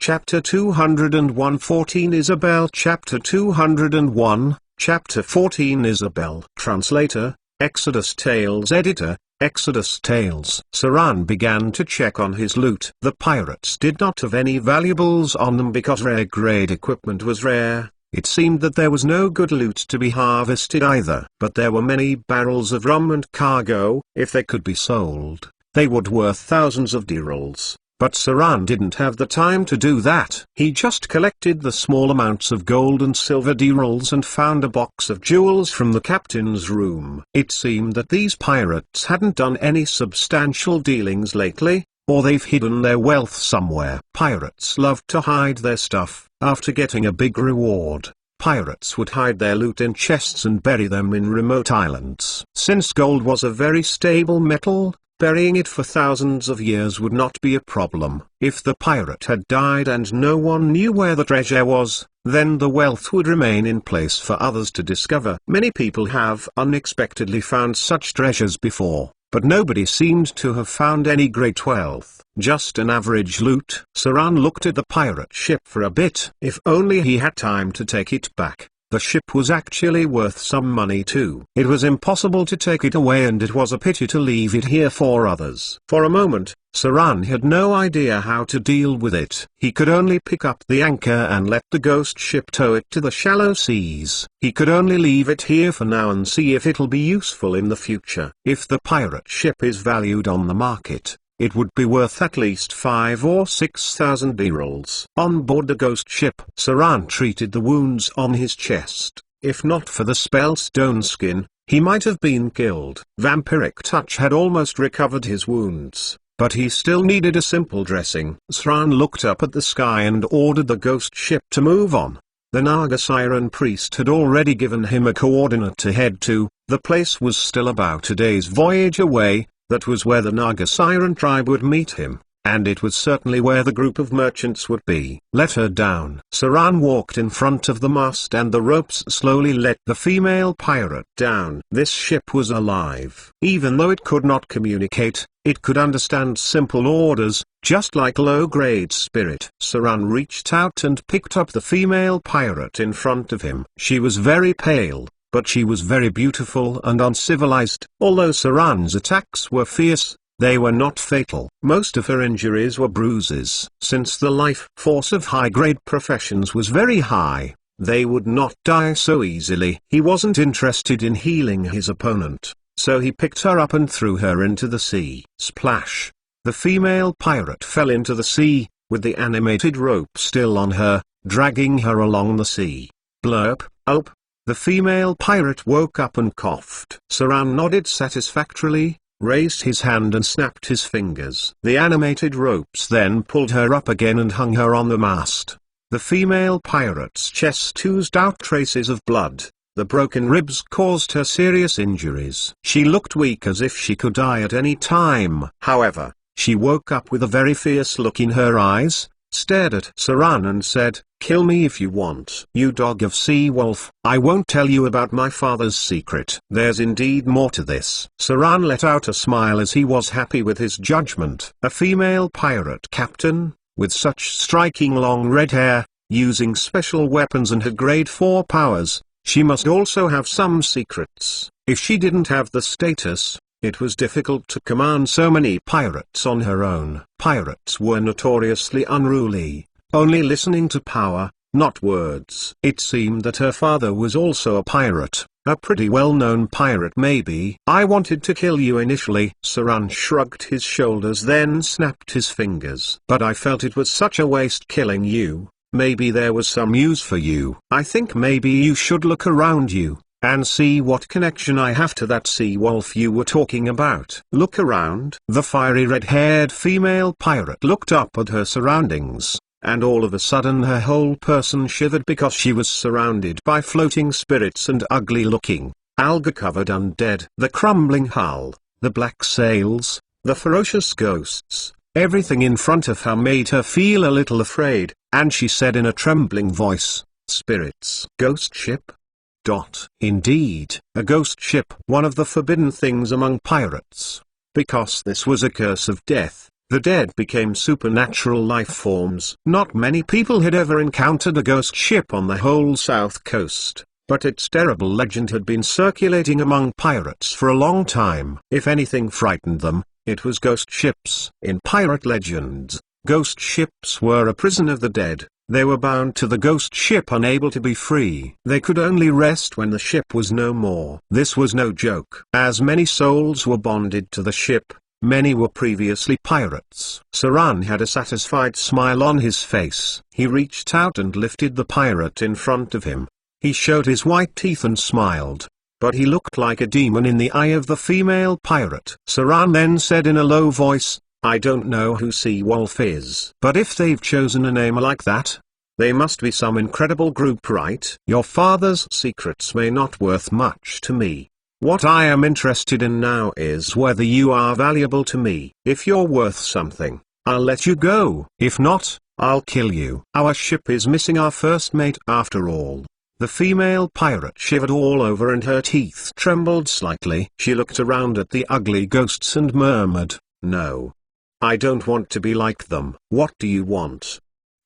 Chapter 201 14 Isabel Chapter 201, Chapter 14 Isabel Translator, Exodus Tales Editor, Exodus Tales. Saran began to check on his loot. The pirates did not have any valuables on them because rare grade equipment was rare. It seemed that there was no good loot to be harvested either. But there were many barrels of rum and cargo. If they could be sold, they would worth thousands of dirhams. But Saran didn't have the time to do that. He just collected the small amounts of gold and silver dirhams and found a box of jewels from the captain's room. It seemed that these pirates hadn't done any substantial dealings lately, or they've hidden their wealth somewhere. Pirates love to hide their stuff. After getting a big reward, pirates would hide their loot in chests and bury them in remote islands. Since gold was a very stable metal, burying it for thousands of years would not be a problem. If the pirate had died and no one knew where the treasure was, then the wealth would remain in place for others to discover. Many people have unexpectedly found such treasures before, but nobody seemed to have found any great wealth, just an average loot. Saran looked at the pirate ship for a bit. If only he had time to take it back. The ship was actually worth some money too. It was impossible to take it away and it was a pity to leave it here for others. For a moment, Saran had no idea how to deal with it. He could only pick up the anchor and let the ghost ship tow it to the shallow seas. He could only leave it here for now and see if it'll be useful in the future. If the pirate ship is valued on the market, it would be worth at least 5 or 6,000 dirhams. On board the ghost ship, Saran treated the wounds on his chest. If not for the spell stone skin, he might have been killed. Vampiric touch had almost recovered his wounds, but he still needed a simple dressing. Saran looked up at the sky and ordered the ghost ship to move on. The Naga Siren priest had already given him a coordinate to head to. The place was still about a day's voyage away. That was where the Naga Siren tribe would meet him, and it was certainly where the group of merchants would be. Let her down. Saran walked in front of the mast and the ropes slowly let the female pirate down. This ship was alive. Even though it could not communicate, it could understand simple orders, just like low-grade spirit. Saran reached out and picked up the female pirate in front of him. She was very pale, but she was very beautiful and uncivilized. Although Saran's attacks were fierce, they were not fatal. Most of her injuries were bruises. Since the life force of high-grade professions was very high, they would not die so easily. He wasn't interested in healing his opponent, so he picked her up and threw her into the sea. Splash! The female pirate fell into the sea, with the animated rope still on her, dragging her along the sea. Blurp, ulp. The female pirate woke up and coughed. Saran nodded satisfactorily, raised his hand and snapped his fingers. The animated ropes then pulled her up again and hung her on the mast. The female pirate's chest oozed out traces of blood. The broken ribs caused her serious injuries. She looked weak as if she could die at any time. However, she woke up with a very fierce look in her eyes, stared at Saran and said, "Kill me if you want. You dog of sea wolf, I won't tell you about my father's secret. There's indeed more to this." Saran let out a smile as he was happy with his judgment. A female pirate captain, with such striking long red hair, using special weapons and had grade 4 powers, she must also have some secrets. If she didn't have the status, it was difficult to command so many pirates on her own. Pirates were notoriously unruly, only listening to power, not words. It seemed that her father was also a pirate, a pretty well-known pirate maybe. "I wanted to kill you initially." Saran shrugged his shoulders then snapped his fingers. "But I felt it was such a waste killing you. Maybe there was some use for you. I think maybe you should look around you and see what connection I have to that sea wolf you were talking about." Look around? The fiery red-haired female pirate looked up at her surroundings, and all of a sudden her whole person shivered because she was surrounded by floating spirits and ugly-looking, alga-covered undead. The crumbling hull, the black sails, the ferocious ghosts, everything in front of her made her feel a little afraid, and she said in a trembling voice, "Spirits. Ghost ship?" Indeed, a ghost ship. One of the forbidden things among pirates. Because this was a curse of death, The dead became supernatural life forms. Not many people had ever encountered a ghost ship on the whole south coast, but its terrible legend had been circulating among pirates for a long time. If anything frightened them, it was ghost ships. In pirate legends, ghost ships were a prison of the dead. They were bound to the ghost ship, unable to be free. They could only rest when the ship was no more. This was no joke. As many souls were bonded to the ship, many were previously pirates. Saran had a satisfied smile on his face. He reached out and lifted the pirate in front of him. He showed his white teeth and smiled, but he looked like a demon in the eye of the female pirate. Saran then said in a low voice, "I don't know who Sea Wolf is, but if they've chosen a name like that, they must be some incredible group, right? Your father's secrets may not worth much to me. What I am interested in now is whether you are valuable to me. If you're worth something, I'll let you go. If not, I'll kill you. Our ship is missing our first mate after all." The female pirate shivered all over and her teeth trembled slightly. She looked around at the ugly ghosts and murmured, "No. I don't want to be like them." "What do you want?"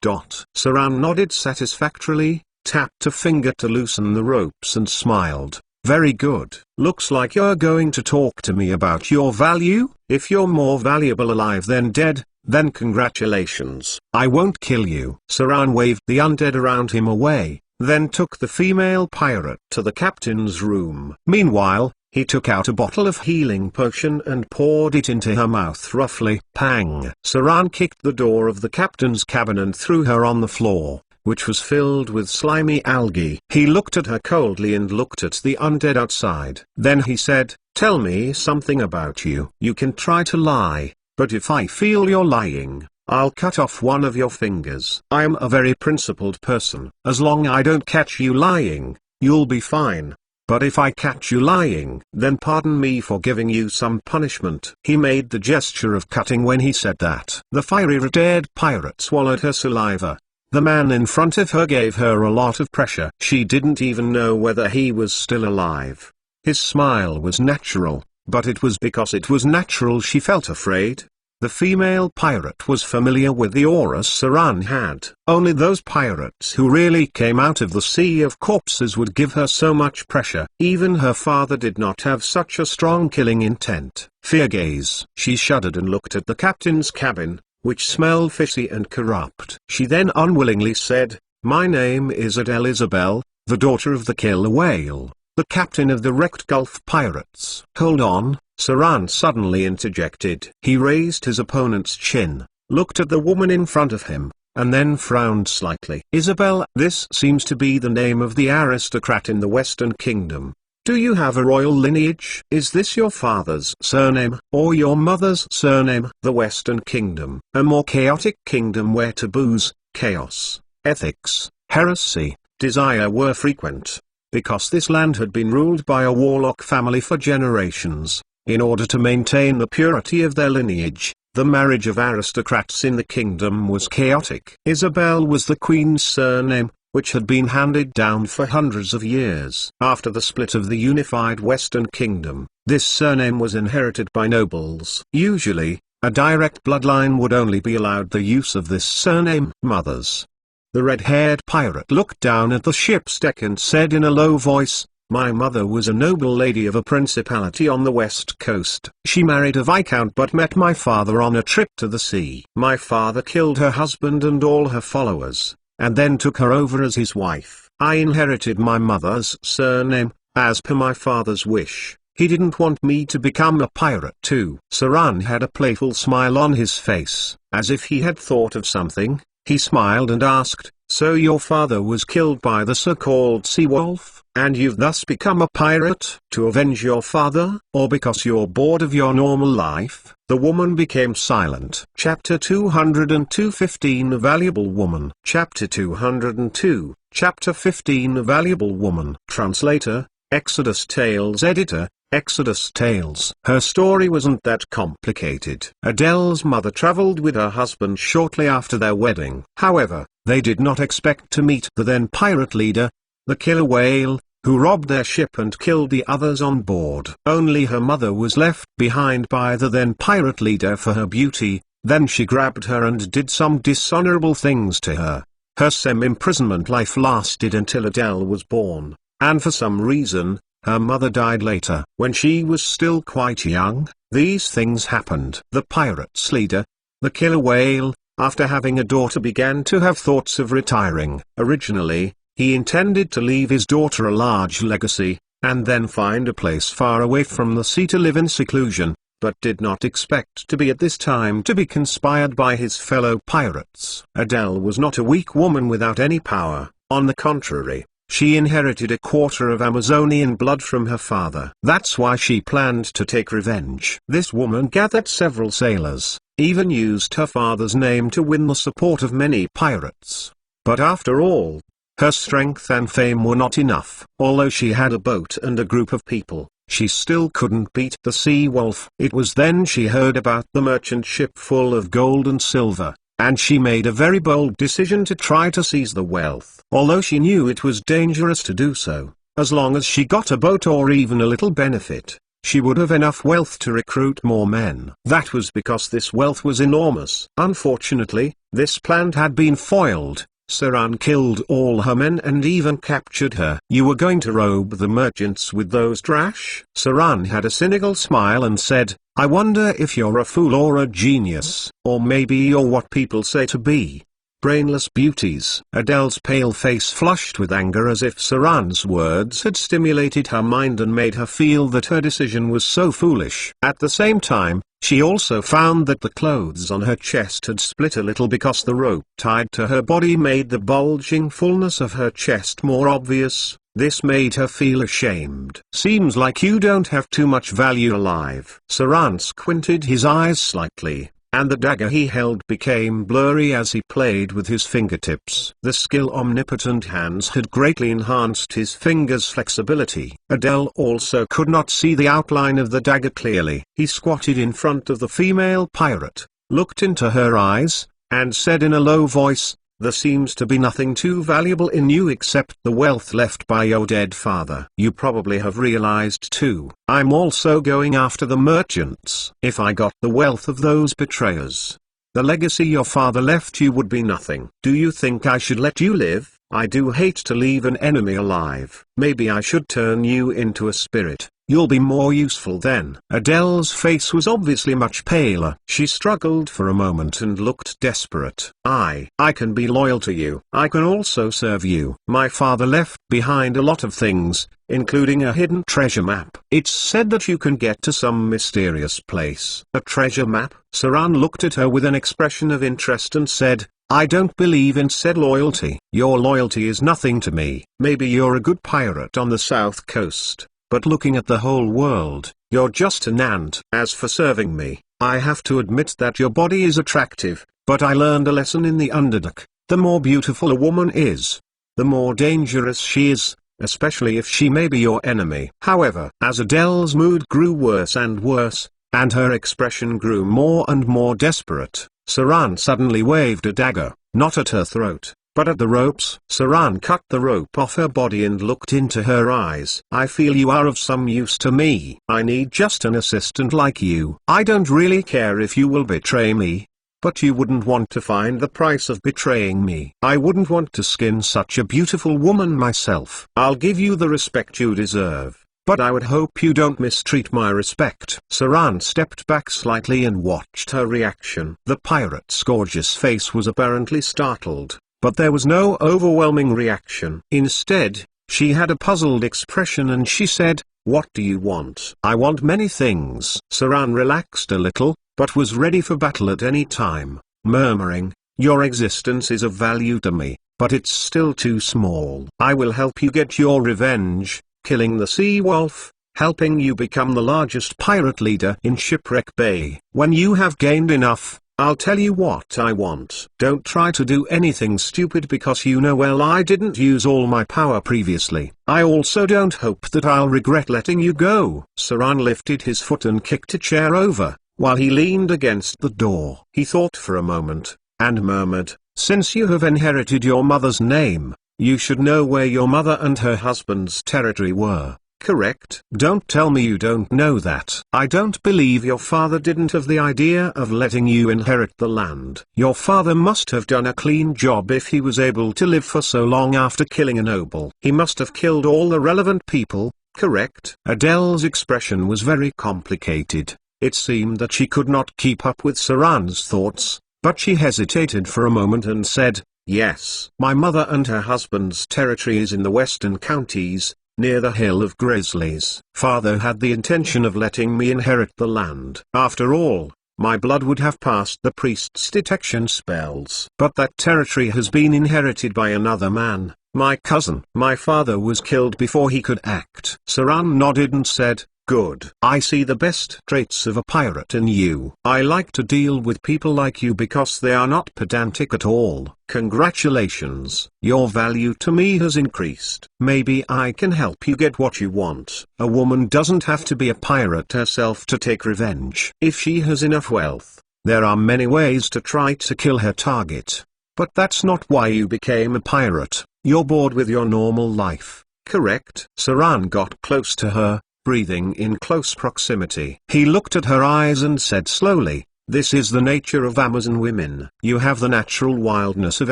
Saran nodded satisfactorily, tapped a finger to loosen the ropes and smiled. "Very good. Looks like you're going to talk to me about your value. If you're more valuable alive than dead, then congratulations. I won't kill you." Saran waved the undead around him away, then took the female pirate to the captain's room. Meanwhile, he took out a bottle of healing potion and poured it into her mouth roughly. Pang! Saran kicked the door of the captain's cabin and threw her on the floor, which was filled with slimy algae. He looked at her coldly and looked at the undead outside. Then he said, "Tell me something about you. You can try to lie, but if I feel you're lying, I'll cut off one of your fingers. I'm a very principled person. As long as I don't catch you lying, you'll be fine. But if I catch you lying, then pardon me for giving you some punishment." He made the gesture of cutting when he said that. The fiery red-haired pirate swallowed her saliva. The man in front of her gave her a lot of pressure. She didn't even know whether he was still alive. His smile was natural, but it was because it was natural she felt afraid. The female pirate was familiar with the aura Saran had. Only those pirates who really came out of the sea of corpses would give her so much pressure. Even her father did not have such a strong killing intent. Fear gaze. She shuddered and looked at the captain's cabin, which smelled fishy and corrupt. She then unwillingly said, "My name is Adele Isabel, the daughter of the killer whale, the captain of the wrecked Gulf pirates." "Hold on," Saran suddenly interjected. He raised his opponent's chin, looked at the woman in front of him, and then frowned slightly. "Isabel, this seems to be the name of the aristocrat in the Western Kingdom. Do you have a royal lineage? Is this your father's surname, or your mother's surname?" The Western Kingdom, a more chaotic kingdom where taboos, chaos, ethics, heresy, desire were frequent. Because this land had been ruled by a warlock family for generations, in order to maintain the purity of their lineage, the marriage of aristocrats in the kingdom was chaotic. Isabel was the queen's surname, which had been handed down for hundreds of years. After the split of the unified Western Kingdom, this surname was inherited by nobles. Usually, a direct bloodline would only be allowed the use of this surname. Mothers. The red-haired pirate looked down at the ship's deck and said in a low voice, "My mother was a noble lady of a principality on the west coast. She married a viscount but met my father on a trip to the sea. My father killed her husband and all her followers, and then took her over as his wife. I inherited my mother's surname, as per my father's wish. He didn't want me to become a pirate too." Saran had a playful smile on his face, as if he had thought of something. He smiled and asked, "So your father was killed by the so-called sea wolf, and you've thus become a pirate to avenge your father, or because you're bored of your normal life?" The woman became silent. Chapter 202 15 A Valuable Woman. Chapter 202, Chapter 15 A Valuable Woman. Translator, Exodus Tales. Editor, Exodus Tales. Her story wasn't that complicated. Adele's mother traveled with her husband shortly after their wedding. However, they did not expect to meet the then pirate leader, the killer whale, who robbed their ship and killed the others on board. Only her mother was left behind by the then pirate leader for her beauty, Then she grabbed her and did some dishonorable things to her. Her semi-imprisonment life lasted until Adele was born, and for some reason, her mother died later. When she was still quite young, these things happened. The pirates' leader, the killer whale, after having a daughter began to have thoughts of retiring. Originally, he intended to leave his daughter a large legacy, and then find a place far away from the sea to live in seclusion, but did not expect to be at this time to be conspired by his fellow pirates. Adele was not a weak woman without any power. On the contrary, she inherited a quarter of Amazonian blood from her father. That's why she planned to take revenge. This woman gathered several sailors, even used her father's name to win the support of many pirates. But after all, her strength and fame were not enough. Although she had a boat and a group of people, she still couldn't beat the sea wolf. It was then she heard about the merchant ship full of gold and silver, and she made a very bold decision to try to seize the wealth. Although she knew it was dangerous to do so, as long as she got a boat or even a little benefit, she would have enough wealth to recruit more men. That was because this wealth was enormous. Unfortunately, this plan had been foiled. Saran killed all her men and even captured her. "You were going to robe the merchants with those trash?" Saran had a cynical smile and said, "I wonder if you're a fool or a genius, or maybe you're what people say to be. Brainless beauties." Adele's pale face flushed with anger as if Saran's words had stimulated her mind and made her feel that her decision was so foolish. At the same time, she also found that the clothes on her chest had split a little because the rope tied to her body made the bulging fullness of her chest more obvious. This made her feel ashamed. "Seems like you don't have too much value alive." Saran squinted his eyes slightly, and the dagger he held became blurry as he played with his fingertips. The skill omnipotent hands had greatly enhanced his fingers' flexibility. Adele also could not see the outline of the dagger clearly. He squatted in front of the female pirate, looked into her eyes, and said in a low voice, "There seems to be nothing too valuable in you except the wealth left by your dead father. You probably have realized too, I'm also going after the merchants. If I got the wealth of those betrayers, the legacy your father left you would be nothing. Do you think I should let you live? I do hate to leave an enemy alive. Maybe I should turn you into a spirit. You'll be more useful then." Adele's face was obviously much paler. She struggled for a moment and looked desperate. I can be loyal to you. I can also serve you. My father left behind a lot of things, including a hidden treasure map. It's said that you can get to some mysterious place." "A treasure map?" Saran looked at her with an expression of interest and said, "I don't believe in said loyalty. Your loyalty is nothing to me. Maybe you're a good pirate on the south coast, but looking at the whole world, you're just an ant. As for serving me, I have to admit that your body is attractive, but I learned a lesson in the Underdark. The more beautiful a woman is, the more dangerous she is, especially if she may be your enemy." However, as Adele's mood grew worse and worse, and her expression grew more and more desperate, Saran suddenly waved a dagger, not at her throat, but at the ropes. Saran cut the rope off her body and looked into her eyes. "I feel you are of some use to me. I need just an assistant like you. I don't really care if you will betray me, but you wouldn't want to find the price of betraying me. I wouldn't want to skin such a beautiful woman myself. I'll give you the respect you deserve, but I would hope you don't mistreat my respect." Saran stepped back slightly and watched her reaction. The pirate's gorgeous face was apparently startled, but there was no overwhelming reaction. Instead, she had a puzzled expression and she said, "What do you want?" "I want many things." Saran relaxed a little, but was ready for battle at any time, murmuring, "Your existence is of value to me, but it's still too small. I will help you get your revenge, killing the sea wolf, helping you become the largest pirate leader in Shipwreck Bay. When you have gained enough, I'll tell you what I want. Don't try to do anything stupid because you know well I didn't use all my power previously. I also don't hope that I'll regret letting you go." Saran lifted his foot and kicked a chair over, while he leaned against the door. He thought for a moment, and murmured, "Since you have inherited your mother's name, you should know where your mother and her husband's territory were. correct? Don't tell me you don't know that. I don't believe your father didn't have the idea of letting you inherit the land. Your father must have done a clean job if he was able to live for so long after killing a noble. He must have killed all the relevant people, correct? Adele's expression was very complicated. It seemed that she could not keep up with Saran's thoughts, but she hesitated for a moment and said, yes. My mother and her husband's territory is in the western counties, near the Hill of Grizzlies. Father had the intention of letting me inherit the land. After all, my blood would have passed the priest's detection spells. But that territory has been inherited by another man, my cousin. My father was killed before he could act. Saran nodded and said, good. I see the best traits of a pirate in you. I like to deal with people like you because they are not pedantic at all. Congratulations. Your value to me has increased. Maybe I can help you get what you want. A woman doesn't have to be a pirate herself to take revenge. If she has enough wealth, there are many ways to try to kill her target. But that's not why you became a pirate. You're bored with your normal life, correct? Saran got close to her, breathing in close proximity. He looked at her eyes and said slowly, this is the nature of Amazon women. You have the natural wildness of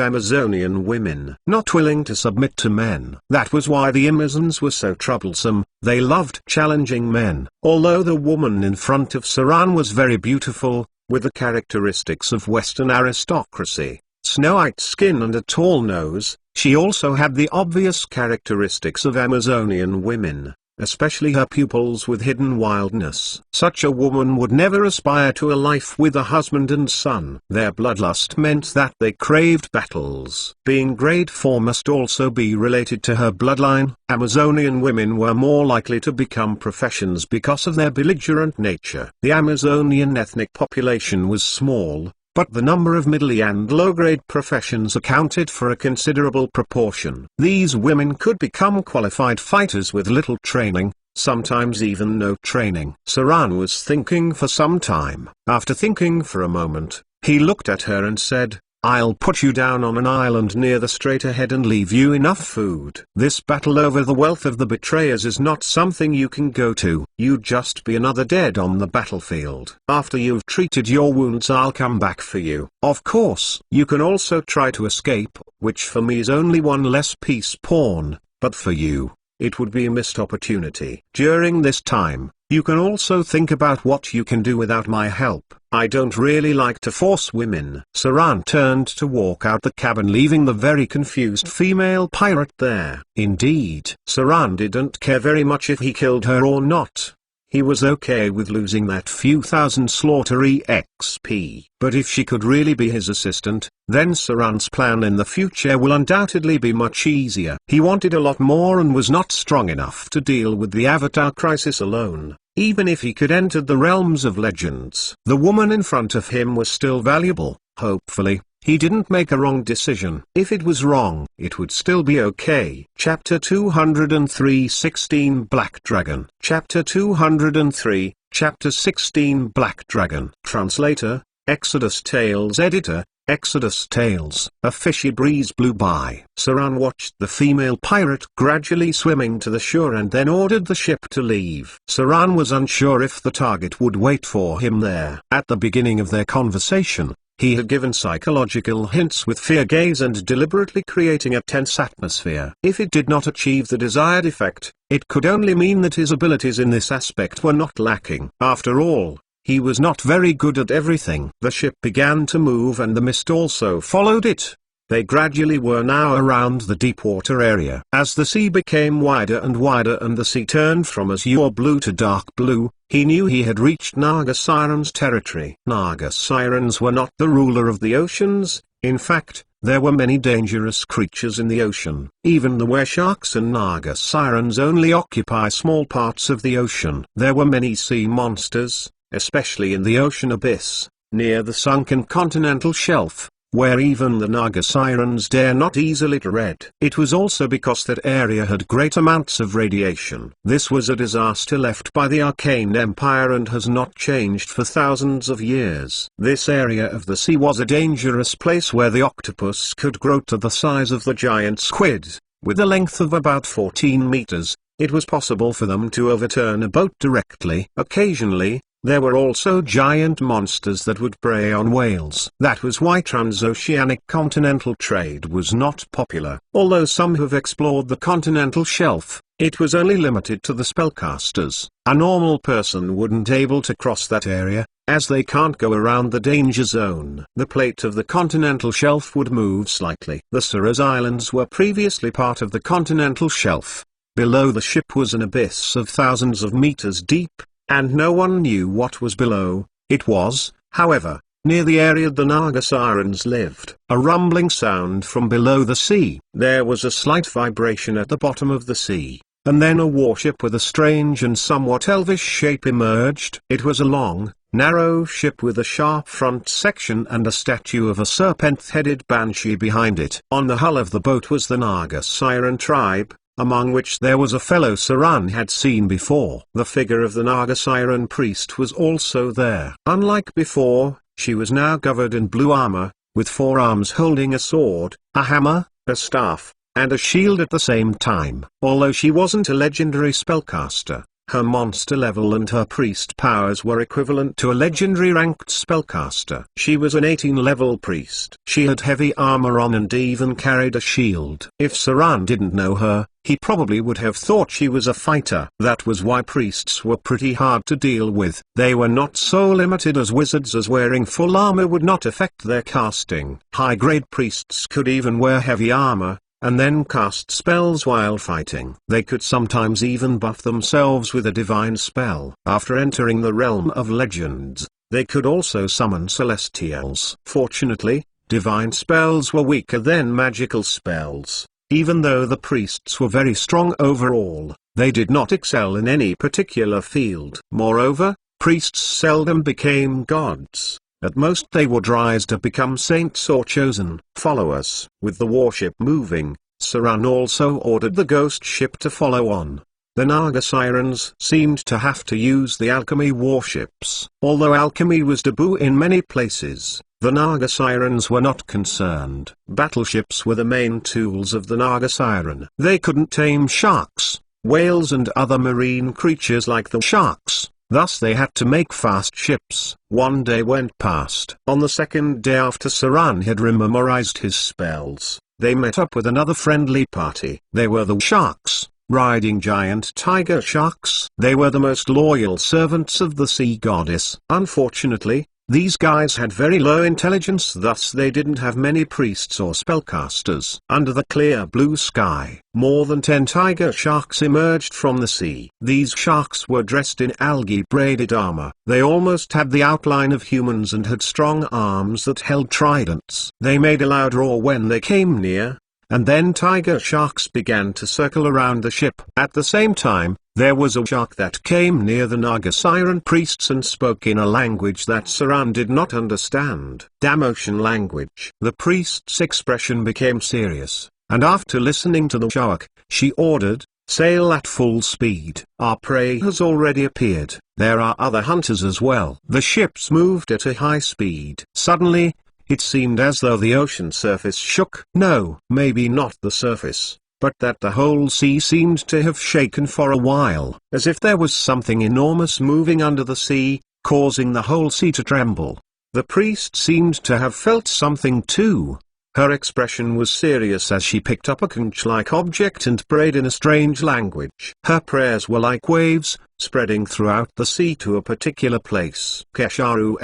Amazonian women, not willing to submit to men. That was why the Amazons were so troublesome. They loved challenging men. Although the woman in front of Saran was very beautiful, with the characteristics of Western aristocracy, snow-white skin and a tall nose, she also had the obvious characteristics of Amazonian women, especially her pupils with hidden wildness. Such a woman would never aspire to a life with a husband and son. Their bloodlust meant that they craved battles. Being grade 4 must also be related to her bloodline. Amazonian women were more likely to become professions because of their belligerent nature. The Amazonian ethnic population was small, but the number of middle and low-grade professions accounted for a considerable proportion. These women could become qualified fighters with little training, sometimes even no training. Saran was thinking for some time. After thinking for a moment, he looked at her and said, I'll put you down on an island near the strait ahead and leave you enough food. This battle over the wealth of the betrayers is not something you can go to. You'd just be another dead on the battlefield. After you've treated your wounds, I'll come back for you. Of course, you can also try to escape, which for me is only one less peace pawn, but for you, it would be a missed opportunity. During this time, you can also think about what you can do without my help. I don't really like to force women. Saran turned to walk out the cabin, leaving the very confused female pirate there. Indeed, Saran didn't care very much if he killed her or not. He was okay with losing that few thousand slaughter EXP. But if she could really be his assistant, then Saran's plan in the future will undoubtedly be much easier. He wanted a lot more and was not strong enough to deal with the Avatar crisis alone, even if he could enter the realms of legends. The woman in front of him was still valuable. Hopefully, he didn't make a wrong decision. If it was wrong, it would still be okay. Chapter 203 16 Black Dragon. Chapter 203, Chapter 16 Black Dragon. Translator, Exodus Tales. Editor, Exodus Tales. A fishy breeze blew by. Saran watched the female pirate gradually swimming to the shore and then ordered the ship to leave. Saran was unsure if the target would wait for him there. At the beginning of their conversation, he had given psychological hints with fear gaze and deliberately creating a tense atmosphere. If it did not achieve the desired effect, it could only mean that his abilities in this aspect were not lacking. After all, he was not very good at everything. The ship began to move and the mist also followed it. They gradually were now around the deep water area. As the sea became wider and the sea turned from azure blue to dark blue, he knew he had reached Naga Siren's territory. Naga Sirens were not the ruler of the oceans. In fact, there were many dangerous creatures in the ocean. Even the were-sharks and Naga Sirens only occupy small parts of the ocean. There were many sea monsters, especially in the ocean abyss, near the sunken continental shelf, where even the Naga Sirens dare not easily tread. It was also because that area had great amounts of radiation. This was a disaster left by the Arcane Empire and has not changed for thousands of years. This area of the sea was a dangerous place where the octopus could grow to the size of the giant squid, with a length of about 14 meters, it was possible for them to overturn a boat directly. Occasionally, there were also giant monsters that would prey on whales. That was why transoceanic continental trade was not popular. Although some have explored the continental shelf, it was only limited to the spellcasters. A normal person wouldn't able to cross that area, as they can't go around the danger zone. The plate of the continental shelf would move slightly. The Saras Islands were previously part of the continental shelf. Below the ship was an abyss of thousands of meters deep, and no one knew what was below. It was, however, near the area the Nagasirans lived. A rumbling sound from below the sea. There was a slight vibration at the bottom of the sea, and then a warship with a strange and somewhat elvish shape emerged. It was a long, narrow ship with a sharp front section and a statue of a serpent-headed banshee behind it. On the hull of the boat was the Nagasiren tribe, among which there was a fellow Saran had seen before. The figure of the Nagasiren priest was also there. Unlike before, she was now covered in blue armor, with 4 arms holding a sword, a hammer, a staff, and a shield at the same time. Although she wasn't a legendary spellcaster, her monster level and her priest powers were equivalent to a legendary ranked spellcaster. She was an 18-level priest. She had heavy armor on and even carried a shield. If Saran didn't know her, he probably would have thought she was a fighter. That was why priests were pretty hard to deal with. They were not so limited as wizards, as wearing full armor would not affect their casting. High-grade priests could even wear heavy armor, and then cast spells while fighting. They could sometimes even buff themselves with a divine spell. After entering the realm of legends, they could also summon celestials. Fortunately, divine spells were weaker than magical spells. Even though the priests were very strong overall, they did not excel in any particular field. Moreover, priests seldom became gods. At most they would rise to become saints or chosen followers. With the warship moving, Saran also ordered the ghost ship to follow on. The Nagasirans seemed to have to use the alchemy warships. Although alchemy was taboo in many places, the Nagasirans were not concerned. Battleships were the main tools of the Nagasiren. They couldn't tame sharks, whales and other marine creatures like the sharks. Thus they had to make fast ships. One day went past. On the second day after Saran had memorized his spells, they met up with another friendly party. They were the sharks, riding giant tiger sharks. They were the most loyal servants of the sea goddess. Unfortunately, these guys had very low intelligence, thus they didn't have many priests or spellcasters. Under the clear blue sky, more than 10 tiger sharks emerged from the sea. These sharks were dressed in algae-braided armor. They almost had the outline of humans and had strong arms that held tridents. They made a loud roar when they came near, and then tiger sharks began to circle around the ship. At the same time, there was a shark that came near the Nagasiren priests and spoke in a language that Saran did not understand. Domination language. The priest's expression became serious, and after listening to the shark, she ordered, "Sail at full speed. Our prey has already appeared. There are other hunters as well." The ships moved at a high speed. Suddenly, it seemed as though the ocean surface shook. No, maybe not the surface, but that the whole sea seemed to have shaken for a while, as if there was something enormous moving under the sea, causing the whole sea to tremble. The priest seemed to have felt something too. Her expression was serious as she picked up a conch-like object and prayed in a strange language. Her prayers were like waves, spreading throughout the sea to a particular place. Kesharu!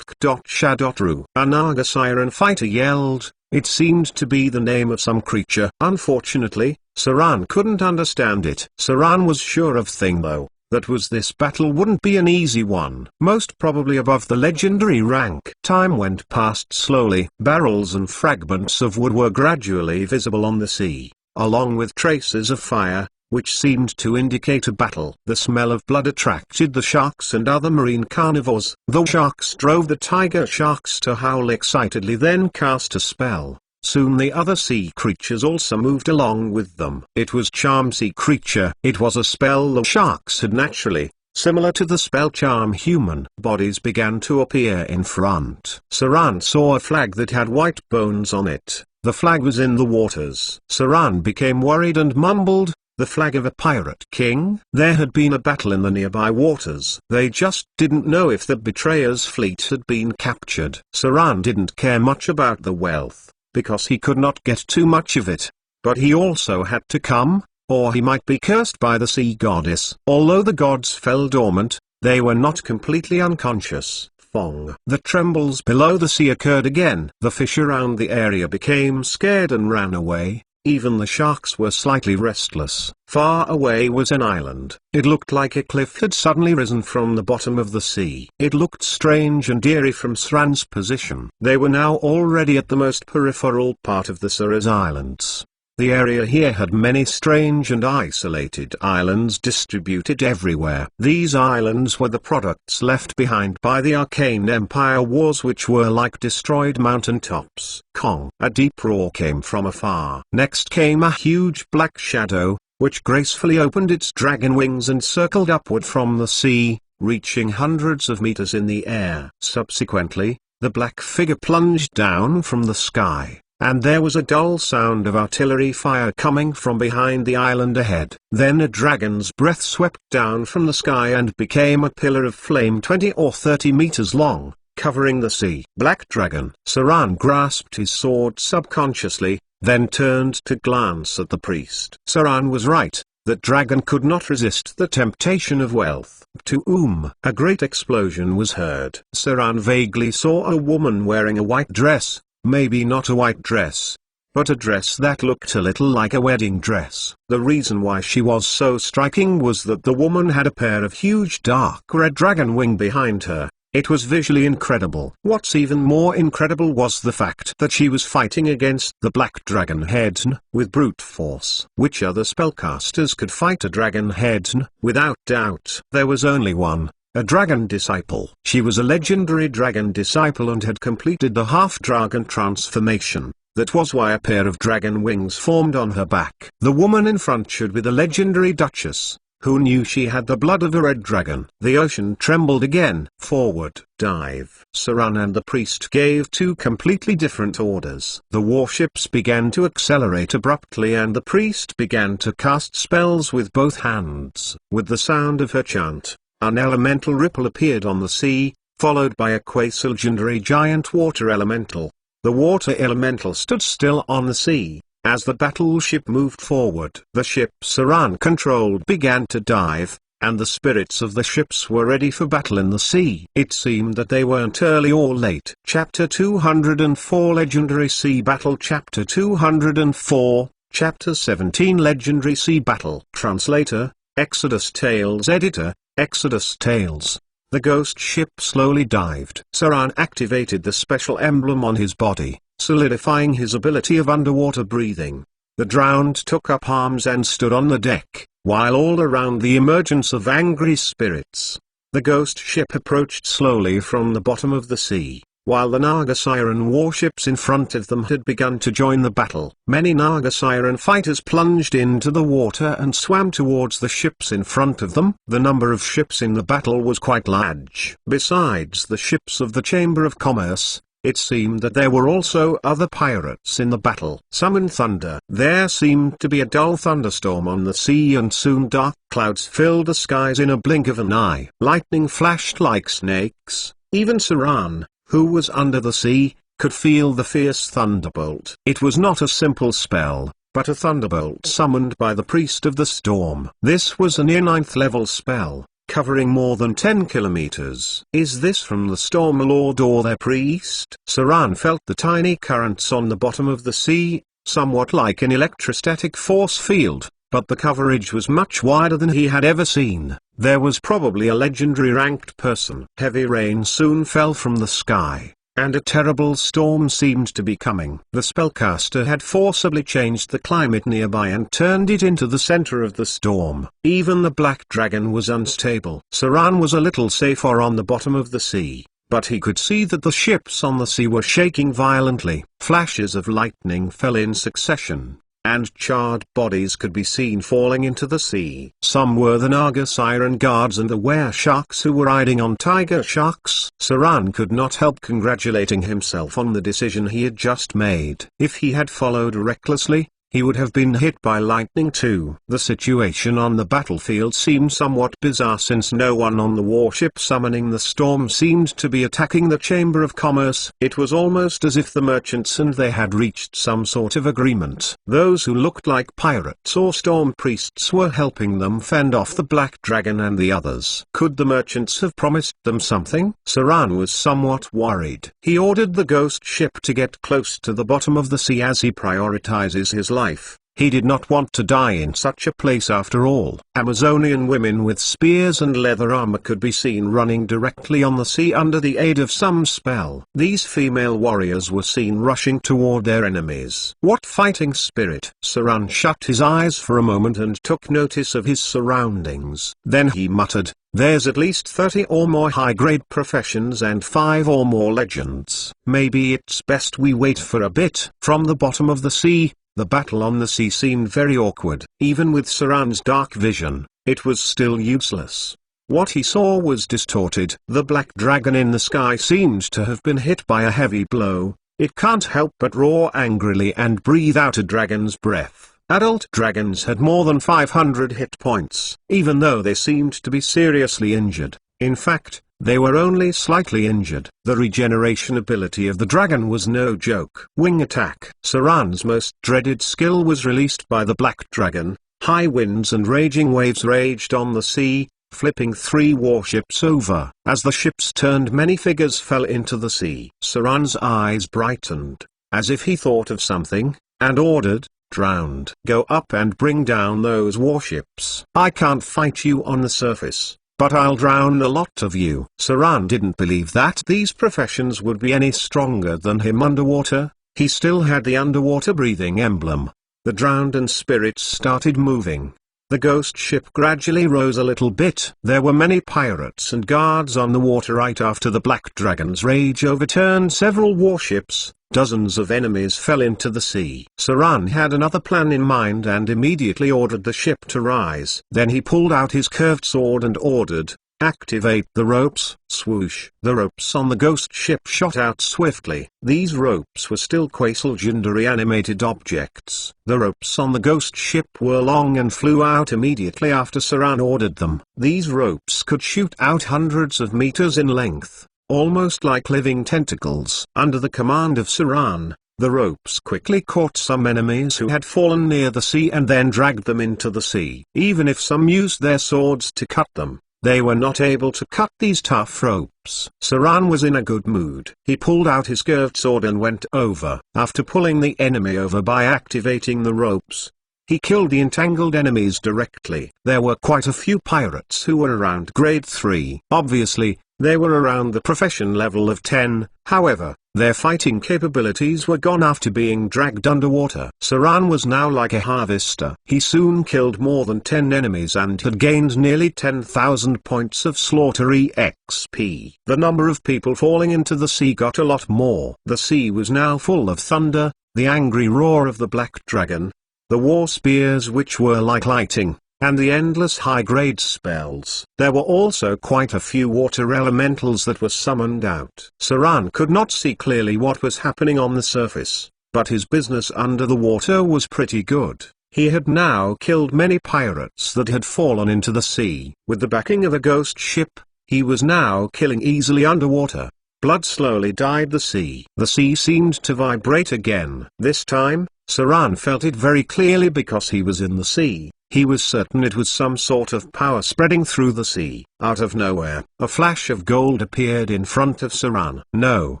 Shadotru. A Nagasiren fighter yelled. It seemed to be the name of some creature. Unfortunately, Saran couldn't understand it. Saran was sure of thing though, that was this battle wouldn't be an easy one. Most probably above the legendary rank. Time went past slowly. Barrels and fragments of wood were gradually visible on the sea, along with traces of fire, which seemed to indicate a battle. The smell of blood attracted the sharks and other marine carnivores. The sharks drove the tiger sharks to howl excitedly, then cast a spell. Soon the other sea creatures also moved along with them. It was Charm Sea Creature. It was a spell the sharks had naturally, similar to the spell Charm Human. Bodies began to appear in front. Saran saw a flag that had white bones on it. The flag was in the waters. Saran became worried and mumbled, The flag of a pirate king? There had been a battle in the nearby waters. They just didn't know if the betrayer's fleet had been captured. Saran didn't care much about the wealth, because he could not get too much of it. But he also had to come, or he might be cursed by the sea goddess. Although the gods fell dormant, they were not completely unconscious. Fong. The trembles below the sea occurred again. The fish around the area became scared and ran away. Even the sharks were slightly restless. Far away was an island. It looked like a cliff had suddenly risen from the bottom of the sea. It looked strange and eerie from Sran's position. They were now already at the most peripheral part of the Suras Islands. The area here had many strange and isolated islands distributed everywhere. These islands were the products left behind by the Arcane Empire wars, which were like destroyed mountain tops. Kong. A deep roar came from afar. Next came a huge black shadow, which gracefully opened its dragon wings and circled upward from the sea, reaching hundreds of meters in the air. Subsequently, the black figure plunged down from the sky, and there was a dull sound of artillery fire coming from behind the island ahead. Then a dragon's breath swept down from the sky and became a pillar of flame 20 or 30 meters long, covering the sea. Black Dragon. Saran grasped his sword subconsciously, then turned to glance at the priest. Saran was right. That dragon could not resist the temptation of wealth. To a great explosion was heard. Saran vaguely saw a woman wearing a white dress. Maybe not a white dress, but a dress that looked a little like a wedding dress. The reason why she was so striking was that the woman had a pair of huge dark red dragon wing behind her. It was visually incredible. What's even more incredible was the fact that she was fighting against the black dragon head with brute force. Which other spellcasters could fight a dragon head? Without doubt, there was only one. A dragon disciple. She was a legendary dragon disciple and had completed the half-dragon transformation. That was why a pair of dragon wings formed on her back. The woman in front should be the legendary duchess, who knew she had the blood of a red dragon. The ocean trembled again. Forward, dive. Saran and the priest gave two completely different orders. The warships began to accelerate abruptly and the priest began to cast spells with both hands. With the sound of her chant, an elemental ripple appeared on the sea, followed by a quasi-legendary giant water elemental. The water elemental stood still on the sea. As the battleship moved forward, the ship Saran controlled began to dive, and the spirits of the ships were ready for battle in the sea. It seemed that they weren't early or late. Chapter 204 Legendary Sea Battle. Chapter 204, Chapter 17 Legendary Sea Battle. Translator, Exodus Tales. Editor, Exodus Tales. The ghost ship slowly dived. Saran activated the special emblem on his body, solidifying his ability of underwater breathing. The drowned took up arms and stood on the deck, while all around the emergence of angry spirits. The ghost ship approached slowly from the bottom of the sea, while the Naga Siren warships in front of them had begun to join the battle. Many Naga Siren fighters plunged into the water and swam towards the ships in front of them. The number of ships in the battle was quite large. Besides the ships of the Chamber of Commerce, it seemed that there were also other pirates in the battle. Summon thunder. There seemed to be a dull thunderstorm on the sea and soon dark clouds filled the skies in a blink of an eye. Lightning flashed like snakes. Even Saran, who was under the sea, could feel the fierce thunderbolt. It was not a simple spell, but a thunderbolt summoned by the priest of the storm. This was a near 9th level spell, covering more than 10 kilometers. Is this from the Storm Lord or their priest? Saran felt the tiny currents on the bottom of the sea, somewhat like an electrostatic force field, but the coverage was much wider than he had ever seen. There was probably a legendary ranked person. Heavy rain soon fell from the sky, and a terrible storm seemed to be coming. The spellcaster had forcibly changed the climate nearby and turned it into the center of the storm. Even the black dragon was unstable. Saran was a little safer on the bottom of the sea, but he could see that the ships on the sea were shaking violently. Flashes of lightning fell in succession, and charred bodies could be seen falling into the sea. Some were the Naga Siren guards and the were-sharks who were riding on tiger sharks. Saran could not help congratulating himself on the decision he had just made. If he had followed recklessly, he would have been hit by lightning too. The situation on the battlefield seemed somewhat bizarre since no one on the warship summoning the storm seemed to be attacking the Chamber of Commerce. It was almost as if the merchants and they had reached some sort of agreement. Those who looked like pirates or storm priests were helping them fend off the Black Dragon and the others. Could the merchants have promised them something? Saran was somewhat worried. He ordered the ghost ship to get close to the bottom of the sea as he prioritizes his life. He did not want to die in such a place after all. Amazonian women with spears and leather armor could be seen running directly on the sea under the aid of some spell. These female warriors were seen rushing toward their enemies. What fighting spirit! Saran shut his eyes for a moment and took notice of his surroundings. Then he muttered, "There's at least 30 or more high-grade professions and 5 or more legends. Maybe it's best we wait for a bit." From the bottom of the sea, the battle on the sea seemed very awkward. Even with Saran's dark vision, it was still useless. What he saw was distorted. The Black Dragon in the sky seemed to have been hit by a heavy blow. It can't help but roar angrily and breathe out a dragon's breath. Adult dragons had more than 500 hit points, even though they seemed to be seriously injured. In fact, they were only slightly injured. The regeneration ability of the dragon was no joke. Wing attack. Saran's most dreaded skill was released by the Black Dragon. High winds and raging waves raged on the sea, flipping 3 warships over. As the ships turned, many figures fell into the sea. Saran's eyes brightened, as if he thought of something, and ordered, "Drowned. Go up and bring down those warships. I can't fight you on the surface, but I'll drown a lot of you." Saran didn't believe that these professions would be any stronger than him underwater. He still had the underwater breathing emblem. The drowned and spirits started moving. The ghost ship gradually rose a little bit. There were many pirates and guards on the water right after the Black Dragon's rage overturned several warships. Dozens of enemies fell into the sea. Saran had another plan in mind and immediately ordered the ship to rise. Then he pulled out his curved sword and ordered, "Activate the ropes." Swoosh. The ropes on the ghost ship shot out swiftly. These ropes were still quasi-legendary animated objects. The ropes on the ghost ship were long and flew out immediately after Saran ordered them. These ropes could shoot out hundreds of meters in length, almost like living tentacles. Under the command of Saran, the ropes quickly caught some enemies who had fallen near the sea and then dragged them into the sea. Even if some used their swords to cut them, they were not able to cut these tough ropes. Saran was in a good mood. He pulled out his curved sword and went over. After pulling the enemy over by activating the ropes, he killed the entangled enemies directly. There were quite a few pirates who were around grade 3. Obviously, they were around the profession level of 10, however, their fighting capabilities were gone after being dragged underwater. Saran was now like a harvester. He soon killed more than 10 enemies and had gained nearly 10,000 points of slaughter EXP. The number of people falling into the sea got a lot more. The sea was now full of thunder, the angry roar of the Black Dragon, the war spears which were like lightning, and the endless high-grade spells. There were also quite a few water elementals that were summoned out. Saran could not see clearly what was happening on the surface, but his business under the water was pretty good. He had now killed many pirates that had fallen into the sea. With the backing of a ghost ship, he was now killing easily underwater. Blood slowly dyed the sea. The sea seemed to vibrate again. This time, Saran felt it very clearly because he was in the sea. He was certain it was some sort of power spreading through the sea. Out of nowhere, a flash of gold appeared in front of Saran. No.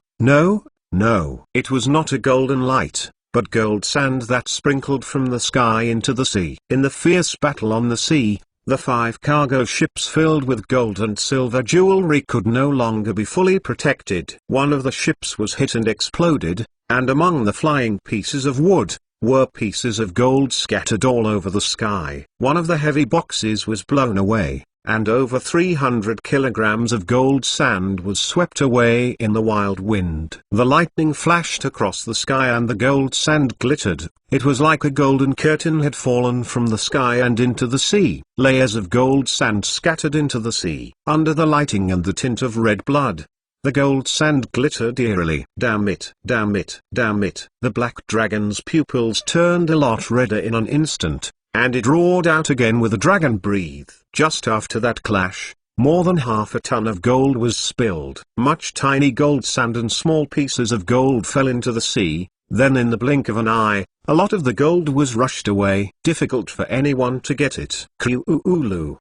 It was not a golden light, but gold sand that sprinkled from the sky into the sea. In the fierce battle on the sea, the 5 cargo ships filled with gold and silver jewelry could no longer be fully protected. One of the ships was hit and exploded, and among the flying pieces of wood, were pieces of gold scattered all over the sky. One of the heavy boxes was blown away, and over 300 kilograms of gold sand was swept away in the wild wind. The lightning flashed across the sky and the gold sand glittered. It was like a golden curtain had fallen from the sky and into the sea. Layers of gold sand scattered into the sea. Under the lighting and the tint of red blood, The gold sand glittered eerily. Damn it, damn it, damn it. The black dragon's pupils turned a lot redder in an instant, and it roared out again with a dragon breath. Just after that clash, more than half a ton of gold was spilled. Much tiny gold sand and small pieces of gold fell into the sea. Then in the blink of an eye, a lot of the gold was rushed away. Difficult for anyone to get it.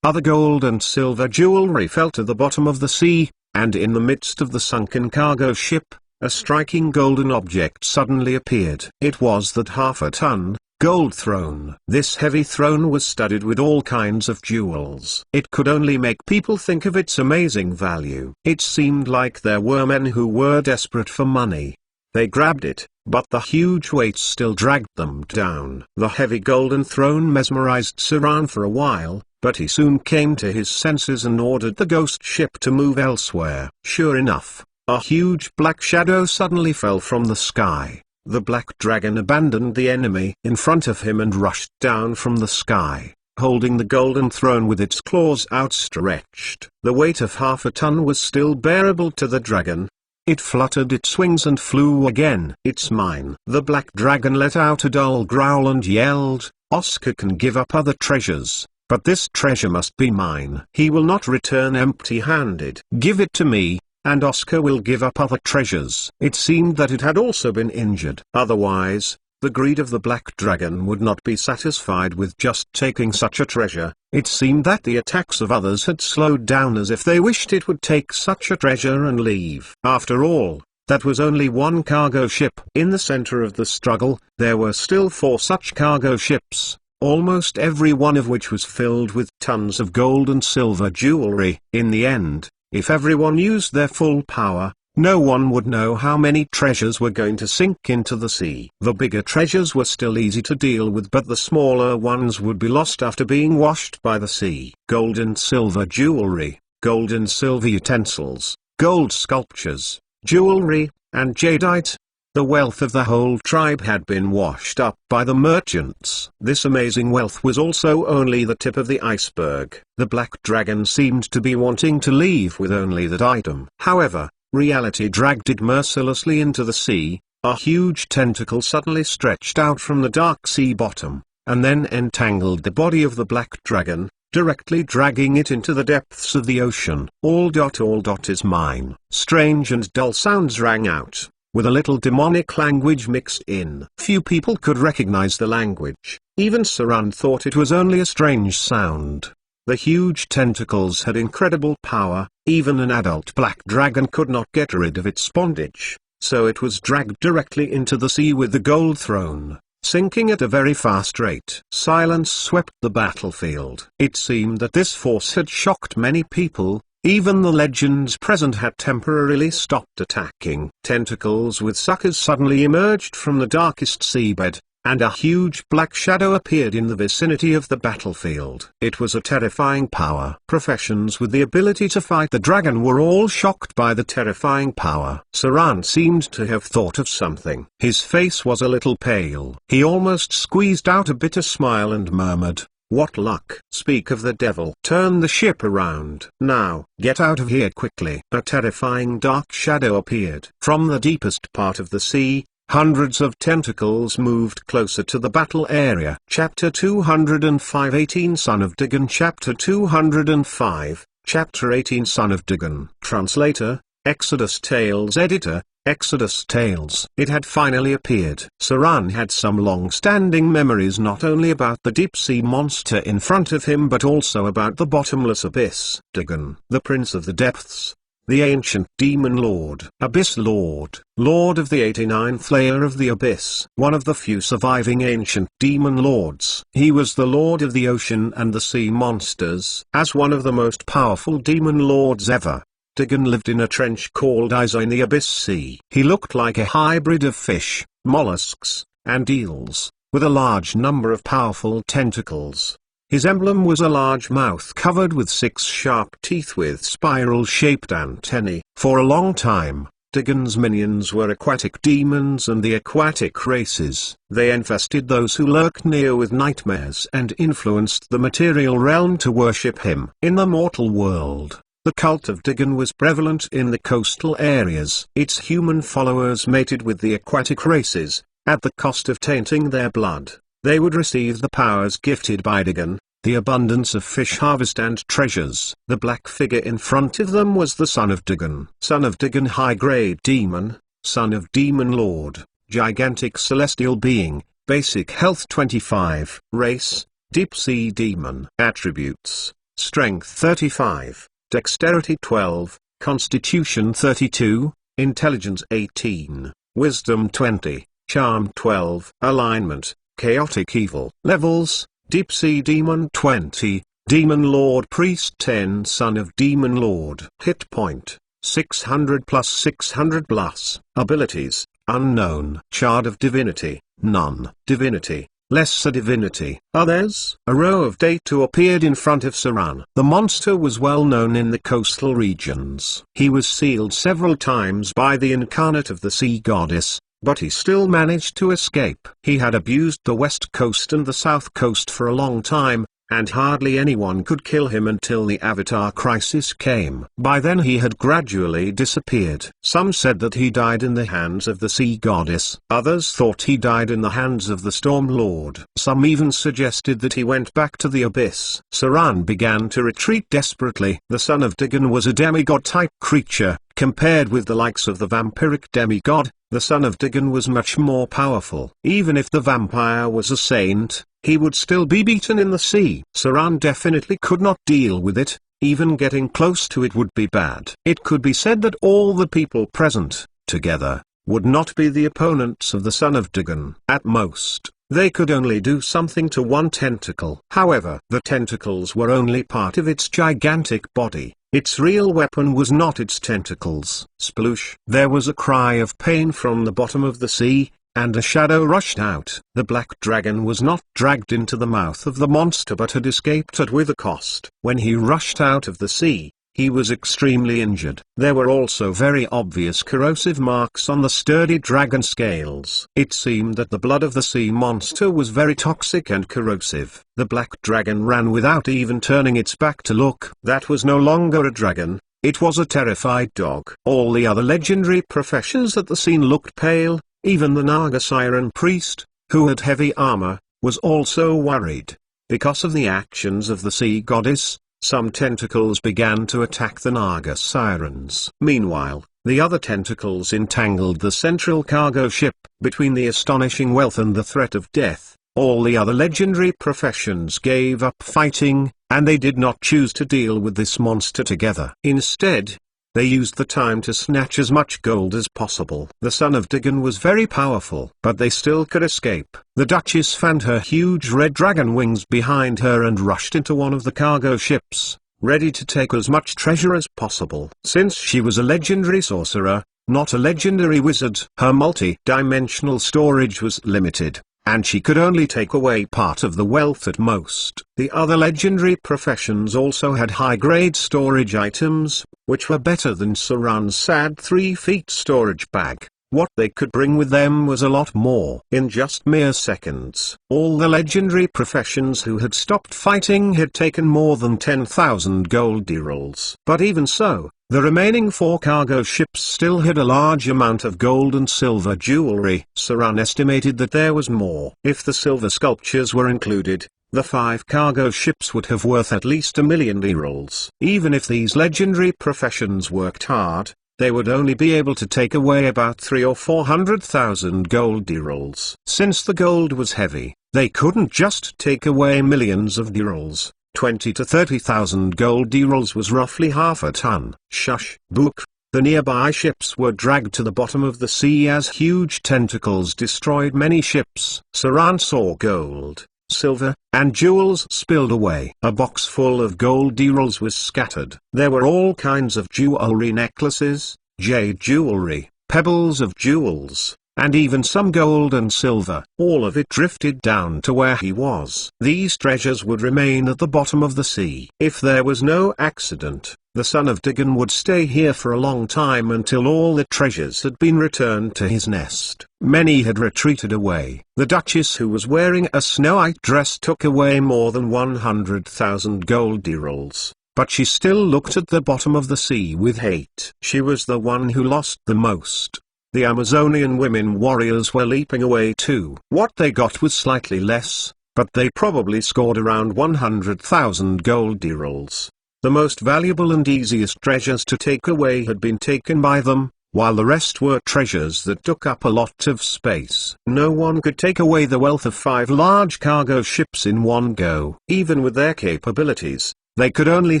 Other gold and silver jewelry fell to the bottom of the sea, and in the midst of the sunken cargo ship, a striking golden object suddenly appeared. It was that half-a-ton gold throne. This heavy throne was studded with all kinds of jewels. It could only make people think of its amazing value. It seemed like there were men who were desperate for money. They grabbed it, but the huge weight still dragged them down. The heavy golden throne mesmerized Saran for a while, but he soon came to his senses and ordered the ghost ship to move elsewhere. Sure enough, a huge black shadow suddenly fell from the sky. The black dragon abandoned the enemy in front of him and rushed down from the sky, holding the golden throne with its claws outstretched. The weight of half a ton was still bearable to the dragon. It fluttered its wings and flew again. It's mine. The black dragon let out a dull growl and yelled, Oscar can give up other treasures, but this treasure must be mine. He will not return empty-handed. Give it to me, and Oscar will give up other treasures. It seemed that it had also been injured. Otherwise, the greed of the black dragon would not be satisfied with just taking such a treasure. It seemed that the attacks of others had slowed down as if they wished it would take such a treasure and leave. After all, that was only one cargo ship. In the center of the struggle, there were still 4 such cargo ships, almost every one of which was filled with tons of gold and silver jewelry. In the end, if everyone used their full power, no one would know how many treasures were going to sink into the sea. The bigger treasures were still easy to deal with, but the smaller ones would be lost after being washed by the sea. Gold and silver jewelry, gold and silver utensils, gold sculptures, jewelry, and jadeite. The wealth of the whole tribe had been washed up by the merchants. This amazing wealth was also only the tip of the iceberg. The black dragon seemed to be wanting to leave with only that item. However, reality dragged it mercilessly into the sea. A huge tentacle suddenly stretched out from the dark sea bottom, and then entangled the body of the black dragon, directly dragging it into the depths of the ocean. All is mine. Strange and dull sounds rang out, with a little demonic language mixed in. Few people could recognize the language. Even Saran thought it was only a strange sound. The huge tentacles had incredible power. Even an adult black dragon could not get rid of its bondage, so it was dragged directly into the sea with the gold throne, sinking at a very fast rate. Silence swept the battlefield. It seemed that this force had shocked many people. Even the legends present had temporarily stopped attacking. Tentacles with suckers suddenly emerged from the darkest seabed, and a huge black shadow appeared in the vicinity of the battlefield. It was a terrifying power. Professions with the ability to fight the dragon were all shocked by the terrifying power. Saran seemed to have thought of something. His face was a little pale. He almost squeezed out a bitter smile and murmured, "What luck! Speak of the devil. Turn the ship around. Now, get out of here quickly." A terrifying dark shadow appeared. From the deepest part of the sea, hundreds of tentacles moved closer to the battle area. Chapter 205 18 Son of Dagon. Chapter 205, Chapter 18 Son of Dagon. Translator, Exodus Tales. Editor, Exodus Tales. It had finally appeared. Saran had some long-standing memories not only about the deep-sea monster in front of him but also about the bottomless abyss. Dagon, the prince of the depths, the ancient demon lord, abyss lord, lord of the 89th layer of the abyss, one of the few surviving ancient demon lords. He was the lord of the ocean and the sea monsters. As one of the most powerful demon lords ever, Dagon lived in a trench called Isa in the Abyss Sea. He looked like a hybrid of fish, mollusks, and eels, with a large number of powerful tentacles. His emblem was a large mouth covered with 6 sharp teeth with spiral-shaped antennae. For a long time, Dagon's minions were aquatic demons and the aquatic races. They infested those who lurked near with nightmares and influenced the material realm to worship him. In the mortal world, The cult of Dagon was prevalent in the coastal areas. Its human followers mated with the aquatic races, at the cost of tainting their blood. They would receive the powers gifted by Dagon, the abundance of fish harvest and treasures. The black figure in front of them was the son of Dagon. Son of Dagon, high-grade demon, son of demon lord, gigantic celestial being, basic health 25, race, deep-sea demon. Attributes: strength 35, dexterity 12, constitution 32, intelligence 18, wisdom 20, charm 12. Alignment: chaotic evil. Levels: deep-sea demon 20, demon lord priest 10, son of demon lord. Hit point: 600 plus 600 plus. Abilities: unknown. Shard of divinity, none. Divinity, lesser divinity. Others. A row of data appeared in front of Saran. The monster was well known in the coastal regions. He was sealed several times by the incarnate of the sea goddess, but he still managed to escape. He had abused the west coast and the south coast for a long time, and hardly anyone could kill him until the Avatar crisis came. By then he had gradually disappeared. Some said that he died in the hands of the sea goddess. Others thought he died in the hands of the Storm Lord. Some even suggested that he went back to the abyss. Saran began to retreat desperately. The son of Dagon was a demigod-type creature. Compared with the likes of the vampiric demigod, the son of Dagon was much more powerful. Even if the vampire was a saint, he would still be beaten in the sea. Saran definitely could not deal with it. Even getting close to it would be bad. It could be said that all the people present, together, would not be the opponents of the son of Dagon. At most, they could only do something to one tentacle. However, the tentacles were only part of its gigantic body. Its real weapon was not its tentacles. Sploosh! There was a cry of pain from the bottom of the sea, and a shadow rushed out. The black dragon was not dragged into the mouth of the monster but had escaped with a cost. When he rushed out of the sea, he was extremely injured. There were also very obvious corrosive marks on the sturdy dragon scales. It seemed that the blood of the sea monster was very toxic and corrosive. The black dragon ran without even turning its back to look. That was no longer a dragon, it was a terrified dog. All the other legendary professions at the scene looked pale. Even the Naga Siren priest, who had heavy armor, was also worried. Because of the actions of the sea goddess, some tentacles began to attack the Naga Sirens. Meanwhile, the other tentacles entangled the central cargo ship. Between the astonishing wealth and the threat of death, all the other legendary professions gave up fighting, and they did not choose to deal with this monster together. Instead, they used the time to snatch as much gold as possible. The son of Dagon was very powerful, but they still could escape. The Duchess fanned her huge red dragon wings behind her and rushed into one of the cargo ships, ready to take as much treasure as possible. Since she was a legendary sorcerer, not a legendary wizard, her multi-dimensional storage was limited, and she could only take away part of the wealth at most. The other legendary professions also had high-grade storage items, which were better than Saran's sad 3-feet storage bag. What they could bring with them was a lot more. In just mere seconds, all the legendary professions who had stopped fighting had taken more than 10,000 gold derals. But even so, the remaining 4 cargo ships still had a large amount of gold and silver jewelry. Saran estimated that there was more. If the silver sculptures were included, the 5 cargo ships would have worth at least 1,000,000 derals. Even if these legendary professions worked hard, they would only be able to take away about 300,000 or 400,000 gold derals. Since the gold was heavy, they couldn't just take away millions of derals. 20 to 30,000 gold derals was roughly half a ton. Shush! Book! The nearby ships were dragged to the bottom of the sea as huge tentacles destroyed many ships. Saran saw gold, silver, and jewels spilled away. A box full of gold derals was scattered. There were all kinds of jewelry, necklaces, jade jewelry, pebbles of jewels, and even some gold and silver. All of it drifted down to where he was. These treasures would remain at the bottom of the sea. If there was no accident, the son of Dagon would stay here for a long time until all the treasures had been returned to his nest. Many had retreated away. The Duchess, who was wearing a snow-white dress, took away more than 100,000 gold derals. but she still looked at the bottom of the sea with hate. She was the one who lost the most. The Amazonian women warriors were leaping away too. What they got was slightly less, but they probably scored around 100,000 gold dirals. The most valuable and easiest treasures to take away had been taken by them, while the rest were treasures that took up a lot of space. No one could take away the wealth of 5 large cargo ships in one go. Even with their capabilities, they could only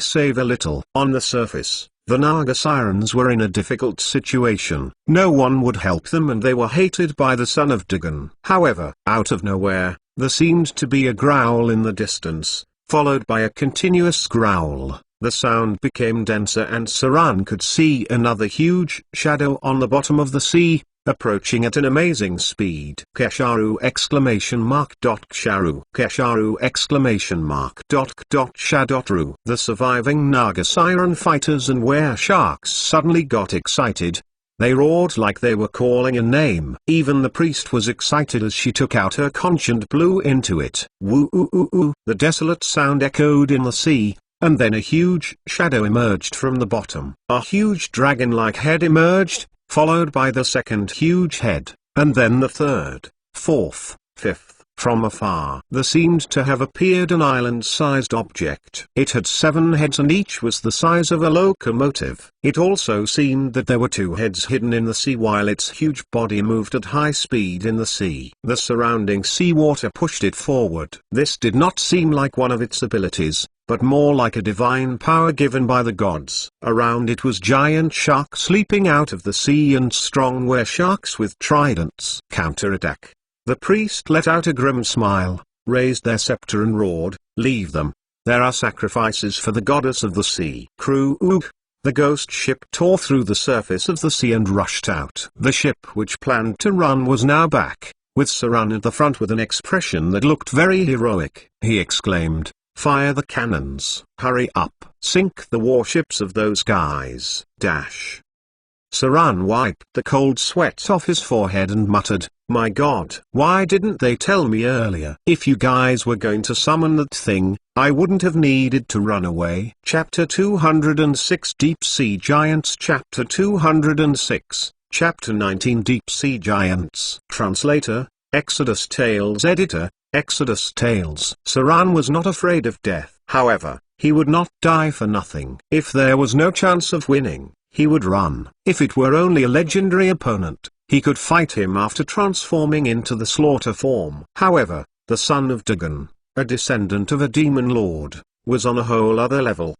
save a little. On the surface, the Naga Sirens were in a difficult situation. No one would help them and they were hated by the son of Dagon. However, out of nowhere, there seemed to be a growl in the distance, followed by a continuous growl. The sound became denser and Saran could see another huge shadow on the bottom of the sea, approaching at an amazing speed. Kesharu! Ksharu! Kesharu! Shadotru! The surviving Naga Siren fighters and were sharks suddenly got excited. They roared like they were calling a name. Even the priest was excited as she took out her conch and blew into it. Woo-oo-oo-oo! The desolate sound echoed in the sea, and then a huge shadow emerged from the bottom. A huge dragon-like head emerged, followed by the second huge head, and then the third, fourth, fifth. From afar, there seemed to have appeared an island-sized object. It had 7 heads and each was the size of a locomotive. It also seemed that there were 2 heads hidden in the sea while its huge body moved at high speed in the sea. The surrounding seawater pushed it forward. This did not seem like one of its abilities, but more like a divine power given by the gods. Around it was giant sharks leaping out of the sea and strong were sharks with tridents. Counterattack. The priest let out a grim smile, raised their scepter and roared, "Leave them. There are sacrifices for the goddess of the sea." Crew. The ghost ship tore through the surface of the sea and rushed out. The ship which planned to run was now back, with Saran at the front with an expression that looked very heroic. He exclaimed, "Fire the cannons. Hurry up. Sink the warships of those guys." Saran wiped the cold sweat off his forehead and muttered, "My God, why didn't they tell me earlier? If you guys were going to summon that thing, I wouldn't have needed to run away." Chapter 206 Deep Sea Giants. Chapter 206, Chapter 19 Deep Sea Giants. Translator, Exodus Tales. Editor, Exodus Tales. Saran was not afraid of death. However, he would not die for nothing. If there was no chance of winning, he would run. If it were only a legendary opponent, he could fight him after transforming into the slaughter form. However, the son of Dagon, a descendant of a demon lord, was on a whole other level.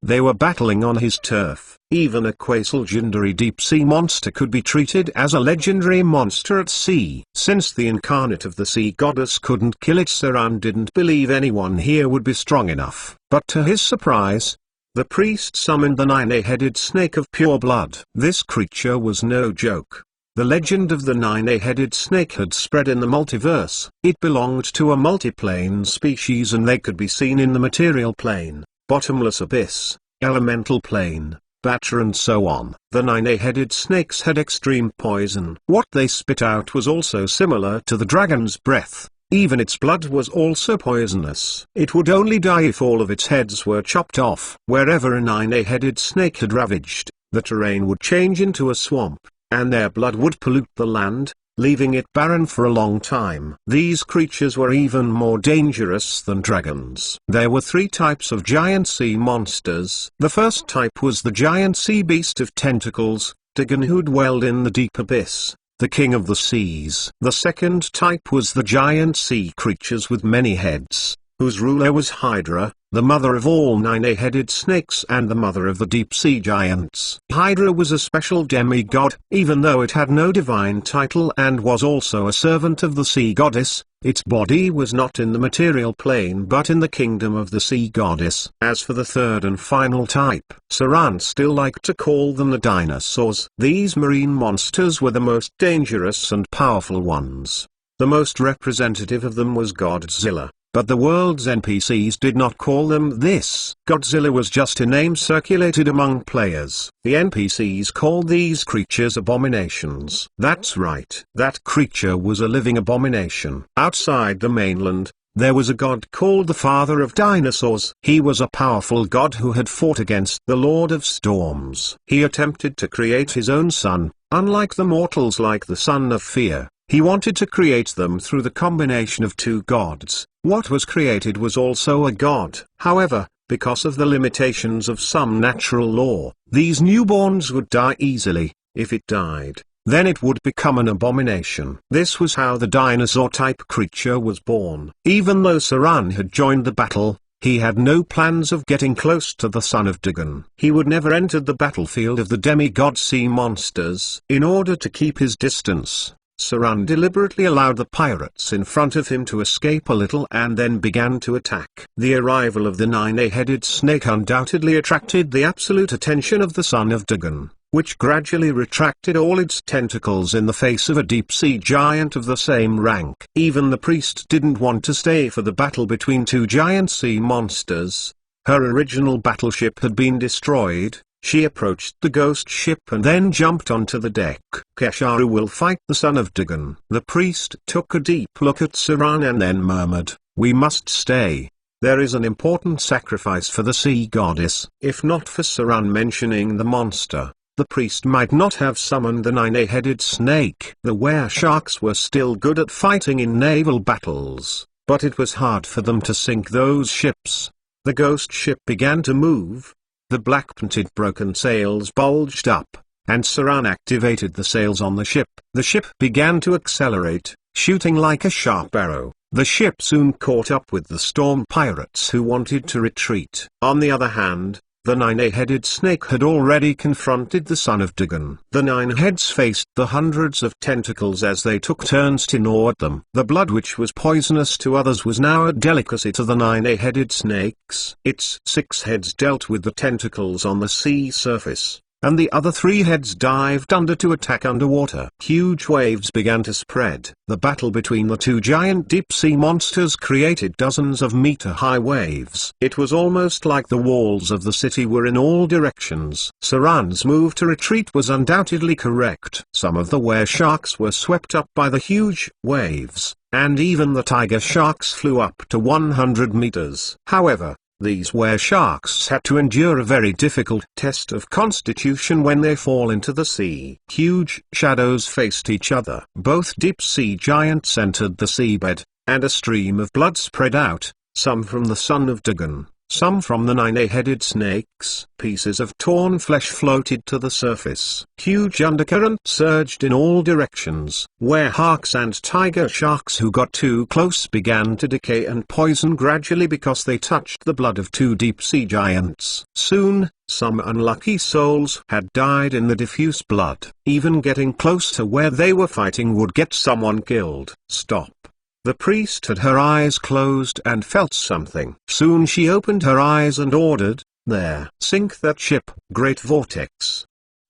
They were battling on his turf. Even a quasi legendary deep-sea monster could be treated as a legendary monster at sea. Since the incarnate of the sea goddess couldn't kill it, Saran didn't believe anyone here would be strong enough. But to his surprise, the priest summoned the 9-headed snake of pure blood. This creature was no joke. The legend of the 9-headed snake had spread in the multiverse. It belonged to a multiplane species and they could be seen in the material plane, bottomless abyss, elemental plane, Batra and so on. The 9-headed snakes had extreme poison. What they spit out was also similar to the dragon's breath. Even its blood was also poisonous. It would only die if all of its heads were chopped off. Wherever a 9-headed snake had ravaged, the terrain would change into a swamp, and their blood would pollute the land, leaving it barren for a long time. These creatures were even more dangerous than dragons. There were 3 types of giant sea monsters. The first type was the giant sea beast of tentacles, Dagon, who dwelled in the deep abyss, the king of the seas. The second type was the giant sea creatures with many heads, whose ruler was Hydra, the mother of all 9-headed snakes and the mother of the deep-sea giants. Hydra was a special demigod. Even though it had no divine title and was also a servant of the sea goddess, its body was not in the material plane but in the kingdom of the sea goddess. As for the third and final type, Saran still liked to call them the dinosaurs. These marine monsters were the most dangerous and powerful ones. The most representative of them was Godzilla. But the world's NPCs did not call them this. Godzilla was just a name circulated among players. The NPCs called these creatures abominations. That's right. That creature was a living abomination. Outside the mainland, There was a god called the father of dinosaurs. He was a powerful god who had fought against the Lord of Storms. He attempted to create his own sun, unlike the mortals like the son of fear. He wanted to create them through the combination of two gods. What was created was also a god. However, because of the limitations of some natural law, these newborns would die easily. If it died, then it would become an abomination. This was how the dinosaur-type creature was born. Even though Saran had joined the battle, he had no plans of getting close to the son of Dagon. He would never enter the battlefield of the demigod sea monsters. In order to keep his distance, Saran deliberately allowed the pirates in front of him to escape a little and then began to attack. The arrival of the nine-headed snake undoubtedly attracted the absolute attention of the son of Dagon, which gradually retracted all its tentacles in the face of a deep-sea giant of the same rank. Even the priest didn't want to stay for the battle between two giant sea monsters. Her original battleship had been destroyed. She approached the ghost ship and then jumped onto the deck. Kesharu will fight the son of Dagon. The priest took a deep look at Saran and then murmured, "We must stay. There is an important sacrifice for the sea goddess." If not for Saran mentioning the monster, the priest might not have summoned the nine-headed snake. The were-sharks were still good at fighting in naval battles, but it was hard for them to sink those ships. The ghost ship began to move. The black-painted broken sails bulged up, and Saran activated the sails on the ship. The ship began to accelerate, shooting like a sharp arrow. The ship soon caught up with the storm pirates who wanted to retreat. On the other hand, the nine-headed snake had already confronted the son of Dagon. The nine heads faced the hundreds of tentacles as they took turns to gnaw at them. The blood which was poisonous to others was now a delicacy to the nine-headed snakes. Its 6 heads dealt with the tentacles on the sea surface, and the other 3 heads dived under to attack underwater. Huge waves began to spread. The battle between the two giant deep-sea monsters created dozens of meter-high waves. It was almost like the walls of the city were in all directions. Saran's move to retreat was undoubtedly correct. Some of the were-sharks were swept up by the huge waves, and even the tiger sharks flew up to 100 meters. However, these were-sharks had to endure a very difficult test of constitution when they fall into the sea. Huge shadows faced each other. Both deep-sea giants entered the seabed, and a stream of blood spread out, some from the son of Dagon, some from the nine-headed snakes. Pieces of torn flesh floated to the surface. Huge undercurrent surged in all directions. Were-sharks and tiger sharks who got too close began to decay and poison gradually because they touched the blood of two deep-sea giants. Soon, some unlucky souls had died in the diffuse blood. Even getting close to where they were fighting would get someone killed. Stop. The priest had her eyes closed and felt something. Soon she opened her eyes and ordered, "There, sink that ship, great vortex."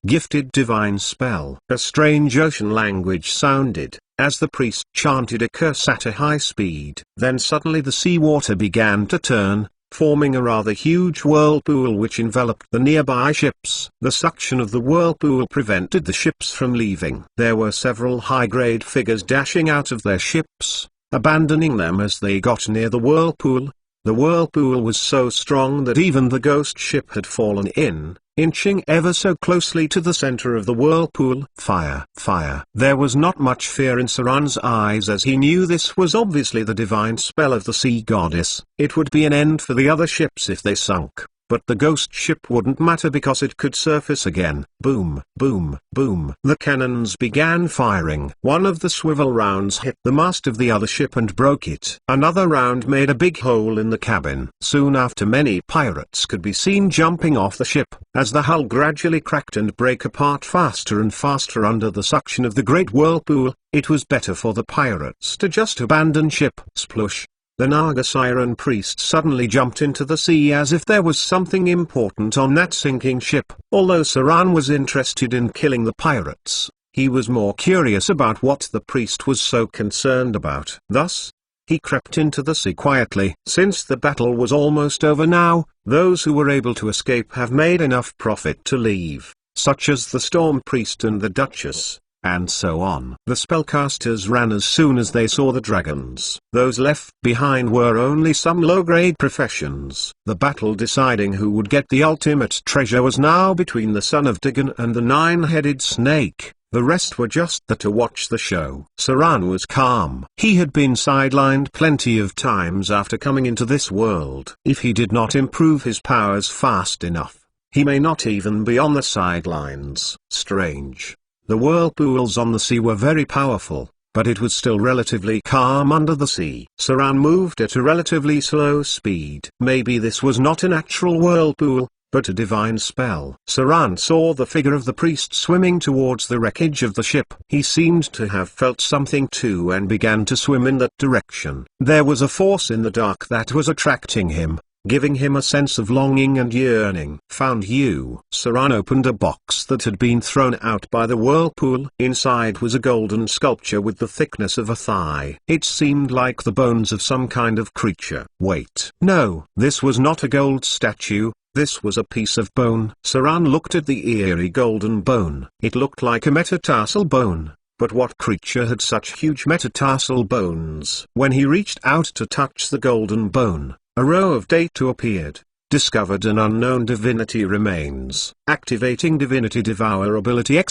Gifted divine spell. A strange ocean language sounded, as the priest chanted a curse at a high speed. Then suddenly the seawater began to turn, forming a rather huge whirlpool which enveloped the nearby ships. The suction of the whirlpool prevented the ships from leaving. There were several high-grade figures dashing out of their ships, abandoning them as they got near the whirlpool. The whirlpool was so strong that even the ghost ship had fallen in, inching ever so closely to the center of the whirlpool. Fire! Fire! There was not much fear in Saran's eyes as he knew this was obviously the divine spell of the sea goddess. It would be an end for the other ships if they sunk. But the ghost ship wouldn't matter because it could surface again. Boom, boom, boom. The cannons began firing. One of the swivel rounds hit the mast of the other ship and broke it. Another round made a big hole in the cabin. Soon after, many pirates could be seen jumping off the ship, as the hull gradually cracked and break apart faster and faster under the suction of the great whirlpool. It was better for the pirates to just abandon ship. Splush. The Naga Siren priest suddenly jumped into the sea as if there was something important on that sinking ship. Although Saran was interested in killing the pirates, he was more curious about what the priest was so concerned about. Thus, he crept into the sea quietly. Since the battle was almost over now, those who were able to escape have made enough profit to leave, such as the Storm Priest and the Duchess. and so on. The spellcasters ran as soon as they saw the dragons. Those left behind were only some low-grade professions. The battle deciding who would get the ultimate treasure was now between the son of Dagon and the nine-headed snake. The rest were just there to watch the show. Saran was calm. He had been sidelined plenty of times after coming into this world. If he did not improve his powers fast enough, he may not even be on the sidelines. Strange. The whirlpools on the sea were very powerful, but it was still relatively calm under the sea. Saran moved at a relatively slow speed. Maybe this was not an actual whirlpool, but a divine spell. Saran saw the figure of the priest swimming towards the wreckage of the ship. He seemed to have felt something too and began to swim in that direction. There was a force in the dark that was attracting him, giving him a sense of longing and yearning. Found you. Saran opened a box that had been thrown out by the whirlpool. Inside was a golden sculpture with the thickness of a thigh. It seemed like the bones of some kind of creature. Wait. No, this was not a gold statue. This was a piece of bone. Saran looked at the eerie golden bone. It looked like a metatarsal bone. But what creature had such huge metatarsal bones? When he reached out to touch the golden bone, a row of data appeared. Discovered an unknown divinity remains. Activating divinity devour ability !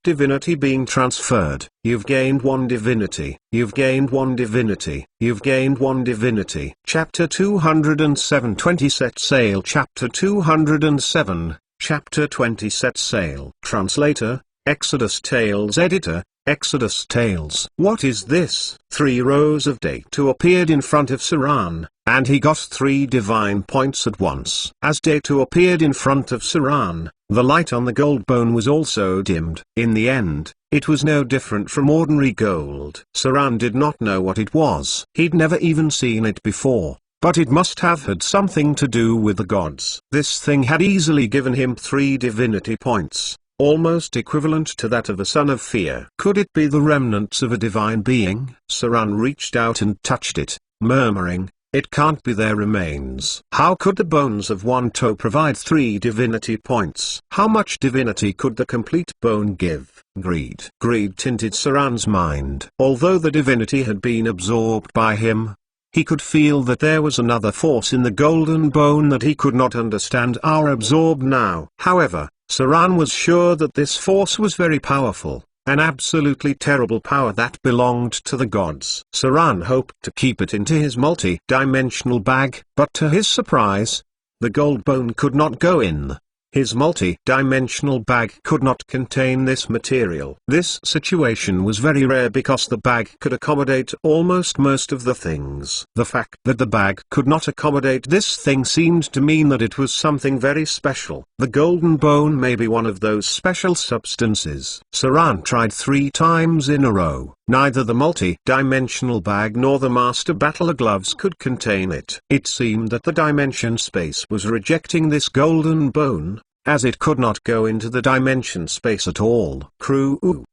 Divinity being transferred. You've gained one divinity. You've gained one divinity. You've gained one divinity. Chapter 207 20 set sail. Chapter 207, Chapter 20 set sail. Translator, Exodus Tales. Editor, Exodus Tales. What is this? 3 rows of data appeared in front of Saran, and he got 3 divine points at once. As data appeared in front of Saran, the light on the gold bone was also dimmed. In the end, it was no different from ordinary gold. Saran did not know what it was. He'd never even seen it before, but it must have had something to do with the gods. This thing had easily given him 3 divinity points, almost equivalent to that of a son of fear. Could it be the remnants of a divine being? Saran reached out and touched it, murmuring, "It can't be their remains." How could the bones of one toe provide 3 divinity points? How much divinity could the complete bone give? Greed. Greed tinted Saran's mind. Although the divinity had been absorbed by him, he could feel that there was another force in the golden bone that he could not understand or absorb now. However, Saran was sure that this force was very powerful, an absolutely terrible power that belonged to the gods. Saran hoped to keep it into his multi-dimensional bag, but to his surprise, the gold bone could not go in. His multi-dimensional bag could not contain this material. This situation was very rare because the bag could accommodate almost most of the things. The fact that the bag could not accommodate this thing seemed to mean that it was something very special. The golden bone may be one of those special substances. Saran tried 3 times in a row. Neither the multi-dimensional bag nor the master battler gloves could contain it. It seemed that the dimension space was rejecting this golden bone, as it could not go into the dimension space at all.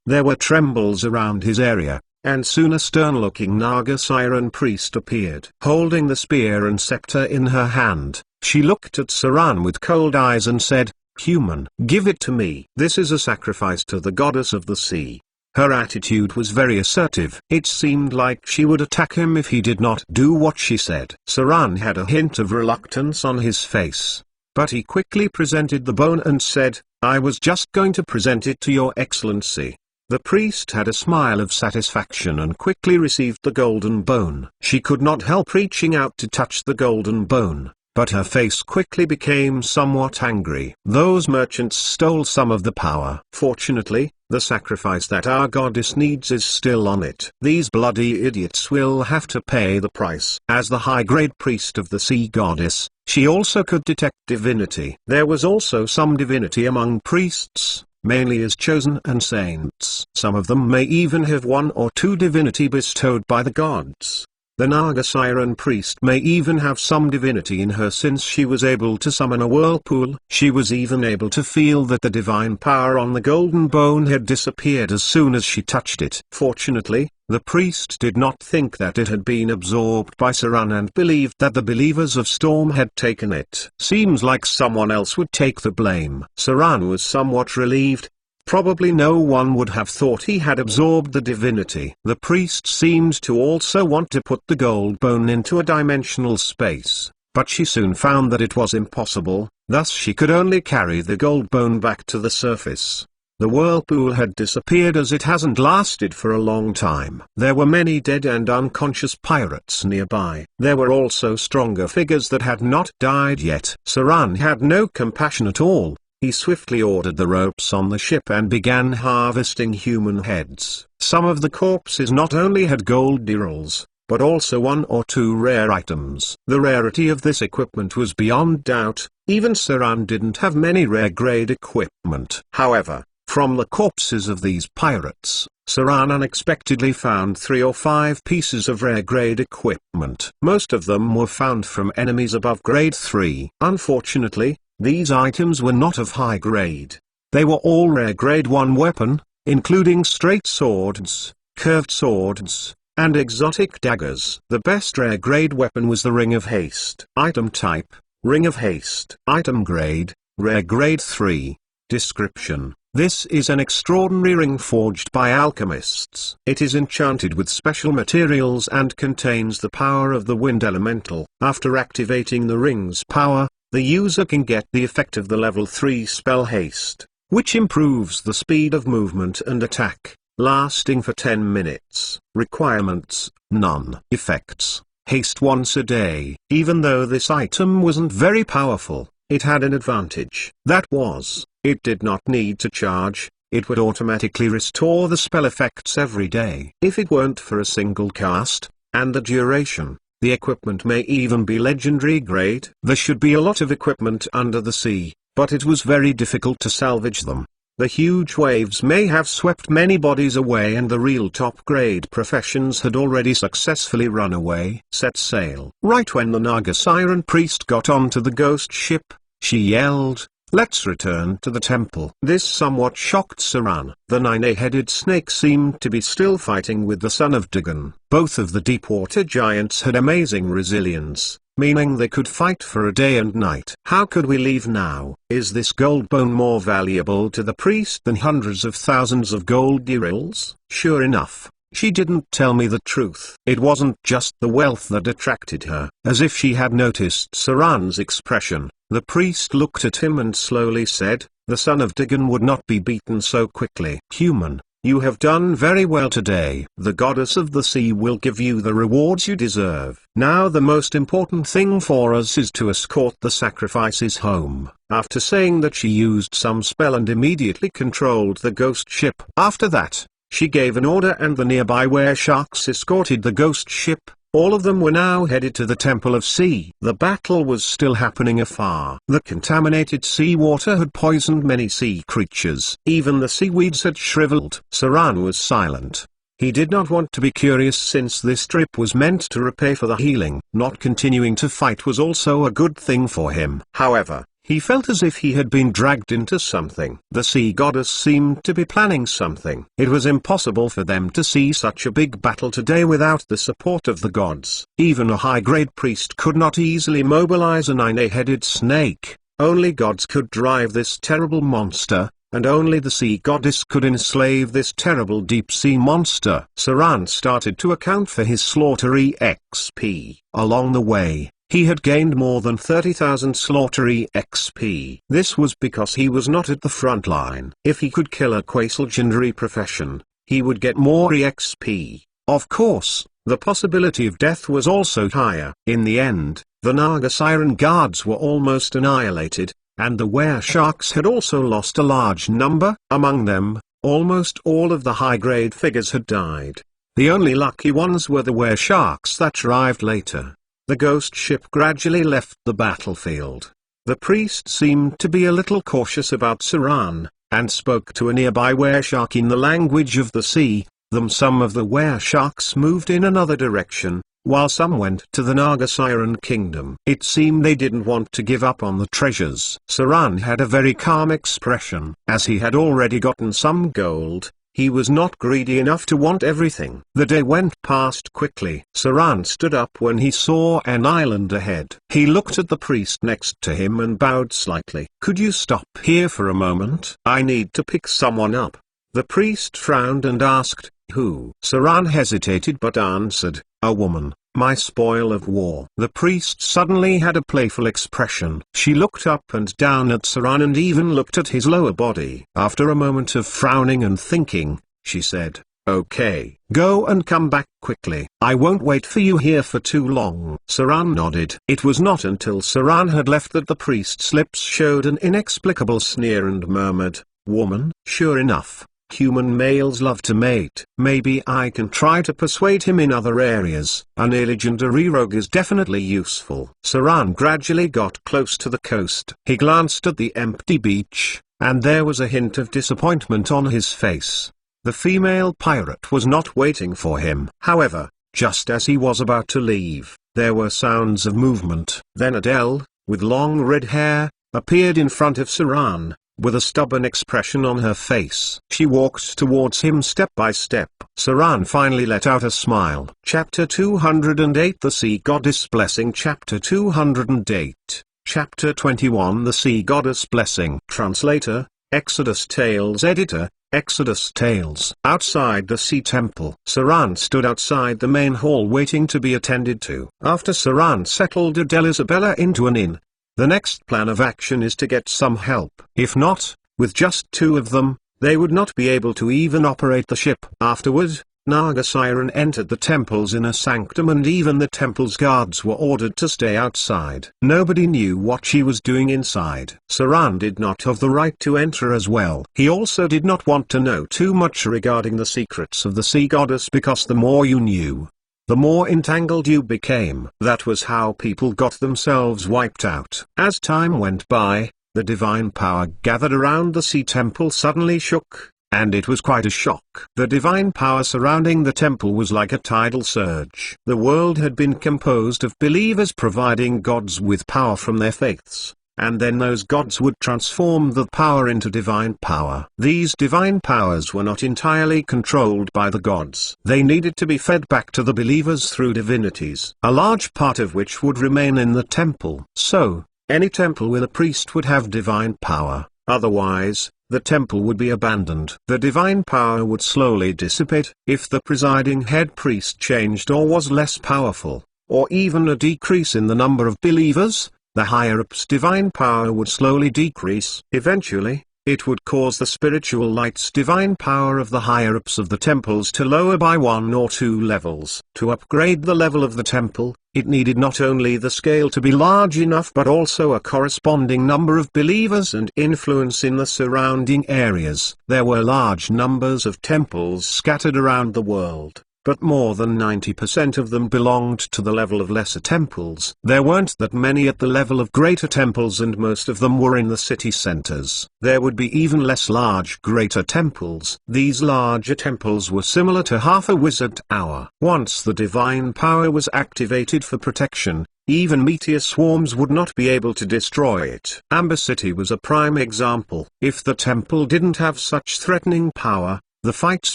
There were trembles around his area, and soon a stern-looking Naga siren priest appeared. Holding the spear and scepter in her hand, she looked at Saran with cold eyes and said, "Human, give it to me. This is a sacrifice to the goddess of the sea." Her attitude was very assertive. It seemed like she would attack him if he did not do what she said. Saran had a hint of reluctance on his face, but he quickly presented the bone and said, "I was just going to present it to your excellency." The priest had a smile of satisfaction and quickly received the golden bone. She could not help reaching out to touch the golden bone, but her face quickly became somewhat angry. Those merchants stole some of the power. Fortunately, the sacrifice that our goddess needs is still on it. These bloody idiots will have to pay the price. As the high-grade priest of the sea goddess, she also could detect divinity. There was also some divinity among priests, mainly as chosen and saints. Some of them may even have 1 or 2 divinity bestowed by the gods. The Naga Siren priest may even have some divinity in her since she was able to summon a whirlpool. She was even able to feel that the divine power on the golden bone had disappeared as soon as she touched it. Fortunately, the priest did not think that it had been absorbed by Saran and believed that the believers of Storm had taken it. Seems like someone else would take the blame. Saran was somewhat relieved. Probably no one would have thought he had absorbed the divinity. The priest seemed to also want to put the gold bone into a dimensional space, but she soon found that it was impossible, thus she could only carry the gold bone back to the surface. The whirlpool had disappeared as it hasn't lasted for a long time. There were many dead and unconscious pirates nearby. There were also stronger figures that had not died yet. Saran had no compassion at all. He swiftly ordered the ropes on the ship and began harvesting human heads. Some of the corpses not only had gold dirals, but also one or two rare items. The rarity of this equipment was beyond doubt. Even Saran didn't have many rare-grade equipment. However, from the corpses of these pirates, Saran unexpectedly found 3 or 5 pieces of rare-grade equipment. Most of them were found from enemies above grade 3. Unfortunately, these items were not of high grade. They were all rare grade 1 weapon, including straight swords, curved swords, and exotic daggers. The best rare grade weapon was the Ring of Haste. Item type, Ring of Haste. Item grade, rare grade 3. Description: this is an extraordinary ring forged by alchemists. It is enchanted with special materials and contains the power of the wind elemental. After activating the ring's power, the user can get the effect of the level 3 spell Haste, which improves the speed of movement and attack, lasting for 10 minutes. Requirements: none. Effects: haste once a day. Even though this item wasn't very powerful, it had an advantage. That was, it did not need to charge. It would automatically restore the spell effects every day. If it weren't for a single cast, and the duration, the equipment may even be legendary grade. There should be a lot of equipment under the sea, but it was very difficult to salvage them. The huge waves may have swept many bodies away and the real top-grade professions had already successfully run away. Set sail. Right when the Naga Siren priest got onto the ghost ship, she yelled, "Let's return to the temple." This somewhat shocked Saran. The 9-headed snake seemed to be still fighting with the son of Dagon. Both of the deep-water giants had amazing resilience, meaning they could fight for a day and night. How could we leave now? Is this gold bone more valuable to the priest than hundreds of thousands of gold dirils? Sure enough, she didn't tell me the truth. It wasn't just the wealth that attracted her. As if she had noticed Saran's expression, the priest looked at him and slowly said, "The son of Dagon would not be beaten so quickly." Human, you have done very well today. The goddess of the sea will give you the rewards you deserve. Now the most important thing for us is to escort the sacrifices home. After saying that, she used some spell and immediately controlled the ghost ship. After that, she gave an order and the nearby were-sharks escorted the ghost ship. All of them were now headed to the Temple of Sea. The battle was still happening afar. The contaminated seawater had poisoned many sea creatures. Even the seaweeds had shriveled. Saran was silent. He did not want to be curious since this trip was meant to repay for the healing. Not continuing to fight was also a good thing for him. However, he felt as if he had been dragged into something. The sea goddess seemed to be planning something. It was impossible for them to see such a big battle today without the support of the gods. Even a high-grade priest could not easily mobilize a 9-headed snake. Only gods could drive this terrible monster, and only the sea goddess could enslave this terrible deep-sea monster. Saran started to account for his slaughter EXP. Along the way, he had gained more than 30,000 slaughter EXP. This was because he was not at the front line. If he could kill a quasi-legendary profession, he would get more EXP. Of course, the possibility of death was also higher. In the end, the Naga Siren guards were almost annihilated, and the were-sharks had also lost a large number. Among them, almost all of the high-grade figures had died. The only lucky ones were the were-sharks that arrived later. The ghost ship gradually left the battlefield. The priest seemed to be a little cautious about Saran, and spoke to a nearby were-shark in the language of the sea. Some of the were-sharks moved in another direction, while some went to the Naga Siren kingdom. It seemed they didn't want to give up on the treasures. Saran had a very calm expression. As he had already gotten some gold, He was not greedy enough to want everything. The day went past quickly. Saran stood up when he saw an island ahead. He looked at the priest next to him and bowed slightly. "Could you stop here for a moment? I need to pick someone up." The priest frowned and asked, "Who?" Saran hesitated but answered, "A woman, my spoil of war." The priest suddenly had a playful expression. She looked up and down at Saran and even looked at his lower body. After a moment of frowning and thinking, she said, "Okay, go and come back quickly. I won't wait for you here for too long." Saran nodded. It was not until Saran had left that the priest's lips showed an inexplicable sneer and murmured, "Woman?" Sure enough, human males love to mate. Maybe I can try to persuade him in other areas. A legendary rogue is definitely useful. Saran gradually got close to the coast. He glanced at the empty beach, and there was a hint of disappointment on his face. The female pirate was not waiting for him. However, just as he was about to leave, there were sounds of movement. Then Adele, with long red hair, appeared in front of Saran, with a stubborn expression on her face. She walked towards him step by step. Saran finally let out a smile. Chapter 208 The Sea Goddess Blessing. Chapter 208, Chapter 21 The Sea Goddess Blessing. Translator, Exodus Tales. Editor, Exodus Tales. Outside the Sea Temple. Saran stood outside the main hall waiting to be attended to. After Saran settled Adele Isabella into an inn, the next plan of action is to get some help. If not, with just two of them, they would not be able to even operate the ship. Afterward, Naga Siren entered the temple's inner sanctum and even the temple's guards were ordered to stay outside. Nobody knew what she was doing inside. Saran did not have the right to enter as well. He also did not want to know too much regarding the secrets of the sea goddess because the more you knew, the more entangled you became. That was how people got themselves wiped out. As time went by, the divine power gathered around the sea temple suddenly shook, and it was quite a shock. The divine power surrounding the temple was like a tidal surge. The world had been composed of believers providing gods with power from their faiths, and then those gods would transform the power into divine power. These divine powers were not entirely controlled by the gods. They needed to be fed back to the believers through divinities, a large part of which would remain in the temple. So, any temple with a priest would have divine power, otherwise, the temple would be abandoned. The divine power would slowly dissipate. If the presiding head priest changed or was less powerful, or even a decrease in the number of believers, the higher-ups' divine power would slowly decrease. Eventually, it would cause the spiritual light's divine power of the higher-ups of the temples to lower by 1 or 2 levels. To upgrade the level of the temple, it needed not only the scale to be large enough but also a corresponding number of believers and influence in the surrounding areas. There were large numbers of temples scattered around the world, but more than 90% of them belonged to the level of lesser temples. There weren't that many at the level of greater temples and most of them were in the city centers. There would be even less large greater temples. These larger temples were similar to half a wizard tower. Once the divine power was activated for protection, even meteor swarms would not be able to destroy it. Amber City was a prime example. If the temple didn't have such threatening power, the fights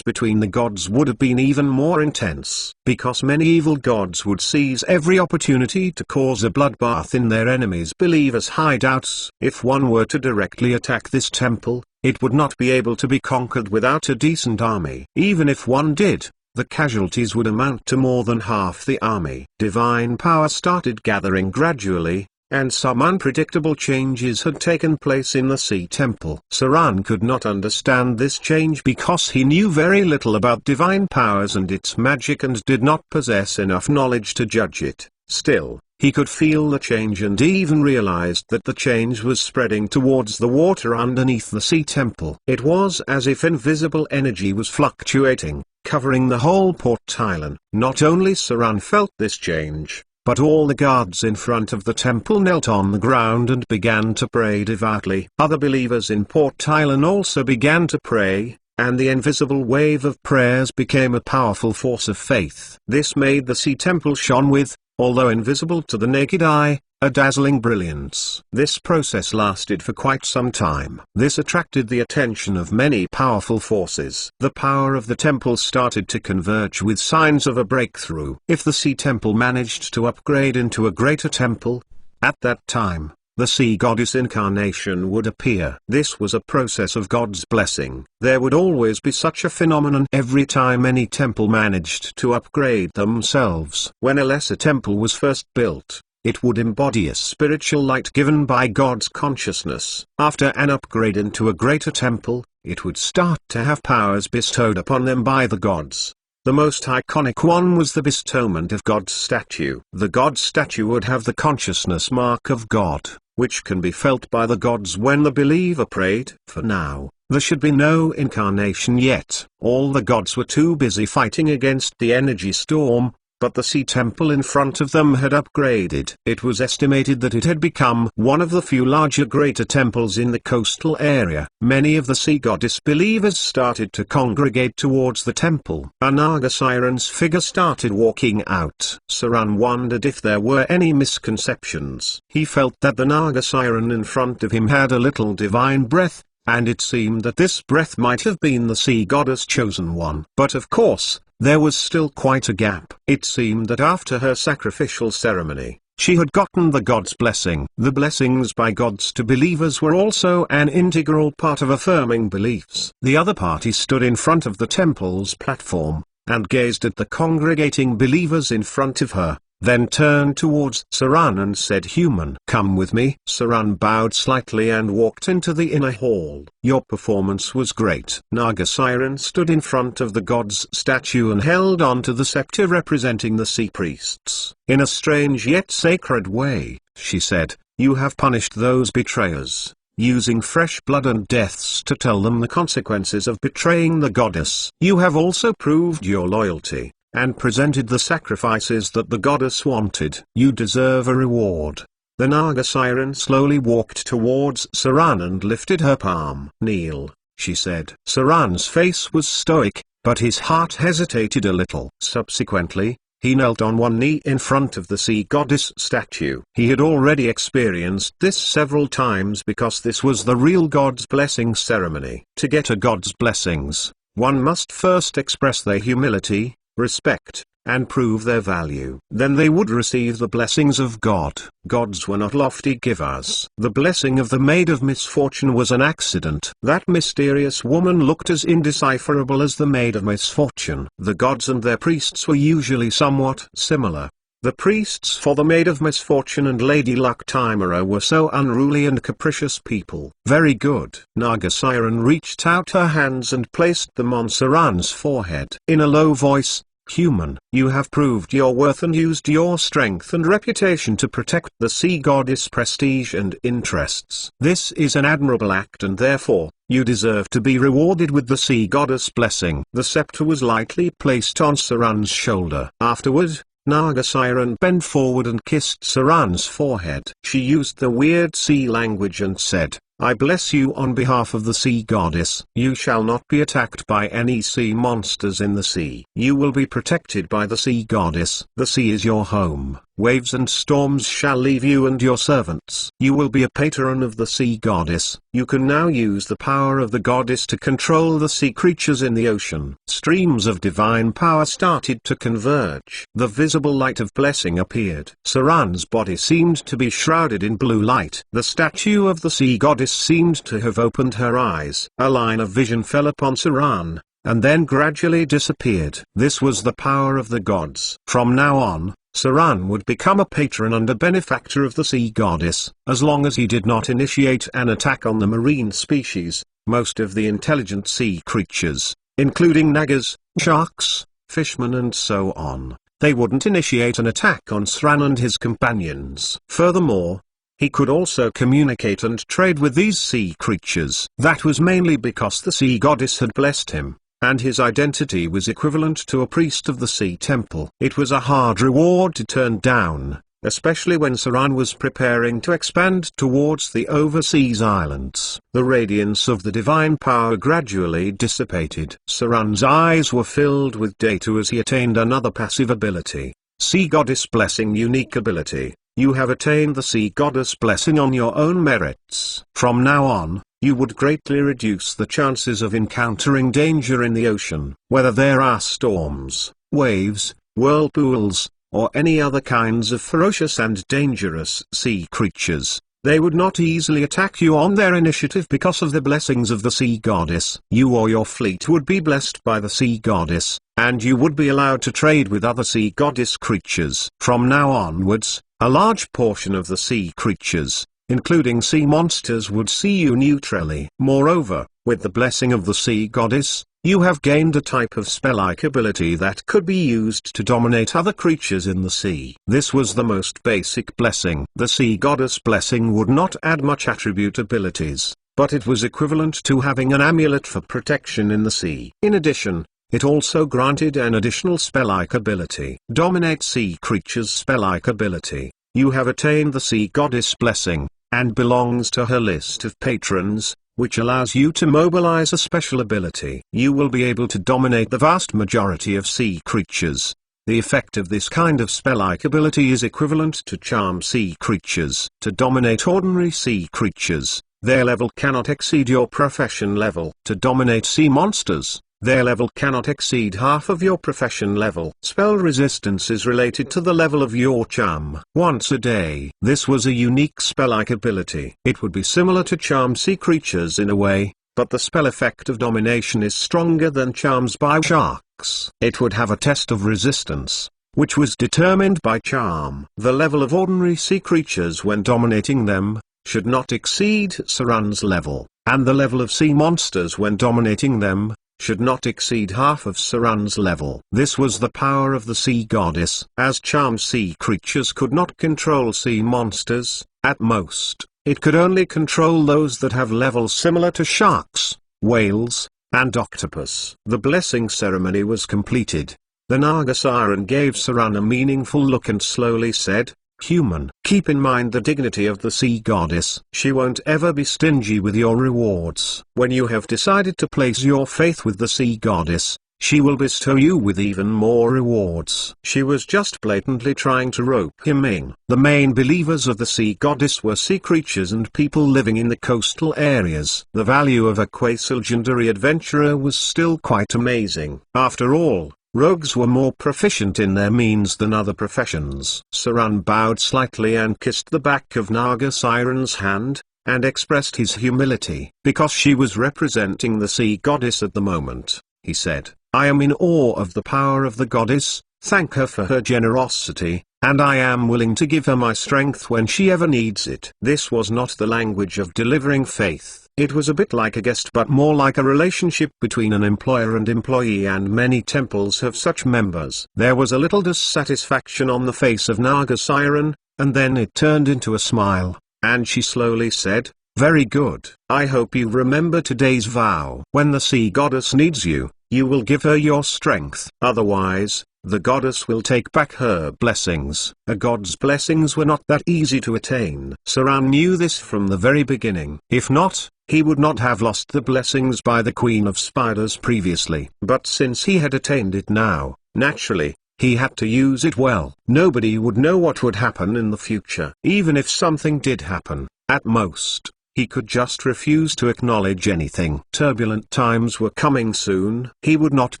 between the gods would have been even more intense, because many evil gods would seize every opportunity to cause a bloodbath in their enemies' believers' hideouts. If one were to directly attack this temple, it would not be able to be conquered without a decent army. Even if one did, the casualties would amount to more than half the army. Divine power started gathering gradually, and some unpredictable changes had taken place in the Sea Temple. Saran could not understand this change because he knew very little about divine powers and its magic and did not possess enough knowledge to judge it. Still, he could feel the change and even realized that the change was spreading towards the water underneath the Sea Temple. It was as if invisible energy was fluctuating, covering the whole port island. Not only Saran felt this change, but all the guards in front of the temple knelt on the ground and began to pray devoutly. Other believers in Port Island also began to pray, and the invisible wave of prayers became a powerful force of faith. This made the Sea Temple shone with, although invisible to the naked eye, a dazzling brilliance. This process lasted for quite some time. This attracted the attention of many powerful forces. The power of the temple started to converge with signs of a breakthrough. If the sea temple managed to upgrade into a greater temple, at that time, the sea goddess incarnation would appear. This was a process of God's blessing. There would always be such a phenomenon every time any temple managed to upgrade themselves. When a lesser temple was first built, it would embody a spiritual light given by God's consciousness. After an upgrade into a greater temple, it would start to have powers bestowed upon them by the gods. The most iconic one was the bestowment of God's statue. The God's statue would have the consciousness mark of God, which can be felt by the gods when the believer prayed. For now, there should be no incarnation yet. All the gods were too busy fighting against the energy storm, but the sea temple in front of them had upgraded. It was estimated that it had become one of the few larger greater temples in the coastal area. Many of the sea goddess believers started to congregate towards the temple. A Naga siren's figure started walking out. Saran wondered if there were any misconceptions. He felt that the Naga siren in front of him had a little divine breath, and it seemed that this breath might have been the sea goddess chosen one. But of course, there was still quite a gap. It seemed that after her sacrificial ceremony, she had gotten the God's blessing. The blessings by gods to believers were also an integral part of affirming beliefs. The other party stood in front of the temple's platform, and gazed at the congregating believers in front of her, then turned towards Saran and said, "Human, come with me." Saran bowed slightly and walked into the inner hall. "Your performance was great." Naga Siren stood in front of the god's statue and held on to the scepter representing the sea priests. "In a strange yet sacred way," she said, "you have punished those betrayers, using fresh blood and deaths to tell them the consequences of betraying the goddess. You have also proved your loyalty, and presented the sacrifices that the goddess wanted. You deserve a reward." The Naga Siren slowly walked towards Saran and lifted her palm. "Kneel," she said. Saran's face was stoic, but his heart hesitated a little. Subsequently, he knelt on one knee in front of the sea goddess statue. He had already experienced this several times because this was the real God's blessing ceremony. To get a God's blessings, one must first express their humility, respect, and prove their value. Then they would receive the blessings of God. Gods were not lofty givers. The blessing of the Maid of Misfortune was an accident. That mysterious woman looked as indecipherable as the Maid of Misfortune. The gods and their priests were usually somewhat similar. The priests for the Maid of Misfortune and Lady Luck Timera were so unruly and capricious people. "Very good." Naga Siren reached out her hands and placed them on Saran's forehead. In a low voice, "Human, you have proved your worth and used your strength and reputation to protect the sea goddess' prestige and interests. This is an admirable act and therefore, you deserve to be rewarded with the sea goddess blessing." The scepter was lightly placed on Saran's shoulder. Afterward, Naga Siren bent forward and kissed Saran's forehead. She used the weird sea language and said, "I bless you on behalf of the sea goddess. You shall not be attacked by any sea monsters in the sea. You will be protected by the sea goddess. The sea is your home. Waves and storms shall leave you and your servants. You will be a patron of the sea goddess. You can now use the power of the goddess to control the sea creatures in the ocean." Streams of divine power started to converge. The visible light of blessing appeared. Saran's body seemed to be shrouded in blue light. The statue of the sea goddess seemed to have opened her eyes. A line of vision fell upon Saran, and then gradually disappeared. This was the power of the gods. From now on, Saran would become a patron and a benefactor of the sea goddess. As long as he did not initiate an attack on the marine species, most of the intelligent sea creatures, including nagas, sharks, fishmen and so on, they wouldn't initiate an attack on Saran and his companions. Furthermore, he could also communicate and trade with these sea creatures. That was mainly because the sea goddess had blessed him, and his identity was equivalent to a priest of the sea temple. It was a hard reward to turn down, especially when Saran was preparing to expand towards the overseas islands. The radiance of the divine power gradually dissipated. Saran's eyes were filled with data as he attained another passive ability. Sea Goddess Blessing Unique Ability. you have attained the sea goddess blessing on your own merits. From now on, you would greatly reduce the chances of encountering danger in the ocean. Whether there are storms, waves, whirlpools, or any other kinds of ferocious and dangerous sea creatures, they would not easily attack you on their initiative because of the blessings of the sea goddess. You or your fleet would be blessed by the sea goddess, and you would be allowed to trade with other sea goddess creatures. From now onwards, a large portion of the sea creatures, including sea monsters, would see you neutrally. Moreover, with the blessing of the sea goddess, you have gained a type of spell-like ability that could be used to dominate other creatures in the sea. This was the most basic blessing. The sea goddess blessing would not add much attribute abilities, but it was equivalent to having an amulet for protection in the sea. In addition, it also granted an additional spell-like ability. Dominate sea creatures spell-like ability. You have attained the sea goddess blessing, and belongs to her list of patrons, which allows you to mobilize a special ability. You will be able to dominate the vast majority of sea creatures. The effect of this kind of spell-like ability is equivalent to charm sea creatures. To dominate ordinary sea creatures, their level cannot exceed your profession level. To dominate sea monsters, their level cannot exceed half of your profession level. Spell resistance is related to the level of your charm. Once a day. This was a unique spell-like ability. It would be similar to charm sea creatures in a way, but the spell effect of domination is stronger than charms by sharks. It would have a test of resistance, which was determined by charm. The level of ordinary sea creatures when dominating them should not exceed Saran's level, and the level of sea monsters when dominating them should not exceed half of Saran's level. This was the power of the sea goddess. As charmed sea creatures could not control sea monsters, at most, it could only control those that have levels similar to sharks, whales, and octopus. The blessing ceremony was completed. The Naga Siren gave Saran a meaningful look and slowly said, "Human, keep in mind the dignity of the sea goddess. She won't ever be stingy with your rewards. When you have decided to place your faith with the sea goddess, she will bestow you with even more rewards." She was just blatantly trying to rope him in. The main believers of the sea goddess were sea creatures and people living in the coastal areas. The value of a quasi-legendary adventurer was still quite amazing. After all, rogues were more proficient in their means than other professions. Saran bowed slightly and kissed the back of Naga Siren's hand, and expressed his humility. Because she was representing the sea goddess at the moment, he said, "I am in awe of the power of the goddess, thank her for her generosity, and I am willing to give her my strength when she ever needs it." This was not the language of delivering faith. It was a bit like a guest but more like a relationship between an employer and employee, and many temples have such members. There was a little dissatisfaction on the face of Naga Siren, and then it turned into a smile, and she slowly said, "Very good. I hope you remember today's vow. When the sea goddess needs you, you will give her your strength. Otherwise, the goddess will take back her blessings." A god's blessings were not that easy to attain. Saran knew this from the very beginning. If not, he would not have lost the blessings by the Queen of Spiders previously. But since he had attained it now, naturally, he had to use it well. Nobody would know what would happen in the future. Even if something did happen, at most, he could just refuse to acknowledge anything. Turbulent times were coming soon. He would not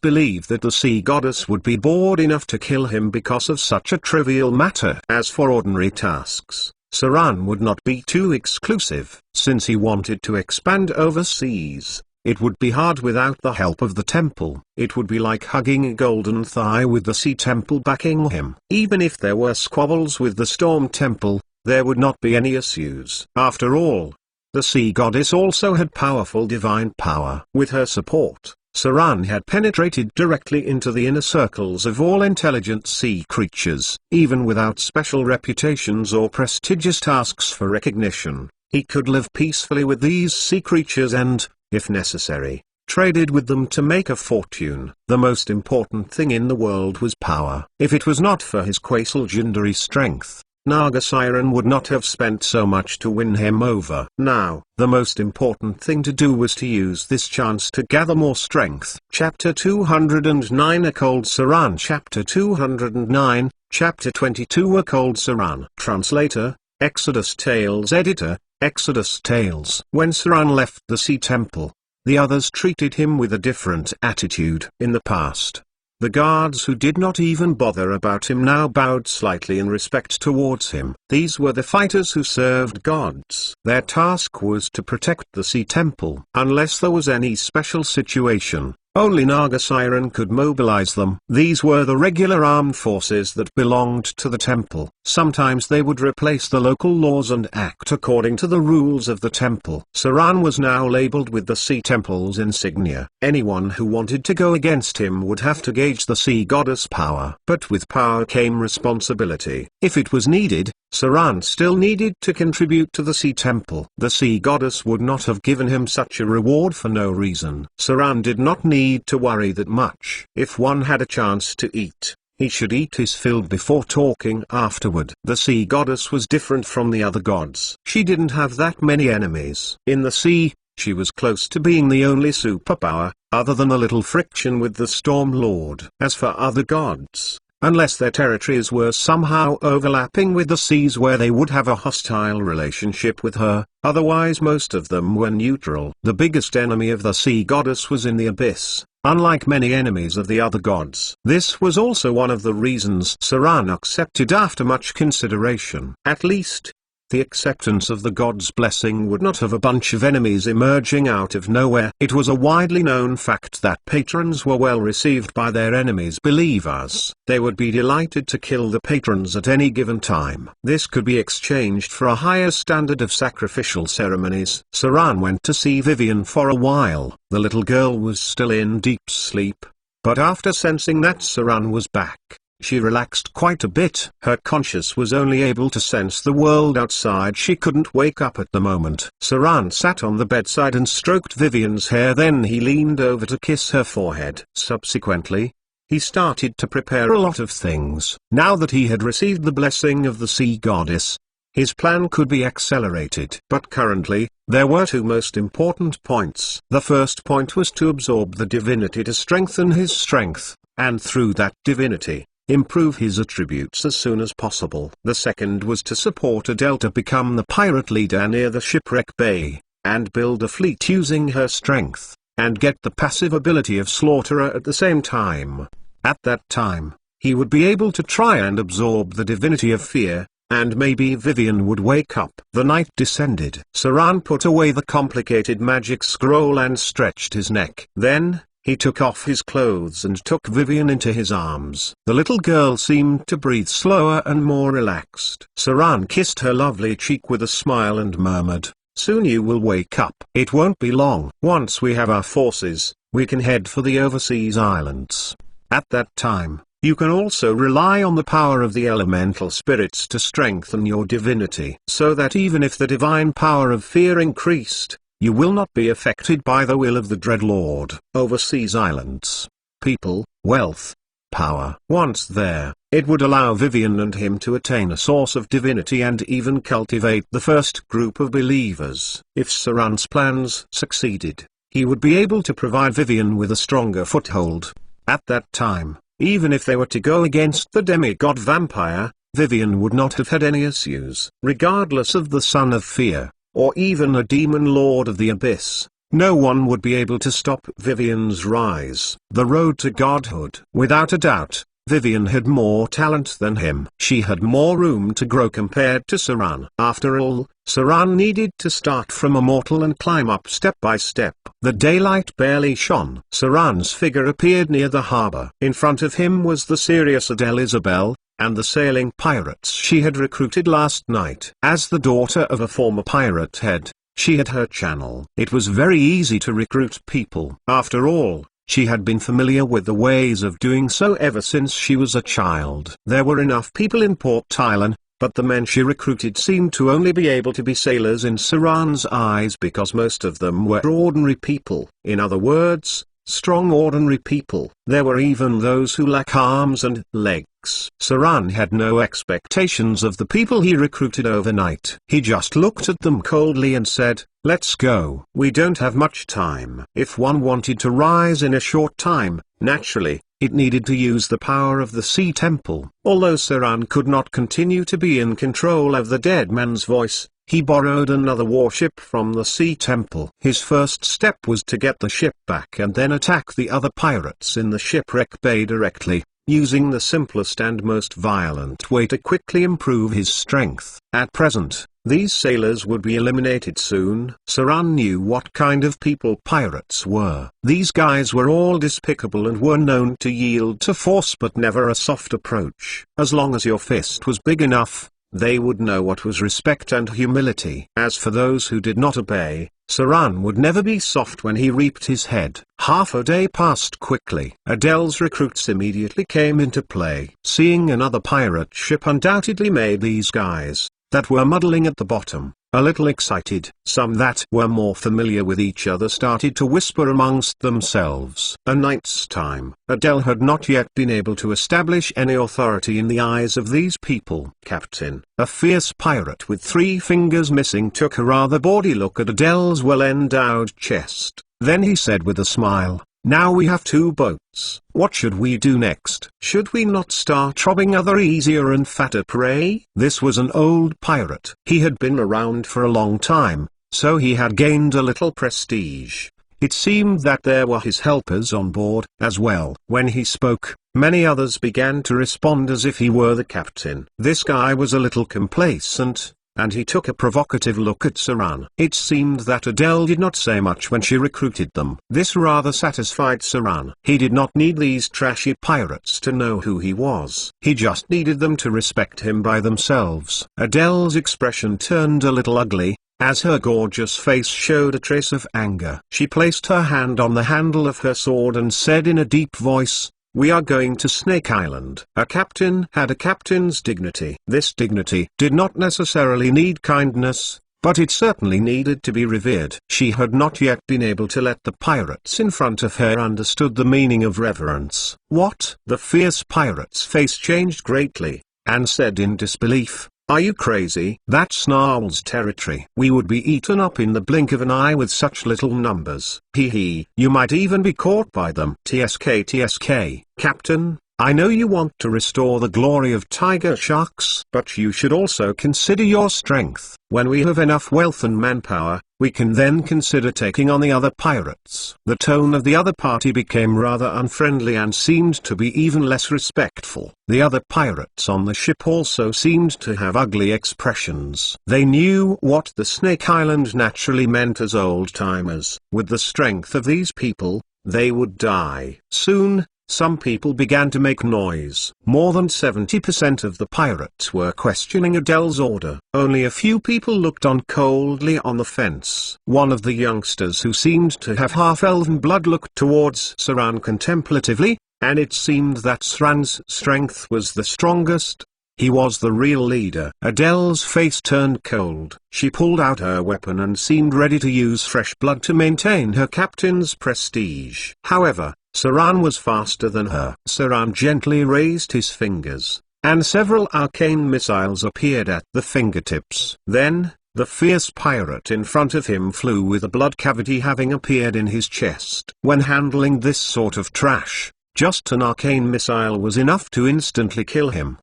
believe that the sea goddess would be bored enough to kill him because of such a trivial matter. As for ordinary tasks, Saran would not be too exclusive. Since he wanted to expand overseas, it would be hard without the help of the temple. It would be like hugging a golden thigh with the sea temple backing him. Even if there were squabbles with the storm temple, there would not be any issues. After all, the sea goddess also had powerful divine power. With her support, Saran had penetrated directly into the inner circles of all intelligent sea creatures. Even without special reputations or prestigious tasks for recognition, he could live peacefully with these sea creatures and, if necessary, traded with them to make a fortune. The most important thing in the world was power. If it was not for his quasi-legendary strength, Naga Siren would not have spent so much to win him over. Now, the most important thing to do was to use this chance to gather more strength. Chapter 209 A Cold Saran. Chapter 209, Chapter 22 A Cold Saran. Translator, Exodus Tales. Editor, Exodus Tales. When Saran left the Sea Temple, the others treated him with a different attitude. In the past, the guards who did not even bother about him now bowed slightly in respect towards him. These were the fighters who served gods. Their task was to protect the Sea Temple. Unless there was any special situation, only Naga Siren could mobilize them. These were the regular armed forces that belonged to the temple. Sometimes they would replace the local laws and act according to the rules of the temple. Saran was now labeled with the Sea Temple's insignia. Anyone who wanted to go against him would have to gauge the sea goddess' power. But with power came responsibility. If it was needed, Saran still needed to contribute to the Sea Temple. The sea goddess would not have given him such a reward for no reason. Saran did not need to worry that much. If one had a chance to eat, he should eat his fill before talking afterward. The sea goddess was different from the other gods. She didn't have that many enemies. In the sea, she was close to being the only superpower, other than a little friction with the Storm Lord. As for other gods, unless their territories were somehow overlapping with the seas where they would have a hostile relationship with her, otherwise most of them were neutral. The biggest enemy of the sea goddess was in the abyss, unlike many enemies of the other gods. This was also one of the reasons Saran accepted after much consideration. At least, the acceptance of the god's blessing would not have a bunch of enemies emerging out of nowhere. It was a widely known fact that patrons were well received by their enemies. Believers, they would be delighted to kill the patrons at any given time. This could be exchanged for a higher standard of sacrificial ceremonies. Saran went to see Vivian for a while. The little girl was still in deep sleep, but after sensing that Saran was back, she relaxed quite a bit. Her conscience was only able to sense the world outside. She couldn't wake up at the moment. Saran sat on the bedside and stroked Vivian's hair, then he leaned over to kiss her forehead. Subsequently, he started to prepare a lot of things. Now that he had received the blessing of the sea goddess, his plan could be accelerated. But currently, there were two most important points. The first point was to absorb the divinity to strengthen his strength, and through that divinity, improve his attributes as soon as possible. The second was to support Adele to become the pirate leader near the shipwreck bay, and build a fleet using her strength, and get the passive ability of Slaughterer at the same time. At that time, he would be able to try and absorb the divinity of fear, and maybe Vivian would wake up. The night descended. Saran put away the complicated magic scroll and stretched his neck. Then, he took off his clothes and took Vivian into his arms. The little girl seemed to breathe slower and more relaxed. Saran kissed her lovely cheek with a smile and murmured, "Soon you will wake up. It won't be long. Once we have our forces, we can head for the overseas islands. At that time, you can also rely on the power of the elemental spirits to strengthen your divinity, so that even if the divine power of fear increased, you will not be affected by the will of the Dread Lord." Overseas islands, people, wealth, power. Once there, it would allow Vivian and him to attain a source of divinity and even cultivate the first group of believers. If Saran's plans succeeded, he would be able to provide Vivian with a stronger foothold. At that time, even if they were to go against the demigod vampire, Vivian would not have had any issues. Regardless of the Son of Fear, or even a demon lord of the abyss, no one would be able to stop Vivian's rise. The road to godhood. Without a doubt, Vivian had more talent than him. She had more room to grow compared to Saran. After all, Saran needed to start from a mortal and climb up step by step. The daylight barely shone. Saran's figure appeared near the harbor. In front of him was the serious Adele Isabel, and the sailing pirates she had recruited last night. As the daughter of a former pirate head, she had her channel. It was very easy to recruit people. After all, she had been familiar with the ways of doing so ever since she was a child. There were enough people in Port Tylan, but the men she recruited seemed to only be able to be sailors in Saran's eyes because most of them were ordinary people. In other words, strong ordinary people. There were even those who lack arms and legs. Saran had no expectations of the people he recruited overnight. He just looked at them coldly and said, "Let's go. We don't have much time." If one wanted to rise in a short time, naturally, it needed to use the power of the Sea Temple. Although Saran could not continue to be in control of the dead man's voice, he borrowed another warship from the Sea Temple. His first step was to get the ship back and then attack the other pirates in the shipwreck bay directly, using the simplest and most violent way to quickly improve his strength. At present, these sailors would be eliminated soon. Saran knew what kind of people pirates were. These guys were all despicable and were known to yield to force but never a soft approach. As long as your fist was big enough, they would know what was respect and humility. As for those who did not obey, Saran would never be soft when he reaped his head. Half a day passed quickly. Adele's recruits immediately came into play. Seeing another pirate ship undoubtedly made these guys, that were muddling at the bottom, a little excited. Some that were more familiar with each other started to whisper amongst themselves. A night's time. Adele had not yet been able to establish any authority in the eyes of these people. Captain, a fierce pirate with 3 fingers missing, took a rather bawdy look at Adele's well-endowed chest. Then he said with a smile, "Now we have 2 boats. What should we do next? Should we not start robbing other easier and fatter prey?" This was an old pirate. He had been around for a long time, so he had gained a little prestige. It seemed that there were his helpers on board as well. When he spoke, many others began to respond as if he were the captain. This guy was a little complacent, and he took a provocative look at Saran. It seemed that Adele did not say much when she recruited them. This rather satisfied Saran. He did not need these trashy pirates to know who he was. He just needed them to respect him by themselves. Adele's expression turned a little ugly, as her gorgeous face showed a trace of anger. She placed her hand on the handle of her sword and said in a deep voice, "We are going to Snake Island." A captain had a captain's dignity. This dignity did not necessarily need kindness, but it certainly needed to be revered. She had not yet been able to let the pirates in front of her understood the meaning of reverence. "What?" The fierce pirate's face changed greatly, and said in disbelief, "Are you crazy? That's Snarl's territory. We would be eaten up in the blink of an eye with such little numbers. Hee. You might even be caught by them." TSK, Captain, I know you want to restore the glory of tiger sharks, but you should also consider your strength. When we have enough wealth and manpower, we can then consider taking on the other pirates. The tone of the other party became rather unfriendly and seemed to be even less respectful. The other pirates on the ship also seemed to have ugly expressions. They knew what the Snake Island naturally meant as old-timers. With the strength of these people, they would die. Soon, some people began to make noise. More than 70% of the pirates were questioning Adele's order. Only a few people looked on coldly on the fence. One of the youngsters who seemed to have half-elven blood looked towards Saran contemplatively, and it seemed that Saran's strength was the strongest. He was the real leader. Adele's face turned cold. She pulled out her weapon and seemed ready to use fresh blood to maintain her captain's prestige. However, Saran was faster than her. Saran gently raised his fingers, and several arcane missiles appeared at the fingertips. Then, the fierce pirate in front of him flew with a blood cavity having appeared in his chest. When handling this sort of trash, just an arcane missile was enough to instantly kill him.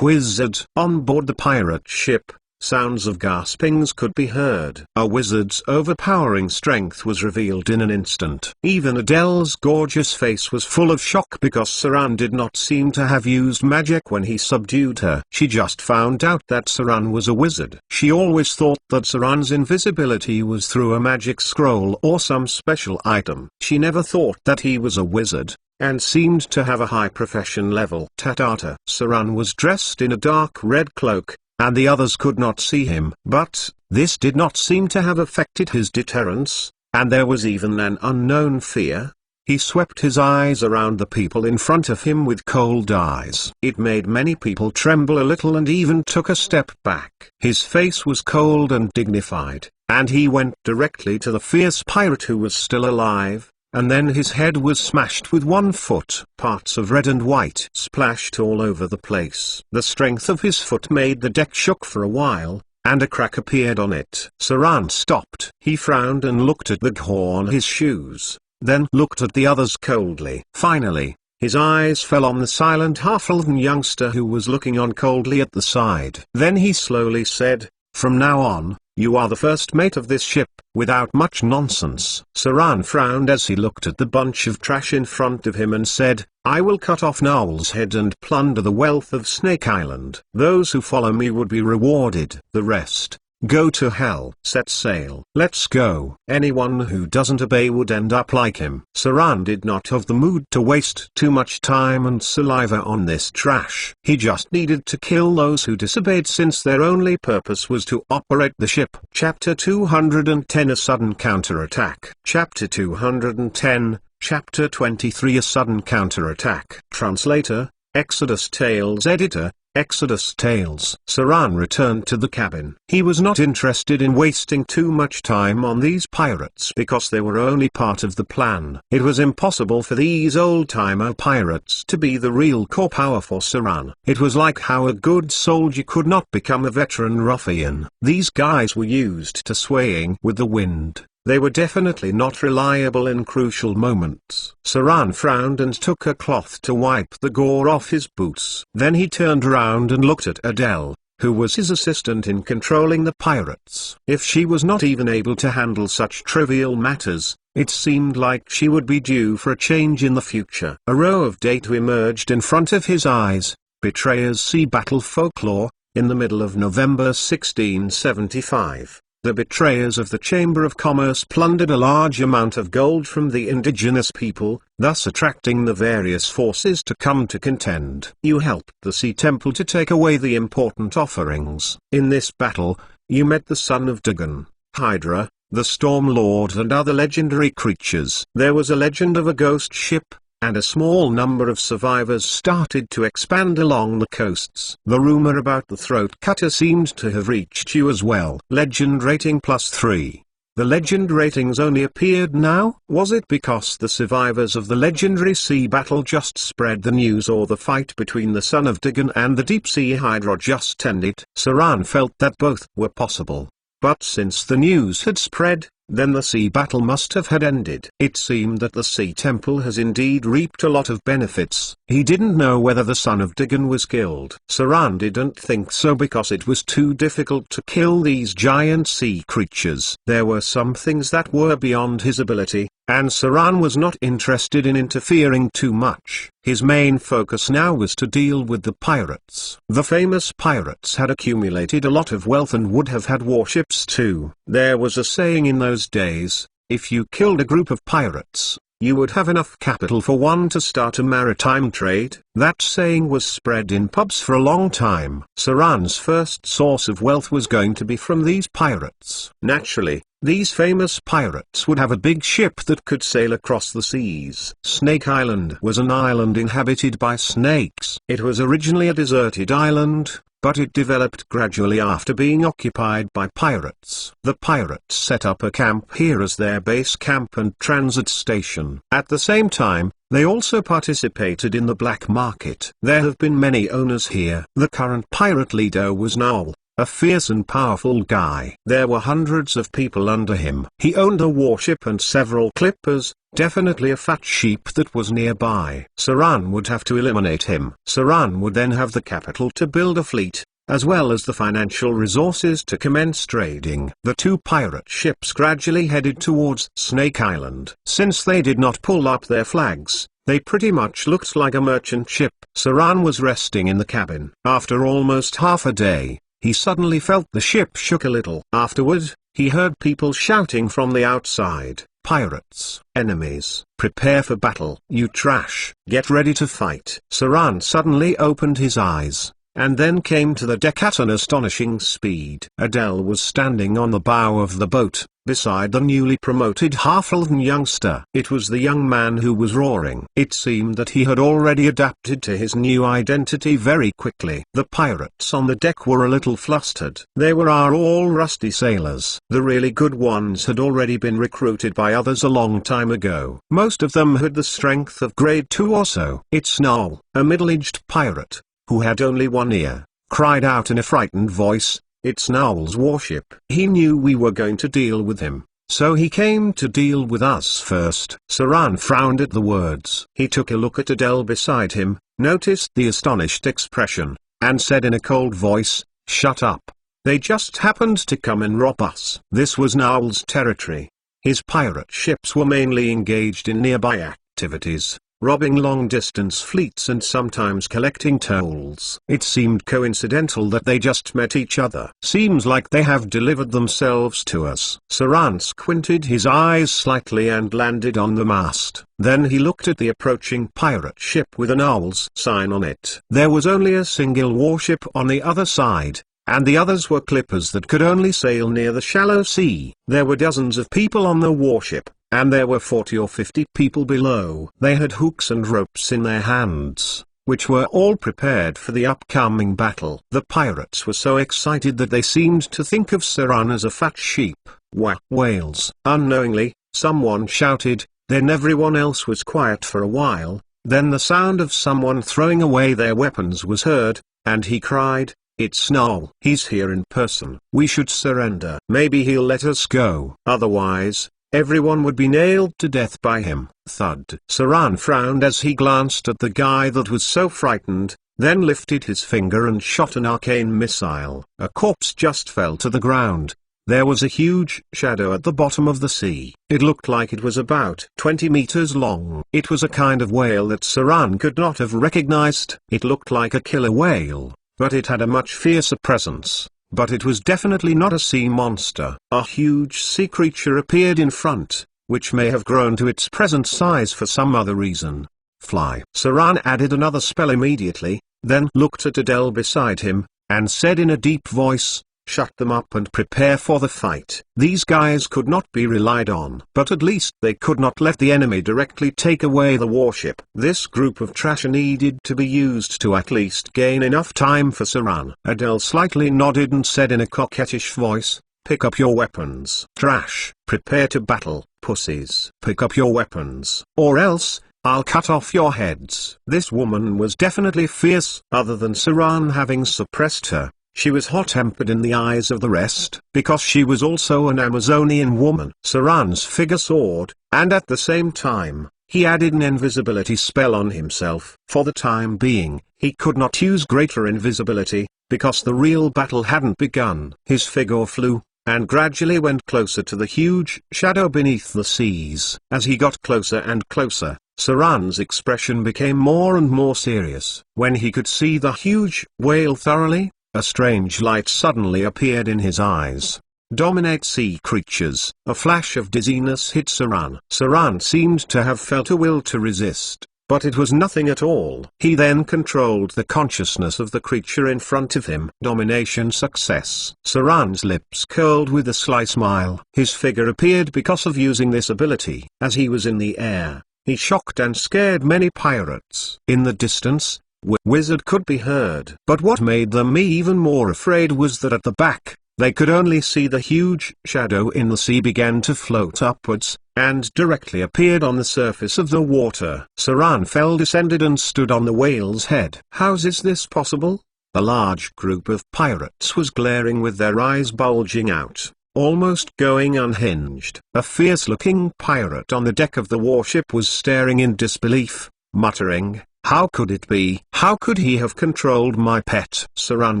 Wizard. On board the pirate ship, sounds of gaspings could be heard. A wizard's overpowering strength was revealed in an instant. Even Adele's gorgeous face was full of shock because Saran did not seem to have used magic when he subdued her. She just found out that Saran was a wizard. She always thought that Saran's invisibility was through a magic scroll or some special item. She never thought that he was a wizard, and seemed to have a high profession level. Tatata. Saran was dressed in a dark red cloak, and the others could not see him. But, this did not seem to have affected his deterrence, and there was even an unknown fear. He swept his eyes around the people in front of him with cold eyes. It made many people tremble a little and even took a step back. His face was cold and dignified, and he went directly to the fierce pirate who was still alive, and then his head was smashed with 1 foot. Parts of red and white splashed all over the place. The strength of his foot made the deck shook for a while, and a crack appeared on it. Saran stopped. He frowned and looked at the gore on his shoes, then looked at the others coldly. Finally, his eyes fell on the silent half-elven youngster who was looking on coldly at the side. Then he slowly said, "From now on, you are the first mate of this ship," without much nonsense. Saran frowned as he looked at the bunch of trash in front of him and said, "I will cut off Narwhal's head and plunder the wealth of Snake Island. Those who follow me would be rewarded. The rest, go to hell. Set sail. Let's go." Anyone who doesn't obey would end up like him. Saran did not have the mood to waste too much time and saliva on this trash. He just needed to kill those who disobeyed, since their only purpose was to operate the ship. Chapter 210, A Sudden Counterattack. Chapter 210, Chapter 23, A Sudden Counterattack. Translator, Exodus Tales. Editor, Exodus Tales. Saran returned to the cabin. He was not interested in wasting too much time on these pirates because they were only part of the plan. It was impossible for these old-timer pirates to be the real core power for Saran. It was like how a good soldier could not become a veteran ruffian. These guys were used to swaying with the wind. They were definitely not reliable in crucial moments. Saran frowned and took a cloth to wipe the gore off his boots. Then he turned around and looked at Adele, who was his assistant in controlling the pirates. If she was not even able to handle such trivial matters, it seemed like she would be due for a change in the future. A row of data emerged in front of his eyes. Betrayers Sea Battle Folklore. In the middle of November 1675. The betrayers of the Chamber of Commerce plundered a large amount of gold from the indigenous people, thus attracting the various forces to come to contend. You helped the Sea Temple to take away the important offerings. In this battle, you met the son of Dagon, Hydra, the Storm Lord, and other legendary creatures. There was a legend of a ghost ship, and a small number of survivors started to expand along the coasts. The rumor about the throat cutter seemed to have reached you as well. Legend rating +3. The legend ratings only appeared now. Was it because the survivors of the legendary sea battle just spread the news, or the fight between the son of Dagon and the deep sea Hydra just ended? Saran felt that both were possible. But since the news had spread, then the sea battle must have had ended. It seemed that the Sea Temple has indeed reaped a lot of benefits. He didn't know whether the son of Dagon was killed. Saran didn't think so because it was too difficult to kill these giant sea creatures. There were some things that were beyond his ability, and Saran was not interested in interfering too much. His main focus now was to deal with the pirates. The famous pirates had accumulated a lot of wealth and would have had warships too. There was a saying in those days, if you killed a group of pirates, you would have enough capital for one to start a maritime trade. That saying was spread in pubs for a long time. Saran's first source of wealth was going to be from these pirates. Naturally, these famous pirates would have a big ship that could sail across the seas. Snake Island was an island inhabited by snakes. It was originally a deserted island, but it developed gradually after being occupied by pirates. The pirates set up a camp here as their base camp and transit station. At the same time, they also participated in the black market. There have been many owners here. The current pirate leader was Narwhal, a fierce and powerful guy. There were hundreds of people under him. He owned a warship and several clippers, definitely a fat sheep that was nearby. Saran would have to eliminate him. Saran would then have the capital to build a fleet, as well as the financial resources to commence trading. The two pirate ships gradually headed towards Snake Island. Since they did not pull up their flags, they pretty much looked like a merchant ship. Saran was resting in the cabin. After almost half a day, he suddenly felt the ship shook a little. Afterward, he heard people shouting from the outside. Pirates, enemies, prepare for battle. You trash, get ready to fight. Saran suddenly opened his eyes, and then came to the deck at an astonishing speed. Adele was standing on the bow of the boat, beside the newly promoted half-elven youngster. It was the young man who was roaring. It seemed that he had already adapted to his new identity very quickly. The pirates on the deck were a little flustered. They were all rusty sailors. The really good ones had already been recruited by others a long time ago. Most of them had the strength of grade 2 or so. It's Noel, a middle-aged pirate, who had only one ear, cried out in a frightened voice, "It's Noel's warship." He knew we were going to deal with him, so he came to deal with us first. Saran frowned at the words. He took a look at Adele beside him, noticed the astonished expression, and said in a cold voice, "Shut up. They just happened to come and rob us." This was Noel's territory. His pirate ships were mainly engaged in nearby activities, robbing long-distance fleets and sometimes collecting tolls. It seemed coincidental that they just met each other. "Seems like they have delivered themselves to us." Saran squinted his eyes slightly and landed on the mast. Then he looked at the approaching pirate ship with an owl's sign on it. There was only a single warship on the other side, and the others were clippers that could only sail near the shallow sea. There were dozens of people on the warship, and there were 40 or 50 people below. They had hooks and ropes in their hands, which were all prepared for the upcoming battle. The pirates were so excited that they seemed to think of Saran as a fat sheep. "Wah, whales!" Unknowingly, someone shouted, then everyone else was quiet for a while. Then the sound of someone throwing away their weapons was heard, and he cried, "It's Noel. He's here in person. We should surrender. Maybe he'll let us go. Otherwise, everyone would be nailed to death by him." Thud. Saran frowned as he glanced at the guy that was so frightened, then lifted his finger and shot an arcane missile. A corpse just fell to the ground. There was a huge shadow at the bottom of the sea. It looked like it was about 20 meters long. It was a kind of whale that Saran could not have recognized. It looked like a killer whale, but it had a much fiercer presence. But it was definitely not a sea monster. A huge sea creature appeared in front, which may have grown to its present size for some other reason. Fly. Saran added another spell immediately, then looked at Adele beside him, and said in a deep voice, "Shut them up and prepare for the fight." These guys could not be relied on. But at least they could not let the enemy directly take away the warship. This group of trash needed to be used to at least gain enough time for Saran. Adele slightly nodded and said in a coquettish voice, "Pick up your weapons. Trash, prepare to battle, pussies. Pick up your weapons, or else I'll cut off your heads." This woman was definitely fierce. Other than Saran having suppressed her, she was hot-tempered in the eyes of the rest, because she was also an Amazonian woman. Saran's figure soared, and at the same time, he added an invisibility spell on himself. For the time being, he could not use greater invisibility, because the real battle hadn't begun. His figure flew, and gradually went closer to the huge shadow beneath the seas. As he got closer and closer, Saran's expression became more and more serious. When he could see the huge whale thoroughly, a strange light suddenly appeared in his eyes. "Dominate sea creatures." A flash of dizziness hit Saran. Saran seemed to have felt a will to resist, but it was nothing at all. He then controlled the consciousness of the creature in front of him. Domination success. Saran's lips curled with a sly smile. His figure appeared because of using this ability. As he was in the air, he shocked and scared many pirates. In the distance, wizard could be heard. But what made them even more afraid was that at the back, they could only see the huge shadow in the sea began to float upwards, and directly appeared on the surface of the water. Saran descended and stood on the whale's head. How is this possible? A large group of pirates was glaring with their eyes bulging out, almost going unhinged. A fierce-looking pirate on the deck of the warship was staring in disbelief, muttering, "How could it be? How could he have controlled my pet?" Saran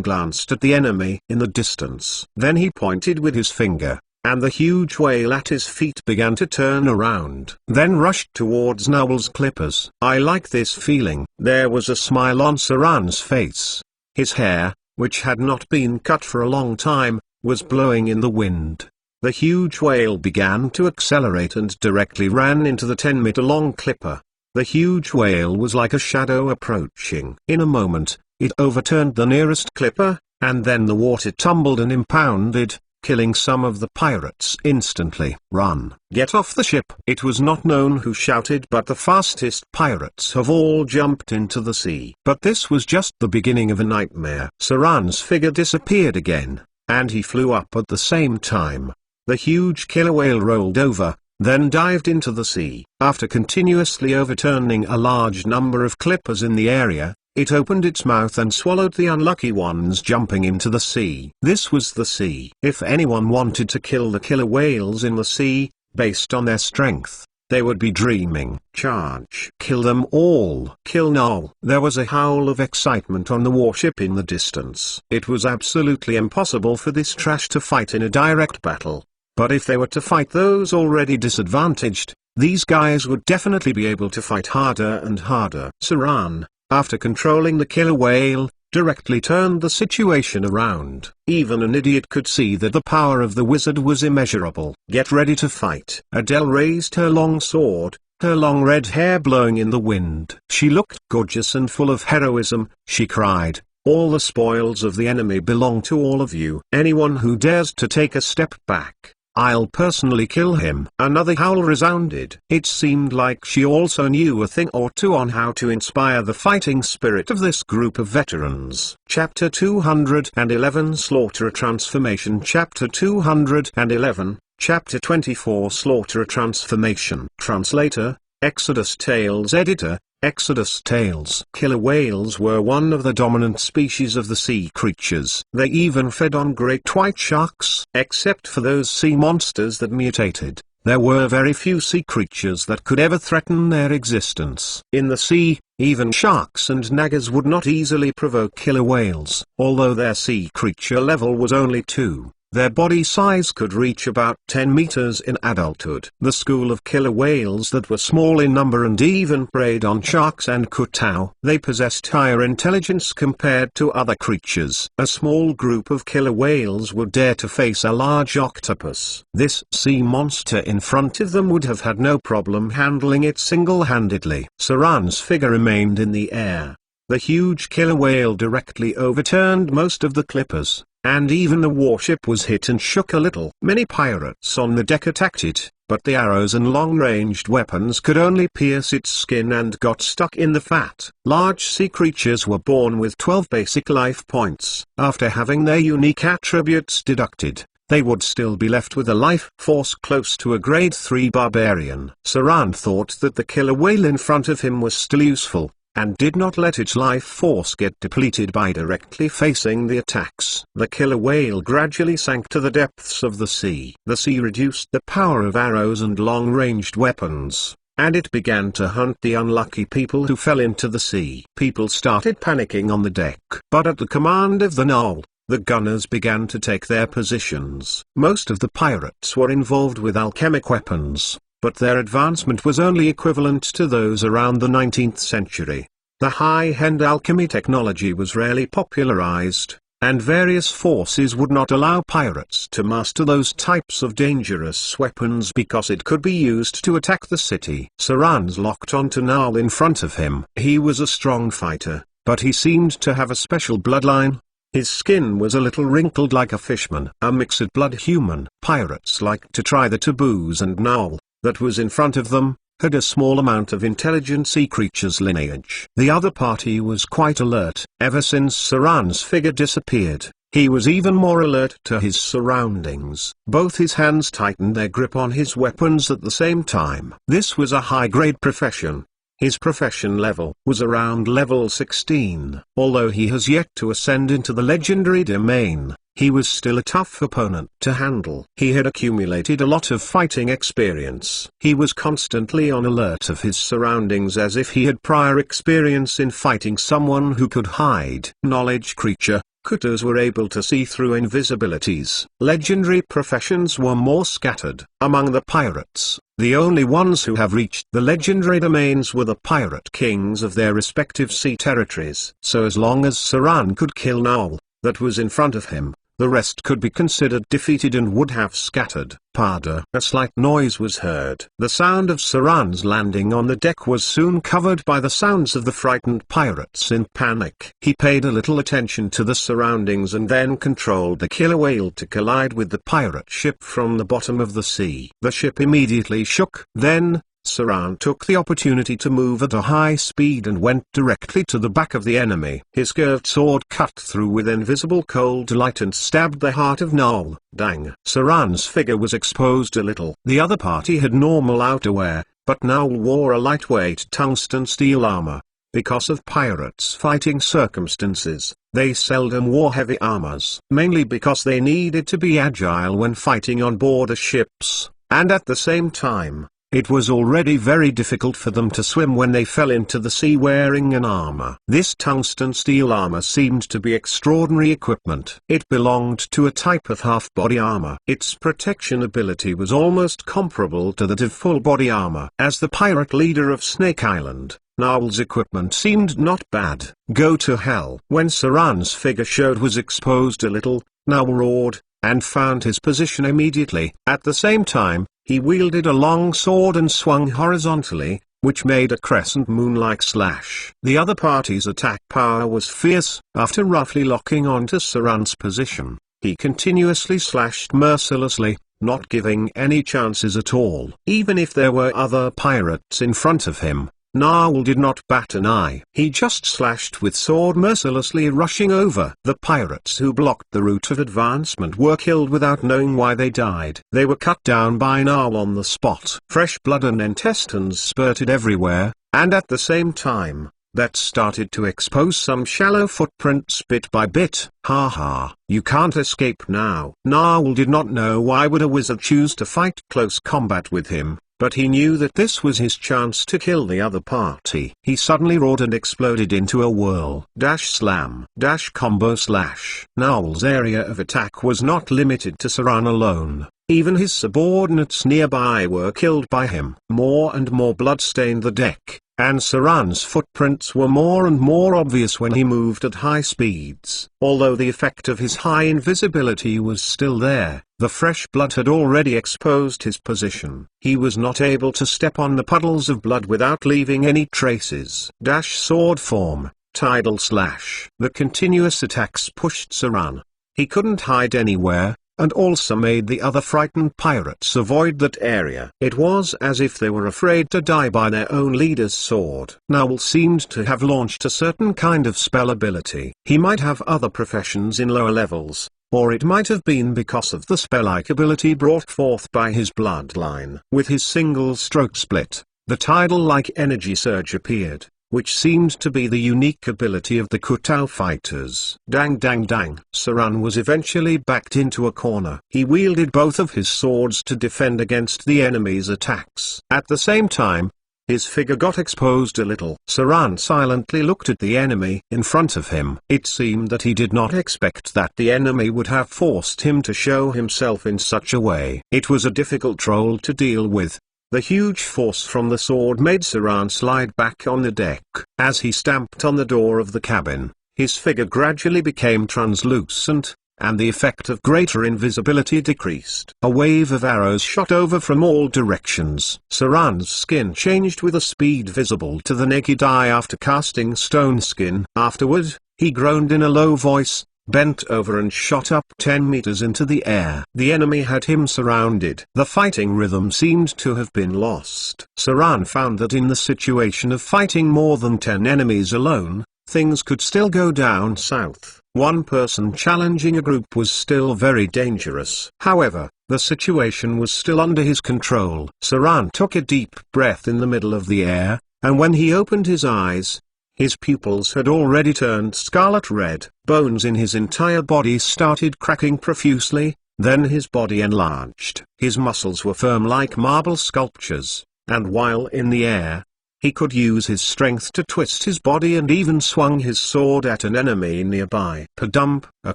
glanced at the enemy in the distance. Then he pointed with his finger, and the huge whale at his feet began to turn around. Then rushed towards Noel's clippers. "I like this feeling." There was a smile on Saran's face. His hair, which had not been cut for a long time, was blowing in the wind. The huge whale began to accelerate and directly ran into the 10-meter-long clipper. The huge whale was like a shadow approaching. In a moment, it overturned the nearest clipper, and then the water tumbled and impounded, killing some of the pirates instantly. "Run! Get off the ship!" It was not known who shouted, but the fastest pirates have all jumped into the sea. But this was just the beginning of a nightmare. Saran's figure disappeared again, and he flew up at the same time. The huge killer whale rolled over, then dived into the sea. After continuously overturning a large number of clippers in the area, it opened its mouth and swallowed the unlucky ones jumping into the sea. This was the sea. If anyone wanted to kill the killer whales in the sea, based on their strength, they would be dreaming. Charge! Kill them all! Kill Null! There was a howl of excitement on the warship in the distance. It was absolutely impossible for this trash to fight in a direct battle. But if they were to fight those already disadvantaged, these guys would definitely be able to fight harder and harder. Saran, after controlling the killer whale, directly turned the situation around. Even an idiot could see that the power of the wizard was immeasurable. "Get ready to fight." Adele raised her long sword, her long red hair blowing in the wind. She looked gorgeous and full of heroism. She cried, "All the spoils of the enemy belong to all of you. Anyone who dares to take a step back, I'll personally kill him." Another howl resounded. It seemed like she also knew a thing or two on how to inspire the fighting spirit of this group of veterans. Chapter 211 Slaughterer Transformation. Chapter 211, Chapter 24 Slaughterer Transformation. Translator, Exodus Tales. Editor, Exodus Tales. Killer whales were one of the dominant species of the sea creatures. They even fed on great white sharks. Except for those sea monsters that mutated, there were very few sea creatures that could ever threaten their existence. In the sea, even sharks and nagas would not easily provoke killer whales. Although their sea creature level was only 2. Their body size could reach about 10 meters in adulthood. The school of killer whales that were small in number and even preyed on sharks and kutao. They possessed higher intelligence compared to other creatures. A small group of killer whales would dare to face a large octopus. This sea monster in front of them would have had no problem handling it single-handedly. Saran's figure remained in the air. The huge killer whale directly overturned most of the clippers, and even the warship was hit and shook a little. Many pirates on the deck attacked it, but the arrows and long-ranged weapons could only pierce its skin and got stuck in the fat. Large sea creatures were born with 12 basic life points. After having their unique attributes deducted, they would still be left with a life force close to a grade 3 barbarian. Saran thought that the killer whale in front of him was still useful, and did not let its life force get depleted by directly facing the attacks. The killer whale gradually sank to the depths of the sea. The sea reduced the power of arrows and long-ranged weapons, and it began to hunt the unlucky people who fell into the sea. People started panicking on the deck. But at the command of the Null, the gunners began to take their positions. Most of the pirates were involved with alchemic weapons, but their advancement was only equivalent to those around the 19th century. The high-end alchemy technology was rarely popularized, and various forces would not allow pirates to master those types of dangerous weapons because it could be used to attack the city. Saran's locked onto Null in front of him. He was a strong fighter, but he seemed to have a special bloodline. His skin was a little wrinkled like a fishman, a mixed blood human. Pirates liked to try the taboos, and Null, that was in front of them, had a small amount of intelligent sea creatures lineage. The other party was quite alert. Ever since Saran's figure disappeared, he was even more alert to his surroundings. Both his hands tightened their grip on his weapons at the same time. This was a high-grade profession. His profession level was around level 16. Although he has yet to ascend into the legendary domain, he was still a tough opponent to handle. He had accumulated a lot of fighting experience. He was constantly on alert of his surroundings as if he had prior experience in fighting someone who could hide. Knowledge creature, Kutas were able to see through invisibilities. Legendary professions were more scattered. Among the pirates, the only ones who have reached the legendary domains were the pirate kings of their respective sea territories. So as long as Saran could kill Null, that was in front of him, the rest could be considered defeated and would have scattered. Pada. A slight noise was heard. The sound of Saran's landing on the deck was soon covered by the sounds of the frightened pirates in panic. He paid a little attention to the surroundings and then controlled the killer whale to collide with the pirate ship from the bottom of the sea. The ship immediately shook. Then, Saran took the opportunity to move at a high speed and went directly to the back of the enemy. His curved sword cut through with invisible cold light and stabbed the heart of Noel. Dang! Saran's figure was exposed a little. The other party had normal outerwear, but Noel wore a lightweight tungsten steel armor. Because of pirates' fighting circumstances, they seldom wore heavy armors. Mainly because they needed to be agile when fighting on board ships, and at the same time, it was already very difficult for them to swim when they fell into the sea wearing an armor. This tungsten steel armor seemed to be extraordinary equipment. It belonged to a type of half-body armor. Its protection ability was almost comparable to that of full-body armor. As the pirate leader of Snake Island, Noel's equipment seemed not bad. Go to hell. When Saran's figure showed was exposed a little, Noel roared, and found his position immediately. At the same time, he wielded a long sword and swung horizontally, which made a crescent moon-like slash. The other party's attack power was fierce. After roughly locking onto Saran's position, he continuously slashed mercilessly, not giving any chances at all. Even if there were other pirates in front of him, Noel did not bat an eye. He just slashed with sword mercilessly, rushing over. The pirates who blocked the route of advancement were killed without knowing why they died. They were cut down by Noel on the spot. Fresh blood and intestines spurted everywhere, and at the same time, that started to expose some shallow footprints bit by bit. Ha ha, you can't escape now. Noel did not know why would a wizard choose to fight close combat with him, but he knew that this was his chance to kill the other party. He suddenly roared and exploded into a whirl. Dash slam. Dash combo slash. Noel's area of attack was not limited to Saran alone. Even his subordinates nearby were killed by him. More and more blood stained the deck, and Saran's footprints were more and more obvious when he moved at high speeds. Although the effect of his high invisibility was still there, the fresh blood had already exposed his position. He was not able to step on the puddles of blood without leaving any traces. Dash sword form, tidal slash. The continuous attacks pushed Saran. He couldn't hide anywhere, and also made the other frightened pirates avoid that area. It was as if they were afraid to die by their own leader's sword. Noel seemed to have launched a certain kind of spell ability. He might have other professions in lower levels, or it might have been because of the spell-like ability brought forth by his bloodline. With his single stroke split, the tidal-like energy surge appeared, which seemed to be the unique ability of the Kutal fighters. Dang dang dang. Saran was eventually backed into a corner. He wielded both of his swords to defend against the enemy's attacks. At the same time, his figure got exposed a little. Saran silently looked at the enemy in front of him. It seemed that he did not expect that the enemy would have forced him to show himself in such a way. It was a difficult role to deal with. The huge force from the sword made Saran slide back on the deck. As he stamped on the door of the cabin, his figure gradually became translucent, and the effect of greater invisibility decreased. A wave of arrows shot over from all directions. Saran's skin changed with a speed visible to the naked eye after casting stone skin. Afterward, he groaned in a low voice, bent over and shot up 10 meters into the air. The enemy had him surrounded. The fighting rhythm seemed to have been lost. Saran found that in the situation of fighting more than 10 enemies alone, things could still go down south. One person challenging a group was still very dangerous. However, the situation was still under his control. Saran took a deep breath in the middle of the air, and when he opened his eyes, his pupils had already turned scarlet red. Bones in his entire body started cracking profusely, then his body enlarged. His muscles were firm like marble sculptures, and while in the air, he could use his strength to twist his body and even swung his sword at an enemy nearby. Padump, a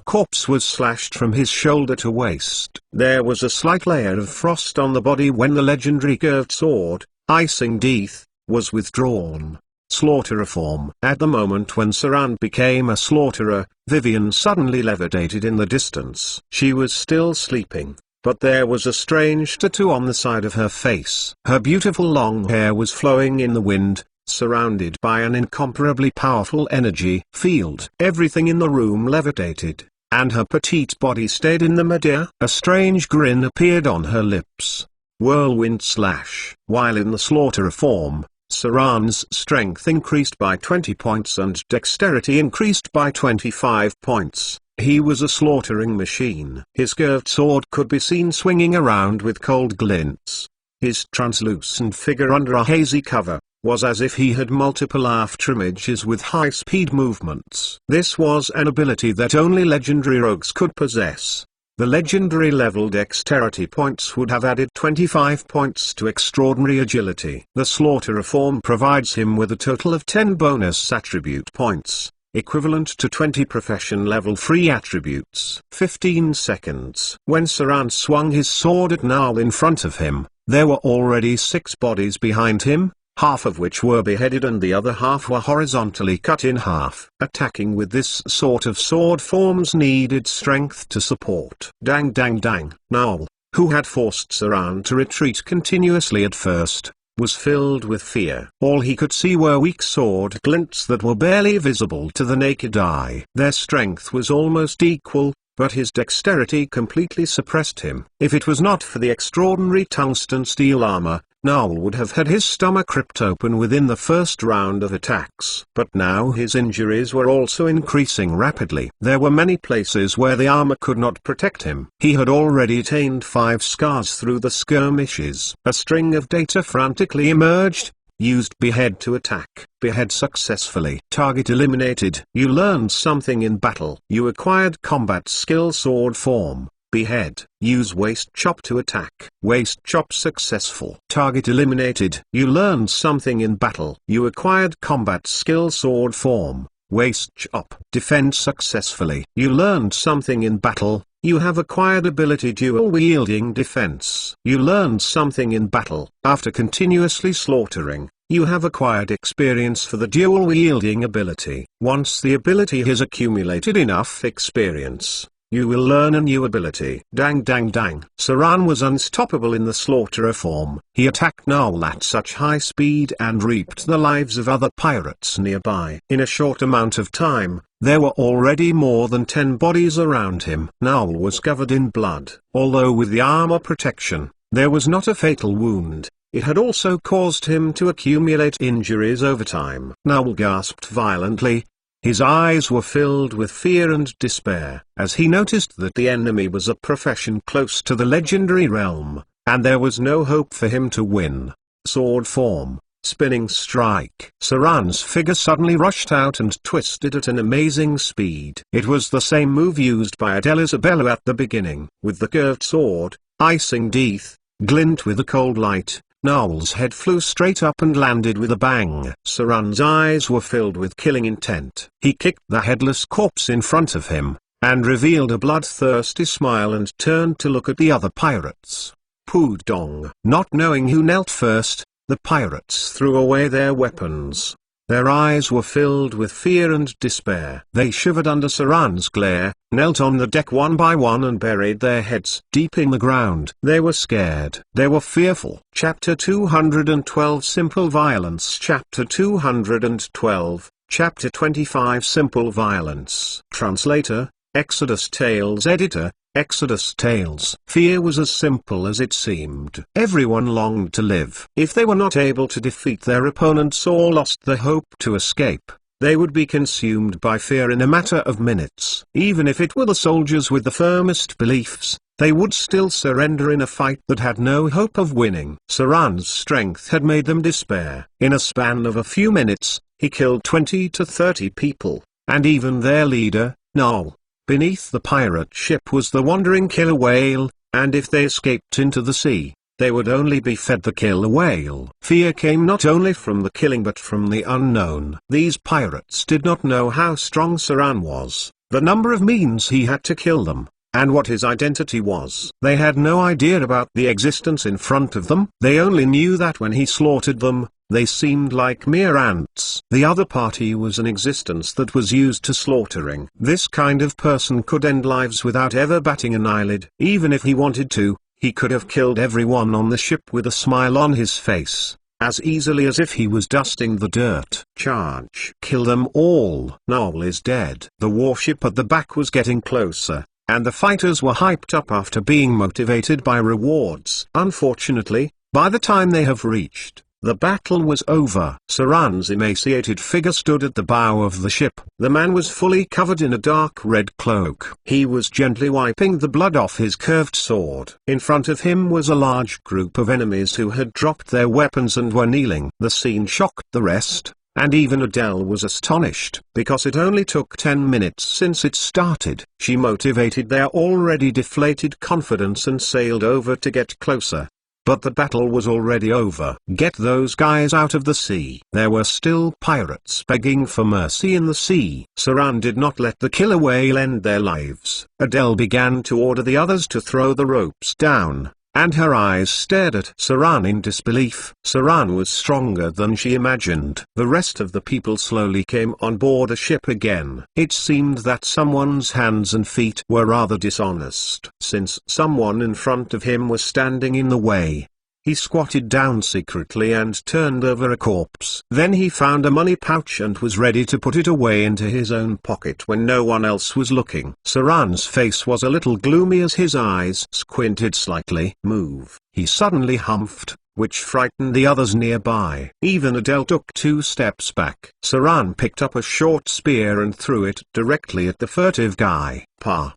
corpse was slashed from his shoulder to waist. There was a slight layer of frost on the body when the legendary curved sword, Icing Death, was withdrawn. Slaughterer form. At the moment when Saran became a slaughterer, Vivian suddenly levitated in the distance. She was still sleeping, but there was a strange tattoo on the side of her face. Her beautiful long hair was flowing in the wind, surrounded by an incomparably powerful energy field. Everything in the room levitated, and her petite body stayed in the midair. A strange grin appeared on her lips. Whirlwind slash. While in the slaughterer form, Saran's strength increased by 20 points and dexterity increased by 25 points. He was a slaughtering machine. His curved sword could be seen swinging around with cold glints. His translucent figure under a hazy cover was as if he had multiple after images with high-speed movements. This was an ability that only legendary rogues could possess. The legendary level dexterity points would have added 25 points to extraordinary agility. The slaughterer form provides him with a total of 10 bonus attribute points, equivalent to 20 profession level free attributes. 15 seconds. When Saran swung his sword at Naul in front of him, there were already 6 bodies behind him, half of which were beheaded and the other half were horizontally cut in half. Attacking with this sort of sword forms needed strength to support. Dang dang dang. Naul, who had forced Saran to retreat continuously at first, was filled with fear. All he could see were weak sword glints that were barely visible to the naked eye. Their strength was almost equal, but his dexterity completely suppressed him. If it was not for the extraordinary tungsten steel armor, Naul would have had his stomach ripped open within the first round of attacks. But now his injuries were also increasing rapidly. There were many places where the armor could not protect him. He had already attained 5 scars through the skirmishes. A string of data frantically emerged. Used behead to attack. Behead successfully. Target eliminated. You learned something in battle. You acquired combat skill sword form. Behead. Use waist chop to attack. Waist chop successful. Target eliminated. You learned something in battle. You acquired combat skill sword form. Waist chop. Defend successfully. You learned something in battle. You have acquired ability dual wielding defense. You learned something in battle. After continuously slaughtering, you have acquired experience for the dual wielding ability. Once the ability has accumulated enough experience, you will learn a new ability. Dang dang dang. Saran was unstoppable in the slaughterer form. He attacked Naul at such high speed and reaped the lives of other pirates nearby. In a short amount of time, there were already more than 10 bodies around him. Naul was covered in blood. Although with the armor protection, there was not a fatal wound. It had also caused him to accumulate injuries over time. Naul gasped violently. His eyes were filled with fear and despair, as he noticed that the enemy was a profession close to the legendary realm, and there was no hope for him to win. Sword form, spinning strike. Saran's figure suddenly rushed out and twisted at an amazing speed. It was the same move used by Adele Isabella at the beginning. With the curved sword, icing death, glint with a cold light, Naul's head flew straight up and landed with a bang. Saran's eyes were filled with killing intent. He kicked the headless corpse in front of him, and revealed a bloodthirsty smile and turned to look at the other pirates. Pudong. Not knowing who knelt first, the pirates threw away their weapons. Their eyes were filled with fear and despair. They shivered under Saran's glare, knelt on the deck one by one and buried their heads deep in the ground. They were scared. They were fearful. Chapter 212 Simple Violence. Chapter 212, Chapter 25 Simple Violence. Translator, Exodus Tales. Editor, Exodus Tales. Fear was as simple as it seemed. Everyone longed to live. If they were not able to defeat their opponents or lost the hope to escape, they would be consumed by fear in a matter of minutes. Even if it were the soldiers with the firmest beliefs, they would still surrender in a fight that had no hope of winning. Saran's strength had made them despair. In a span of a few minutes, he killed 20 to 30 people, and even their leader, Naul. Beneath the pirate ship was the wandering killer whale, and if they escaped into the sea, they would only be fed the killer whale. Fear came not only from the killing but from the unknown. These pirates did not know how strong Saran was, the number of means he had to kill them, and what his identity was. They had no idea about the existence in front of them. They only knew that when he slaughtered them, They seemed like mere ants. The other party was an existence that was used to slaughtering. This kind of person could end lives without ever batting an eyelid. Even if he wanted to, he could have killed everyone on the ship with a smile on his face, as easily as if he was dusting the dirt. Charge! Kill them all. Noel is dead. The warship at the back was getting closer, and the fighters were hyped up after being motivated by rewards. Unfortunately, by the time they have reached, the battle was over. Saran's emaciated figure stood at the bow of the ship. The man was fully covered in a dark red cloak. He was gently wiping the blood off his curved sword. In front of him was a large group of enemies who had dropped their weapons and were kneeling. The scene shocked the rest, and even Adele was astonished, because it only took 10 minutes since it started. She motivated their already deflated confidence and sailed over to get closer. But the battle was already over. Get those guys out of the sea. There were still pirates begging for mercy in the sea. Saran did not let the killer whale end their lives. Adele began to order the others to throw the ropes down, and her eyes stared at Saran in disbelief. Saran was stronger than she imagined. The rest of the people slowly came on board the ship again. It seemed that someone's hands and feet were rather dishonest. Since someone in front of him was standing in the way, he squatted down secretly and turned over a corpse. Then he found a money pouch and was ready to put it away into his own pocket when no one else was looking. Saran's face was a little gloomy as his eyes squinted slightly. Move, he suddenly humphed, which frightened the others nearby. Even Adele took 2 steps back. Saran picked up a short spear and threw it directly at the furtive guy.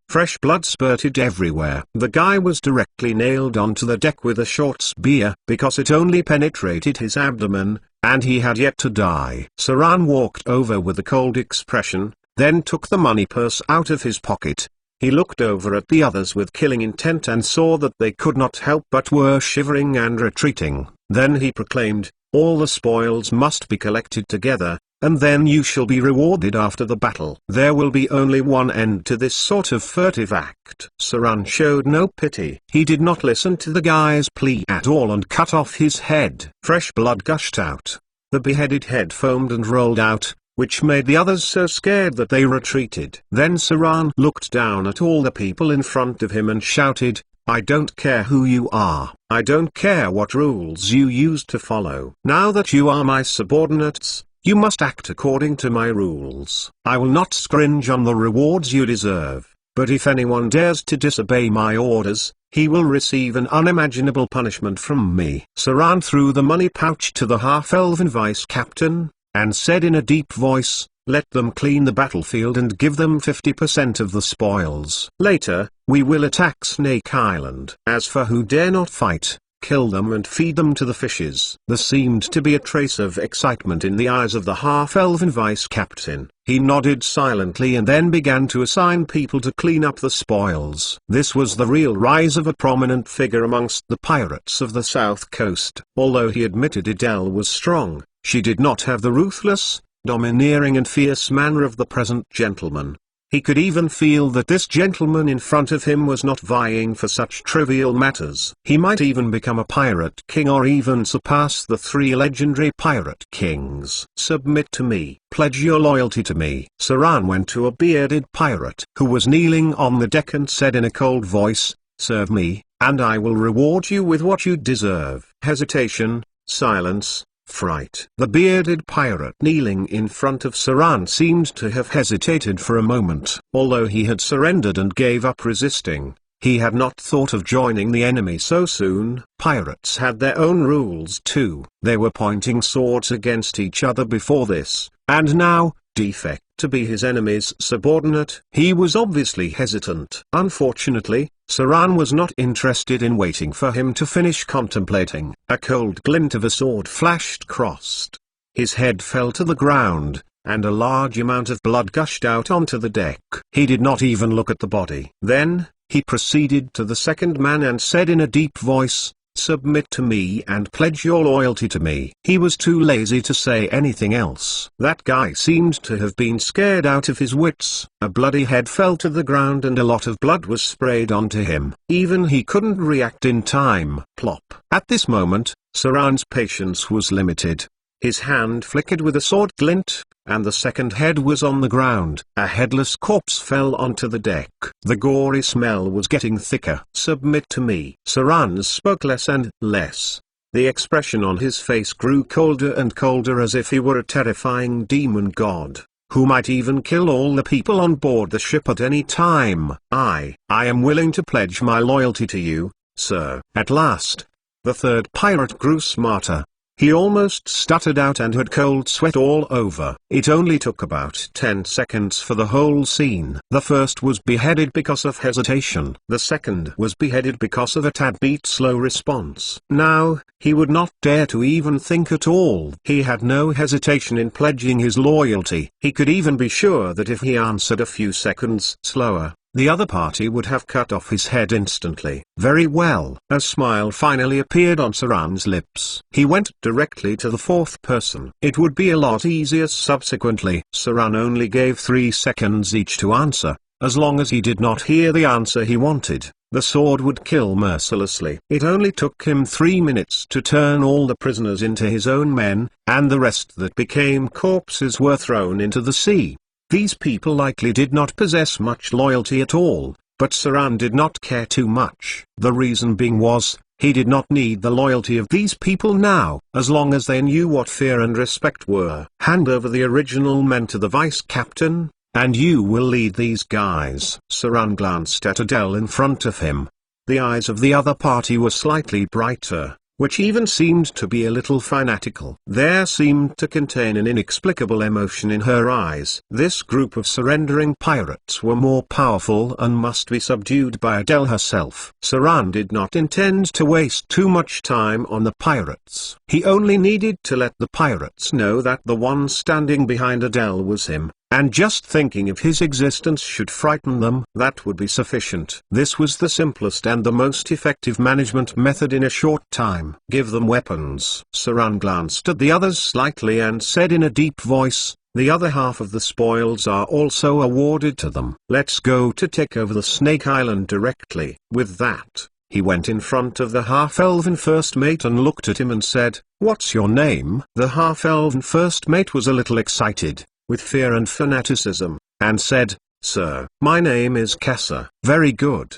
Fresh blood spurted everywhere. The guy was directly nailed onto the deck with a short spear, because it only penetrated his abdomen, and he had yet to die. Saran walked over with a cold expression, then took the money purse out of his pocket. He looked over at the others with killing intent and saw that they could not help but were shivering and retreating. Then he proclaimed, "All the spoils must be collected together, and then you shall be rewarded after the battle. There will be only one end to this sort of furtive act." Saran showed no pity. He did not listen to the guy's plea at all and cut off his head. Fresh blood gushed out. The beheaded head foamed and rolled out, which made the others so scared that they retreated. Then Saran looked down at all the people in front of him and shouted, "I don't care who you are. I don't care what rules you used to follow. Now that you are my subordinates, you must act according to my rules. I will not scringe on the rewards you deserve, but if anyone dares to disobey my orders, he will receive an unimaginable punishment from me." Saran threw the money pouch to the half-elven vice-captain, and said in a deep voice, "Let them clean the battlefield and give them 50% of the spoils. Later, we will attack Snake Island. As for who dare not fight, kill them and feed them to the fishes." There seemed to be a trace of excitement in the eyes of the half-elven vice-captain. He nodded silently and then began to assign people to clean up the spoils. This was the real rise of a prominent figure amongst the pirates of the South Coast. Although he admitted Adele was strong, she did not have the ruthless, domineering and fierce manner of the present gentleman. He could even feel that this gentleman in front of him was not vying for such trivial matters. He might even become a pirate king or even surpass the 3 legendary pirate kings. "Submit to me. Pledge your loyalty to me." Saran went to a bearded pirate who was kneeling on the deck and said in a cold voice, "Serve me, and I will reward you with what you deserve." Hesitation, silence, fright. The bearded pirate kneeling in front of Saran seemed to have hesitated for a moment. Although he had surrendered and gave up resisting, he had not thought of joining the enemy so soon. Pirates had their own rules too. They were pointing swords against each other before this, and now, defect to be his enemy's subordinate. He was obviously hesitant. Unfortunately, Saran was not interested in waiting for him to finish contemplating. A cold glint of a sword flashed crossed. His head fell to the ground, and a large amount of blood gushed out onto the deck. He did not even look at the body. Then, he proceeded to the second man and said in a deep voice, "Submit to me and pledge your loyalty to me." He was too lazy to say anything else. That guy seemed to have been scared out of his wits. A bloody head fell to the ground and a lot of blood was sprayed onto him. Even he couldn't react in time. Plop. At this moment, Saran's patience was limited. His hand flickered with a sword glint, and the second head was on the ground. A headless corpse fell onto the deck. The gory smell was getting thicker. "Submit to me." Saran spoke less and less. The expression on his face grew colder and colder, as if he were a terrifying demon god, who might even kill all the people on board the ship at any time. I am willing to pledge my loyalty to you, sir." At last, the third pirate grew smarter. He almost stuttered out and had cold sweat all over. It only took about 10 seconds for the whole scene. The first was beheaded because of hesitation. The second was beheaded because of a tad bit slow response. Now, he would not dare to even think at all. He had no hesitation in pledging his loyalty. He could even be sure that if he answered a few seconds slower, the other party would have cut off his head instantly. "Very well." A smile finally appeared on Saran's lips. He went directly to the fourth person. It would be a lot easier subsequently. Saran only gave 3 seconds each to answer. As long as he did not hear the answer he wanted, the sword would kill mercilessly. It only took him 3 minutes to turn all the prisoners into his own men, and the rest that became corpses were thrown into the sea. These people likely did not possess much loyalty at all, but Saran did not care too much. The reason being was, he did not need the loyalty of these people now, as long as they knew what fear and respect were. "Hand over the original men to the vice-captain, and you will lead these guys." Saran glanced at Adele in front of him. The eyes of the other party were slightly brighter, which even seemed to be a little fanatical. There seemed to contain an inexplicable emotion in her eyes. This group of surrendering pirates were more powerful and must be subdued by Adele herself. Saran did not intend to waste too much time on the pirates. He only needed to let the pirates know that the one standing behind Adele was him, and just thinking of his existence should frighten them. That would be sufficient. This was the simplest and the most effective management method in a short time. "Give them weapons." Saran glanced at the others slightly and said in a deep voice, "The other half of the spoils are also awarded to them. Let's go to take over the Snake Island directly." With that, he went in front of the half-elven first mate and looked at him and said, "What's your name?" The half-elven first mate was a little excited, with fear and fanaticism, and said, "Sir, my name is Kassa." "Very good."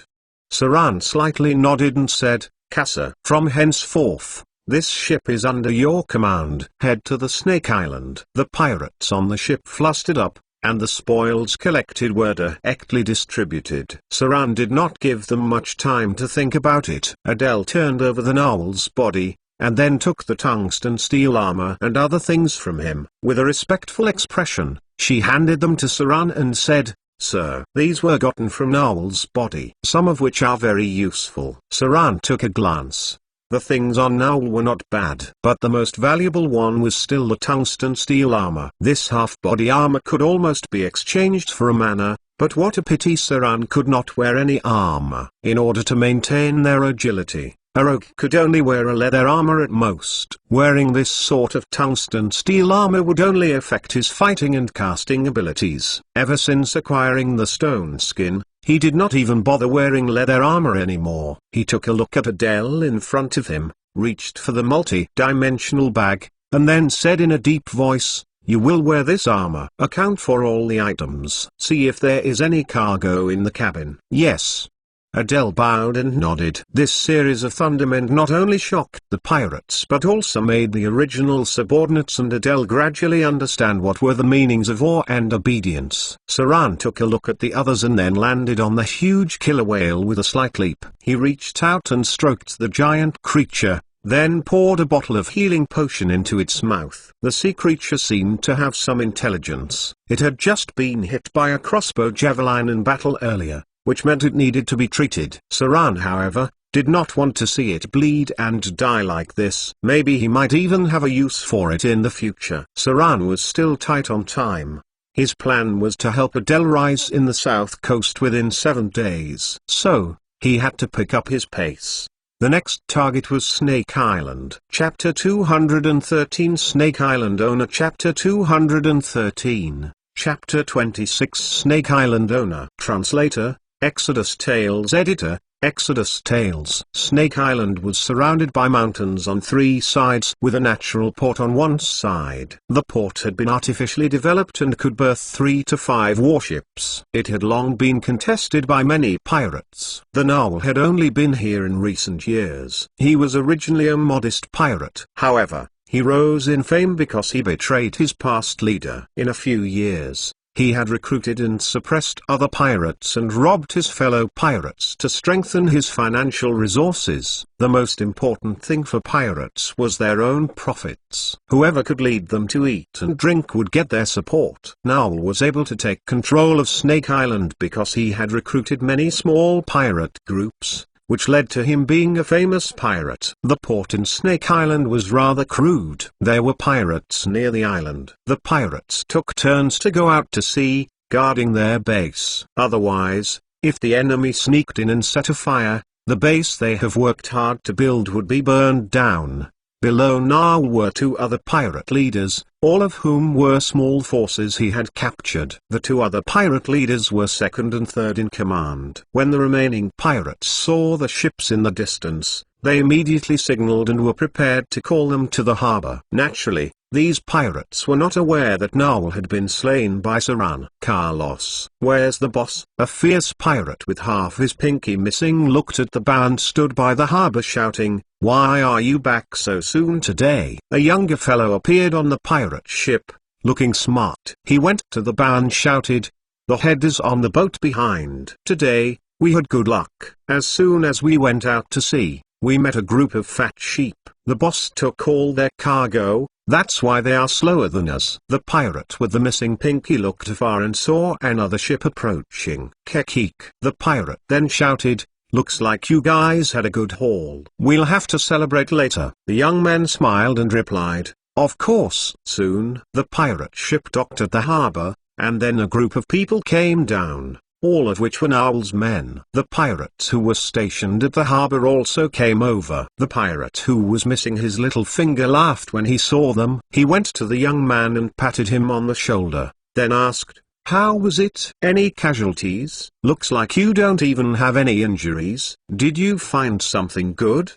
Saran slightly nodded and said, "Kassa, from henceforth, this ship is under your command. Head to the Snake Island." The pirates on the ship flustered up, and the spoils collected were directly distributed. Saran did not give them much time to think about it. Adele turned over the narwhal's body, and then took the tungsten steel armor and other things from him. With a respectful expression, she handed them to Saran and said, "Sir, these were gotten from Narwhal's body, some of which are very useful." Saran took a glance. The things on Narwhal were not bad, but the most valuable one was still the tungsten steel armor. This half-body armor could almost be exchanged for a mana, but what a pity Saran could not wear any armor. In order to maintain their agility, a rogue could only wear a leather armor at most. Wearing this sort of tungsten steel armor would only affect his fighting and casting abilities. Ever since acquiring the stone skin, he did not even bother wearing leather armor anymore. He took a look at Adele in front of him, reached for the multi-dimensional bag, and then said in a deep voice, "You will wear this armor. Account for all the items. See if there is any cargo in the cabin." "Yes." Adele bowed and nodded. This series of thundermen not only shocked the pirates but also made the original subordinates and Adele gradually understand what were the meanings of awe and obedience. Saran took a look at the others and then landed on the huge killer whale with a slight leap. He reached out and stroked the giant creature, then poured a bottle of healing potion into its mouth. The sea creature seemed to have some intelligence. It had just been hit by a crossbow javelin in battle earlier, which meant it needed to be treated. Saran, however, did not want to see it bleed and die like this. Maybe he might even have a use for it in the future. Saran was still tight on time. His plan was to help Adele rise in the south coast within 7 days. So, he had to pick up his pace. The next target was Snake Island. Chapter 213 Snake Island Owner. Chapter 213. Chapter 26 Snake Island Owner. Translator, Exodus Tales. Editor, Exodus Tales. Snake Island was surrounded by mountains on three sides with a natural port on one side. The port had been artificially developed and could berth 3 to 5 warships. It had long been contested by many pirates. The Narwhal had only been here in recent years. He was originally a modest pirate. However, he rose in fame because he betrayed his past leader. In a few years, he had recruited and suppressed other pirates and robbed his fellow pirates to strengthen his financial resources. The most important thing for pirates was their own profits. Whoever could lead them to eat and drink would get their support. Narwhal was able to take control of Snake Island because he had recruited many small pirate groups, which led to him being a famous pirate. The port in Snake Island was rather crude. There were pirates near the island. The pirates took turns to go out to sea, guarding their base. Otherwise, if the enemy sneaked in and set a fire, the base they have worked hard to build would be burned down. Below Narwhal were 2 other pirate leaders, all of whom were small forces he had captured. The 2 other pirate leaders were second and third in command. When the remaining pirates saw the ships in the distance, they immediately signaled and were prepared to call them to the harbor. Naturally, these pirates were not aware that Narwhal had been slain by Saran. Carlos, where's the boss? A fierce pirate with half his pinky missing looked at the bow and stood by the harbor shouting, "Why are you back so soon today?" A younger fellow appeared on the pirate ship, looking smart. He went to the bow and shouted, "The head is on the boat behind." Today, we had good luck. As soon as we went out to sea, we met a group of fat sheep. The boss took all their cargo. That's why they are slower than us. The pirate with the missing pinky looked afar and saw another ship approaching. Kekik. The pirate then shouted, "Looks like you guys had a good haul. We'll have to celebrate later." The young man smiled and replied, "Of course." Soon, the pirate ship docked at the harbor, and then a group of people came down, all of which were Narwhal's men. The pirates who were stationed at the harbor also came over. The pirate who was missing his little finger laughed when he saw them. He went to the young man and patted him on the shoulder, then asked, "How was it? Any casualties? Looks like you don't even have any injuries. Did you find something good?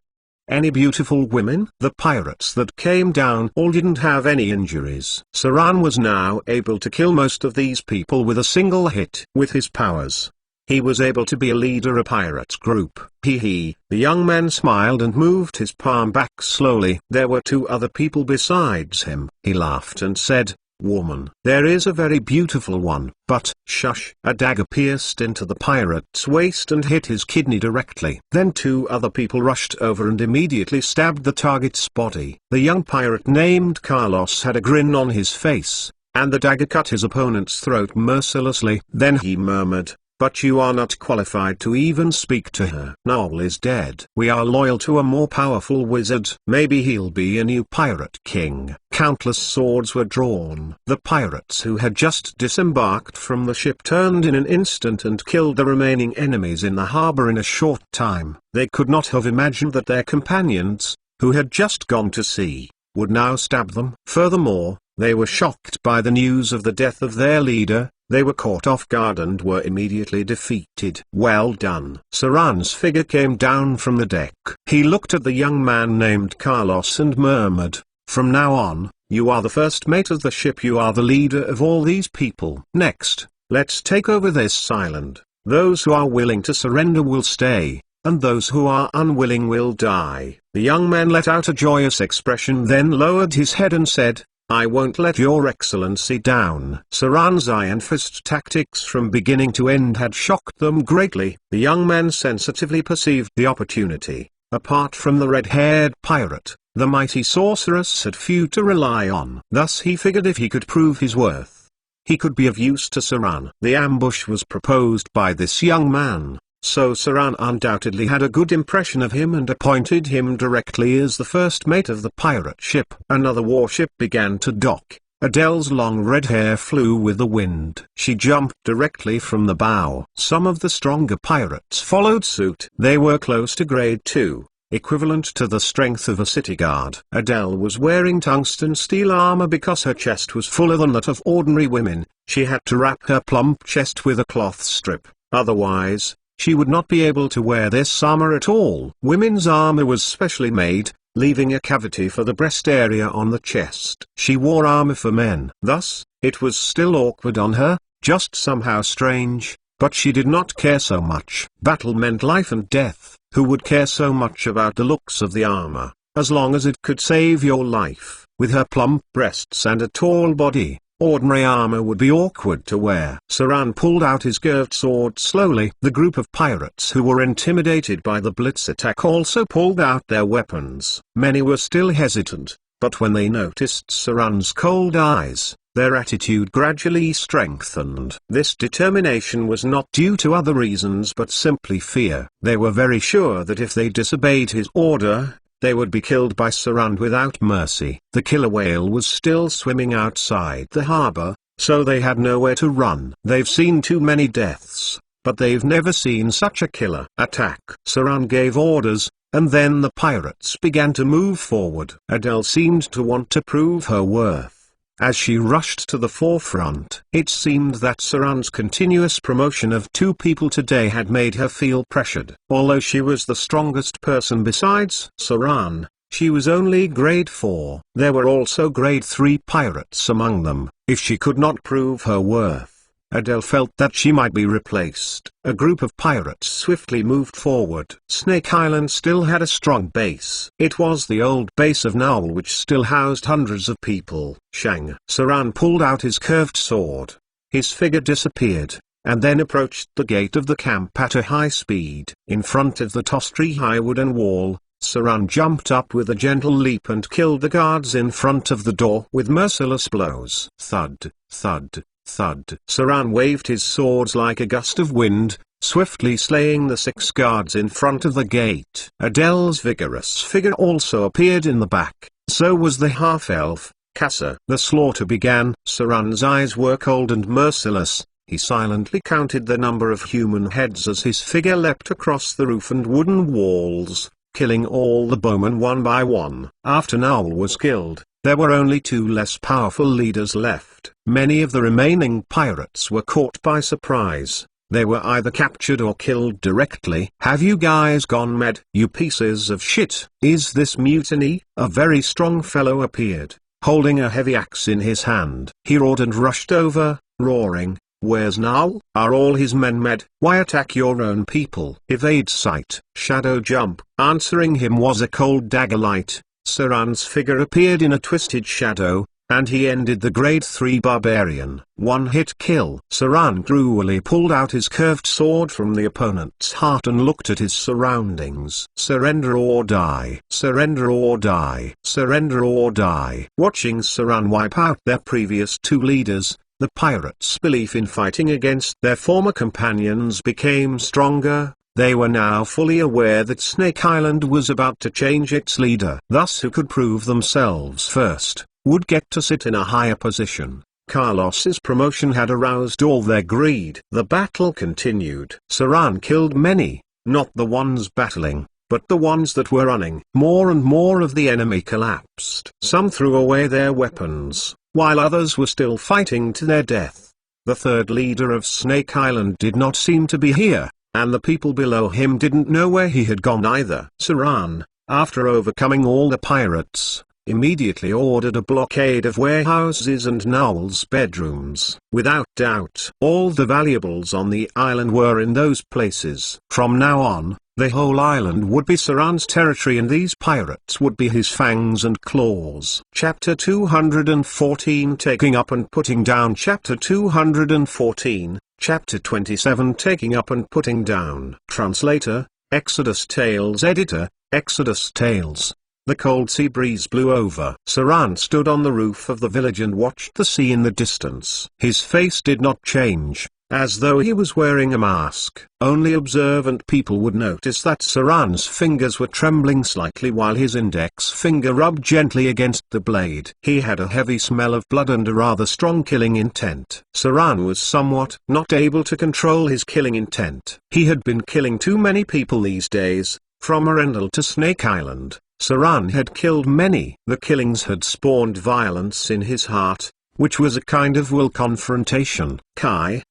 Any beautiful women?" The pirates that came down all didn't have any injuries. Saran was now able to kill most of these people with a single hit. With his powers, he was able to be a leader of a pirate group. The young man smiled and moved his palm back slowly. There were 2 other people besides him. He laughed and said, "Woman, there is a very beautiful one, but, shush." A dagger pierced into the pirate's waist and hit his kidney directly. Then 2 other people rushed over and immediately stabbed the target's body. The young pirate named Carlos had a grin on his face, and the dagger cut his opponent's throat mercilessly. Then he murmured, "But you are not qualified to even speak to her. Narwhal is dead. We are loyal to a more powerful wizard. Maybe he'll be a new pirate king." Countless swords were drawn. The pirates who had just disembarked from the ship turned in an instant and killed the remaining enemies in the harbor in a short time. They could not have imagined that their companions, who had just gone to sea, would now stab them. Furthermore, they were shocked by the news of the death of their leader. They were caught off guard and were immediately defeated. "Well done." Saran's figure came down from the deck. He looked at the young man named Carlos and murmured, "From now on, you are the first mate of the ship. You are the leader of all these people. Next, let's take over this island. Those who are willing to surrender will stay, and those who are unwilling will die." The young man let out a joyous expression, then lowered his head and said, "I won't let your excellency down." Saran's iron fist tactics from beginning to end had shocked them greatly. The young man sensitively perceived the opportunity. Apart from the red-haired pirate, the mighty sorceress had few to rely on. Thus he figured if he could prove his worth, he could be of use to Saran. The ambush was proposed by this young man, so Saran undoubtedly had a good impression of him and appointed him directly as the first mate of the pirate ship. Another warship began to dock. Adele's long red hair flew with the wind. She jumped directly from the bow. Some of the stronger pirates followed suit. They were close to grade 2, equivalent to the strength of a city guard. Adele was wearing tungsten steel armor because her chest was fuller than that of ordinary women. She had to wrap her plump chest with a cloth strip. Otherwise, she would not be able to wear this armor at all. Women's armor was specially made, leaving a cavity for the breast area on the chest. She wore armor for men. Thus, it was still awkward on her, just somehow strange, but she did not care so much. Battle meant life and death. Who would care so much about the looks of the armor, as long as it could save your life? With her plump breasts and a tall body, ordinary armor would be awkward to wear. Saran pulled out his curved sword slowly. The group of pirates who were intimidated by the blitz attack also pulled out their weapons. Many were still hesitant, but when they noticed Saran's cold eyes, their attitude gradually strengthened. This determination was not due to other reasons but simply fear. They were very sure that if they disobeyed his order, they would be killed by Saran without mercy. The killer whale was still swimming outside the harbor, so they had nowhere to run. They've seen too many deaths, but they've never seen such a killer attack. Saran gave orders, and then the pirates began to move forward. Adele seemed to want to prove her worth. As she rushed to the forefront, it seemed that Saran's continuous promotion of 2 people today had made her feel pressured. Although she was the strongest person besides Saran, she was only grade 4. There were also grade 3 pirates among them. If she could not prove her worth, Adele felt that she might be replaced. A group of pirates swiftly moved forward. Snake Island still had a strong base. It was the old base of Nowl which still housed hundreds of people. Shang. Saran pulled out his curved sword. His figure disappeared, and then approached the gate of the camp at a high speed. In front of the toss-tree-high wooden wall, Saran jumped up with a gentle leap and killed the guards in front of the door with merciless blows. Thud, thud, thud. Saran waved his swords like a gust of wind, swiftly slaying the 6 guards in front of the gate. Adele's vigorous figure also appeared in the back, so was the half-elf, Kassa. The slaughter began. Saran's eyes were cold and merciless. He silently counted the number of human heads as his figure leapt across the roof and wooden walls, killing all the bowmen one by one. After Nowl was killed, there were only 2 less powerful leaders left. Many of the remaining pirates were caught by surprise. They were either captured or killed directly. Have you guys gone mad? You pieces of shit. Is this mutiny? A very strong fellow appeared, holding a heavy axe in his hand. He roared and rushed over, roaring, "Where's Nowl? Are all his men mad? Why attack your own people?" Evade sight. Shadow jump. Answering him was a cold dagger light. Saran's figure appeared in a twisted shadow, and he ended the grade 3 barbarian. One-hit kill. Saran cruelly pulled out his curved sword from the opponent's heart and looked at his surroundings. Surrender or die. Surrender or die. Surrender or die. Watching Saran wipe out their previous 2 leaders, the pirates' belief in fighting against their former companions became stronger. They were now fully aware that Snake Island was about to change its leader. Thus who could prove themselves first, would get to sit in a higher position. Carlos's promotion had aroused all their greed. The battle continued. Saran killed many, not the ones battling, but the ones that were running. More and more of the enemy collapsed. Some threw away their weapons, while others were still fighting to their death. The 3rd leader of Snake Island did not seem to be here, and the people below him didn't know where he had gone either. Saran, after overcoming all the pirates, immediately ordered a blockade of warehouses and Nowl's bedrooms. Without doubt, all the valuables on the island were in those places. From now on, the whole island would be Saran's territory and these pirates would be his fangs and claws. Chapter 214 Taking Up and Putting Down. Chapter 214, Chapter 27 Taking Up and Putting Down. Translator, Exodus Tales. Editor, Exodus Tales. The cold sea breeze blew over. Saran stood on the roof of the village and watched the sea in the distance. His face did not change, as though he was wearing a mask. Only observant people would notice that Saran's fingers were trembling slightly while his index finger rubbed gently against the blade. He had a heavy smell of blood and a rather strong killing intent. Saran was somewhat not able to control his killing intent. He had been killing too many people these days. From Arendelle to Snake Island, Saran had killed many. The killings had spawned violence in his heart, which was a kind of will confrontation. Kai,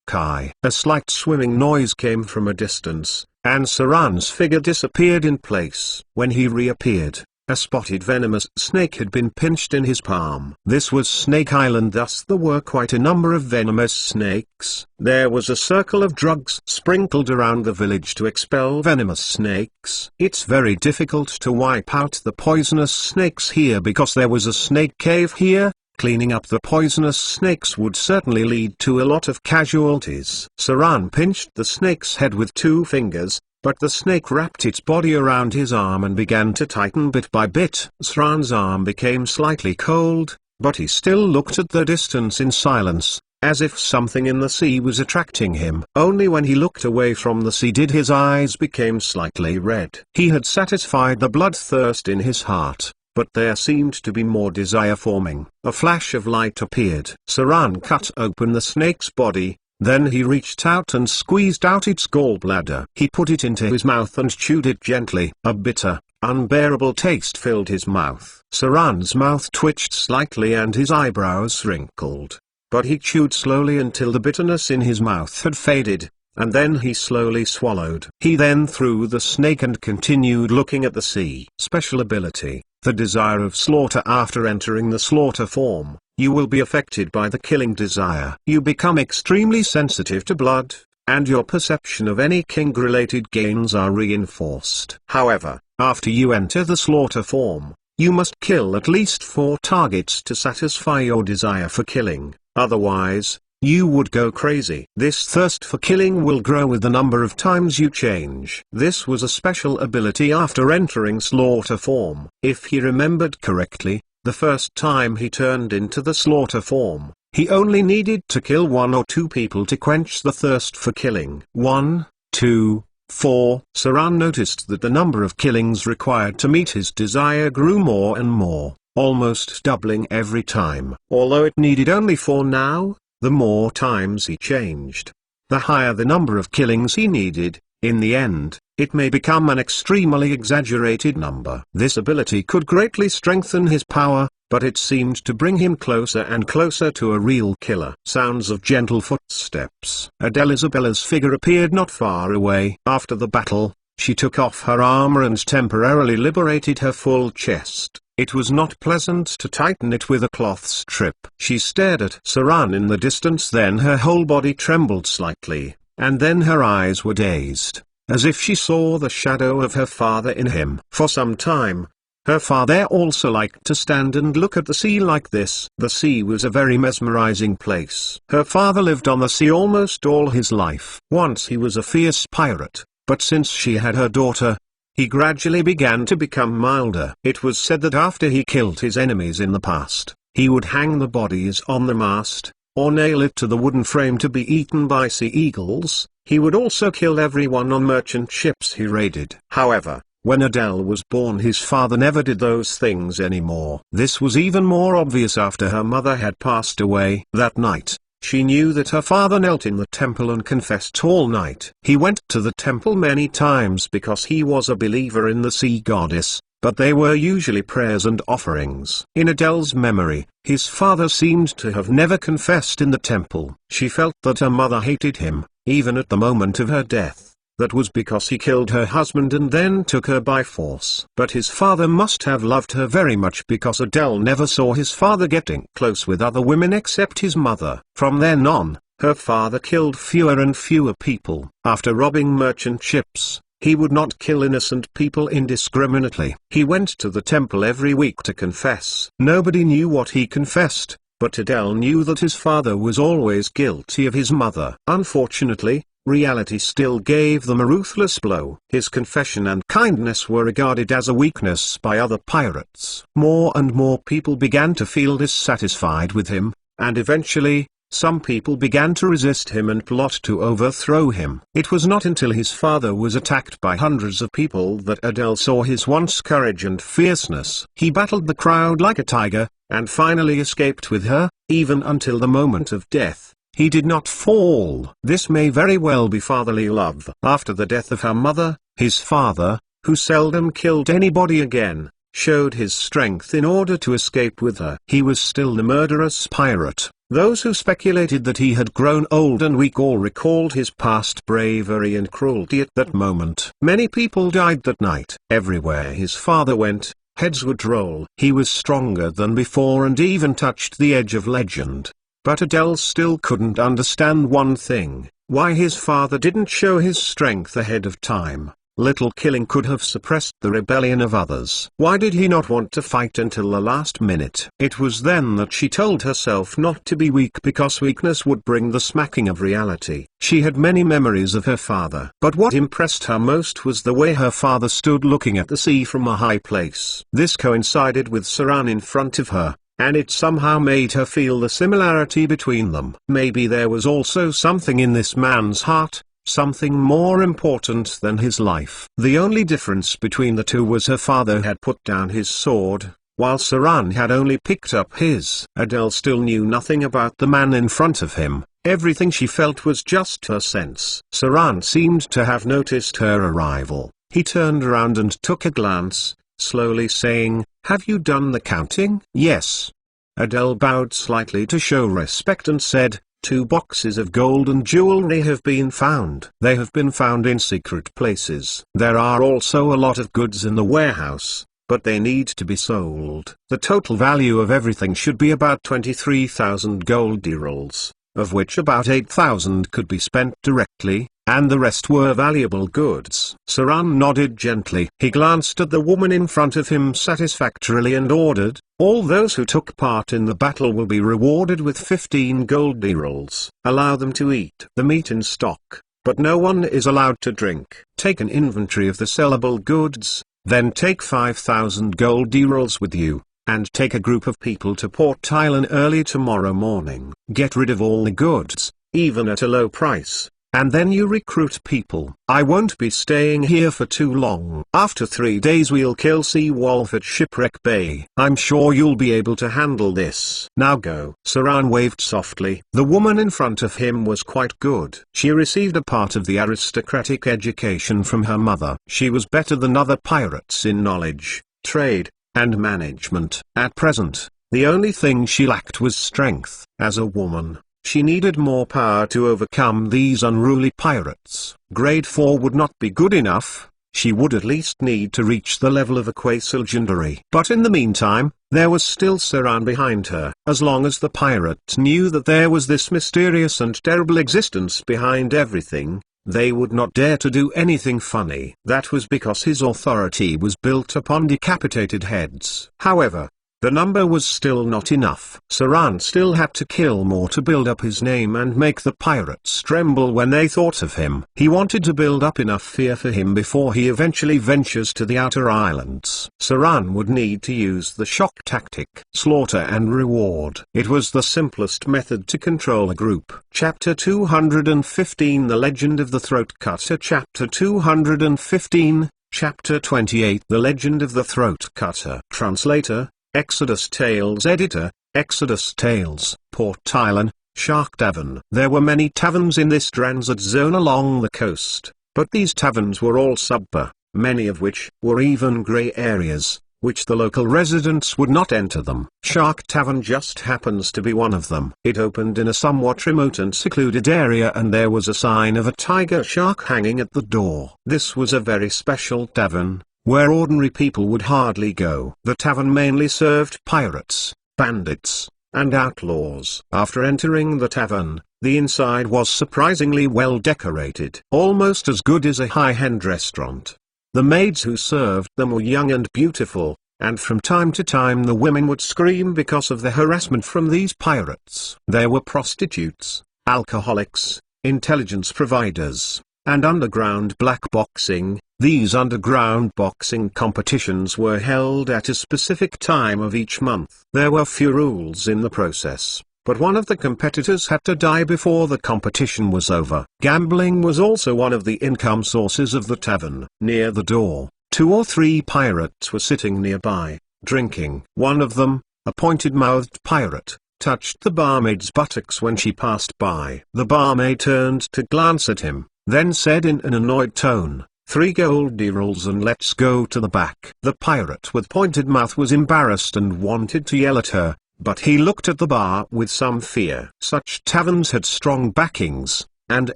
sky. A slight swimming noise came from a distance, and Saran's figure disappeared in place. When he reappeared, a spotted venomous snake had been pinched in his palm. This was Snake Island, thus there were quite a number of venomous snakes. There was a circle of drugs sprinkled around the village to expel venomous snakes. It's very difficult to wipe out the poisonous snakes here because there was a snake cave here. Cleaning up the poisonous snakes would certainly lead to a lot of casualties. Saran pinched the snake's head with 2 fingers, but the snake wrapped its body around his arm and began to tighten bit by bit. Saran's arm became slightly cold, but he still looked at the distance in silence, as if something in the sea was attracting him. Only when he looked away from the sea did his eyes become slightly red. He had satisfied the bloodthirst in his heart, but there seemed to be more desire forming. A flash of light appeared. Saran cut open the snake's body. Then he reached out and squeezed out its gallbladder. He put it into his mouth and chewed it gently. A bitter, unbearable taste filled his mouth. Saran's mouth twitched slightly and his eyebrows wrinkled. But he chewed slowly until the bitterness in his mouth had faded, and then he slowly swallowed. He then threw the snake and continued looking at the sea. Special ability: the desire of slaughter. After entering the slaughter form, you will be affected by the killing desire. You become extremely sensitive to blood, and your perception of any king-related gains are reinforced. However, after you enter the slaughter form, you must kill at least 4 targets to satisfy your desire for killing, otherwise, you would go crazy. This thirst for killing will grow with the number of times you change. This was a special ability after entering slaughter form. If he remembered correctly, the first time he turned into the slaughter form, he only needed to kill 1 or 2 people to quench the thirst for killing. 1, 2, 4. Saran noticed that the number of killings required to meet his desire grew more and more, almost doubling every time. Although it needed only 4 now, the more times he changed, the higher the number of killings he needed. In the end, it may become an extremely exaggerated number. This ability could greatly strengthen his power, but it seemed to bring him closer and closer to a real killer. Sounds of gentle footsteps. Adele Isabella's figure appeared not far away. After the battle, she took off her armor and temporarily liberated her full chest. It was not pleasant to tighten it with a cloth strip. She stared at Saran in the distance, then her whole body trembled slightly, and then her eyes were dazed, as if she saw the shadow of her father in him. For some time, her father also liked to stand and look at the sea like this. The sea was a very mesmerizing place. Her father lived on the sea almost all his life. Once he was a fierce pirate, but since she had her daughter, he gradually began to become milder. It was said that after he killed his enemies in the past, he would hang the bodies on the mast, or nail it to the wooden frame to be eaten by sea eagles. He would also kill everyone on merchant ships he raided. However, when Adele was born, his father never did those things anymore. This was even more obvious after her mother had passed away. That night, she knew that her father knelt in the temple and confessed all night. He went to the temple many times because he was a believer in the sea goddess, but they were usually prayers and offerings. In Adele's memory, his father seemed to have never confessed in the temple. She felt that her mother hated him, even at the moment of her death. That was because he killed her husband and then took her by force. But his father must have loved her very much, because Adele never saw his father getting close with other women except his mother. From then on, her father killed fewer and fewer people. After robbing merchant ships, he would not kill innocent people indiscriminately. He went to the temple every week to confess. Nobody knew what he confessed, but Adele knew that his father was always guilty of his mother. Unfortunately, reality still gave them a ruthless blow. His confession and kindness were regarded as a weakness by other pirates. More and more people began to feel dissatisfied with him, and eventually, some people began to resist him and plot to overthrow him. It was not until his father was attacked by hundreds of people that Adele saw his once courage and fierceness. He battled the crowd like a tiger, and finally escaped with her. Even until the moment of death, he did not fall. This may very well be fatherly love. After the death of her mother, his father, who seldom killed anybody again, showed his strength in order to escape with her. He was still the murderous pirate, Those who speculated that he had grown old and weak all recalled his past bravery and cruelty at that moment. Many people died that night. Everywhere his father went, heads would roll. He was stronger than before and even touched the edge of legend. But Adele still couldn't understand one thing: why his father didn't show his strength ahead of time. Little killing could have suppressed the rebellion of others. Why did he not want to fight until the last minute? It was then that she told herself not to be weak, because weakness would bring the smacking of reality. She had many memories of her father, but what impressed her most was the way her father stood looking at the sea from a high place. This coincided with Saran in front of her, and it somehow made her feel the similarity between them. Maybe there was also something in this man's heart, something more important than his life. The only difference between the two was her father had put down his sword, while Saran had only picked up his. Adele still knew nothing about the man in front of him. Everything she felt was just her sense. Saran seemed to have noticed her arrival. He turned around and took a glance, slowly saying, "Have you done the counting?" "Yes." Adele bowed slightly to show respect and said, "2 boxes of gold and jewelry have been found. They have been found in secret places. There are also a lot of goods in the warehouse, but they need to be sold. The total value of everything should be about 23,000 gold dirhams, of which about 8,000 could be spent directly, and the rest were valuable goods." Saran nodded gently. He glanced at the woman in front of him satisfactorily and ordered, "All those who took part in the battle will be rewarded with 15 gold dirhams. Allow them to eat the meat in stock, but no one is allowed to drink. Take an inventory of the sellable goods, then take 5,000 gold dirhams with you, and take a group of people to Port Thailand early tomorrow morning. Get rid of all the goods, even at a low price, and then you recruit people. I won't be staying here for too long. After 3 days we'll kill Sea Wolf at Shipwreck Bay. I'm sure you'll be able to handle this. Now go." Saran waved softly. The woman in front of him was quite good. She received a part of the aristocratic education from her mother. She was better than other pirates in knowledge, trade, and management. At present, the only thing she lacked was strength. As a woman, she needed more power to overcome these unruly pirates. Grade 4 would not be good enough. She would at least need to reach the level of a quasi legendary. But in the meantime, there was still Saran behind her. As long as the pirate knew that there was this mysterious and terrible existence behind everything, they would not dare to do anything funny. That was because his authority was built upon decapitated heads. However, the number was still not enough. Saran still had to kill more to build up his name and make the pirates tremble when they thought of him. He wanted to build up enough fear for him before he eventually ventures to the outer islands. Saran would need to use the shock tactic, slaughter and reward. It was the simplest method to control a group. Chapter 215 The Legend of the Throat Cutter. Chapter 215, Chapter 28 The Legend of the Throat Cutter. Translator, Exodus Tales. Editor, Exodus Tales. Port Thailand, Shark Tavern. There were many taverns in this transit zone along the coast, but these taverns were all subpar, many of which were even grey areas, which the local residents would not enter them. Shark Tavern just happens to be one of them. It opened in a somewhat remote and secluded area, and there was a sign of a tiger shark hanging at the door. This was a very special tavern, where ordinary people would hardly go. The tavern mainly served pirates, bandits, and outlaws. After entering the tavern, the inside was surprisingly well decorated, almost as good as a high-end restaurant. The maids who served them were young and beautiful, and from time to time the women would scream because of the harassment from these pirates. There were prostitutes, alcoholics, intelligence providers, and underground black boxing. These underground boxing competitions were held at a specific time of each month. There were few rules in the process, but one of the competitors had to die before the competition was over. Gambling was also one of the income sources of the tavern. Near the door, 2 or 3 pirates were sitting nearby, drinking. One of them, a pointed-mouthed pirate, touched the barmaid's buttocks when she passed by. The barmaid turned to glance at him, then said in an annoyed tone, 3 gold dirhams and let's go to the back. The pirate with pointed mouth was embarrassed and wanted to yell at her, but he looked at the bar with some fear. Such taverns had strong backings, and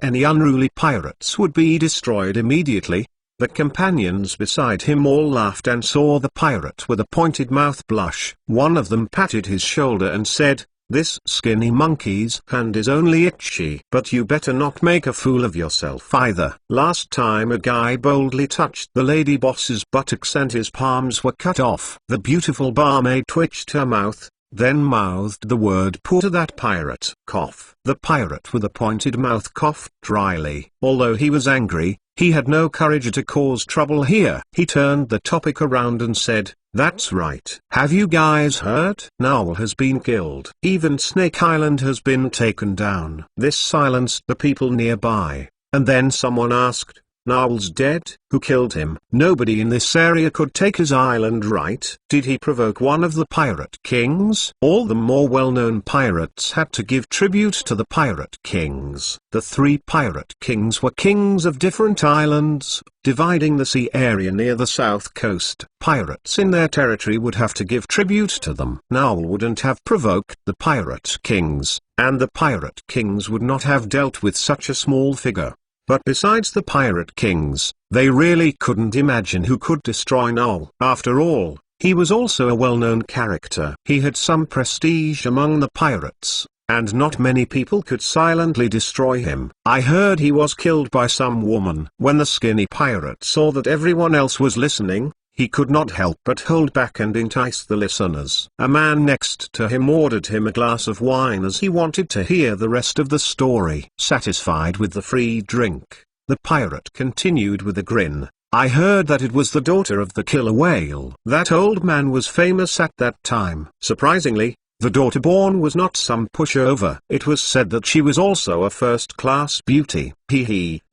any unruly pirates would be destroyed immediately. The companions beside him all laughed and saw the pirate with a pointed mouth blush. One of them patted his shoulder and said, "This skinny monkey's hand is only itchy. But you better not make a fool of yourself either." Last time a guy boldly touched the lady boss's buttocks and his palms were cut off. The beautiful barmaid twitched her mouth, then mouthed the word "poor" to that pirate. Cough. The pirate with a pointed mouth coughed dryly. Although he was angry, he had no courage to cause trouble here. He turned the topic around and said, "That's right. Have you guys heard? Noel has been killed. Even Snake Island has been taken down." This silenced the people nearby, and then someone asked, "Noel's dead? Who killed him?" Nobody in this area could take his island, right? Did he provoke one of the pirate kings? All the more well-known pirates had to give tribute to the pirate kings. The three pirate kings were kings of different islands, dividing the sea area near the south coast. Pirates in their territory would have to give tribute to them. Noel wouldn't have provoked the pirate kings, and the pirate kings would not have dealt with such a small figure. But besides the pirate kings, they really couldn't imagine who could destroy Noel. After all, he was also a well-known character. He had some prestige among the pirates, and not many people could silently destroy him. "I heard he was killed by some woman." When the skinny pirate saw that everyone else was listening, he could not help but hold back and entice the listeners. A man next to him ordered him a glass of wine as he wanted to hear the rest of the story. Satisfied with the free drink, the pirate continued with a grin, "I heard that it was the daughter of the killer whale. That old man was famous at that time." Surprisingly, the daughter born was not some pushover. It was said that she was also a first-class beauty.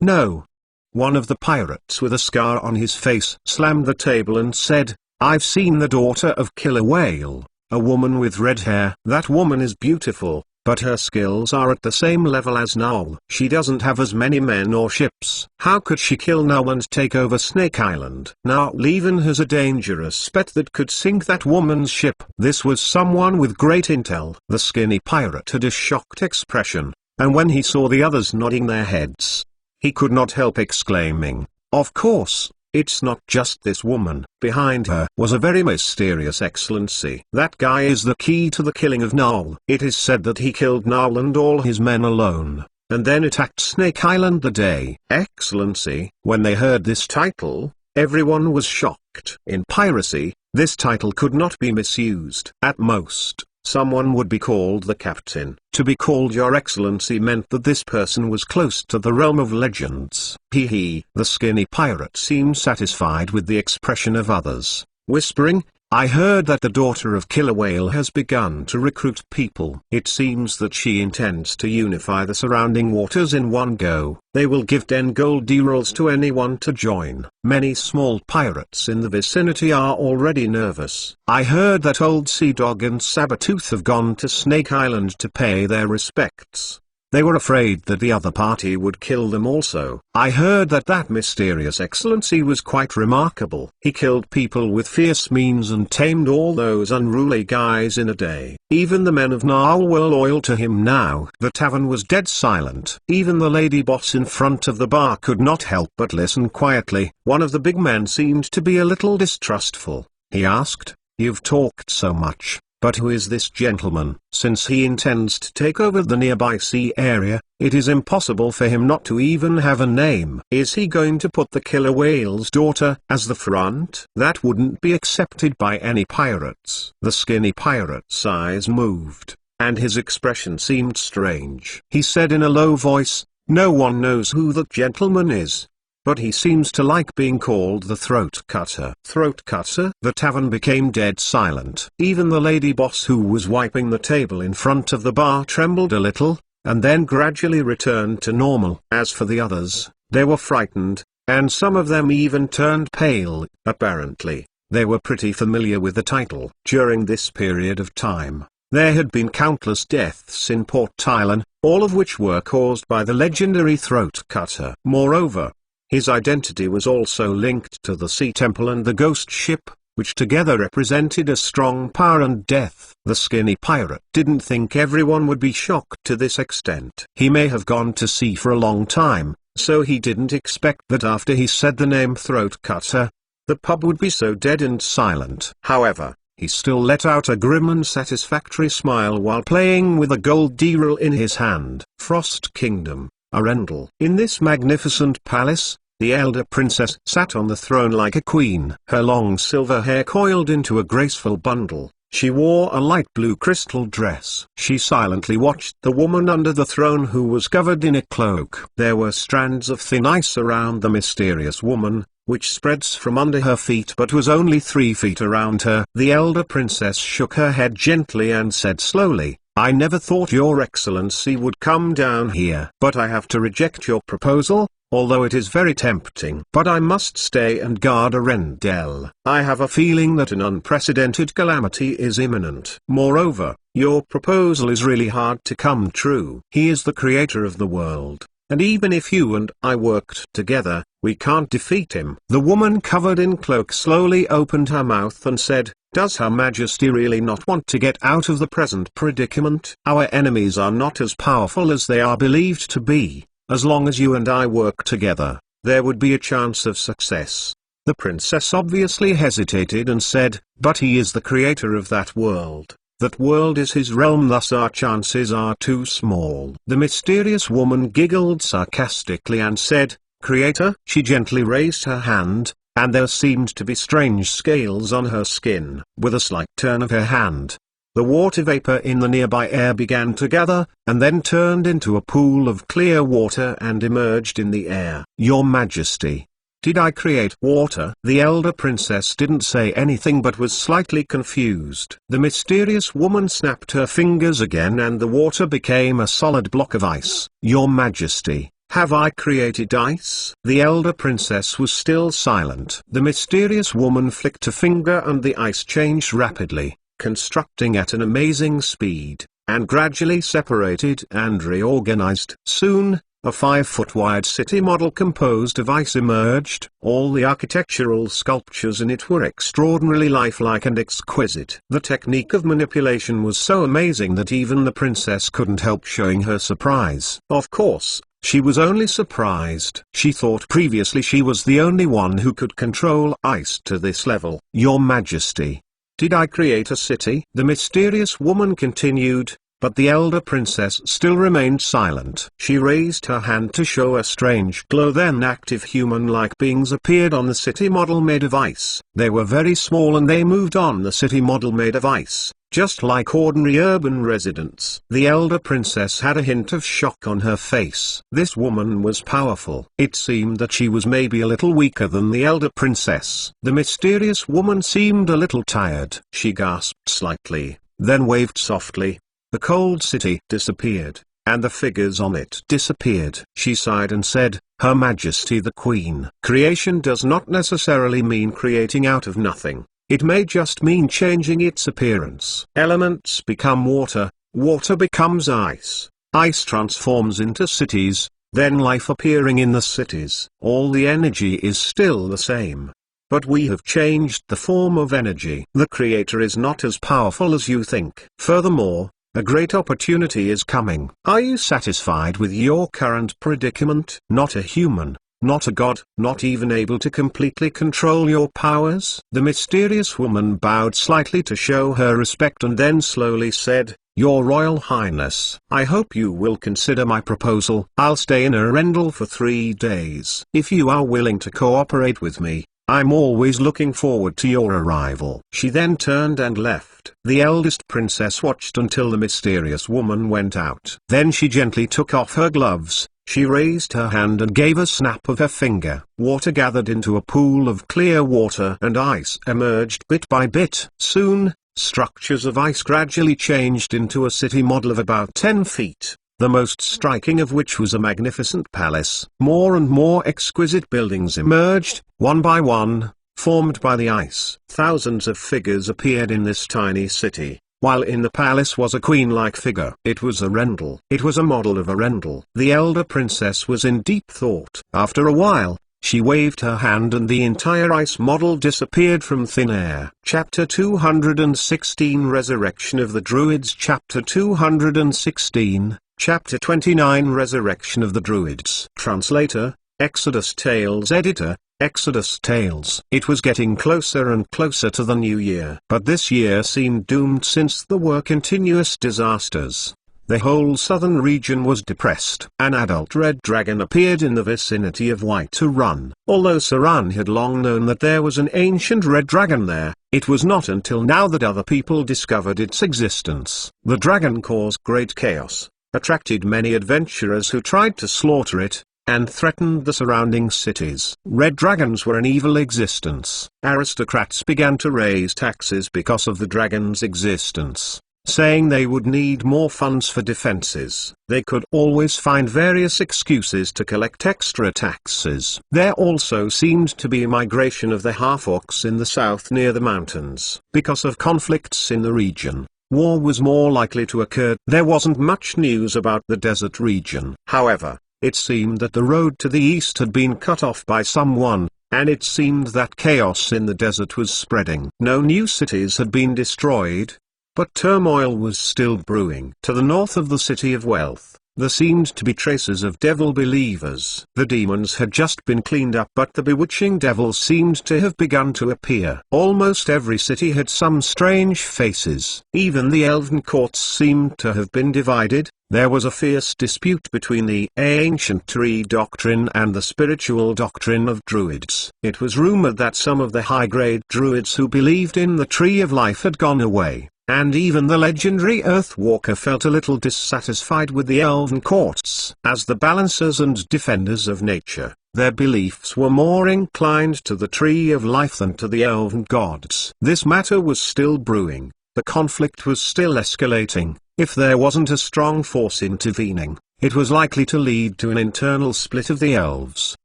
No. One of the pirates with a scar on his face slammed the table and said, "I've seen the daughter of Killer Whale, a woman with red hair. That woman is beautiful, but her skills are at the same level as Noel. She doesn't have as many men or ships. How could she kill Noel and take over Snake Island? Noel even has a dangerous pet that could sink that woman's ship." This was someone with great intel. The skinny pirate had a shocked expression, and when he saw the others nodding their heads, he could not help exclaiming, "Of course, it's not just this woman." Behind her was a very mysterious excellency. "That guy is the key to the killing of Noel. It is said that he killed Noel and all his men alone, and then attacked Snake Island the day." Excellency. When they heard this title, everyone was shocked. In piracy, this title could not be misused. At most, someone would be called the captain. To be called Your Excellency meant that this person was close to the realm of legends. The skinny pirate seemed satisfied with the expression of others, whispering, "I heard that the daughter of Killer Whale has begun to recruit people. It seems that she intends to unify the surrounding waters in one go. They will give 10 gold emeralds to anyone to join." Many small pirates in the vicinity are already nervous. "I heard that Old Sea Dog and Sabertooth have gone to Snake Island to pay their respects. They were afraid that the other party would kill them also. I heard that that mysterious excellency was quite remarkable. He killed people with fierce means and tamed all those unruly guys in a day. Even the men of Noel were loyal to him now." The tavern was dead silent. Even the lady boss in front of the bar could not help but listen quietly. One of the big men seemed to be a little distrustful. He asked, "You've talked so much, but who is this gentleman?" Since he intends to take over the nearby sea area, it is impossible for him not to even have a name. Is he going to put the killer whale's daughter as the front? That wouldn't be accepted by any pirates. The skinny pirate's eyes moved, and his expression seemed strange. He said in a low voice, "No one knows who that gentleman is, but he seems to like being called the throat cutter." Throat cutter? The tavern became dead silent. Even the lady boss who was wiping the table in front of the bar trembled a little, and then gradually returned to normal. As for the others, they were frightened, and some of them even turned pale. Apparently, they were pretty familiar with the title. During this period of time, there had been countless deaths in Port Tylan, all of which were caused by the legendary throat cutter. Moreover, his identity was also linked to the Sea Temple and the ghost ship, which together represented a strong power and death. The skinny pirate didn't think everyone would be shocked to this extent. He may have gone to sea for a long time, so he didn't expect that after he said the name Throat Cutter, the pub would be so dead and silent. However, he still let out a grim and satisfactory smile while playing with a gold derrill in his hand. Frost Kingdom, Arendelle. In this magnificent palace, the elder princess sat on the throne like a queen. Her long silver hair coiled into a graceful bundle. She wore a light blue crystal dress. She silently watched the woman under the throne who was covered in a cloak. There were strands of thin ice around the mysterious woman, which spreads from under her feet but was only 3 feet around her. The elder princess shook her head gently and said slowly, "I never thought your excellency would come down here. But I have to reject your proposal, although it is very tempting. But I must stay and guard Arendelle. I have a feeling that an unprecedented calamity is imminent. Moreover, your proposal is really hard to come true. He is the creator of the world, and even if you and I worked together, we can't defeat him." The woman covered in cloak slowly opened her mouth and said, "Does Her Majesty really not want to get out of the present predicament? Our enemies are not as powerful as they are believed to be. As long as you and I work together, there would be a chance of success." The princess obviously hesitated and said, "But he is the creator of that world. That world is his realm, thus our chances are too small." The mysterious woman giggled sarcastically and said, "Creator?" She gently raised her hand, and there seemed to be strange scales on her skin. With a slight turn of her hand, the water vapor in the nearby air began to gather, and then turned into a pool of clear water and emerged in the air. "Your Majesty, did I create water?" The elder princess didn't say anything but was slightly confused. The mysterious woman snapped her fingers again and the water became a solid block of ice. "Your Majesty, have I created ice?" The elder princess was still silent. The mysterious woman flicked a finger and the ice changed rapidly, constructing at an amazing speed, and gradually separated and reorganized. Soon, a 5-foot-wide city model composed of ice emerged. All the architectural sculptures in it were extraordinarily lifelike and exquisite. The technique of manipulation was so amazing that even the princess couldn't help showing her surprise. Of course, she was only surprised. She thought previously she was the only one who could control ice to this level. "Your Majesty, did I create a city?" the mysterious woman continued, but the elder princess still remained silent. She raised her hand to show a strange glow, then active human-like beings appeared on the city model made of ice. They were very small and they moved on the city model made of ice, just like ordinary urban residents. The elder princess had a hint of shock on her face. This woman was powerful. It seemed that she was maybe a little weaker than the elder princess. The mysterious woman seemed a little tired. She gasped slightly, then waved softly. The cold city disappeared, and the figures on it disappeared. She sighed and said, "Her Majesty the Queen. Creation does not necessarily mean creating out of nothing. It may just mean changing its appearance. Elements become water, water becomes ice, ice transforms into cities, then life appearing in the cities. All the energy is still the same. But we have changed the form of energy. The Creator is not as powerful as you think. Furthermore, a great opportunity is coming. Are you satisfied with your current predicament? Not a human, not a god, not even able to completely control your powers?" The mysterious woman bowed slightly to show her respect and then slowly said, "Your Royal Highness, I hope you will consider my proposal. I'll stay in Arendelle for 3 days. If you are willing to cooperate with me, I'm always looking forward to your arrival." She then turned and left. The eldest princess watched until the mysterious woman went out. Then she gently took off her gloves. She raised her hand and gave a snap of her finger. Water gathered into a pool of clear water and ice emerged bit by bit. Soon, structures of ice gradually changed into a city model of about 10 feet. The most striking of which was a magnificent palace. More and more exquisite buildings emerged, one by one, formed by the ice. Thousands of figures appeared in this tiny city, while in the palace was a queen-like figure. It was Arendelle. It was a model of Arendelle. The elder princess was in deep thought. After a while, She waved her hand and the entire ice model disappeared from thin air. Chapter 216 Resurrection of the Druids. Chapter 216, Chapter 29 Resurrection of the Druids. Translator, Exodus Tales. Editor, Exodus Tales. It was getting closer and closer to the new year. But this year seemed doomed since there were continuous disasters. The whole southern region was depressed. An adult red dragon appeared in the vicinity of White Run. Although Saran had long known that there was an ancient red dragon there, it was not until now that other people discovered its existence. The dragon caused great chaos, attracted many adventurers who tried to slaughter it, and threatened the surrounding cities. Red dragons were an evil existence. Aristocrats began to raise taxes because of the dragon's existence, saying they would need more funds for defenses. They could always find various excuses to collect extra taxes. There also seemed to be a migration of the half-orcs in the south near the mountains. Because of conflicts in the region, war was more likely to occur. There wasn't much news about the desert region. However, it seemed that the road to the east had been cut off by someone, and it seemed that chaos in the desert was spreading. No new cities had been destroyed, but turmoil was still brewing. To the north of the City of Wealth, there seemed to be traces of devil believers. The demons had just been cleaned up, but the bewitching devils seemed to have begun to appear. Almost every city had some strange faces. Even the elven courts seemed to have been divided. There was a fierce dispute between the ancient tree doctrine and the spiritual doctrine of druids. It was rumored that some of the high-grade druids who believed in the Tree of Life had gone away, and even the legendary Earthwalker felt a little dissatisfied with the elven courts. As the balancers and defenders of nature, their beliefs were more inclined to the Tree of Life than to the elven gods. This matter was still brewing. The conflict was still escalating. If there wasn't a strong force intervening, it was likely to lead to an internal split of the elves.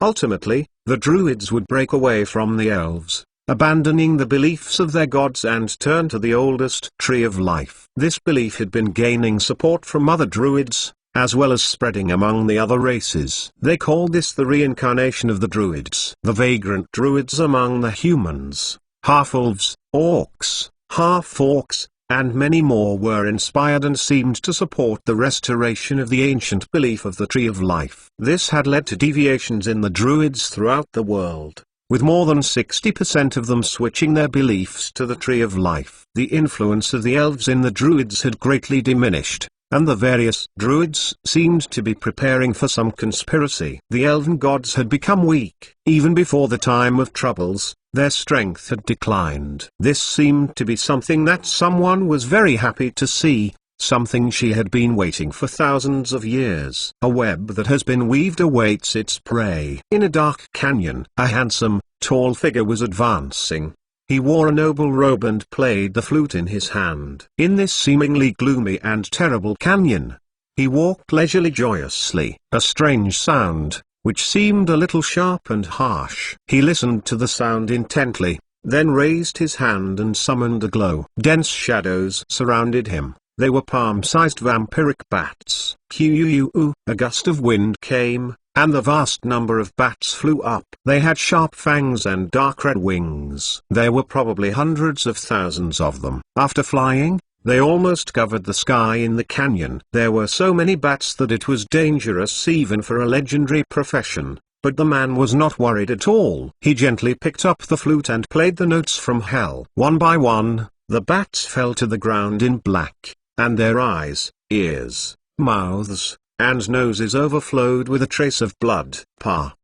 Ultimately, the druids would break away from the elves, abandoning the beliefs of their gods and turn to the oldest Tree of Life. This belief had been gaining support from other druids, as well as spreading among the other races. They called this the reincarnation of the druids. The vagrant druids among the humans, half-elves, orcs, half-orcs, and many more were inspired and seemed to support the restoration of the ancient belief of the Tree of Life. This had led to deviations in the druids throughout the world, with more than 60% of them switching their beliefs to the Tree of Life. The influence of the elves in the druids had greatly diminished, and the various druids seemed to be preparing for some conspiracy. The elven gods had become weak. Even before the time of troubles, their strength had declined. This seemed to be something that someone was very happy to see, something she had been waiting for thousands of years. A web that has been weaved awaits its prey. In a dark canyon, a handsome, tall figure was advancing. He wore a noble robe and played the flute in his hand. In this seemingly gloomy and terrible canyon, he walked leisurely joyously. A strange sound, which seemed a little sharp and harsh. He listened to the sound intently, then raised his hand and summoned a glow. Dense shadows surrounded him. They were palm-sized vampiric bats. A gust of wind came, and the vast number of bats flew up. They had sharp fangs and dark red wings. There were probably hundreds of thousands of them. After flying, they almost covered the sky in the canyon. There were so many bats that it was dangerous even for a legendary profession, but the man was not worried at all. He gently picked up the flute and played the notes from hell. One by one, the bats fell to the ground in black, and their eyes, ears, mouths, and noses overflowed with a trace of blood. Pa.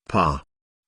Pa.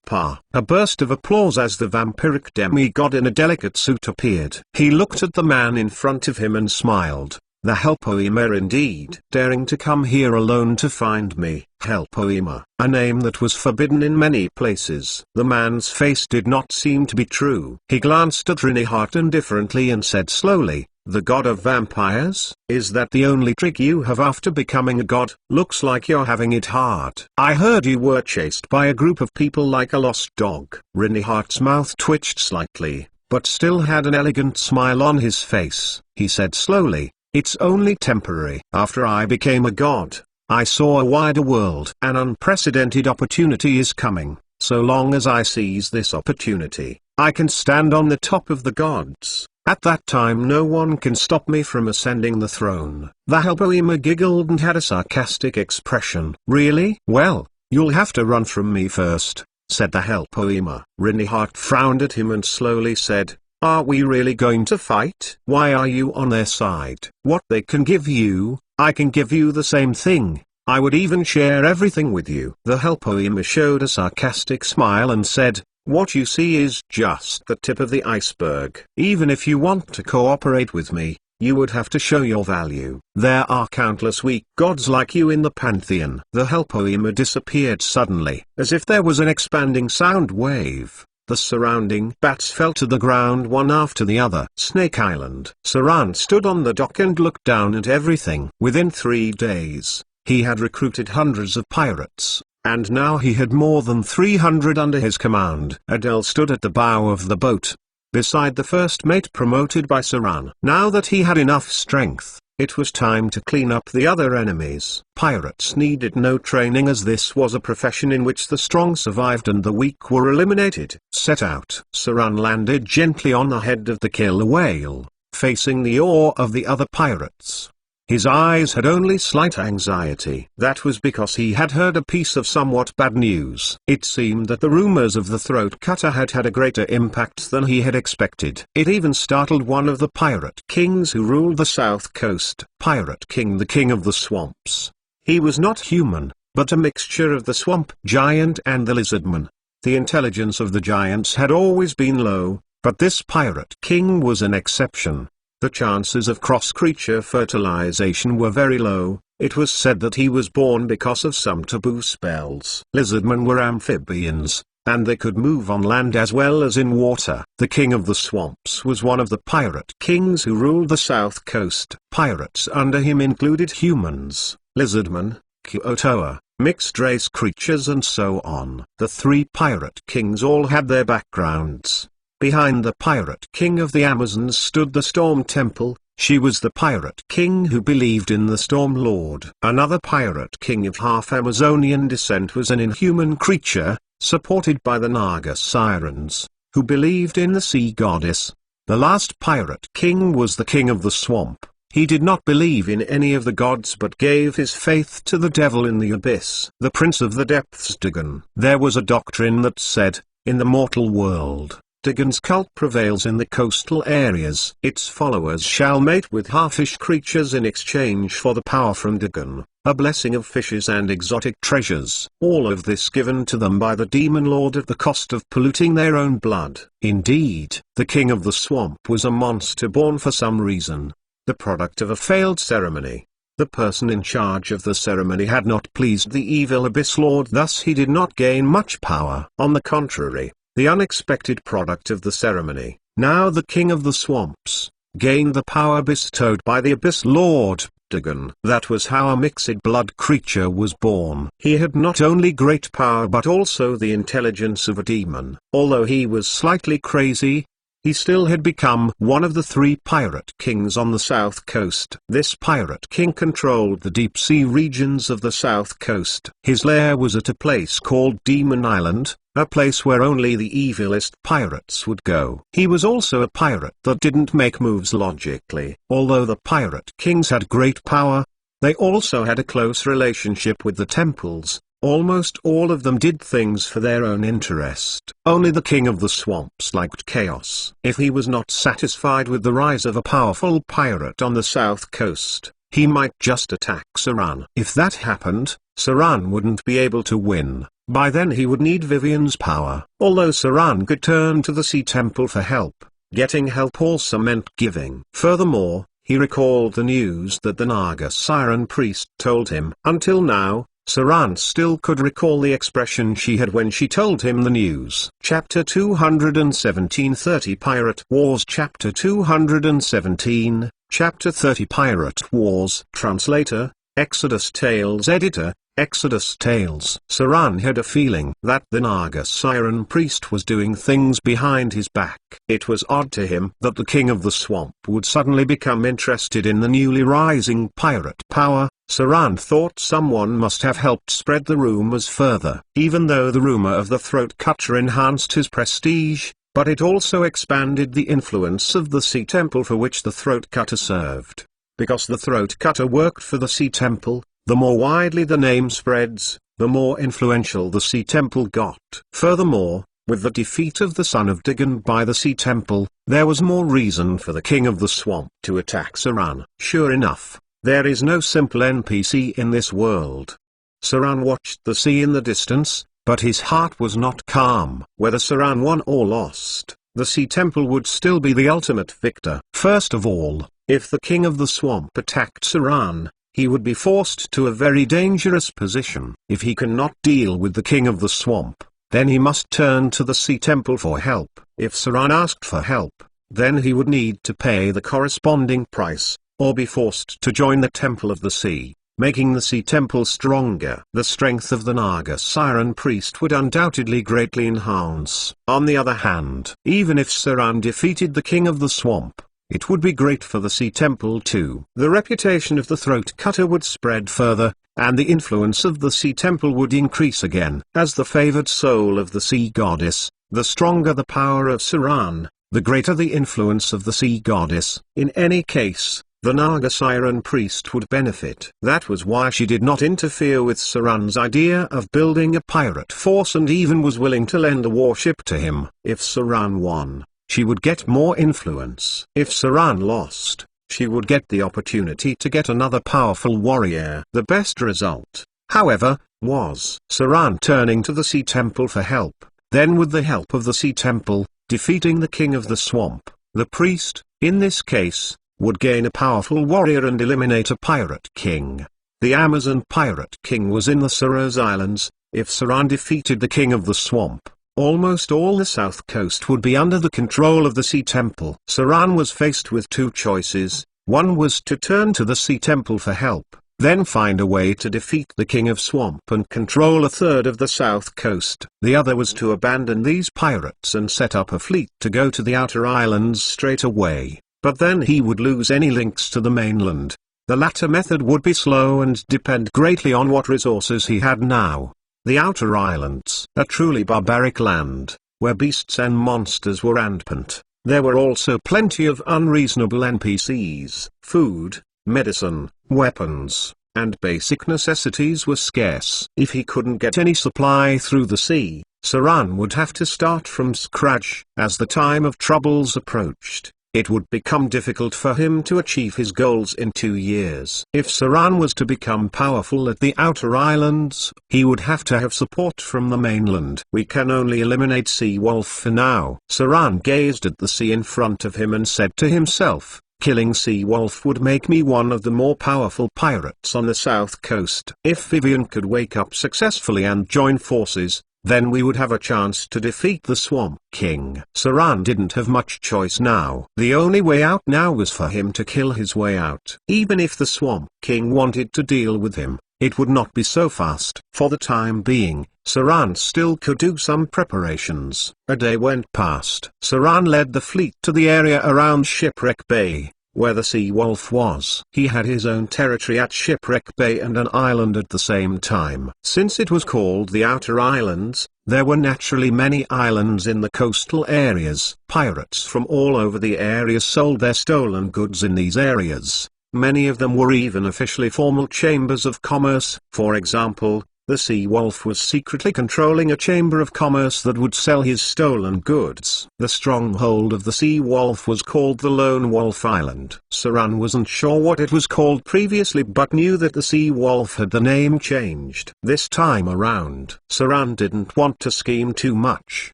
Pa. A burst of applause as the vampiric demigod in a delicate suit appeared. He looked at the man in front of him and smiled. The Helpoema indeed. Daring to come here alone to find me. Helpoema, a name that was forbidden in many places. The man's face did not seem to be true. He glanced at Reinhardt indifferently and said slowly, "The god of vampires? Is that the only trick you have after becoming a god? Looks like you're having it hard. I heard you were chased by a group of people like a lost dog." Reinhardt's mouth twitched slightly, but still had an elegant smile on his face. He said slowly, "It's only temporary. After I became a god, I saw a wider world. An unprecedented opportunity is coming. So long as I seize this opportunity, I can stand on the top of the gods. At that time no one can stop me from ascending the throne." The Helpoema giggled and had a sarcastic expression. "Really? Well, you'll have to run from me first," said the Helpoema. Reinhardt frowned at him and slowly said, "Are we really going to fight? Why are you on their side? What they can give you, I can give you the same thing. I would even share everything with you." The Helpoema showed a sarcastic smile and said, "What you see is just the tip of the iceberg. Even if you want to cooperate with me, you would have to show your value. There are countless weak gods like you in the pantheon." The Helpoema disappeared suddenly, as if there was an expanding sound wave. The surrounding bats fell to the ground one after the other. Snake Island. Saran stood on the dock and looked down at everything. Within 3 days, he had recruited hundreds of pirates, and now he had more than 300 under his command. Adele stood at the bow of the boat, beside the first mate promoted by Saran. Now that he had enough strength, it was time to clean up the other enemies. Pirates needed no training, as this was a profession in which the strong survived and the weak were eliminated. Set out. Saran landed gently on the head of the killer whale, facing the oar of the other pirates. His eyes had only slight anxiety. That was because he had heard a piece of somewhat bad news. It seemed that the rumors of the throat cutter had had a greater impact than he had expected. It even startled one of the pirate kings who ruled the south coast. Pirate King, the king of the swamps. He was not human, but a mixture of the swamp giant and the lizardman. The intelligence of the giants had always been low, but this pirate king was an exception. The chances of cross-creature fertilization were very low. It was said that he was born because of some taboo spells. Lizardmen were amphibians, and they could move on land as well as in water. The king of the swamps was one of the pirate kings who ruled the south coast. Pirates under him included humans, lizardmen, Kyotoa, mixed-race creatures and so on. The 3 pirate kings all had their backgrounds. Behind the pirate king of the Amazons stood the Storm Temple. She was the pirate king who believed in the Storm Lord. Another pirate king of half-Amazonian descent was an inhuman creature, supported by the Naga Sirens, who believed in the sea goddess. The last pirate king was the king of the swamp. He did not believe in any of the gods but gave his faith to the devil in the abyss. The prince of the depths, Dagon. There was a doctrine that said, in the mortal world, Dagon's cult prevails in the coastal areas. Its followers shall mate with halfish creatures in exchange for the power from Dagon, a blessing of fishes and exotic treasures. All of this given to them by the demon lord at the cost of polluting their own blood. Indeed, the king of the swamp was a monster born for some reason, the product of a failed ceremony. The person in charge of the ceremony had not pleased the evil abyss lord, thus he did not gain much power. On the contrary, the unexpected product of the ceremony, now the king of the swamps, gained the power bestowed by the abyss lord, Dagon. That was how a mixed-blood creature was born. He had not only great power but also the intelligence of a demon. Although he was slightly crazy, he still had become one of the 3 pirate kings on the south coast. This pirate king controlled the deep-sea regions of the south coast. His lair was at a place called Demon Island, a place where only the evilest pirates would go. He was also a pirate that didn't make moves logically. Although the pirate kings had great power, they also had a close relationship with the temples. Almost all of them did things for their own interest. Only the king of the swamps liked chaos. If he was not satisfied with the rise of a powerful pirate on the south coast, he might just attack Saran. If that happened, Saran wouldn't be able to win. By then he would need Vivian's power. Although Saran could turn to the Sea Temple for help, getting help also meant giving. Furthermore, he recalled the news that the Naga Siren priest told him. Until now, Saran still could recall the expression she had when she told him the news. Chapter 217 30 Pirate Wars. Chapter 217, Chapter 30 Pirate Wars. Translator, Exodus Tales. Editor, Exodus Tales. Saran had a feeling that the Naga Siren priest was doing things behind his back. It was odd to him that the king of the swamp would suddenly become interested in the newly rising pirate power. Saran thought someone must have helped spread the rumors further. Even though the rumor of the throat cutter enhanced his prestige, but it also expanded the influence of the Sea Temple for which the throat cutter served. Because the throat cutter worked for the Sea Temple, the more widely the name spreads, the more influential the Sea Temple got. Furthermore, with the defeat of the son of Dagon by the Sea Temple, there was more reason for the king of the swamp to attack Saran. Sure enough, there is no simple NPC in this world. Saran watched the sea in the distance, but his heart was not calm. Whether Saran won or lost, the Sea Temple would still be the ultimate victor. First of all, if the king of the swamp attacked Saran, he would be forced to a very dangerous position. If he cannot deal with the king of the swamp, then he must turn to the Sea Temple for help. If Saran asked for help, then he would need to pay the corresponding price, or be forced to join the Temple of the Sea, making the Sea Temple stronger. The strength of the Naga Siren priest would undoubtedly greatly enhance. On the other hand, even if Saran defeated the king of the swamp, it would be great for the Sea Temple too. The reputation of the throat cutter would spread further, and the influence of the Sea Temple would increase again. As the favored soul of the sea goddess, the stronger the power of Saran, the greater the influence of the sea goddess. In any case, the Naga Siren priest would benefit. That was why she did not interfere with Saran's idea of building a pirate force and even was willing to lend a warship to him. If Saran won, she would get more influence. If Saran lost, she would get the opportunity to get another powerful warrior. The best result, however, was Saran turning to the Sea Temple for help. Then with the help of the Sea Temple, defeating the king of the swamp, the priest, in this case, would gain a powerful warrior and eliminate a pirate king. The Amazon pirate king was in the Saros Islands. If Saran defeated the king of the swamp, almost all the south coast would be under the control of the Sea Temple. Saran was faced with two choices. One was to turn to the Sea Temple for help, then find a way to defeat the king of swamp and control a third of the south coast. The other was to abandon these pirates and set up a fleet to go to the outer islands straight away. But then he would lose any links to the mainland. The latter method would be slow and depend greatly on what resources he had now. The outer islands, a truly barbaric land, where beasts and monsters were rampant. There were also plenty of unreasonable NPCs. Food, medicine, weapons, and basic necessities were scarce. If he couldn't get any supply through the sea, Saran would have to start from scratch. As the time of troubles approached, it would become difficult for him to achieve his goals in 2 years. If Saran was to become powerful at the outer islands, he would have to have support from the mainland. We can only eliminate Sea Wolf for now. Saran gazed at the sea in front of him and said to himself, killing Sea Wolf would make me one of the more powerful pirates on the south coast. If Vivian could wake up successfully and join forces, then we would have a chance to defeat the Swamp King. Saran didn't have much choice now. The only way out now was for him to kill his way out. Even if the Swamp King wanted to deal with him, it would not be so fast. For the time being, Saran still could do some preparations. A day went past. Saran led the fleet to the area around Shipwreck Bay, where the Sea Wolf was. He had his own territory at Shipwreck Bay and an island at the same time. Since it was called the Outer Islands, there were naturally many islands in the coastal areas. Pirates from all over the area sold their stolen goods in these areas. Many of them were even officially formal chambers of commerce. For example, the Sea Wolf was secretly controlling a chamber of commerce that would sell his stolen goods. The stronghold of the Sea Wolf was called the Lone Wolf Island. Saran wasn't sure what it was called previously but knew that the Sea Wolf had the name changed. This time around, Saran didn't want to scheme too much.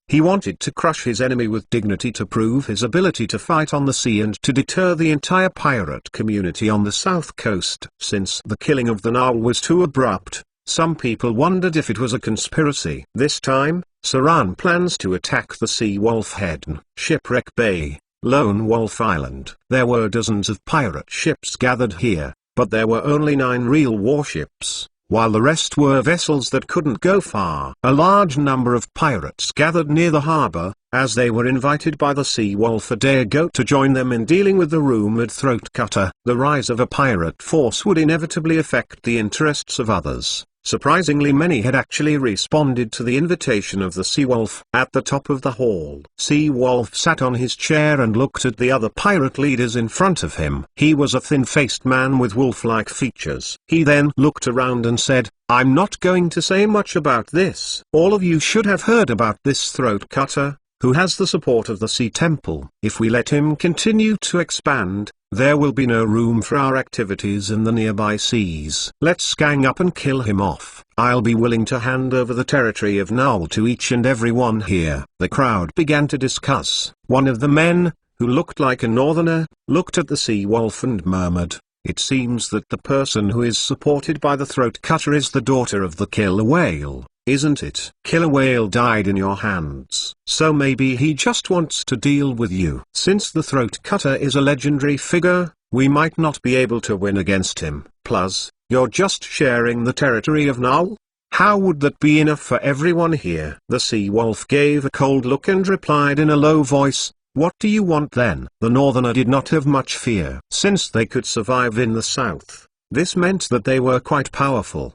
He wanted to crush his enemy with dignity to prove his ability to fight on the sea and to deter the entire pirate community on the south coast. Since the killing of the Narwhal was too abrupt, some people wondered if it was a conspiracy. This time, Saran plans to attack the Sea Wolf head on Shipwreck Bay, Lone Wolf Island. There were dozens of pirate ships gathered here, but there were only 9 real warships. while the rest were vessels that couldn't go far. A large number of pirates gathered near the harbor, as they were invited by the Sea Wolf a day ago to join them in dealing with the rumored throat cutter. The rise of a pirate force would inevitably affect the interests of others. Surprisingly, many had actually responded to the invitation of the Sea Wolf. At the top of the hall, Sea Wolf sat on his chair and looked at the other pirate leaders in front of him. He was a thin-faced man with wolf-like features. He then looked around and said, "I'm not going to say much about this. All of you should have heard about this throat cutter, who has the support of the Sea Temple. If we let him continue to expand, there will be no room for our activities in the nearby seas. Let's gang up and kill him off. I'll be willing to hand over the territory of Null to each and every one here." The crowd began to discuss. One of the men, who looked like a northerner, looked at the Sea Wolf and murmured, "It seems that the person who is supported by the throat cutter is the daughter of the killer whale, isn't it? Killer whale died in your hands, so maybe he just wants to deal with you. Since the throat cutter is a legendary figure, we might not be able to win against him. Plus, you're just sharing the territory of Null. How would that be enough for everyone here?" The Sea Wolf gave a cold look and replied in a low voice, "What do you want then?" The northerner did not have much fear. Since they could survive in the south, this meant that they were quite powerful.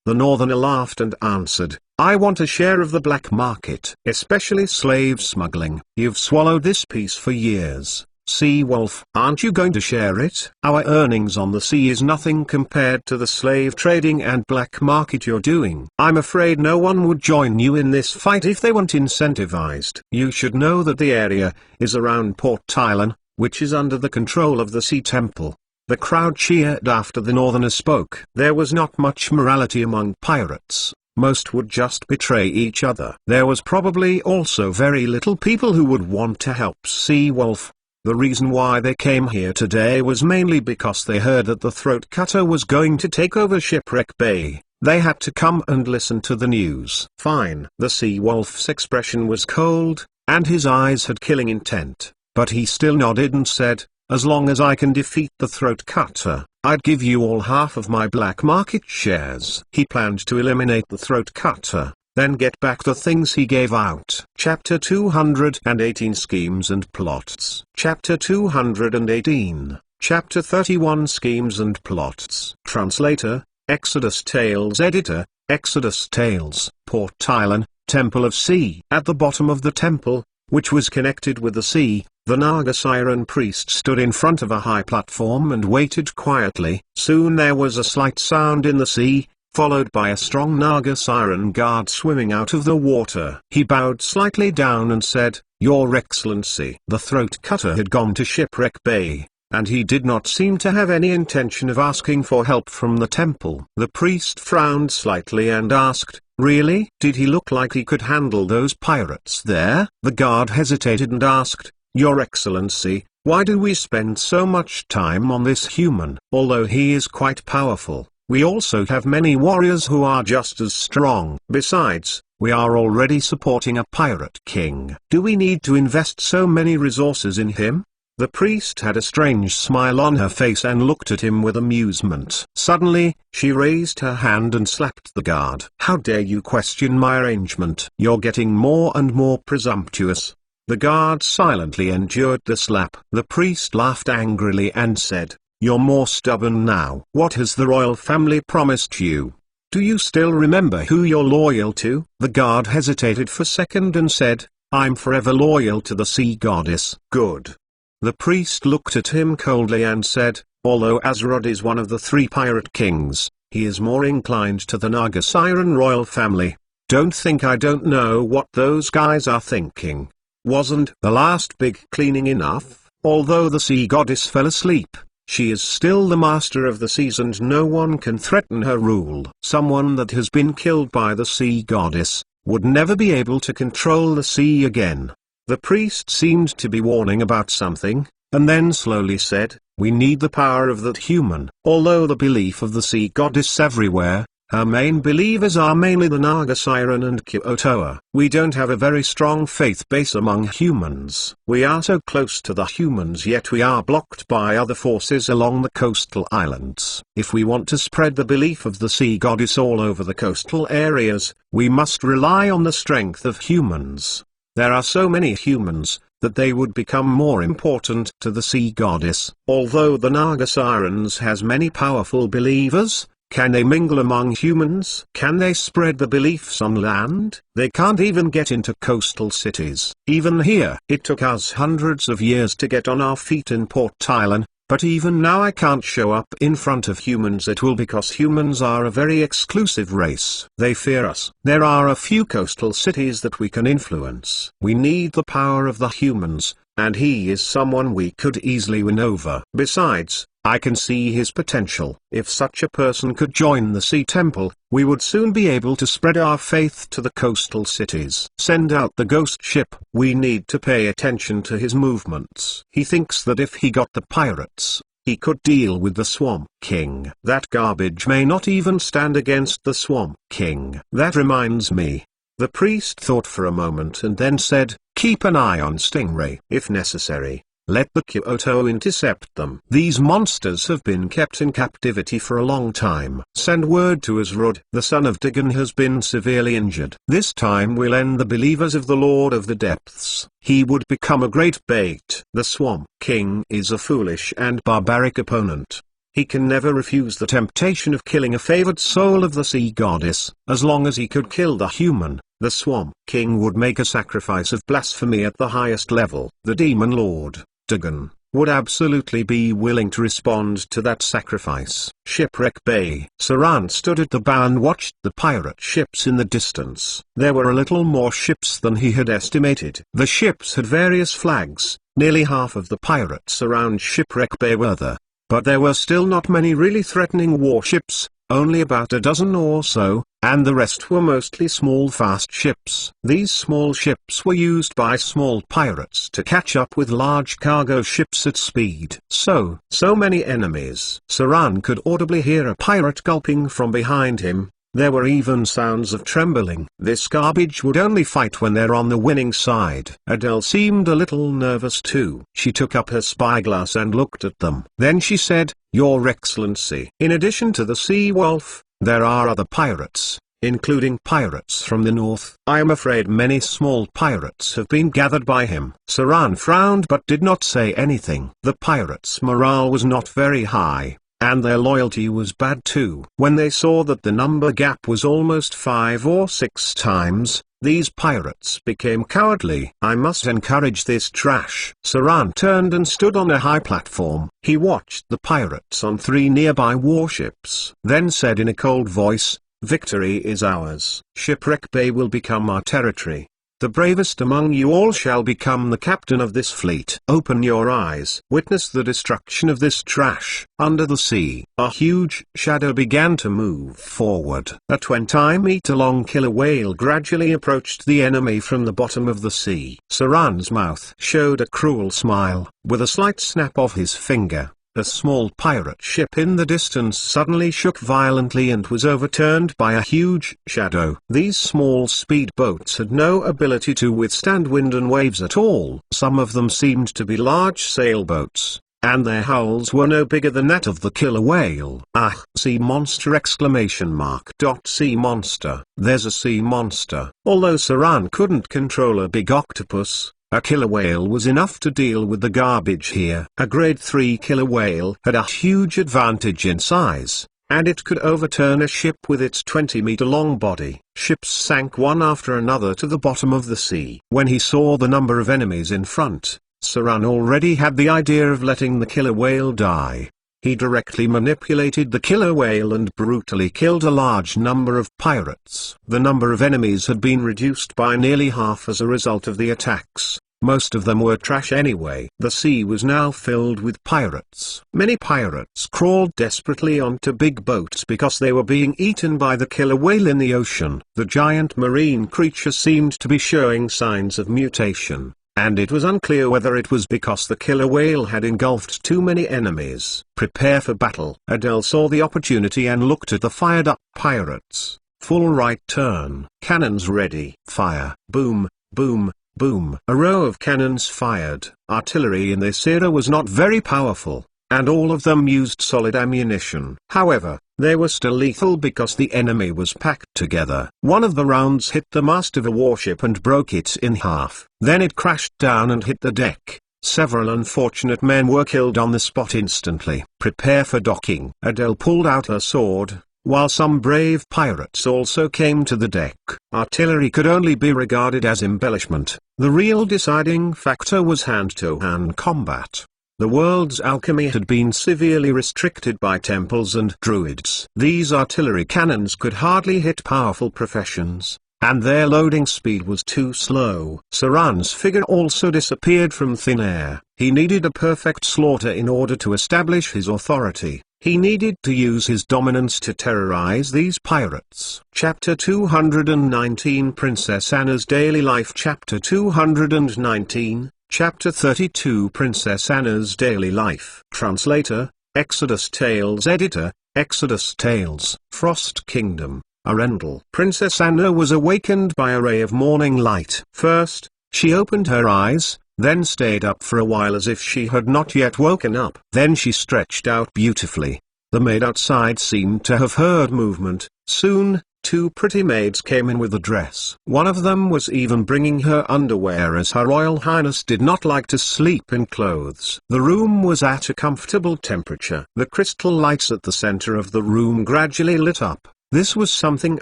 The northerner laughed and answered, "I want a share of the black market, especially slave smuggling. You've swallowed this piece for years, Sea Wolf. Aren't you going to share it? Our earnings on the sea is nothing compared to the slave trading and black market you're doing. I'm afraid no one would join you in this fight if they weren't incentivized. You should know that the area is around Port Tylan, which is under the control of the Sea Temple." The crowd cheered after the northerner spoke. There was not much morality among pirates. Most would just betray each other. There was probably also very little people who would want to help Sea Wolf. The reason why they came here today was mainly because they heard that the throat cutter was going to take over Shipwreck Bay. They had to come and listen to the news. Fine. The Sea Wolf's expression was cold, and his eyes had killing intent, but he still nodded and said, "As long as I can defeat the throat cutter, I'd give you all half of my black market shares." He planned to eliminate the throat cutter, then get back the things he gave out. Chapter 218 Schemes and Plots. Chapter 218. Chapter 31 Schemes and Plots. Translator, Exodus Tales. Editor, Exodus Tales. Port Tylan, Temple of Sea. At the bottom of the temple, which was connected with the sea, the Naga Siren priest stood in front of a high platform and waited quietly. Soon there was a slight sound in the sea, followed by a strong Naga Siren guard swimming out of the water. He bowed slightly down and said, "Your Excellency." The throat cutter had gone to Shipwreck Bay, and he did not seem to have any intention of asking for help from the temple. The priest frowned slightly and asked, "Really? Did he look like he could handle those pirates there?" The guard hesitated and asked, "Your Excellency, why do we spend so much time on this human? Although he is quite powerful, we also have many warriors who are just as strong. Besides, we are already supporting a pirate king. Do we need to invest so many resources in him?" The priest had a strange smile on her face and looked at him with amusement. Suddenly, she raised her hand and slapped the guard. "How dare you question my arrangement? You're getting more and more presumptuous." The guard silently endured the slap. The priest laughed angrily and said, "You're more stubborn now. What has the royal family promised you? Do you still remember who you're loyal to?" The guard hesitated for a second and said, "I'm forever loyal to the sea goddess." "Good." The priest looked at him coldly and said, "Although Azrod is one of the 3 pirate kings, he is more inclined to the Naga Siren royal family. Don't think I don't know what those guys are thinking. Wasn't the last big cleaning enough? Although the sea goddess fell asleep, she is still the master of the seas and no one can threaten her rule. Someone that has been killed by the sea goddess would never be able to control the sea again." The priest seemed to be warning about something, and then slowly said, "We need the power of that human." Although the belief of the sea goddess everywhere, Our main believers are mainly the Naga Siren and Kyotoa. We don't have a very strong faith base among humans. We are so close to the humans, yet we are blocked by other forces along the coastal islands. If we want to spread the belief of the sea goddess all over the coastal areas, we must rely on the strength of humans. There are so many humans that they would become more important to the sea goddess. Although the Naga Sirens has many powerful believers, can they mingle among humans? Can they spread the beliefs on land? They can't even get into coastal cities. Even here, it took us hundreds of years to get on our feet in Port Thailand, but even now I can't show up in front of humans at all because humans are a very exclusive race. They fear us. There are a few coastal cities that we can influence. We need the power of the humans, and he is someone we could easily win over. Besides, I can see his potential. If such a person could join the Sea Temple, we would soon be able to spread our faith to the coastal cities. Send out the ghost ship. We need to pay attention to his movements. He thinks that if he got the pirates, he could deal with the Swamp King. That garbage may not even stand against the Swamp King. That reminds me. The priest thought for a moment and then said, keep an eye on Stingray. If necessary, let the Kyoto intercept them. These monsters have been kept in captivity for a long time. Send word to Asrud. The son of Dagon has been severely injured. This time we'll end the believers of the Lord of the Depths. He would become a great bait. The Swamp King is a foolish and barbaric opponent. He can never refuse the temptation of killing a favored soul of the sea goddess. As long as he could kill the human, the Swamp King would make a sacrifice of blasphemy at the highest level. The Demon Lord, Dagon, would absolutely be willing to respond to that sacrifice. Shipwreck Bay. Saran stood at the bow and watched the pirate ships in the distance. There were a little more ships than he had estimated. The ships had various flags. Nearly half of the pirates around Shipwreck Bay were there. But there were still not many really threatening warships, only about a dozen or so, and the rest were mostly small fast ships. These small ships were used by small pirates to catch up with large cargo ships at speed. So many enemies. Saran could audibly hear a pirate gulping from behind him. There were even sounds of trembling. This garbage would only fight when they're on the winning side. Adele seemed a little nervous too. She took up her spyglass and looked at them. Then she said, Your Excellency. In addition to the Sea Wolf, there are other pirates, including pirates from the north. I am afraid many small pirates have been gathered by him. Saran frowned but did not say anything. The pirates' morale was not very high, and their loyalty was bad too. When they saw that the number gap was almost 5 or 6 times, these pirates became cowardly. I must encourage this trash. Saran turned and stood on a high platform. He watched the pirates on 3 nearby warships. Then said in a cold voice, Victory is ours. Shipwreck Bay will become our territory. The bravest among you all shall become the captain of this fleet. Open your eyes. Witness the destruction of this trash. Under the sea, a huge shadow began to move forward. A 20-meter-long killer whale gradually approached the enemy from the bottom of the sea. Saran's mouth showed a cruel smile. With a slight snap of his finger, a small pirate ship in the distance suddenly shook violently and was overturned by a huge shadow. These small speedboats had no ability to withstand wind and waves at all. Some of them seemed to be large sailboats, and their hulls were no bigger than that of the killer whale. Ah! Sea monster! Exclamation mark. Sea monster. There's a sea monster. Although Saran couldn't control a big octopus, a killer whale was enough to deal with the garbage here. A grade 3 killer whale had a huge advantage in size, and it could overturn a ship with its 20-meter-long body. Ships sank one after another to the bottom of the sea. When he saw the number of enemies in front, Saran already had the idea of letting the killer whale die. He directly manipulated the killer whale and brutally killed a large number of pirates. The number of enemies had been reduced by nearly half as a result of the attacks. Most of them were trash anyway. The sea was now filled with pirates. Many pirates crawled desperately onto big boats because they were being eaten by the killer whale in the ocean. The giant marine creature seemed to be showing signs of mutation, and it was unclear whether it was because the killer whale had engulfed too many enemies. Prepare for battle. Adele saw the opportunity and looked at the fired-up pirates. Full right turn. Cannons ready. Fire. Boom, boom, boom. A row of cannons fired. Artillery in this era was not very powerful, and all of them used solid ammunition. However, they were still lethal because the enemy was packed together. One of the rounds hit the mast of a warship and broke it in half. Then it crashed down and hit the deck. Several unfortunate men were killed on the spot instantly. Prepare for docking. Adele pulled out her sword, while some brave pirates also came to the deck. Artillery could only be regarded as embellishment. The real deciding factor was hand-to-hand combat. The world's alchemy had been severely restricted by temples and druids. These artillery cannons could hardly hit powerful professions, and their loading speed was too slow. Saran's figure also disappeared from thin air. He needed a perfect slaughter in order to establish his authority. He needed to use his dominance to terrorize these pirates. Chapter 219 Princess Anna's Daily Life. Chapter 219 Chapter 32 Princess Anna's Daily Life. Translator, Exodus Tales. Editor, Exodus Tales. Frost Kingdom, Arendelle. Princess Anna was awakened by a ray of morning light. First, she opened her eyes, then stayed up for a while as if she had not yet woken up. Then she stretched out beautifully. The maid outside seemed to have heard movement. Soon, two pretty maids came in with a dress. One of them was even bringing her underwear, as Her Royal Highness did not like to sleep in clothes. The room was at a comfortable temperature. The crystal lights at the center of the room gradually lit up. This was something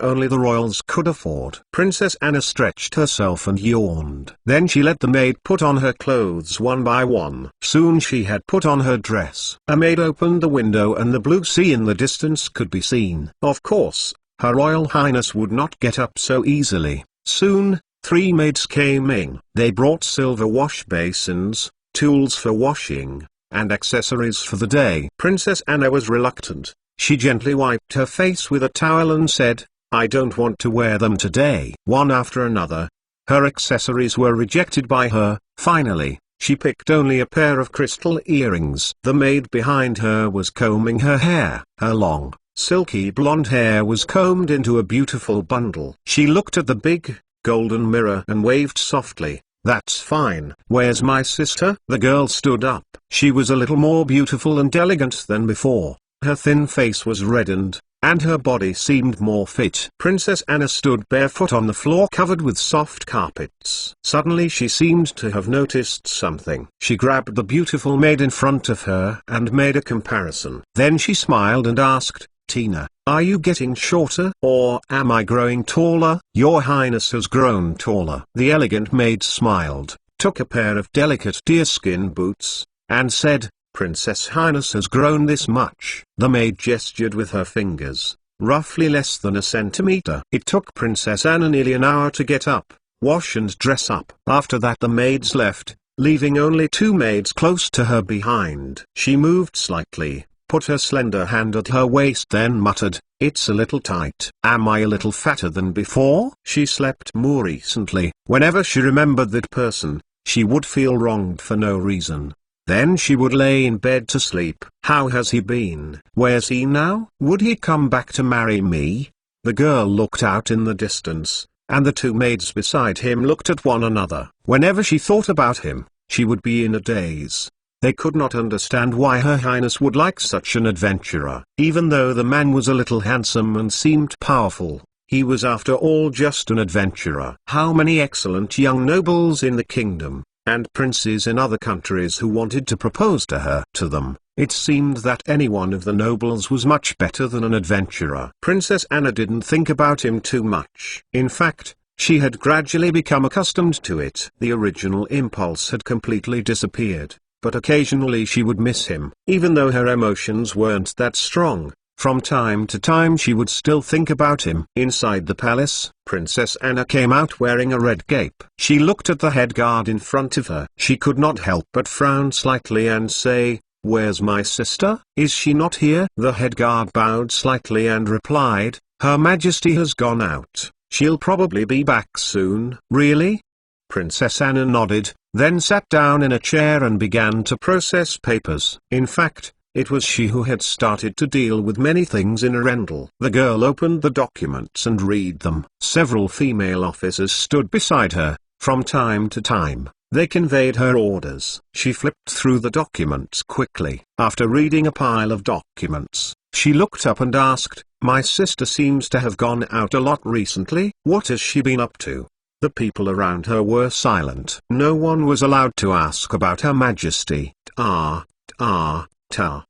only the royals could afford. Princess Anna stretched herself and yawned. Then she let the maid put on her clothes one by one. Soon she had put on her dress. A maid opened the window and the blue sea in the distance could be seen. Of course, Her Royal Highness would not get up so easily. Soon, three maids came in. They brought silver wash basins, tools for washing, and accessories for the day. Princess Anna was reluctant. She gently wiped her face with a towel and said, "I don't want to wear them today." One after another, her accessories were rejected by her. Finally, she picked only a pair of crystal earrings. The maid behind her was combing her hair. Her long, silky blonde hair was combed into a beautiful bundle. She looked at the big, golden mirror and waved softly. "That's fine. Where's my sister?" The girl stood up. She was a little more beautiful and elegant than before. Her thin face was reddened, and her body seemed more fit. Princess Anna stood barefoot on the floor covered with soft carpets. Suddenly she seemed to have noticed something. She grabbed the beautiful maid in front of her and made a comparison. Then she smiled and asked, "Tina, are you getting shorter, or am I growing taller?" "Your Highness has grown taller." The elegant maid smiled, took a pair of delicate deerskin boots, and said, "Princess Highness has grown this much." The maid gestured with her fingers, roughly less than a centimeter. It took Princess Anna nearly an hour to get up, wash and dress up. After that the maids left, leaving only two maids close to her behind. She moved slightly, put her slender hand at her waist, then muttered, "It's a little tight." "Am I a little fatter than before?" She slept more recently. Whenever she remembered that person, she would feel wronged for no reason. Then she would lay in bed to sleep. "How has he been? Where's he now? Would he come back to marry me?" The girl looked out in the distance, and the two maids beside him looked at one another. Whenever she thought about him, she would be in a daze. They could not understand why Her Highness would like such an adventurer. Even though the man was a little handsome and seemed powerful, he was after all just an adventurer. How many excellent young nobles in the kingdom, and princes in other countries who wanted to propose to her. To them, it seemed that any one of the nobles was much better than an adventurer. Princess Anna didn't think about him too much. In fact, she had gradually become accustomed to it. The original impulse had completely disappeared, but occasionally she would miss him. Even though her emotions weren't that strong, from time to time she would still think about him. Inside the palace, Princess Anna came out wearing a red cape. She looked at the head guard in front of her. She could not help but frown slightly and say, "Where's my sister? Is she not here?" The head guard bowed slightly and replied, "Her Majesty has gone out. She'll probably be back soon." "Really?" Princess Anna nodded. then sat down in a chair and began to process papers. In fact, it was she who had started to deal with many things in Arendelle. The girl opened the documents and read them. Several female officers stood beside her. From time to time, they conveyed her orders. She flipped through the documents quickly. After reading a pile of documents, she looked up and asked, "My sister seems to have gone out a lot recently. What has she been up to?" The people around her were silent. No one was allowed to ask about Her Majesty. Ta.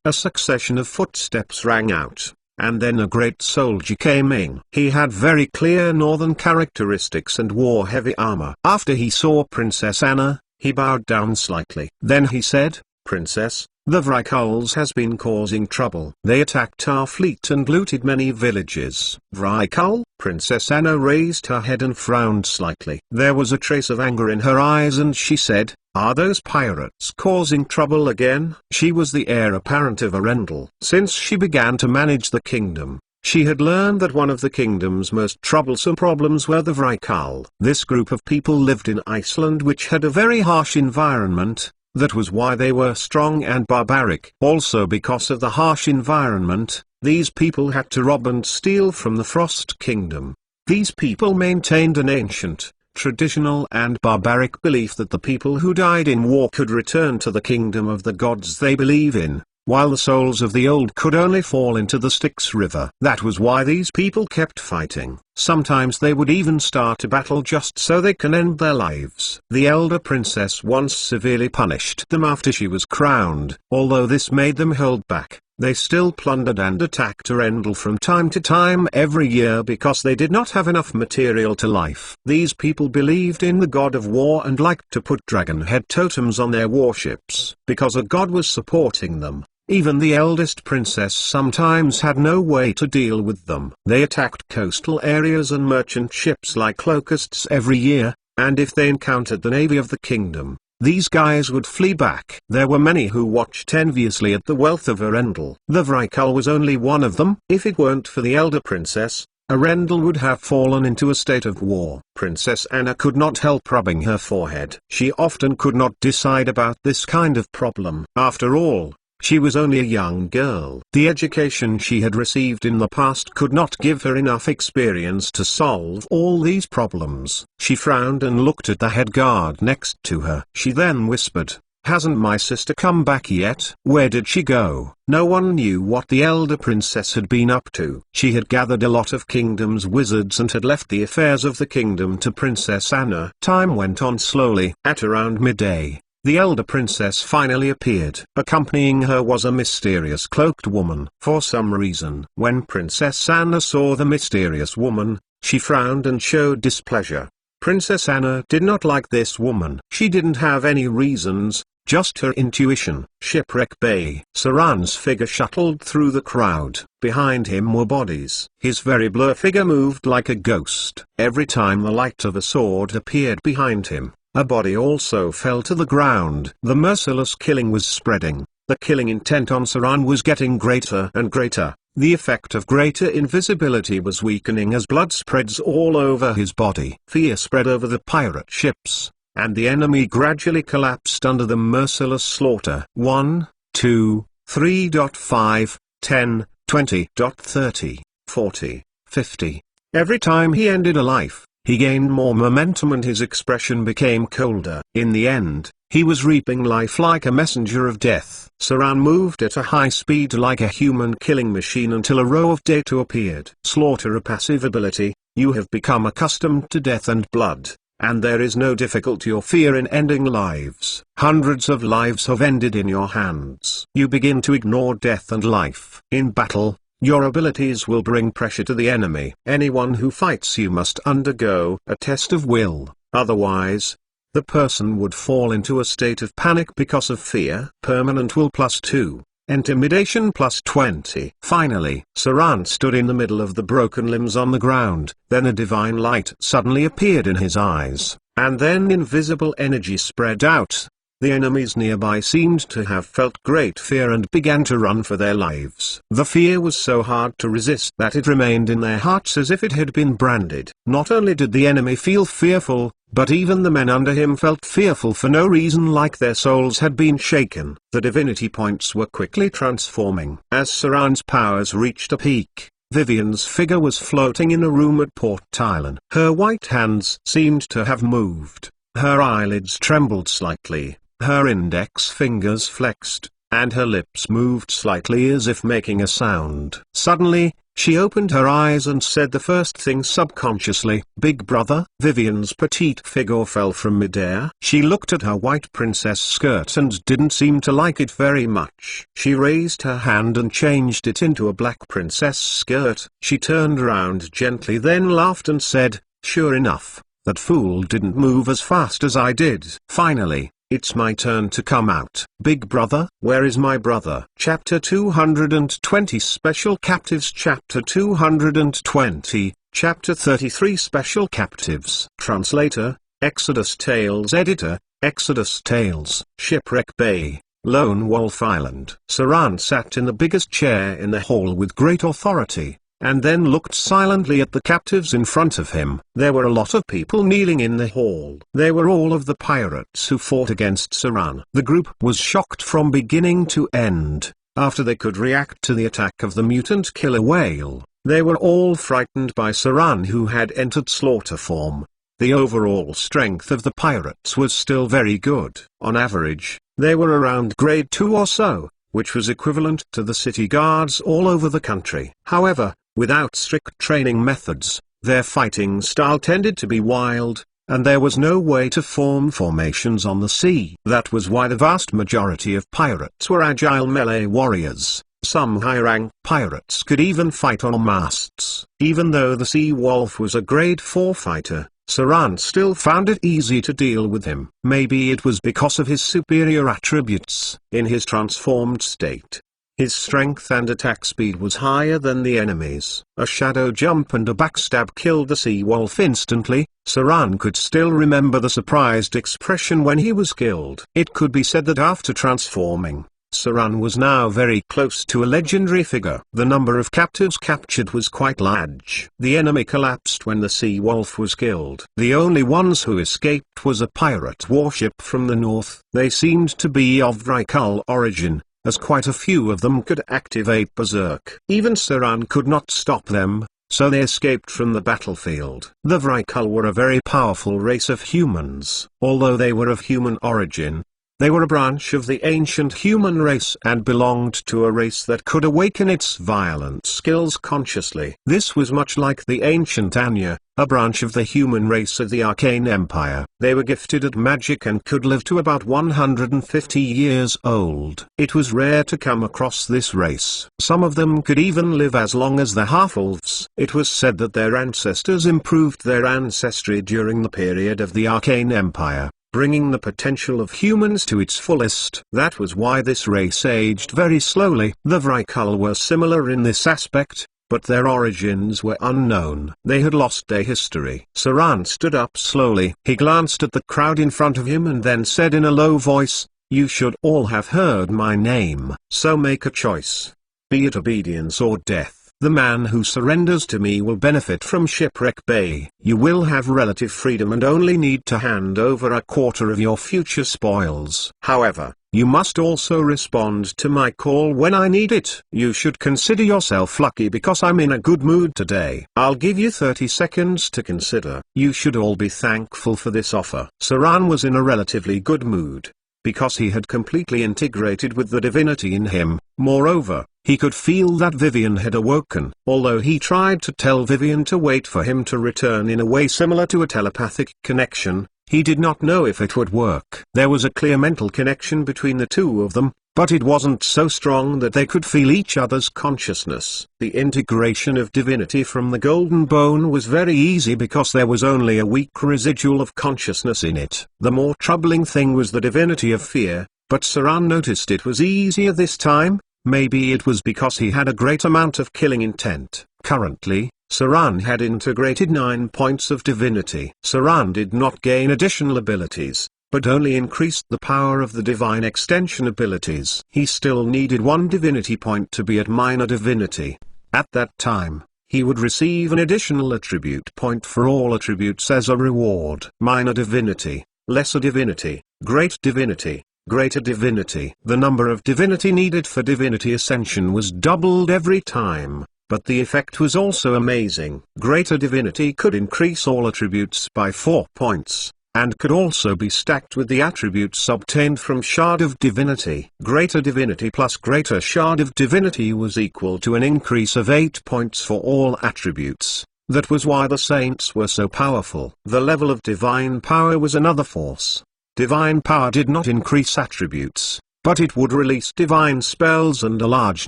A succession of footsteps rang out, and then a great soldier came in. He had very clear northern characteristics and wore heavy armor. After he saw Princess Anna, he bowed down slightly. Then he said, "Princess, the Vrykals has been causing trouble. They attacked our fleet and looted many villages." "Vrykal?" Princess Anna raised her head and frowned slightly. There was a trace of anger in her eyes and she said, "Are those pirates causing trouble again?" She was the heir apparent of Arendelle. Since she began to manage the kingdom, she had learned that one of the kingdom's most troublesome problems were the Vrykal. This group of people lived in Iceland, which had a very harsh environment. That was why they were strong and barbaric. Also because of the harsh environment, these people had to rob and steal from the Frost Kingdom. These people maintained an ancient, traditional and barbaric belief that the people who died in war could return to the kingdom of the gods they believe in, while the souls of the old could only fall into the Styx River. That was why these people kept fighting. Sometimes they would even start a battle just so they can end their lives. The elder princess once severely punished them after she was crowned. Although this made them hold back, they still plundered and attacked Arendelle from time to time every year because they did not have enough material to life. These people believed in the god of war and liked to put dragon head totems on their warships. Because a god was supporting them, even the eldest princess sometimes had no way to deal with them. They attacked coastal areas and merchant ships like locusts every year, and if they encountered the navy of the kingdom, these guys would flee back. There were many who watched enviously at the wealth of Arendelle. The Vrykal was only one of them. If it weren't for the elder princess, Arendelle would have fallen into a state of war. Princess Anna could not help rubbing her forehead. She often could not decide about this kind of problem. After all, she was only a young girl. The education she had received in the past could not give her enough experience to solve all these problems. She frowned and looked at the head guard next to her. She then whispered, "Hasn't my sister come back yet?" Where did she go? No one knew what the elder princess had been up to. She had gathered a lot of kingdom's wizards and had left the affairs of the kingdom to Princess Anna. Time went on slowly. At around midday, the elder princess finally appeared. Accompanying her was a mysterious cloaked woman. For some reason, when Princess Anna saw the mysterious woman, she frowned and showed displeasure. Princess Anna did not like this woman. She didn't have any reasons, just her intuition. Shipwreck Bay. Saran's figure shuttled through the crowd. Behind him were bodies. His very blur figure moved like a ghost. Every time the light of a sword appeared behind him, a body also fell to the ground. The merciless killing was spreading. The killing intent on Saran was getting greater and greater. The effect of greater invisibility was weakening as blood spreads all over his body. Fear spread over the pirate ships, and the enemy gradually collapsed under the merciless slaughter. 1, 2, 3.5, 10, 20, 30, 40, 50. Every time he ended a life, he gained more momentum and his expression became colder. In the end, he was reaping life like a messenger of death. Saran moved at a high speed like a human killing machine until a row of Datu appeared. Slaughter a passive ability. You have become accustomed to death and blood, and there is no difficulty or fear in ending lives. Hundreds of lives have ended in your hands. You begin to ignore death and life. In battle, your abilities will bring pressure to the enemy. Anyone who fights you must undergo a test of will, otherwise, the person would fall into a state of panic because of fear. Permanent will +2, intimidation +20. Finally, Saran stood in the middle of the broken limbs on the ground, then a divine light suddenly appeared in his eyes, and then invisible energy spread out. The enemies nearby seemed to have felt great fear and began to run for their lives. The fear was so hard to resist that it remained in their hearts as if it had been branded. Not only did the enemy feel fearful, But even the men under him felt fearful for no reason, like their souls had been shaken. The divinity points were quickly transforming. As Saran's powers reached a peak, Vivian's figure was floating in a room at Port Tylan. Her white hands seemed to have moved, her eyelids trembled slightly, her index fingers flexed, and her lips moved slightly as if making a sound. Suddenly, she opened her eyes and said the first thing subconsciously, "Big brother." Vivian's petite figure fell from midair. She looked at her white princess skirt and didn't seem to like it very much. She raised her hand and changed it into a black princess skirt. She turned around gently, then laughed and said, "Sure enough, that fool didn't move as fast as I did." Finally, it's my turn to come out. Big brother, where is my brother? Chapter 220 Special Captives. Chapter 220, Chapter 33 Special Captives. Translator, Exodus Tales. Editor, Exodus Tales. Shipwreck Bay, Lone Wolf Island. Saran sat in the biggest chair in the hall with great authority, and then looked silently at the captives in front of him. There were a lot of people kneeling in the hall. They were all of the pirates who fought against Saran. The group was shocked from beginning to end. After they could react to the attack of the mutant killer whale, they were all frightened by Saran, who had entered slaughter form. The overall strength of the pirates was still very good. On average, they were around grade 2 or so, which was equivalent to the city guards all over the country. However, without strict training methods, their fighting style tended to be wild, and there was no way to form formations on the sea. That was why the vast majority of pirates were agile melee warriors. Some high-rank pirates could even fight on masts. Even though the Sea Wolf was a grade 4 fighter, Saran still found it easy to deal with him. Maybe it was because of his superior attributes. In his transformed state, his strength and attack speed was higher than the enemy's. A shadow jump and a backstab killed the Sea Wolf instantly. Saran could still remember the surprised expression when he was killed. It could be said that after transforming, Saran was now very close to a legendary figure. The number of captives captured was quite large. The enemy collapsed when the Sea Wolf was killed. The only ones who escaped was a pirate warship from the north. They seemed to be of Vrykul origin, as quite a few of them could activate Berserk. Even Saran could not stop them, so they escaped from the battlefield. The Vrykul were a very powerful race of humans. Although they were of human origin, they were a branch of the ancient human race and belonged to a race that could awaken its violent skills consciously. This was much like the ancient Anya, a branch of the human race of the Arcane Empire. They were gifted at magic and could live to about 150 years old. It was rare to come across this race. Some of them could even live as long as the half-elves. It was said that their ancestors improved their ancestry during the period of the Arcane Empire, bringing the potential of humans to its fullest. That was why this race aged very slowly. The Vrykul were similar in this aspect, but their origins were unknown. They had lost their history. Saran stood up slowly. He glanced at the crowd in front of him and then said in a low voice, "You should all have heard my name. So make a choice. Be it obedience or death. The man who surrenders to me will benefit from Shipwreck Bay. You will have relative freedom and only need to hand over a quarter of your future spoils. However, you must also respond to my call when I need it. You should consider yourself lucky because I'm in a good mood today. I'll give you 30 seconds to consider. You should all be thankful for this offer." Saran was in a relatively good mood, because he had completely integrated with the divinity in him. Moreover, he could feel that Vivian had awoken. Although he tried to tell Vivian to wait for him to return in a way similar to a telepathic connection, he did not know if it would work. There was a clear mental connection between the two of them, but it wasn't so strong that they could feel each other's consciousness. The integration of divinity from the golden bone was very easy because there was only a weak residual of consciousness in it. The more troubling thing was the divinity of fear, but Saran noticed it was easier this time. Maybe it was because he had a great amount of killing intent. Currently, Saran had integrated 9 points of divinity. Saran did not gain additional abilities, but only increased the power of the divine extension abilities. He still needed 1 divinity point to be at minor divinity. At that time, he would receive an additional attribute point for all attributes as a reward. Minor divinity, lesser divinity, great divinity, greater divinity. The number of divinity needed for divinity ascension was doubled every time, but the effect was also amazing. Greater divinity could increase all attributes by 4 points, and could also be stacked with the attributes obtained from Shard of Divinity. Greater Divinity plus Greater Shard of Divinity was equal to an increase of 8 points for all attributes. That was why the saints were so powerful. The level of divine power was another force. Divine power did not increase attributes, but it would release divine spells and a large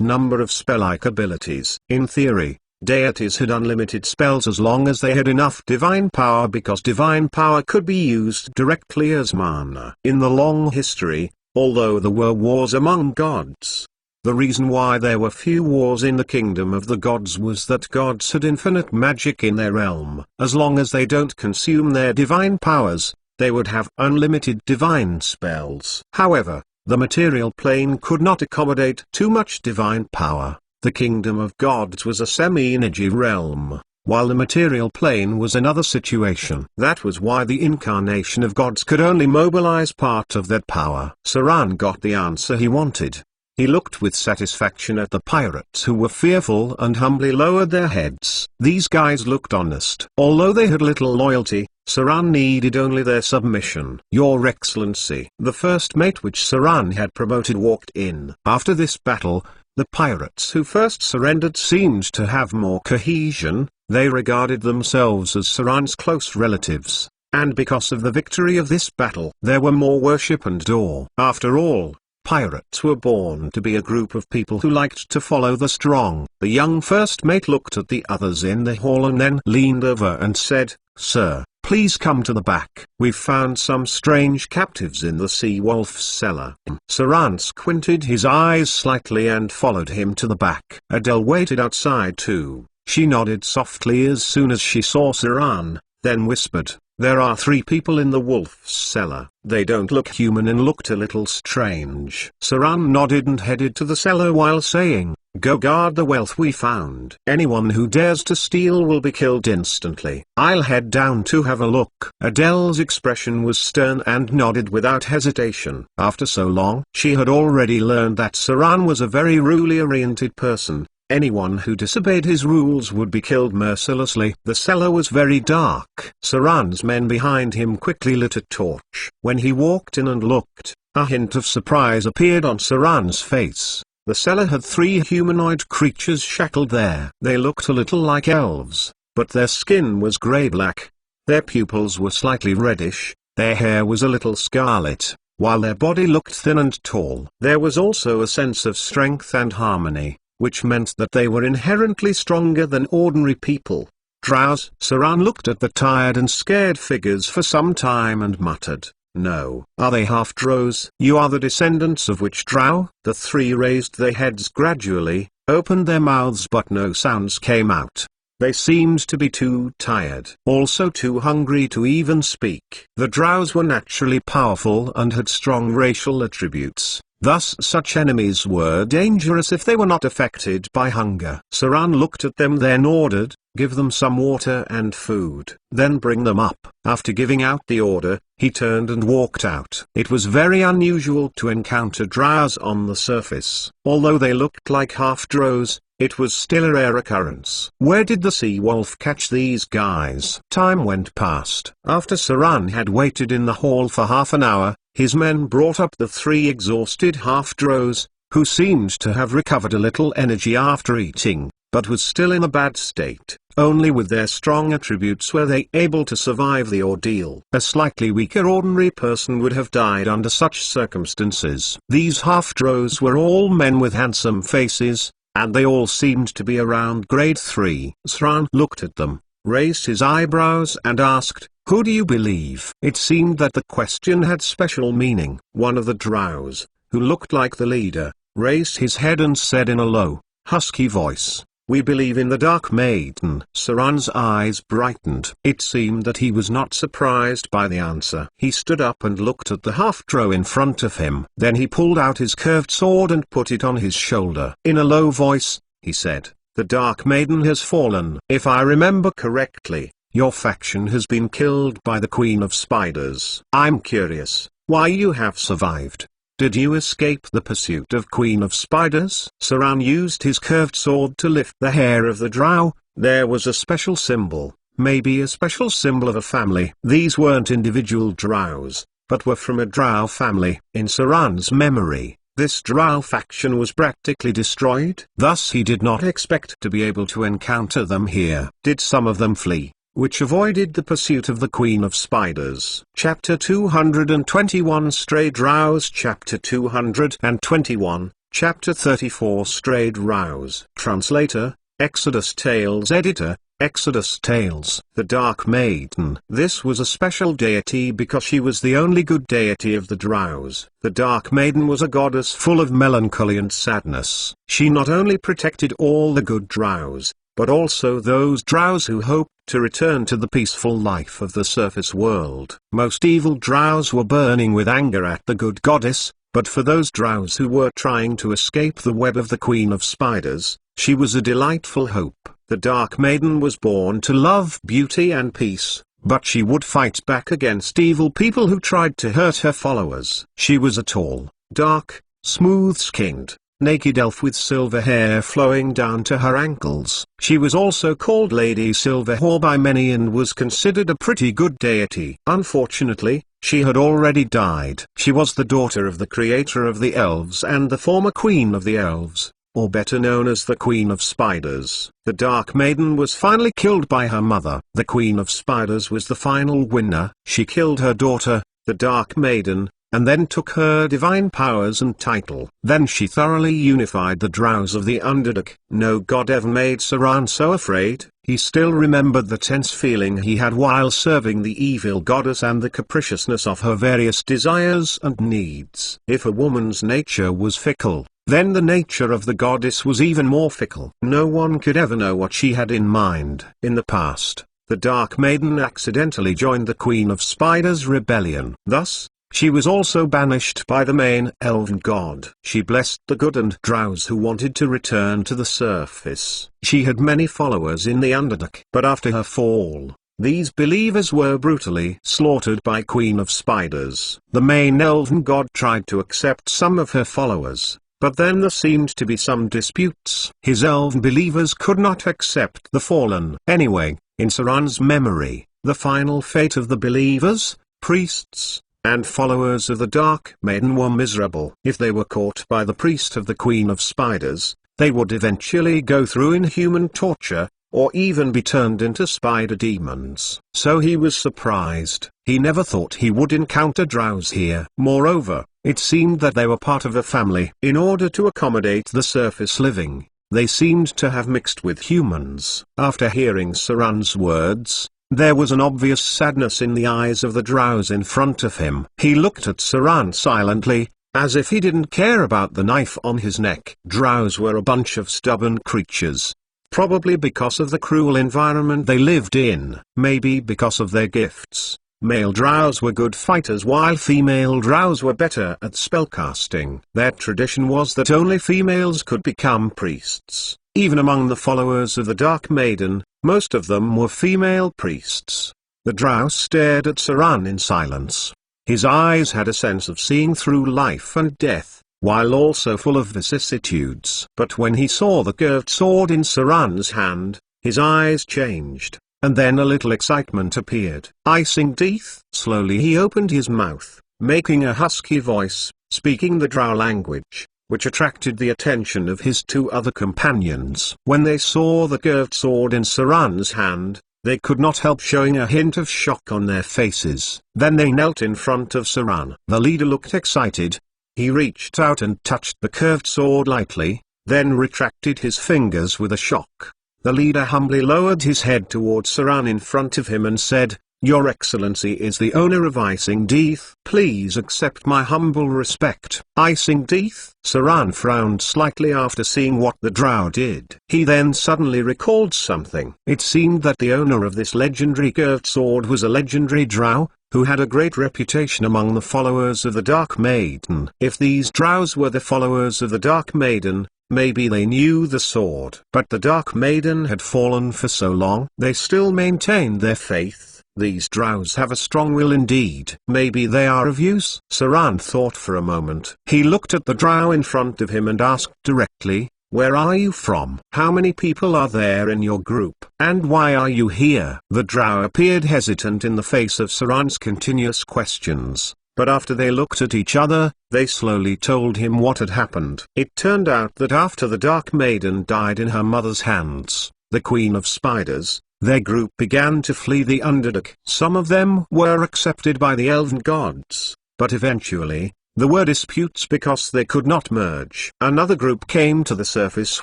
number of spell-like abilities. In theory, deities had unlimited spells as long as they had enough divine power, because divine power could be used directly as mana. In the long history, although there were wars among gods, the reason why there were few wars in the kingdom of the gods was that gods had infinite magic in their realm. As long as they don't consume their divine powers, they would have unlimited divine spells. However, the material plane could not accommodate too much divine power. The kingdom of gods was a semi-energy realm, while the material plane was another situation. That was why the incarnation of gods could only mobilize part of that power. Saran got the answer he wanted. He looked with satisfaction at the pirates, who were fearful and humbly lowered their heads. These guys looked honest. Although they had little loyalty, Saran needed only their submission. Your Excellency. The first mate which Saran had promoted walked in. After this battle, the pirates who first surrendered seemed to have more cohesion. They regarded themselves as Saran's close relatives, and because of the victory of this battle, there were more worship and awe. After all, pirates were born to be a group of people who liked to follow the strong. The young first mate looked at the others in the hall and then leaned over and said, "Sir, please come to the back. We've found some strange captives in the sea wolf's cellar." Saran squinted his eyes slightly and followed him to the back. Adele waited outside too. She nodded softly as soon as she saw Saran, then whispered, "There are 3 people in the wolf's cellar. They don't look human and looked a little strange." Saran nodded and headed to the cellar while saying, "Go guard the wealth we found. Anyone who dares to steal will be killed instantly. I'll head down to have a look." Adele's expression was stern and nodded without hesitation. After so long, she had already learned that Saran was a very rule-oriented person. Anyone who disobeyed his rules would be killed mercilessly. The cellar was very dark. Saran's men behind him quickly lit a torch. When he walked in and looked, a hint of surprise appeared on Saran's face. The cellar had 3 humanoid creatures shackled there. They looked a little like elves, but their skin was grey-black. Their pupils were slightly reddish, their hair was a little scarlet, while their body looked thin and tall. There was also a sense of strength and harmony, which meant that they were inherently stronger than ordinary people. Drows. Saran looked at the tired and scared figures for some time and muttered, "No. Are they half-drows? You are the descendants of which drow?" The 3 raised their heads gradually, opened their mouths, but no sounds came out. They seemed to be too tired, also too hungry to even speak. The drows were naturally powerful and had strong racial attributes. Thus such enemies were dangerous if they were not affected by hunger. Saran looked at them, then ordered, "Give them some water and food, then bring them up." After giving out the order, he turned and walked out. It was very unusual to encounter drows on the surface. Although they looked like half-drows, it was still a rare occurrence. Where did the sea wolf catch these guys? Time went past. After Saran had waited in the hall for half an hour, his men brought up the 3 exhausted half-drows, who seemed to have recovered a little energy after eating, but was still in a bad state. Only with their strong attributes were they able to survive the ordeal. A slightly weaker ordinary person would have died under such circumstances. These half-drows were all men with handsome faces, and they all seemed to be around grade 3. Saran looked at them, raised his eyebrows and asked, "Who do you believe?" It seemed that the question had special meaning. One of the drows, who looked like the leader, raised his head and said in a low, husky voice, "We believe in the Dark Maiden." Saran's eyes brightened. It seemed that he was not surprised by the answer. He stood up and looked at the half-drow in front of him. Then he pulled out his curved sword and put it on his shoulder. In a low voice, he said, The Dark Maiden has fallen. If I remember correctly, your faction has been killed by the Queen of Spiders. I'm curious, why you have survived. Did you escape the pursuit of Queen of Spiders? Saran used his curved sword to lift the hair of the drow. There was a special symbol, maybe a special symbol of a family. These weren't individual drows, but were from a drow family. In Saran's memory, this drow faction was practically destroyed. Thus he did not expect to be able to encounter them here. Did some of them flee, which avoided the pursuit of the Queen of Spiders? Chapter 221 Stray Drows. Chapter 221, Chapter 34 Stray Drows. Translator, Exodus Tales. Editor, Exodus Tales. The Dark Maiden. This was a special deity because she was the only good deity of the drows. The Dark Maiden was a goddess full of melancholy and sadness. She not only protected all the good drows, but also those drows who hoped to return to the peaceful life of the surface world. Most evil drows were burning with anger at the good goddess, but for those drows who were trying to escape the web of the Queen of Spiders, she was a delightful hope. The Dark Maiden was born to love beauty and peace, but she would fight back against evil people who tried to hurt her followers. She was a tall, dark, smooth-skinned, naked elf with silver hair flowing down to her ankles. She was also called Lady Silverhair by many and was considered a pretty good deity. Unfortunately, she had already died. She was the daughter of the creator of the elves and the former queen of the elves, or better known as the Queen of Spiders. The Dark Maiden was finally killed by her mother. The Queen of Spiders was the final winner. She killed her daughter, the Dark Maiden, and then took her divine powers and title. Then she thoroughly unified the drows of the Underdark. No god ever made Saran so afraid. He still remembered the tense feeling he had while serving the evil goddess and the capriciousness of her various desires and needs. If a woman's nature was fickle, then the nature of the goddess was even more fickle. No one could ever know what she had in mind. In the past, the Dark Maiden accidentally joined the Queen of Spiders' rebellion. Thus, she was also banished by the main elven god. She blessed the good and drows who wanted to return to the surface. She had many followers in the Underdark. But after her fall, these believers were brutally slaughtered by Queen of Spiders. The main elven god tried to accept some of her followers, but then there seemed to be some disputes. His elven believers could not accept the fallen. Anyway, in Saran's memory, the final fate of the believers, priests, and followers of the Dark Maiden were miserable. If they were caught by the priest of the Queen of Spiders, they would eventually go through inhuman torture, or even be turned into spider demons. So he was surprised. He never thought he would encounter drows here. Moreover, it seemed that they were part of a family. In order to accommodate the surface living, they seemed to have mixed with humans. After hearing Saran's words, there was an obvious sadness in the eyes of the drows in front of him. He looked at Saran silently, as if he didn't care about the knife on his neck. Drows were a bunch of stubborn creatures. Probably because of the cruel environment they lived in. Maybe because of their gifts. Male drows were good fighters while female drows were better at spellcasting. Their tradition was that only females could become priests. Even among the followers of the Dark Maiden, most of them were female priests. The drow stared at Saran in silence. His eyes had a sense of seeing through life and death, while also full of vicissitudes. But when he saw the curved sword in Saran's hand, his eyes changed, and then a little excitement appeared. Icing teeth. Slowly he opened his mouth, making a husky voice, speaking the drow language, which attracted the attention of his two other companions. When they saw the curved sword in Saran's hand, they could not help showing a hint of shock on their faces. Then they knelt in front of Saran. The leader looked excited. He reached out and touched the curved sword lightly, then retracted his fingers with a shock. The leader humbly lowered his head towards Saran in front of him and said, "Your Excellency is the owner of Icing Teeth. Please accept my humble respect." Icing Teeth? Saran frowned slightly after seeing what the drow did. He then suddenly recalled something. It seemed that the owner of this legendary curved sword was a legendary drow, who had a great reputation among the followers of the Dark Maiden. If these drows were the followers of the Dark Maiden, Maybe they knew the sword. But the Dark Maiden had fallen for so long. They still maintained their faith. These drows have a strong will indeed. Maybe they are of use. Saran thought for a moment. He looked at the drow in front of him and asked directly, "Where are you from? How many people are there in your group? And why are you here?" The drow appeared hesitant in the face of Saran's continuous questions, but after they looked at each other, they slowly told him what had happened. It turned out that after the Dark Maiden died in her mother's hands, the Queen of Spiders, their group began to flee the Underdark. Some of them were accepted by the elven gods, but eventually, there were disputes because they could not merge. Another group came to the surface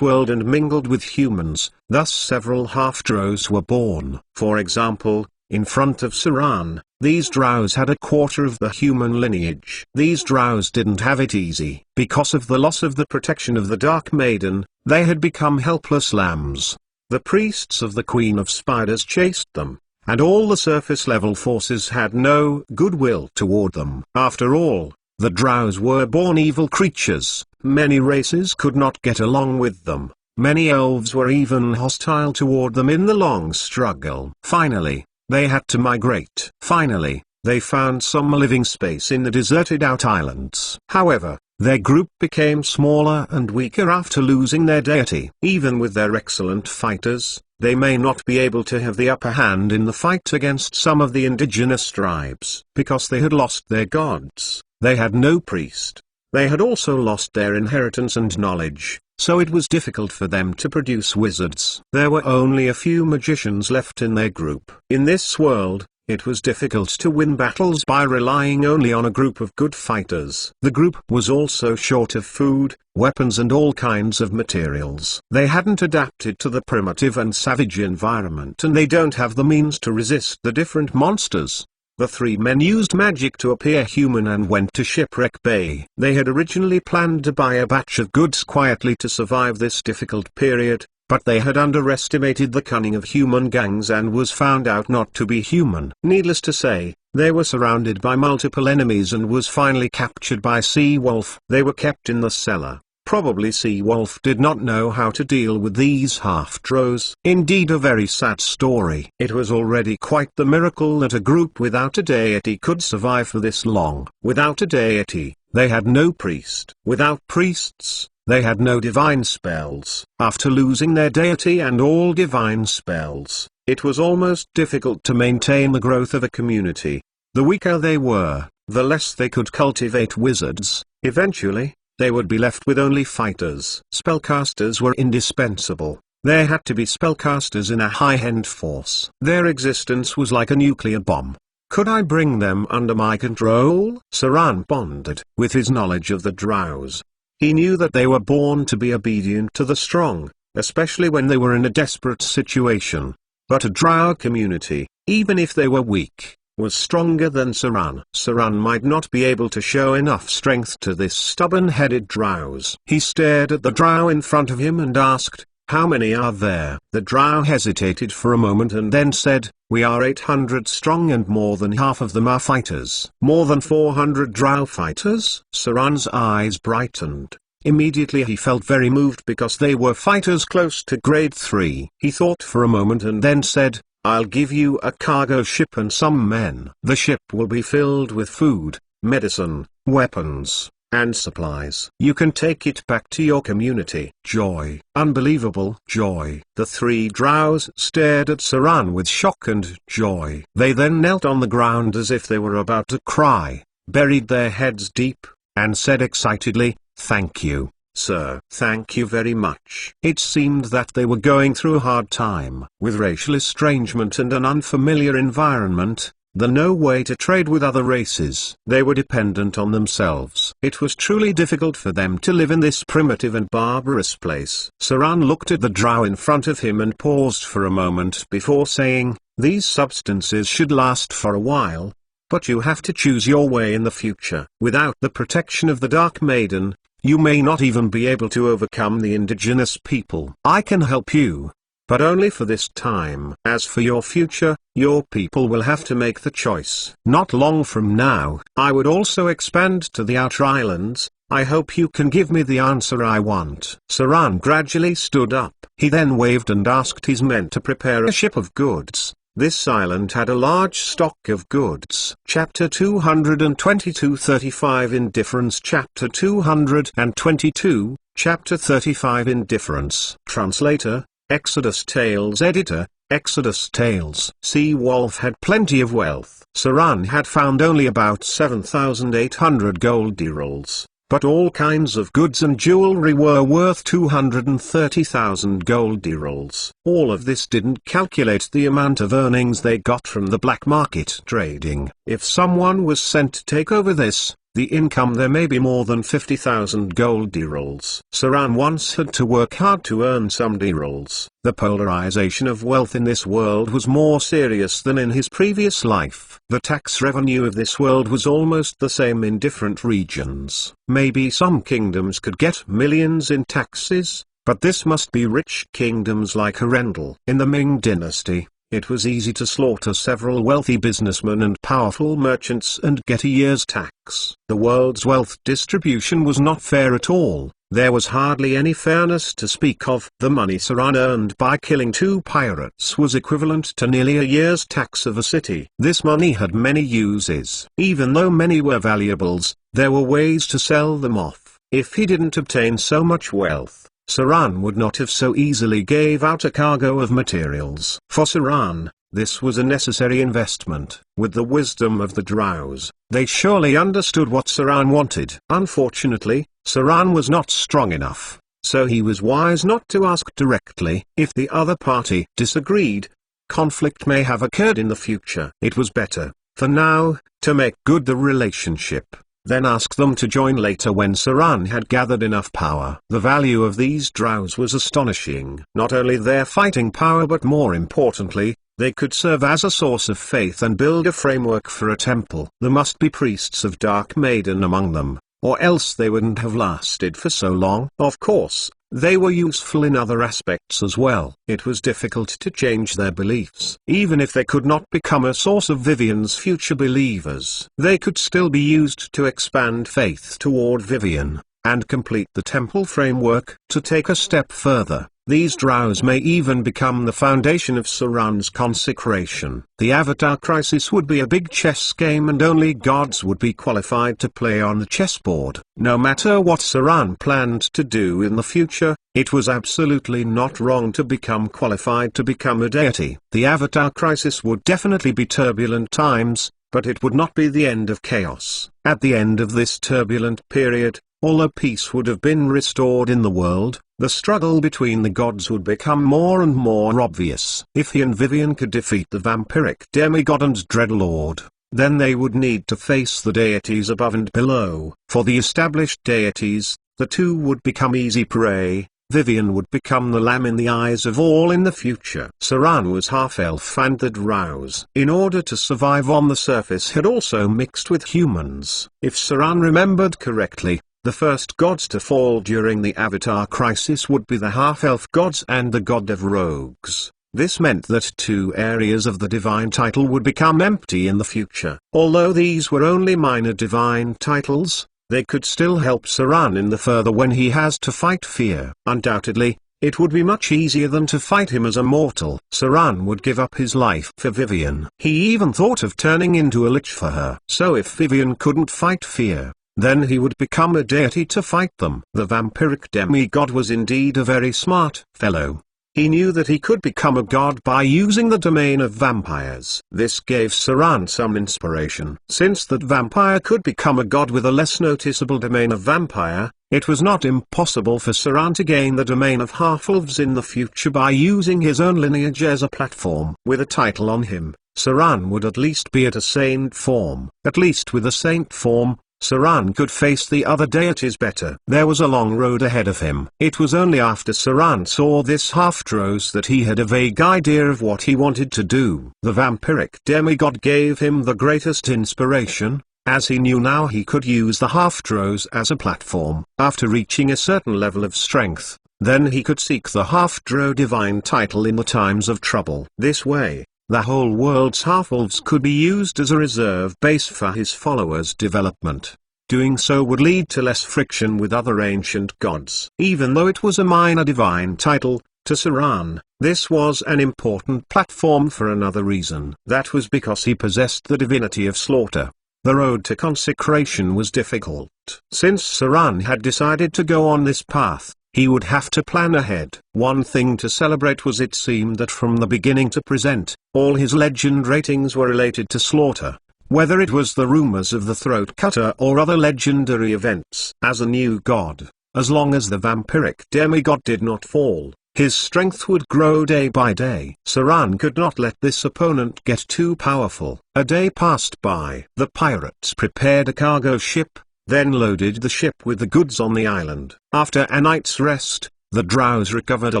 world and mingled with humans, thus several half-drows were born. For example, in front of Saran, these drows had a quarter of the human lineage. These drows didn't have it easy. Because of the loss of the protection of the Dark Maiden, they had become helpless lambs. The priests of the Queen of Spiders chased them, and all the surface-level forces had no goodwill toward them. After all, the drows were born evil creatures. Many races could not get along with them. Many elves were even hostile toward them in the long struggle. Finally, they had to migrate. Finally, they found some living space in the deserted out islands. However, their group became smaller and weaker after losing their deity. Even with their excellent fighters, they may not be able to have the upper hand in the fight against some of the indigenous tribes. Because they had lost their gods, they had no priest. They had also lost their inheritance and knowledge, so it was difficult for them to produce wizards. There were only a few magicians left in their group. In this world, it was difficult to win battles by relying only on a group of good fighters. The group was also short of food, weapons and all kinds of materials. They hadn't adapted to the primitive and savage environment, and they don't have the means to resist the different monsters. The three men used magic to appear human and went to Shipwreck Bay. They had originally planned to buy a batch of goods quietly to survive this difficult period, but they had underestimated the cunning of human gangs and was found out not to be human. Needless to say, they were surrounded by multiple enemies and was finally captured by Sea Wolf. They were kept in the cellar. Probably Sea Wolf did not know how to deal with these half-drows. Indeed, a very sad story. It was already quite the miracle that a group without a deity could survive for this long. Without a deity, they had no priest. Without priests, they had no divine spells. After losing their deity and all divine spells, it was almost difficult to maintain the growth of a community. The weaker they were, the less they could cultivate wizards. Eventually, they would be left with only fighters. Spellcasters were indispensable. There had to be spellcasters in a high-end force. Their existence was like a nuclear bomb. Could I bring them under my control? Saran pondered. With his knowledge of the drows, he knew that they were born to be obedient to the strong, especially when they were in a desperate situation. But a drow community, even if they were weak, was stronger than Saran. Saran might not be able to show enough strength to this stubborn-headed drows. He stared at the drow in front of him and asked, "How many are there?" The drow hesitated for a moment and then said, "We are 800 strong and more than half of them are fighters." More than 400 drow fighters? Saran's eyes brightened. Immediately he felt very moved because they were fighters close to grade 3. He thought for a moment and then said, "I'll give you a cargo ship and some men. The ship will be filled with food, medicine, weapons, and supplies. You can take it back to your community." Joy. Unbelievable joy. The three drows stared at Saran with shock and joy. They then knelt on the ground as if they were about to cry, buried their heads deep, and said excitedly, "Thank you, sir. Thank you very much." It seemed that they were going through a hard time. With racial estrangement and an unfamiliar environment, no way to trade with other races. They were dependent on themselves. It was truly difficult for them to live in this primitive and barbarous place. Saran looked at the drow in front of him and paused for a moment before saying, "These substances should last for a while, but you have to choose your way in the future. Without the protection of the Dark Maiden, you may not even be able to overcome the indigenous people. I can help you, but only for this time. As for your future, your people will have to make the choice. Not long from now, I would also expand to the Outer Islands, I hope you can give me the answer I want." Saran gradually stood up. He then waved and asked his men to prepare a ship of goods. This island had a large stock of goods. Chapter 222:35 Indifference. Chapter 222, Chapter 35 Indifference. Translator, Exodus Tales. Editor, Exodus Tales. Seawolf had plenty of wealth. Saran had found only about 7,800 gold dirhams. But all kinds of goods and jewelry were worth 230,000 gold dirhams. All of this didn't calculate the amount of earnings they got from the black market trading. If someone was sent to take over this, the income there may be more than 50,000 gold dirhams. Saran once had to work hard to earn some dirhams. The polarization of wealth in this world was more serious than in his previous life. The tax revenue of this world was almost the same in different regions. Maybe some kingdoms could get millions in taxes, but this must be rich kingdoms like Arendelle. In the Ming dynasty, it was easy to slaughter several wealthy businessmen and powerful merchants and get a year's tax. The world's wealth distribution was not fair at all. There was hardly any fairness to speak of. The money Saran earned by killing 2 pirates was equivalent to nearly a year's tax of a city. This money had many uses. Even though many were valuables, there were ways to sell them off. If he didn't obtain so much wealth, Saran would not have so easily gave out a cargo of materials. For Saran, this was a necessary investment. With the wisdom of the Drows, they surely understood what Saran wanted. Unfortunately, Saran was not strong enough, so he was wise not to ask directly. If the other party disagreed, conflict may have occurred in the future. It was better, for now, to make good the relationship, then ask them to join later when Saran had gathered enough power. The value of these Drows was astonishing. Not only their fighting power but more importantly, they could serve as a source of faith and build a framework for a temple. There must be priests of Dark Maiden among them, or else they wouldn't have lasted for so long. Of course, they were useful in other aspects as well. It was difficult to change their beliefs. Even if they could not become a source of Vivian's future believers, they could still be used to expand faith toward Vivian, and complete the temple framework. To take a step further, these Drows may even become the foundation of Saran's consecration. The Avatar Crisis would be a big chess game and only gods would be qualified to play on the chessboard. No matter what Saran planned to do in the future, it was absolutely not wrong to become qualified to become a deity. The Avatar Crisis would definitely be turbulent times, but it would not be the end of chaos. At the end of this turbulent period, although peace would have been restored in the world, the struggle between the gods would become more and more obvious. If he and Vivian could defeat the vampiric demigod and dreadlord, then they would need to face the deities above and below. For the established deities, the two would become easy prey. Vivian would become the lamb in the eyes of all in the future. Saran was half-elf and the Drows, in order to survive on the surface, had also mixed with humans. If Saran remembered correctly, the first gods to fall during the Avatar Crisis would be the half-elf gods and the god of rogues. This meant that 2 areas of the divine title would become empty in the future. Although these were only minor divine titles, they could still help Saran in the further when he has to fight fear. Undoubtedly, it would be much easier than to fight him as a mortal. Saran would give up his life for Vivian. He even thought of turning into a lich for her. So if Vivian couldn't fight fear, then he would become a deity to fight them. The vampiric demigod was indeed a very smart fellow. He knew that he could become a god by using the domain of vampires. This gave Saran some inspiration. Since that vampire could become a god with a less noticeable domain of vampire, it was not impossible for Saran to gain the domain of half-elves in the future by using his own lineage as a platform. With a title on him, Saran would at least be at a saint form. At least with a saint form, Saran could face the other deities better. There was a long road ahead of him. It was only after Saran saw this half-drows that he had a vague idea of what he wanted to do. The vampiric demigod gave him the greatest inspiration, as he knew now he could use the half-drows as a platform. After reaching a certain level of strength, then he could seek the half-drow divine title in the times of trouble. This way, the whole world's half-elves could be used as a reserve base for his followers' development. Doing so would lead to less friction with other ancient gods. Even though it was a minor divine title, to Saran, this was an important platform for another reason. That was because he possessed the divinity of slaughter. The road to consecration was difficult. Since Saran had decided to go on this path, he would have to plan ahead. One thing to celebrate was it seemed that from the beginning to present, all his legend ratings were related to slaughter. Whether it was the rumors of the throat cutter or other legendary events. As a new god, as long as the vampiric demigod did not fall, his strength would grow day by day. Saran could not let this opponent get too powerful. A day passed by. The pirates prepared a cargo ship, then loaded the ship with the goods on the island. After a night's rest, the drows recovered a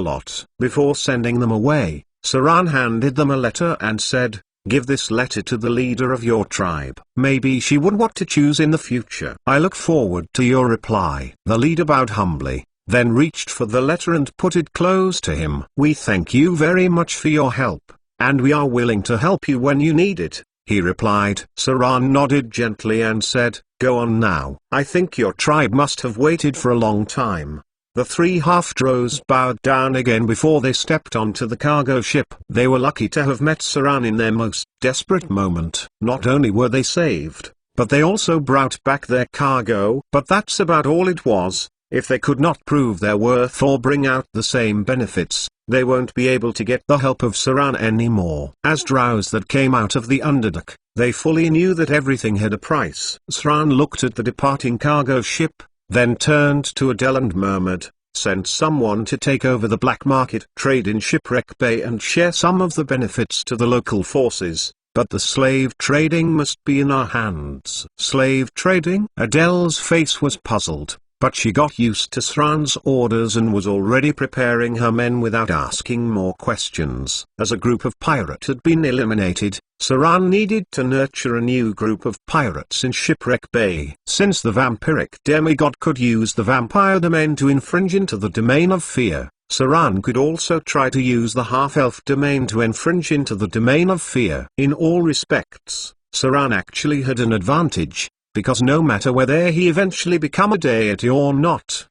lot. Before sending them away, Saran handed them a letter and said, "Give this letter to the leader of your tribe. Maybe she would want to choose in the future. I look forward to your reply." The leader bowed humbly, then reached for the letter and put it close to him. "We thank you very much for your help, and we are willing to help you when you need it," he replied. Saran nodded gently and said, "Go on now. I think your tribe must have waited for a long time." The three half-drows bowed down again before they stepped onto the cargo ship. They were lucky to have met Saran in their most desperate moment. Not only were they saved, but they also brought back their cargo. But that's about all it was. If they could not prove their worth or bring out the same benefits, they won't be able to get the help of Saran anymore. As drows that came out of the underdark, they fully knew that everything had a price. Saran looked at the departing cargo ship, then turned to Adele and murmured, "Send someone to take over the black market, trade in Shipwreck Bay and share some of the benefits to the local forces, but the slave trading must be in our hands." Slave trading? Adele's face was puzzled, but she got used to Saran's orders and was already preparing her men without asking more questions. As a group of pirates had been eliminated, Saran needed to nurture a new group of pirates in Shipwreck Bay. Since the vampiric demigod could use the vampire domain to infringe into the domain of fear, Saran could also try to use the half-elf domain to infringe into the domain of fear. In all respects, Saran actually had an advantage, because no matter whether he eventually become a deity or not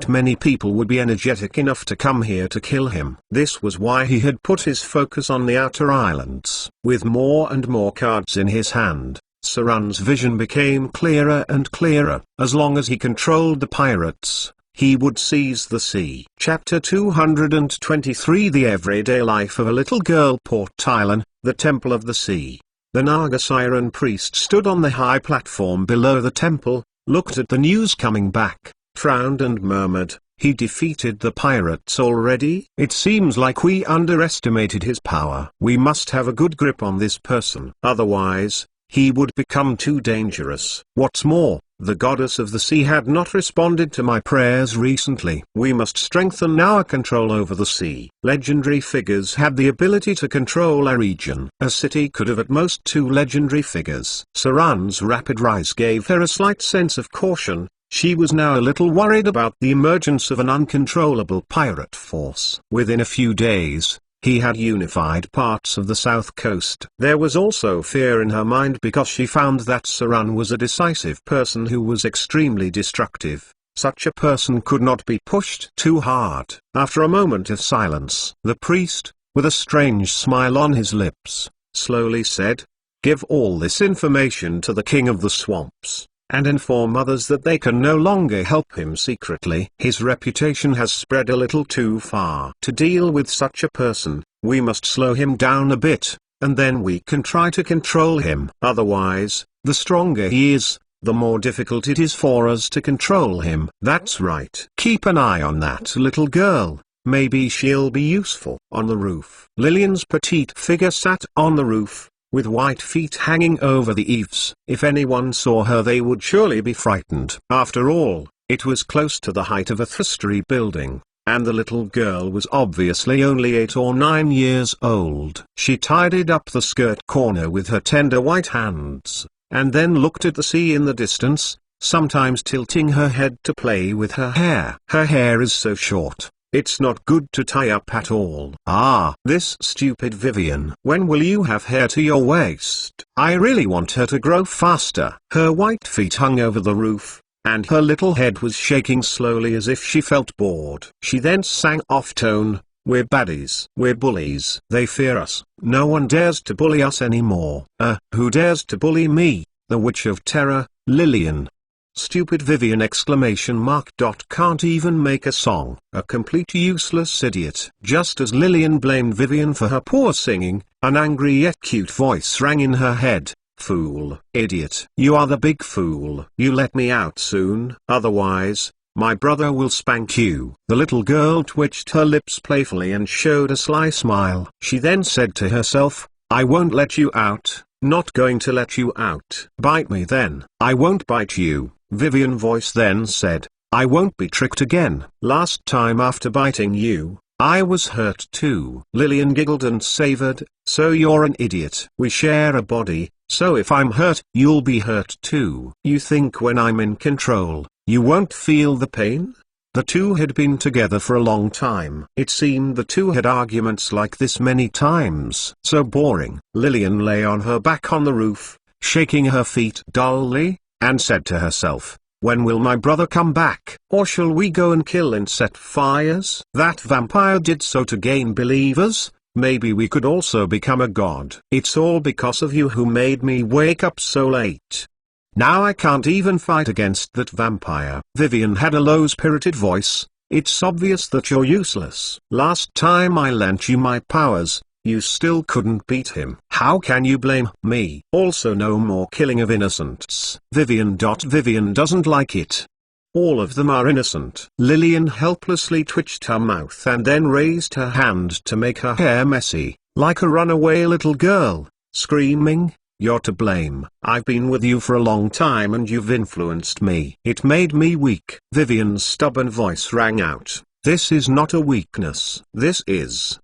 many people would be energetic enough to come here to kill him. This was why he had put his focus on the outer islands. With more and more cards in his hand, Saran's vision became clearer and clearer. As long as he controlled the pirates, he would seize the sea. Chapter 223 The Everyday Life of a Little Girl. Port Island, the Temple of the Sea. The Naga Siren priest stood on the high platform below the temple, looked at the news coming back, frowned and murmured, "He defeated the pirates already? It seems like we underestimated his power. We must have a good grip on this person. Otherwise, he would become too dangerous. What's more, the goddess of the sea had not responded to my prayers recently. We must strengthen our control over the sea." Legendary figures had the ability to control a region. A city could have at most 2 legendary figures. Saran's rapid rise gave her a slight sense of caution. She was now a little worried about the emergence of an uncontrollable pirate force. Within a few days, he had unified parts of the south coast. There was also fear in her mind because she found that Saran was a decisive person who was extremely destructive. Such a person could not be pushed too hard. After a moment of silence, the priest, with a strange smile on his lips, slowly said, "Give all this information to the king of the swamps, and inform others that they can no longer help him secretly. His reputation has spread a little too far. To deal with such a person, we must slow him down a bit, and then we can try to control him. Otherwise, the stronger he is, the more difficult it is for us to control him." "That's right. Keep an eye on that little girl. Maybe she'll be useful." On the roof, Lillian's petite figure sat on the roof, with white feet hanging over the eaves. If anyone saw her they would surely be frightened. After all, it was close to the height of a 3-story building, and the little girl was obviously only 8 or 9 years old. She tidied up the skirt corner with her tender white hands, and then looked at the sea in the distance, sometimes tilting her head to play with her hair. Her hair is so short, It's not good to tie up at all. Ah, this stupid Vivian. When will you have hair to your waist? I really want her to grow faster. Her white feet hung over the roof, and her little head was shaking slowly as if she felt bored. She then sang off tone, "We're baddies. We're bullies. They fear us. No one dares to bully us anymore." Who dares to bully me? The Witch of Terror, Lillian. Stupid Vivian exclamation mark. Can't even make a song. A complete useless idiot. Just as Lillian blamed Vivian for her poor singing, an angry yet cute voice rang in her head. "Fool. Idiot. You are the big fool. You let me out soon. Otherwise, my brother will spank you." The little girl twitched her lips playfully and showed a sly smile. She then said to herself, "I won't let you out. Not going to let you out." "Bite me then." "I won't bite you." Vivian voice then said, "I won't be tricked again. Last time after biting you, I was hurt too." Lillian giggled and savored, "So you're an idiot. We share a body, so if I'm hurt, you'll be hurt too. You think when I'm in control, you won't feel the pain?" The two had been together for a long time. It seemed the two had arguments like this many times. So boring. Lillian lay on her back on the roof, shaking her feet dully, and said to herself, "When will my brother come back? Or shall we go and kill and set fires? That vampire did so to gain believers. Maybe we could also become a god. It's all because of you who made me wake up so late. Now I can't even fight against that vampire." Vivian had a low-spirited voice. "It's obvious that you're useless. Last time I lent you my powers, you still couldn't beat him. How can you blame me? Also no more killing of innocents." Vivian doesn't like it. All of them are innocent. Lillian helplessly twitched her mouth and then raised her hand to make her hair messy, like a runaway little girl, screaming, "You're to blame. I've been with you for a long time and you've influenced me. It made me weak." Vivian's stubborn voice rang out. "This is not a weakness. This is.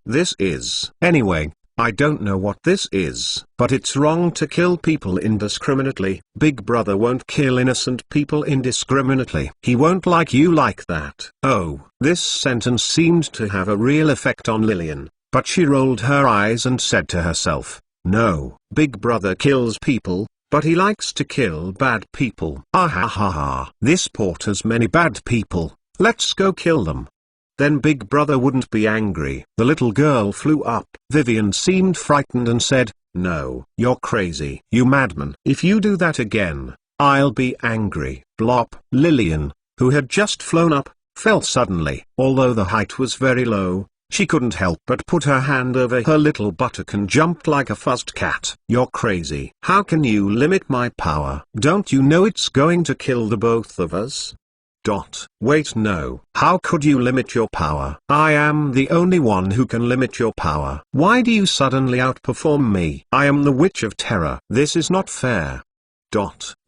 Anyway, I don't know what this is, but it's wrong to kill people indiscriminately. Big Brother won't kill innocent people indiscriminately. He won't like you like that." Oh, this sentence seemed to have a real effect on Lillian, but she rolled her eyes and said to herself, "No, Big Brother kills people, but he likes to kill bad people. Ah ha ha ha. This port has many bad people. Let's go kill them. Then Big Brother wouldn't be angry." The little girl flew up. Vivian seemed frightened and said, "No, you're crazy. You madman. If you do that again, I'll be angry." Blop. Lillian, who had just flown up, fell suddenly. Although the height was very low, she couldn't help but put her hand over her little buttock and jumped like a fuzzed cat. "You're crazy. How can you limit my power? Don't you know it's going to kill the both of us?" Wait, no. How could you limit your power? I am the only one who can limit your power. Why do you suddenly outperform me? I am the Witch of Terror. This is not fair.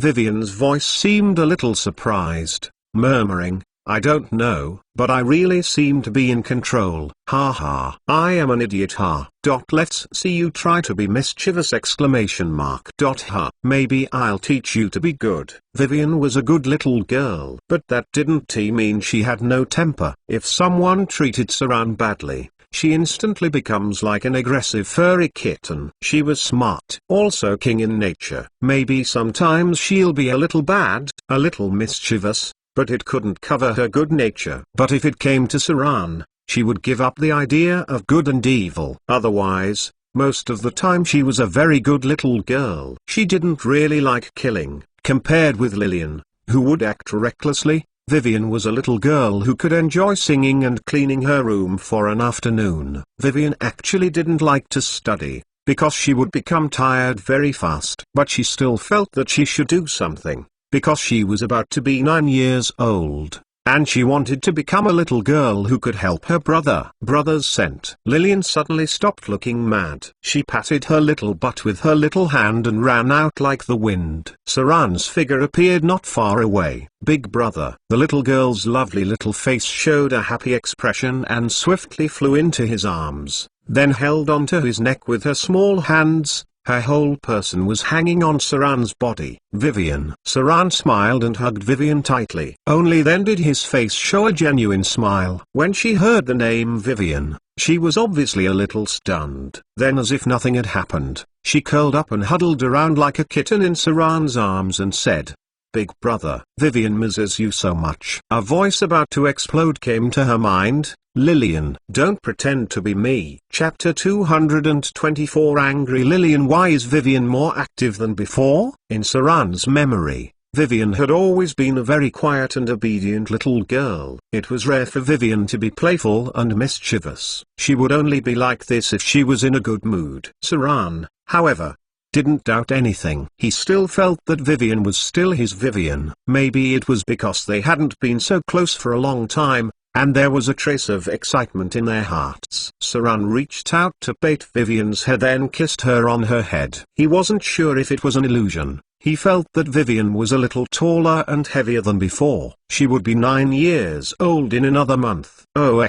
Vivian's voice seemed a little surprised, murmuring, "I don't know, but I really seem to be in control. Ha ha. I am an idiot. Ha. Let's see you try to be mischievous exclamation mark. Ha. Maybe I'll teach you to be good." Vivian was a good little girl, but that didn't mean she had no temper. If someone treated Saran badly, she instantly becomes like an aggressive furry kitten. She was smart, also king in nature. Maybe sometimes she'll be a little bad, a little mischievous, but it couldn't cover her good nature. But if it came to Saran, she would give up the idea of good and evil. Otherwise, most of the time she was a very good little girl. She didn't really like killing. Compared with Lillian, who would act recklessly, Vivian was a little girl who could enjoy singing and cleaning her room for an afternoon. Vivian actually didn't like to study, because she would become tired very fast. But she still felt that she should do something, because she was about to be 9 years old, and she wanted to become a little girl who could help her brother. Brother's scent. Lillian suddenly stopped looking mad. She patted her little butt with her little hand and ran out like the wind. Saran's figure appeared not far away. "Big Brother." The little girl's lovely little face showed a happy expression and swiftly flew into his arms, then held onto his neck with her small hands. Her whole person was hanging on Saran's body. Vivian. Saran smiled and hugged Vivian tightly. Only then did his face show a genuine smile. When she heard the name Vivian, she was obviously a little stunned. Then, as if nothing had happened, she curled up and huddled around like a kitten in Saran's arms and said, "Big brother, Vivian misses you so much." A voice about to explode came to her mind. Lillian. Don't pretend to be me. Chapter 224. Angry Lillian. Why is Vivian more active than before? In Saran's memory, Vivian had always been a very quiet and obedient little girl. It was rare for Vivian to be playful and mischievous. She would only be like this if she was in a good mood. Saran, however, didn't doubt anything. He still felt that Vivian was still his Vivian. Maybe it was because they hadn't been so close for a long time, and there was a trace of excitement in their hearts. Saran reached out to pat Vivian's head, then kissed her on her head. He wasn't sure if it was an illusion. He felt that Vivian was a little taller and heavier than before. She would be 9 years old in another month. Oh!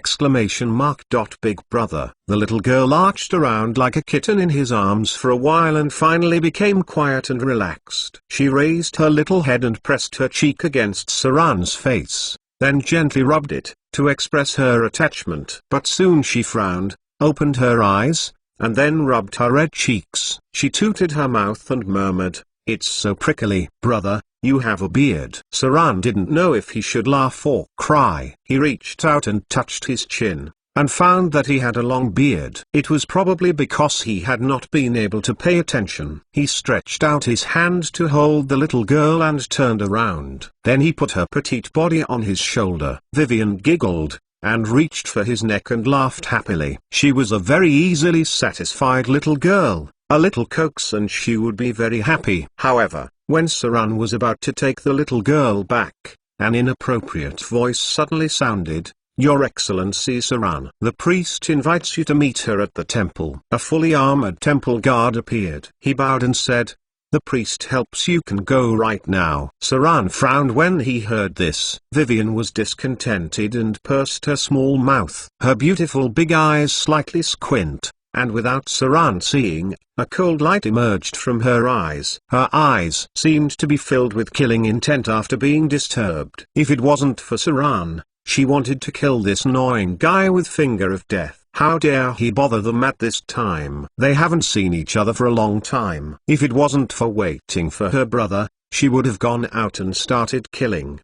Big brother. The little girl arched around like a kitten in his arms for a while and finally became quiet and relaxed. She raised her little head and pressed her cheek against Saran's face, then gently rubbed it, to express her attachment. But soon she frowned, opened her eyes, and then rubbed her red cheeks. She tooted her mouth and murmured, "It's so prickly." "Brother, you have a beard." Saran didn't know if he should laugh or cry. He reached out and touched his chin, and found that he had a long beard. It was probably because he had not been able to pay attention. He stretched out his hand to hold the little girl and turned around. Then he put her petite body on his shoulder. Vivian giggled, and reached for his neck and laughed happily. She was a very easily satisfied little girl. A little coax and she would be very happy. However, when Saran was about to take the little girl back, an inappropriate voice suddenly sounded. "Your Excellency Saran, the priest invites you to meet her at the temple." A fully armored temple guard appeared. He bowed and said, "The priest helps, you can go right now." Saran frowned when he heard this. Vivian was discontented and pursed her small mouth. Her beautiful big eyes slightly squint, and without Saran seeing, a cold light emerged from her eyes. Her eyes seemed to be filled with killing intent after being disturbed. If it wasn't for Saran, she wanted to kill this annoying guy with finger of death. How dare he bother them at this time? They haven't seen each other for a long time. If it wasn't for waiting for her brother, she would have gone out and started killing.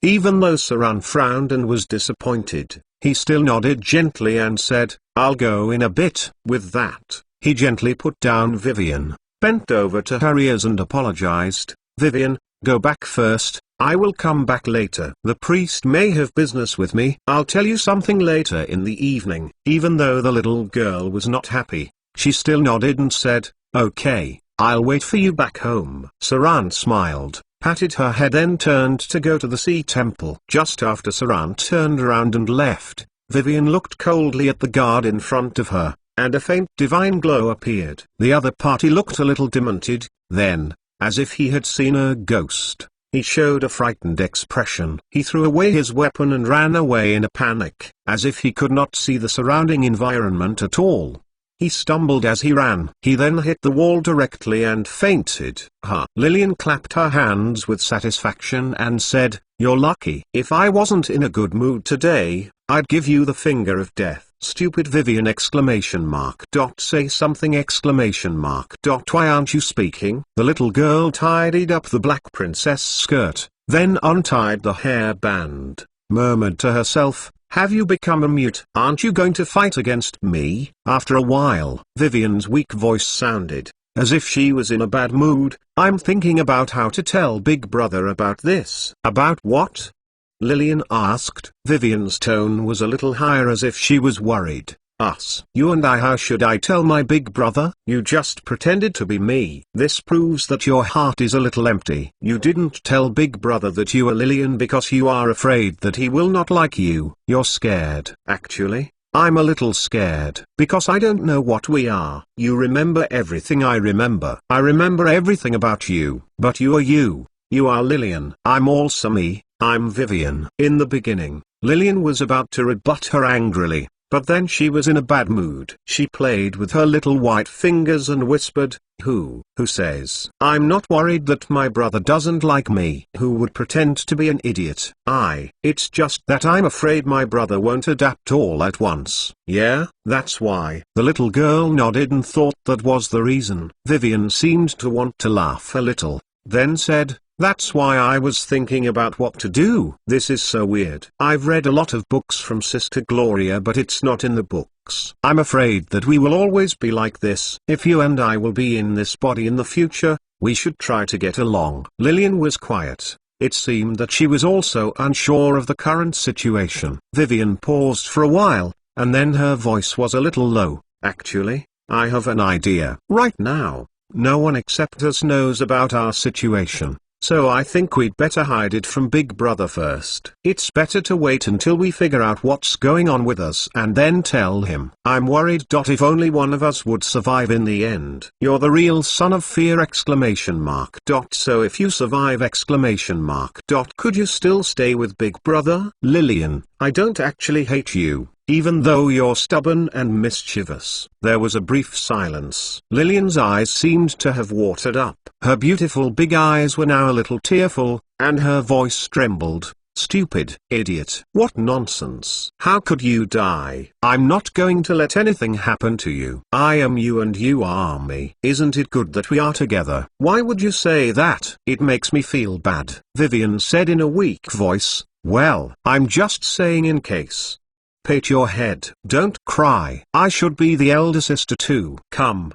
Even though Saran frowned and was disappointed, he still nodded gently and said, "I'll go in a bit." With that, he gently put down Vivian, bent over to her ears and apologized. "Vivian, go back first. I will come back later." "The priest may have business with me. I'll tell you something later in the evening." Even though the little girl was not happy, she still nodded and said, "Okay, I'll wait for you back home." Saran smiled, patted her head, then turned to go to the sea temple. Just after Saran turned around and left, Vivian looked coldly at the guard in front of her, and a faint divine glow appeared. The other party looked a little demented. Then, as if he had seen a ghost, he showed a frightened expression. He threw away his weapon and ran away in a panic, as if he could not see the surrounding environment at all. He stumbled as he ran. He then hit the wall directly and fainted. Lillian clapped her hands with satisfaction and said, "You're lucky. If I wasn't in a good mood today, I'd give you the finger of death." Stupid Vivian! Say something! Why aren't you speaking? The little girl tidied up the black princess skirt, then untied the hairband, murmured to herself, "Have you become a mute? Aren't you going to fight against me?" After a while, Vivian's weak voice sounded, as if she was in a bad mood. "I'm thinking about how to tell Big Brother about this." "About what?" Lillian asked. Vivian's tone was a little higher, as if she was worried. "Us. You and I. How should I tell my big brother? You just pretended to be me. This proves that your heart is a little empty. You didn't tell Big Brother that you are Lillian because you are afraid that he will not like you. You're scared." "Actually, I'm a little scared because I don't know what we are." "You remember everything I remember. I remember everything about you. But you are you. You are Lillian. I'm also me. I'm Vivian." In the beginning, Lillian was about to rebut her angrily, but then she was in a bad mood. She played with her little white fingers and whispered, Who says I'm not worried that my brother doesn't like me? Who would pretend to be an idiot? It's just that I'm afraid my brother won't adapt all at once. Yeah, that's why. The little girl nodded and thought that was the reason. Vivian seemed to want to laugh a little, then said, That's why I was thinking about what to do. This is so weird. I've read a lot of books from Sister Gloria, but it's not in the books. I'm afraid that we will always be like this. If you and I will be in this body in the future, we should try to get along. Lillian was quiet. It seemed that she was also unsure of the current situation. Vivian paused for a while, and then her voice was a little low. Actually, I have an idea. Right now, no one except us knows about our situation. So I think we'd better hide it from Big Brother first. It's better to wait until we figure out what's going on with us and then tell him. I'm worried. If only one of us would survive in the end. You're the real son of fear! So if you survive! Could you still stay with Big Brother? Lillian, I don't actually hate you, even though you're stubborn and mischievous. There was a brief silence. Lillian's eyes seemed to have watered up. Her beautiful big eyes were now a little tearful, and her voice trembled. Stupid idiot. What nonsense. How could you die? I'm not going to let anything happen to you. I am you and you are me. Isn't it good that we are together? Why would you say that? It makes me feel bad. Vivian said in a weak voice. Well, I'm just saying in case. Pat your head. Don't cry. I should be the elder sister too. Come.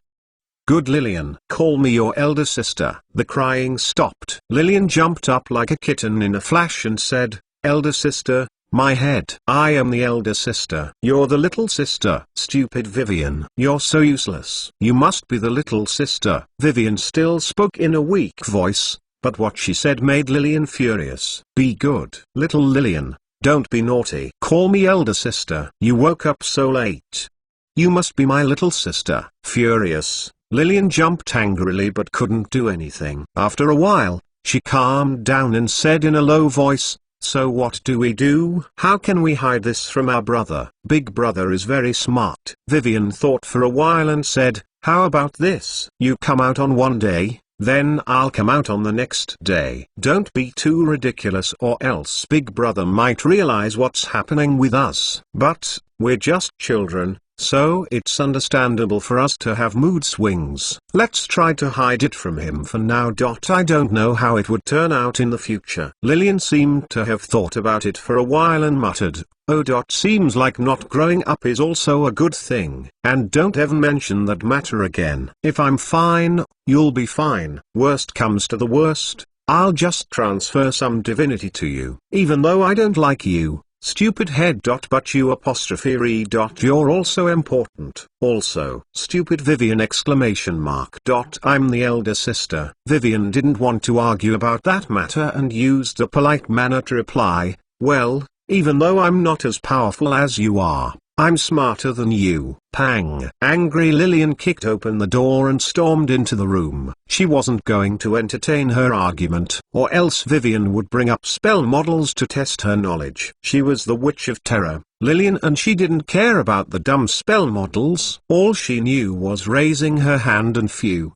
Good Lillian. Call me your elder sister. The crying stopped. Lillian jumped up like a kitten in a flash and said, Elder sister, my head. I am the elder sister. You're the little sister. Stupid Vivian. You're so useless. You must be the little sister. Vivian still spoke in a weak voice, but what she said made Lillian furious. Be good. Little Lillian. Don't be naughty. Call me elder sister. You woke up so late. You must be my little sister. Furious, Lillian jumped angrily but couldn't do anything. After a while, she calmed down and said in a low voice, So what do we do? How can we hide this from our brother? Big Brother is very smart. Vivian thought for a while and said, How about this? You come out on one day, then I'll come out on the next day. Don't be too ridiculous or else Big Brother might realize what's happening with us. But, we're just children, so it's understandable for us to have mood swings. Let's try to hide it from him for now. I don't know how it would turn out in the future. Lillian seemed to have thought about it for a while and muttered, Oh. Seems like not growing up is also a good thing. And don't ever mention that matter again. If I'm fine, you'll be fine. Worst comes to the worst, I'll just transfer some divinity to you. Even though I don't like you. Stupid head. But you apostrophe. You're also important. Also, stupid Vivian! I'm the elder sister. Vivian didn't want to argue about that matter and used a polite manner to reply, Well, even though I'm not as powerful as you are, I'm smarter than you. Pang! Angry Lillian kicked open the door and stormed into the room. She wasn't going to entertain her argument, or else Vivian would bring up spell models to test her knowledge. She was the Witch of Terror, Lillian, and she didn't care about the dumb spell models. All she knew was raising her hand and phew.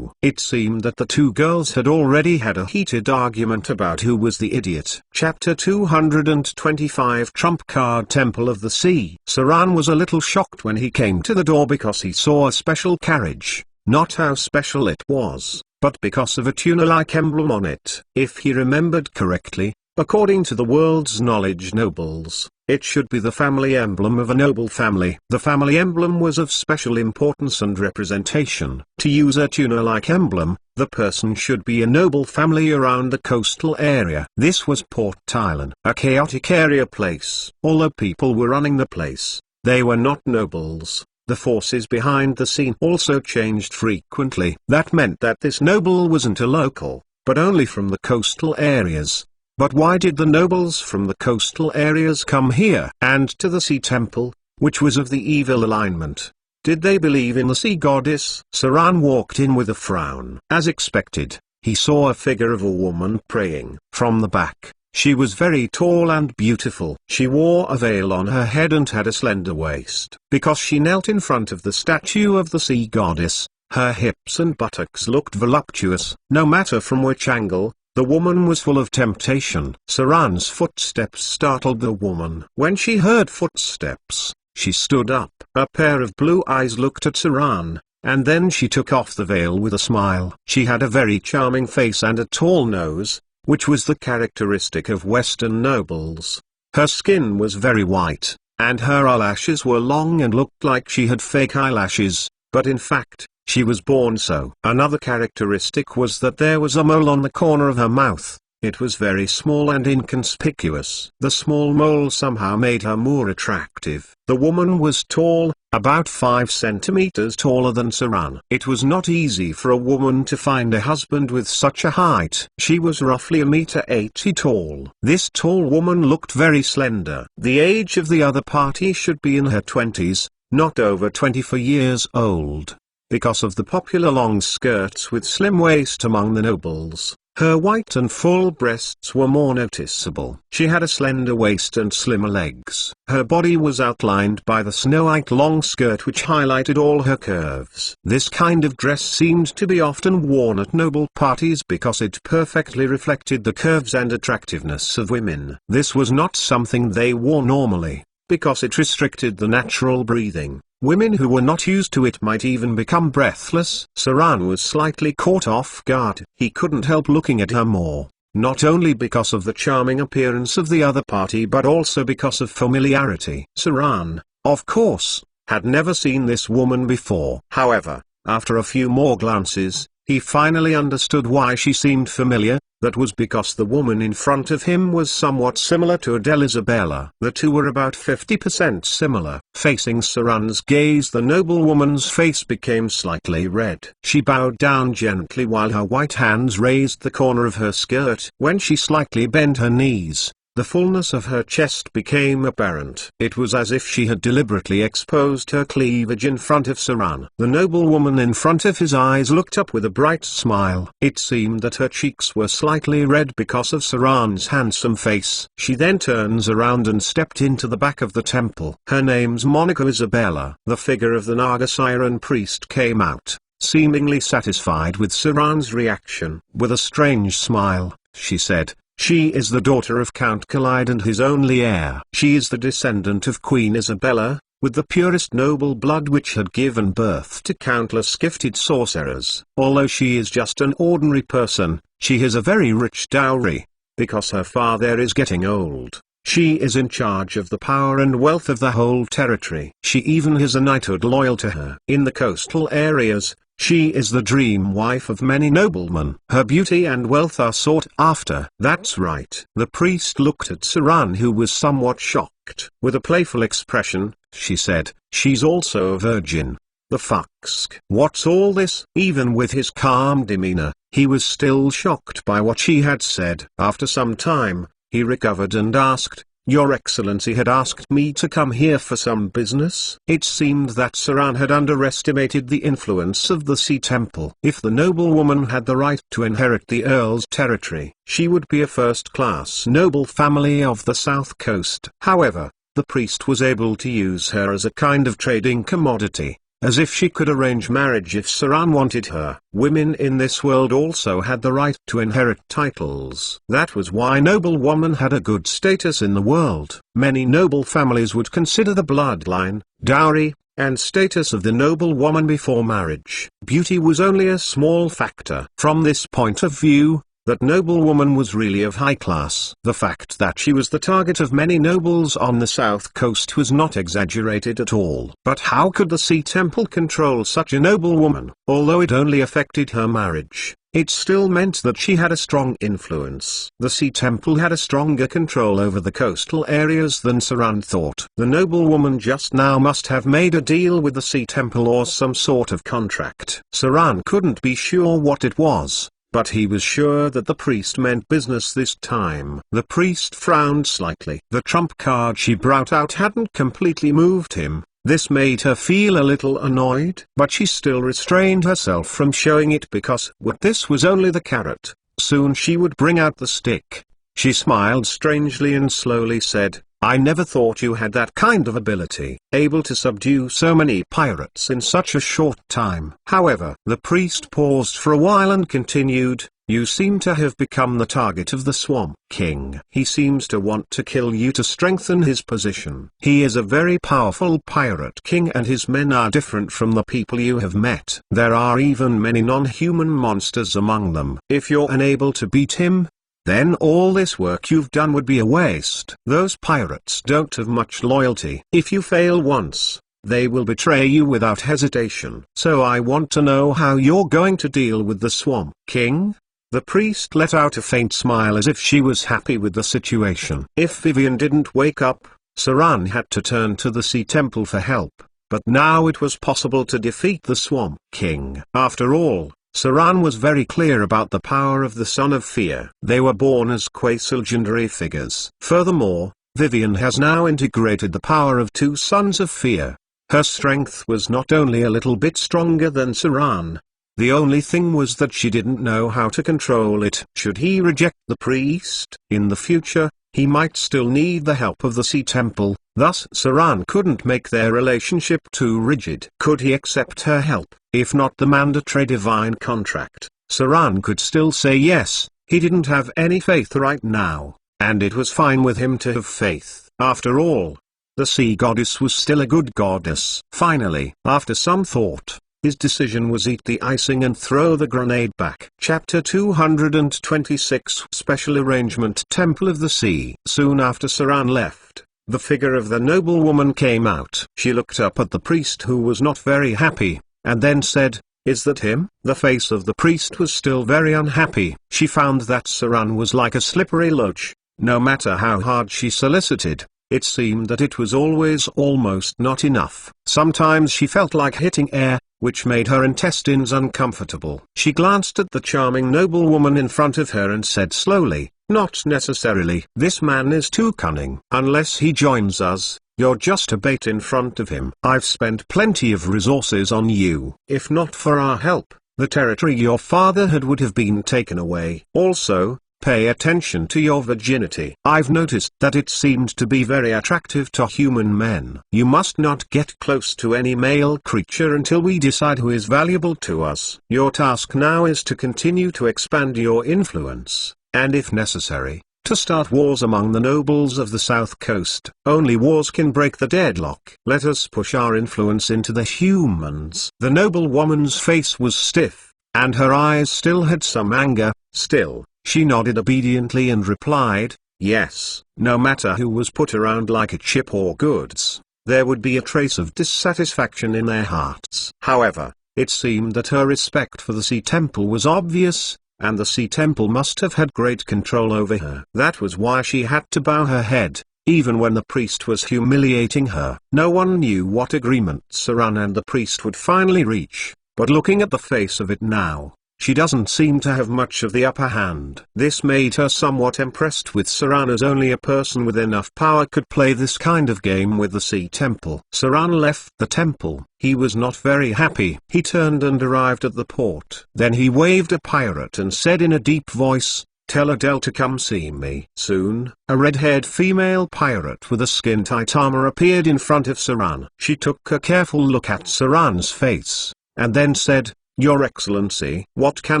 It seemed that the two girls had already had a heated argument about who was the idiot. Chapter 225 Trump Card Temple of the Sea. Saran was a little shocked when he came to the door because he saw a special carriage. Not how special it was, but because of a tuna-like emblem on it. If he remembered correctly, according to the world's knowledge nobles, it should be the family emblem of a noble family. The family emblem was of special importance and representation. To use a tuna-like emblem, the person should be a noble family around the coastal area. This was Port Tylan, a chaotic area place. Although people were running the place, they were not nobles. The forces behind the scene also changed frequently. That meant that this noble wasn't a local, but only from the coastal areas. But why did the nobles from the coastal areas come here and to the sea temple, which was of the evil alignment? Did they believe in the sea goddess? Saran walked in with a frown. As expected, he saw a figure of a woman praying. From the back, She was very tall and beautiful. She wore a veil on her head and had a slender waist. Because she knelt in front of the statue of the sea goddess, her hips and buttocks looked voluptuous. No matter from which angle, the woman was full of temptation. Saran's footsteps startled the woman. When she heard footsteps, she stood up. A pair of blue eyes looked at Saran, and then she took off the veil with a smile. She had a very charming face and a tall nose, which was the characteristic of Western nobles. Her skin was very white, and her eyelashes were long and looked like she had fake eyelashes, but in fact, she was born so. Another characteristic was that there was a mole on the corner of her mouth. It was very small and inconspicuous. The small mole somehow made her more attractive. The woman was tall, about 5 centimeters taller than Saran. It was not easy for a woman to find a husband with such a height. She was roughly 1.80 meters tall. This tall woman looked very slender. The age of the other party should be in her 20s, not over 24 years old. Because of the popular long skirts with slim waist among the nobles, her white and full breasts were more noticeable. She had a slender waist and slimmer legs. Her body was outlined by the snow-white long skirt which highlighted all her curves. This kind of dress seemed to be often worn at noble parties because it perfectly reflected the curves and attractiveness of women. This was not something they wore normally, because it restricted the natural breathing. Women who were not used to it might even become breathless. Saran was slightly caught off guard. He couldn't help looking at her more, not only because of the charming appearance of the other party but also because of familiarity. Saran, of course, had never seen this woman before. However, after a few more glances, he finally understood why she seemed familiar. That was because the woman in front of him was somewhat similar to Adele Isabella. The two were about 50% similar. Facing Saran's gaze, the noblewoman's face became slightly red. She bowed down gently while her white hands raised the corner of her skirt. When she slightly bent her knees, the fullness of her chest became apparent. It was as if she had deliberately exposed her cleavage in front of Saran. The noblewoman in front of his eyes looked up with a bright smile. It seemed that her cheeks were slightly red because of Saran's handsome face. She then turns around and stepped into the back of the temple. Her name's Monica Isabella. The figure of the Naga Siren priest came out, seemingly satisfied with Saran's reaction. With a strange smile, she said, "She is the daughter of Count Khalid and his only heir. She is the descendant of Queen Isabella, with the purest noble blood which had given birth to countless gifted sorcerers. Although she is just an ordinary person, she has a very rich dowry. Because her father is getting old, she is in charge of the power and wealth of the whole territory. She even has a knighthood loyal to her. In the coastal areas, she is the dream wife of many noblemen. Her beauty and wealth are sought after." "That's right." The priest looked at Saran, who was somewhat shocked. With a playful expression, she said, "She's also a virgin." The fucksk. What's all this? Even with his calm demeanor, he was still shocked by what she had said. After some time, he recovered and asked, "Your Excellency had asked me to come here for some business?" It seemed that Saran had underestimated the influence of the Sea Temple. If the noblewoman had the right to inherit the Earl's territory, she would be a first-class noble family of the South Coast. However, the priest was able to use her as a kind of trading commodity, as if she could arrange marriage if Saran wanted her. Women in this world also had the right to inherit titles. That was why noblewoman had a good status in the world. Many noble families would consider the bloodline, dowry, and status of the noblewoman before marriage. Beauty was only a small factor. From this point of view, that noblewoman was really of high class. The fact that she was the target of many nobles on the south coast was not exaggerated at all. But how could the Sea Temple control such a noblewoman? Although it only affected her marriage, it still meant that she had a strong influence. The Sea Temple had a stronger control over the coastal areas than Saran thought. The noblewoman just now must have made a deal with the Sea Temple or some sort of contract. Saran couldn't be sure what it was, but he was sure that the priest meant business this time. The priest frowned slightly. The trump card she brought out hadn't completely moved him. This made her feel a little annoyed, but she still restrained herself from showing it because this was only the carrot. Soon she would bring out the stick. She smiled strangely and slowly said, I never thought you had that kind of ability, able to subdue so many pirates in such a short time. However, the priest paused for a while and continued, you seem to have become the target of the Swamp King. He seems to want to kill you to strengthen his position. He is a very powerful pirate king and his men are different from the people you have met. There are even many non-human monsters among them. If you're unable to beat him, then all this work you've done would be a waste. Those pirates don't have much loyalty. If you fail once, they will betray you without hesitation. So I want to know how you're going to deal with the Swamp King? The priest let out a faint smile as if she was happy with the situation. If Vivian didn't wake up, Saran had to turn to the Sea Temple for help, but now it was possible to defeat the Swamp King. After all, Saran was very clear about the power of the Son of Fear. They were born as quasi-legendary figures. Furthermore, Vivian has now integrated the power of two Sons of Fear. Her strength was not only a little bit stronger than Saran. The only thing was that she didn't know how to control it. Should he reject the priest, in the future, he might still need the help of the Sea Temple, thus Saran couldn't make their relationship too rigid. Could he accept her help? If not the mandatory divine contract, Saran could still say yes. He didn't have any faith right now, and it was fine with him to have faith. After all, the sea goddess was still a good goddess. Finally, after some thought, his decision was eat the icing and throw the grenade back. Chapter 226 Special Arrangement Temple of the Sea. Soon after Saran left, the figure of the noblewoman came out. She looked up at the priest who was not very happy, and then said, is that him? The face of the priest was still very unhappy. She found that Saran was like a slippery loach. No matter how hard she solicited, it seemed that it was always almost not enough. Sometimes she felt like hitting air, which made her intestines uncomfortable. She glanced at the charming noblewoman in front of her and said slowly, not necessarily. This man is too cunning. Unless he joins us, you're just a bait in front of him. I've spent plenty of resources on you. If not for our help, the territory your father had would have been taken away. Also, pay attention to your virginity. I've noticed that it seemed to be very attractive to human men. You must not get close to any male creature until we decide who is valuable to us. Your task now is to continue to expand your influence, and if necessary, to start wars among the nobles of the South Coast. Only wars can break the deadlock. Let us push our influence into the humans. The noblewoman's face was stiff, and her eyes still had some anger. Still, she nodded obediently and replied, yes. No matter who was put around like a chip or goods, there would be a trace of dissatisfaction in their hearts. However, it seemed that her respect for the Sea Temple was obvious, and the Sea Temple must have had great control over her. That was why she had to bow her head, even when the priest was humiliating her. No one knew what agreement Saran and the priest would finally reach, but looking at the face of it now, she doesn't seem to have much of the upper hand. This made her somewhat impressed with Saran, as only a person with enough power could play this kind of game with the Sea Temple. Saran left the temple. He was not very happy. He turned and arrived at the port. Then he waved a pirate and said in a deep voice, tell Adele to come see me. Soon, a red-haired female pirate with a skin-tight armor appeared in front of Saran. She took a careful look at Saran's face, and then said, Your Excellency, what can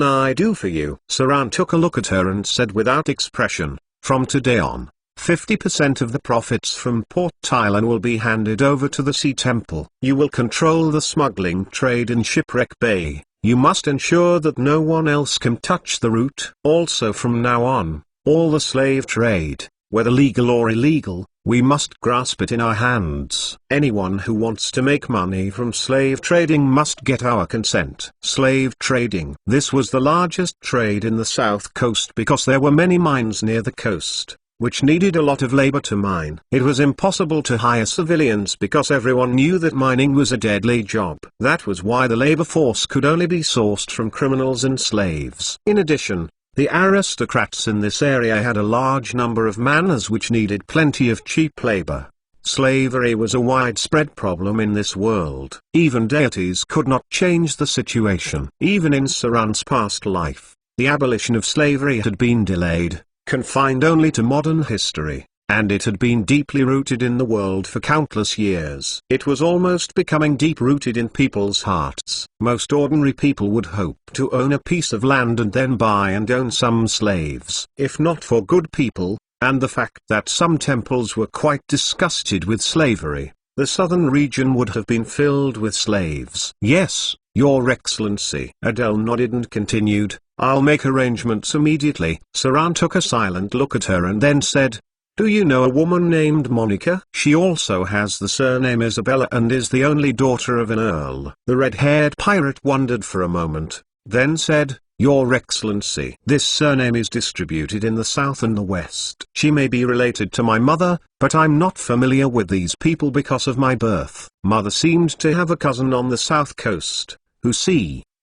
I do for you? Saran took a look at her and said without expression, from today on, 50% of the profits from Port Tylan will be handed over to the Sea Temple. You will control the smuggling trade in Shipwreck Bay. You must ensure that no one else can touch the route. Also from now on, all the slave trade, whether legal or illegal, we must grasp it in our hands. Anyone who wants to make money from slave trading must get our consent. Slave trading. This was the largest trade in the South Coast because there were many mines near the coast, which needed a lot of labor to mine. It was impossible to hire civilians because everyone knew that mining was a deadly job. That was why the labor force could only be sourced from criminals and slaves. In addition, the aristocrats in this area had a large number of manors which needed plenty of cheap labor. Slavery was a widespread problem in this world. Even deities could not change the situation. Even in Saran's past life, the abolition of slavery had been delayed. confined only to modern history, and it had been deeply rooted in the world for countless years. It was almost becoming deep-rooted in people's hearts. Most ordinary people would hope to own a piece of land and then buy and own some slaves. If not for good people, and the fact that some temples were quite disgusted with slavery, the southern region would have been filled with slaves. "Yes, Your Excellency." Adele nodded and continued, "I'll make arrangements immediately." Saran took a silent look at her and then said, "Do you know a woman named Monica? She also has the surname Isabella and is the only daughter of an earl." The red-haired pirate wondered for a moment, then said, "Your Excellency, this surname is distributed in the south and the west. She may be related to my mother, but I'm not familiar with these people because of my birth. Mother seemed to have a cousin on the south coast, who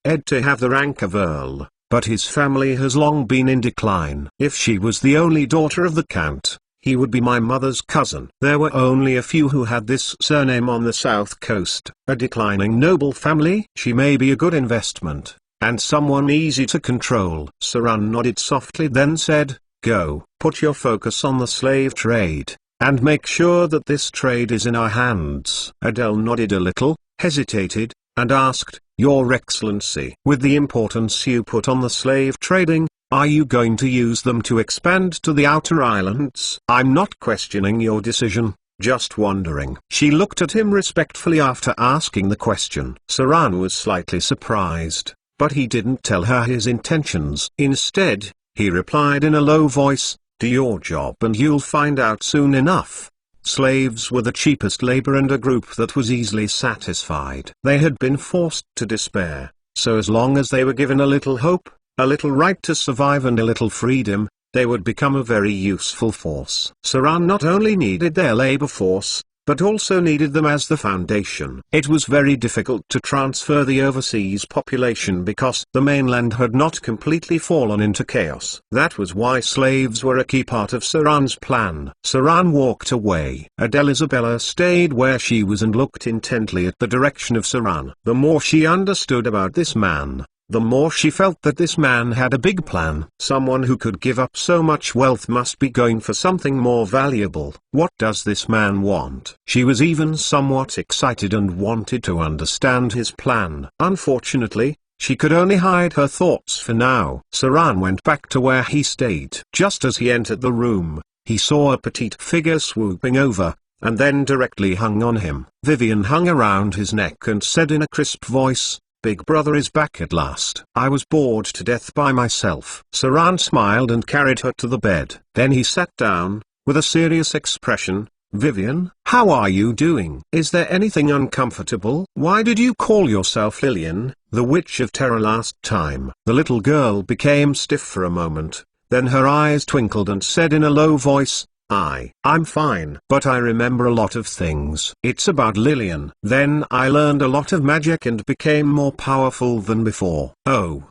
ed to have the rank of earl, but his family has long been in decline. If she was the only daughter of the count, he would be my mother's cousin." There were only a few who had this surname on the south coast. A declining noble family? She may be a good investment, and someone easy to control. Saran nodded softly then said, "Go, put your focus on the slave trade, and make sure that this trade is in our hands." Adele nodded a little, hesitated, and asked, "Your Excellency, with the importance you put on the slave trading, are you going to use them to expand to the outer islands?" "I'm not questioning your decision, just wondering." She looked at him respectfully after asking the question. Saran was slightly surprised, but he didn't tell her his intentions. Instead, he replied in a low voice, "Do your job and you'll find out soon enough." Slaves were the cheapest labor and a group that was easily satisfied. They had been forced to despair, so as long as they were given a little hope, a little right to survive and a little freedom, they would become a very useful force. Saran not only needed their labor force, but also needed them as the foundation. It was very difficult to transfer the overseas population because the mainland had not completely fallen into chaos. That was why slaves were a key part of Saran's plan. Saran walked away. Adele Isabella stayed where she was and looked intently at the direction of Saran. The more she understood about this man, the more she felt that this man had a big plan. Someone who could give up so much wealth must be going for something more valuable. What does this man want? She was even somewhat excited and wanted to understand his plan. Unfortunately, she could only hide her thoughts for now. Saran went back to where he stayed. Just as he entered the room, he saw a petite figure swooping over, and then directly hung on him. Vivian hung around his neck and said in a crisp voice, "Big brother is back at last." "I was bored to death by myself." Saran smiled and carried her to the bed. Then he sat down, with a serious expression. "Vivian, how are you doing? Is there anything uncomfortable? Why did you call yourself Lillian, the Witch of Terror last time?" The little girl became stiff for a moment, then her eyes twinkled and said in a low voice, I'm fine. But I remember a lot of things. It's about Lillian. Then I learned a lot of magic and became more powerful than before." "Oh.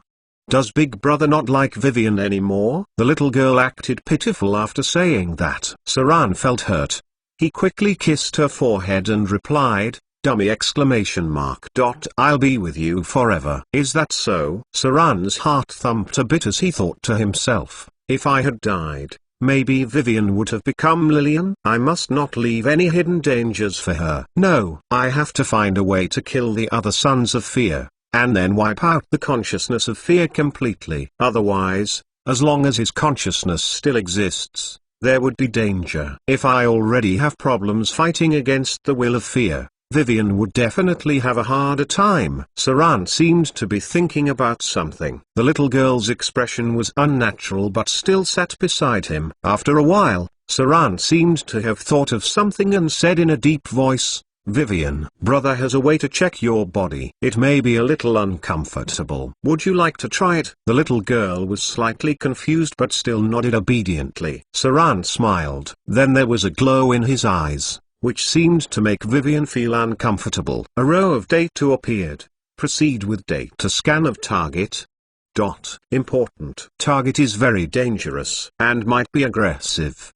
Does Big Brother not like Vivian anymore?" The little girl acted pitiful after saying that. Saran felt hurt. He quickly kissed her forehead and replied, "Dummy exclamation mark. I'll be with you forever." "Is that so?" Saran's heart thumped a bit as he thought to himself, "If I had died, maybe Vivian would have become Lillian. I must not leave any hidden dangers for her. No, I have to find a way to kill the other sons of fear, and then wipe out the consciousness of fear completely. Otherwise, as long as his consciousness still exists, there would be danger. If I already have problems fighting against the will of fear, Vivian would definitely have a harder time." Saran seemed to be thinking about something. The little girl's expression was unnatural but still sat beside him. After a while, Saran seemed to have thought of something and said in a deep voice, "Vivian, brother has a way to check your body. It may be a little uncomfortable. Would you like to try it?" The little girl was slightly confused but still nodded obediently. Saran smiled. Then there was a glow in his eyes, which seemed to make Vivian feel uncomfortable. A row of data appeared. "Proceed with data scan of target. Important. Target is very dangerous and might be aggressive.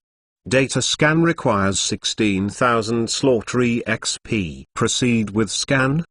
Data scan requires 16,000 slaughter XP. Proceed with scan.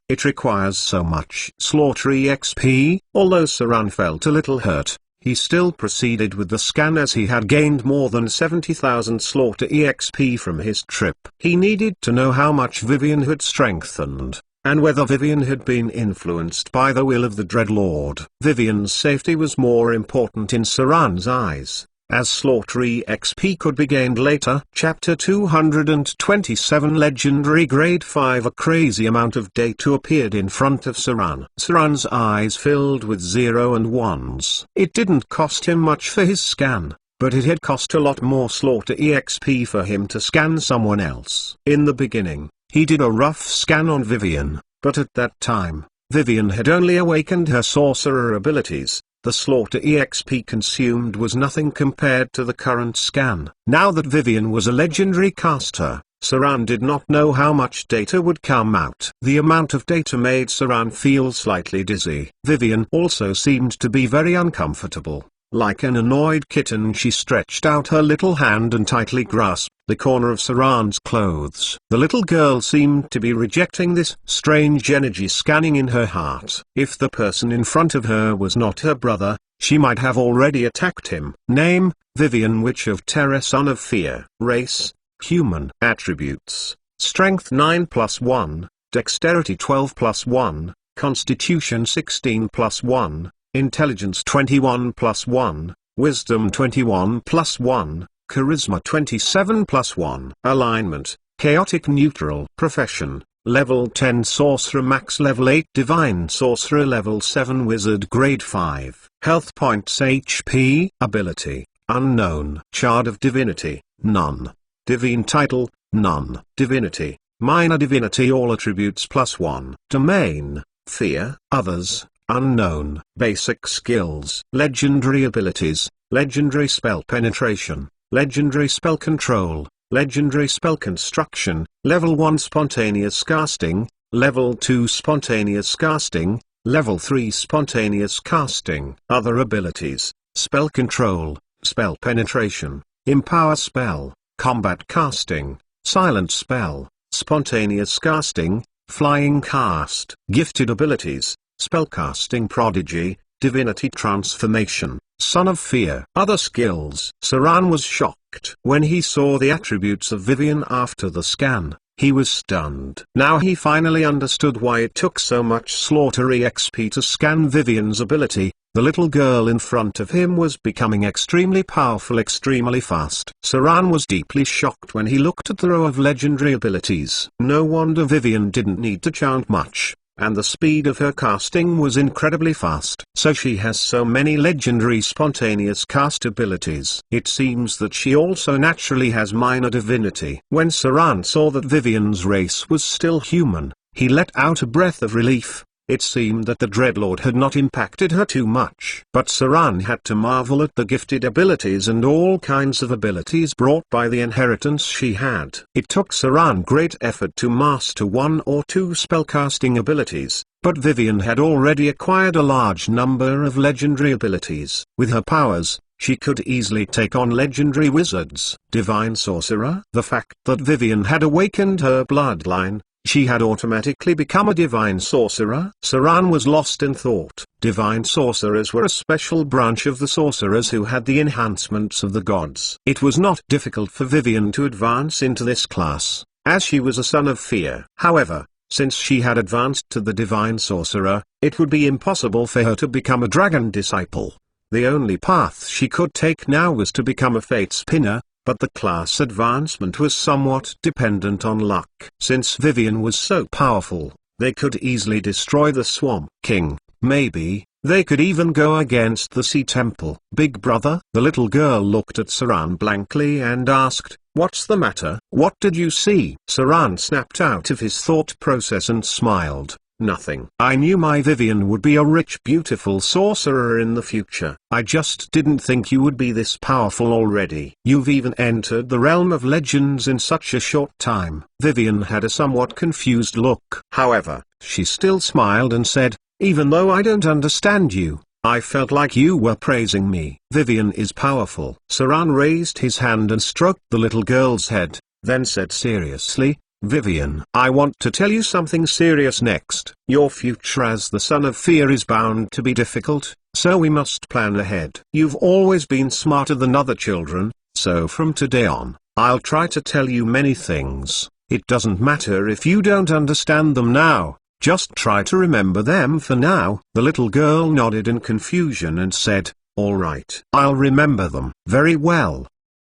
It requires so much slaughter XP." Although Saran felt a little hurt, he still proceeded with the scan as he had gained more than 70,000 slaughter EXP from his trip. He needed to know how much Vivian had strengthened, and whether Vivian had been influenced by the will of the Dreadlord. Vivian's safety was more important in Saran's eyes, as slaughter EXP could be gained later. Chapter 227 Legendary Grade 5. A crazy amount of data appeared in front of Saran. Saran's eyes filled with 0 and 1s. It didn't cost him much for his scan, but it had cost a lot more slaughter EXP for him to scan someone else. In the beginning, he did a rough scan on Vivian, but at that time, Vivian had only awakened her sorcerer abilities. The slaughter EXP consumed was nothing compared to the current scan. Now that Vivian was a legendary caster, Saran did not know how much data would come out. The amount of data made Saran feel slightly dizzy. Vivian also seemed to be very uncomfortable. Like an annoyed kitten, she stretched out her little hand and tightly grasped the corner of Saran's clothes. The little girl seemed to be rejecting this strange energy scanning in her heart. If the person in front of her was not her brother, she might have already attacked him. Name: Vivian, Witch of Terror, Son of Fear. Race: human. Attributes: Strength 9+1, Dexterity 12+1, Constitution 16+1, Intelligence 21+1, Wisdom 21+1, Charisma 27+1. Alignment: Chaotic Neutral. Profession: Level 10 Sorcerer, Max Level 8 Divine Sorcerer, Level 7 Wizard, Grade 5. Health points: HP. Ability: Unknown. Shard of Divinity: None. Divine Title: None. Divinity: Minor Divinity. All attributes +1. Domain: Fear. Others: Unknown. Basic skills: Legendary abilities: Legendary Spell Penetration, Legendary Spell Control, Legendary Spell Construction, Level 1 Spontaneous Casting, Level 2 Spontaneous Casting, Level 3 Spontaneous Casting. Other abilities: Spell Control, Spell Penetration, Empower Spell, Combat Casting, Silent Spell, Spontaneous Casting, Flying Cast. Gifted abilities: Spellcasting Prodigy, Divinity Transformation, Son of Fear. Other skills. Saran was shocked when he saw the attributes of Vivian after the scan. He was stunned. Now he finally understood why it took so much slaughter EXP to scan Vivian's ability. The little girl in front of him was becoming extremely powerful, extremely fast. Saran was deeply shocked when he looked at the row of legendary abilities. No wonder Vivian didn't need to chant much, and the speed of her casting was incredibly fast. So she has so many legendary spontaneous cast abilities. It seems that she also naturally has minor divinity. When Saran saw that Vivian's race was still human, he let out a breath of relief. It seemed that the Dreadlord had not impacted her too much. But Saran had to marvel at the gifted abilities and all kinds of abilities brought by the inheritance she had. It took Saran great effort to master 1 or 2 spellcasting abilities, but Vivian had already acquired a large number of legendary abilities. With her powers, she could easily take on legendary wizards. Divine Sorcerer. The fact that Vivian had awakened her bloodline, she had automatically become a divine sorcerer. Saran was lost in thought. Divine sorcerers were a special branch of the sorcerers who had the enhancements of the gods. It was not difficult for Vivian to advance into this class, as she was a son of fear. However, since she had advanced to the divine sorcerer, it would be impossible for her to become a dragon disciple. The only path she could take now was to become a fate spinner, but the class advancement was somewhat dependent on luck. Since Vivian was so powerful, they could easily destroy the Swamp King. Maybe they could even go against the Sea Temple. Big brother? The little girl looked at Saran blankly and asked, "What's the matter? What did you see?" Saran snapped out of his thought process and smiled. "Nothing. I knew my Vivian would be a rich, beautiful sorcerer in the future. I just didn't think you would be this powerful already. You've even entered the realm of legends in such a short time." Vivian had a somewhat confused look. However, she still smiled and said, "Even though I don't understand you, I felt like you were praising me." Vivian is powerful. Saran raised his hand and stroked the little girl's head, then said seriously, "Vivian, I want to tell you something serious next. Your future as the Son of Fear is bound to be difficult. So we must plan ahead. You've always been smarter than other children, so from today on, I'll try to tell you many things. It doesn't matter if you don't understand them now, just try to remember them for now. The little girl nodded in confusion and said, "All right, I'll remember them." "Very well."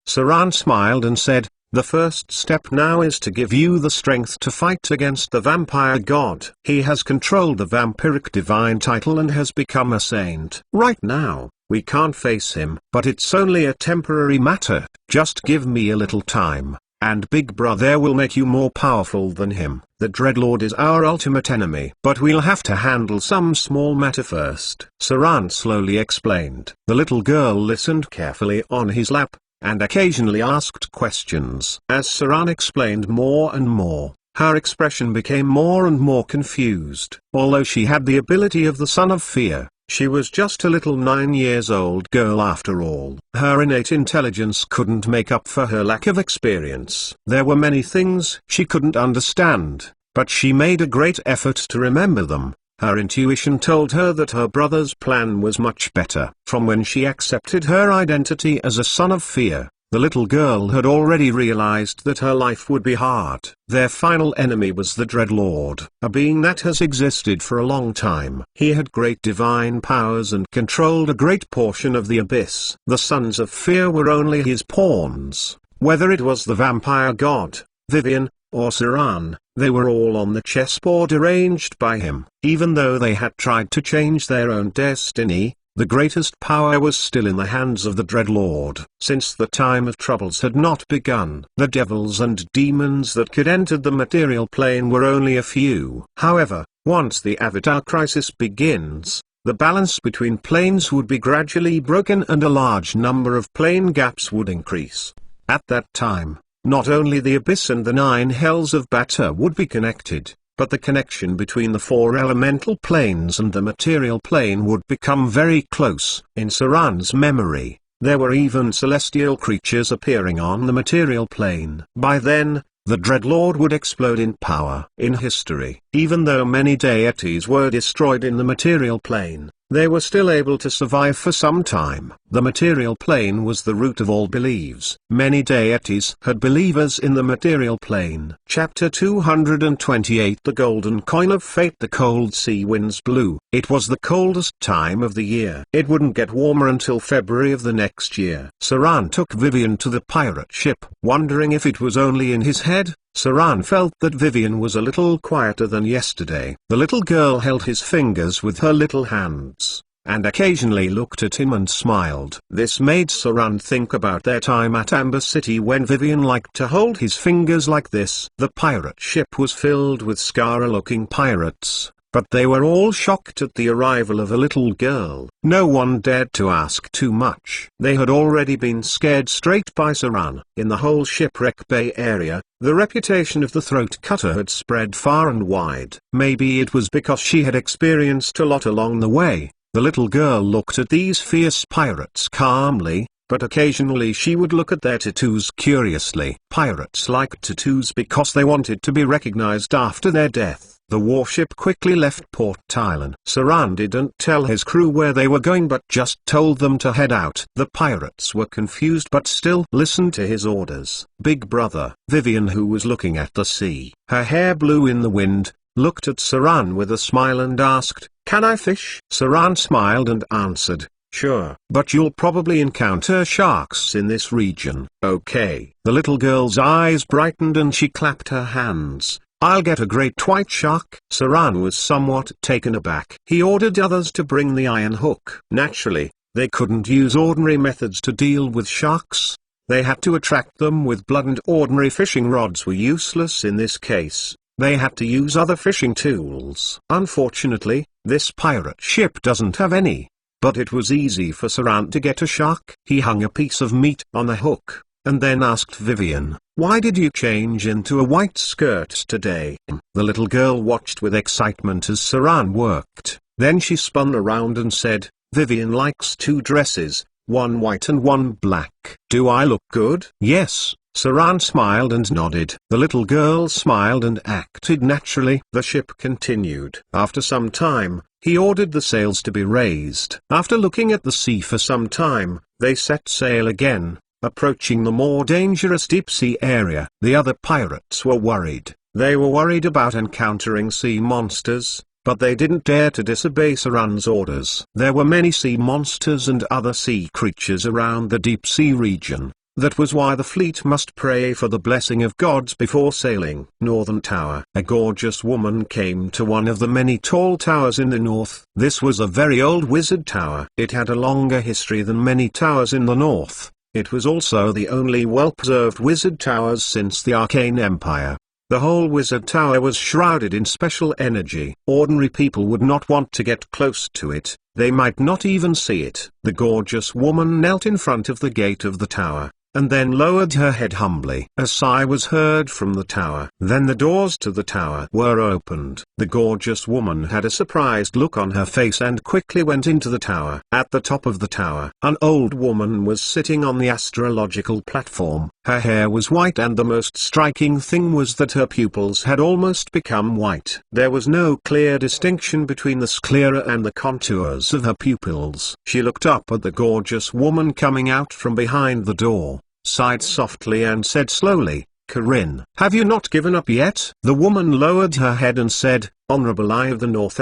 Saran smiled and said, "The first step now is to give you the strength to fight against the vampire god. He has controlled the vampiric divine title and has become a saint. Right now, we can't face him, but it's only a temporary matter. Just give me a little time, and Big Brother will make you more powerful than him. The Dreadlord is our ultimate enemy. But we'll have to handle some small matter first." Saran slowly explained. The little girl listened carefully on his lap, and occasionally asked questions. As Saran explained more and more, her expression became more and more confused. Although she had the ability of the Son of Fear, she was just a little 9-year-old girl after all. Her innate intelligence couldn't make up for her lack of experience. There were many things she couldn't understand, but she made a great effort to remember them. Her intuition told her that her brother's plan was much better. From when she accepted her identity as a Son of Fear, the little girl had already realized that her life would be hard. Their final enemy was the Dreadlord, a being that has existed for a long time. He had great divine powers and controlled a great portion of the abyss. The Sons of Fear were only his pawns. Whether it was the vampire god, Vivian, or Saran, they were all on the chessboard arranged by him. Even though they had tried to change their own destiny, the greatest power was still in the hands of the Dreadlord. Since the time of troubles had not begun, the devils and demons that could enter the material plane were only a few. However, once the Avatar crisis begins, the balance between planes would be gradually broken and a large number of plane gaps would increase. At that time, not only the Abyss and the 9 Hells of Bata would be connected, but the connection between the 4 elemental planes and the material plane would become very close. In Saran's memory, there were even celestial creatures appearing on the material plane. By then, the Dreadlord would explode in power. In history, even though many deities were destroyed in the material plane, they were still able to survive for some time. The material plane was the root of all beliefs. Many deities had believers in the material plane. Chapter 228 The Golden Coin of Fate. The cold sea winds blew. It was the coldest time of the year. It wouldn't get warmer until February of the next year. Saran took Vivian to the pirate ship. Wondering if it was only in his head, Saran felt that Vivian was a little quieter than yesterday. The little girl held his fingers with her little hands, and occasionally looked at him and smiled. This made Saran think about their time at Amber City when Vivian liked to hold his fingers like this. The pirate ship was filled with Skara-looking pirates, but they were all shocked at the arrival of a little girl. No one dared to ask too much. They had already been scared straight by Saran. In the whole shipwreck bay area, the reputation of the throat cutter had spread far and wide. Maybe it was because she had experienced a lot along the way. The little girl looked at these fierce pirates calmly, but occasionally she would look at their tattoos curiously. Pirates liked tattoos because they wanted to be recognized after their death. The warship quickly left Port Tylan. Saran didn't tell his crew where they were going but just told them to head out. The pirates were confused but still listened to his orders. Big Brother, Vivian, who was looking at the sea, her hair blew in the wind, looked at Saran with a smile and asked, "Can I fish?" Saran smiled and answered, "Sure, but you'll probably encounter sharks in this region." "Okay." The little girl's eyes brightened and she clapped her hands. "I'll get a great white shark." Saran was somewhat taken aback. He ordered others to bring the iron hook. Naturally, they couldn't use ordinary methods to deal with sharks. They had to attract them with blood, and ordinary fishing rods were useless in this case. They had to use other fishing tools. Unfortunately, this pirate ship doesn't have any. But it was easy for Saran to get a shark. He hung a piece of meat on the hook, and then asked Vivian, "Why did you change into a white skirt today?" The little girl watched with excitement as Saran worked. Then she spun around and said, "Vivian likes 2 dresses, one white and one black. Do I look good?" "Yes, Saran smiled and nodded. The little girl smiled and acted naturally. The ship continued. After some time, he ordered the sails to be raised. After looking at the sea for some time, they set sail again, approaching the more dangerous deep-sea area. The other pirates were worried. They were worried about encountering sea monsters, but they didn't dare to disobey Saran's orders. There were many sea monsters and other sea creatures around the deep-sea region. That was why the fleet must pray for the blessing of gods before sailing. Northern Tower. A gorgeous woman came to one of the many tall towers in the north. This was a very old wizard tower. It had a longer history than many towers in the north. It was also the only well-preserved wizard towers since the Arcane Empire. The whole wizard tower was shrouded in special energy. Ordinary people would not want to get close to it. They might not even see it. The gorgeous woman knelt in front of the gate of the tower, and then lowered her head humbly. A sigh was heard from the tower. Then the doors to the tower were opened. The gorgeous woman had a surprised look on her face and quickly went into the tower. At the top of the tower, an old woman was sitting on the astrological platform. Her hair was white, and the most striking thing was that her pupils had almost become white. There was no clear distinction between the sclera and the contours of her pupils. She looked up at the gorgeous woman coming out from behind the door, sighed softly and said slowly, "Corinne, have you not given up yet?" The woman lowered her head and said, "Honorable Eye of the North!"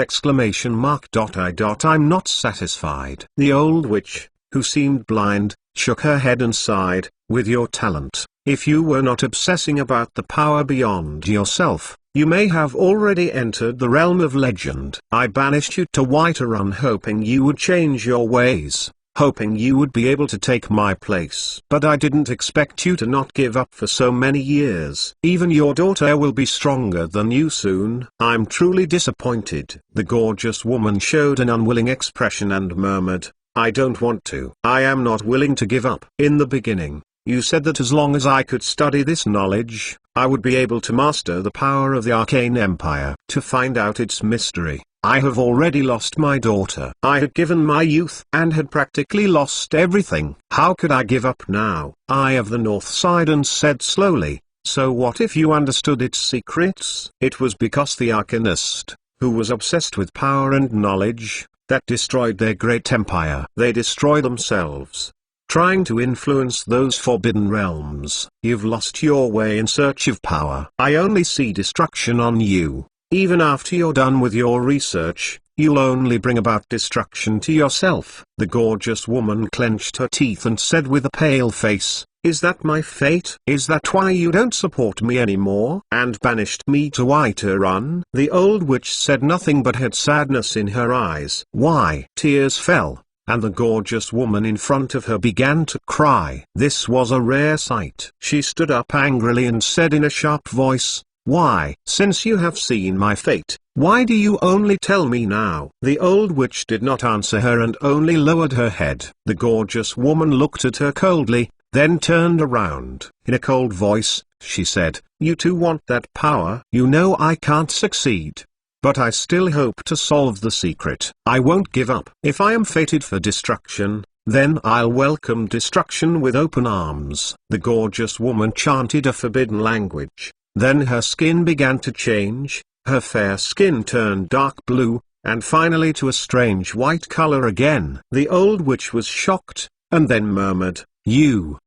I'm not satisfied. The old witch, who seemed blind, shook her head and sighed, "With your talent, if you were not obsessing about the power beyond yourself, you may have already entered the realm of legend. I banished you to Whiterun hoping you would change your ways, hoping you would be able to take my place. But I didn't expect you to not give up for so many years. Even your daughter will be stronger than you soon. I'm truly disappointed." The gorgeous woman showed an unwilling expression and murmured, "I don't want to. I am not willing to give up. In the beginning, you said that as long as I could study this knowledge, I would be able to master the power of the Arcane Empire. To find out its mystery, I have already lost my daughter. I had given my youth and had practically lost everything. How could I give up now?" Eye of the North sighed and said slowly, "So what if you understood its secrets?" It was because the Arcanist, who was obsessed with power and knowledge, that destroyed their great empire. They destroy themselves, trying to influence those forbidden realms. You've lost your way in search of power. I only see destruction on you. Even after you're done with your research, you'll only bring about destruction to yourself. The gorgeous woman clenched her teeth and said with a pale face, "Is that my fate? Is that why you don't support me anymore and banished me to Whiterun?" The old witch said nothing but had sadness in her eyes. Why? Tears fell, and the gorgeous woman in front of her began to cry. This was a rare sight. She stood up angrily and said in a sharp voice, "Why? Since you have seen my fate, why do you only tell me now?" The old witch did not answer her and only lowered her head. The gorgeous woman looked at her coldly, then turned around. In a cold voice, she said, "You too want that power? You know I can't succeed. But I still hope to solve the secret. I won't give up. If I am fated for destruction, then I'll welcome destruction with open arms." The gorgeous woman chanted a forbidden language. Then her skin began to change, her fair skin turned dark blue, and finally to a strange white color again. The old witch was shocked, and then murmured, "You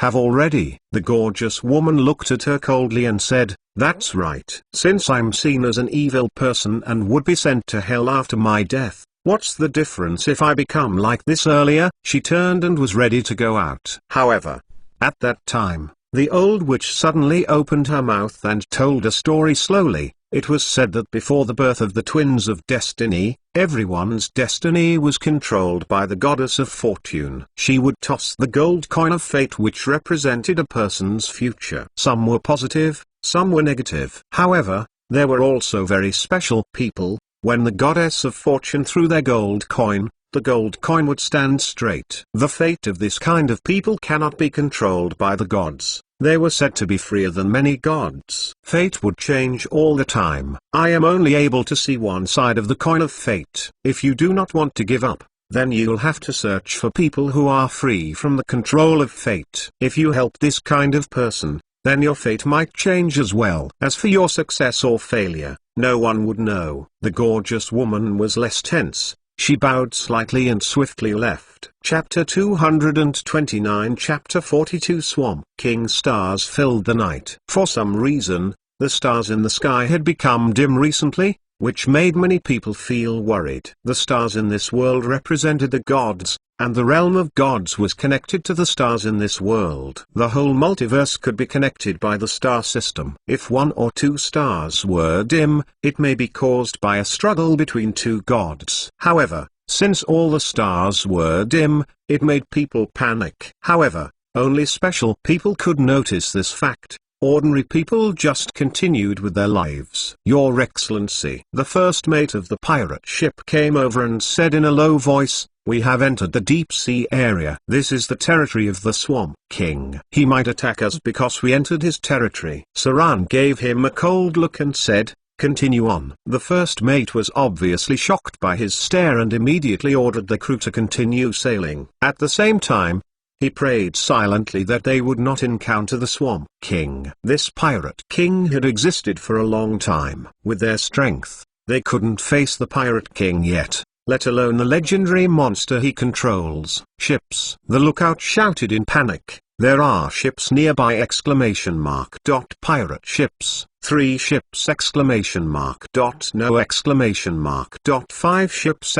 have already?" The gorgeous woman looked at her coldly and said, "That's right. Since I'm seen as an evil person and would be sent to hell after my death, what's the difference if I become like this earlier?" She turned and was ready to go out. However, at that time, the old witch suddenly opened her mouth and told a story slowly. It was said that before the birth of the twins of destiny, everyone's destiny was controlled by the goddess of fortune. She would toss the gold coin of fate which represented a person's future. Some were positive, some were negative. However, there were also very special people. When the goddess of fortune threw their gold coin, the gold coin would stand straight. The fate of this kind of people cannot be controlled by the gods. They were said to be freer than many gods. Fate would change all the time. I am only able to see one side of the coin of fate. If you do not want to give up, then you'll have to search for people who are free from the control of fate. If you help this kind of person, then your fate might change as well. As for your success or failure, no one would know. The gorgeous woman was less tense. She bowed slightly and swiftly left. Chapter 229. Chapter 42. Swamp King. Stars filled the night. For some reason, the stars in the sky had become dim recently, which made many people feel worried. The stars in this world represented the gods, and the realm of gods was connected to the stars in this world. The whole multiverse could be connected by the star system. If one or two stars were dim, it may be caused by a struggle between two gods. However, since all the stars were dim, it made people panic. However, only special people could notice this fact. Ordinary people just continued with their lives. Your Excellency. The first mate of the pirate ship came over and said in a low voice, "We have entered the deep sea area. This is the territory of the Swamp King. He might attack us because we entered his territory." Saran gave him a cold look and said, "Continue on." The first mate was obviously shocked by his stare and immediately ordered the crew to continue sailing. At the same time, he prayed silently that they would not encounter the Swamp King. This pirate king had existed for a long time. With their strength, they couldn't face the pirate king yet, let alone the legendary monster he controls. Ships. The lookout shouted in panic, "There are ships nearby!" Pirate ships. 3 ships! No! 5 ships!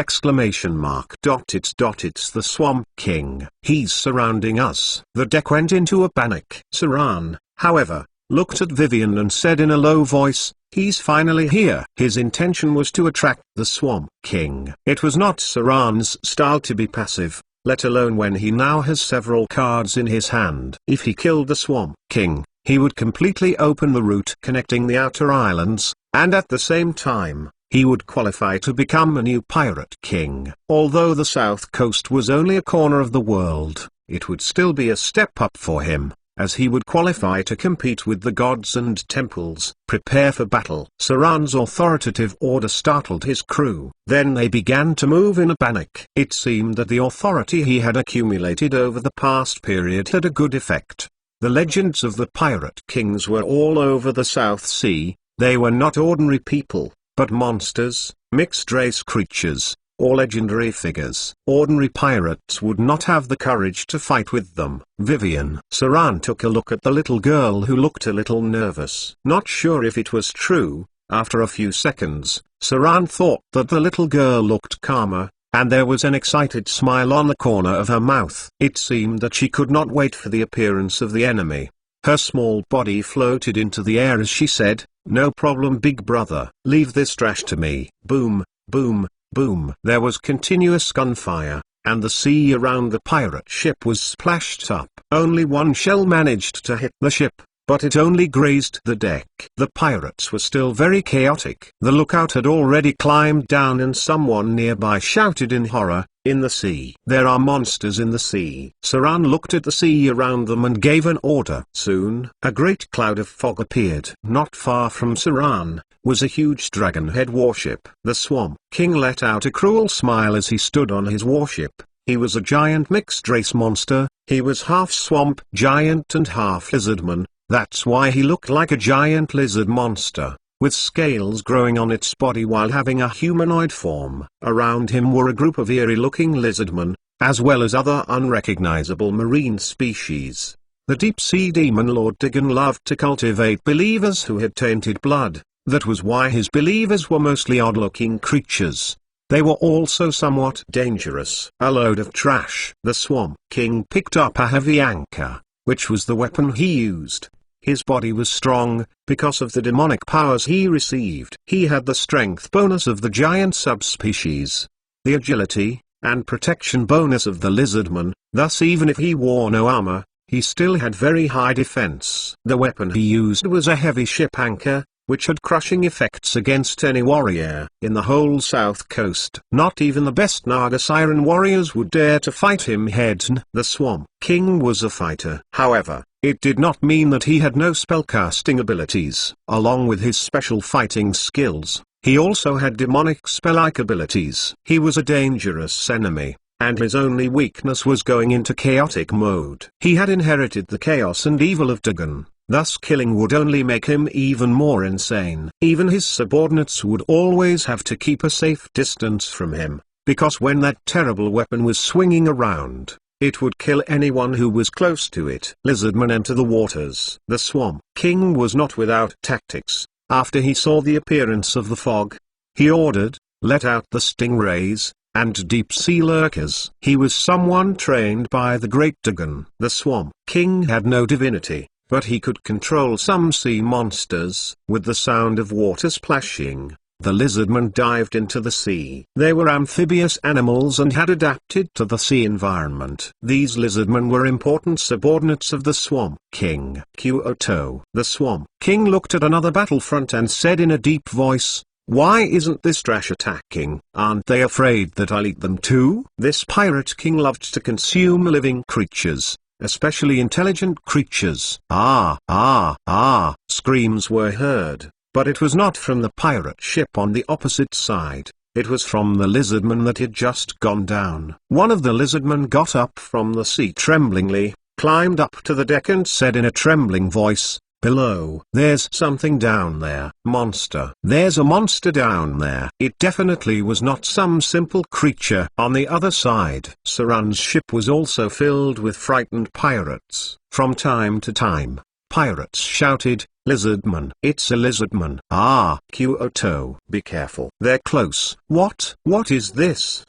It's the Swamp King. He's surrounding us. The deck went into a panic. Saran, however, looked at Vivian and said in a low voice, "He's finally here." His intention was to attract the Swamp King. It was not Saran's style to be passive, let alone when he now has several cards in his hand. If he killed the Swamp King, he would completely open the route connecting the outer islands, and at the same time, he would qualify to become a new pirate king. Although the south coast was only a corner of the world, it would still be a step up for him, as he would qualify to compete with the gods and temples. Prepare for battle. Saran's authoritative order startled his crew. Then they began to move in a panic. It seemed that the authority he had accumulated over the past period had a good effect. The legends of the pirate kings were all over the South Sea. They were not ordinary people, but monsters, mixed-race creatures, or legendary figures. Ordinary pirates would not have the courage to fight with them. Vivian. Saran took a look at the little girl who looked a little nervous. Not sure if it was true, after a few seconds, Saran thought that the little girl looked calmer, and there was an excited smile on the corner of her mouth. It seemed that she could not wait for the appearance of the enemy. Her small body floated into the air as she said, "No problem, big brother. Leave this trash to me." Boom, boom, boom. There was continuous gunfire, and the sea around the pirate ship was splashed up. Only one shell managed to hit the ship, but it only grazed the deck. The pirates were still very chaotic. The lookout had already climbed down and someone nearby shouted in horror, "In the sea! There are monsters in the sea!" Saran looked at the sea around them and gave an order. Soon, a great cloud of fog appeared. Not far from Saran was a huge dragon-head warship. The Swamp King let out a cruel smile as he stood on his warship. He was a giant mixed-race monster. He was half swamp giant and half lizardman. That's why he looked like a giant lizard monster, with scales growing on its body while having a humanoid form. Around him were a group of eerie-looking lizardmen, as well as other unrecognizable marine species. The deep-sea demon Lord Digan loved to cultivate believers who had tainted blood. That was why his believers were mostly odd-looking creatures. They were also somewhat dangerous. A load of trash. The Swamp King picked up a heavy anchor, which was the weapon he used. His body was strong, because of the demonic powers he received. He had the strength bonus of the giant subspecies, the agility and protection bonus of the lizardman, thus even if he wore no armor, he still had very high defense. The weapon he used was a heavy ship anchor, which had crushing effects against any warrior in the whole south coast. Not even the best Naga Siren warriors would dare to fight him head-on. The Swamp King was a fighter. However, it did not mean that he had no spellcasting abilities. Along with his special fighting skills, He also had demonic spell-like abilities. He was a dangerous enemy, and his only weakness was going into chaotic mode. He had inherited the chaos and evil of Dagon, thus killing would only make him even more insane. Even his subordinates would always have to keep a safe distance from him, because when that terrible weapon was swinging around, it would kill anyone who was close to it. Lizardmen enter the waters. The Swamp King was not without tactics. After he saw the appearance of the fog, he ordered, "Let out the stingrays and deep-sea lurkers." He was someone trained by the great Dagon. The Swamp King had no divinity, but he could control some sea monsters. With the sound of water splashing, the lizardmen dived into the sea. They were amphibious animals and had adapted to the sea environment. These lizardmen were important subordinates of the Swamp King. Kyoto. The Swamp King looked at another battlefront and said in a deep voice, "Why isn't this trash attacking? Aren't they afraid that I'll eat them too?" This pirate king loved to consume living creatures, especially intelligent creatures. "Ah, ah, ah!" Screams were heard. But it was not from the pirate ship on the opposite side, it was from the lizardman that had just gone down. One of the lizardmen got up from the sea tremblingly, climbed up to the deck and said in a trembling voice, "Below. There's something down there. Monster. There's a monster down there." It definitely was not some simple creature. On the other side, Saran's ship was also filled with frightened pirates. From time to time, pirates shouted, "Lizardman. It's a lizardman." "Ah, Kyoto. Be careful. They're close." What is this?"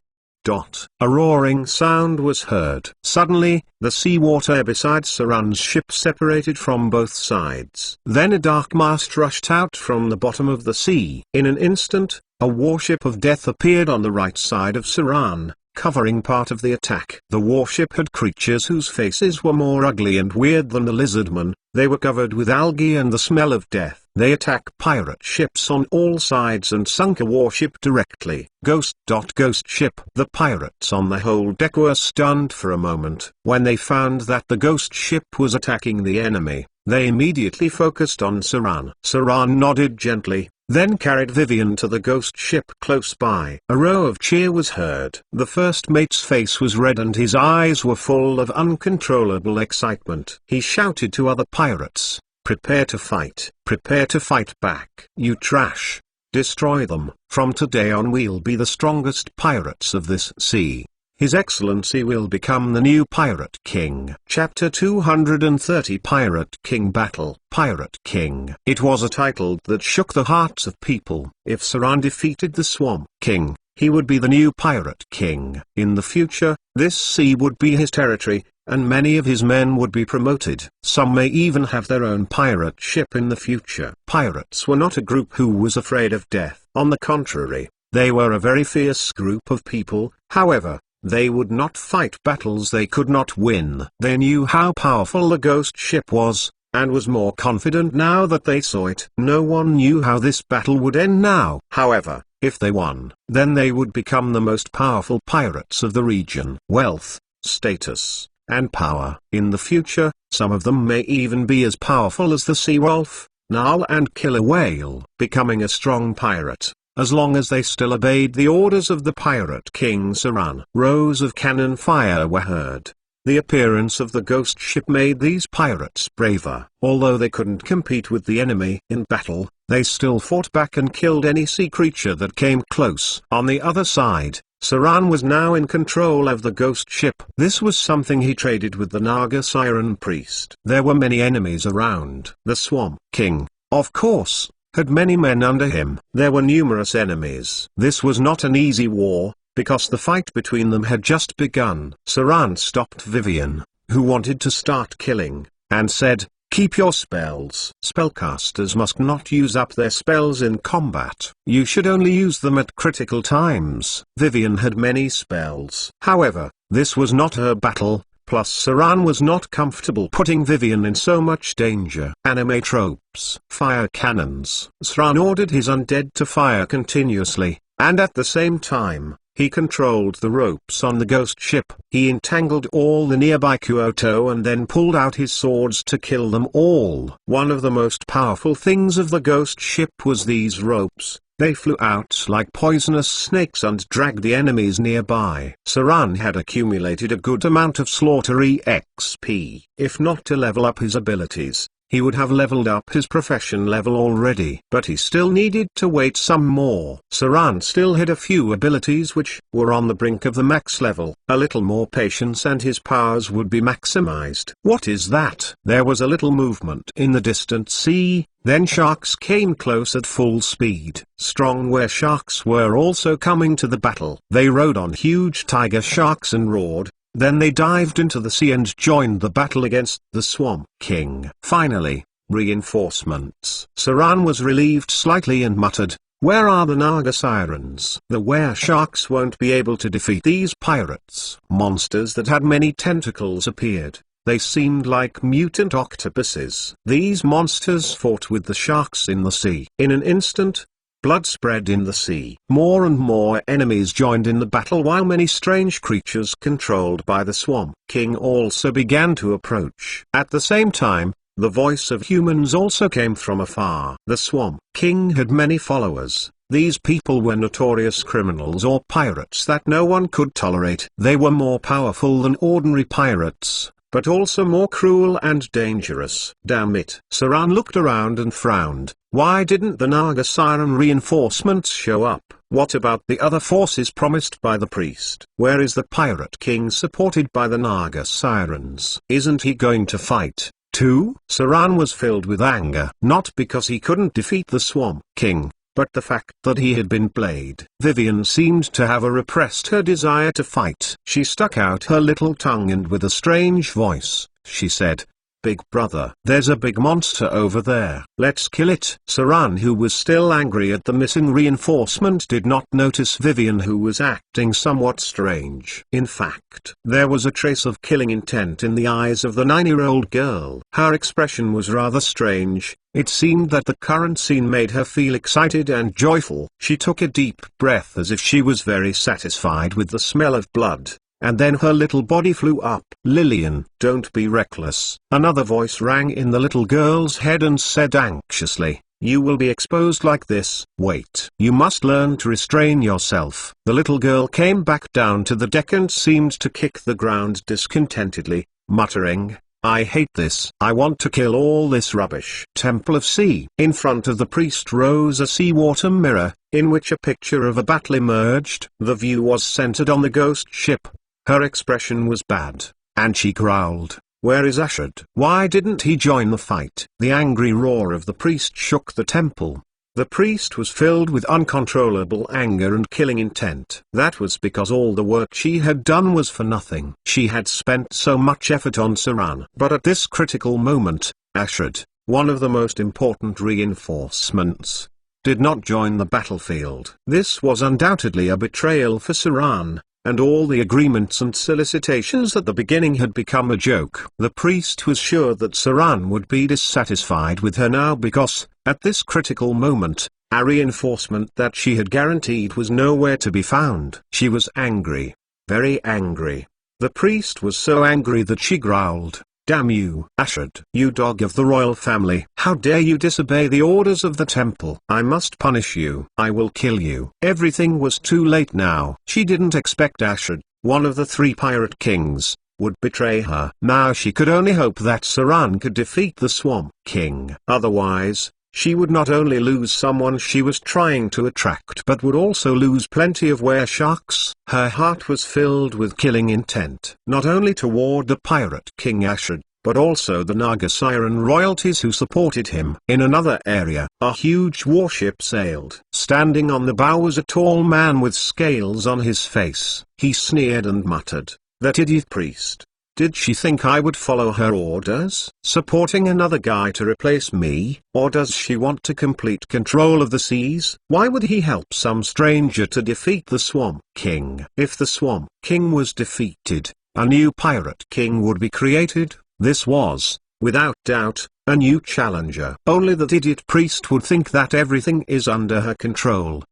A roaring sound was heard. Suddenly, the seawater beside Saran's ship separated from both sides. Then a dark mast rushed out from the bottom of the sea. In an instant, a warship of death appeared on the right side of Saran, covering part of the attack. The warship had creatures whose faces were more ugly and weird than the lizardmen. They were covered with algae and the smell of death. They attacked pirate ships on all sides and sunk a warship directly. Ghost ship. The pirates on the whole deck were stunned for a moment. When they found that the ghost ship was attacking the enemy, they immediately focused on Saran. Saran nodded gently, then carried Vivian to the ghost ship close by. A row of cheer was heard. The first mate's face was red and his eyes were full of uncontrollable excitement. He shouted to other pirates, "Prepare to fight. Prepare to fight back. You trash. Destroy them. From today on we'll be the strongest pirates of this sea. His Excellency will become the new Pirate King." Chapter 230 Pirate King Battle. Pirate King. It was a title that shook the hearts of people. If Saran defeated the Swamp King, he would be the new Pirate King. In the future, this sea would be his territory, and many of his men would be promoted. Some may even have their own pirate ship in the future. Pirates were not a group who was afraid of death. On the contrary, they were a very fierce group of people. However, they would not fight battles they could not win. They knew how powerful the ghost ship was, and was more confident now that they saw it. No one knew how this battle would end now. However, if they won, then they would become the most powerful pirates of the region. Wealth, status, and power. In the future, some of them may even be as powerful as the sea wolf, Nile and killer whale. Becoming a strong pirate, as long as they still obeyed the orders of the Pirate King Saran. Rows of cannon fire were heard. The appearance of the ghost ship made these pirates braver. Although they couldn't compete with the enemy in battle, they still fought back and killed any sea creature that came close. On the other side, Saran was now in control of the ghost ship. This was something he traded with the Naga Siren Priest. There were many enemies around. The Swamp King, of course, had many men under him. There were numerous enemies. This was not an easy war, because the fight between them had just begun. Saran stopped Vivian, who wanted to start killing, and said, "Keep your spells. Spellcasters must not use up their spells in combat. You should only use them at critical times." Vivian had many spells. However, this was not her battle, plus Saran was not comfortable putting Vivian in so much danger. Anime tropes. Fire cannons. Saran ordered his undead to fire continuously, and at the same time, he controlled the ropes on the ghost ship. He entangled all the nearby Kyoto and then pulled out his swords to kill them all. One of the most powerful things of the ghost ship was these ropes. They flew out like poisonous snakes and dragged the enemies nearby. Saran had accumulated a good amount of slaughter EXP. If not to level up his abilities, he would have leveled up his profession level already. But he still needed to wait some more. Saran still had a few abilities which were on the brink of the max level. A little more patience and his powers would be maximized. What is that? There was a little movement in the distant sea, then sharks came close at full speed. Strong were sharks were also coming to the battle. They rode on huge tiger sharks and roared. Then they dived into the sea and joined the battle against the Swamp King. Finally, reinforcements. Saran was relieved slightly and muttered, "Where are the Naga Sirens?" The were-sharks won't be able to defeat these pirates. Monsters that had many tentacles appeared. They seemed like mutant octopuses. These monsters fought with the sharks in the sea. In an instant, blood spread in the sea. More and more enemies joined in the battle while many strange creatures controlled by the Swamp King also began to approach. At the same time, the voice of humans also came from afar. The Swamp King had many followers. These people were notorious criminals or pirates that no one could tolerate. They were more powerful than ordinary pirates, but also more cruel and dangerous. Damn it. Saran looked around and frowned. Why didn't the Naga Siren reinforcements show up? What about the other forces promised by the priest? Where is the Pirate King supported by the Naga Sirens? Isn't he going to fight, too? Saran was filled with anger. Not because he couldn't defeat the Swamp King, but the fact that he had been played. Vivian seemed to have repressed her desire to fight. She stuck out her little tongue and with a strange voice, she said, "Big brother, there's a big monster over there. Let's kill it." Saran, who was still angry at the missing reinforcement, did not notice Vivian, who was acting somewhat strange. In fact, there was a trace of killing intent in the eyes of the 9-year-old girl. Her expression was rather strange. It seemed that the current scene made her feel excited and joyful. She took a deep breath as if she was very satisfied with the smell of blood. And then her little body flew up. "Lillian, don't be reckless." Another voice rang in the little girl's head and said anxiously, "You will be exposed like this. Wait. You must learn to restrain yourself." The little girl came back down to the deck and seemed to kick the ground discontentedly, muttering, "I hate this. I want to kill all this rubbish." Temple of Sea. In front of the priest rose a seawater mirror, in which a picture of a battle emerged. The view was centered on the ghost ship. Her expression was bad, and she growled, "Where is Ashad? Why didn't he join the fight?" The angry roar of the priest shook the temple. The priest was filled with uncontrollable anger and killing intent. That was because all the work she had done was for nothing. She had spent so much effort on Saran. But at this critical moment, Ashad, one of the most important reinforcements, did not join the battlefield. This was undoubtedly a betrayal for Saran, and all the agreements and solicitations at the beginning had become a joke. The priest was sure that Saran would be dissatisfied with her now because, at this critical moment, a reinforcement that she had guaranteed was nowhere to be found. She was angry. Very angry. The priest was so angry that she growled, "Damn you, Ashad, you dog of the royal family. How dare you disobey the orders of the temple? I must punish you. I will kill you." Everything was too late now. She didn't expect Ashad, one of the 3 pirate kings, would betray her. Now she could only hope that Saran could defeat the Swamp King. Otherwise, she would not only lose someone she was trying to attract but would also lose plenty of were-sharks. Her heart was filled with killing intent, not only toward the Pirate King Ashad, but also the Naga Siren royalties who supported him. In another area, a huge warship sailed. Standing on the bow was a tall man with scales on his face. He sneered and muttered, "That idiot priest. Did she think I would follow her orders? Supporting another guy to replace me? Or does she want to complete control of the seas? Why would he help some stranger to defeat the Swamp King?" If the Swamp King was defeated, a new Pirate King would be created. This was, without doubt, a new challenger. Only that idiot priest would think that everything is under her control.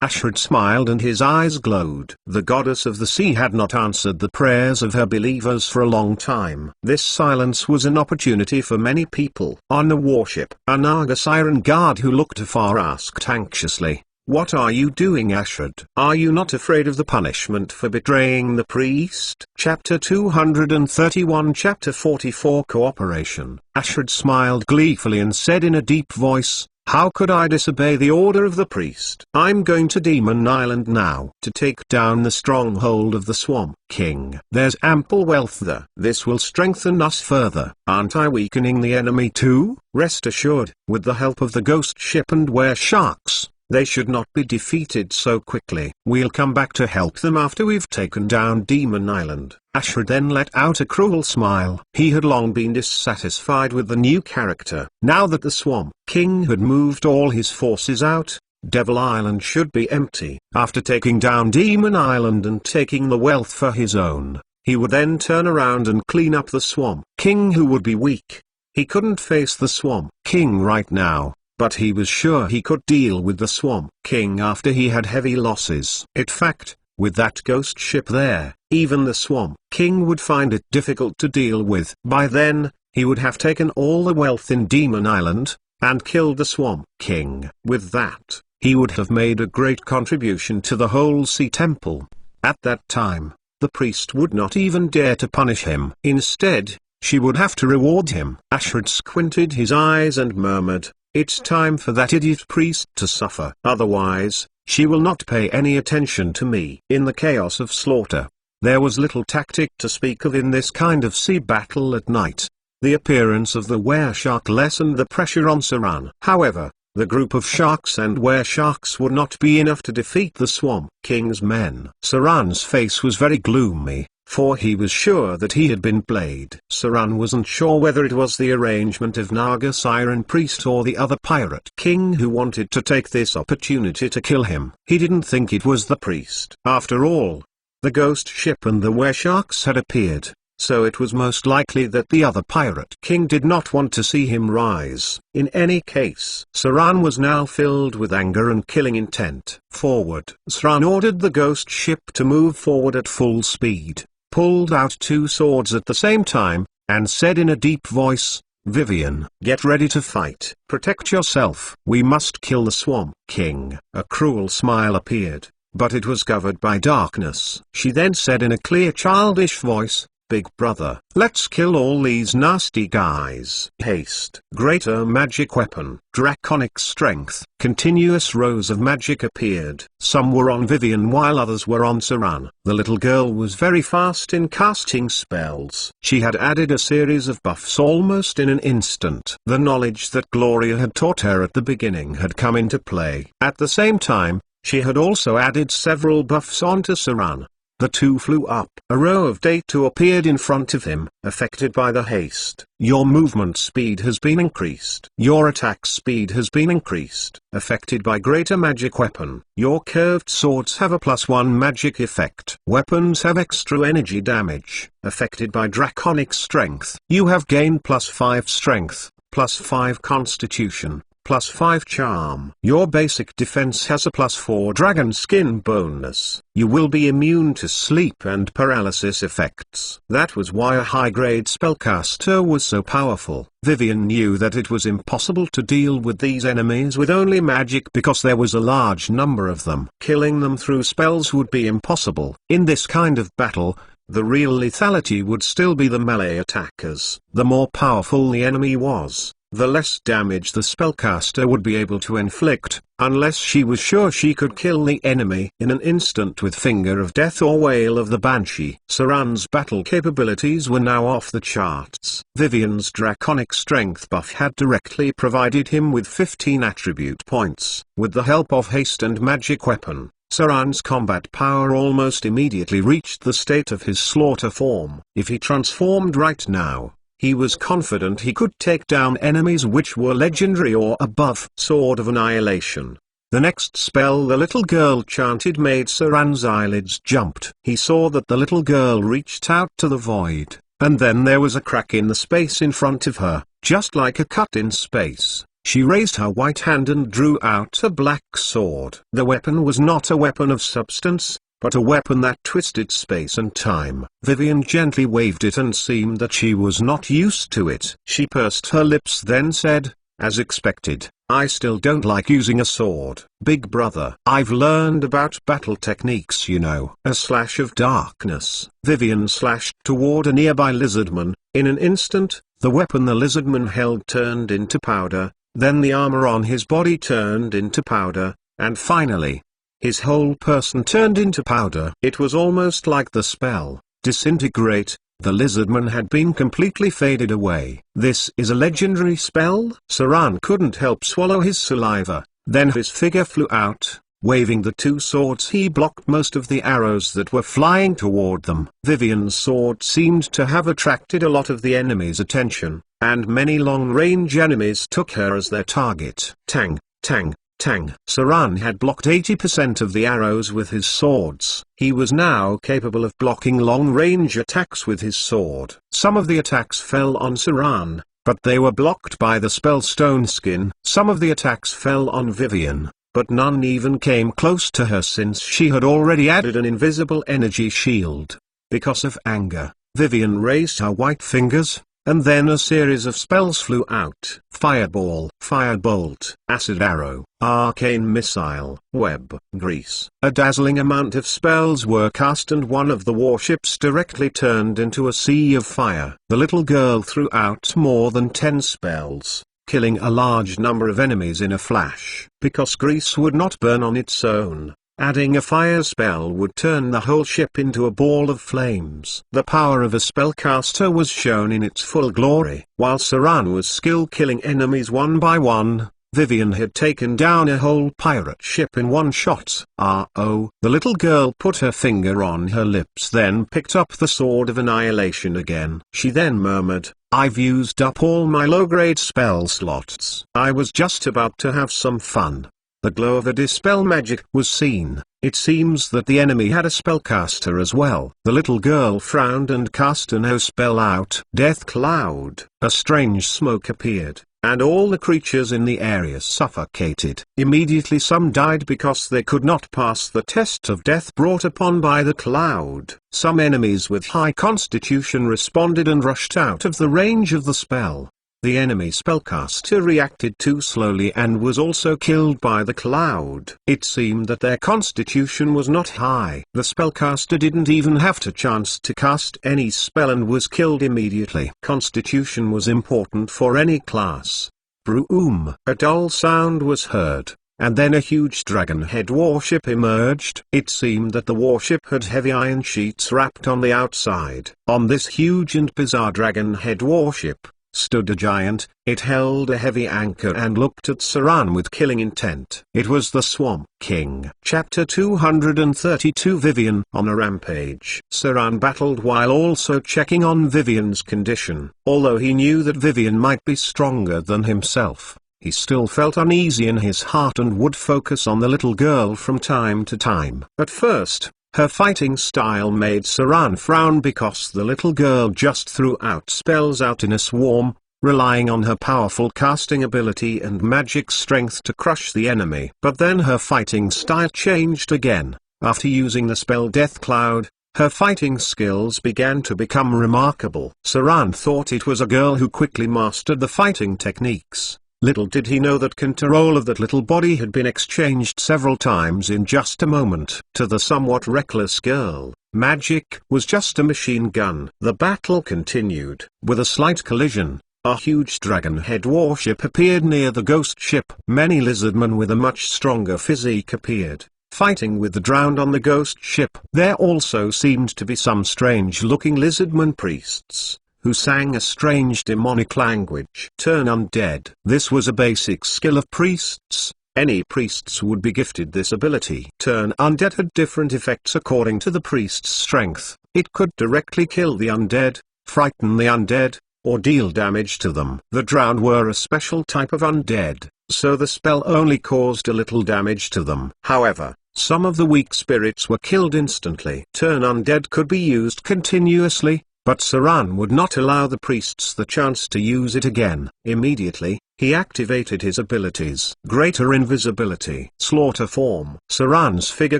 Ashad smiled and his eyes glowed. The goddess of the sea had not answered the prayers of her believers for a long time. This silence was an opportunity for many people. On the warship, a Naga Siren guard who looked afar asked anxiously, What are you doing, Ashford? Are you not afraid of the punishment for betraying the priest? Chapter 231 Chapter 44 Cooperation. Ashford smiled gleefully and said in a deep voice, "How could I disobey the order of the priest? I'm going to Demon Island now to take down the stronghold of the Swamp King. There's ample wealth there. This will strengthen us further. Aren't I weakening the enemy too? Rest assured, with the help of the ghost ship and were-sharks, they should not be defeated so quickly. We'll come back to help them after we've taken down Demon Island." Ashford then let out a cruel smile. He had long been dissatisfied with the new character. Now that the Swamp King had moved all his forces out, Devil Island should be empty. After taking down Demon Island and taking the wealth for his own, he would then turn around and clean up the Swamp King, who would be weak. He couldn't face the Swamp King right now, but he was sure he could deal with the Swamp King after he had heavy losses. In fact, with that ghost ship there, even the Swamp King would find it difficult to deal with. By then, he would have taken all the wealth in Demon Island, and killed the Swamp King. With that, he would have made a great contribution to the whole Sea Temple. At that time, the priest would not even dare to punish him. Instead, she would have to reward him. Ashford squinted his eyes and murmured, "It's time for that idiot priest to suffer. Otherwise, she will not pay any attention to me." In the chaos of slaughter, there was little tactic to speak of in this kind of sea battle at night. The appearance of the were-shark lessened the pressure on Saran. However, the group of sharks and were-sharks would not be enough to defeat the Swamp King's men. Saran's face was very gloomy, for he was sure that he had been played. Saran wasn't sure whether it was the arrangement of Naga Siren Priest or the other pirate king who wanted to take this opportunity to kill him. He didn't think it was the priest. After all, the ghost ship and the were-sharks had appeared, so it was most likely that the other pirate king did not want to see him rise. In any case, Saran was now filled with anger and killing intent. Forward. Saran ordered the ghost ship to move forward at full speed, pulled out two swords at the same time, and said in a deep voice, "Vivian, get ready to fight. Protect yourself. We must kill the Swamp King." A cruel smile appeared, but it was covered by darkness. She then said in a clear childish voice, "Big brother, let's kill all these nasty guys." Haste. Greater magic weapon. Draconic strength. Continuous rows of magic appeared. Some were on Vivian while others were on Saran. The little girl was very fast in casting spells. She had added a series of buffs almost in an instant. The knowledge that Gloria had taught her at the beginning had come into play. At the same time, she had also added several buffs onto Saran. The two flew up. A row of Datu appeared in front of him, affected by the haste. Your movement speed has been increased. Your attack speed has been increased, affected by greater magic weapon. Your curved swords have a +1 magic effect. Weapons have extra energy damage, affected by draconic strength. You have gained +5 strength, +5 constitution, +5 charm. Your basic defense has a +4 dragon skin bonus. You will be immune to sleep and paralysis effects. That was why a high-grade spellcaster was so powerful. Vivian knew that it was impossible to deal with these enemies with only magic because there was a large number of them. Killing them through spells would be impossible. In this kind of battle, the real lethality would still be the melee attackers. The more powerful the enemy was, the less damage the spellcaster would be able to inflict, unless she was sure she could kill the enemy in an instant with Finger of Death or Wail of the Banshee. Saran's battle capabilities were now off the charts. Vivian's draconic strength buff had directly provided him with 15 attribute points. With the help of haste and magic weapon, Saran's combat power almost immediately reached the state of his slaughter form. If he transformed right now, he was confident he could take down enemies which were legendary or above. Sword of Annihilation. The next spell the little girl chanted made Saran's eyelids jumped. He saw that the little girl reached out to the void, and then there was a crack in the space in front of her, just like a cut in space. She raised her white hand and drew out a black sword. The weapon was not a weapon of substance, but a weapon that twisted space and time. Vivian gently waved it and seemed that she was not used to it. She pursed her lips then said, as expected, I still don't like using a sword. Big brother, I've learned about battle techniques, you know. A slash of darkness. Vivian slashed toward a nearby lizardman. In an instant, the weapon the lizardman held turned into powder, then the armor on his body turned into powder, and finally, his whole person turned into powder. It was almost like the spell, disintegrate. The lizardman had been completely faded away. This is a legendary spell? Saran couldn't help swallow his saliva, then his figure flew out. Waving the two swords, he blocked most of the arrows that were flying toward them. Vivian's sword seemed to have attracted a lot of the enemy's attention, and many long-range enemies took her as their target. Tang, tang, tang. Saran had blocked 80% of the arrows with his swords. He was now capable of blocking long-range attacks with his sword. Some of the attacks fell on Saran, but they were blocked by the spell Stone Skin. Some of the attacks fell on Vivian, but none even came close to her since she had already added an invisible energy shield. Because of anger, Vivian raised her white fingers, and then a series of spells flew out. Fireball, Firebolt, Acid Arrow, Arcane Missile, Web, Grease. A dazzling amount of spells were cast and one of the warships directly turned into a sea of fire. The little girl threw out more than 10 spells, killing a large number of enemies in a flash. Because grease would not burn on its own, adding a fire spell would turn the whole ship into a ball of flames. The power of a spellcaster was shown in its full glory. While Saran was killing enemies one by one, Vivian had taken down a whole pirate ship in one shot. The little girl put her finger on her lips, then picked up the Sword of Annihilation again. She then murmured, "I've used up all my low-grade spell slots. I was just about to have some fun." The glow of a dispel magic was seen. It seems that the enemy had a spellcaster as well. The little girl frowned and cast a no spell out. Death Cloud. A strange smoke appeared, and all the creatures in the area suffocated. Immediately some died because they could not pass the test of death brought upon by the cloud. Some enemies with high constitution responded and rushed out of the range of the spell. The enemy spellcaster reacted too slowly and was also killed by the cloud. It seemed that their constitution was not high. The spellcaster didn't even have a chance to cast any spell and was killed immediately. Constitution was important for any class. Broom. A dull sound was heard, and then a huge dragon head warship emerged. It seemed that the warship had heavy iron sheets wrapped on the outside. On this huge and bizarre dragon head warship stood a giant. It held a heavy anchor and looked at Saran with killing intent. It was the Swamp King. Chapter 232. Vivian on a rampage. Saran battled while also checking on Vivian's condition. Although he knew that Vivian might be stronger than himself, he still felt uneasy in his heart and would focus on the little girl from time to time. At first, her fighting style made Saran frown because the little girl just threw out spells out in a swarm, relying on her powerful casting ability and magic strength to crush the enemy. But then her fighting style changed again. After using the spell Death Cloud, her fighting skills began to become remarkable. Saran thought it was a girl who quickly mastered the fighting techniques. Little did he know that control of that little body had been exchanged several times in just a moment. To the somewhat reckless girl, magic was just a machine gun. The battle continued. With a slight collision, a huge dragon head warship appeared near the ghost ship. Many lizardmen with a much stronger physique appeared, fighting with the drowned on the ghost ship. There also seemed to be some strange-looking lizardman priests, who sang a strange demonic language. Turn undead. This was a basic skill of priests. Any priests would be gifted this ability. Turn undead had different effects according to the priest's strength. It could directly kill the undead, frighten the undead, or deal damage to them. The drowned were a special type of undead, so the spell only caused a little damage to them. However, some of the weak spirits were killed instantly. Turn undead could be used continuously, but Saran would not allow the priests the chance to use it again. Immediately, he activated his abilities. Greater invisibility. Slaughter form. Saran's figure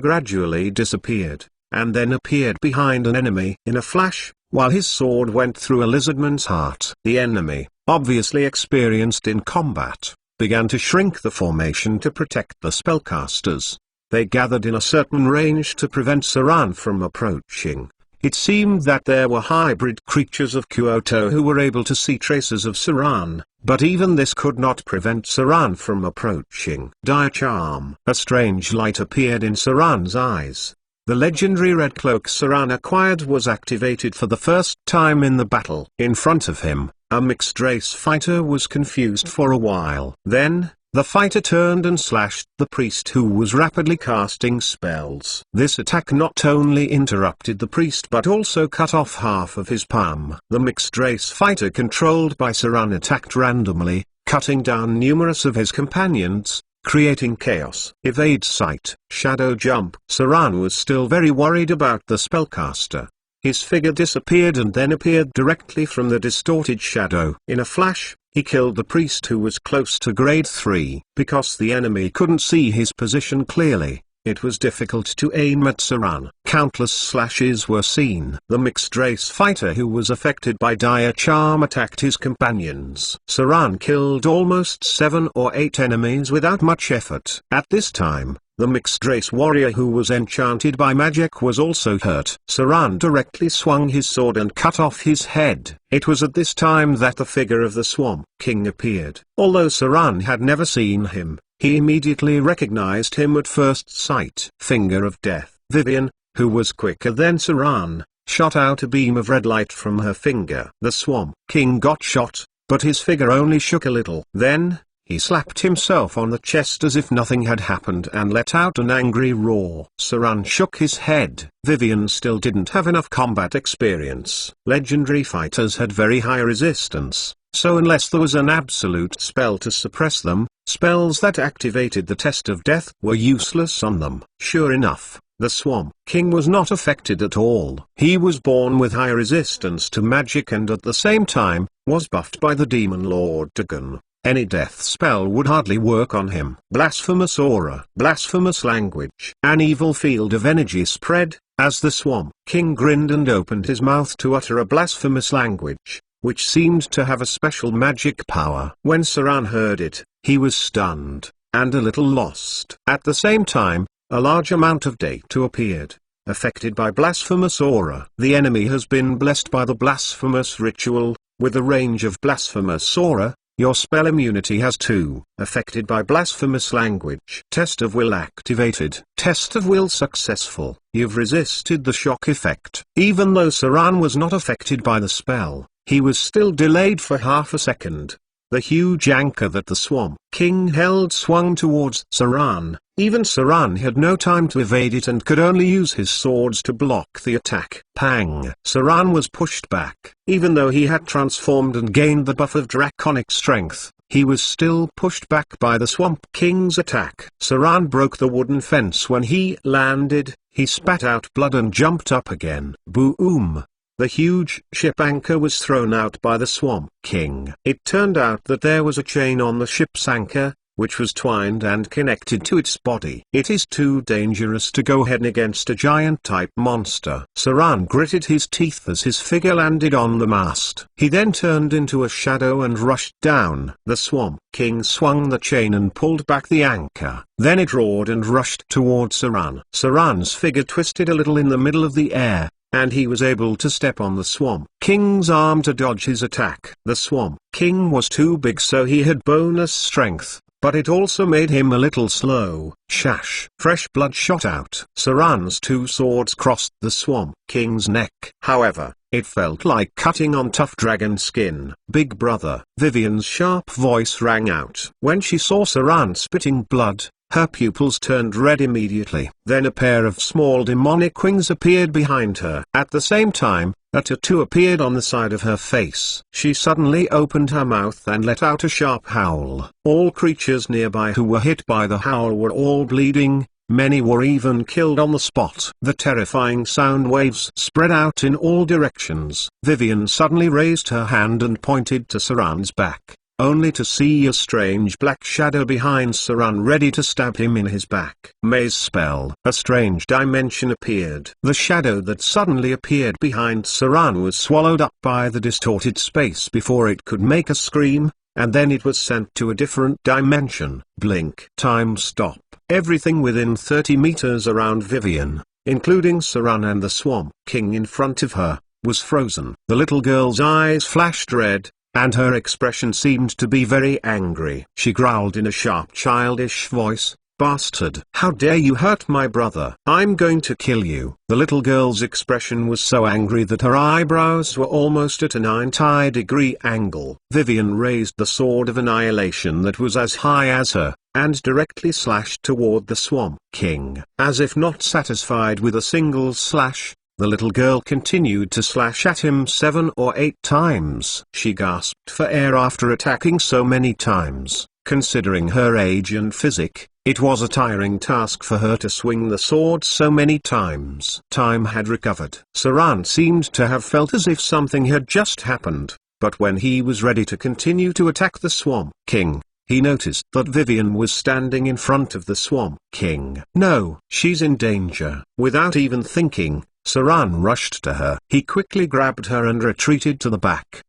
gradually disappeared, and then appeared behind an enemy in a flash, while his sword went through a lizardman's heart. The enemy, obviously experienced in combat, began to shrink the formation to protect the spellcasters. They gathered in a certain range to prevent Saran from approaching. It seemed that there were hybrid creatures of Kyoto who were able to see traces of Saran, but even this could not prevent Saran from approaching. Dire charm. A strange light appeared in Saran's eyes. The legendary red cloak Saran acquired was activated for the first time in the battle. In front of him, a mixed-race fighter was confused for a while. Then, the fighter turned and slashed the priest who was rapidly casting spells. This attack not only interrupted the priest but also cut off half of his palm. The mixed-race fighter controlled by Saran attacked randomly, cutting down numerous of his companions, creating chaos. Evade sight. Shadow jump. Saran was still very worried about the spellcaster. His figure disappeared and then appeared directly from the distorted shadow. In a flash, he killed the priest who was close to grade 3. Because the enemy couldn't see his position clearly, it was difficult to aim at Saran. Countless slashes were seen. The mixed-race fighter who was affected by dire charm attacked his companions. Saran killed almost 7 or 8 enemies without much effort. At this time, the mixed-race warrior who was enchanted by magic was also hurt. Saran directly swung his sword and cut off his head. It was at this time that the figure of the Swamp King appeared. Although Saran had never seen him, he immediately recognized him at first sight. Finger of Death. Vivian, who was quicker than Saran, shot out a beam of red light from her finger. The Swamp King got shot, but his figure only shook a little. Then, he slapped himself on the chest as if nothing had happened and let out an angry roar. Saran shook his head. Vivian still didn't have enough combat experience. Legendary fighters had very high resistance, so unless there was an absolute spell to suppress them, spells that activated the test of death were useless on them. Sure enough, the Swamp King was not affected at all. He was born with high resistance to magic and at the same time, was buffed by the Demon Lord Dagon. Any death spell would hardly work on him. Blasphemous aura. Blasphemous language. An evil field of energy spread, as the Swamp King grinned and opened his mouth to utter a blasphemous language, which seemed to have a special magic power. When Saran heard it, he was stunned, and a little lost. At the same time, a large amount of data appeared, affected by blasphemous aura. The enemy has been blessed by the blasphemous ritual, with a range of blasphemous aura. Your spell immunity has 2. Affected by blasphemous language. Test of will activated. Test of will successful. You've resisted the shock effect. Even though Saran was not affected by the spell, he was still delayed for half a second. The huge anchor that the Swamp King held swung towards Saran. Even Saran had no time to evade it and could only use his swords to block the attack. Pang! Saran was pushed back. Even though he had transformed and gained the buff of draconic strength, he was still pushed back by the Swamp King's attack. Saran broke the wooden fence when he landed. He spat out blood and jumped up again. Boom! The huge ship anchor was thrown out by the Swamp King. It turned out that there was a chain on the ship's anchor, which was twined and connected to its body. It is too dangerous to go head against a giant-type monster. Saran gritted his teeth as his figure landed on the mast. He then turned into a shadow and rushed down. The Swamp King swung the chain and pulled back the anchor. Then it roared and rushed towards Saran. Saran's figure twisted a little in the middle of the air, and he was able to step on the Swamp King's arm to dodge his attack. The Swamp King was too big so he had bonus strength, but it also made him a little slow. Shash! Fresh blood shot out. Saran's 2 swords crossed the Swamp King's neck. However, it felt like cutting on tough dragon skin. Big brother. Vivian's sharp voice rang out. When she saw Saran spitting blood, her pupils turned red immediately. Then a pair of small demonic wings appeared behind her. At the same time, a tattoo appeared on the side of her face. She suddenly opened her mouth and let out a sharp howl. All creatures nearby who were hit by the howl were all bleeding. Many were even killed on the spot. The terrifying sound waves spread out in all directions. Vivian suddenly raised her hand and pointed to Saran's back, only to see a strange black shadow behind Saran ready to stab him in his back. Maze spell. A strange dimension appeared. The shadow that suddenly appeared behind Saran was swallowed up by the distorted space before it could make a scream. and then it was sent to a different dimension. Blink. Time stop. Everything within 30 meters around Vivian, including Saran and the Swamp King in front of her, was frozen. The little girl's eyes flashed red, and her expression seemed to be very angry. She growled in a sharp childish voice, "Bastard! How dare you hurt my brother? I'm going to kill you." The little girl's expression was so angry that her eyebrows were almost at a 90-degree angle. Vivian raised the sword of annihilation that was as high as her, and directly slashed toward the Swamp King. As if not satisfied with a single slash, the little girl continued to slash at him 7 or 8 times. She gasped for air after attacking so many times. Considering her age and physique, it was a tiring task for her to swing the sword so many times. Time had recovered. Saran seemed to have felt as if something had just happened, but when he was ready to continue to attack the Swamp King, he noticed that Vivian was standing in front of the Swamp King. "No, she's in danger." Without even thinking, Saran rushed to her. He quickly grabbed her and retreated to the back.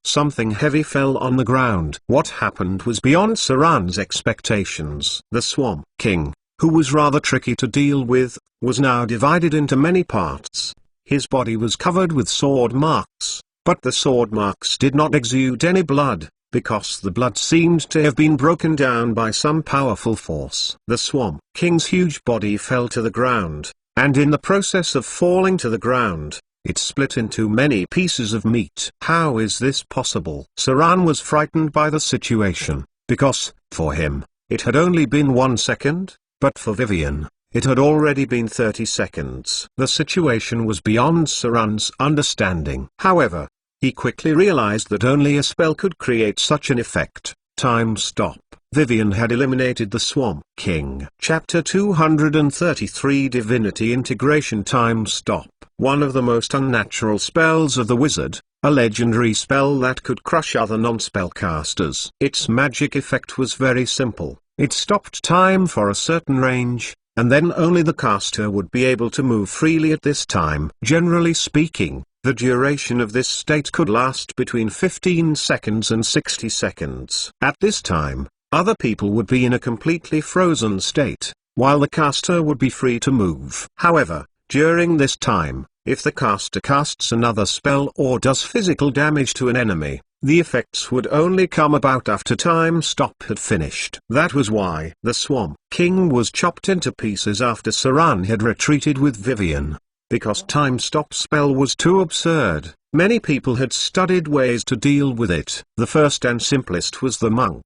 Something heavy fell on the ground. What happened was beyond Saran's expectations. The Swamp King, who was rather tricky to deal with, was now divided into many parts. His body was covered with sword marks, but the sword marks did not exude any blood, because the blood seemed to have been broken down by some powerful force. The Swamp King's huge body fell to the ground, and in the process of falling to the ground, it split into many pieces of meat. How is this possible? Saran was frightened by the situation, because, for him, it had only been 1 second, but for Vivian, it had already been 30 seconds. The situation was beyond Saran's understanding. However, he quickly realized that only a spell could create such an effect. Time stop. Vivian had eliminated the Swamp King. Chapter 233 Divinity Integration. Time stop. One of the most unnatural spells of the wizard, a legendary spell that could crush other non-spellcasters. Its magic effect was very simple. It stopped time for a certain range, and then only the caster would be able to move freely at this time. Generally speaking, the duration of this state could last between 15 seconds and 60 seconds. At this time, other people would be in a completely frozen state, while the caster would be free to move. However, during this time, if the caster casts another spell or does physical damage to an enemy, the effects would only come about after time stop had finished. That was why the Swamp King was chopped into pieces after Saran had retreated with Vivian. Because time stop spell was too absurd, many people had studied ways to deal with it. The first and simplest was the monk.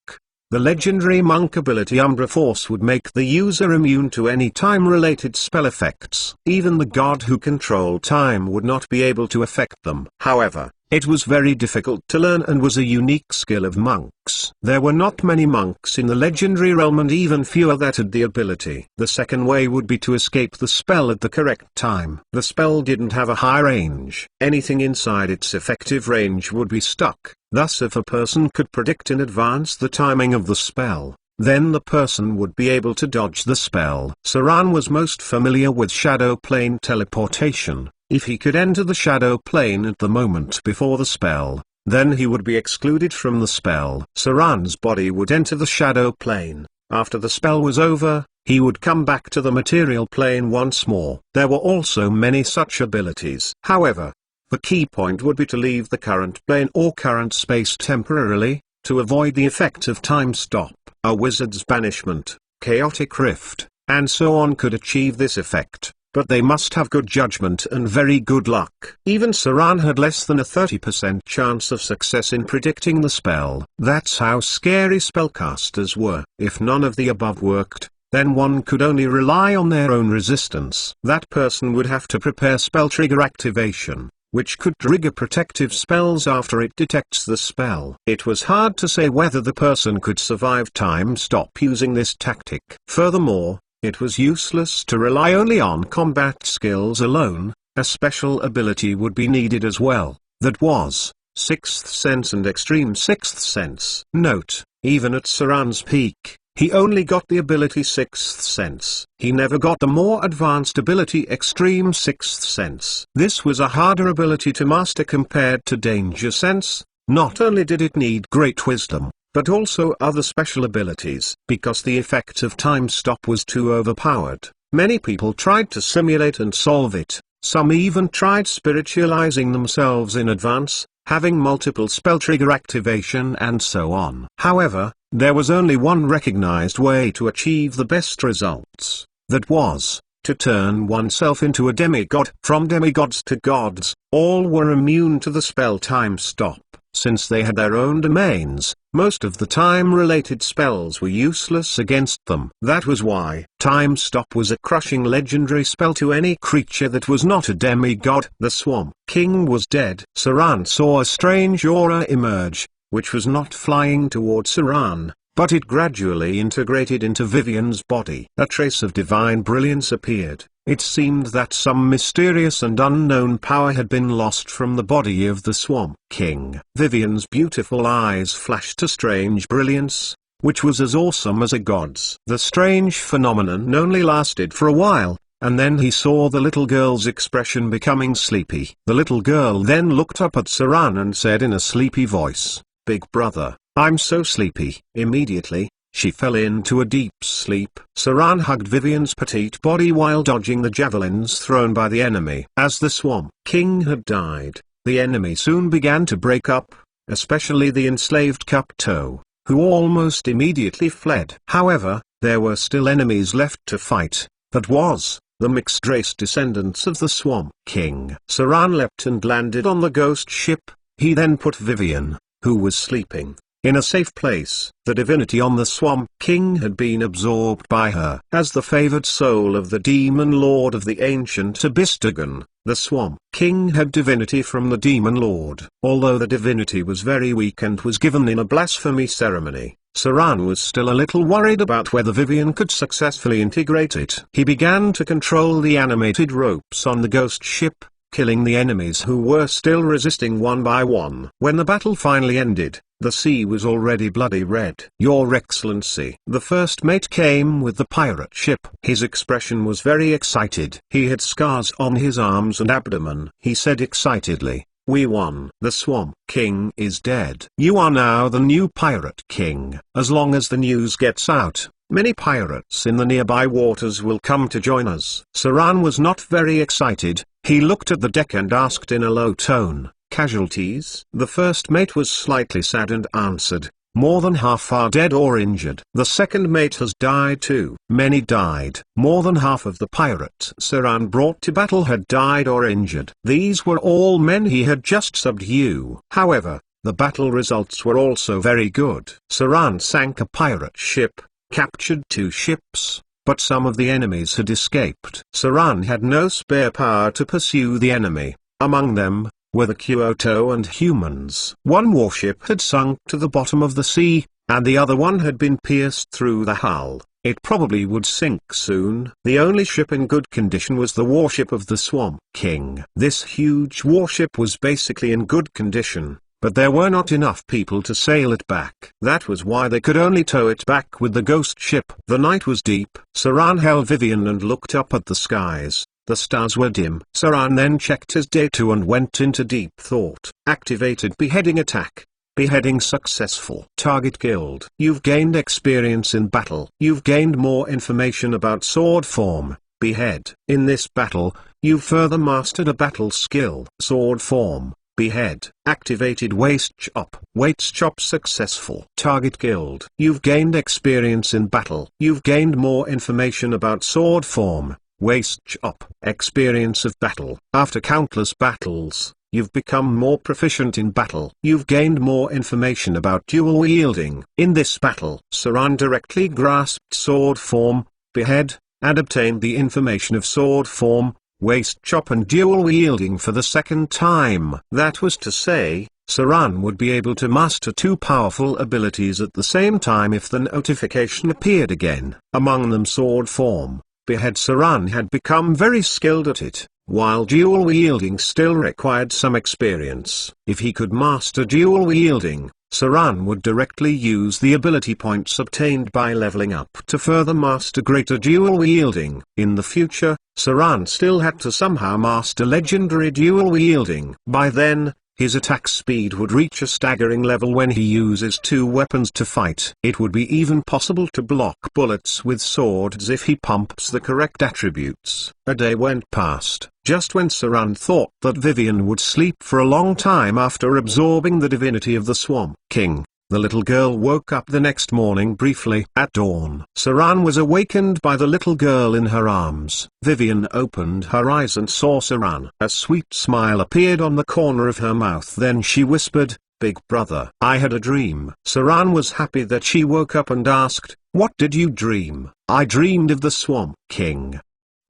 The legendary monk ability Umbra Force would make the user immune to any time-related spell effects. Even the god who controlled time would not be able to affect them. However, it was very difficult to learn and was a unique skill of monks. There were not many monks in the legendary realm and even fewer that had the ability. The second way would be to escape the spell at the correct time. The spell didn't have a high range. Anything inside its effective range would be stuck. Thus, if a person could predict in advance the timing of the spell, then the person would be able to dodge the spell. Saran was most familiar with shadow plane teleportation. If he could enter the shadow plane at the moment before the spell, then he would be excluded from the spell. Saran's body would enter the shadow plane. After the spell was over, he would come back to the material plane once more. There were also many such abilities. However, the key point would be to leave the current plane or current space temporarily, to avoid the effect of time stop. A wizard's banishment, chaotic rift, and so on could achieve this effect. But they must have good judgment and very good luck. Even Saran had less than a 30% chance of success in predicting the spell. That's how scary spellcasters were. If none of the above worked, then one could only rely on their own resistance. That person would have to prepare spell trigger activation, which could trigger protective spells after it detects the spell. It was hard to say whether the person could survive time stop using this tactic. Furthermore, it was useless to rely only on combat skills alone. A special ability would be needed as well, that was, Sixth Sense and Extreme Sixth Sense. Note, even at Saran's peak, he only got the ability Sixth Sense. He never got the more advanced ability Extreme Sixth Sense. This was a harder ability to master compared to Danger Sense, Not only did it need great wisdom, but also other special abilities. Because the effect of time stop was too overpowered, many people tried to simulate and solve it. Some even tried spiritualizing themselves in advance, having multiple spell trigger activation and so on. However, there was only one recognized way to achieve the best results. That was, to turn oneself into a demigod. From demigods to gods, all were immune to the spell time stop. Since they had their own domains, most of the time-related spells were useless against them. That was why Time Stop was a crushing legendary spell to any creature that was not a demigod. The Swamp King was dead. Saran saw a strange aura emerge, which was not flying toward Saran, but it gradually integrated into Vivian's body. A trace of divine brilliance appeared. It seemed that some mysterious and unknown power had been lost from the body of the Swamp King. Vivian's beautiful eyes flashed a strange brilliance, which was as awesome as a god's. The strange phenomenon only lasted for a while, and then he saw the little girl's expression becoming sleepy. The little girl then looked up at Saran and said in a sleepy voice, "Big brother, I'm so sleepy." Immediately, she fell into a deep sleep. Saran hugged Vivian's petite body while dodging the javelins thrown by the enemy. As the Swamp King had died, the enemy soon began to break up, especially the enslaved Cupto, who almost immediately fled. However, there were still enemies left to fight. That was, the mixed-race descendants of the Swamp King. Saran leapt and landed on the ghost ship. He then put Vivian, who was sleeping, in a safe place. The divinity on the Swamp King had been absorbed by her. As the favored soul of the demon lord of the ancient Abystagon, the Swamp King had divinity from the demon lord. Although the divinity was very weak and was given in a blasphemy ceremony, Saran was still a little worried about whether Vivian could successfully integrate it. He began to control the animated ropes on the ghost ship, killing the enemies who were still resisting one by one. When the battle finally ended, the sea was already bloody red. "Your Excellency." The first mate came with the pirate ship. His expression was very excited. He had scars on his arms and abdomen. He said excitedly, "We won. The Swamp King is dead. You are now the new Pirate King." As long as the news gets out, many pirates in the nearby waters will come to join us. Saran was not very excited. He looked at the deck and asked in a low tone, "Casualties?" The first mate was slightly sad and answered, "More than half are dead or injured." The second mate has died too. Many died. More than half of the pirates Saran brought to battle had died or injured. These were all men he had just subdued. However, the battle results were also very good. Saran sank a pirate ship, captured 2 ships, but some of the enemies had escaped. Saran had no spare power to pursue the enemy. Among them were the Kyoto and humans. One warship had sunk to the bottom of the sea, and the other one had been pierced through the hull. It probably would sink soon. The only ship in good condition was the warship of the Swamp King. This huge warship was basically in good condition, but there were not enough people to sail it back. That was why they could only tow it back with the ghost ship. The night was deep. Saran held Vivian and looked up at the skies. The stars were dim. Saran then checked his data and went into deep thought. Activated beheading attack. Beheading successful. Target killed. You've gained experience in battle. You've gained more information about sword form. Behead. In this battle, you've further mastered a battle skill. Sword form. Behead. Activated waist chop. Waist chop successful. Target killed. You've gained experience in battle. You've gained more information about sword form. Waist chop. Experience of battle. After countless battles, you've become more proficient in battle. You've gained more information about dual wielding. In this battle, Saran directly grasped sword form, behead, and obtained the information of sword form, waist chop and dual wielding for the second time. That was to say, Saran would be able to master 2 powerful abilities at the same time if the notification appeared again. Among them sword form. Behead. Saran had become very skilled at it, while dual wielding still required some experience. If he could master dual wielding, Saran would directly use the ability points obtained by leveling up to further master greater dual wielding. In the future, Saran still had to somehow master legendary dual wielding. By then, His attack speed would reach a staggering level when he uses two weapons to fight. It would be even possible to block bullets with swords if he pumps the correct attributes. A day went past, just when Saran thought that Vivian would sleep for a long time after absorbing the divinity of the Swamp King. The little girl woke up the next morning briefly at dawn. Saran was awakened by the little girl in her arms. Vivian opened her eyes and saw Saran. A sweet smile appeared on the corner of her mouth. Then she whispered, "Big brother, I had a dream." Saran was happy that she woke up and asked, "What did you dream?" "I dreamed of the Swamp King."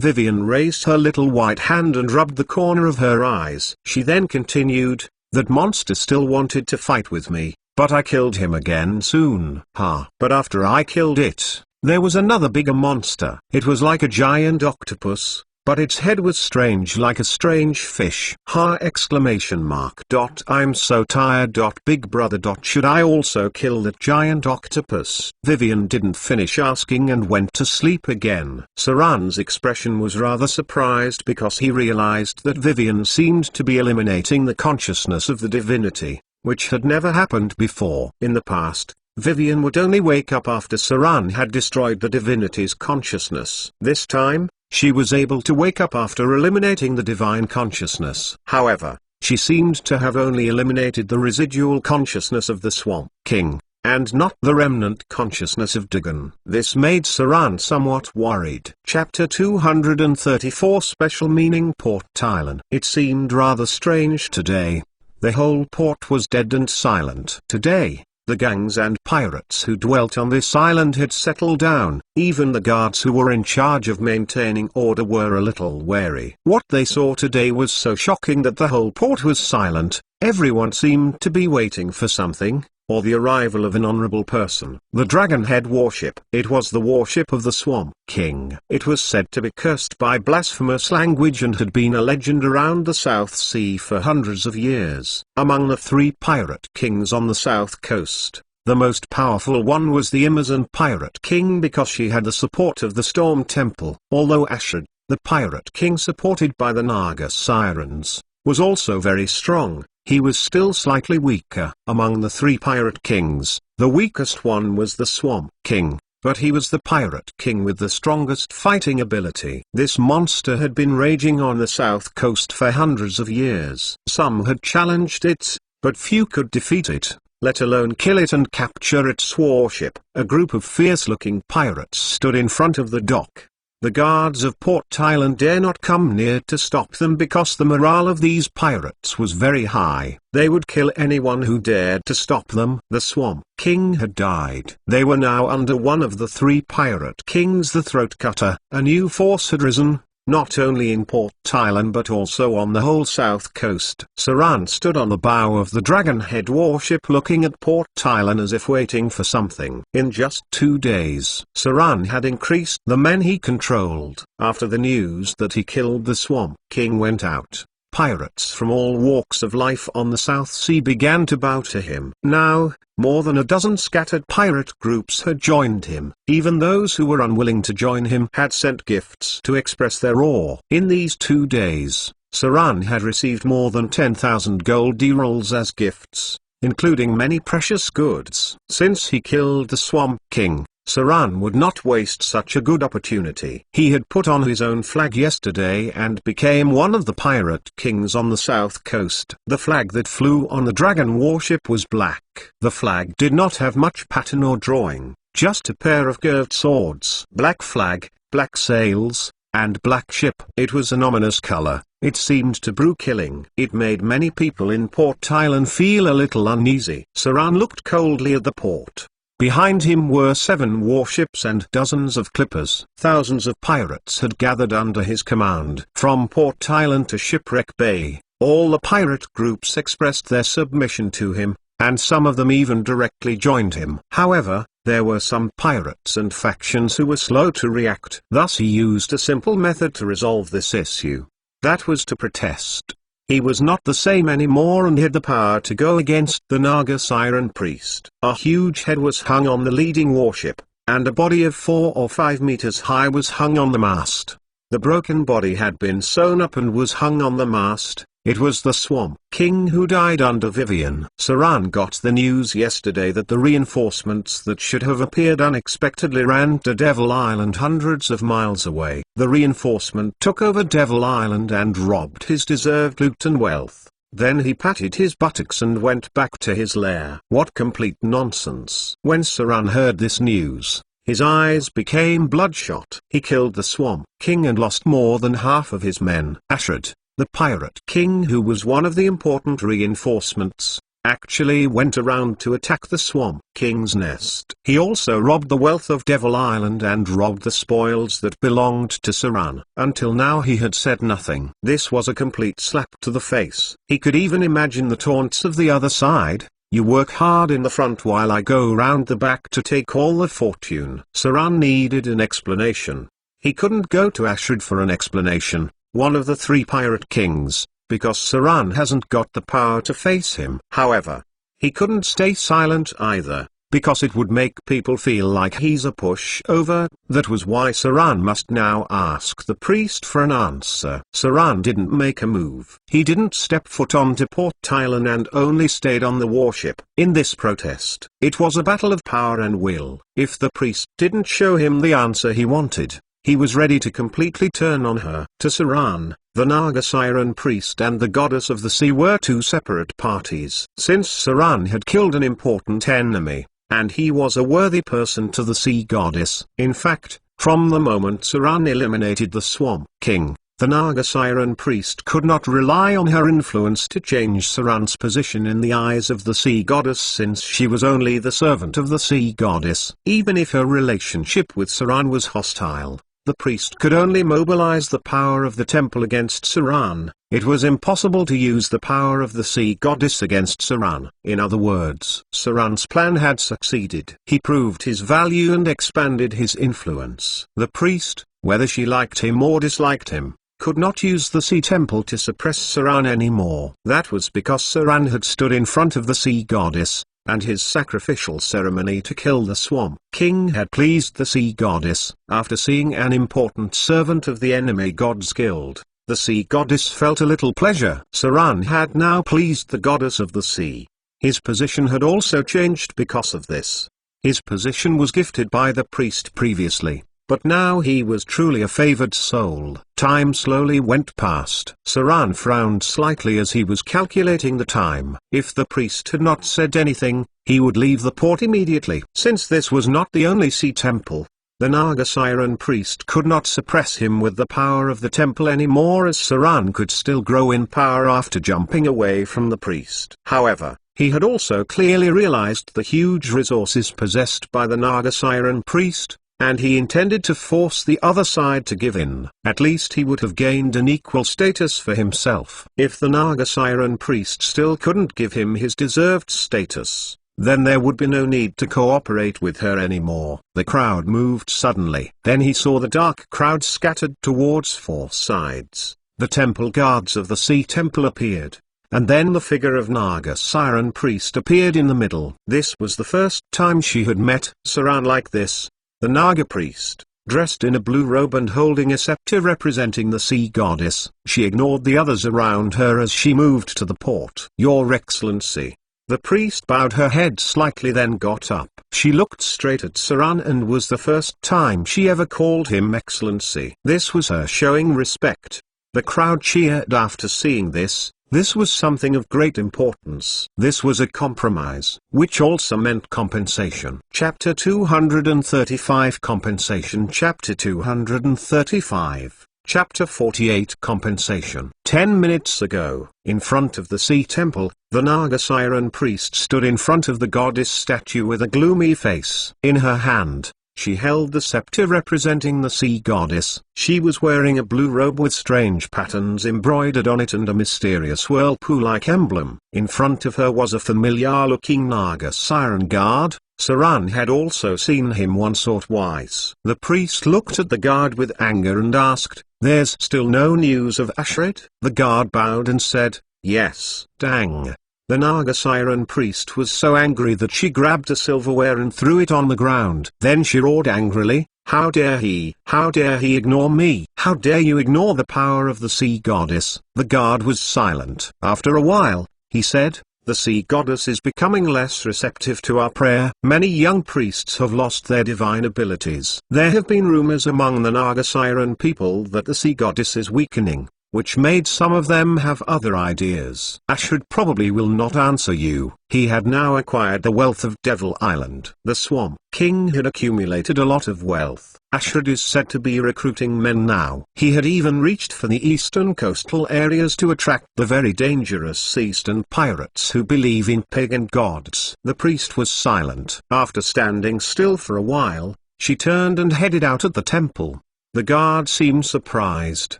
Vivian raised her little white hand and rubbed the corner of her eyes. She then continued, "That monster still wanted to fight with me. But I killed him again soon. But after I killed it, there was another bigger monster. It was like a giant octopus, but its head was strange like a strange fish. Exclamation mark. I'm so tired. Big brother. Should I also kill that giant octopus?" Vivian didn't finish asking and went to sleep again. Saran's expression was rather surprised because he realized that Vivian seemed to be eliminating the consciousness of the divinity, which had never happened before. In the past, Vivian would only wake up after Saran had destroyed the divinity's consciousness. This time, she was able to wake up after eliminating the divine consciousness. However, she seemed to have only eliminated the residual consciousness of the Swamp King, and not the remnant consciousness of Dagon. This made Saran somewhat worried. Chapter 234 Special Meaning Port Tylan. It seemed rather strange today. The whole port was dead and silent. Today, the gangs and pirates who dwelt on this island had settled down. Even the guards who were in charge of maintaining order were a little wary. What they saw today was so shocking that the whole port was silent. Everyone seemed to be waiting for something, or the arrival of an honorable person. The Dragonhead warship. It was the warship of the Swamp King. It was said to be cursed by blasphemous language and had been a legend around the South Sea for hundreds of years. Among the three pirate kings on the south coast, the most powerful one was the Amazon Pirate King because she had the support of the Storm Temple. Although Ashad, the Pirate King supported by the Naga Sirens, was also very strong, he was still slightly weaker. Among the three pirate kings, the weakest one was the Swamp King, but he was the pirate king with the strongest fighting ability. This monster had been raging on the south coast for hundreds of years. Some had challenged it, but few could defeat it, let alone kill it and capture its warship. A group of fierce-looking pirates stood in front of the dock. The guards of Port Tylan dare not come near to stop them because the morale of these pirates was very high. They would kill anyone who dared to stop them. The Swamp King had died. They were now under one of the three pirate kings, the Throat Cutter. A new force had risen, not only in Port Tylan but also on the whole south coast. Saran stood on the bow of the Dragonhead warship looking at Port Tylan as if waiting for something. In just 2 days, Saran had increased the men he controlled. After the news that he killed the Swamp King went out, pirates from all walks of life on the South Sea began to bow to him. Now, more than a dozen scattered pirate groups had joined him. Even those who were unwilling to join him had sent gifts to express their awe. In these 2 days, Saran had received more than 10,000 gold emeralds as gifts, including many precious goods. Since he killed the Swamp King, Saran would not waste such a good opportunity. He had put on his own flag yesterday and became one of the pirate kings on the south coast. The flag that flew on the dragon warship was black. The flag did not have much pattern or drawing, just a pair of curved swords. Black flag, black sails, and black ship. It was an ominous color. It seemed to brew killing. It made many people in Port Tylan feel a little uneasy. Saran looked coldly at the port. Behind him were 7 warships and dozens of clippers. Thousands of pirates had gathered under his command. From Port Tylan to Shipwreck Bay, all the pirate groups expressed their submission to him, and some of them even directly joined him. However, there were some pirates and factions who were slow to react. Thus he used a simple method to resolve this issue. That was to protest. He was not the same anymore and had the power to go against the Naga Siren priest. A huge head was hung on the leading warship, and a body of 4 or 5 meters high was hung on the mast. The broken body had been sewn up and was hung on the mast, It was the Swamp King who died under Vivian. Saran got the news yesterday that the reinforcements that should have appeared unexpectedly ran to Devil Island hundreds of miles away. The reinforcement took over Devil Island and robbed his deserved loot and wealth. Then he patted his buttocks and went back to his lair. What complete nonsense. When Saran heard this news, his eyes became bloodshot. He killed the Swamp King and lost more than half of his men. Ashred, the Pirate King, who was one of the important reinforcements, actually went around to attack the Swamp King's nest. He also robbed the wealth of Devil Island and robbed the spoils that belonged to Saran. Until now he had said nothing. This was a complete slap to the face. He could even imagine the taunts of the other side. You work hard in the front while I go round the back to take all the fortune. Saran needed an explanation. He couldn't go to Ashred for an explanation, one of the three pirate kings, because Saran hasn't got the power to face him. However, he couldn't stay silent either, because it would make people feel like he's a pushover. That was why Saran must now ask the priest for an answer. Saran didn't make a move. He didn't step foot onto Port Tylan and only stayed on the warship. In this protest, it was a battle of power and will. If the priest didn't show him the answer he wanted, he was ready to completely turn on her. To Saran, the Naga Siren priest and the goddess of the sea were two separate parties. Since Saran had killed an important enemy, and he was a worthy person to the sea goddess. In fact, from the moment Saran eliminated the Swamp King, the Naga Siren priest could not rely on her influence to change Saran's position in the eyes of the sea goddess, since she was only the servant of the sea goddess. Even if her relationship with Saran was hostile, the priest could only mobilize the power of the temple against Saran. It was impossible to use the power of the sea goddess against Saran. In other words, Saran's plan had succeeded. He proved his value and expanded his influence. The priest, whether she liked him or disliked him, could not use the sea temple to suppress Saran anymore. That was because Saran had stood in front of the sea goddess, and his sacrificial ceremony to kill the Swamp King had pleased the sea goddess. After seeing an important servant of the enemy gods killed, the sea goddess felt a little pleasure. Saran had now pleased the goddess of the sea. His position had also changed because of this. His position was gifted by the priest previously, but now he was truly a favored soul. Time slowly went past. Saran frowned slightly as he was calculating the time. If the priest had not said anything, he would leave the port immediately. Since this was not the only sea temple, the Naga Siren priest could not suppress him with the power of the temple anymore, as Saran could still grow in power after jumping away from the priest. However, he had also clearly realized the huge resources possessed by the Naga Siren priest, and he intended to force the other side to give in. At least he would have gained an equal status for himself. If the Naga Siren priest still couldn't give him his deserved status, then there would be no need to cooperate with her anymore. The crowd moved suddenly. Then he saw the dark crowd scattered towards four sides. The temple guards of the sea temple appeared, and then the figure of Naga Siren priest appeared in the middle. This was the first time she had met Saran like this. The Naga priest, dressed in a blue robe and holding a scepter representing the sea goddess, she ignored the others around her as she moved to the port. "Your Excellency." The priest bowed her head slightly, then got up. She looked straight at Saran, and was the first time she ever called him Excellency. This was her showing respect. The crowd cheered after seeing this. This was something of great importance. This was a compromise, which also meant compensation. Chapter 235 Compensation. Chapter 235 Chapter 48 Compensation. 10 minutes ago, in front of the sea temple, the Naga Siren priest stood in front of the goddess statue with a gloomy face. In her hand, she held the scepter representing the sea goddess. She was wearing a blue robe with strange patterns embroidered on it and a mysterious whirlpool-like emblem. In front of her was a familiar-looking Naga Siren guard. Saran had also seen him once or twice. The priest looked at the guard with anger and asked, "There's still no news of Ashred?" The guard bowed and said, "Yes." Dang. The Naga Siren priest was so angry that she grabbed a silverware and threw it on the ground. Then she roared angrily, How dare he? How dare he ignore me? How dare you ignore the power of the sea goddess? The guard was silent. After a while, he said, the sea goddess is becoming less receptive to our prayer. Many young priests have lost their divine abilities. There have been rumors among the Naga Siren people that the sea goddess is weakening, which made some of them have other ideas. Ashud probably will not answer you. He had now acquired the wealth of Devil Island. The Swamp King had accumulated a lot of wealth. Ashud is said to be recruiting men now. He had even reached for the eastern coastal areas to attract the very dangerous eastern pirates who believe in pagan gods. The priest was silent. After standing still for a while, she turned and headed out at the temple. The guard seemed surprised.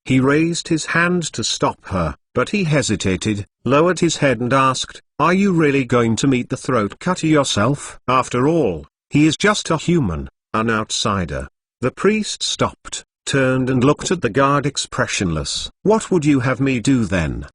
He raised his hand to stop her, but he hesitated, lowered his head and asked, "Are you really going to meet the throat cutter yourself?" After all, he is just a human, an outsider. The priest stopped, turned and looked at the guard expressionless. "What would you have me do then?"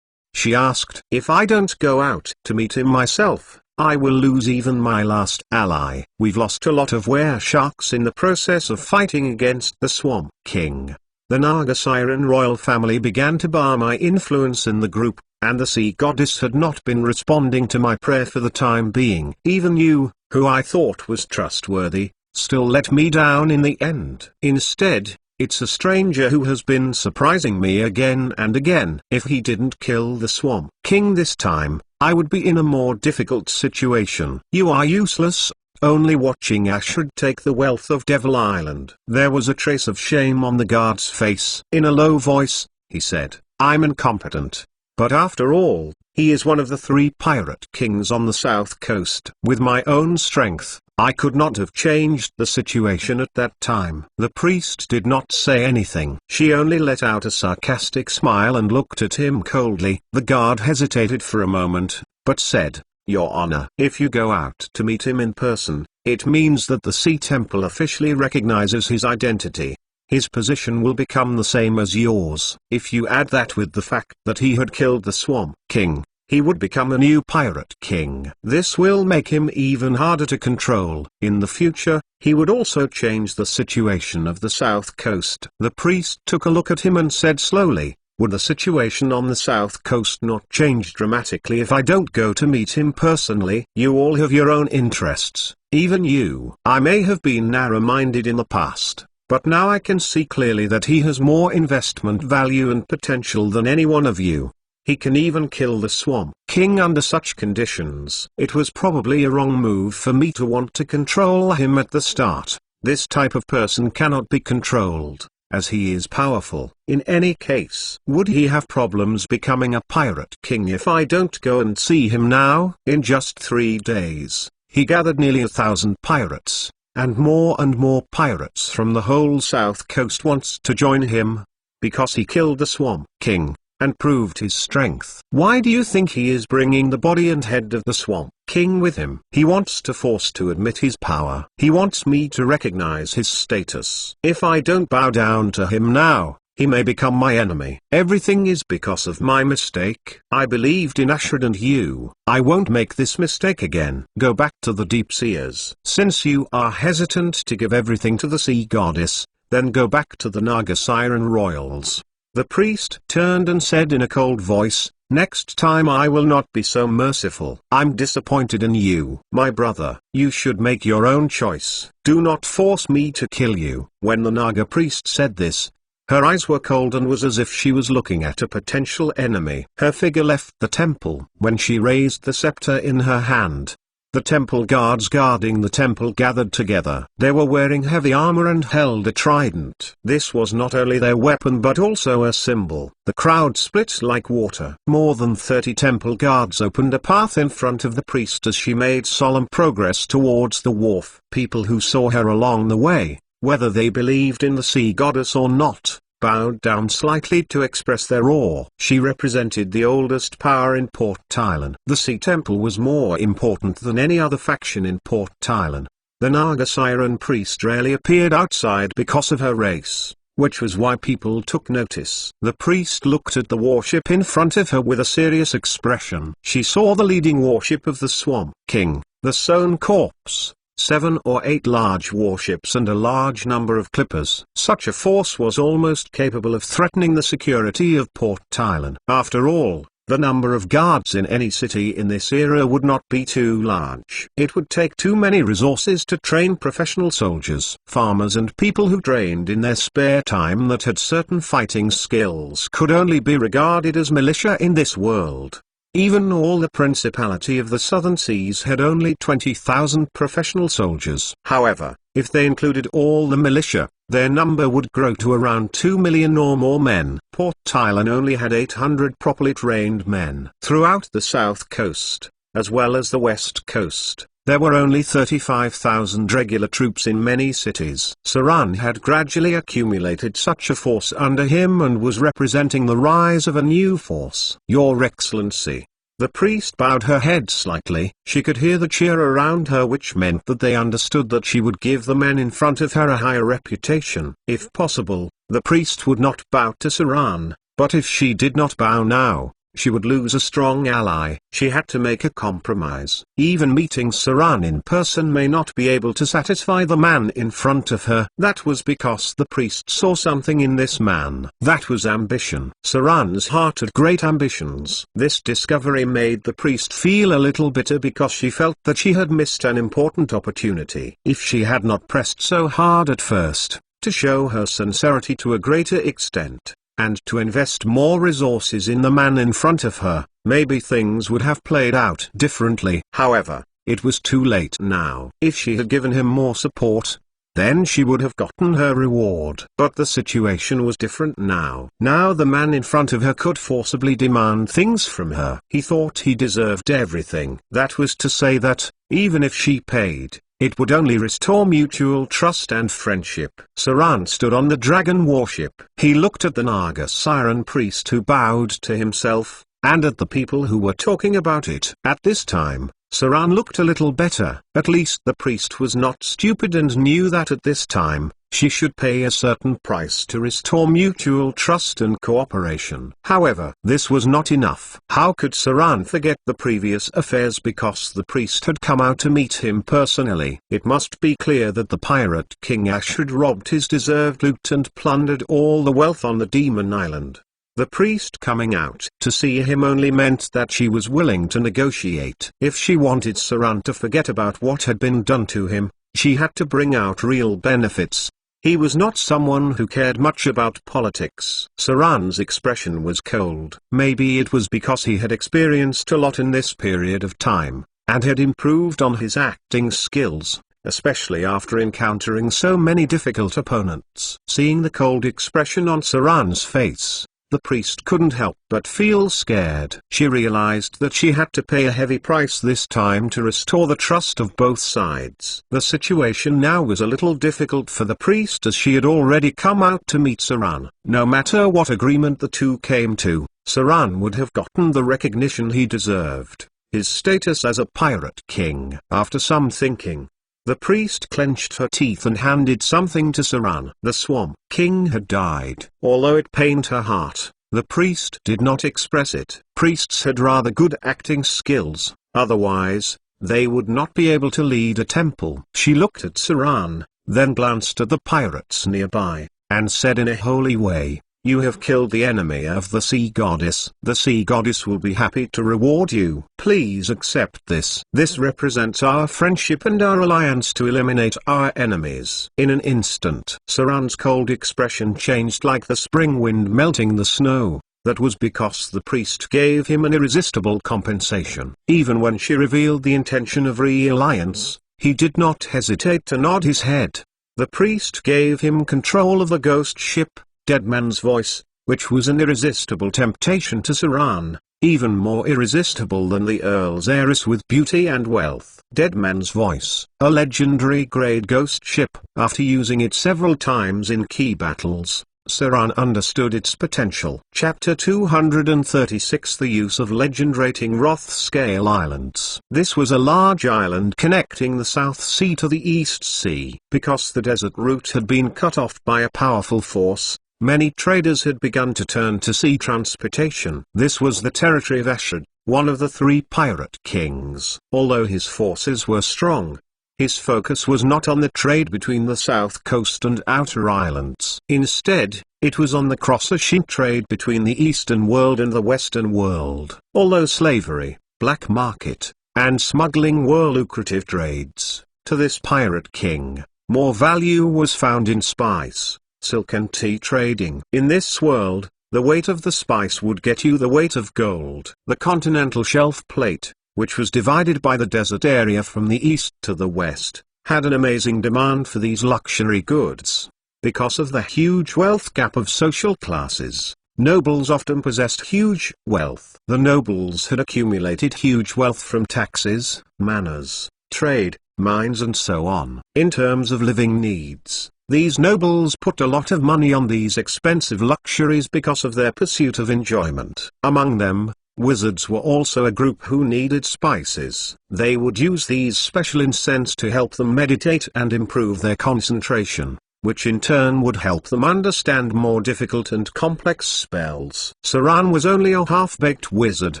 she asked. "If I don't go out to meet him myself, I will lose even my last ally. We've lost a lot of were sharks in the process of fighting against the Swamp King." The Naga Siren royal family began to bar my influence in the group, and the sea goddess had not been responding to my prayer for the time being. Even you, who I thought was trustworthy, still let me down in the end. Instead, it's a stranger who has been surprising me again and again. If he didn't kill the Swamp King this time, I would be in a more difficult situation. You are useless, only watching Ashud take the wealth of Devil Island. There was a trace of shame on the guard's face. In a low voice, he said, "I'm incompetent. But after all, he is one of the 3 pirate kings on the south coast. With my own strength, I could not have changed the situation at that time." The priest did not say anything. She only let out a sarcastic smile and looked at him coldly. The guard hesitated for a moment, but said, "Your Honor, if you go out to meet him in person, it means that the Sea Temple officially recognizes his identity. His position will become the same as yours. If you add that with the fact that he had killed the Swamp King, he would become a new pirate king. This will make him even harder to control. In the future, he would also change the situation of the south coast." The priest took a look at him and said slowly, "Would the situation on the south coast not change dramatically if I don't go to meet him personally? You all have your own interests, even you. I may have been narrow-minded in the past, but now I can see clearly that he has more investment value and potential than any one of you. He can even kill the Swamp King under such conditions. It was probably a wrong move for me to want to control him at the start. This type of person cannot be controlled, as he is powerful. In any case, would he have problems becoming a pirate king if I don't go and see him now?" In just 3 days, he gathered nearly 1,000 pirates, and more pirates from the whole south coast wants to join him, because he killed the Swamp King and proved his strength. Why do you think he is bringing the body and head of the Swamp King with him? He wants to force to admit his power. He wants me to recognize his status. If I don't bow down to him now, he may become my enemy. Everything is because of my mistake. I believed in Ashud and you. I won't make this mistake again. Go back to the Deep Seers. Since you are hesitant to give everything to the Sea Goddess, then go back to the Naga Siren royals." The priest turned and said in a cold voice, "Next time I will not be so merciful. I'm disappointed in you. My brother, you should make your own choice. Do not force me to kill you." When the Naga priest said this, her eyes were cold and was as if she was looking at a potential enemy. Her figure left the temple. When she raised the scepter in her hand, the temple guards guarding the temple gathered together. They were wearing heavy armor and held a trident. This was not only their weapon but also a symbol. The crowd split like water. More than 30 temple guards opened a path in front of the priest as she made solemn progress towards the wharf. People who saw her along the way, whether they believed in the sea goddess or not, bowed down slightly to express their awe. She represented the oldest power in Port Thailand. The Sea Temple was more important than any other faction in Port Thailand. The Naga Siren priest rarely appeared outside because of her race, which was why people took notice. The priest looked at the warship in front of her with a serious expression. She saw the leading warship of the Swamp King, the Sown Corpse, 7 or 8 large warships and a large number of clippers. Such a force was almost capable of threatening the security of Port Thailand. After all, the number of guards in any city in this era would not be too large. It would take too many resources to train professional soldiers. Farmers and people who trained in their spare time that had certain fighting skills could only be regarded as militia in this world. Even all the Principality of the Southern Seas had only 20,000 professional soldiers. However, if they included all the militia, their number would grow to around 2 million or more men. Port Thailand only had 800 properly trained men. Throughout the south coast, as well as the west coast, there were only 35,000 regular troops in many cities. Saran had gradually accumulated such a force under him and was representing the rise of a new force. "Your Excellency." The priest bowed her head slightly. She could hear the cheer around her, which meant that they understood that she would give the men in front of her a higher reputation. If possible, the priest would not bow to Saran, but if she did not bow now, she would lose a strong ally. She had to make a compromise. Even meeting Saran in person may not be able to satisfy the man in front of her. That was because the priest saw something in this man. That was ambition. Saran's heart had great ambitions. This discovery made the priest feel a little bitter because she felt that she had missed an important opportunity. If she had not pressed so hard at first, to show her sincerity to a greater extent, and to invest more resources in the man in front of her, maybe things would have played out differently. However, it was too late now. If she had given him more support, then she would have gotten her reward. But the situation was different now. Now the man in front of her could forcibly demand things from her. He thought he deserved everything. That was to say that, even if she paid, it would only restore mutual trust and friendship. Saran stood on the dragon warship. He looked at the Naga Siren priest who bowed to himself, and at the people who were talking about it. At this time, Saran looked a little better. At least the priest was not stupid and knew that at this time, she should pay a certain price to restore mutual trust and cooperation. However, this was not enough. How could Saran forget the previous affairs because the priest had come out to meet him personally? It must be clear that the pirate king Ash had robbed his deserved loot and plundered all the wealth on the Demon Island. The priest coming out to see him only meant that she was willing to negotiate. If she wanted Saran to forget about what had been done to him, she had to bring out real benefits. He was not someone who cared much about politics. Saran's expression was cold. Maybe it was because he had experienced a lot in this period of time, and had improved on his acting skills, especially after encountering so many difficult opponents. Seeing the cold expression on Saran's face, the priest couldn't help but feel scared. She realized that she had to pay a heavy price this time to restore the trust of both sides. The situation now was a little difficult for the priest as she had already come out to meet Saran. No matter what agreement the two came to, Saran would have gotten the recognition he deserved, his status as a pirate king. After some thinking, the priest clenched her teeth and handed something to Saran. The Swamp King had died. Although it pained her heart, the priest did not express it. Priests had rather good acting skills, otherwise, they would not be able to lead a temple. She looked at Saran, then glanced at the pirates nearby, and said in a holy way, "You have killed the enemy of the sea goddess. The sea goddess will be happy to reward you. Please accept this. This represents our friendship and our alliance to eliminate our enemies." In an instant, Saran's cold expression changed like the spring wind melting the snow. That was because the priest gave him an irresistible compensation. Even when she revealed the intention of re-alliance, he did not hesitate to nod his head. The priest gave him control of the ghost ship, Dead Man's Voice, which was an irresistible temptation to Saran, even more irresistible than the Earl's heiress with beauty and wealth. Dead Man's Voice, a legendary grade ghost ship. After using it several times in key battles, Saran understood its potential. Chapter 236 The use of legend rating Roth-scale islands. This was a large island connecting the South Sea to the East Sea. Because the desert route had been cut off by a powerful force, many traders had begun to turn to sea transportation. This was the territory of Ashad, one of the 3 pirate kings. Although his forces were strong, His focus was not on the trade between the south coast and outer islands. Instead, it was on the cross-ocean trade between the eastern world and the western world. Although slavery, black market, and smuggling were lucrative trades, to this pirate king, more value was found in spice, silk and tea trading. In this world, the weight of the spice would get you the weight of gold. The continental shelf plate, which was divided by the desert area from the east to the west, had an amazing demand for these luxury goods. Because of the huge wealth gap of social classes, nobles often possessed huge wealth. The nobles had accumulated huge wealth from taxes, manors, trade, mines and so on. In terms of living needs, these nobles put a lot of money on these expensive luxuries because of their pursuit of enjoyment. Among them, wizards were also a group who needed spices. They would use these special incense to help them meditate and improve their concentration, which in turn would help them understand more difficult and complex spells. Saran was only a half-baked wizard.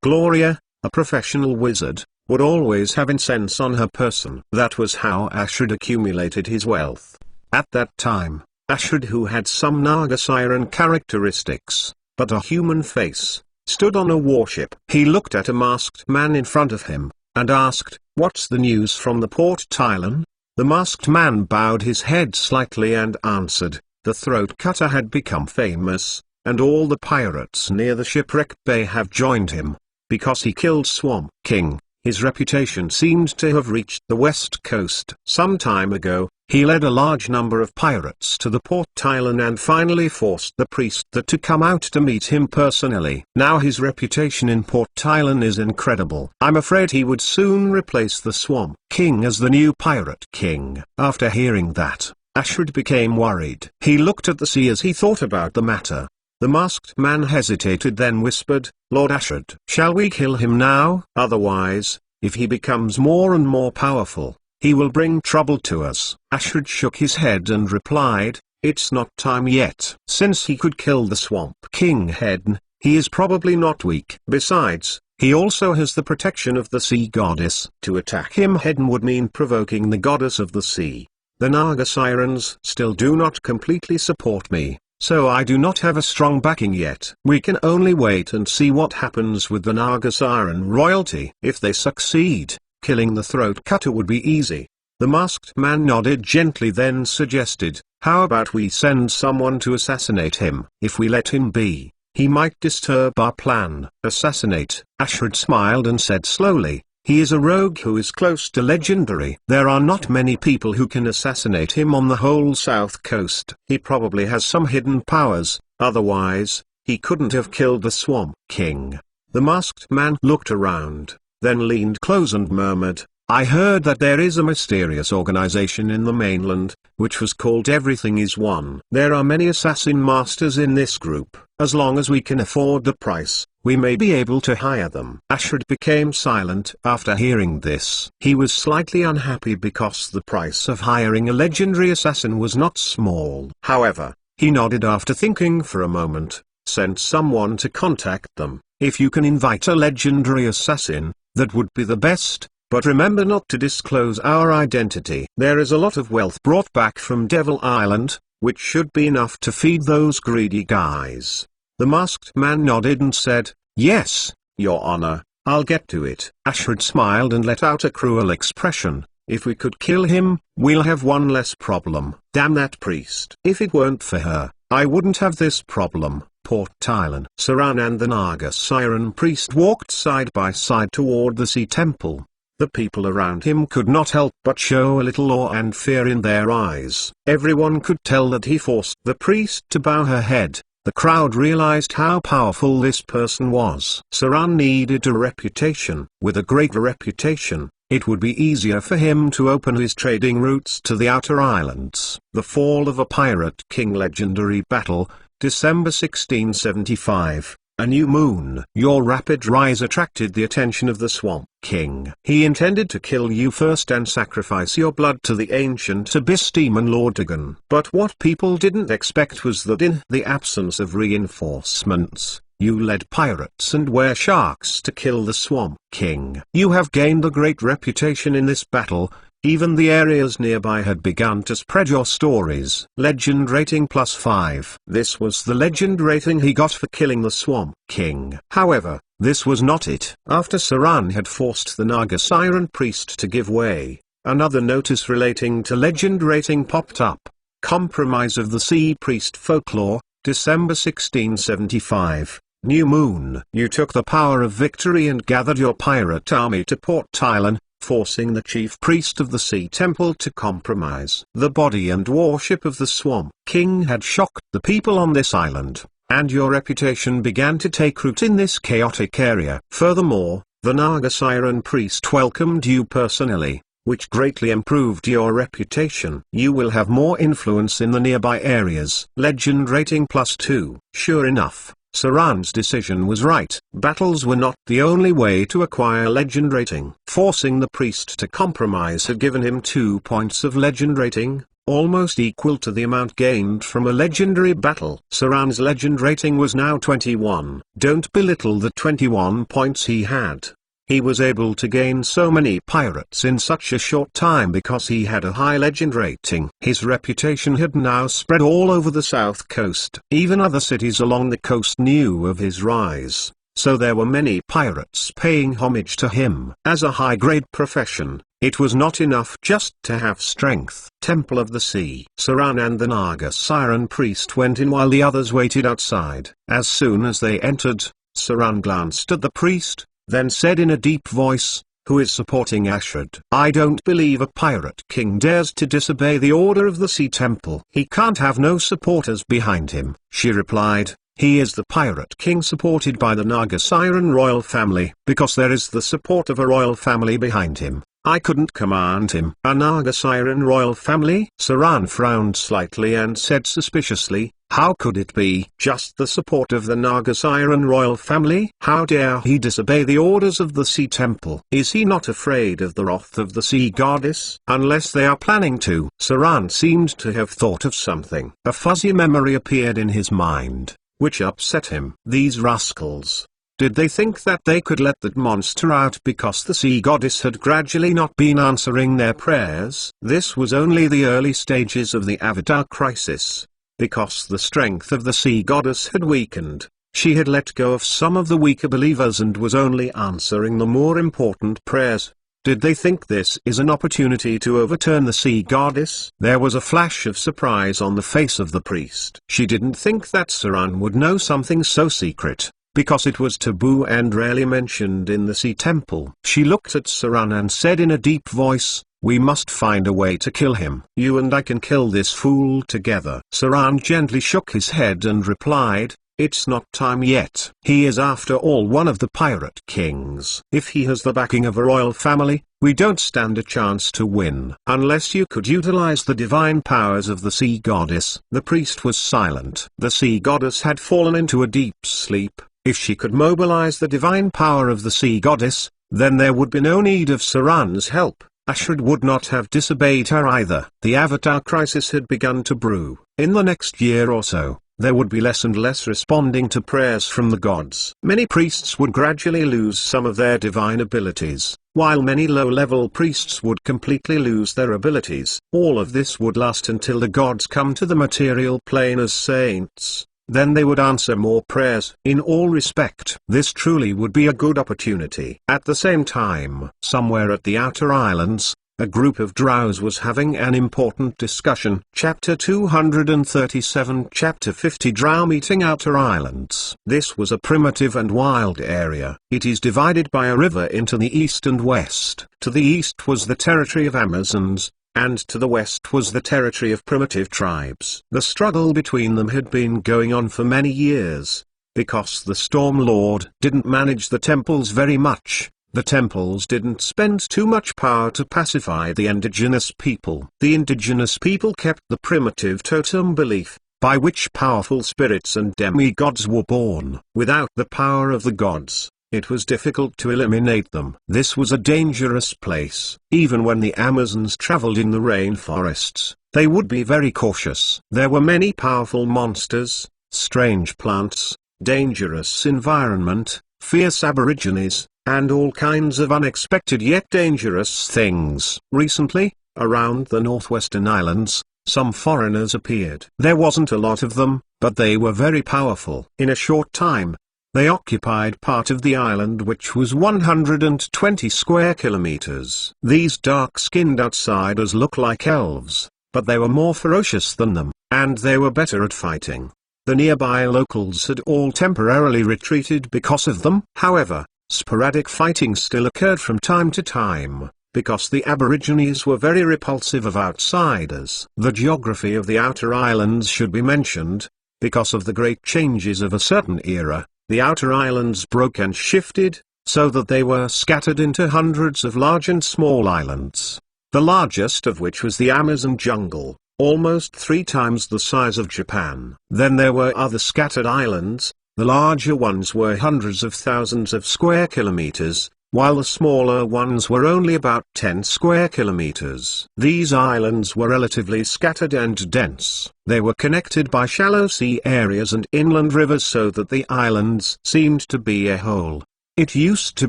Gloria, a professional wizard, would always have incense on her person. That was how Ashrid accumulated his wealth. At that time, Ashrid, who had some Naga siren characteristics, but a human face, stood on a warship. He looked at a masked man in front of him, and asked, "What's the news from the port Tylan?" The masked man bowed his head slightly and answered, "The throat cutter had become famous, and all the pirates near the shipwreck bay have joined him. Because he killed Swamp King, his reputation seemed to have reached the west coast. Some time ago, he led a large number of pirates to the port Tylan and finally forced the priest to come out to meet him personally. Now his reputation in Port Tylan is incredible. I'm afraid he would soon replace the Swamp King as the new pirate king." After hearing that, Ashrid became worried. He looked at the sea as he thought about the matter. The masked man hesitated, then whispered, "Lord Ashrid, shall we kill him now? Otherwise, if he becomes more and more powerful, he will bring trouble to us." Ashrid shook his head and replied, "It's not time yet. Since he could kill the Swamp King Hedn, he is probably not weak. Besides, he also has the protection of the sea goddess. To attack him Hedn would mean provoking the goddess of the sea. The Naga Sirens still do not completely support me, so I do not have a strong backing yet. We can only wait and see what happens with the Naga Siren royalty. If they succeed, killing the throat cutter would be easy." The masked man nodded gently, then suggested, "How about we send someone to assassinate him? If we let him be, he might disturb our plan." "Assassinate?" Ashrid smiled and said slowly, "He is a rogue who is close to legendary. There are not many people who can assassinate him on the whole south coast. He probably has some hidden powers, otherwise, he couldn't have killed the Swamp King." The masked man looked around, then leaned close and murmured, "I heard that there is a mysterious organization in the mainland, which was called Everything is One. There are many assassin masters in this group. As long as we can afford the price, we may be able to hire them." Ashrid became silent after hearing this. He was slightly unhappy because the price of hiring a legendary assassin was not small. However, he nodded after thinking for a moment, "Send someone to contact them. If you can invite a legendary assassin, that would be the best. But remember not to disclose our identity. There is a lot of wealth brought back from Devil Island, which should be enough to feed those greedy guys." The masked man nodded and said, "Yes, Your Honor, I'll get to it." Ashrid smiled and let out a cruel expression. "If we could kill him, we'll have one less problem. Damn that priest. If it weren't for her, I wouldn't have this problem." Port Tylan. Saran and the Naga Siren priest walked side by side toward the sea temple. The people around him could not help but show a little awe and fear in their eyes. Everyone could tell that he forced the priest to bow her head. The crowd realized how powerful this person was. Saran needed a reputation. With a great reputation, it would be easier for him to open his trading routes to the outer islands. The Fall of a Pirate King Legendary Battle, December 1675. A new moon. Your rapid rise attracted the attention of the Swamp King. He intended to kill you first and sacrifice your blood to the ancient abyss demon Lordagon. But what people didn't expect was that in the absence of reinforcements, you led pirates and were sharks to kill the Swamp King. You have gained a great reputation in this battle, Even the areas nearby had begun to spread your stories. Legend rating +5. This was the legend rating he got for killing the Swamp King. However, this was not it. After Saran had forced the Naga Siren priest to give way, another notice relating to legend rating popped up. Compromise of the Sea Priest Folklore, December 1675. New Moon. You took the power of victory and gathered your pirate army to Port Tylan, forcing the chief priest of the Sea Temple to compromise. The body and worship of the Swamp King had shocked the people on this island, and your reputation began to take root in this chaotic area. Furthermore, the Naga Siren priest welcomed you personally, which greatly improved your reputation. You will have more influence in the nearby areas. Legend rating +2. Sure enough, Saran's decision was right. Battles were not the only way to acquire legend rating. Forcing the priest to compromise had given him 2 points of legend rating, almost equal to the amount gained from a legendary battle. Saran's legend rating was now 21. Don't belittle the 21 points he had. He was able to gain so many pirates in such a short time because he had a high legend rating. His reputation had now spread all over the south coast. Even other cities along the coast knew of his rise, so there were many pirates paying homage to him. As a high-grade profession, it was not enough just to have strength. Temple of the Sea. Saran and the Naga Siren priest went in while the others waited outside. As soon as they entered, Saran glanced at the priest, then said in a deep voice, "Who is supporting Ashad?" "I don't believe a pirate king dares to disobey the order of the Sea Temple. He can't have no supporters behind him," she replied. "He is the pirate king supported by the Naga Siren royal family. Because there is the support of a royal family behind him, I couldn't command him." "A Naga Siren royal family?" Saran frowned slightly and said suspiciously, "How could it be just the support of the Naga Siren royal family? How dare he disobey the orders of the Sea Temple? Is he not afraid of the wrath of the Sea Goddess?" "Unless they are planning to." Saran seemed to have thought of something. A fuzzy memory appeared in his mind, which upset him. These rascals. Did they think that they could let that monster out because the Sea Goddess had gradually not been answering their prayers? This was only the early stages of the Avatar crisis. Because the strength of the Sea Goddess had weakened, she had let go of some of the weaker believers and was only answering the more important prayers. Did they think this is an opportunity to overturn the Sea Goddess? There was a flash of surprise on the face of the priest. She didn't think that Saran would know something so secret, because it was taboo and rarely mentioned in the Sea Temple. She looked at Saran and said in a deep voice, "We must find a way to kill him. You and I can kill this fool together." Saran gently shook his head and replied, "It's not time yet. He is after all one of the pirate kings. If he has the backing of a royal family, we don't stand a chance to win. Unless you could utilize the divine powers of the Sea Goddess." The priest was silent. The Sea Goddess had fallen into a deep sleep. If she could mobilize the divine power of the Sea Goddess, then there would be no need of Saran's help. Ashad would not have disobeyed her either. The Avatar crisis had begun to brew. In the next year or so, there would be less and less responding to prayers from the gods. Many priests would gradually lose some of their divine abilities, while many low-level priests would completely lose their abilities. All of this would last until the gods come to the material plane as saints. Then they would answer more prayers. In all respect, this truly would be a good opportunity. At the same time, somewhere at the outer islands, a group of drows was having an important discussion. Chapter 237 Chapter 50 Drow Meeting Outer Islands. This was a primitive and wild area. It is divided by a river into the east and west. To the east was the territory of Amazons, and to the west was the territory of primitive tribes. The struggle between them had been going on for many years. Because the Storm Lord didn't manage the temples very much, the temples didn't spend too much power to pacify the indigenous people. The indigenous people kept the primitive totem belief, by which powerful spirits and demigods were born. Without the power of the gods, it was difficult to eliminate them. This was a dangerous place. Even when the Amazons traveled in the rainforests, they would be very cautious. There were many powerful monsters, strange plants, dangerous environment, fierce aborigines, and all kinds of unexpected yet dangerous things. Recently, around the northwestern islands, some foreigners appeared. There wasn't a lot of them, but they were very powerful. In a short time, they occupied part of the island which was 120 square kilometers. These dark-skinned outsiders look like elves, but they were more ferocious than them, and they were better at fighting. The nearby locals had all temporarily retreated because of them. However, sporadic fighting still occurred from time to time, because the Aborigines were very repulsive of outsiders. The geography of the outer islands should be mentioned. Because of the great changes of a certain era, the outer islands broke and shifted, so that they were scattered into hundreds of large and small islands, the largest of which was the Amazon jungle, almost 3 times the size of Japan. Then there were other scattered islands. The larger ones were hundreds of thousands of square kilometers, while the smaller ones were only about 10 square kilometers. These islands were relatively scattered and dense. They were connected by shallow sea areas and inland rivers so that the islands seemed to be a whole. It used to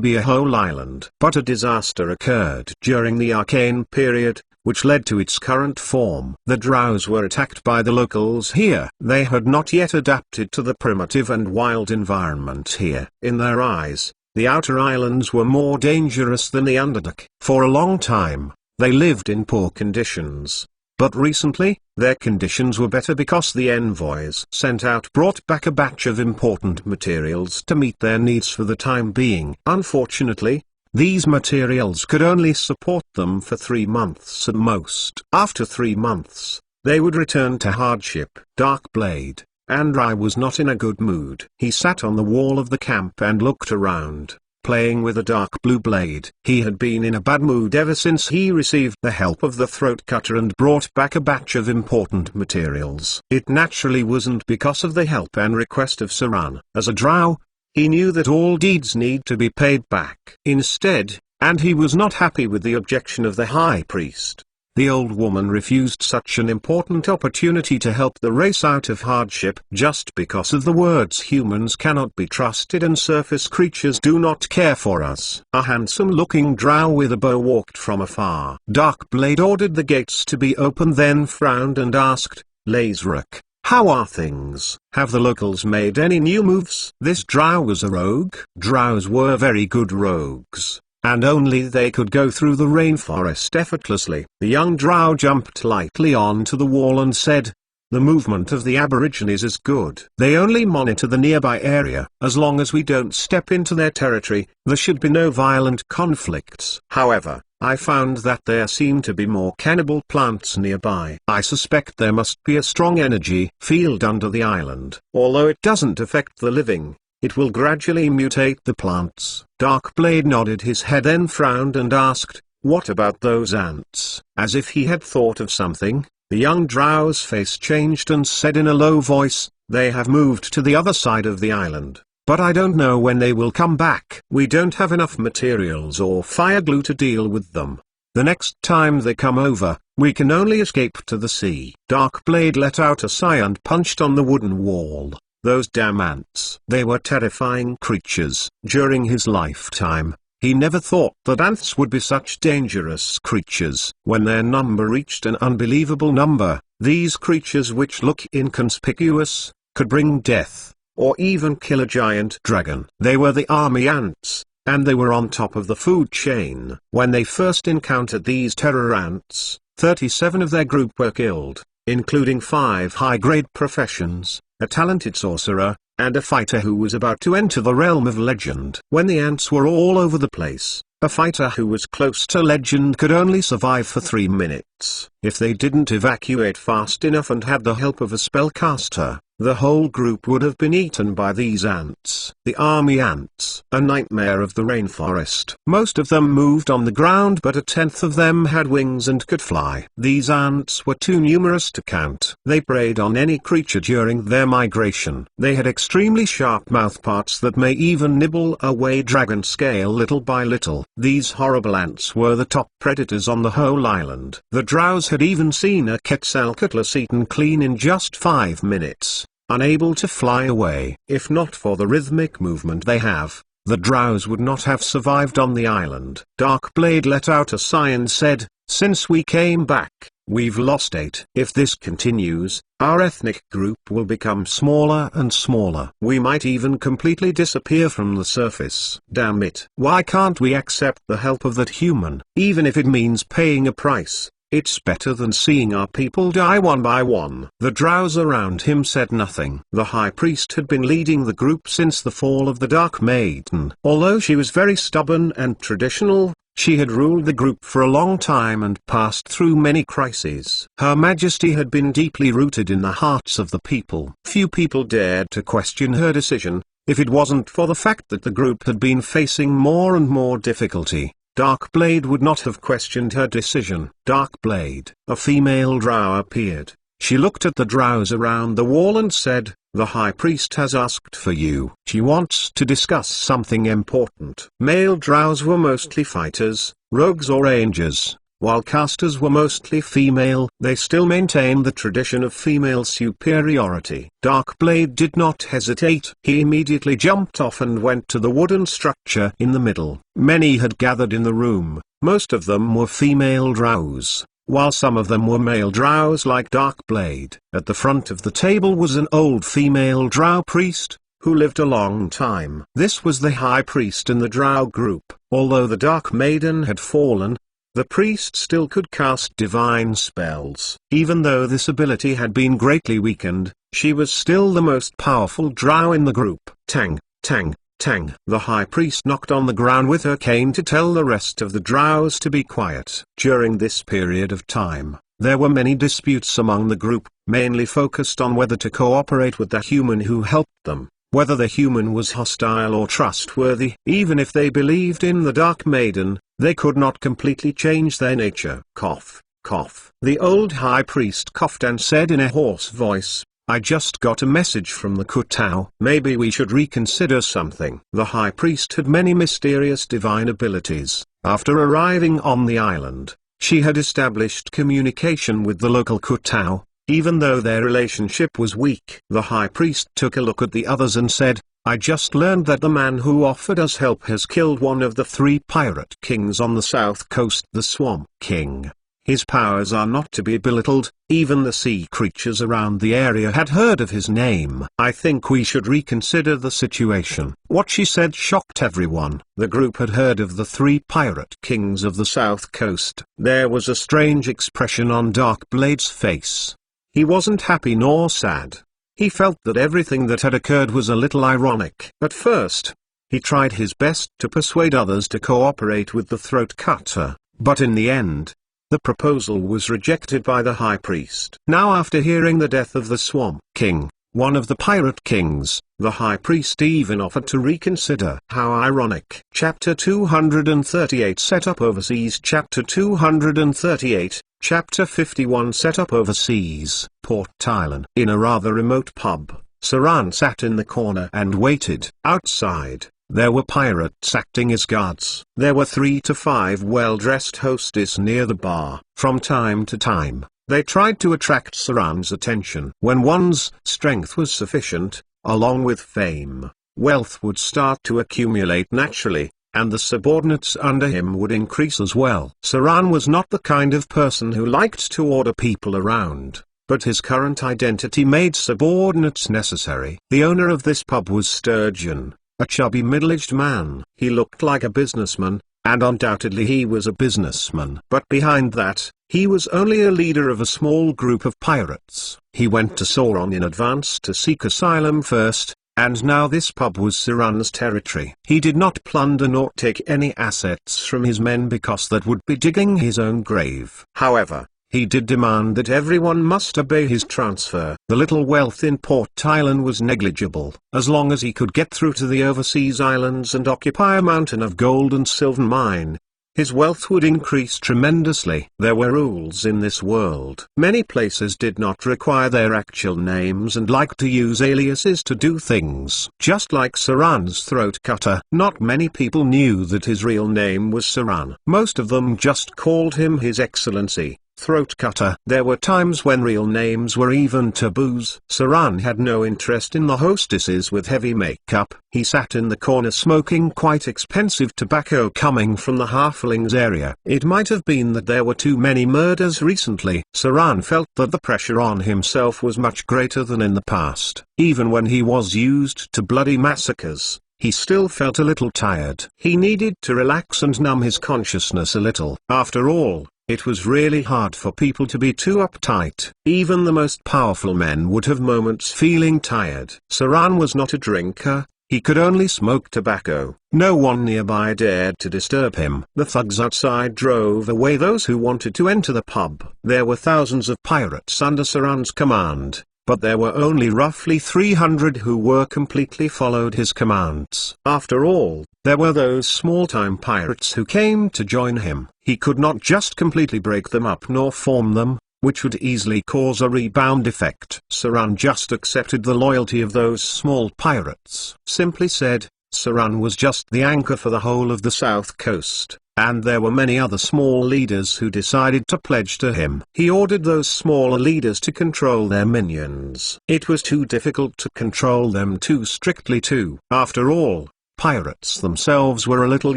be a whole island. But a disaster occurred during the Arcane period, which led to its current form. The drows were attacked by the locals here. They had not yet adapted to the primitive and wild environment here. In their eyes, the outer islands were more dangerous than the underdark. For a long time, they lived in poor conditions. But recently, their conditions were better because the envoys sent out brought back a batch of important materials to meet their needs for the time being. Unfortunately, these materials could only support them for 3 months at most. After 3 months, they would return to hardship. Darkblade, Andrai was not in a good mood. He sat on the wall of the camp and looked around, playing with a dark blue blade. He had been in a bad mood ever since he received the help of the throat cutter and brought back a batch of important materials. It naturally wasn't because of the help and request of Saran. As a drow, he knew that all deeds need to be paid back. Instead, and he was not happy with the objection of the high priest. The old woman refused such an important opportunity to help the race out of hardship just because of the words humans cannot be trusted and surface creatures do not care for us. A handsome-looking drow with a bow walked from afar. Darkblade ordered the gates to be opened, then frowned and asked, "Lazaruk, how are things? Have the locals made any new moves?" This drow was a rogue. Drows were very good rogues, and only they could go through the rainforest effortlessly. The young drow jumped lightly onto the wall and said, "The movement of the Aborigines is good. They only monitor the nearby area. As long as we don't step into their territory, there should be no violent conflicts. However, I found that there seem to be more cannibal plants nearby. I suspect there must be a strong energy field under the island. Although it doesn't affect the living, it will gradually mutate the plants." Darkblade nodded his head, then frowned and asked, "What about those ants?" As if he had thought of something, the young drow's face changed and said in a low voice, "They have moved to the other side of the island, but I don't know when they will come back. We don't have enough materials or fire glue to deal with them. The next time they come over, we can only escape to the sea." Darkblade let out a sigh and punched on the wooden wall. Those damn ants. They were terrifying creatures. During his lifetime, he never thought that ants would be such dangerous creatures. When their number reached an unbelievable number, these creatures which look inconspicuous, could bring death, or even kill a giant dragon. They were the army ants, and they were on top of the food chain. When they first encountered these terror ants, 37 of their group were killed, including 5 high-grade professions, a talented sorcerer, and a fighter who was about to enter the realm of legend. When the ants were all over the place, a fighter who was close to legend could only survive for 3 minutes. If they didn't evacuate fast enough and had the help of a spellcaster, the whole group would have been eaten by these ants. The army ants, a nightmare of the rainforest. Most of them moved on the ground, but a tenth of them had wings and could fly. These ants were too numerous to count. They preyed on any creature during their migration. They had extremely sharp mouthparts that may even nibble away dragon scale little by little. These horrible ants were the top predators on the whole island. The drows had even seen a Quetzalcoatlus eaten clean in just 5 minutes. Unable to fly away. If not for the rhythmic movement they have, the drows would not have survived on the island. Darkblade let out a sigh and said, "Since we came back, we've lost 8. If this continues, our ethnic group will become smaller and smaller. We might even completely disappear from the surface. Damn it. Why can't we accept the help of that human, even if it means paying a price? It's better than seeing our people die one by one." The drows around him said nothing. The High Priest had been leading the group since the fall of the Dark Maiden. Although she was very stubborn and traditional, she had ruled the group for a long time and passed through many crises. Her Majesty had been deeply rooted in the hearts of the people. Few people dared to question her decision, if it wasn't for the fact that the group had been facing more and more difficulty. Darkblade would not have questioned her decision. Darkblade, a female drow, appeared. She looked at the drows around the wall and said, "The High Priest has asked for you. She wants to discuss something important." Male drows were mostly fighters, rogues or rangers, while casters were mostly female. They still maintained the tradition of female superiority. Darkblade did not hesitate. He immediately jumped off and went to the wooden structure in the middle. Many had gathered in the room. Most of them were female drows, while some of them were male drows like Darkblade. At the front of the table was an old female drow priest, who lived a long time. This was the High Priest in the drow group. Although the Dark Maiden had fallen, the priest still could cast divine spells. Even though this ability had been greatly weakened, she was still the most powerful drow in the group. Tang, tang, tang. The High Priest knocked on the ground with her cane to tell the rest of the drows to be quiet. During this period of time, there were many disputes among the group, mainly focused on whether to cooperate with the human who helped them, whether the human was hostile or trustworthy. Even if they believed in the Dark Maiden, they could not completely change their nature. Cough, cough. The old High Priest coughed and said in a hoarse voice, "I just got a message from the Kutao. Maybe we should reconsider something." The High Priest had many mysterious divine abilities. After arriving on the island, she had established communication with the local Kutao, even though their relationship was weak. The High Priest took a look at the others and said, "I just learned that the man who offered us help has killed one of the 3 pirate kings on the south coast, the Swamp King. His powers are not to be belittled. Even the sea creatures around the area had heard of his name. I think we should reconsider the situation." What she said shocked everyone. The group had heard of the 3 pirate kings of the south coast. There was a strange expression on Darkblade's face. He wasn't happy nor sad. He felt that everything that had occurred was a little ironic. At first, he tried his best to persuade others to cooperate with the throat cutter, but in the end, the proposal was rejected by the High Priest. Now, after hearing the death of the Swamp King, one of the pirate kings, the High Priest even offered to reconsider. How ironic. Chapter 238 Set up overseas. Chapter 238, Chapter 51 Set up overseas. Port Thailand. In a rather remote pub, Saran sat in the corner and waited. Outside, there were pirates acting as guards. There were 3 to 5 well-dressed hostess near the bar. From time to time, they tried to attract Saran's attention. When one's strength was sufficient, along with fame, wealth would start to accumulate naturally, and the subordinates under him would increase as well. Saran was not the kind of person who liked to order people around, but his current identity made subordinates necessary. The owner of this pub was Sturgeon, a chubby middle-aged man. He looked like a businessman, and undoubtedly he was a businessman. But behind that, he was only a leader of a small group of pirates. He went to Sauron in advance to seek asylum first, and now this pub was Saran's territory. He did not plunder nor take any assets from his men because that would be digging his own grave. However, he did demand that everyone must obey his transfer. The little wealth in Port Thailand was negligible. As long as he could get through to the overseas islands and occupy a mountain of gold and silver mine, his wealth would increase tremendously. There were rules in this world. Many places did not require their actual names and liked to use aliases to do things. Just like Saran's throat cutter. Not many people knew that his real name was Saran. Most of them just called him His Excellency, throat cutter. There were times when real names were even taboos. Saran had no interest in the hostesses with heavy makeup. He sat in the corner smoking quite expensive tobacco coming from the halflings area. It might have been that there were too many murders recently. Saran felt that the pressure on himself was much greater than in the past. Even when he was used to bloody massacres, he still felt a little tired. He needed to relax and numb his consciousness a little. After all, it was really hard for people to be too uptight. Even the most powerful men would have moments feeling tired. Saran was not a drinker. He could only smoke tobacco. No one nearby dared to disturb him. The thugs outside drove away those who wanted to enter the pub. There were thousands of pirates under Saran's command, but there were only roughly 300 who were completely followed his commands. After all, there were those small-time pirates who came to join him. He could not just completely break them up nor form them, which would easily cause a rebound effect. Saran just accepted the loyalty of those small pirates. Simply said, Saran was just the anchor for the whole of the south coast, and there were many other small leaders who decided to pledge to him. He ordered those smaller leaders to control their minions. It was too difficult to control them too strictly too. After all, pirates themselves were a little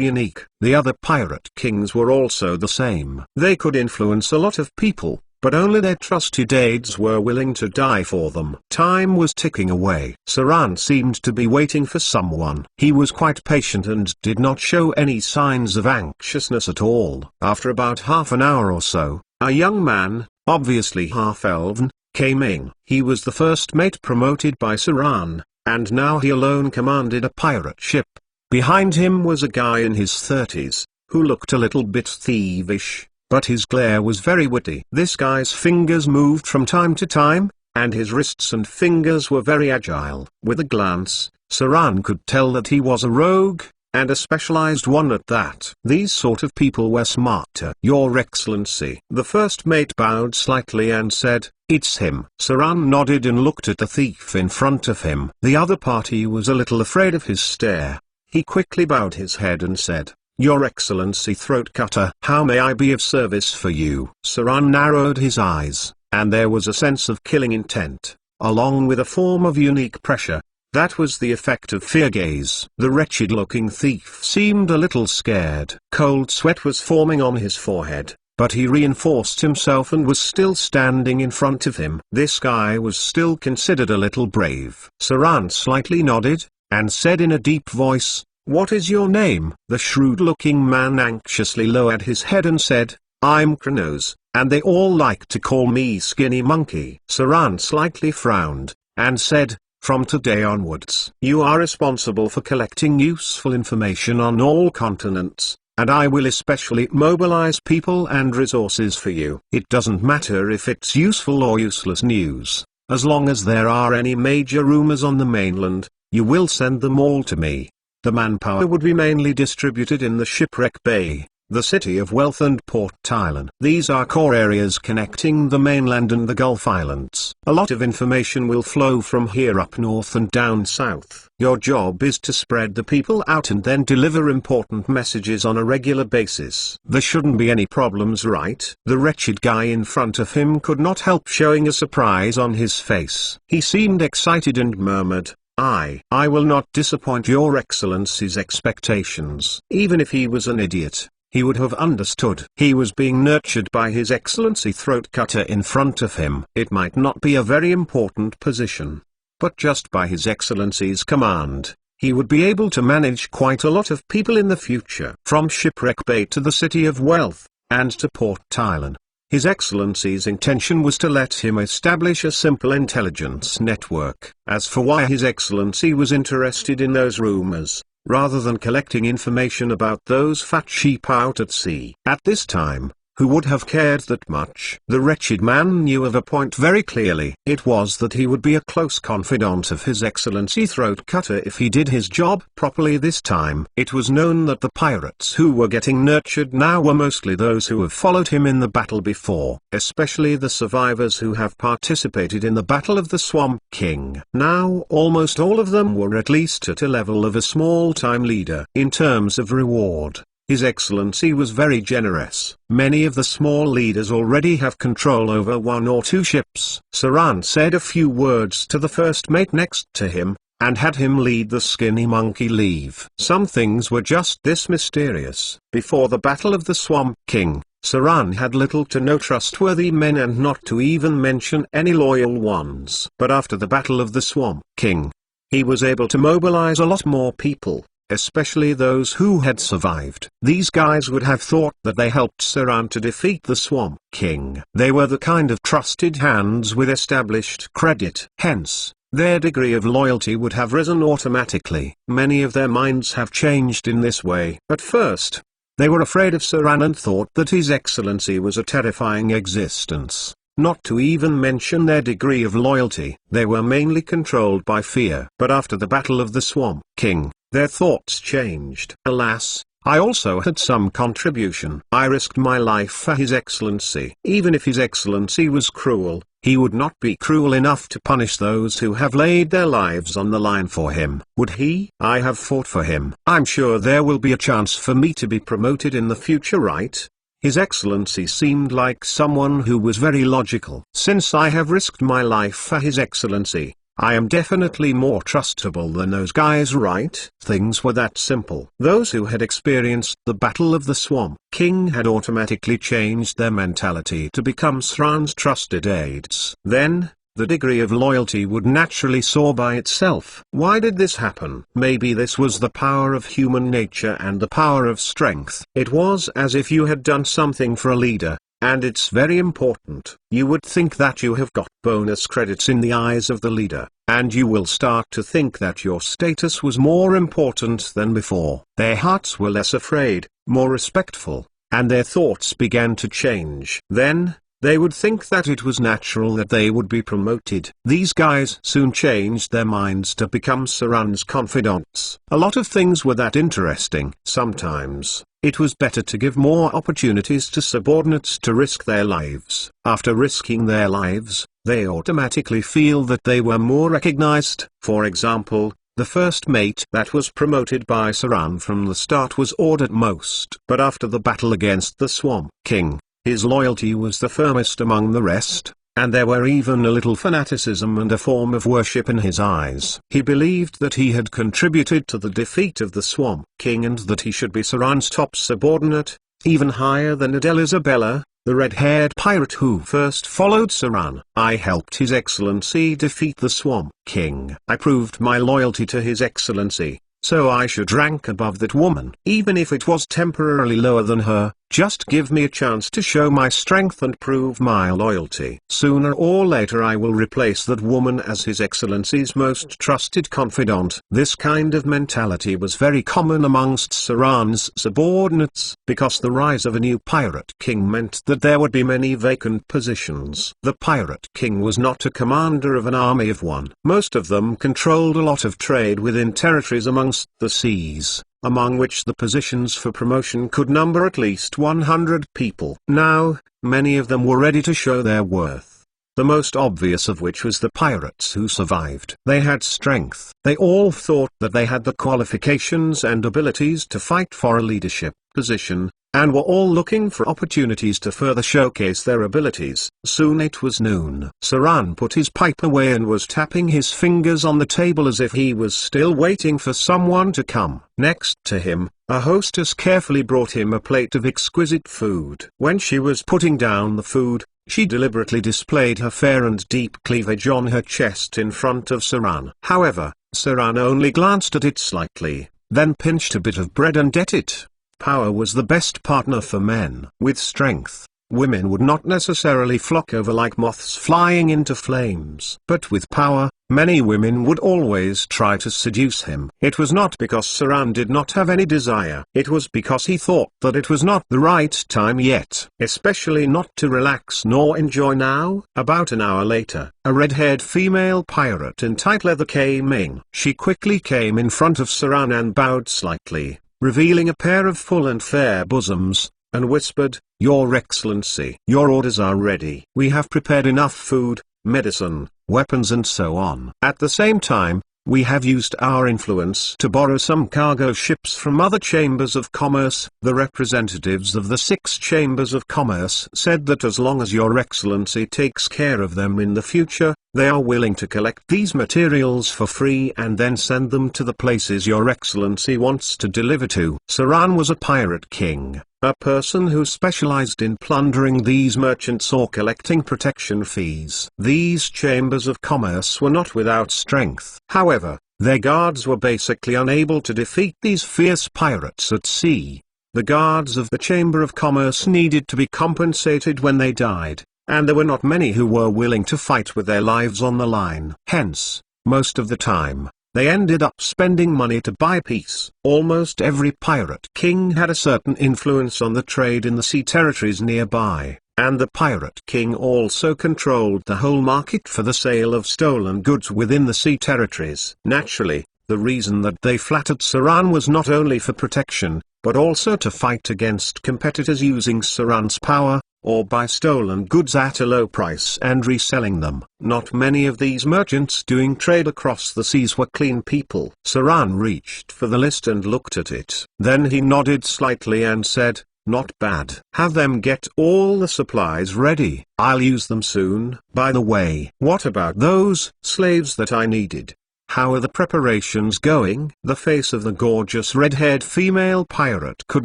unique. The other pirate kings were also the same. They could influence a lot of people, but only their trusted aides were willing to die for them. Time was ticking away. Saran seemed to be waiting for someone. He was quite patient and did not show any signs of anxiousness at all. After about half an hour or so, a young man, obviously half-elven, came in. He was the first mate promoted by Saran, and now he alone commanded a pirate ship. Behind him was a guy in his 30s, who looked a little bit thievish, but his glare was very witty. This guy's fingers moved from time to time, and his wrists and fingers were very agile. With a glance, Saran could tell that he was a rogue, and a specialized one at that. These sort of people were smarter. "Your Excellency." The first mate bowed slightly and said, "It's him." Saran nodded and looked at the thief in front of him. The other party was a little afraid of his stare. He quickly bowed his head and said, "Your Excellency Throat Cutter, how may I be of service for you?" Saran narrowed his eyes, and there was a sense of killing intent, along with a form of unique pressure. That was the effect of fear gaze. The wretched-looking thief seemed a little scared. Cold sweat was forming on his forehead, but he reinforced himself and was still standing in front of him. This guy was still considered a little brave. Saran slightly nodded, and said in a deep voice, "What is your name?" The shrewd-looking man anxiously lowered his head and said, "I'm Kronos, and they all like to call me Skinny Monkey." Saran slightly frowned, and said, "From today onwards, you are responsible for collecting useful information on all continents, and I will especially mobilize people and resources for you. It doesn't matter if it's useful or useless news, as long as there are any major rumors on the mainland, you will send them all to me." The manpower would be mainly distributed in the Shipwreck Bay, the City of Wealth and Port Island. These are core areas connecting the mainland and the Gulf Islands. A lot of information will flow from here up north and down south. Your job is to spread the people out and then deliver important messages on a regular basis. There shouldn't be any problems, right? The wretched guy in front of him could not help showing a surprise on his face. He seemed excited and murmured, I will not disappoint your Excellency's expectations." Even if he was an idiot, he would have understood. He was being nurtured by His Excellency Throat Cutter in front of him. It might not be a very important position, but just by His Excellency's command, he would be able to manage quite a lot of people in the future. From Shipwreck Bay to the City of Wealth, and to Port Island, His Excellency's intention was to let him establish a simple intelligence network. As for why His Excellency was interested in those rumors, rather than collecting information about those fat sheep out at sea at this time, who would have cared that much? The wretched man knew of a point very clearly. It was that he would be a close confidant of His Excellency Throat Cutter if he did his job properly this time. It was known that the pirates who were getting nurtured now were mostly those who have followed him in the battle before, especially the survivors who have participated in the Battle of the Swamp King. Now almost all of them were at least at a level of a small-time leader. In terms of reward, His Excellency was very generous. Many of the small leaders already have control over 1 or 2 ships. Saran said a few words to the first mate next to him, and had him lead the skinny monkey leave. Some things were just this mysterious. Before the Battle of the Swamp King, Saran had little to no trustworthy men, and not to even mention any loyal ones. But after the Battle of the Swamp King, he was able to mobilize a lot more people, especially those who had survived. These guys would have thought that they helped Saran to defeat the Swamp King. They were the kind of trusted hands with established credit. Hence, their degree of loyalty would have risen automatically. Many of their minds have changed in this way. At first, they were afraid of Saran and thought that His Excellency was a terrifying existence. Not to even mention their degree of loyalty, they were mainly controlled by fear. But after the Battle of the Swamp King, their thoughts changed. Alas, I also had some contribution. I risked my life for His Excellency. Even if His Excellency was cruel, he would not be cruel enough to punish those who have laid their lives on the line for him. Would he? I have fought for him. I'm sure there will be a chance for me to be promoted in the future, right? His Excellency seemed like someone who was very logical. Since I have risked my life for His Excellency, I am definitely more trustable than those guys, right? Things were that simple. Those who had experienced the Battle of the Swamp King had automatically changed their mentality to become Saran's trusted aides. Then, the degree of loyalty would naturally soar by itself. Why did this happen? Maybe this was the power of human nature and the power of strength. It was as if you had done something for a leader, and it's very important. You would think that you have got bonus credits in the eyes of the leader, and you will start to think that your status was more important than before. Their hearts were less afraid, more respectful, and their thoughts began to change. Then, they would think that it was natural that they would be promoted. These guys soon changed their minds to become Saran's confidants. A lot of things were that interesting. Sometimes, it was better to give more opportunities to subordinates to risk their lives. After risking their lives, they automatically feel that they were more recognized. For example, the first mate that was promoted by Saran from the start was ordered most. But after the battle against the Swamp King, his loyalty was the firmest among the rest, and there were even a little fanaticism and a form of worship in his eyes. He believed that he had contributed to the defeat of the Swamp King and that he should be Saran's top subordinate, even higher than Adele Isabella, the red-haired pirate who first followed Saran. I helped His Excellency defeat the Swamp King. I proved my loyalty to His Excellency, so I should rank above that woman. Even if it was temporarily lower than her, just give me a chance to show my strength and prove my loyalty. Sooner or later I will replace that woman as His Excellency's most trusted confidant. This kind of mentality was very common amongst Saran's subordinates, because the rise of a new pirate king meant that there would be many vacant positions. The pirate king was not a commander of an army of one. Most of them controlled a lot of trade within territories amongst the seas, among which the positions for promotion could number at least 100 people. Now, many of them were ready to show their worth. The most obvious of which was the pirates who survived. They had strength. They all thought that they had the qualifications and abilities to fight for a leadership position, and were all looking for opportunities to further showcase their abilities. Soon it was noon. Saran put his pipe away and was tapping his fingers on the table as if he was still waiting for someone to come. Next to him, a hostess carefully brought him a plate of exquisite food. When she was putting down the food, she deliberately displayed her fair and deep cleavage on her chest in front of Saran. However, Saran only glanced at it slightly, then pinched a bit of bread and ate it. Power was the best partner for men. With strength, women would not necessarily flock over like moths flying into flames. But with power, many women would always try to seduce him. It was not because Saran did not have any desire. It was because he thought that it was not the right time yet. Especially not to relax nor enjoy now. About an hour later, a red-haired female pirate in tight leather came in. She quickly came in front of Saran and bowed slightly, revealing a pair of full and fair bosoms, and whispered, "Your Excellency, your orders are ready. We have prepared enough food, medicine, weapons and so on." At the same time, We have used our influence to borrow some cargo ships from other chambers of commerce. The representatives of the 6 chambers of commerce said that as long as Your Excellency takes care of them in the future, they are willing to collect these materials for free and then send them to the places Your Excellency wants to deliver to. Saran was a pirate king, a person who specialized in plundering these merchants or collecting protection fees. These chambers of commerce were not without strength. However, their guards were basically unable to defeat these fierce pirates at sea. The guards of the Chamber of Commerce needed to be compensated when they died, and there were not many who were willing to fight with their lives on the line. Hence, most of the time, they ended up spending money to buy peace. Almost every pirate king had a certain influence on the trade in the sea territories nearby, and the pirate king also controlled the whole market for the sale of stolen goods within the sea territories. Naturally, the reason that they flattered Saran was not only for protection, but also to fight against competitors using Saran's power, or buy stolen goods at a low price and reselling them. Not many of these merchants doing trade across the seas were clean people. Saran reached for the list and looked at it. Then he nodded slightly and said, "Not bad. Have them get all the supplies ready. I'll use them soon. By the way, what about those slaves that I needed? How are the preparations going?" The face of the gorgeous red-haired female pirate could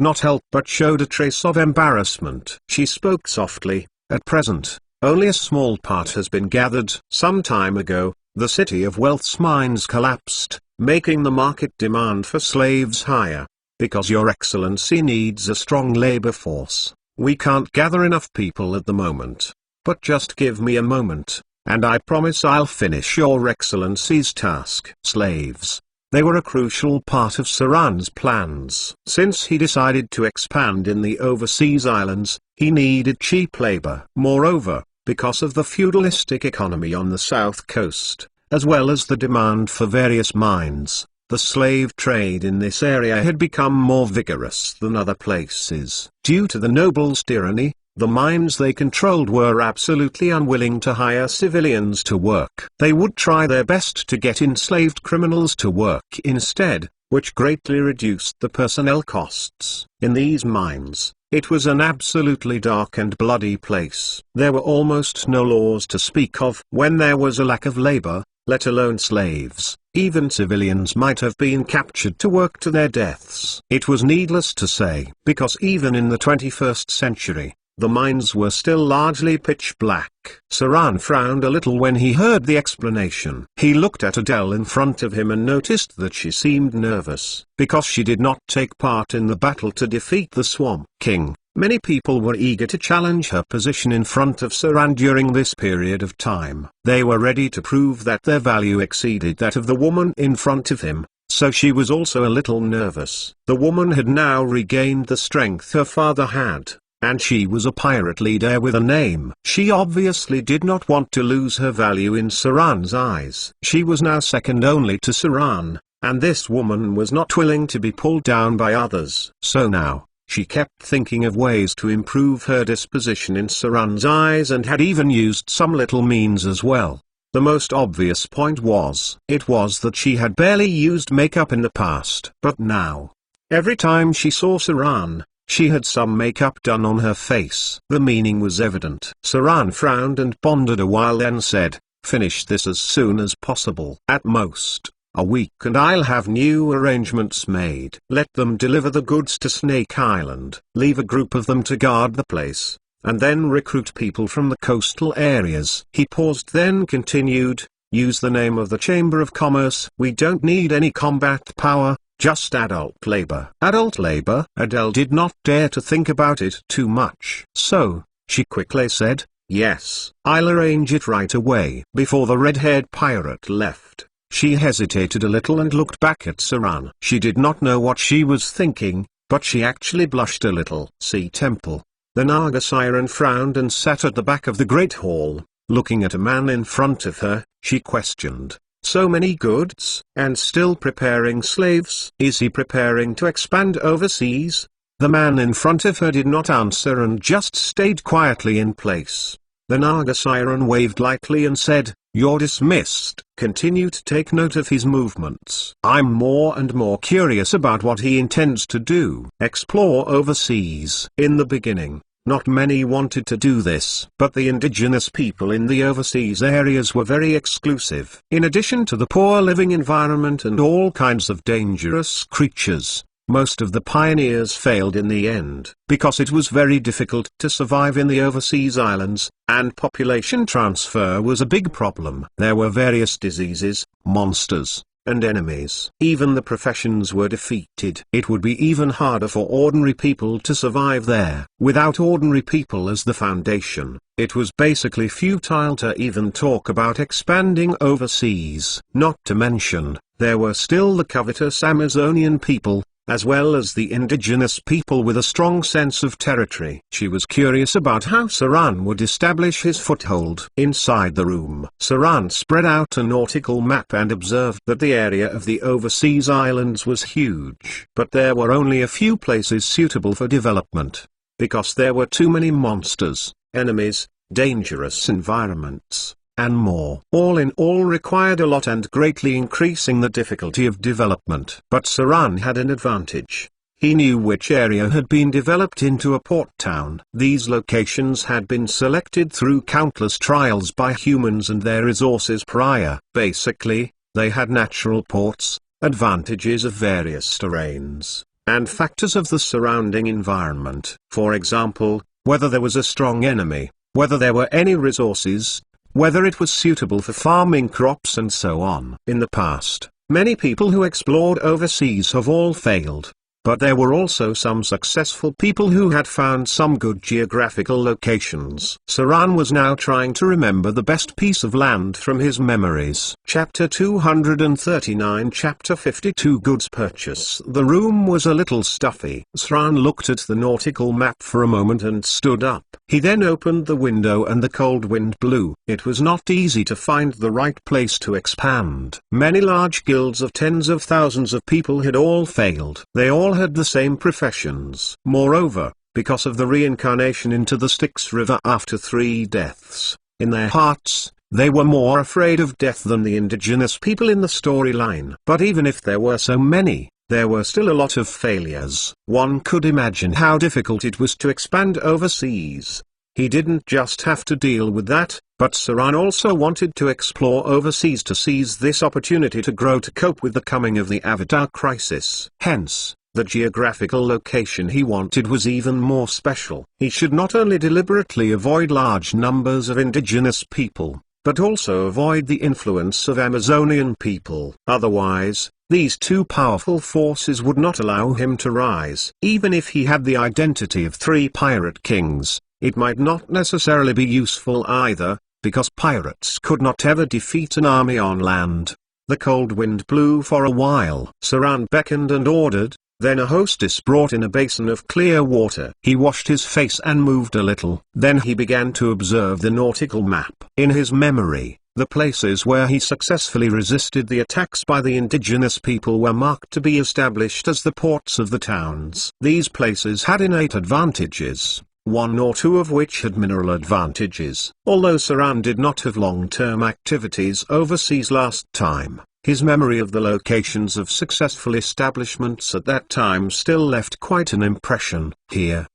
not help but showed a trace of embarrassment. She spoke softly, "At present, only a small part has been gathered. Some time ago, the City of Wealth's mines collapsed, making the market demand for slaves higher. Because Your Excellency needs a strong labor force, we can't gather enough people at the moment. But just give me a moment, and I promise I'll finish Your Excellency's task." Slaves. They were a crucial part of Saran's plans. Since he decided to expand in the overseas islands, he needed cheap labor. Moreover, because of the feudalistic economy on the south coast, as well as the demand for various mines, the slave trade in this area had become more vigorous than other places. Due to the nobles' tyranny, the mines they controlled were absolutely unwilling to hire civilians to work. They would try their best to get enslaved criminals to work instead, which greatly reduced the personnel costs. In these mines, it was an absolutely dark and bloody place. There were almost no laws to speak of. When there was a lack of labor, let alone slaves, even civilians might have been captured to work to their deaths. It was needless to say, because even in the 21st century, the mines were still largely pitch black. Saran frowned a little when he heard the explanation. He looked at Adele in front of him and noticed that she seemed nervous, because she did not take part in the battle to defeat the Swamp King. Many people were eager to challenge her position in front of Saran during this period of time. They were ready to prove that their value exceeded that of the woman in front of him, so she was also a little nervous. The woman had now regained the strength her father had, and she was a pirate leader with a name. She obviously did not want to lose her value in Saran's eyes. She was now second only to Saran, and this woman was not willing to be pulled down by others. So now, she kept thinking of ways to improve her disposition in Saran's eyes and had even used some little means as well. The most obvious point was that she had barely used makeup in the past. But now, every time she saw Saran, she had some makeup done on her face. The meaning was evident. Saran frowned and pondered a while, then said, "Finish this as soon as possible. At most, a week and I'll have new arrangements made. Let them deliver the goods to Snake Island. Leave a group of them to guard the place, and then recruit people from the coastal areas." He paused, then continued, "Use the name of the Chamber of Commerce. We don't need any combat power. Just adult labor." Adult labor? Adele did not dare to think about it too much. So, she quickly said, "Yes, I'll arrange it right away." Before the red-haired pirate left, she hesitated a little and looked back at Saran. She did not know what she was thinking, but she actually blushed a little. Sea Temple. The Naga Siren frowned and sat at the back of the Great Hall, looking at a man in front of her. She questioned, "So many goods, and still preparing slaves? Is he preparing to expand overseas?" The man in front of her did not answer and just stayed quietly in place. The Naga Siren waved lightly and said, You're dismissed. Continue to take note of his movements. I'm more and more curious about what he intends to do. Explore overseas. In the beginning, not many wanted to do this, but the indigenous people in the overseas areas were very exclusive. In addition to the poor living environment and all kinds of dangerous creatures, most of the pioneers failed in the end, because it was very difficult to survive in the overseas islands, and population transfer was a big problem. There were various diseases, monsters, and enemies. Even the professions were defeated. It would be even harder for ordinary people to survive there. Without ordinary people as the foundation, it was basically futile to even talk about expanding overseas. Not to mention, there were still the covetous Amazonian people, as well as the indigenous people with a strong sense of territory. She was curious about how Saran would establish his foothold. Inside the room, Saran spread out a nautical map and observed that the area of the overseas islands was huge. But there were only a few places suitable for development, because there were too many monsters, enemies, dangerous environments, and more. All in all required a lot and greatly increasing the difficulty of development. But Saran had an advantage. He knew which area had been developed into a port town. These locations had been selected through countless trials by humans and their resources prior. Basically, they had natural ports, advantages of various terrains, and factors of the surrounding environment. For example, whether there was a strong enemy, whether there were any resources, whether it was suitable for farming crops and so on. In the past, many people who explored overseas have all failed. But there were also some successful people who had found some good geographical locations. Saran was now trying to remember the best piece of land from his memories. Chapter 239 Chapter 52 Goods Purchase. The room was a little stuffy. Saran looked at the nautical map for a moment and stood up. He then opened the window and the cold wind blew. It was not easy to find the right place to expand. Many large guilds of tens of thousands of people had all failed. They all had the same professions. Moreover, because of the reincarnation into the Styx River after 3 deaths, in their hearts, they were more afraid of death than the indigenous people in the storyline. But even if there were so many, there were still a lot of failures. One could imagine how difficult it was to expand overseas. He didn't just have to deal with that, but Saran also wanted to explore overseas to seize this opportunity to grow to cope with the coming of the Avatar crisis. Hence, the geographical location he wanted was even more special. He should not only deliberately avoid large numbers of indigenous people, but also avoid the influence of Amazonian people. Otherwise, these two powerful forces would not allow him to rise. Even if he had the identity of 3 pirate kings, it might not necessarily be useful either, because pirates could not ever defeat an army on land. The cold wind blew for a while. Saran beckoned and ordered. Then a hostess brought in a basin of clear water. He washed his face and moved a little. Then he began to observe the nautical map. In his memory, the places where he successfully resisted the attacks by the indigenous people were marked to be established as the ports of the towns. These places had innate advantages, 1 or 2 of which had mineral advantages. Although Saran did not have long-term activities overseas last time, his memory of the locations of successful establishments at that time still left quite an impression. Here,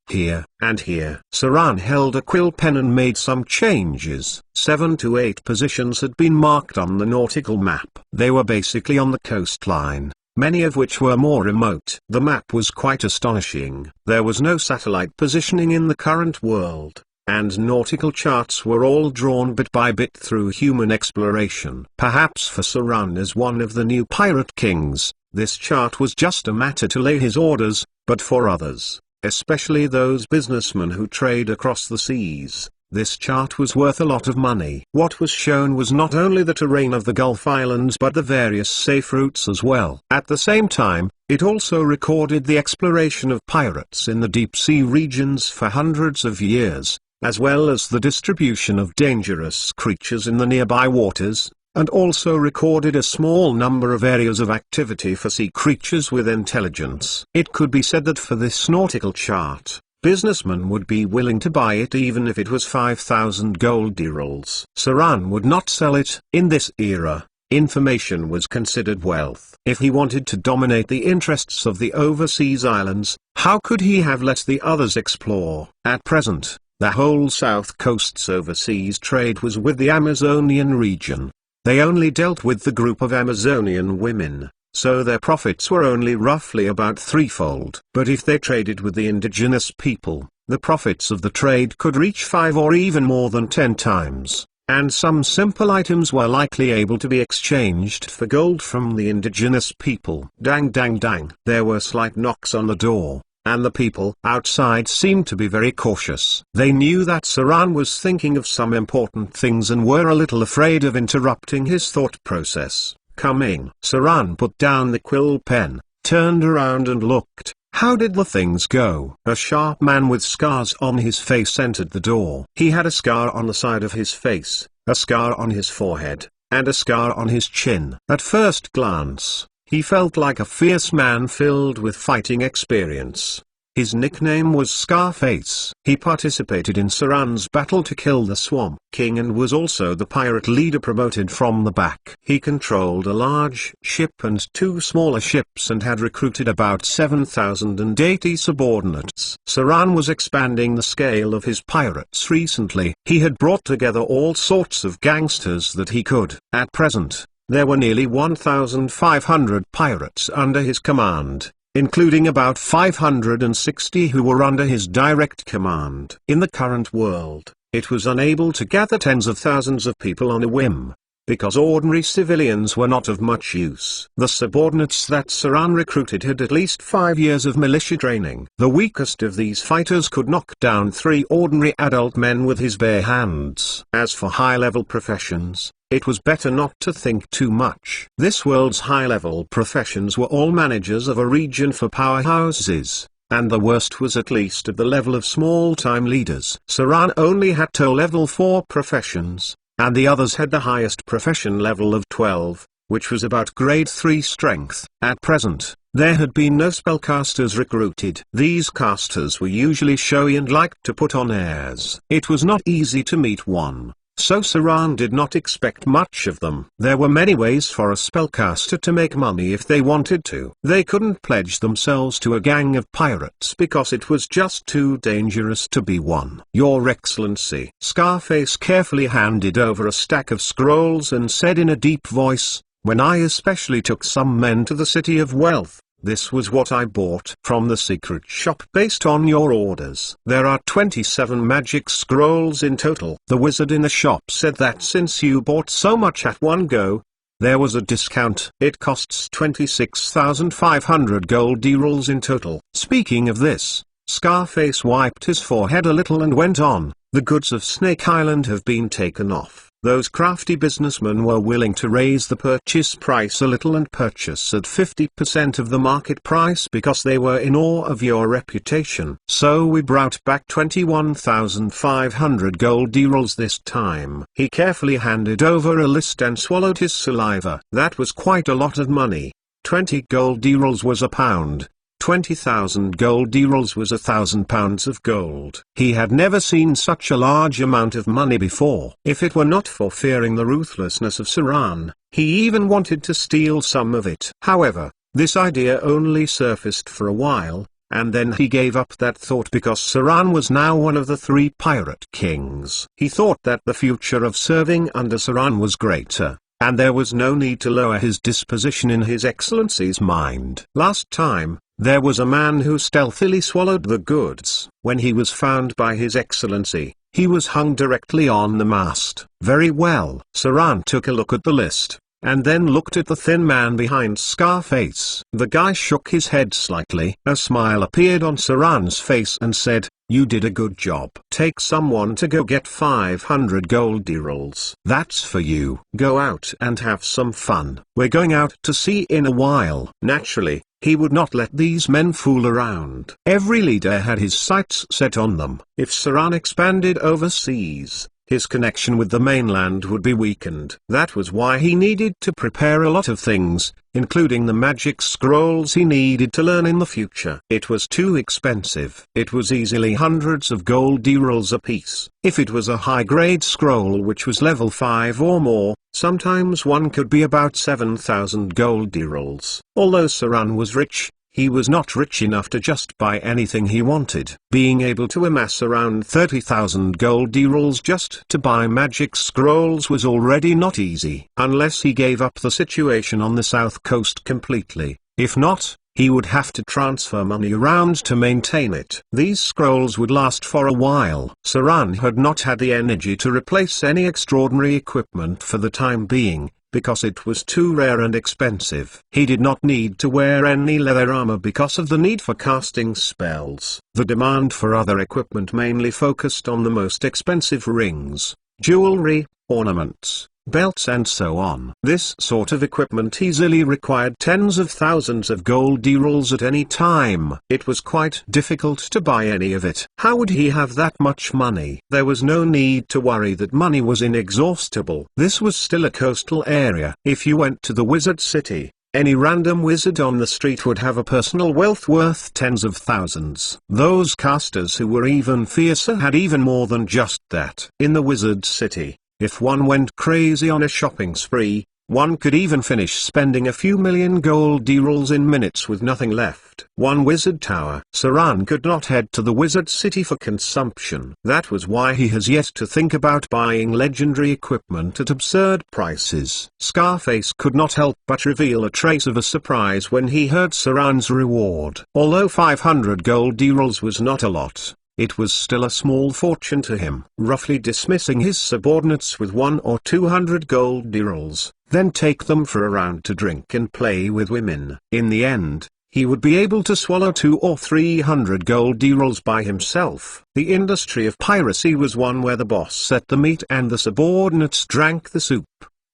and here. Saran held a quill pen and made some changes. 7 to 8 positions had been marked on the nautical map. They were basically on the coastline, many of which were more remote. The map was quite astonishing. There was no satellite positioning in the current world, and nautical charts were all drawn bit by bit through human exploration. Perhaps for Saran as one of the new pirate kings, this chart was just a matter to lay his orders, but for others, especially those businessmen who trade across the seas, this chart was worth a lot of money. What was shown was not only the terrain of the Gulf Islands but the various safe routes as well. At the same time, it also recorded the exploration of pirates in the deep sea regions for hundreds of years, as well as the distribution of dangerous creatures in the nearby waters, and also recorded a small number of areas of activity for sea creatures with intelligence. It could be said that for this nautical chart, businessmen would be willing to buy it even if it was 5,000 gold dirhams. Saran would not sell it. In this era, information was considered wealth. If he wanted to dominate the interests of the overseas islands, how could he have let the others explore? At present, the whole south coast's overseas trade was with the Amazonian region. They only dealt with the group of Amazonian women, so their profits were only roughly about threefold. But if they traded with the indigenous people, the profits of the trade could reach 5 or even more than 10 times, and some simple items were likely able to be exchanged for gold from the indigenous people. Dang dang dang. There were slight knocks on the door, and the people outside seemed to be very cautious. They knew that Saran was thinking of some important things and were a little afraid of interrupting his thought process. Coming. Saran put down the quill pen, turned around and looked. How did the things go? A sharp man with scars on his face entered the door. He had a scar on the side of his face, a scar on his forehead, and a scar on his chin. At first glance, he felt like a fierce man filled with fighting experience. His nickname was Scarface. He participated in Saran's battle to kill the Swamp King and was also the pirate leader promoted from the back. He controlled a large ship and 2 smaller ships and had recruited about 7,080 subordinates. Saran was expanding the scale of his pirates recently. He had brought together all sorts of gangsters that he could. At present, there were nearly 1,500 pirates under his command, including about 560 who were under his direct command. In the current world, it was unable to gather tens of thousands of people on a whim, because ordinary civilians were not of much use. The subordinates that Saran recruited had at least 5 years of militia training. The weakest of these fighters could knock down 3 ordinary adult men with his bare hands. As for high-level professions, it was better not to think too much. This world's high-level professions were all managers of a region for powerhouses, and the worst was at least at the level of small-time leaders. Saran only had 2 level 4 professions, and the others had the highest profession level of 12, which was about grade 3 strength. At present, there had been no spellcasters recruited. These casters were usually showy and liked to put on airs. It was not easy to meet one, so Saran did not expect much of them. There were many ways for a spellcaster to make money if they wanted to. They couldn't pledge themselves to a gang of pirates because it was just too dangerous to be one. Your Excellency. Scarface carefully handed over a stack of scrolls and said in a deep voice, "When I especially took some men to the City of Wealth, this was what I bought from the secret shop based on your orders. There are 27 magic scrolls in total." The wizard in the shop said that since you bought so much at one go, there was a discount. It costs 26,500 gold dirhams in total. Speaking of this, Scarface wiped his forehead a little and went on, "The goods of Snake Island have been taken off. Those crafty businessmen were willing to raise the purchase price a little and purchase at 50% of the market price because they were in awe of your reputation. So we brought back 21,500 gold dirhams this time." He carefully handed over a list and swallowed his saliva. That was quite a lot of money. 20 gold dirhams was a pound. 20,000 gold dirhams was 1,000 pounds of gold. He had never seen such a large amount of money before. If it were not for fearing the ruthlessness of Saran, he even wanted to steal some of it. However, this idea only surfaced for a while, and then he gave up that thought because Saran was now one of the 3 pirate kings. He thought that the future of serving under Saran was greater, and there was no need to lower his disposition in His Excellency's mind. Last time, there was a man who stealthily swallowed the goods. When he was found by His Excellency, he was hung directly on the mast. Very well. Saran took a look at the list, and then looked at the thin man behind Scarface. The guy shook his head slightly. A smile appeared on Saran's face and said, "You did a good job. Take someone to go get 500 gold dirhams. That's for you. Go out and have some fun. We're going out to sea in a while." Naturally, he would not let these men fool around. Every leader had his sights set on them. If Saran expanded overseas, his connection with the mainland would be weakened. That was why he needed to prepare a lot of things, including the magic scrolls he needed to learn in the future. It was too expensive. It was easily hundreds of gold emeralds apiece. If it was a high-grade scroll which was level 5 or more, sometimes one could be about 7,000 gold emeralds. Although Saran was rich, he was not rich enough to just buy anything he wanted. Being able to amass around 30,000 gold emeralds just to buy magic scrolls was already not easy. Unless he gave up the situation on the south coast completely. If not, he would have to transfer money around to maintain it. These scrolls would last for a while. Saran had not had the energy to replace any extraordinary equipment for the time being, because it was too rare and expensive. He did not need to wear any leather armor because of the need for casting spells. The demand for other equipment mainly focused on the most expensive rings, jewelry, ornaments, belts and so on. This sort of equipment easily required tens of thousands of gold emeralds at any time. It was quite difficult to buy any of it. How would he have that much money? There was no need to worry that money was inexhaustible. This was still a coastal area. If you went to the wizard city, any random wizard on the street would have a personal wealth worth tens of thousands. Those casters who were even fiercer had even more than just that. In the wizard city, if one went crazy on a shopping spree, one could even finish spending a few million gold emeralds in minutes with nothing left. One wizard tower. Saran could not head to the wizard city for consumption. That was why he has yet to think about buying legendary equipment at absurd prices. Scarface could not help but reveal a trace of a surprise when he heard Saran's reward. Although 500 gold emeralds was not a lot, it was still a small fortune to him. Roughly dismissing his subordinates with 100 or 200 gold emeralds, then take them for a round to drink and play with women. In the end, he would be able to swallow 200 or 300 gold emeralds by himself. The industry of piracy was one where the boss set the meat and the subordinates drank the soup.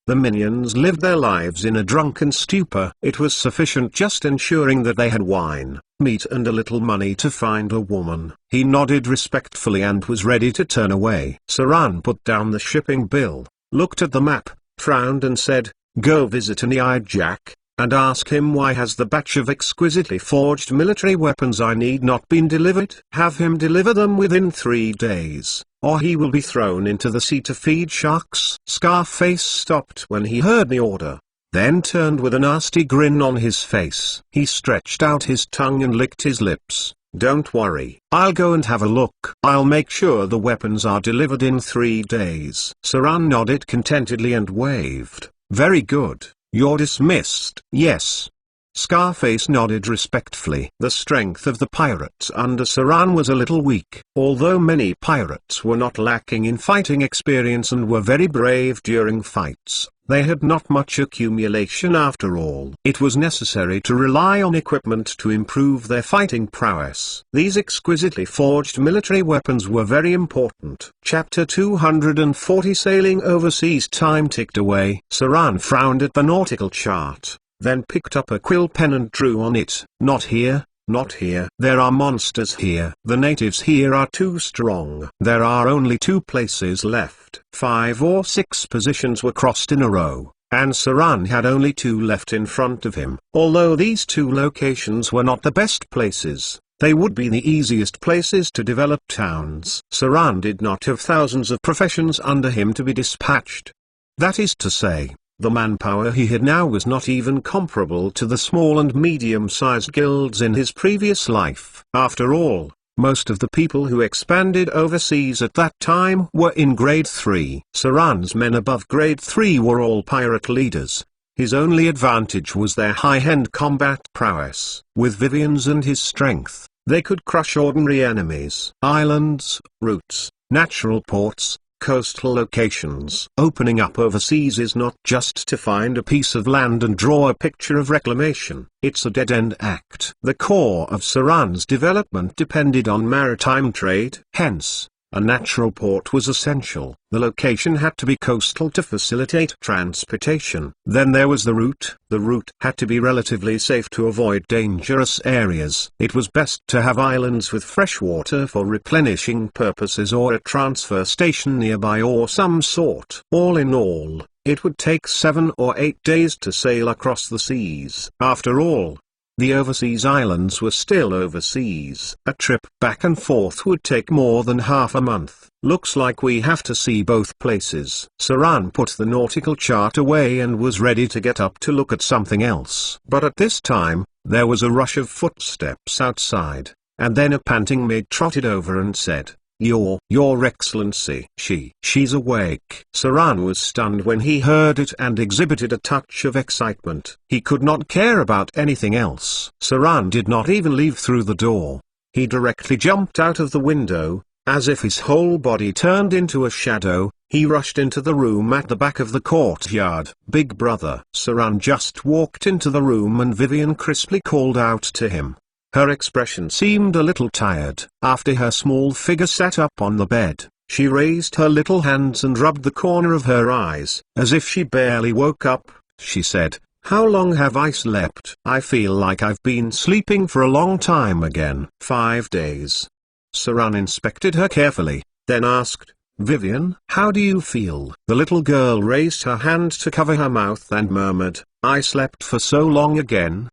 The minions lived their lives in a drunken stupor. It was sufficient just ensuring that they had wine, meat and a little money to find a woman. He nodded respectfully and was ready to turn away. Saran put down the shipping bill, looked at the map, frowned and said, "Go visit an eyed Jack, and ask him why has the batch of exquisitely forged military weapons I need not been delivered. Have him deliver them within 3 days, or he will be thrown into the sea to feed sharks." Scarface stopped when he heard the order, then turned with a nasty grin on his face. He stretched out his tongue and licked his lips. "Don't worry, I'll go and have a look. I'll make sure the weapons are delivered in 3 days." Saran nodded contentedly and waved. "Very good. You're dismissed." "Yes." Scarface nodded respectfully. The strength of the pirates under Saran was a little weak. Although many pirates were not lacking in fighting experience and were very brave during fights, they had not much accumulation after all. It was necessary to rely on equipment to improve their fighting prowess. These exquisitely forged military weapons were very important. Chapter 240 Sailing Overseas. Time ticked away. Saran frowned at the nautical chart, then picked up a quill pen and drew on it. "Not here. Not here. There are monsters here. The natives here are too strong. There are only 2 places left." 5 or 6 positions were crossed in a row, and Saran had only 2 left in front of him. Although these 2 locations were not the best places, they would be the easiest places to develop towns. Saran did not have thousands of professions under him to be dispatched. That is to say, the manpower he had now was not even comparable to the small and medium-sized guilds in his previous life. After all, most of the people who expanded overseas at that time were in Grade 3. Saran's men above Grade 3 were all pirate leaders. His only advantage was their high-end combat prowess. With Vivian's and his strength, they could crush ordinary enemies. Islands, routes, natural ports, coastal locations. Opening up overseas is not just to find a piece of land and draw a picture of reclamation. It's a dead-end act. The core of Saran's development depended on maritime trade. Hence, A natural port was essential. The location had to be coastal to facilitate transportation. Then there was the route. The route had to be relatively safe to avoid dangerous areas. It was best to have islands with fresh water for replenishing purposes or a transfer station nearby or some sort. All in all, it would take 7 or 8 days to sail across the seas. After all, the overseas islands were still overseas. A trip back and forth would take more than half a month. Looks like we have to see both places. Saran put the nautical chart away and was ready to get up to look at something else. But at this time, there was a rush of footsteps outside, and then a panting maid trotted over and said, Your Excellency. She's awake. Saran was stunned when he heard it and exhibited a touch of excitement. He could not care about anything else. Saran did not even leave through the door. He directly jumped out of the window, as if his whole body turned into a shadow. He rushed into the room at the back of the courtyard. Big brother. Saran just walked into the room and Vivian crisply called out to him. Her expression seemed a little tired. After her small figure sat up on the bed, she raised her little hands and rubbed the corner of her eyes. As if she barely woke up, she said, "How long have I slept? I feel like I've been sleeping for a long time again." 5 days. Saran inspected her carefully, then asked, "Vivian, how do you feel?" The little girl raised her hand to cover her mouth and murmured, "I slept for so long again.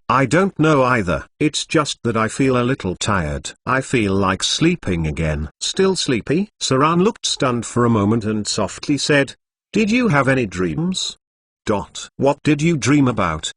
I don't know either. It's just that I feel a little tired. I feel like sleeping again." "Still sleepy?" Saran looked stunned for a moment and softly said, "Did you have any dreams?" "What did you dream about?"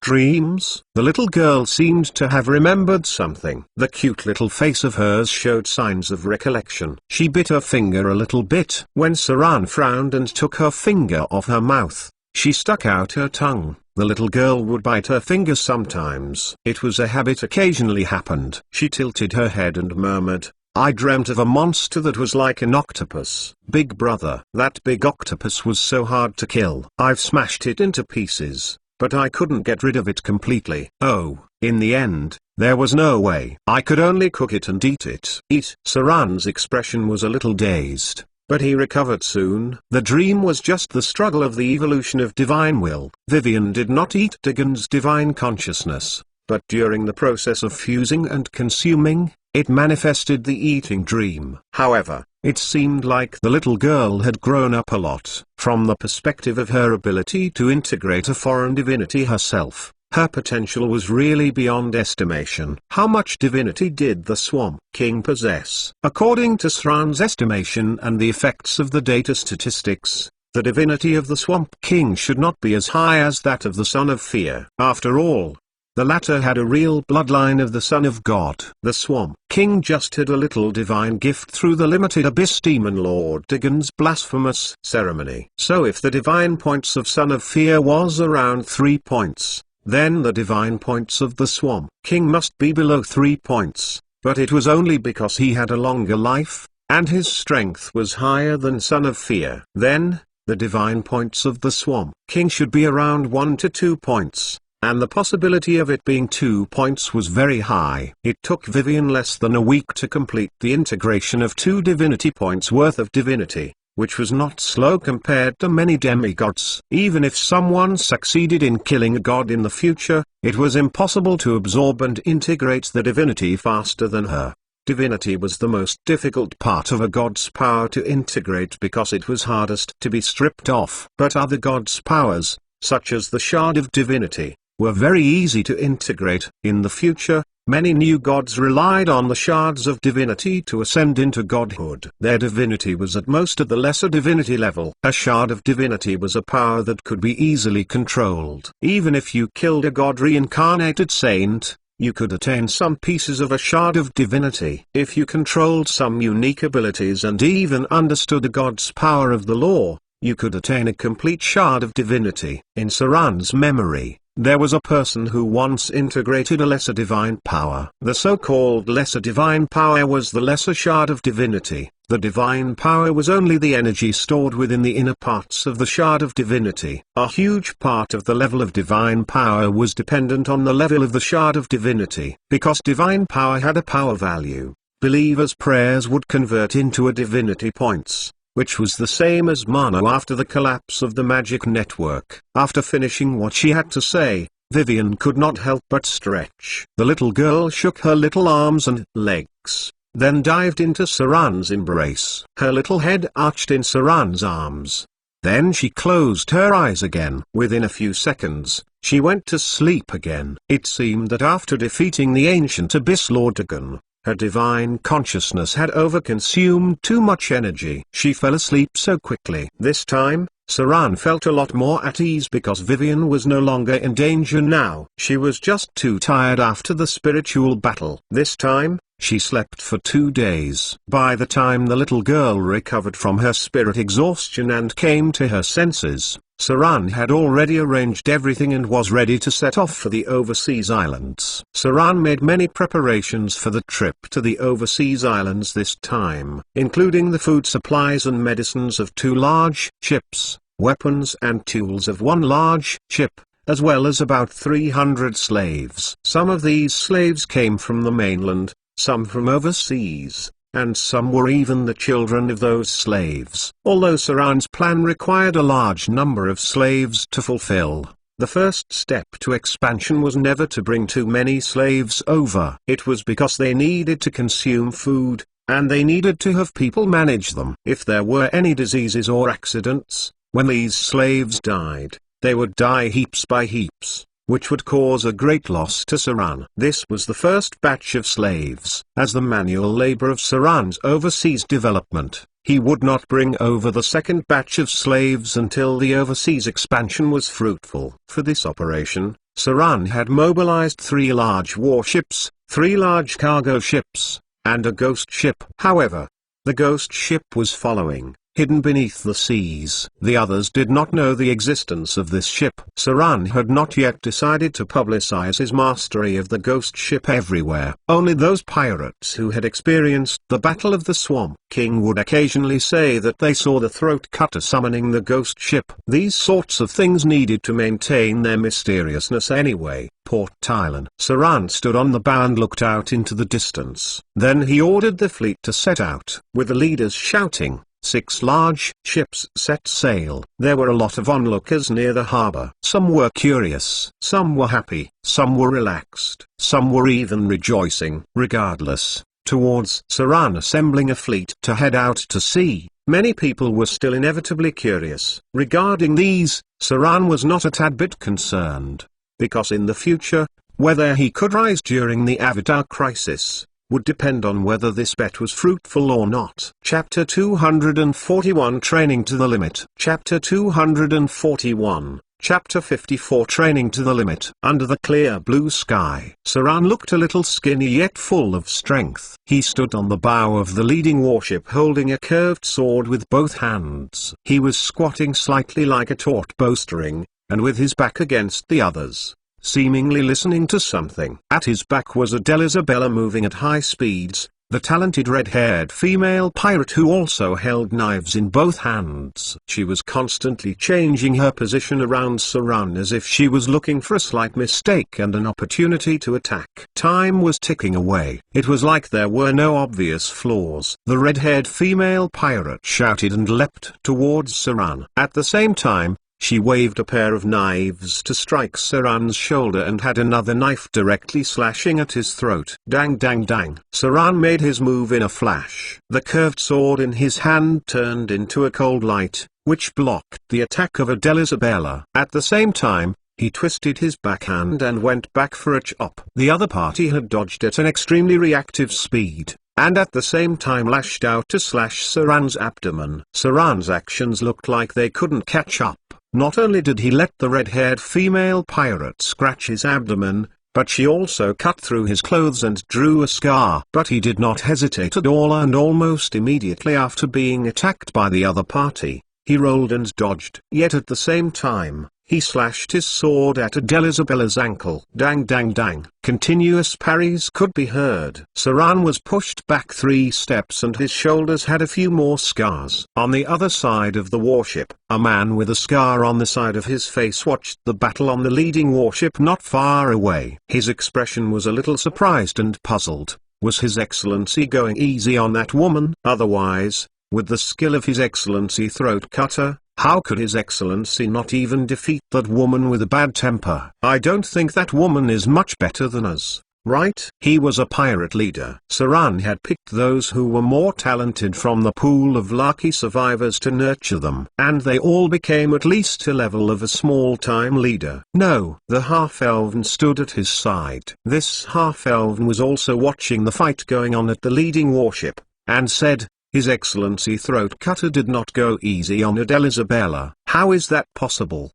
"Dreams?" The little girl seemed to have remembered something. The cute little face of hers showed signs of recollection. She bit her finger a little bit. When Saran frowned and took her finger off her mouth, she stuck out her tongue. The little girl would bite her finger sometimes. It was a habit occasionally happened. She tilted her head and murmured, "I dreamt of a monster that was like an octopus." "Big brother, that big octopus was so hard to kill. I've smashed it into pieces, but I couldn't get rid of it completely. Oh, in the end, there was no way. I could only cook it and eat it." Saran's expression was a little dazed, but he recovered soon. The dream was just the struggle of the evolution of divine will. Vivian did not eat Dagon's divine consciousness, but during the process of fusing and consuming, it manifested the eating dream. However, it seemed like the little girl had grown up a lot. From the perspective of her ability to integrate a foreign divinity herself, her potential was really beyond estimation. How much divinity did the Swamp King possess? According to Sran's estimation and the effects of the data statistics, the divinity of the Swamp King should not be as high as that of the Son of Fear. After all, the latter had a real bloodline of the Son of God. The Swamp King just had a little divine gift through the limited Abyss Demon Lord Dagon's blasphemous ceremony. So if the divine points of Son of Fear was around 3 points, then the divine points of the Swamp King must be below 3 points, but it was only because he had a longer life, and his strength was higher than Son of Fear. Then, the divine points of the Swamp King should be around 1 to 2 points, and the possibility of it being 2 points was very high. It took Vivian less than a week to complete the integration of 2 divinity points worth of divinity, which was not slow compared to many demigods. Even if someone succeeded in killing a god in the future, it was impossible to absorb and integrate the divinity faster than her. Divinity was the most difficult part of a god's power to integrate because it was hardest to be stripped off. But other gods' powers, such as the Shard of Divinity, were very easy to integrate. In the future, many new gods relied on the shards of divinity to ascend into godhood. Their divinity was at most at the lesser divinity level. A shard of divinity was a power that could be easily controlled. Even if you killed a god-reincarnated saint, you could attain some pieces of a shard of divinity. If you controlled some unique abilities and even understood a god's power of the law, you could attain a complete shard of divinity. In Saran's memory, there was a person who once integrated a lesser divine power. The so-called lesser divine power was the lesser shard of divinity. The divine power was only the energy stored within the inner parts of the shard of divinity. A huge part of the level of divine power was dependent on the level of the shard of divinity. Because divine power had a power value, believers' prayers would convert into a divinity points, which was the same as mana after the collapse of the magic network. After finishing what she had to say, Vivian could not help but stretch. The little girl shook her little arms and legs, then dived into Saran's embrace. Her little head arched in Saran's arms. Then she closed her eyes again. Within a few seconds, she went to sleep again. It seemed that after defeating the ancient Abyss Lord Dagon, her divine consciousness had overconsumed too much energy. She fell asleep so quickly. This time, Saran felt a lot more at ease because Vivian was no longer in danger now. She was just too tired after the spiritual battle. This time, she slept for 2 days. By the time the little girl recovered from her spirit exhaustion and came to her senses, Saran had already arranged everything and was ready to set off for the overseas islands. Saran made many preparations for the trip to the overseas islands this time, including the food supplies and medicines of 2 large ships, weapons and tools of 1 large ship, as well as about 300 slaves. Some of these slaves came from the mainland, some from overseas, and some were even the children of those slaves. Although Saran's plan required a large number of slaves to fulfill, the first step to expansion was never to bring too many slaves over. It was because they needed to consume food, and they needed to have people manage them. If there were any diseases or accidents, when these slaves died, they would die heaps by heaps, which would cause a great loss to Saran. This was the first batch of slaves. As the manual labor of Saran's overseas development, he would not bring over the second batch of slaves until the overseas expansion was fruitful. For this operation, Saran had mobilized 3 large warships, 3 large cargo ships, and a ghost ship. However, the ghost ship was following, hidden beneath the seas. The others did not know the existence of this ship. Saran had not yet decided to publicize his mastery of the ghost ship everywhere. Only those pirates who had experienced the Battle of the Swamp King would occasionally say that they saw the throat cutter summoning the ghost ship. These sorts of things needed to maintain their mysteriousness anyway. Port Tylan. Saran stood on the bow and looked out into the distance. Then he ordered the fleet to set out. With the leaders shouting, 6 large ships set sail. There were a lot of onlookers near the harbor. Some were curious, some were happy, some were relaxed, some were even rejoicing. Regardless, towards Saran assembling a fleet to head out to sea, many people were still inevitably curious. Regarding these, Saran was not a tad bit concerned, because in the future, whether he could rise during the Avatar crisis, would depend on whether this bet was fruitful or not. Chapter 241 Training to the Limit. Chapter 241, Chapter 54 Training to the Limit. Under the clear blue sky, Saran looked a little skinny yet full of strength. He stood on the bow of the leading warship holding a curved sword with both hands. He was squatting slightly like a taut bowstring, and with his back against the others, seemingly listening to something. At his back was Adele Isabella moving at high speeds, the talented red-haired female pirate who also held knives in both hands. She was constantly changing her position around Saran as if she was looking for a slight mistake and an opportunity to attack. Time was ticking away. It was like there were no obvious flaws. The red-haired female pirate shouted and leapt towards Saran. At the same time, she waved a pair of knives to strike Saran's shoulder and had another knife directly slashing at his throat. Dang dang dang. Saran made his move in a flash. The curved sword in his hand turned into a cold light, which blocked the attack of Adele Isabella. At the same time, he twisted his backhand and went back for a chop. The other party had dodged at an extremely reactive speed, and at the same time lashed out to slash Saran's abdomen. Saran's actions looked like they couldn't catch up. Not only did he let the red-haired female pirate scratch his abdomen, but she also cut through his clothes and drew a scar. But he did not hesitate at all, and almost immediately after being attacked by the other party, he rolled and dodged. Yet at the same time, he slashed his sword at Adele Isabella's ankle. Dang dang dang. Continuous parries could be heard. Saran was pushed back 3 steps and his shoulders had a few more scars. On the other side of the warship, a man with a scar on the side of his face watched the battle on the leading warship not far away. His expression was a little surprised and puzzled. Was His Excellency going easy on that woman? Otherwise, with the skill of His Excellency Throat Cutter, how could His Excellency not even defeat that woman with a bad temper? I don't think that woman is much better than us, right? He was a pirate leader. Saran had picked those who were more talented from the pool of lucky survivors to nurture them, and they all became at least a level of a small-time leader. No, the half-elven stood at his side. This half-elven was also watching the fight going on at the leading warship, and said, His Excellency Throat Cutter did not go easy on Adele Isabella. How is that possible?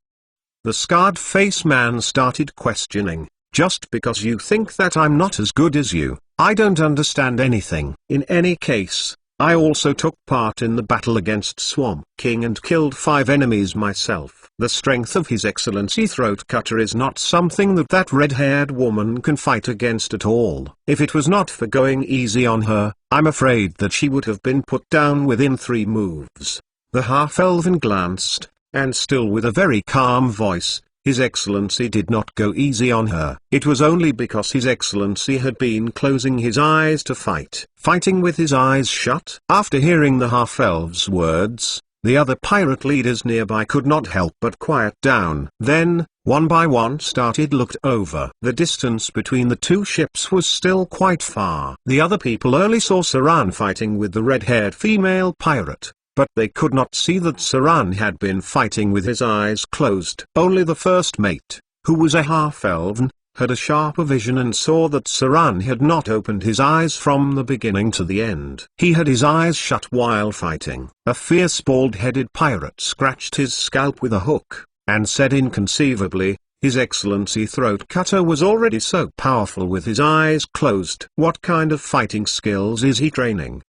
The scarred face man started questioning. Just because you think that I'm not as good as you, I don't understand anything. In any case, I also took part in the battle against Swamp King and killed 5 enemies myself. The strength of His Excellency Throat Cutter is not something that red-haired woman can fight against at all. If it was not for going easy on her, I'm afraid that she would have been put down within 3 moves. The half-elven glanced, and still with a very calm voice, His Excellency did not go easy on her. It was only because His Excellency had been closing his eyes to fight. Fighting with his eyes shut? After hearing the half-elf's words, the other pirate leaders nearby could not help but quiet down. Then, one by one looked over. The distance between the 2 ships was still quite far. The other people only saw Saran fighting with the red-haired female pirate, but they could not see that Saran had been fighting with his eyes closed. Only the first mate, who was a half-elven, had a sharper vision and saw that Saran had not opened his eyes from the beginning to the end. He had his eyes shut while fighting. A fierce bald-headed pirate scratched his scalp with a hook, and said inconceivably, His Excellency Throat Cutter was already so powerful with his eyes closed. What kind of fighting skills is he training?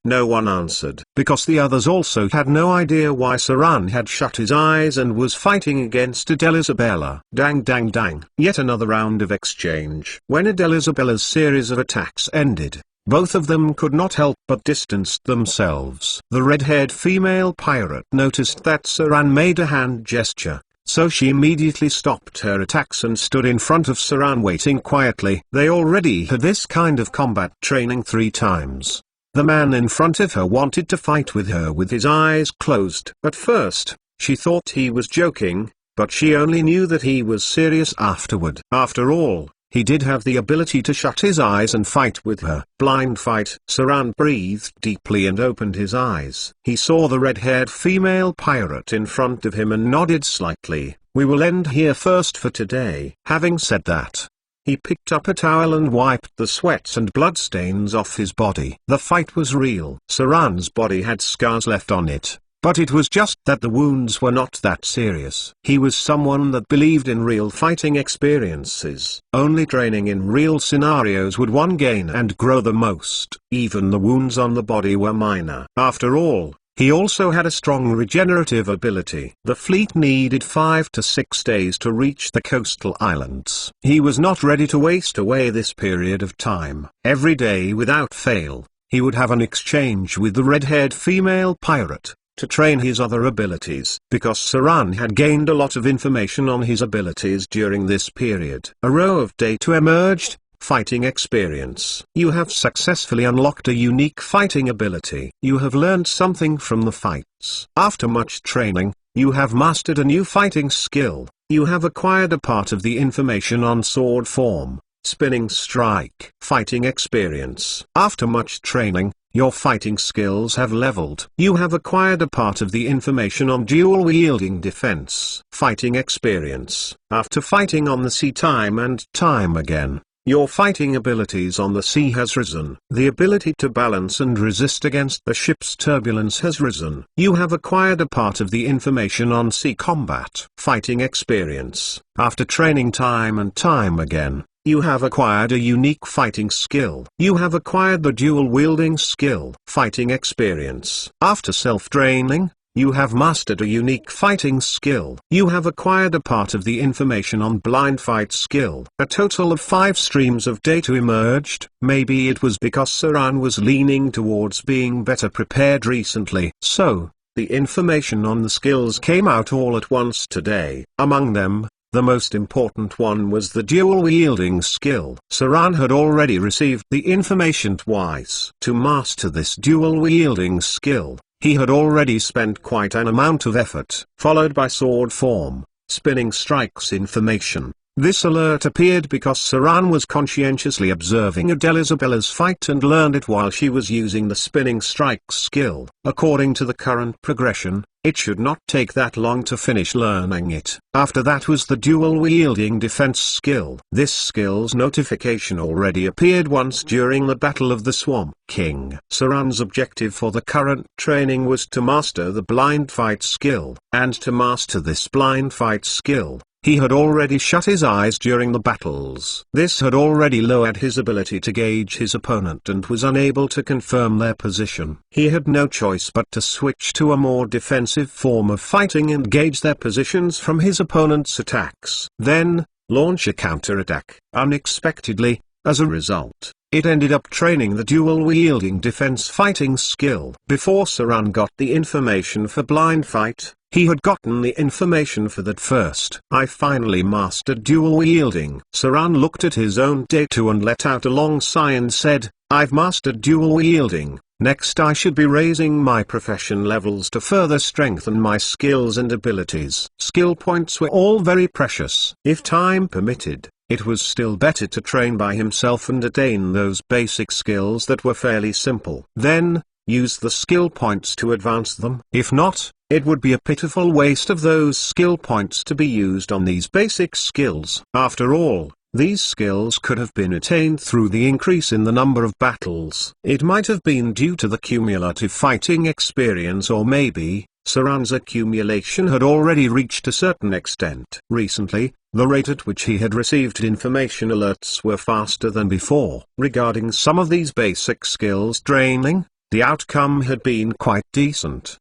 No one answered, because the others also had no idea why Saran had shut his eyes and was fighting against Adele Isabella. Dang dang dang. Yet another round of exchange. When Adele Isabella's series of attacks ended, both of them could not help but distanced themselves. The red-haired female pirate noticed that Saran made a hand gesture, so she immediately stopped her attacks and stood in front of Saran waiting quietly. They already had this kind of combat training 3 times. The man in front of her wanted to fight with her with his eyes closed. At first, she thought he was joking, but she only knew that he was serious afterward. After all, he did have the ability to shut his eyes and fight with her. Blind fight. Saran breathed deeply and opened his eyes. He saw the red-haired female pirate in front of him and nodded slightly. We will end here first for today. Having said that, he picked up a towel and wiped the sweat and bloodstains off his body. The fight was real. Saran's body had scars left on it, but it was just that the wounds were not that serious. He was someone that believed in real fighting experiences. Only training in real scenarios would one gain and grow the most. Even the wounds on the body were minor. After all, he also had a strong regenerative ability. The fleet needed 5 to 6 days to reach the coastal islands. He was not ready to waste away this period of time. Every day without fail, he would have an exchange with the red-haired female pirate, to train his other abilities. Because Saran had gained a lot of information on his abilities during this period. A row of data emerged. Fighting experience. You have successfully unlocked a unique fighting ability. You have learned something from the fights. After much training, you have mastered a new fighting skill. You have acquired a part of the information on sword form, spinning strike. Fighting experience. After much training, your fighting skills have leveled. You have acquired a part of the information on dual-wielding defense. Fighting experience. After fighting on the sea time and time again, your fighting abilities on the sea has risen. The ability to balance and resist against the ship's turbulence has risen. You have acquired a part of the information on sea combat. Fighting experience. After training time and time again, you have acquired a unique fighting skill. You have acquired the dual-wielding skill. Fighting experience. After self-training, you have mastered a unique fighting skill. You have acquired a part of the information on blind fight skill. A total of 5 streams of data emerged. Maybe it was because Saran was leaning towards being better prepared recently. So, the information on the skills came out all at once today. Among them, The most important one was the dual-wielding skill. Saran had already received the information twice. To master this dual-wielding skill, he had already spent quite an amount of effort. Followed by sword form, spinning strikes information. This alert appeared because Saran was conscientiously observing Adele Isabella's fight and learned it while she was using the spinning strikes skill. According to the current progression, it should not take that long to finish learning it. After that was the dual-wielding defense skill. This skill's notification already appeared once during the Battle of the Swamp King. Saran's objective for the current training was to master the blind fight skill. And to master this blind fight skill, he had already shut his eyes during the battles. This had already lowered his ability to gauge his opponent and was unable to confirm their position. He had no choice but to switch to a more defensive form of fighting and gauge their positions from his opponent's attacks. Then, launch a counterattack. Unexpectedly, as a result, it ended up training the dual-wielding defense fighting skill. Before Saran got the information for blind fight, he had gotten the information for that first. I finally mastered dual-wielding. Saran looked at his own data and let out a long sigh and said, I've mastered dual-wielding. Next I should be raising my profession levels to further strengthen my skills and abilities. Skill points were all very precious. If time permitted, it was still better to train by himself and attain those basic skills that were fairly simple. Then, use the skill points to advance them. If not, it would be a pitiful waste of those skill points to be used on these basic skills. After all, these skills could have been attained through the increase in the number of battles. It might have been due to the cumulative fighting experience, or maybe, Saran's accumulation had already reached a certain extent. Recently, the rate at which he had received information alerts were faster than before. Regarding some of these basic skills training, the outcome had been quite decent.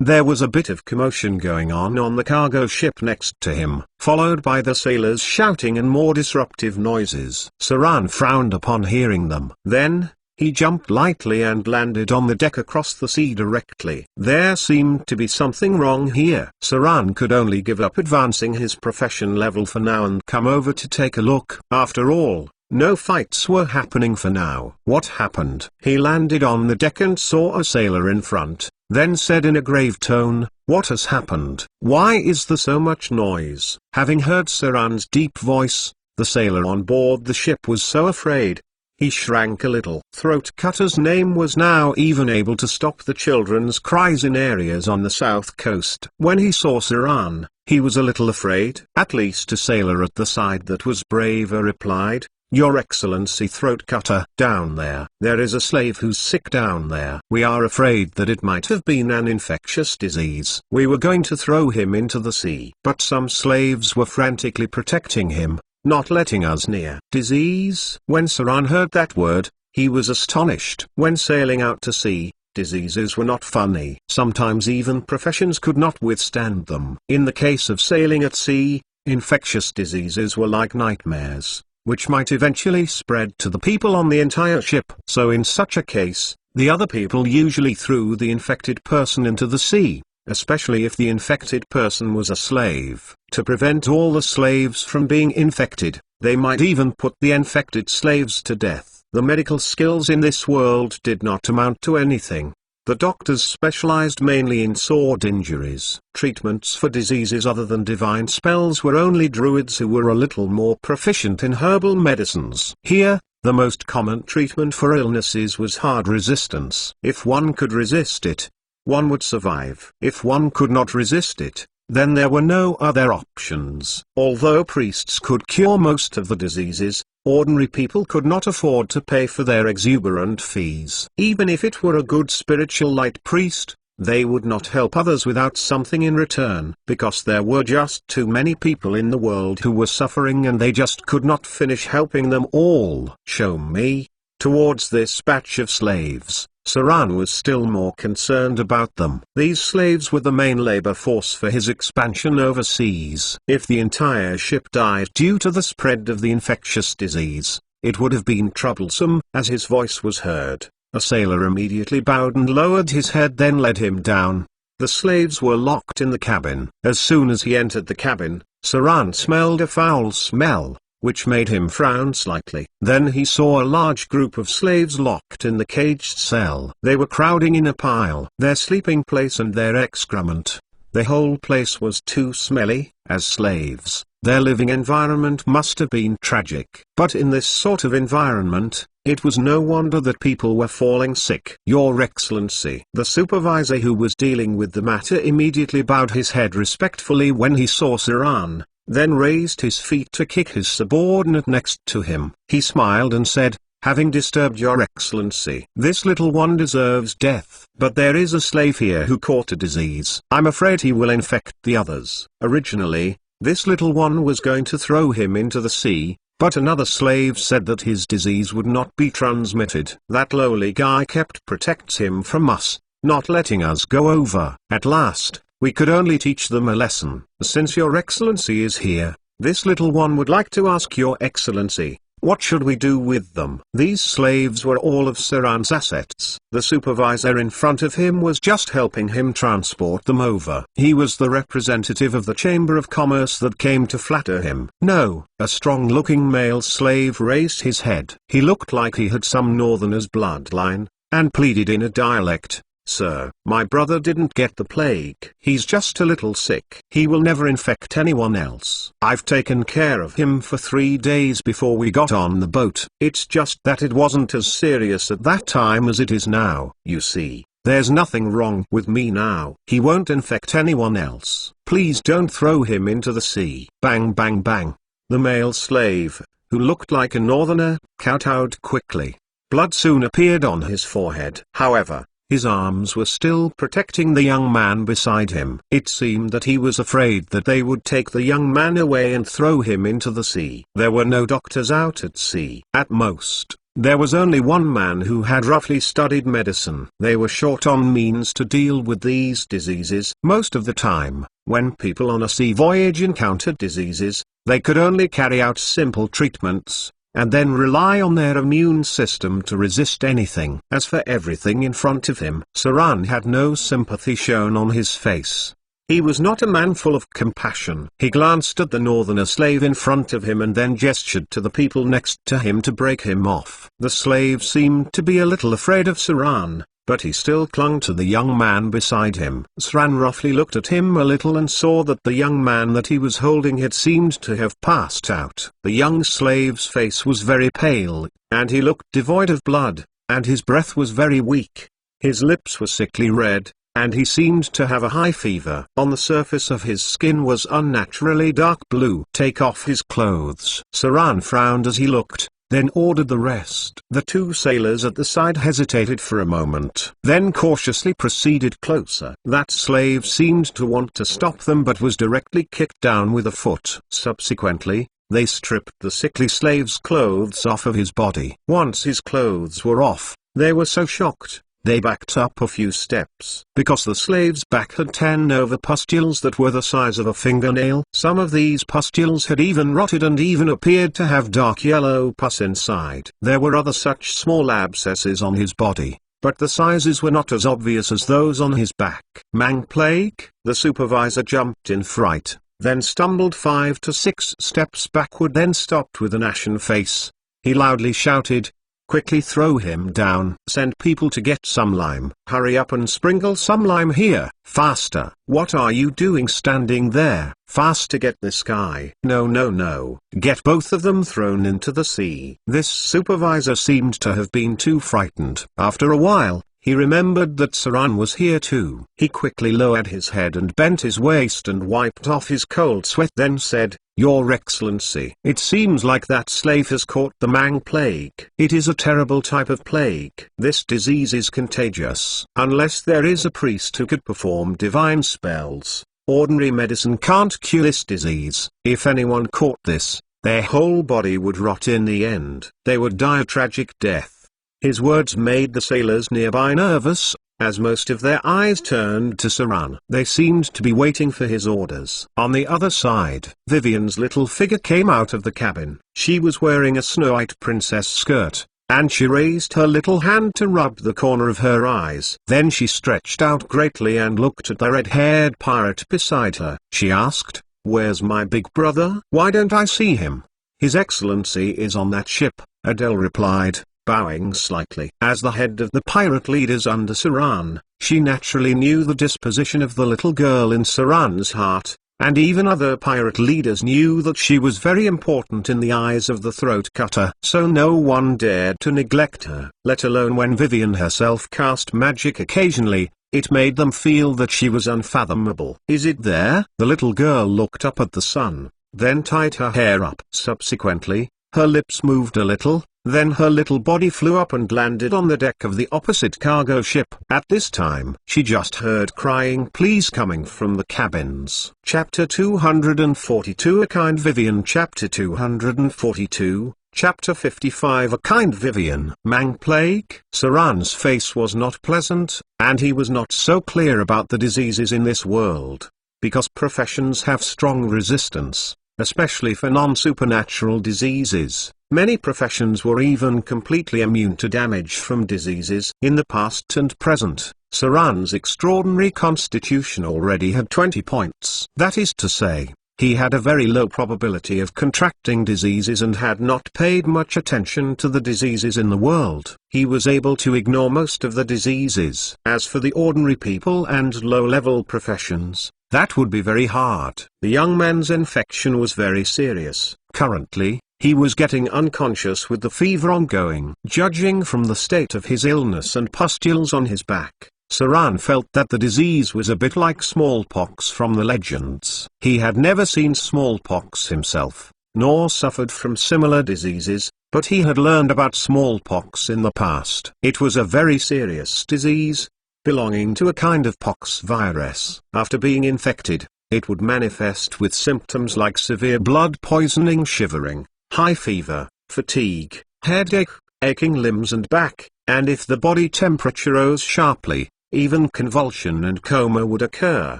There was a bit of commotion going on the cargo ship next to him, followed by the sailors shouting and more disruptive noises. Saran frowned upon hearing them. Then, he jumped lightly and landed on the deck across the sea directly. There seemed to be something wrong here. Saran could only give up advancing his profession level for now and come over to take a look. After all, no fights were happening for now. What happened? He landed on the deck and saw a sailor in front, then said in a grave tone, What has happened? Why is there so much noise? Having heard Saran's deep voice, the sailor on board the ship was so afraid. He shrank a little. Throat Cutter's name was now even able to stop the children's cries in areas on the south coast. When he saw Saran, he was a little afraid. At least a sailor at the side that was braver replied, Your Excellency Throat Cutter. Down there. There is a slave who's sick down there. We are afraid that it might have been an infectious disease. We were going to throw him into the sea. But some slaves were frantically protecting him, not letting us near. Disease? When Saran heard that word, he was astonished. When sailing out to sea, diseases were not funny. Sometimes even professions could not withstand them. In the case of sailing at sea, infectious diseases were like nightmares, which might eventually spread to the people on the entire ship. So in such a case, the other people usually threw the infected person into the sea, especially if the infected person was a slave. To prevent all the slaves from being infected, they might even put the infected slaves to death. The medical skills in this world did not amount to anything. The doctors specialized mainly in sword injuries. Treatments for diseases other than divine spells were only druids who were a little more proficient in herbal medicines. Here, the most common treatment for illnesses was hard resistance. If one could resist it, one would survive. If one could not resist it, then there were no other options. Although priests could cure most of the diseases, ordinary people could not afford to pay for their exuberant fees. Even if it were a good spiritual light priest, they would not help others without something in return, because there were just too many people in the world who were suffering and they just could not finish helping them all. Show me. Towards this batch of slaves, Saran was still more concerned about them. These slaves were the main labor force for his expansion overseas. If the entire ship died due to the spread of the infectious disease, it would have been troublesome. As his voice was heard, a sailor immediately bowed and lowered his head, then led him down. The slaves were locked in the cabin. As soon as he entered the cabin, Saran smelled a foul smell, which made him frown slightly. Then he saw a large group of slaves locked in the caged cell. They were crowding in a pile. Their sleeping place and their excrement. The whole place was too smelly. As slaves, their living environment must have been tragic. But in this sort of environment, it was no wonder that people were falling sick. Your Excellency. The supervisor who was dealing with the matter immediately bowed his head respectfully when he saw Saran, then raised his feet to kick his subordinate next to him. He smiled and said, "Having disturbed your Excellency, this little one deserves death. But there is a slave here who caught a disease. I'm afraid he will infect the others." Originally, this little one was going to throw him into the sea, but another slave said that his disease would not be transmitted. That lowly guy kept protects him from us, not letting us go over. At last, we could only teach them a lesson. Since your Excellency is here, this little one would like to ask your Excellency, what should we do with them? These slaves were all of Saran's assets. The supervisor in front of him was just helping him transport them over. He was the representative of the Chamber of Commerce that came to flatter him. No, a strong-looking male slave raised his head. He looked like he had some northerner's bloodline, and pleaded in a dialect, "Sir, my brother didn't get the plague. He's just a little sick. He will never infect anyone else. I've taken care of him for 3 days before we got on the boat. It's just that it wasn't as serious at that time as it is now. You see, there's nothing wrong with me now. He won't infect anyone else. Please don't throw him into the sea." Bang bang bang. The male slave, who looked like a northerner, kowtowed quickly. Blood soon appeared on his forehead. However, his arms were still protecting the young man beside him. It seemed that he was afraid that they would take the young man away and throw him into the sea. There were no doctors out at sea. At most, there was only one man who had roughly studied medicine. They were short on means to deal with these diseases. Most of the time, when people on a sea voyage encountered diseases, they could only carry out simple treatments, and then rely on their immune system to resist anything. As for everything in front of him, Saran had no sympathy shown on his face. He was not a man full of compassion. He glanced at the northerner slave in front of him and then gestured to the people next to him to break him off. The slave seemed to be a little afraid of Saran, but he still clung to the young man beside him. Saran roughly looked at him a little and saw that the young man that he was holding had seemed to have passed out. The young slave's face was very pale, and he looked devoid of blood, and his breath was very weak. His lips were sickly red, and he seemed to have a high fever. On the surface of his skin was unnaturally dark blue. "Take off his clothes." Saran frowned as he looked, then ordered the rest. The 2 sailors at the side hesitated for a moment, then cautiously proceeded closer. That slave seemed to want to stop them but was directly kicked down with a foot. Subsequently, they stripped the sickly slave's clothes off of his body. Once his clothes were off, they were so shocked, they backed up a few steps. Because the slave's back had 10 over pustules that were the size of a fingernail. Some of these pustules had even rotted and even appeared to have dark yellow pus inside. There were other such small abscesses on his body, but the sizes were not as obvious as those on his back. "Mang plague?" The supervisor jumped in fright, then stumbled 5 to 6 steps backward, then stopped with an ashen face. He loudly shouted, "Quickly throw him down. Send people to get some lime. Hurry up and sprinkle some lime here. Faster. What are you doing standing there? Faster, get this guy." "No no no. Get both of them thrown into the sea." This supervisor seemed to have been too frightened. After a while, he remembered that Saran was here too. He quickly lowered his head and bent his waist and wiped off his cold sweat, then said, "Your Excellency, it seems like that slave has caught the Mang plague. It is a terrible type of plague. This disease is contagious. Unless there is a priest who could perform divine spells, ordinary medicine can't cure this disease. If anyone caught this, their whole body would rot in the end. They would die a tragic death." His words made the sailors nearby nervous, as most of their eyes turned to Saran. They seemed to be waiting for his orders. On the other side, Vivian's little figure came out of the cabin. She was wearing a Snow-White princess skirt, and she raised her little hand to rub the corner of her eyes. Then she stretched out greatly and looked at the red-haired pirate beside her. She asked, Where's my big brother? Why don't I see him? His Excellency is on that ship, Adele replied, bowing slightly. As the head of the pirate leaders under Saran, she naturally knew the disposition of the little girl in Saran's heart, and even other pirate leaders knew that she was very important in the eyes of the throat cutter. So no one dared to neglect her, let alone when Vivian herself cast magic occasionally. It made them feel that she was unfathomable. Is it there? The little girl looked up at the sun, then tied her hair up. Subsequently, her lips moved a little, then her little body flew up and landed on the deck of the opposite cargo ship. At this time, she just heard crying please coming from the cabins. Chapter 242 A Kind Vivian. Chapter 242 Chapter 55 A Kind Vivian. Mang Plague. Saran's face was not pleasant, and he was not so clear about the diseases in this world, because professions have strong resistance, especially for non-supernatural diseases. Many professions were even completely immune to damage from diseases. In the past and present, Saran's extraordinary constitution already had 20 points. That is to say, he had a very low probability of contracting diseases and had not paid much attention to the diseases in the world. He was able to ignore most of the diseases. As for the ordinary people and low-level professions, that would be very hard. The young man's infection was very serious. Currently, he was getting unconscious with the fever ongoing. Judging from the state of his illness and pustules on his back, Saran felt that the disease was a bit like smallpox from the legends. He had never seen smallpox himself, nor suffered from similar diseases, but he had learned about smallpox in the past. It was a very serious disease, belonging to a kind of pox virus. After being infected, it would manifest with symptoms like severe blood poisoning, shivering, high fever, fatigue, headache, aching limbs and back, and if the body temperature rose sharply, even convulsion and coma would occur,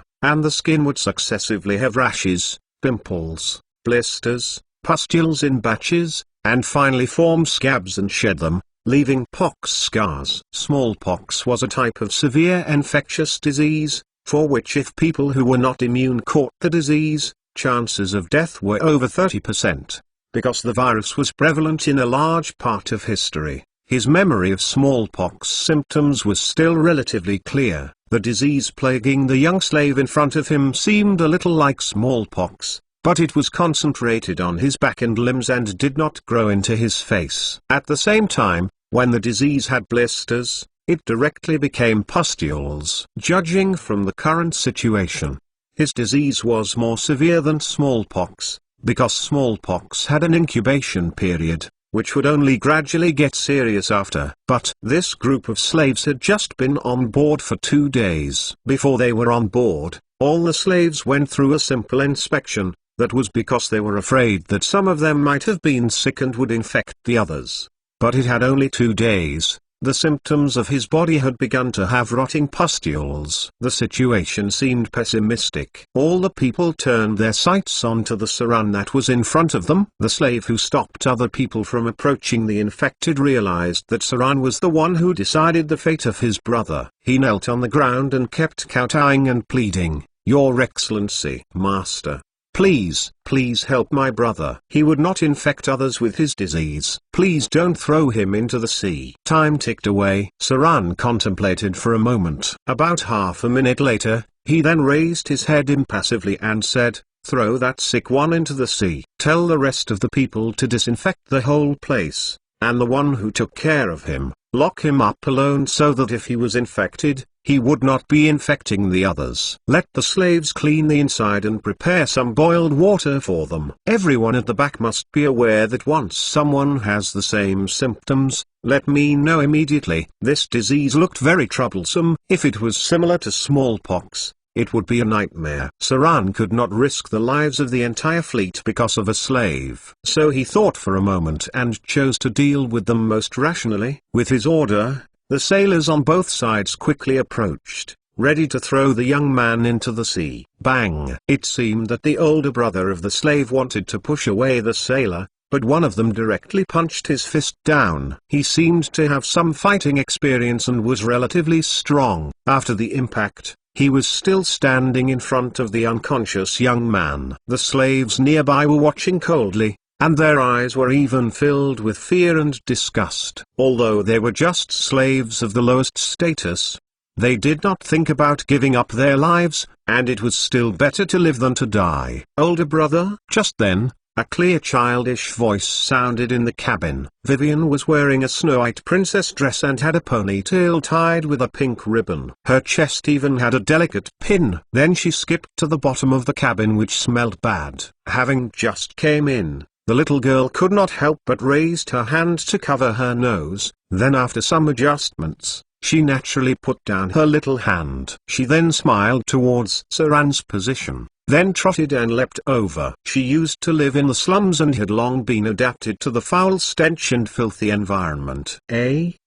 and the skin would successively have rashes, pimples, blisters, pustules in batches, and finally form scabs and shed them, leaving pox scars. Smallpox was a type of severe infectious disease, for which if people who were not immune caught the disease, chances of death were over 30%. Because the virus was prevalent in a large part of history, his memory of smallpox symptoms was still relatively clear. The disease plaguing the young slave in front of him seemed a little like smallpox, but it was concentrated on his back and limbs and did not grow into his face. At the same time, when the disease had blisters, it directly became pustules. Judging from the current situation, his disease was more severe than smallpox, because smallpox had an incubation period, which would only gradually get serious after. But this group of slaves had just been on board for 2 days. Before they were on board, all the slaves went through a simple inspection. That was because they were afraid that some of them might have been sick and would infect the others. But it had only 2 days. The symptoms of his body had begun to have rotting pustules. The situation seemed pessimistic. All the people turned their sights onto the Saran that was in front of them. The slave who stopped other people from approaching the infected realized that Saran was the one who decided the fate of his brother. He knelt on the ground and kept kowtowing and pleading, "Your Excellency, Master. Please, please help my brother. He would not infect others with his disease. Please don't throw him into the sea." Time ticked away. Saran contemplated for a moment. About half a minute later, he then raised his head impassively and said, "Throw that sick one into the sea. Tell the rest of the people to disinfect the whole place, and the one who took care of him, lock him up alone so that if he was infected, he would not be infecting the others. Let the slaves clean the inside and prepare some boiled water for them. Everyone at the back must be aware that once someone has the same symptoms, let me know immediately." This disease looked very troublesome. If it was similar to smallpox, it would be a nightmare. Saran could not risk the lives of the entire fleet because of a slave. So he thought for a moment and chose to deal with them most rationally. With his order, the sailors on both sides quickly approached, ready to throw the young man into the sea. Bang! It seemed that the older brother of the slave wanted to push away the sailor, but one of them directly punched his fist down. He seemed to have some fighting experience and was relatively strong. After the impact, He was still standing in front of the unconscious young man. The slaves nearby were watching coldly, and their eyes were even filled with fear and disgust. Although they were just slaves of the lowest status, they did not think about giving up their lives, and it was still better to live than to die. Older brother? Just then, a clear childish voice sounded in the cabin. Vivian was wearing a Snow-White princess dress and had a ponytail tied with a pink ribbon. Her chest even had a delicate pin. Then she skipped to the bottom of the cabin, which smelled bad. Having just came in, the little girl could not help but raised her hand to cover her nose. Then after some adjustments, she naturally put down her little hand. She then smiled towards Saran's position, then trotted and leapt over. She used to live in the slums and had long been adapted to the foul stench and filthy environment.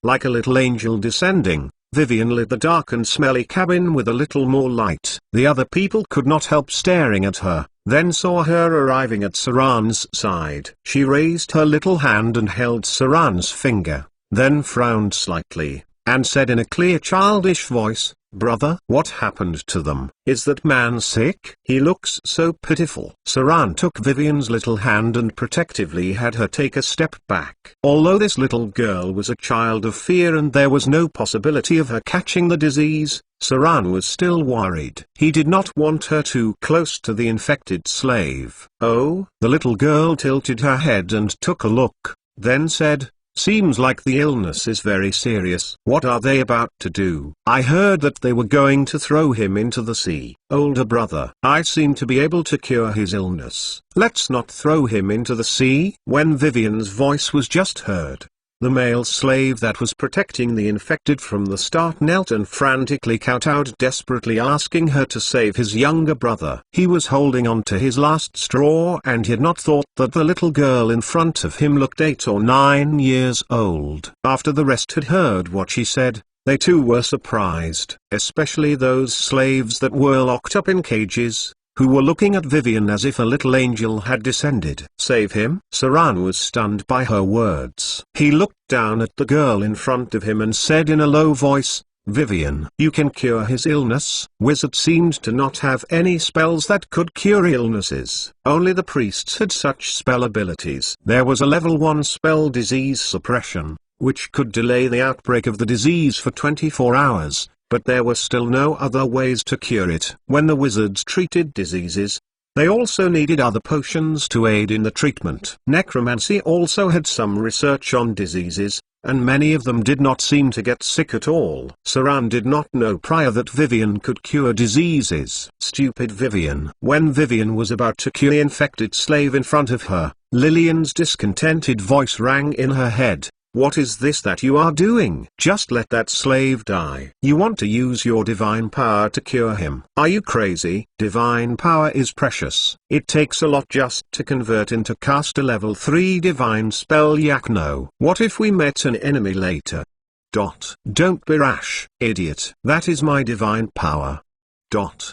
Like a little angel descending, Vivian lit the dark and smelly cabin with a little more light. The other people could not help staring at her, then saw her arriving at Saran's side. She raised her little hand and held Saran's finger, then frowned slightly, and said in a clear childish voice, "Brother, what happened to them? Is that man sick? He looks so pitiful." Saran took Vivian's little hand and protectively had her take a step back. Although this little girl was a child of fear and there was no possibility of her catching the disease, Saran was still worried. He did not want her too close to the infected slave. "Oh?" The little girl tilted her head and took a look, then said, "Seems like the illness is very serious. What are they about to do?" "I heard that they were going to throw him into the sea." "Older brother, I seem to be able to cure his illness. Let's not throw him into the sea." When Vivian's voice was just heard, the male slave that was protecting the infected from the start knelt and frantically kowtowed, desperately asking her to save his younger brother. He was holding on to his last straw and he had not thought that the little girl in front of him looked 8 or 9 years old. After the rest had heard what she said, they too were surprised, especially those slaves that were locked up in cages, who were looking at Vivian as if a little angel had descended. "Save him?" Saran was stunned by her words. He looked down at the girl in front of him and said in a low voice, "Vivian, you can cure his illness." Wizards seemed to not have any spells that could cure illnesses. Only the priests had such spell abilities. There was a level 1 spell, disease suppression, which could delay the outbreak of the disease for 24 hours. But there were still no other ways to cure it. When the wizards treated diseases, they also needed other potions to aid in the treatment. Necromancy also had some research on diseases, and many of them did not seem to get sick at all. Saran did not know prior that Vivian could cure diseases. Stupid Vivian. When Vivian was about to cure the infected slave in front of her, Lillian's discontented voice rang in her head. "What is this that you are doing? Just let that slave die. You want to use your divine power to cure him. Are you crazy?" Divine power is precious. It takes a lot just to convert into cast a level 3 divine spell. No. What if we met an enemy later? Don't be rash, idiot. That is my divine power.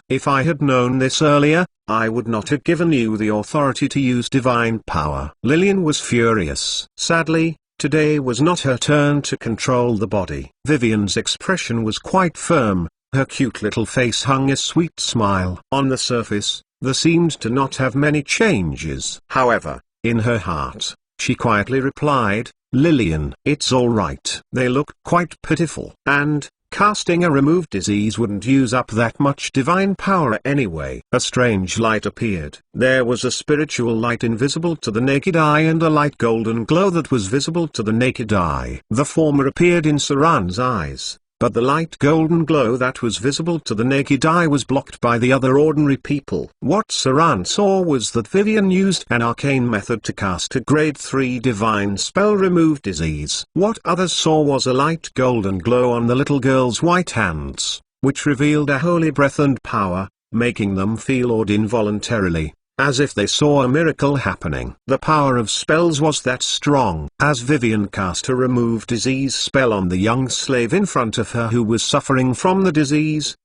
If I had known this earlier, I would not have given you the authority to use divine power. Lillian was furious. Sadly, today was not her turn to control the body. Vivian's expression was quite firm, her cute little face hung a sweet smile. On the surface, there seemed to not have many changes. However, in her heart, she quietly replied, "Lillian, it's all right." They looked quite pitiful. And, casting a remove disease wouldn't use up that much divine power anyway. A strange light appeared. There was a spiritual light invisible to the naked eye and a light golden glow that was visible to the naked eye. The former appeared in Saran's eyes, but the light golden glow that was visible to the naked eye was blocked by the other ordinary people. What Saran saw was that Vivian used an arcane method to cast a grade 3 divine spell, remove disease. What others saw was a light golden glow on the little girl's white hands, which revealed a holy breath and power, making them feel awed involuntarily, as if they saw a miracle happening. The power of spells was that strong. As Vivian cast a remove disease spell on the young slave in front of her who was suffering from the disease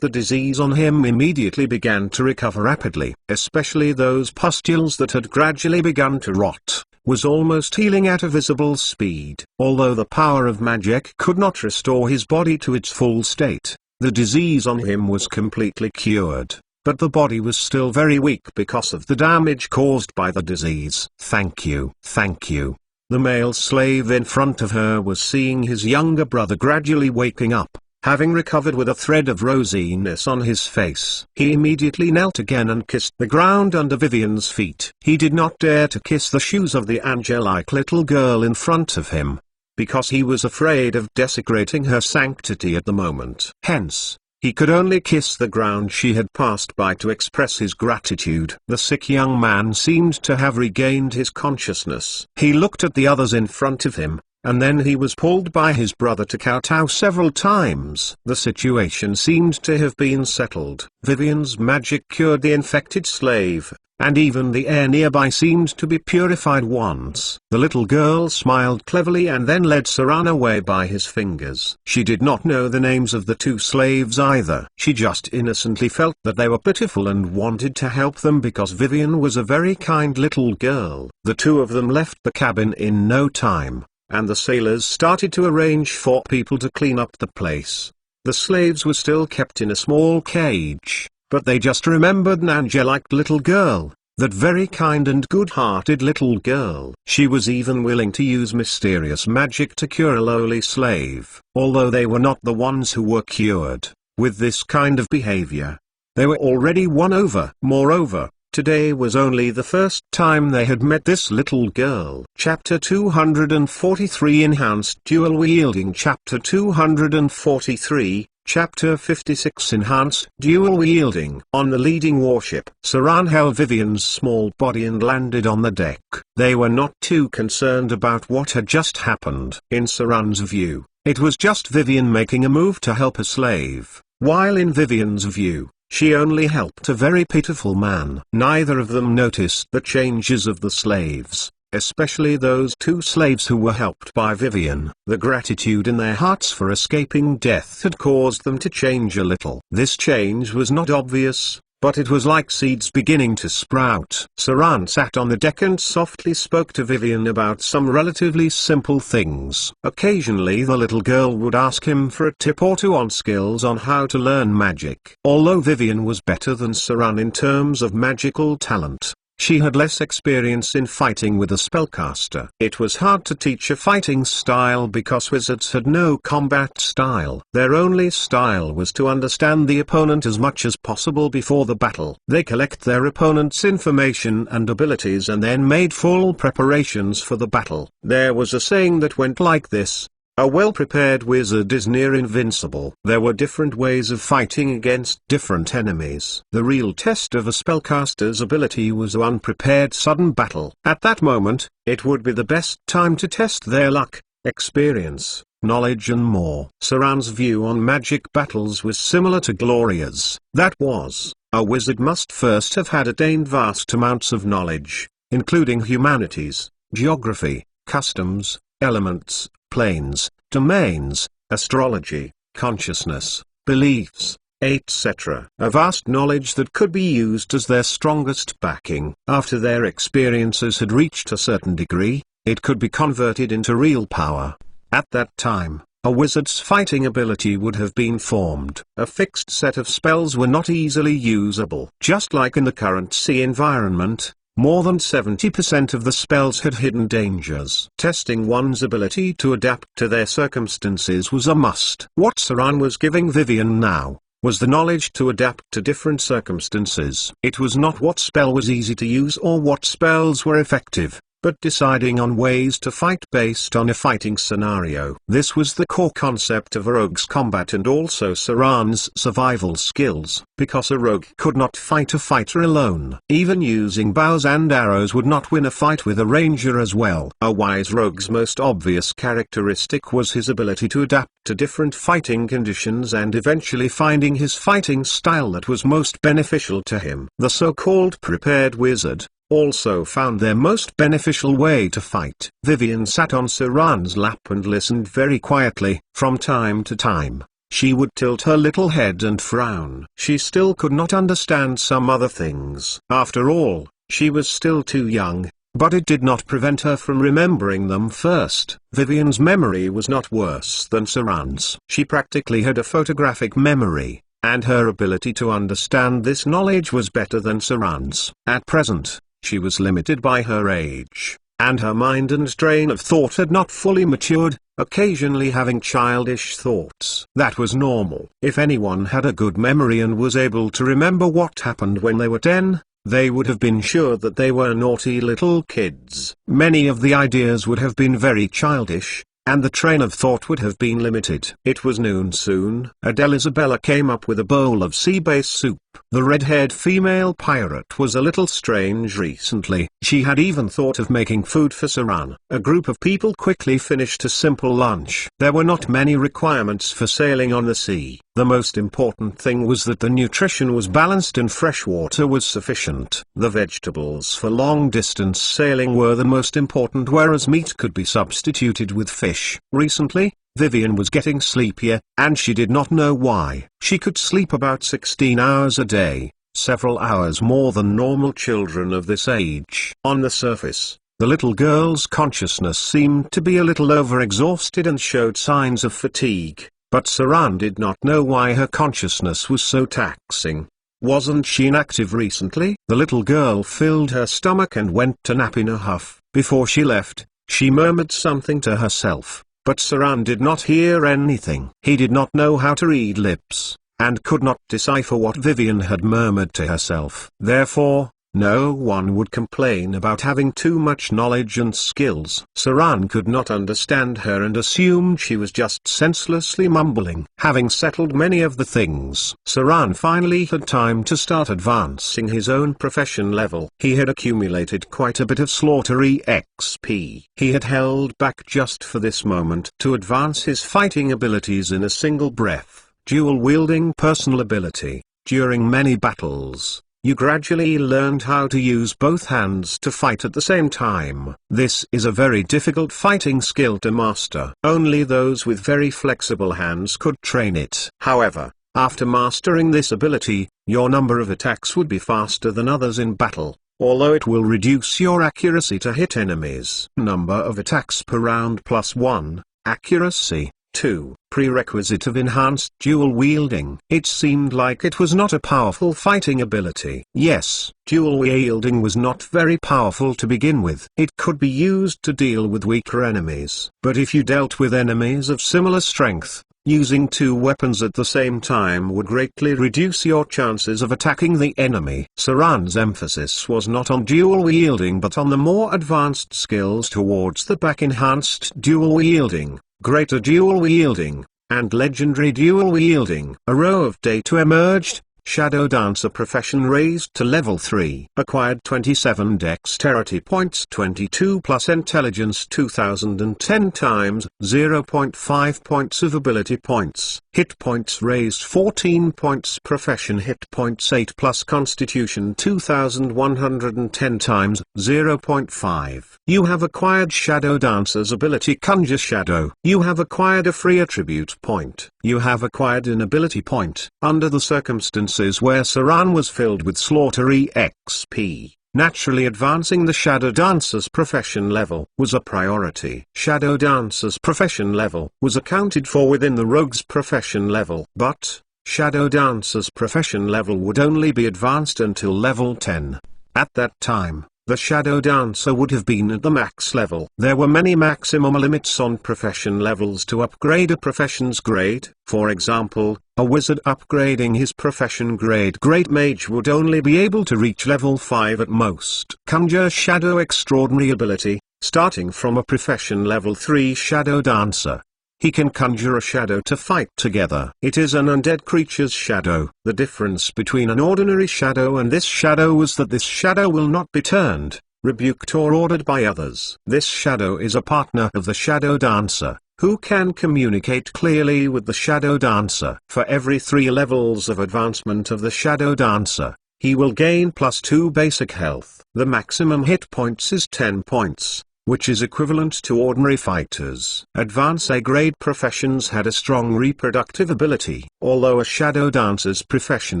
on him immediately began to recover rapidly. Especially those pustules that had gradually begun to rot, was almost healing at a visible speed. Although the power of magic could not restore his body to its full state, The disease on him was completely cured, but the body was still very weak because of the damage caused by the disease. "Thank you, thank you." The male slave in front of her was seeing his younger brother gradually waking up, having recovered with a thread of rosiness on his face. He immediately knelt again and kissed the ground under Vivian's feet. He did not dare to kiss the shoes of the angelic little girl in front of him, because he was afraid of desecrating her sanctity at the moment. Hence, he could only kiss the ground she had passed by to express his gratitude. The sick young man seemed to have regained his consciousness. He looked at the others in front of him, and then he was pulled by his brother to kowtow several times. The situation seemed to have been settled. Vivian's magic cured the infected slave, and even the air nearby seemed to be purified once. The little girl smiled cleverly and then led Saran away by his fingers. She did not know the names of the two slaves either. She just innocently felt that they were pitiful and wanted to help them because Vivian was a very kind little girl. The two of them left the cabin in no time, and the sailors started to arrange for people to clean up the place. The slaves were still kept in a small cage, but they just remembered an angelic little girl, that very kind and good-hearted little girl. She was even willing to use mysterious magic to cure a lowly slave, although they were not the ones who were cured. With this kind of behavior, they were already won over. Moreover, today was only the first time they had met this little girl. Chapter 243 Enhanced Dual Wielding. Chapter 243, Chapter 56 Enhanced Dual Wielding. On the leading warship, Saran held Vivian's small body and landed on the deck. They were not too concerned about what had just happened. In Saran's view, it was just Vivian making a move to help a slave, while in Vivian's view, she only helped a very pitiful man. Neither of them noticed the changes of the slaves, especially those two slaves who were helped by Vivian. The gratitude in their hearts for escaping death had caused them to change a little. This change was not obvious, but it was like seeds beginning to sprout. Saran sat on the deck and softly spoke to Vivian about some relatively simple things. Occasionally the little girl would ask him for a tip or two on skills on how to learn magic. Although Vivian was better than Saran in terms of magical talent, she had less experience in fighting with a spellcaster. It was hard to teach a fighting style because wizards had no combat style. Their only style was to understand the opponent as much as possible before the battle. They collect their opponent's information and abilities and then made full preparations for the battle. There was a saying that went like this: a well-prepared wizard is near invincible. There were different ways of fighting against different enemies. The real test of a spellcaster's ability was an unprepared sudden battle. At that moment, it would be the best time to test their luck, experience, knowledge and more. Saran's view on magic battles was similar to Gloria's. That was, a wizard must first have had attained vast amounts of knowledge, including humanities, geography, customs, elements, planes, domains, astrology, consciousness, beliefs, etc. A vast knowledge that could be used as their strongest backing. After their experiences had reached a certain degree, it could be converted into real power. At that time, a wizard's fighting ability would have been formed. A fixed set of spells were not easily usable. Just like in the current sea environment, more than 70% of the spells had hidden dangers. Testing one's ability to adapt to their circumstances was a must. What Saran was giving Vivian now was the knowledge to adapt to different circumstances. It was not what spell was easy to use or what spells were effective, but deciding on ways to fight based on a fighting scenario. This was the core concept of a rogue's combat and also Saran's survival skills. Because a rogue could not fight a fighter alone, even using bows and arrows would not win a fight with a ranger as well. A wise rogue's most obvious characteristic was his ability to adapt to different fighting conditions and eventually finding his fighting style that was most beneficial to him. The so-called prepared wizard also found their most beneficial way to fight. Vivian sat on Saran's lap and listened very quietly. From time to time, she would tilt her little head and frown. She still could not understand some other things. After all, she was still too young, but it did not prevent her from remembering them first. Vivian's memory was not worse than Saran's. She practically had a photographic memory, and her ability to understand this knowledge was better than Saran's. At present, she was limited by her age, and her mind and train of thought had not fully matured, occasionally having childish thoughts. That was normal. If anyone had a good memory and was able to remember what happened when they were 10, they would have been sure that they were naughty little kids. Many of the ideas would have been very childish, and the train of thought would have been limited. It was noon soon. Adele Isabella came up with a bowl of sea bass soup. The red-haired female pirate was a little strange recently. She had even thought of making food for Saran. A group of people quickly finished a simple lunch. There were not many requirements for sailing on the sea. The most important thing was that the nutrition was balanced and fresh water was sufficient. The vegetables for long-distance sailing were the most important, whereas meat could be substituted with fish. Recently, Vivian was getting sleepier, and she did not know why. She could sleep about 16 hours a day, several hours more than normal children of this age. On the surface, the little girl's consciousness seemed to be a little overexhausted and showed signs of fatigue, but Saran did not know why her consciousness was so taxing. Wasn't she inactive recently? The little girl filled her stomach and went to nap in a huff. Before she left, she murmured something to herself. But Saran did not hear anything. He did not know how to read lips, and could not decipher what Vivian had murmured to herself. Therefore, no one would complain about having too much knowledge and skills. Saran could not understand her and assumed she was just senselessly mumbling. Having settled many of the things, Saran finally had time to start advancing his own profession level. He had accumulated quite a bit of slaughtery XP. He had held back just for this moment to advance his fighting abilities in a single breath. Dual-wielding personal ability. During many battles, you gradually learned how to use both hands to fight at the same time. This is a very difficult fighting skill to master. Only those with very flexible hands could train it. However, after mastering this ability, your number of attacks would be faster than others in battle, although it will reduce your accuracy to hit enemies. Number of attacks per round +1, accuracy 2. Prerequisite of enhanced dual wielding. It seemed like it was not a powerful fighting ability. Yes, dual wielding was not very powerful to begin with. It could be used to deal with weaker enemies. But if you dealt with enemies of similar strength, using two weapons at the same time would greatly reduce your chances of attacking the enemy. Saran's emphasis was not on dual wielding but on the more advanced skills towards the back: enhanced dual wielding, greater dual wielding, and legendary dual wielding. A row of data emerged. Shadow Dancer profession raised to level 3. Acquired 27 dexterity points, 22 plus intelligence 2010 times, 0.5 points of ability points. Hit points raised 14 points. Profession hit points 8 plus constitution 2110 times, 0.5. You have acquired Shadow Dancer's ability Conjure Shadow. You have acquired a free attribute point. You have acquired an ability point. Under the circumstances where Saran was filled with slaughtery XP, naturally advancing the Shadow Dancer's profession level was a priority. Shadow Dancer's profession level was accounted for within the Rogue's profession level. But Shadow Dancer's profession level would only be advanced until level 10. At that time, the Shadow Dancer would have been at the max level. There were many maximum limits on profession levels to upgrade a profession's grade. For example, a wizard upgrading his profession grade Great Mage would only be able to reach level 5 at most. Conjure Shadow extraordinary ability. Starting from a profession level 3 Shadow Dancer, he can conjure a shadow to fight together. It is an undead creature's shadow. The difference between an ordinary shadow and this shadow was that this shadow will not be turned, rebuked or ordered by others. This shadow is a partner of the Shadow Dancer, who can communicate clearly with the Shadow Dancer. For every 3 levels of advancement of the Shadow Dancer, he will gain +2 basic health. The maximum hit points is 10 points, which is equivalent to ordinary fighters. Advanced A-grade professions had a strong reproductive ability. Although a Shadow Dancer's profession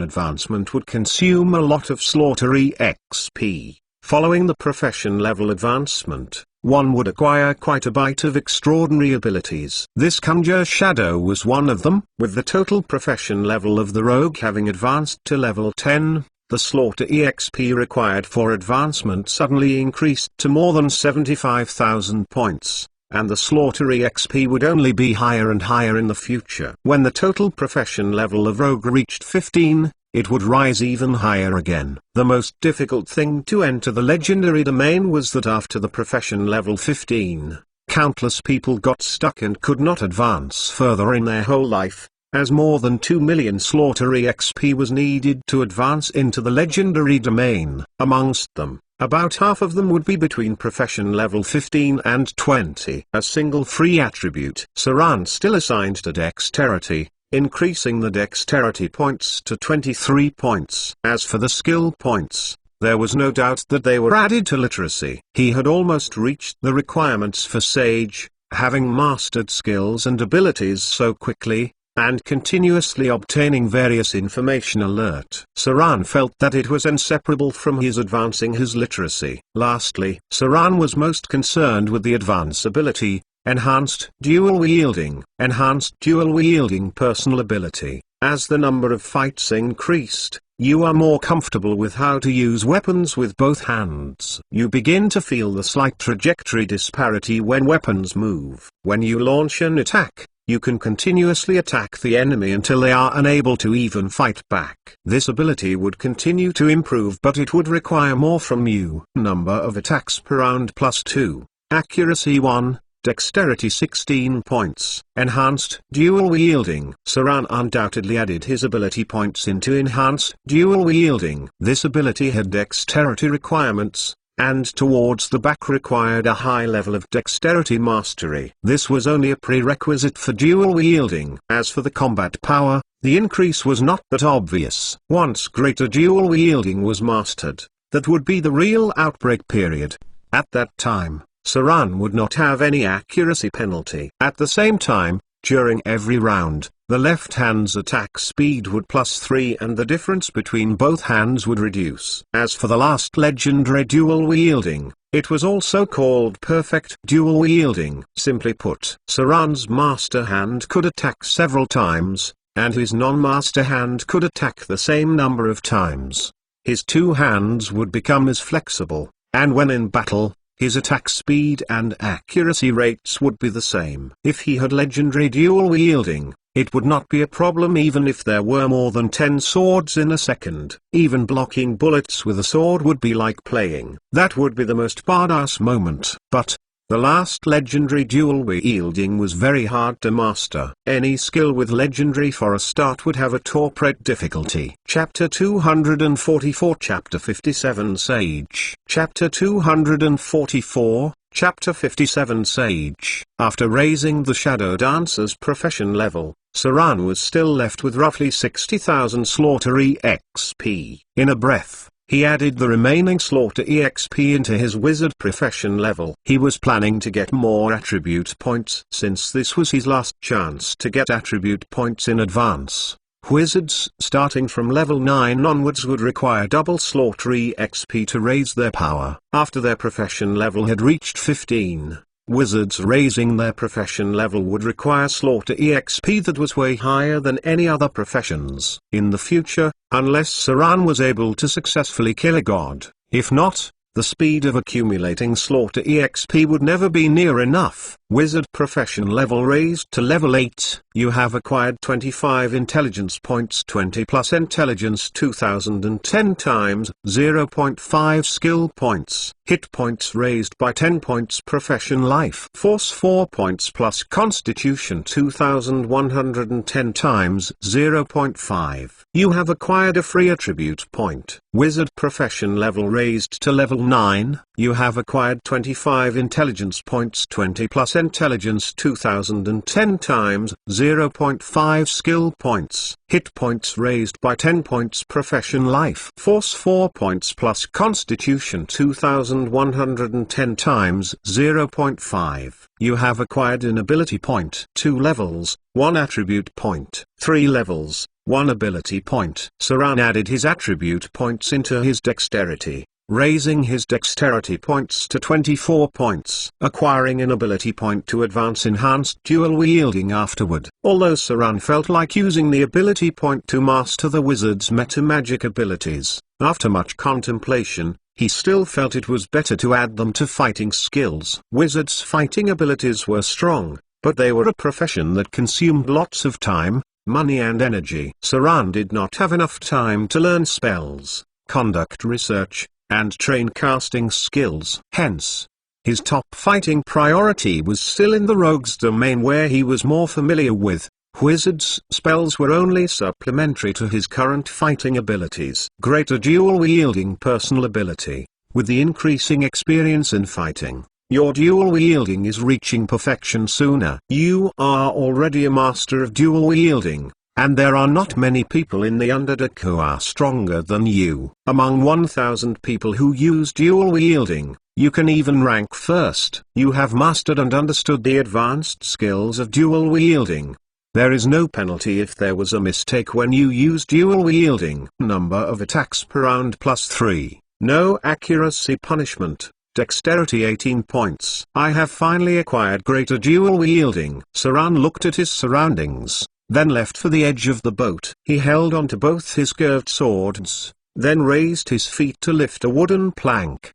advancement would consume a lot of slaughtery XP, Following the profession level advancement, one would acquire quite a bite of extraordinary abilities. This Conjure Shadow was one of them. With the total profession level of the rogue having advanced to level 10, the Slaughter EXP required for advancement suddenly increased to more than 75,000 points, and the Slaughter EXP would only be higher and higher in the future. When the total profession level of rogue reached 15, it would rise even higher again. The most difficult thing to enter the legendary domain was that after the profession level 15, countless people got stuck and could not advance further in their whole life, as more than 2 million Slaughter EXP was needed to advance into the legendary domain. Amongst them, about half of them would be between profession level 15 and 20. A single free attribute, Saran, still assigned to dexterity, increasing the dexterity points to 23 points. As for the skill points, there was no doubt that they were added to literacy. He had almost reached the requirements for Sage, having mastered skills and abilities so quickly, and continuously obtaining various information alert. Saran felt that it was inseparable from his advancing his literacy. Lastly, Saran was most concerned with the advance ability, Enhanced Dual Wielding. Enhanced Dual Wielding personal ability. As the number of fights increased, you are more comfortable with how to use weapons with both hands. You begin to feel the slight trajectory disparity when weapons move. When you launch an attack, you can continuously attack the enemy until they are unable to even fight back. This ability would continue to improve, but it would require more from you. Number of attacks per round +2. Accuracy 1. Dexterity 16 points. Enhanced Dual Wielding. Saran undoubtedly added his ability points into Enhanced Dual Wielding. This ability had dexterity requirements, and towards the back required a high level of dexterity mastery. This was only a prerequisite for dual wielding. As for the combat power, the increase was not that obvious. Once greater dual wielding was mastered, that would be the real outbreak period. At that time, Saran would not have any accuracy penalty. At the same time, during every round, the left hand's attack speed would +3 and the difference between both hands would reduce. As for the last legendary dual wielding, it was also called perfect dual wielding. Simply put, Saran's master hand could attack several times, and his non-master hand could attack the same number of times. His two hands would become as flexible, and when in battle, his attack speed and accuracy rates would be the same. If he had legendary dual wielding, it would not be a problem even if there were more than 10 swords in a second. Even blocking bullets with a sword would be like playing. That would be the most badass moment. But the last legendary dual wielding was very hard to master. Any skill with legendary for a start would have a top rate difficulty. Chapter 244 Chapter 57 Sage. Chapter 244, Chapter 57 Sage. After raising the Shadow Dancer's profession level, Saran was still left with roughly 60,000 Slaughter EXP. In a breath, he added the remaining Slaughter EXP into his wizard profession level. He was planning to get more attribute points since this was his last chance to get attribute points in advance. Wizards starting from level 9 onwards would require double Slaughter EXP to raise their power. After their profession level had reached 15, wizards raising their profession level would require Slaughter EXP that was way higher than any other professions. In the future, unless Saran was able to successfully kill a god, if not, the speed of accumulating Slaughter EXP would never be near enough. Wizard profession level raised to level 8. You have acquired 25 intelligence points, 20 plus intelligence 2010 times 0.5 skill points. Hit points raised by 10 points. Profession life force 4 points plus constitution 2110 times 0.5. You have acquired a free attribute point. Wizard profession level raised to level 9. You have acquired 25 intelligence points, 20 plus intelligence 2010 times 0.5 skill points. Hit points raised by 10 points. Profession life force 4 points plus constitution 2110 times 0.5. You have acquired an ability point. 2 levels, 1 attribute point. 3 levels, 1 ability point. Saran added his attribute points into his dexterity. raising his dexterity points to 24 points, acquiring an ability point to advance enhanced dual wielding afterward. Although Saran felt like using the ability point to master the wizard's meta-magic abilities, after much contemplation, he still felt it was better to add them to fighting skills. Wizards' fighting abilities were strong, but they were a profession that consumed lots of time, money and energy. Saran did not have enough time to learn spells, conduct research, and train casting skills. Hence, his top fighting priority was still in the rogue's domain, where he was more familiar with. Wizard's spells were only supplementary to his current fighting abilities. Greater dual-wielding personal ability. With the increasing experience in fighting, your dual-wielding is reaching perfection sooner. You are already a master of dual-wielding, and there are not many people in the Underdark who are stronger than you. Among 1,000 people who use dual-wielding, you can even rank first. You have mastered and understood the advanced skills of dual-wielding. There is no penalty if there was a mistake when you use dual wielding. Number of attacks per round +3. No accuracy punishment. Dexterity 18 points. I have finally acquired greater dual wielding. Saran looked at his surroundings, then left for the edge of the boat. He held onto both his curved swords, then raised his feet to lift a wooden plank.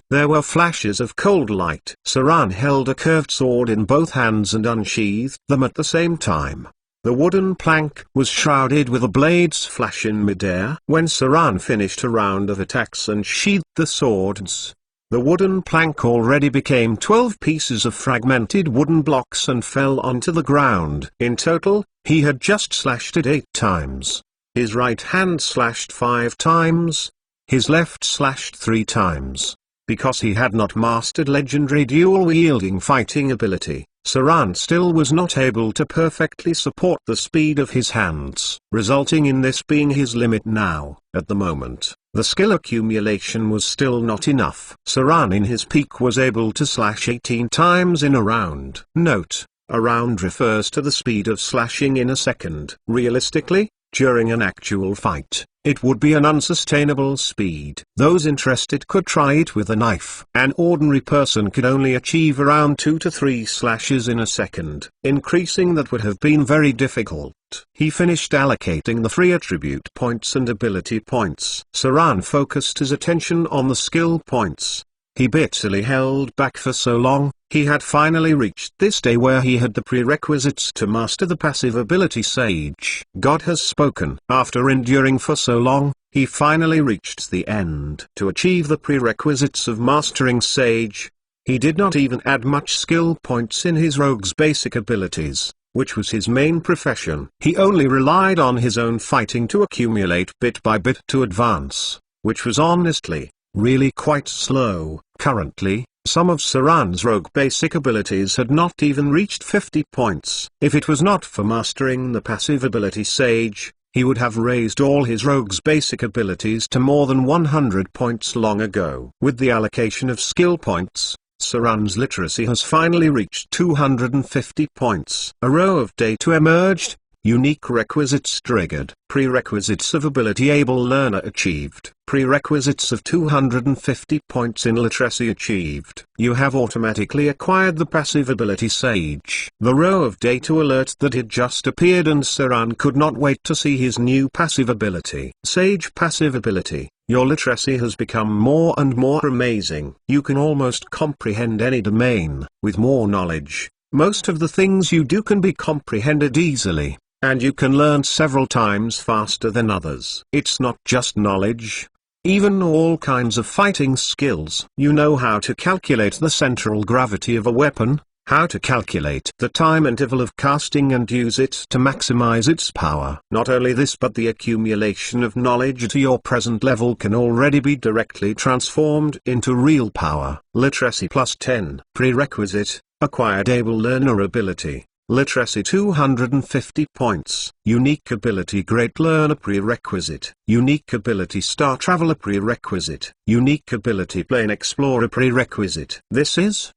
There were flashes of cold light. Saran held a curved sword in both hands and unsheathed them at the same time. The wooden plank was shrouded with a blade's flash in midair. When Saran finished a round of attacks and sheathed the swords, the wooden plank already became 12 pieces of fragmented wooden blocks and fell onto the ground. In total, he had just slashed it 8 times. His right hand slashed 5 times. His left slashed 3 times. Because he had not mastered legendary dual-wielding fighting ability, Saran still was not able to perfectly support the speed of his hands, resulting in this being his limit now. At the moment, the skill accumulation was still not enough. Saran in his peak was able to slash 18 times in a round. Note, a round refers to the speed of slashing in a second. Realistically, during an actual fight, it would be an unsustainable speed. Those interested could try it with a knife. An ordinary person could only achieve around 2 to 3 slashes in a second. Increasing that would have been very difficult. He finished allocating the free attribute points and ability points. Saran focused his attention on the skill points. He bitterly held back for so long. He had finally reached this day where he had the prerequisites to master the passive ability Sage. God has spoken. After enduring for so long, he finally reached the end. To achieve the prerequisites of mastering Sage, he did not even add much skill points in his rogue's basic abilities, which was his main profession. He only relied on his own fighting to accumulate bit by bit to advance, which was honestly really quite slow. Currently, some of Saran's rogue basic abilities had not even reached 50 points. If it was not for mastering the passive ability Sage, he would have raised all his rogue's basic abilities to more than 100 points long ago. With the allocation of skill points, Saran's literacy has finally reached 250 points. A row of data emerged. Unique requisites triggered. Prerequisites of ability able learner achieved. Prerequisites of 250 points in literacy achieved. You have automatically acquired the passive ability Sage. The row of data alert that had just appeared, and Saran could not wait to see his new passive ability. Sage passive ability. Your literacy has become more and more amazing. You can almost comprehend any domain. With more knowledge, most of the things you do can be comprehended easily, and you can learn several times faster than others. It's not just knowledge. Even all kinds of fighting skills. You know how to calculate the central gravity of a weapon, how to calculate the time interval of casting and use it to maximize its power. Not only this, but the accumulation of knowledge to your present level can already be directly transformed into real power. Literacy +10. Prerequisite, acquired able learner ability. Literacy 250 points. Unique ability Great Learner prerequisite. Unique ability Star Traveler prerequisite. Unique ability Plane Explorer prerequisite. This is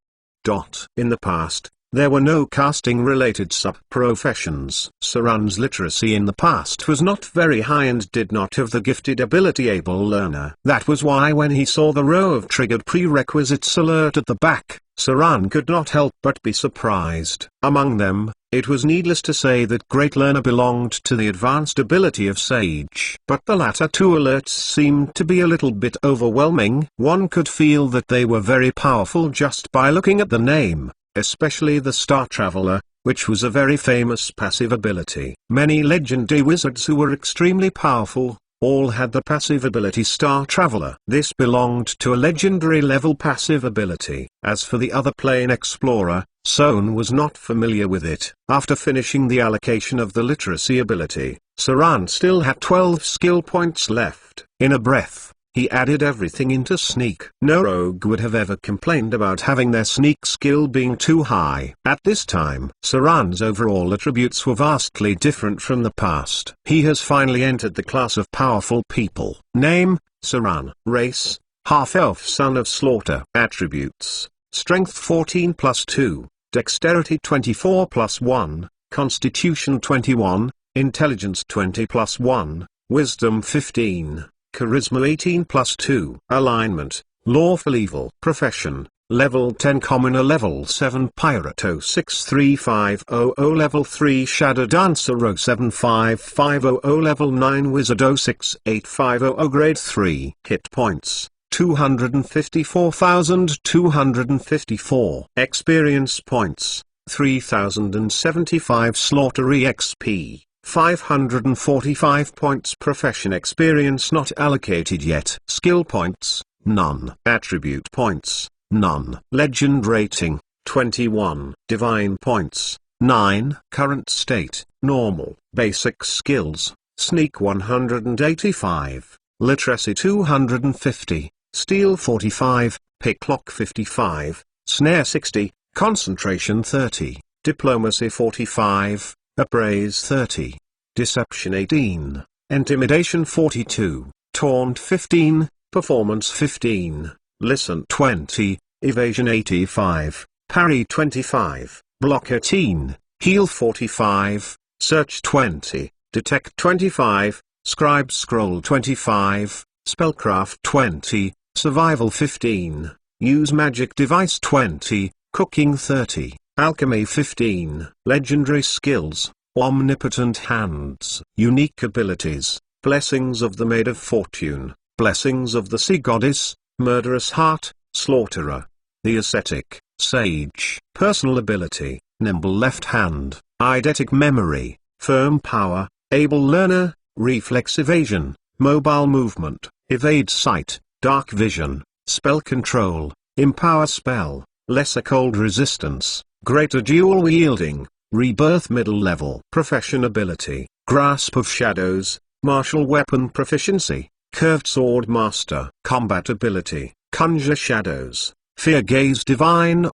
in the past, There were no casting-related sub-professions. Saran's literacy in the past was not very high and did not have the gifted ability able learner. That was why when he saw the row of triggered prerequisites alert at the back, Saran could not help but be surprised. Among them, it was needless to say that Great Learner belonged to the advanced ability of Sage. But the latter two alerts seemed to be a little bit overwhelming. One could feel that they were very powerful just by looking at the name, especially the Star Traveler, which was a very famous passive ability. Many legendary wizards who were extremely powerful, all had the passive ability Star Traveler. This belonged to a legendary level passive ability. As for the other Plane Explorer, Sohn was not familiar with it. After finishing the allocation of the literacy ability, Saran still had 12 skill points left. In a breath, he added everything into Sneak. No rogue would have ever complained about having their Sneak skill being too high. At this time, Saran's overall attributes were vastly different from the past. He has finally entered the class of powerful people. Name, Saran. Race, half-elf son of Slaughter. Attributes, Strength 14 plus 2, Dexterity 24 plus 1, Constitution 21, Intelligence 20 plus 1, Wisdom 15. Charisma 18 plus 2. Alignment, Lawful Evil. Profession, Level 10 Commoner. Level 7 Pirate. 063500. Level 3 Shadow Dancer. 075500. Level 9 Wizard. 06850. Grade 3. Hit points, 254,254. Experience points, 3,075. Slaughter EXP, 545 points. Profession experience not allocated yet. Skill points, none. Attribute points, none. Legend rating, 21. Divine points, 9. Current state, normal. Basic skills, Sneak 185, Literacy 250, Steal 45, Picklock 55, Snare 60, Concentration 30, Diplomacy 45, Appraise 30, Deception 18, Intimidation 42, Taunt 15, Performance 15, Listen 20, Evasion 85, Parry 25, Block 18, Heal 45, Search 20, Detect 25, Scribe Scroll 25, Spellcraft 20, Survival 15, Use Magic Device 20, Cooking 30, Alchemy 15. Legendary skills, Omnipotent Hands. Unique abilities, Blessings of the Maid of Fortune, Blessings of the Sea Goddess, Murderous Heart, Slaughterer. The Ascetic, Sage. Personal ability, Nimble Left Hand, Eidetic Memory, Firm Power, Able Learner, Reflex Evasion, Mobile Movement, Evade Sight, Dark Vision, Spell Control, Empower Spell, Lesser Cold Resistance, Greater Dual Wielding, Rebirth Middle Level. Profession ability, Grasp of Shadows, Martial Weapon Proficiency, Curved Sword Master. Combat ability, Conjure Shadows, Fear Gaze Divine,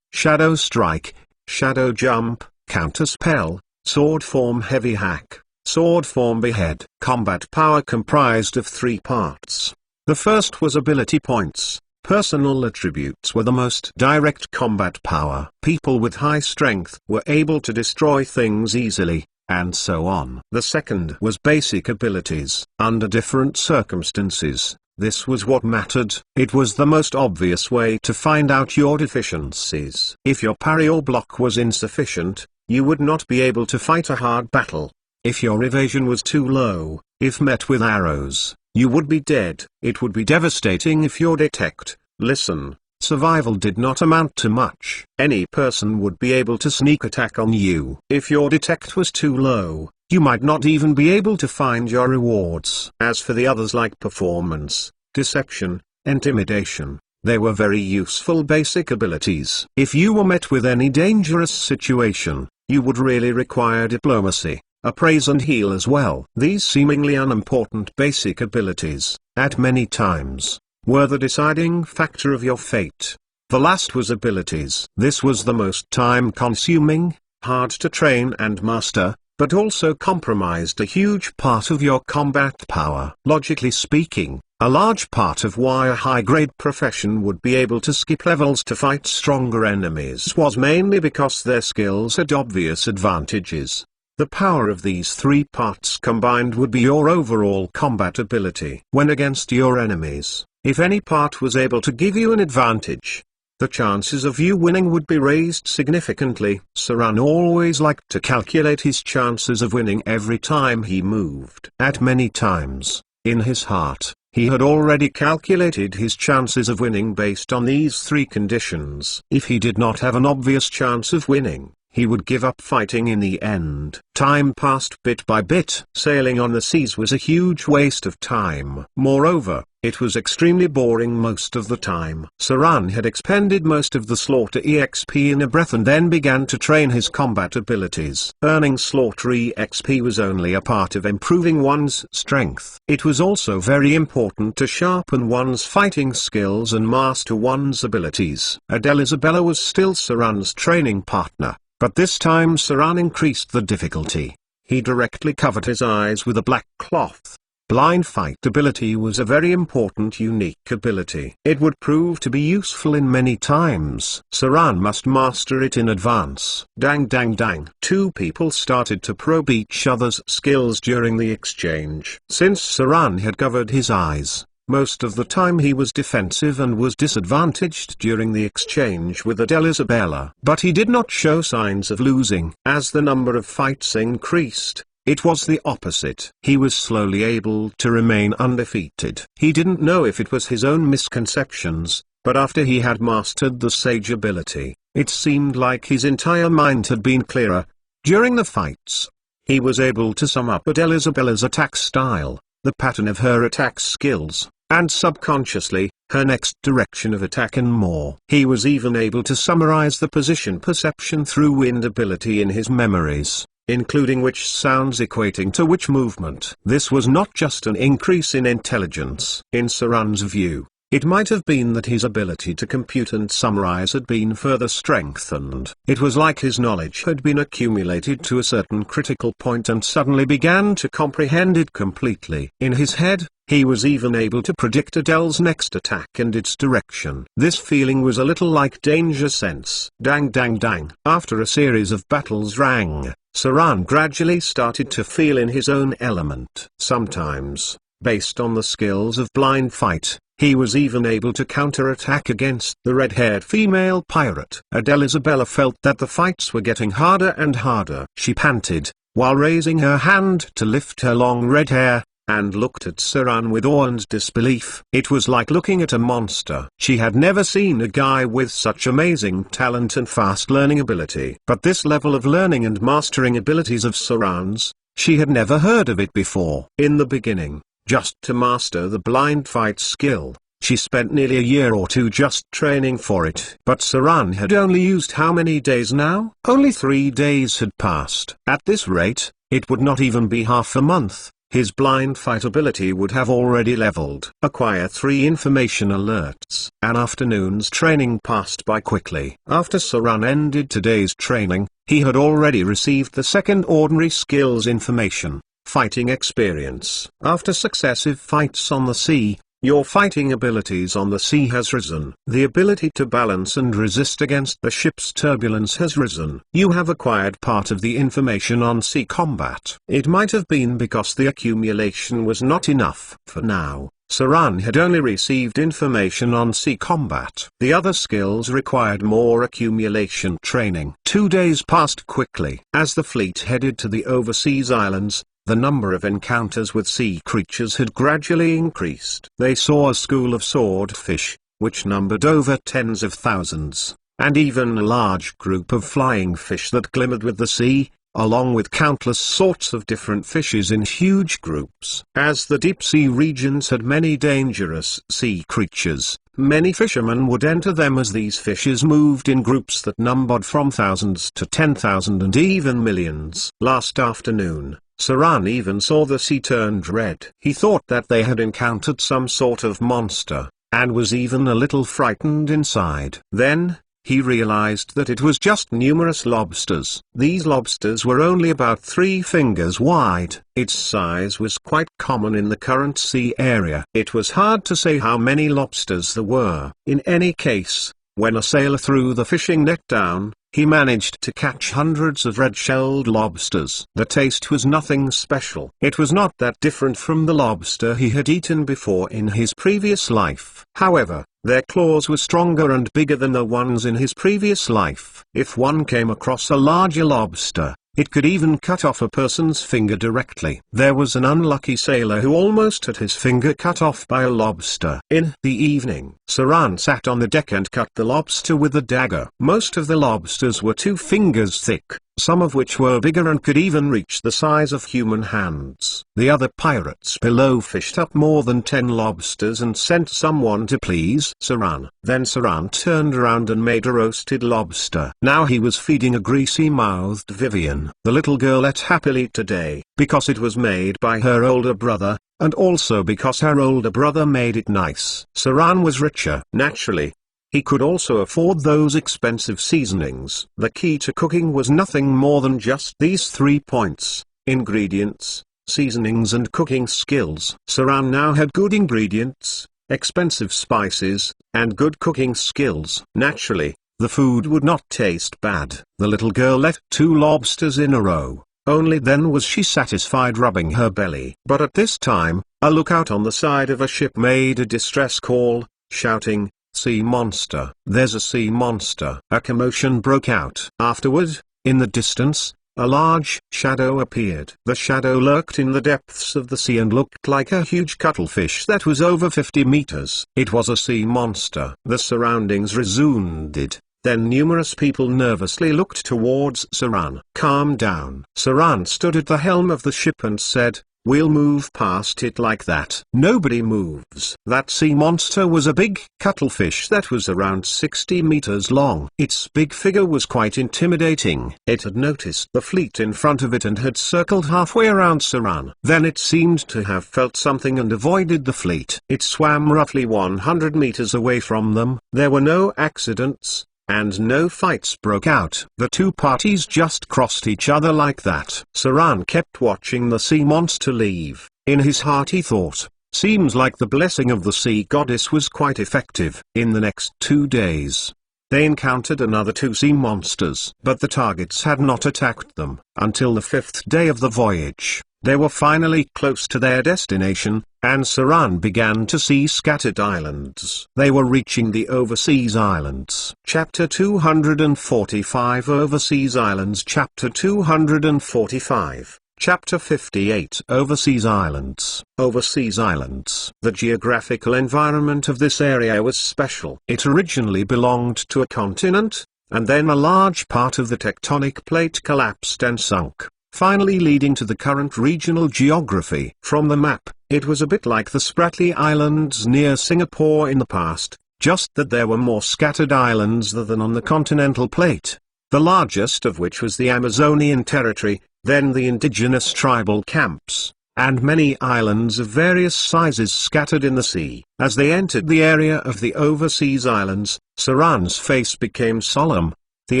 Shadow Strike, Shadow Jump, Counter Spell, Sword Form Heavy Hack, Sword Form Behead. Combat power comprised of 3 parts. The first was ability points. Personal attributes were the most direct combat power. People with high strength were able to destroy things easily, and so on. The second was basic abilities. Under different circumstances, this was what mattered. It was the most obvious way to find out your deficiencies. If your parry or block was insufficient, you would not be able to fight a hard battle. If your evasion was too low, if met with arrows, you would be dead. It would be devastating if your detect, listen, survival did not amount to much. Any person would be able to sneak attack on you. If your detect was too low, you might not even be able to find your rewards. As for the others like performance, deception, intimidation, they were very useful basic abilities. If you were met with any dangerous situation, you would really require diplomacy, appraise and heal as well. These seemingly unimportant basic abilities, at many times, were the deciding factor of your fate. The last was abilities. This was the most time-consuming, hard to train and master, but also compromised a huge part of your combat power. Logically speaking, a large part of why a high-grade profession would be able to skip levels to fight stronger enemies was mainly because their skills had obvious advantages. The power of these three parts combined would be your overall combat ability. When against your enemies, if any part was able to give you an advantage, the chances of you winning would be raised significantly. Saran always liked to calculate his chances of winning every time he moved. At many times, in his heart, he had already calculated his chances of winning based on these three conditions. If he did not have an obvious chance of winning, he would give up fighting in the end. Time passed bit by bit. Sailing on the seas was a huge waste of time. Moreover, it was extremely boring most of the time. Saran had expended most of the slaughter EXP in a breath and then began to train his combat abilities. Earning slaughter EXP was only a part of improving one's strength. It was also very important to sharpen one's fighting skills and master one's abilities. Adele Isabella was still Saran's training partner, but this time Saran increased the difficulty. He directly covered his eyes with a black cloth. Blind fight ability was a very important unique ability. It would prove to be useful in many times. Saran must master it in advance. Dang dang dang. Two people started to probe each other's skills during the exchange. Since Saran had covered his eyes, most of the time he was defensive and was disadvantaged during the exchange with Adele Isabella. But he did not show signs of losing. As the number of fights increased, it was the opposite. He was slowly able to remain undefeated. He didn't know if it was his own misconceptions, but after he had mastered the sage ability, it seemed like his entire mind had been clearer. During the fights, he was able to sum up Adele Isabella's attack style, the pattern of her attack skills, and subconsciously, her next direction of attack and more. He was even able to summarize the position perception through wind ability in his memories, including which sounds equating to which movement. This was not just an increase in intelligence. In Saran's view, it might have been that his ability to compute and summarize had been further strengthened. It was like his knowledge had been accumulated to a certain critical point and suddenly began to comprehend it completely. In his head, he was even able to predict Adele's next attack and its direction. This feeling was a little like danger sense. Dang dang dang. After a series of battles rang, Saran gradually started to feel in his own element. Sometimes, based on the skills of blind fight, he was even able to counterattack against the red-haired female pirate. Adele Isabella felt that the fights were getting harder and harder. She panted, while raising her hand to lift her long red hair, and looked at Saran with awe and disbelief. It was like looking at a monster. She had never seen a guy with such amazing talent and fast learning ability. But this level of learning and mastering abilities of Saran's, she had never heard of it before. In the beginning, just to master the blind fight skill, she spent nearly a year or two just training for it. But Saran had only used how many days now? Only 3 days had passed. At this rate, it would not even be half a month. His blind fight ability would have already leveled. Acquire 3 information alerts. An afternoon's training passed by quickly. After Saran ended today's training, he had already received the second ordinary skills information, fighting experience. After successive fights on the sea, your fighting abilities on the sea has risen. The ability to balance and resist against the ship's turbulence has risen. You have acquired part of the information on sea combat. It might have been because the accumulation was not enough. For now, Saran had only received information on sea combat. The other skills required more accumulation training. 2 days passed quickly. As the fleet headed to the overseas islands, the number of encounters with sea creatures had gradually increased. They saw a school of swordfish, which numbered over tens of thousands, and even a large group of flying fish that glimmered with the sea, along with countless sorts of different fishes in huge groups. As the deep-sea regions had many dangerous sea creatures, many fishermen would enter them as these fishes moved in groups that numbered from thousands to 10,000 and even millions. Last afternoon, Saran even saw the sea turned red. He thought that they had encountered some sort of monster, and was even a little frightened inside. Then, he realized that it was just numerous lobsters. These lobsters were only about 3 fingers wide. Its size was quite common in the current sea area. It was hard to say how many lobsters there were. In any case, when a sailor threw the fishing net down, he managed to catch hundreds of red-shelled lobsters. The taste was nothing special. It was not that different from the lobster he had eaten before in his previous life. However, their claws were stronger and bigger than the ones in his previous life. If one came across a larger lobster, it could even cut off a person's finger directly. There was an unlucky sailor who almost had his finger cut off by a lobster. In the evening, Saran sat on the deck and cut the lobster with a dagger. Most of the lobsters were 2 fingers thick, some of which were bigger and could even reach the size of human hands. The other pirates below fished up more than 10 lobsters and sent someone to please Saran. Then Saran turned around and made a roasted lobster. Now he was feeding a greasy-mouthed Vivian. The little girl ate happily today, because it was made by her older brother, and also because her older brother made it nice. Saran was richer. Naturally, he could also afford those expensive seasonings. The key to cooking was nothing more than just these 3 points: ingredients, seasonings and cooking skills. Saran now had good ingredients, expensive spices, and good cooking skills. Naturally, the food would not taste bad. The little girl ate 2 lobsters in a row. Only then was she satisfied, rubbing her belly. But at this time, a lookout on the side of a ship made a distress call, shouting, "Sea monster! There's a sea monster!" A commotion broke out. Afterward, in the distance, a large shadow appeared. The shadow lurked in the depths of the sea and looked like a huge cuttlefish that was over 50 meters. It was a sea monster. The surroundings resounded. Then numerous people nervously looked towards Saran. "Calm down." Saran stood at the helm of the ship and said, "We'll move past it like that." Nobody moves. That sea monster was a big cuttlefish that was around 60 meters long. Its big figure was quite intimidating. It had noticed the fleet in front of it and had circled halfway around Saran. Then it seemed to have felt something and avoided the fleet. It swam roughly 100 meters away from them. There were no accidents, and no fights broke out. The 2 parties just crossed each other like that. Saran kept watching the sea monster leave. In his heart he thought, seems like the blessing of the sea goddess was quite effective. In the next 2 days, they encountered another 2 sea monsters. But the targets had not attacked them. Until the 5th day of the voyage, they were finally close to their destination, and Saran began to see scattered islands. They were reaching the Overseas Islands. Chapter 245, Overseas Islands. Chapter 245. Chapter 58, Overseas Islands. Overseas Islands. The geographical environment of this area was special. It originally belonged to a continent, and then a large part of the tectonic plate collapsed and sunk, finally leading to the current regional geography. From the map, it was a bit like the Spratly Islands near Singapore in the past, just that there were more scattered islands than on the continental plate, the largest of which was the Amazonian territory, then the indigenous tribal camps, and many islands of various sizes scattered in the sea. As they entered the area of the Overseas Islands, Saran's face became solemn. The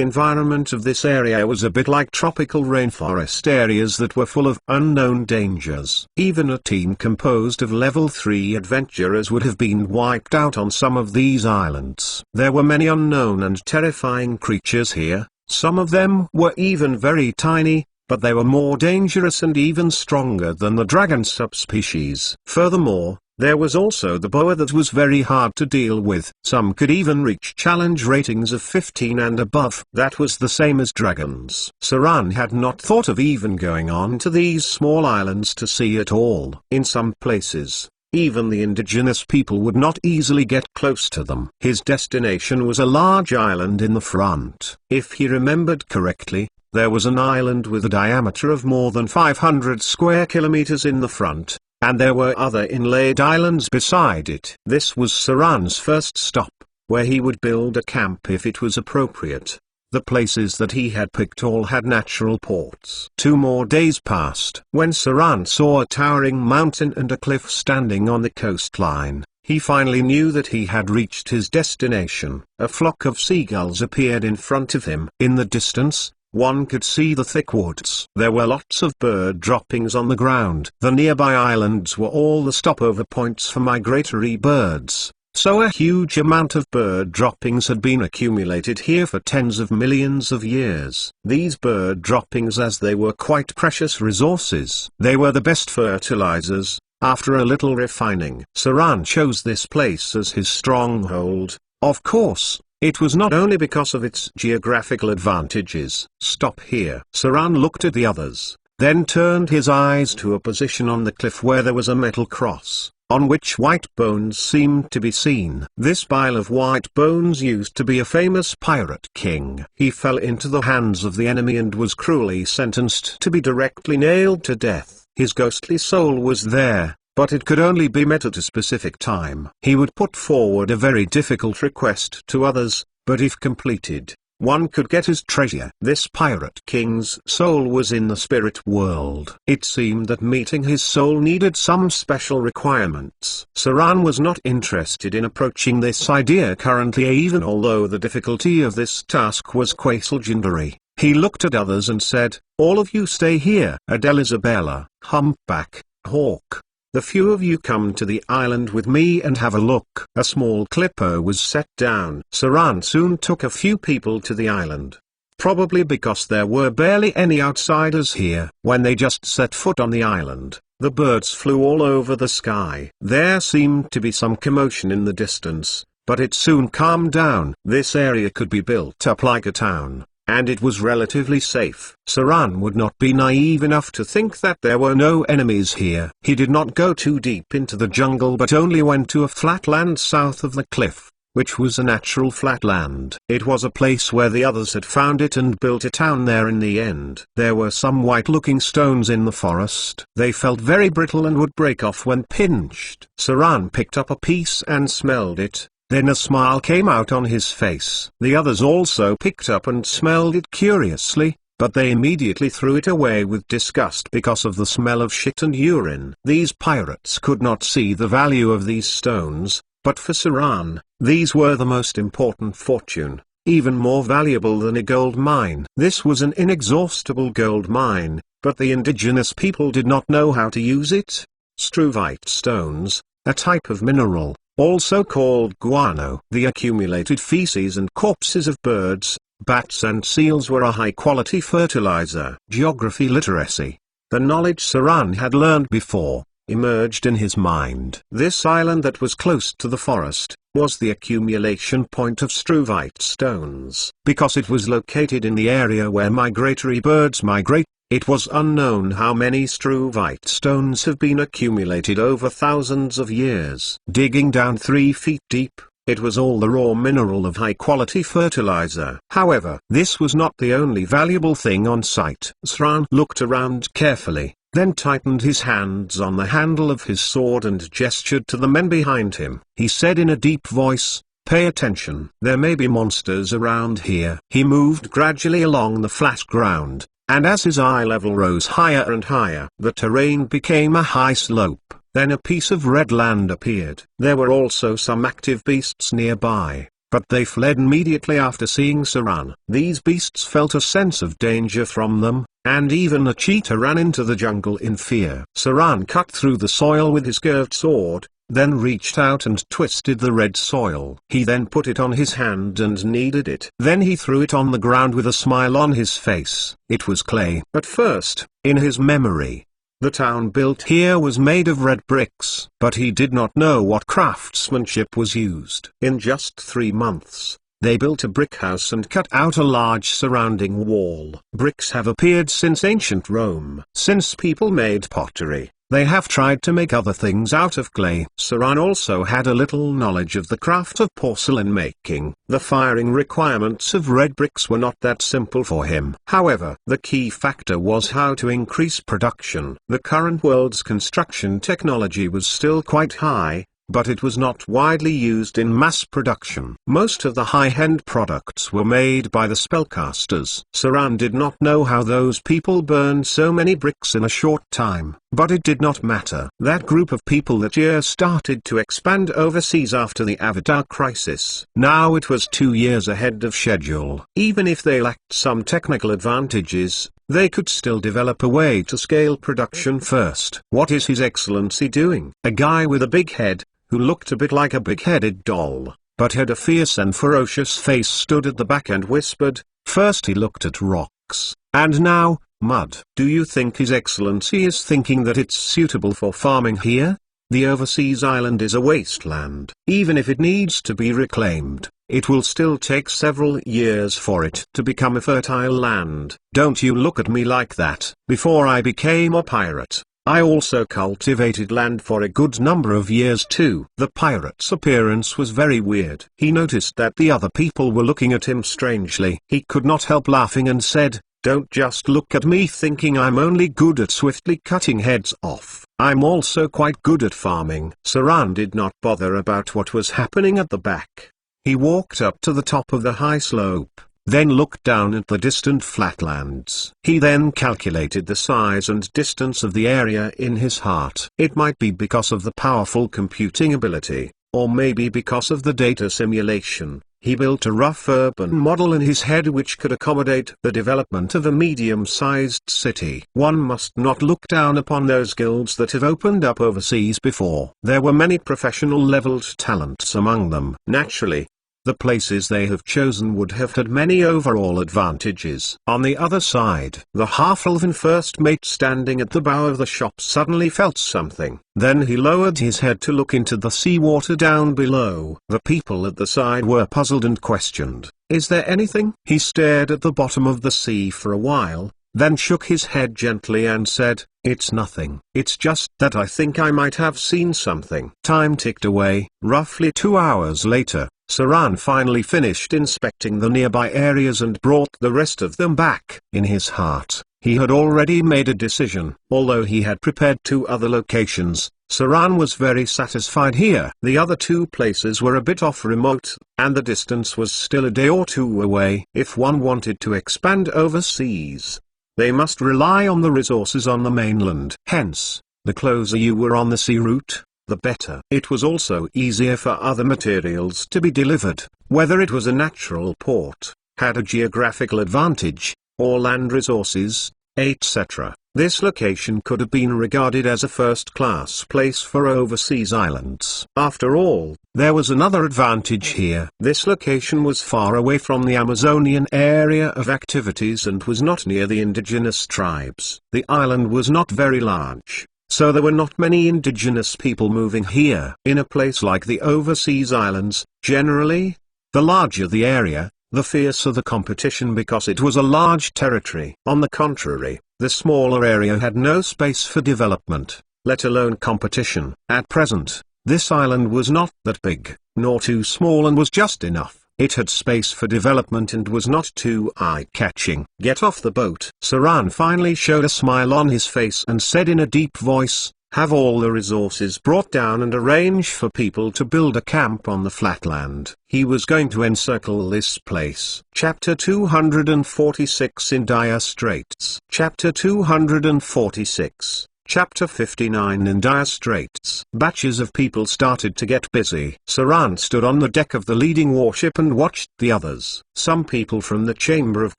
environment of this area was a bit like tropical rainforest areas that were full of unknown dangers. Even a team composed of level 3 adventurers would have been wiped out on some of these islands. There were many unknown and terrifying creatures here. Some of them were even very tiny, but they were more dangerous and even stronger than the dragon subspecies. Furthermore, there was also the boa that was very hard to deal with. Some could even reach challenge ratings of 15 and above. That was the same as dragons. Saran had not thought of even going on to these small islands to see at all. In some places, even the indigenous people would not easily get close to them. His destination was a large island in the front. If he remembered correctly, there was an island with a diameter of more than 500 square kilometers in the front, and there were other inlaid islands beside it. This was Saran's first stop, where he would build a camp if it was appropriate. The places that he had picked all had natural ports. 2 more days passed. When Saran saw a towering mountain and a cliff standing on the coastline, He finally knew that he had reached his destination. A flock of seagulls appeared in front of him. In the distance, one could see the thick woods. There were lots of bird droppings on the ground. The nearby islands were all the stopover points for migratory birds, so a huge amount of bird droppings had been accumulated here for tens of millions of years. These bird droppings, as they were quite precious resources, they were the best fertilizers. After a little refining, Saran chose this place as his stronghold. Of course, it was not only because of its geographical advantages. Stop here. Saran looked at the others, then turned his eyes to a position on the cliff where there was a metal cross, on which white bones seemed to be seen. This pile of white bones used to be a famous pirate king. He fell into the hands of the enemy and was cruelly sentenced to be directly nailed to death. His ghostly soul was there, but it could only be met at a specific time. He would put forward a very difficult request to others, but if completed, one could get his treasure. This pirate king's soul was in the spirit world. It seemed that meeting his soul needed some special requirements. Saran was not interested in approaching this idea currently, even although the difficulty of this task was quite legendary. He looked at others and said, "All of you stay here. Adele, Isabella, Humpback, Hawk, the few of you come to the island with me and have a look." A small clipper was set down. Saran soon took a few people to the island. Probably because there were barely any outsiders here. When they just set foot on the island, the birds flew all over the sky. There seemed to be some commotion in the distance, but it soon calmed down. This area could be built up like a town, and it was relatively safe. Saran would not be naive enough to think that there were no enemies here. He did not go too deep into the jungle but only went to a flat land south of the cliff, which was a natural flat land. It was a place where the others had found it and built a town there in the end. There were some white-looking stones in the forest. They felt very brittle and would break off when pinched. Saran picked up a piece and smelled it. Then a smile came out on his face. The others also picked up and smelled it curiously, but they immediately threw it away with disgust because of the smell of shit and urine. These pirates could not see the value of these stones, but for Saran, these were the most important fortune, even more valuable than a gold mine. This was an inexhaustible gold mine, but the indigenous people did not know how to use it. Struvite stones, a type of mineral, also called guano. The accumulated feces and corpses of birds, bats and seals were a high-quality fertilizer. Geography literacy, the knowledge Saran had learned before, emerged in his mind. This island that was close to the forest, was the accumulation point of struvite stones. Because it was located in the area where migratory birds migrate, it was unknown how many struvite stones have been accumulated over thousands of years. Digging down 3 feet deep, it was all the raw mineral of high-quality fertilizer. However, this was not the only valuable thing on site. Saran looked around carefully, then tightened his hands on the handle of his sword and gestured to the men behind him. He said in a deep voice, "Pay attention. There may be monsters around here." He moved gradually along the flat ground, and as his eye level rose higher and higher, the terrain became a high slope. Then a piece of red land appeared. There were also some active beasts nearby, but they fled immediately after seeing Saran. These beasts felt a sense of danger from them, and even a cheetah ran into the jungle in fear. Saran cut through the soil with his curved sword, then reached out and twisted the red soil. He then put it on his hand and kneaded it. Then he threw it on the ground with a smile on his face. It was clay. At first, in his memory, the town built here was made of red bricks. But he did not know what craftsmanship was used. In just 3 months, they built a brick house and cut out a large surrounding wall. Bricks have appeared since ancient Rome. Since people made pottery, they have tried to make other things out of clay. Saran also had a little knowledge of the craft of porcelain making. The firing requirements of red bricks were not that simple for him. However, the key factor was how to increase production. The current world's construction technology was still quite high, but it was not widely used in mass production. Most of the high-end products were made by the spellcasters. Saran did not know how those people burned so many bricks in a short time. But it did not matter. That group of people that year started to expand overseas after the Avatar crisis. Now it was 2 years ahead of schedule. Even if they lacked some technical advantages, they could still develop a way to scale production first. What is His Excellency doing? A guy with a big head, who looked a bit like a big-headed doll, but had a fierce and ferocious face, stood at the back and whispered. First he looked at rocks, and now, mud. Do you think His Excellency is thinking that it's suitable for farming here? The overseas island is a wasteland. Even if it needs to be reclaimed, it will still take several years for it to become a fertile land. Don't you look at me like that. Before I became a pirate, I also cultivated land for a good number of years too. The pirate's appearance was very weird. He noticed that the other people were looking at him strangely. He could not help laughing and said, "Don't just look at me thinking I'm only good at swiftly cutting heads off. I'm also quite good at farming." Saran did not bother about what was happening at the back. He walked up to the top of the high slope, then looked down at the distant flatlands. He then calculated the size and distance of the area in his heart. It might be because of the powerful computing ability, or maybe because of the data simulation. He built a rough urban model in his head which could accommodate the development of a medium-sized city. One must not look down upon those guilds that have opened up overseas before. There were many professional-leveled talents among them. Naturally, the places they have chosen would have had many overall advantages. On the other side, the half-elven first mate standing at the bow of the shop suddenly felt something. Then he lowered his head to look into the seawater down below. The people at the side were puzzled and questioned, "Is there anything?" He stared at the bottom of the sea for a while, then shook his head gently and said, "It's nothing. It's just that I think I might have seen something." Time ticked away. Roughly 2 hours later, Saran finally finished inspecting the nearby areas and brought the rest of them back. In his heart, he had already made a decision. Although he had prepared 2 other locations, Saran was very satisfied here. The other 2 places were a bit off remote, and the distance was still a day or 2 away. If one wanted to expand overseas, they must rely on the resources on the mainland. Hence, the closer you were on the sea route, the better. It was also easier for other materials to be delivered, whether it was a natural port, had a geographical advantage, or land resources, etc. This location could have been regarded as a first-class place for overseas islands. After all, there was another advantage here. This location was far away from the Amazonian area of activities and was not near the indigenous tribes. The island was not very large, so there were not many indigenous people moving here. In a place like the overseas islands, generally, the larger the area, the fiercer the competition because it was a large territory. On the contrary, the smaller area had no space for development, let alone competition. At present, this island was not that big, nor too small, and was just enough. It had space for development and was not too eye-catching. "Get off the boat." Saran finally showed a smile on his face and said in a deep voice, "Have all the resources brought down and arrange for people to build a camp on the flatland." He was going to encircle this place. Chapter 246 In Dire Straits. Chapter 246. Chapter 59 In Dire Straits. Batches of people started to get busy. Saran stood on the deck of the leading warship and watched the others. Some people from the Chamber of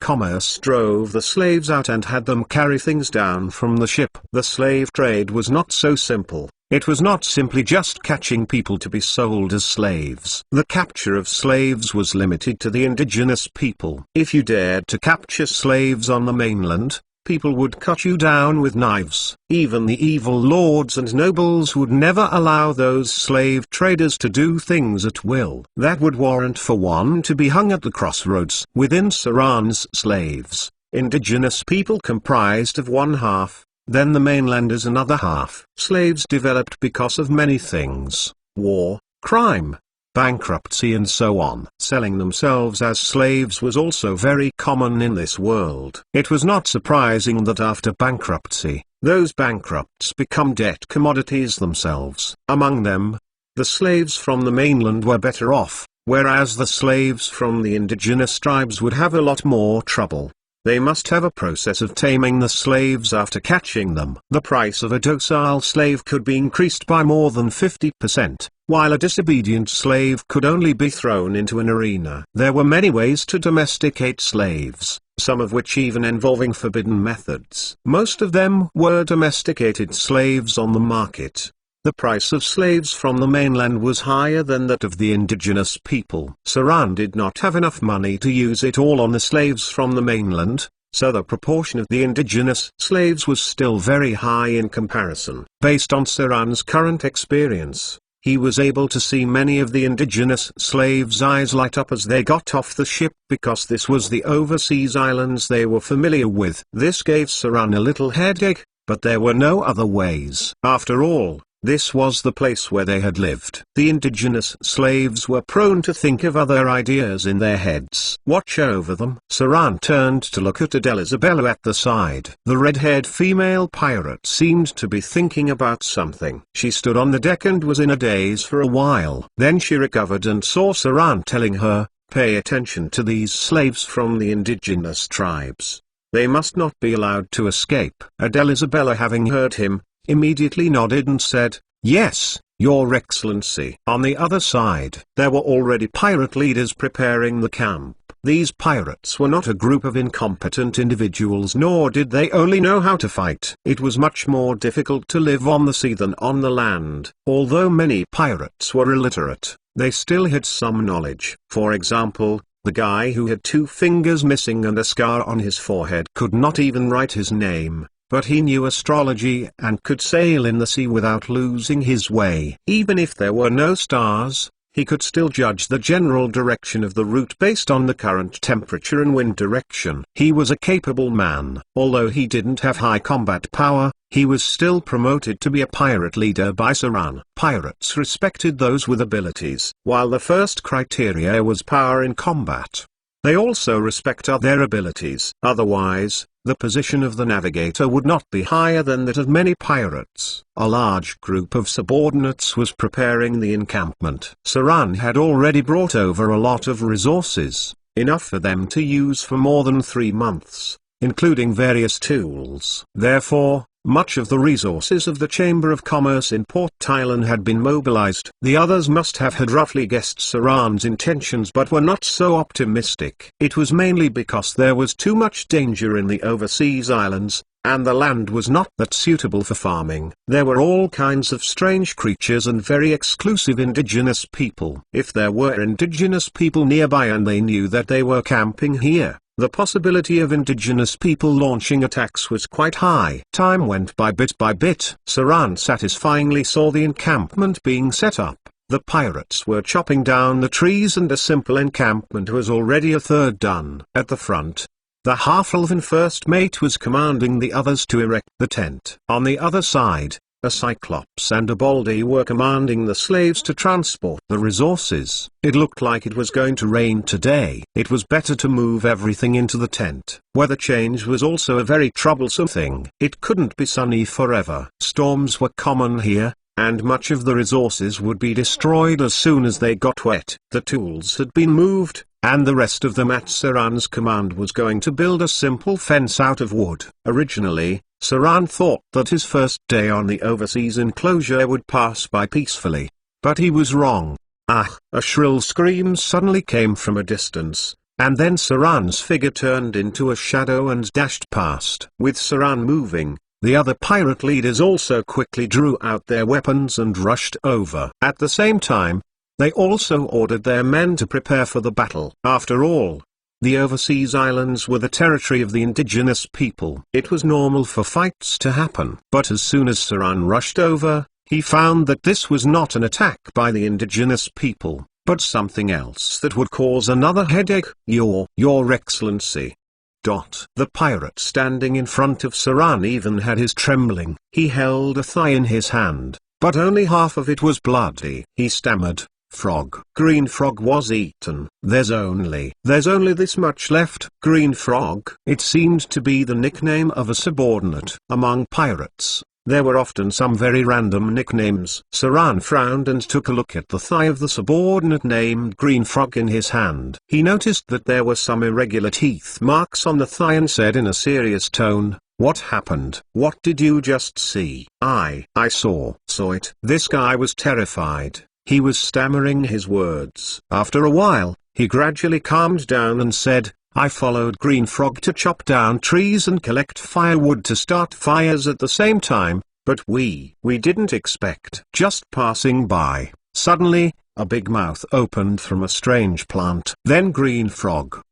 Commerce drove the slaves out and had them carry things down from the ship. The slave trade was not so simple. It was not simply just catching people to be sold as slaves. The capture of slaves was limited to the indigenous people. If you dared to capture slaves on the mainland, people would cut you down with knives. Even the evil lords and nobles would never allow those slave traders to do things at will. That would warrant for one to be hung at the crossroads. Within Saran's slaves, indigenous people comprised of one half, then the mainlanders another half. Slaves developed because of many things: war, crime, bankruptcy and so on. Selling themselves as slaves was also very common in this world. It was not surprising that after bankruptcy, those bankrupts become debt commodities themselves. Among them, the slaves from the mainland were better off, whereas the slaves from the indigenous tribes would have a lot more trouble. They must have a process of taming the slaves after catching them. The price of a docile slave could be increased by more than 50%, while a disobedient slave could only be thrown into an arena. There were many ways to domesticate slaves, some of which even involving forbidden methods. Most of them were domesticated slaves on the market. The price of slaves from the mainland was higher than that of the indigenous people. Saran did not have enough money to use it all on the slaves from the mainland, so the proportion of the indigenous slaves was still very high in comparison. Based on Saran's current experience, he was able to see many of the indigenous slaves' eyes light up as they got off the ship because this was the overseas islands they were familiar with. This gave Saran a little headache, but there were no other ways. After all, this was the place where they had lived. The indigenous slaves were prone to think of other ideas in their heads. Watch over them. Saran turned to look at Adele Isabella at the side. The red-haired female pirate seemed to be thinking about something. She stood on the deck and was in a daze for a while. Then she recovered and saw Saran telling her, "Pay attention to these slaves from the indigenous tribes. They must not be allowed to escape." Adele Isabella, having heard him, immediately nodded and said, "Yes, Your Excellency." On the other side, there were already pirate leaders preparing the camp. These pirates were not a group of incompetent individuals, nor did they only know how to fight. It was much more difficult to live on the sea than on the land. Although many pirates were illiterate, they still had some knowledge. For example, the guy who had 2 fingers missing and a scar on his forehead could not even write his name. But he knew astrology and could sail in the sea without losing his way. Even if there were no stars, he could still judge the general direction of the route based on the current temperature and wind direction. He was a capable man. Although he didn't have high combat power, he was still promoted to be a pirate leader by Saran. Pirates respected those with abilities. While the first criteria was power in combat, they also respect their abilities. Otherwise, the position of the navigator would not be higher than that of many pirates. A large group of subordinates was preparing the encampment. Saran had already brought over a lot of resources, enough for them to use for more than 3 months, including various tools. Therefore, much of the resources of the Chamber of Commerce in Port Thailand had been mobilized. The others must have had roughly guessed Saran's intentions but were not so optimistic. It was mainly because there was too much danger in the overseas islands, and the land was not that suitable for farming. There were all kinds of strange creatures and very exclusive indigenous people. If there were indigenous people nearby and they knew that they were camping here, the possibility of indigenous people launching attacks was quite high. Time went by bit by bit. Saran satisfyingly saw the encampment being set up. The pirates were chopping down the trees and a simple encampment was already a third done. At the front, the half-elven first mate was commanding the others to erect the tent. On the other side, a Cyclops and a Baldy were commanding the slaves to transport the resources. It looked like it was going to rain today. It was better to move everything into the tent. Weather change was also a very troublesome thing. It couldn't be sunny forever. Storms were common here, and much of the resources would be destroyed as soon as they got wet. The tools had been moved, and the rest of them at Saran's command was going to build a simple fence out of wood. Originally, Saran thought that his first day on the overseas enclosure would pass by peacefully. But he was wrong. Ah! A shrill scream suddenly came from a distance, and then Saran's figure turned into a shadow and dashed past. With Saran moving, the other pirate leaders also quickly drew out their weapons and rushed over. At the same time, they also ordered their men to prepare for the battle. After all, the overseas islands were the territory of the indigenous people. It was normal for fights to happen. But as soon as Saran rushed over, he found that this was not an attack by the indigenous people, but something else that would cause another headache. Your Excellency. The pirate standing in front of Saran even had his trembling. He held a thigh in his hand, but only half of it was bloody. He stammered, "Frog." Green Frog was eaten. There's only this much left." Green Frog. It seemed to be the nickname of a subordinate among pirates. There were often some very random nicknames. Saran frowned and took a look at the thigh of the subordinate named Green Frog in his hand. He noticed that there were some irregular teeth marks on the thigh and said in a serious tone, "What happened? What did you just see?" I saw it." This guy was terrified. He was stammering his words. After a while, he gradually calmed down and said, "I followed Green Frog to chop down trees and collect firewood to start fires at the same time, but we didn't expect." Just passing by, suddenly, a big mouth opened from a strange plant. Then Green Frog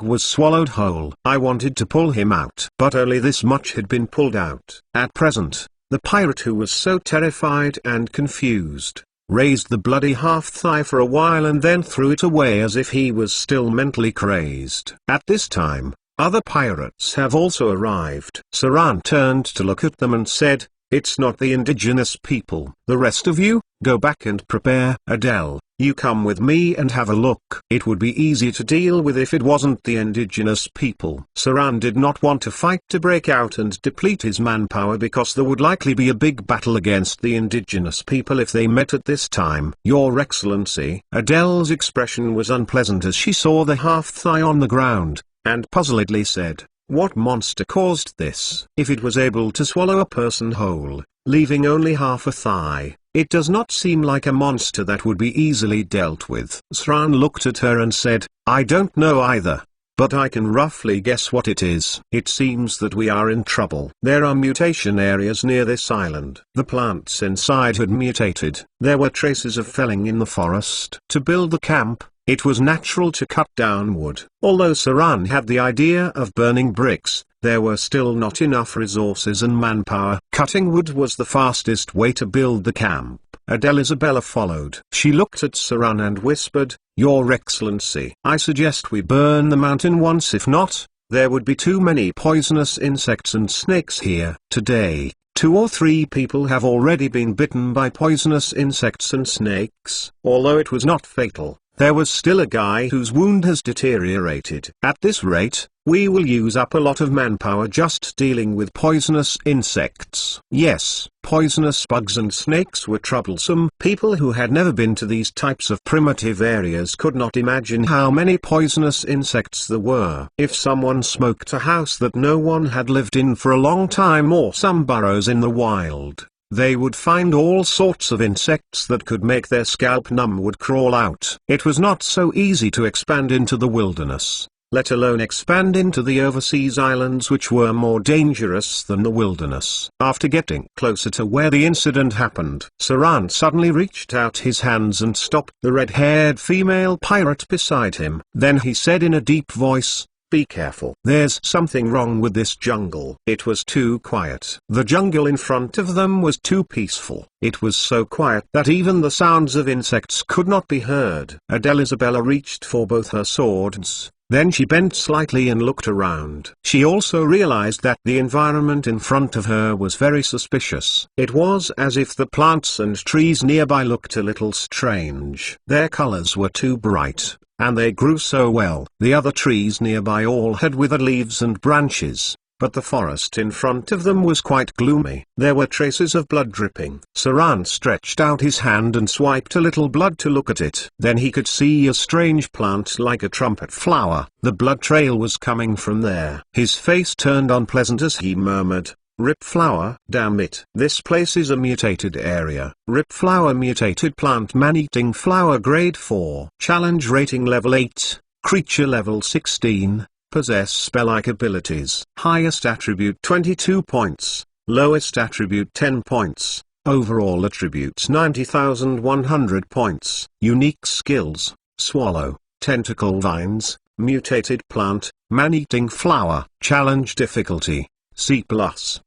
was swallowed whole. I wanted to pull him out, but only this much had been pulled out. At present, the pirate, who was so terrified and confused, raised the bloody half-thigh for a while and then threw it away as if he was still mentally crazed. At this time, other pirates have also arrived. Saran turned to look at them and said, "It's not the indigenous people. The rest of you, go back and prepare. Adele, you come with me and have a look." It would be easy to deal with if it wasn't the indigenous people. Saran did not want to fight to break out and deplete his manpower because there would likely be a big battle against the indigenous people if they met at this time. "Your Excellency." Adele's expression was unpleasant as she saw the half-thigh on the ground, and puzzledly said, "What monster caused this? If it was able to swallow a person whole, leaving only half a thigh, it does not seem like a monster that would be easily dealt with." Saran looked at her and said, "I don't know either, but I can roughly guess what it is. It seems that we are in trouble. There are mutation areas near this island." The plants inside had mutated. There were traces of felling in the forest. To build the camp, it was natural to cut down wood. Although Saran had the idea of burning bricks, there were still not enough resources and manpower. Cutting wood was the fastest way to build the camp. Adele Isabella followed. She looked at Saran and whispered, "Your Excellency, I suggest we burn the mountain once. If not, there would be too many poisonous insects and snakes here." Today, 2 or 3 people have already been bitten by poisonous insects and snakes. Although it was not fatal, there was still a guy whose wound has deteriorated. At this rate, we will use up a lot of manpower just dealing with poisonous insects. Yes, poisonous bugs and snakes were troublesome. People who had never been to these types of primitive areas could not imagine how many poisonous insects there were. If someone smoked a house that no one had lived in for a long time or some burrows in the wild, they would find all sorts of insects that could make their scalp numb would crawl out. It was not so easy to expand into the wilderness, let alone expand into the overseas islands, which were more dangerous than the wilderness. After getting closer to where the incident happened, Saran suddenly reached out his hands and stopped the red-haired female pirate beside him. Then he said in a deep voice, "Be careful. There's something wrong with this jungle." It was too quiet. The jungle in front of them was too peaceful. It was so quiet that even the sounds of insects could not be heard. Adele Isabella reached for both her swords. Then she bent slightly and looked around. She also realized that the environment in front of her was very suspicious. It was as if the plants and trees nearby looked a little strange. Their colors were too bright, and they grew so well. The other trees nearby all had withered leaves and branches, but the forest in front of them was quite gloomy. There were traces of blood dripping. Saran stretched out his hand and swiped a little blood to look at it. Then he could see a strange plant like a trumpet flower. The blood trail was coming from there. His face turned unpleasant as he murmured, "Rip flower, damn it. This place is a mutated area." Rip flower, mutated plant, man-eating flower, grade 4. Challenge rating level 8, creature level 16, possess spell-like abilities. Highest attribute 22 points, lowest attribute 10 points, overall attributes 90,100 points. Unique skills, swallow, tentacle vines, mutated plant, man-eating flower. Challenge difficulty C+.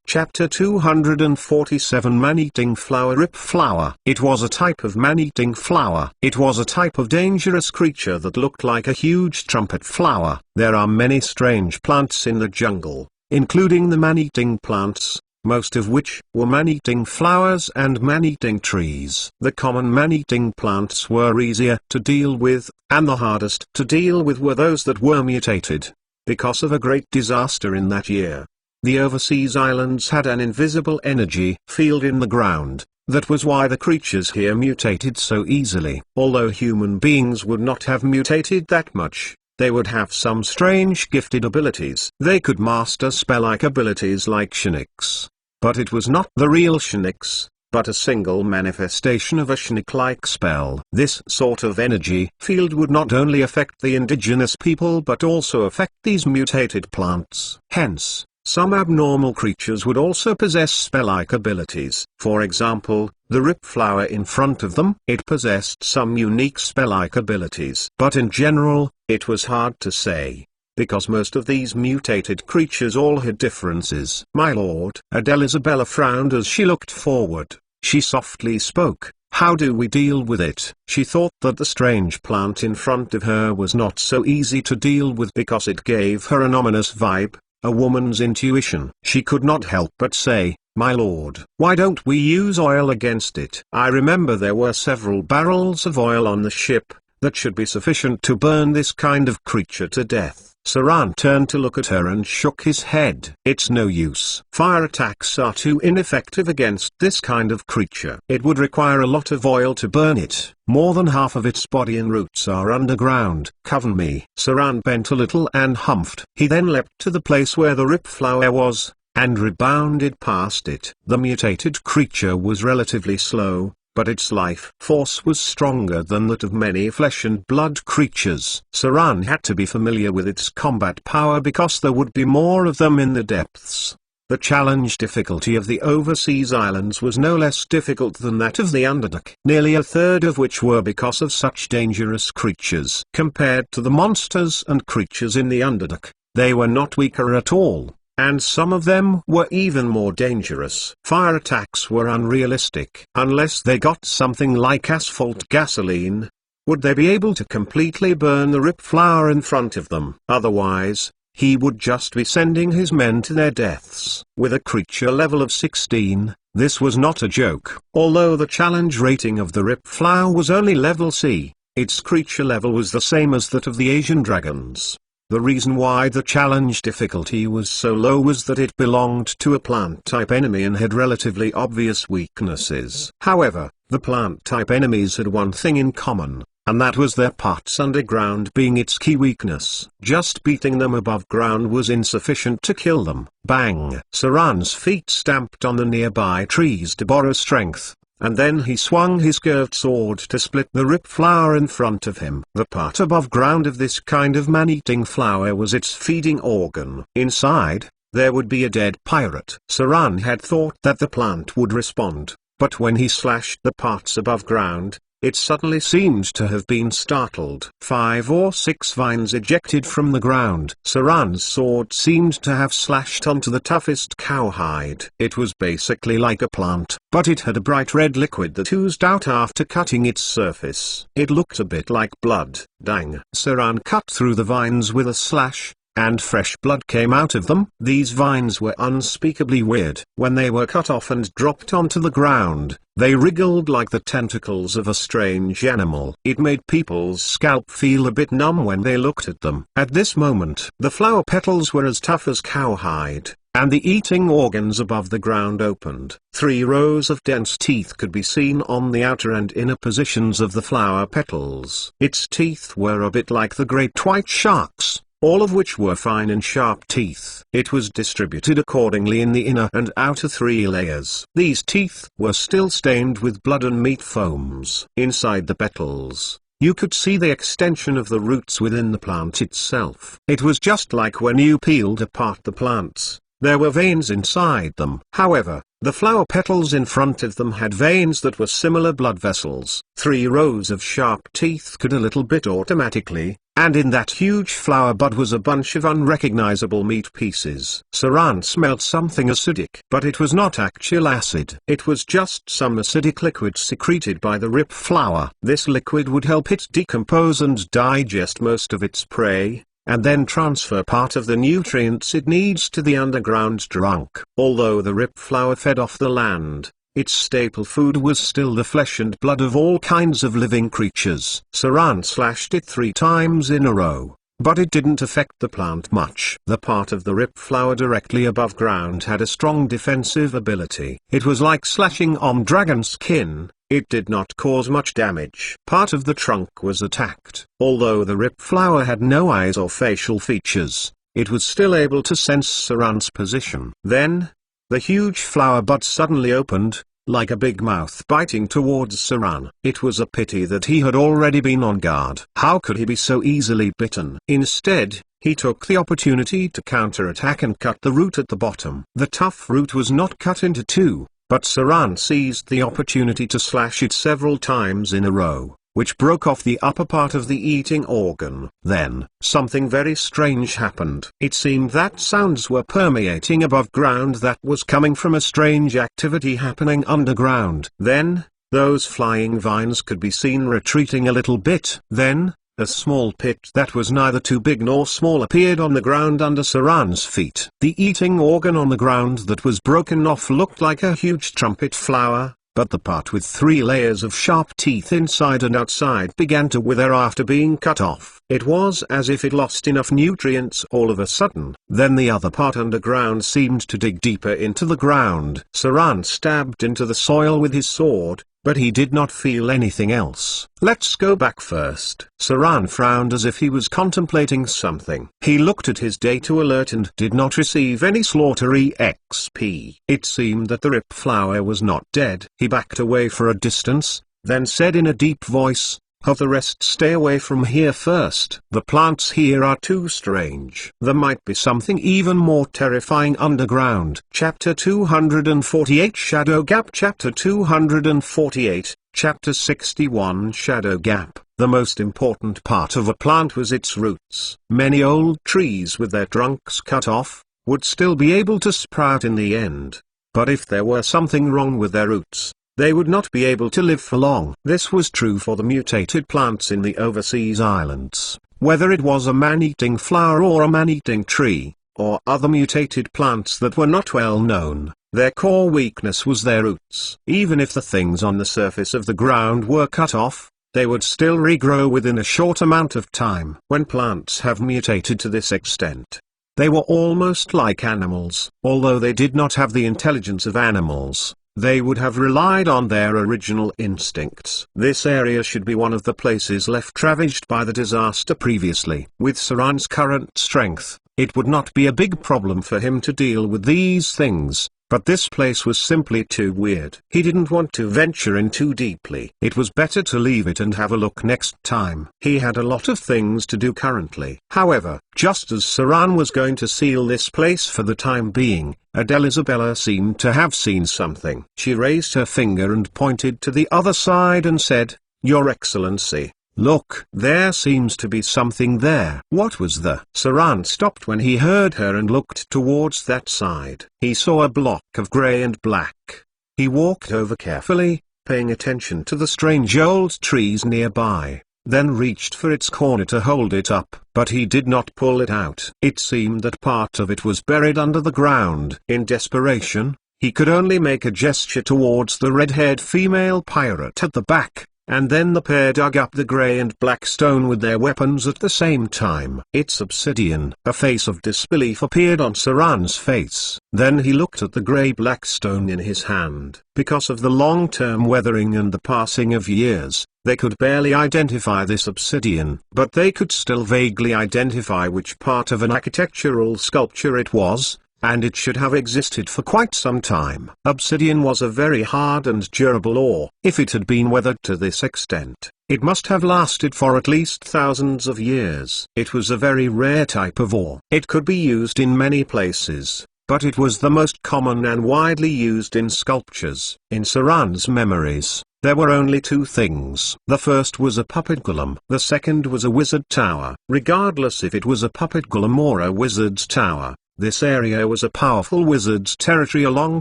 Chapter 247, Man-Eating Flower. Rip flower. It was a type of man-eating flower. It was a type of dangerous creature that looked like a huge trumpet flower. There are many strange plants in the jungle, including the man-eating plants, most of which were man-eating flowers and man-eating trees. The common man-eating plants were easier to deal with, and the hardest to deal with were those that were mutated, because of a great disaster in that year. The overseas islands had an invisible energy field in the ground. That was why the creatures here mutated so easily. Although human beings would not have mutated that much, they would have some strange gifted abilities. They could master spell-like abilities like Shinix. But it was not the real Shinix, but a single manifestation of a Shinix-like spell. This sort of energy field would not only affect the indigenous people but also affect these mutated plants. Hence, some abnormal creatures would also possess spell-like abilities. For example, the rip flower in front of them. It possessed some unique spell-like abilities. But in general, it was hard to say, because most of these mutated creatures all had differences. My lord. Adele Isabella frowned as she looked forward. She softly spoke. How do we deal with it? She thought that the strange plant in front of her was not so easy to deal with because it gave her an ominous vibe. A woman's intuition. She could not help but say, my lord, why don't we use oil against it? I remember there were several barrels of oil on the ship, that should be sufficient to burn this kind of creature to death. Saran turned to look at her and shook his head. It's no use. Fire attacks are too ineffective against this kind of creature. It would require a lot of oil to burn it. More than half of its body and roots are underground. Cover me. Saran bent a little and humphed. He then leapt to the place where the rip flower was, and rebounded past it. The mutated creature was relatively slow, but its life force was stronger than that of many flesh and blood creatures. Saran had to be familiar with its combat power because there would be more of them in the depths. The challenge difficulty of the overseas islands was no less difficult than that of the Underdark, nearly a third of which were because of such dangerous creatures. Compared to the monsters and creatures in the Underdark, they were not weaker at all, and some of them were even more dangerous. Fire attacks were unrealistic. Unless they got something like asphalt gasoline, would they be able to completely burn the rip flower in front of them? Otherwise, he would just be sending his men to their deaths. With a creature level of 16, this was not a joke. Although the challenge rating of the rip flower was only level C, its creature level was the same as that of the Asian dragons. The reason why the challenge difficulty was so low was that it belonged to a plant-type enemy and had relatively obvious weaknesses. However, the plant-type enemies had one thing in common, and that was their parts underground being its key weakness. Just beating them above ground was insufficient to kill them. Bang! Saran's feet stamped on the nearby trees to borrow strength, and then he swung his curved sword to split the rip flower in front of him. The part above ground of this kind of man-eating flower was its feeding organ. Inside, there would be a dead pirate. Saran had thought that the plant would respond, but when he slashed the parts above ground, it suddenly seemed to have been startled. 5 or 6 vines ejected from the ground. Saran's sword seemed to have slashed onto the toughest cowhide. It was basically like a plant, but it had a bright red liquid that oozed out after cutting its surface. It looked a bit like blood. Dang! Saran cut through the vines with a slash, and fresh blood came out of them. These vines were unspeakably weird. When they were cut off and dropped onto the ground, they wriggled like the tentacles of a strange animal. It made people's scalp feel a bit numb when they looked at them. At this moment, the flower petals were as tough as cowhide, and the eating organs above the ground opened. 3 rows of dense teeth could be seen on the outer and inner positions of the flower petals. Its teeth were a bit like the great white sharks, all of which were fine and sharp teeth. It was distributed accordingly in the inner and outer 3 layers. These teeth were still stained with blood and meat foams. Inside the petals, you could see the extension of the roots within the plant itself. It was just like when you peeled apart the plants. There were veins inside them. However, the flower petals in front of them had veins that were similar blood vessels. 3 rows of sharp teeth could a little bit automatically, and in that huge flower bud was a bunch of unrecognizable meat pieces. Saran smelled something acidic, but it was not actual acid. It was just some acidic liquid secreted by the rip flower. This liquid would help it decompose and digest most of its prey, and then transfer part of the nutrients it needs to the underground trunk. Although the rip flower fed off the land, its staple food was still the flesh and blood of all kinds of living creatures. Saran slashed it 3 times in a row, but it didn't affect the plant much. The part of the rip flower directly above ground had a strong defensive ability. It was like slashing on dragon skin. It did not cause much damage. Part of the trunk was attacked. Although the rip flower had no eyes or facial features, it was still able to sense Saran's position. Then, the huge flower bud suddenly opened, like a big mouth biting towards Saran. It was a pity that he had already been on guard. How could he be so easily bitten? Instead, he took the opportunity to counterattack and cut the root at the bottom. The tough root was not cut into two, but Saran seized the opportunity to slash it several times in a row, which broke off the upper part of the eating organ. Then, something very strange happened. It seemed that sounds were permeating above ground that was coming from a strange activity happening underground. Then, those flying vines could be seen retreating a little bit. Then, a small pit that was neither too big nor small appeared on the ground under Saran's feet. The eating organ on the ground that was broken off looked like a huge trumpet flower, but the part with 3 layers of sharp teeth inside and outside began to wither after being cut off. It was as if it lost enough nutrients all of a sudden. Then the other part underground seemed to dig deeper into the ground. Saran stabbed into the soil with his sword, but he did not feel anything else. Let's go back first. Saran frowned as if he was contemplating something. He looked at his data alert and did not receive any slaughter EXP. It seemed that the rip flower was not dead. He backed away for a distance, then said in a deep voice, "Of the rest, stay away from here first. The plants here are too strange. There might be something even more terrifying underground." Chapter 248 Shadow Gap. Chapter 248, Chapter 61 Shadow Gap. The most important part of a plant was its roots. Many old trees with their trunks cut off, would still be able to sprout in the end. But if there were something wrong with their roots, they would not be able to live for long. This was true for the mutated plants in the overseas islands. Whether it was a man-eating flower or a man-eating tree, or other mutated plants that were not well known, their core weakness was their roots. Even if the things on the surface of the ground were cut off, they would still regrow within a short amount of time. When plants have mutated to this extent, they were almost like animals. Although they did not have the intelligence of animals, they would have relied on their original instincts. This area should be one of the places left ravaged by the disaster previously. With Saran's current strength, it would not be a big problem for him to deal with these things, but this place was simply too weird. He didn't want to venture in too deeply. It was better to leave it and have a look next time. He had a lot of things to do currently. However, just as Saran was going to seal this place for the time being, Adele Isabella seemed to have seen something. She raised her finger and pointed to the other side and said, "Your Excellency, look, there seems to be something there." What was the? Saran stopped when he heard her and looked towards that side. He saw a block of grey and black. He walked over carefully, paying attention to the strange old trees nearby, then reached for its corner to hold it up, but he did not pull it out. It seemed that part of it was buried under the ground. In desperation, he could only make a gesture towards the red-haired female pirate at the back, and then the pair dug up the grey and black stone with their weapons at the same time. "It's obsidian." A face of disbelief appeared on Saran's face. Then he looked at the grey-black stone in his hand. Because of the long-term weathering and the passing of years, they could barely identify this obsidian, but they could still vaguely identify which part of an architectural sculpture it was, and it should have existed for quite some time. Obsidian was a very hard and durable ore. If it had been weathered to this extent, it must have lasted for at least thousands of years. It was a very rare type of ore. It could be used in many places, but it was the most common and widely used in sculptures. In Saran's memories, there were only 2 things. The first was a puppet golem. The second was a wizard tower. Regardless if it was a puppet golem or a wizard's tower, this area was a powerful wizard's territory a long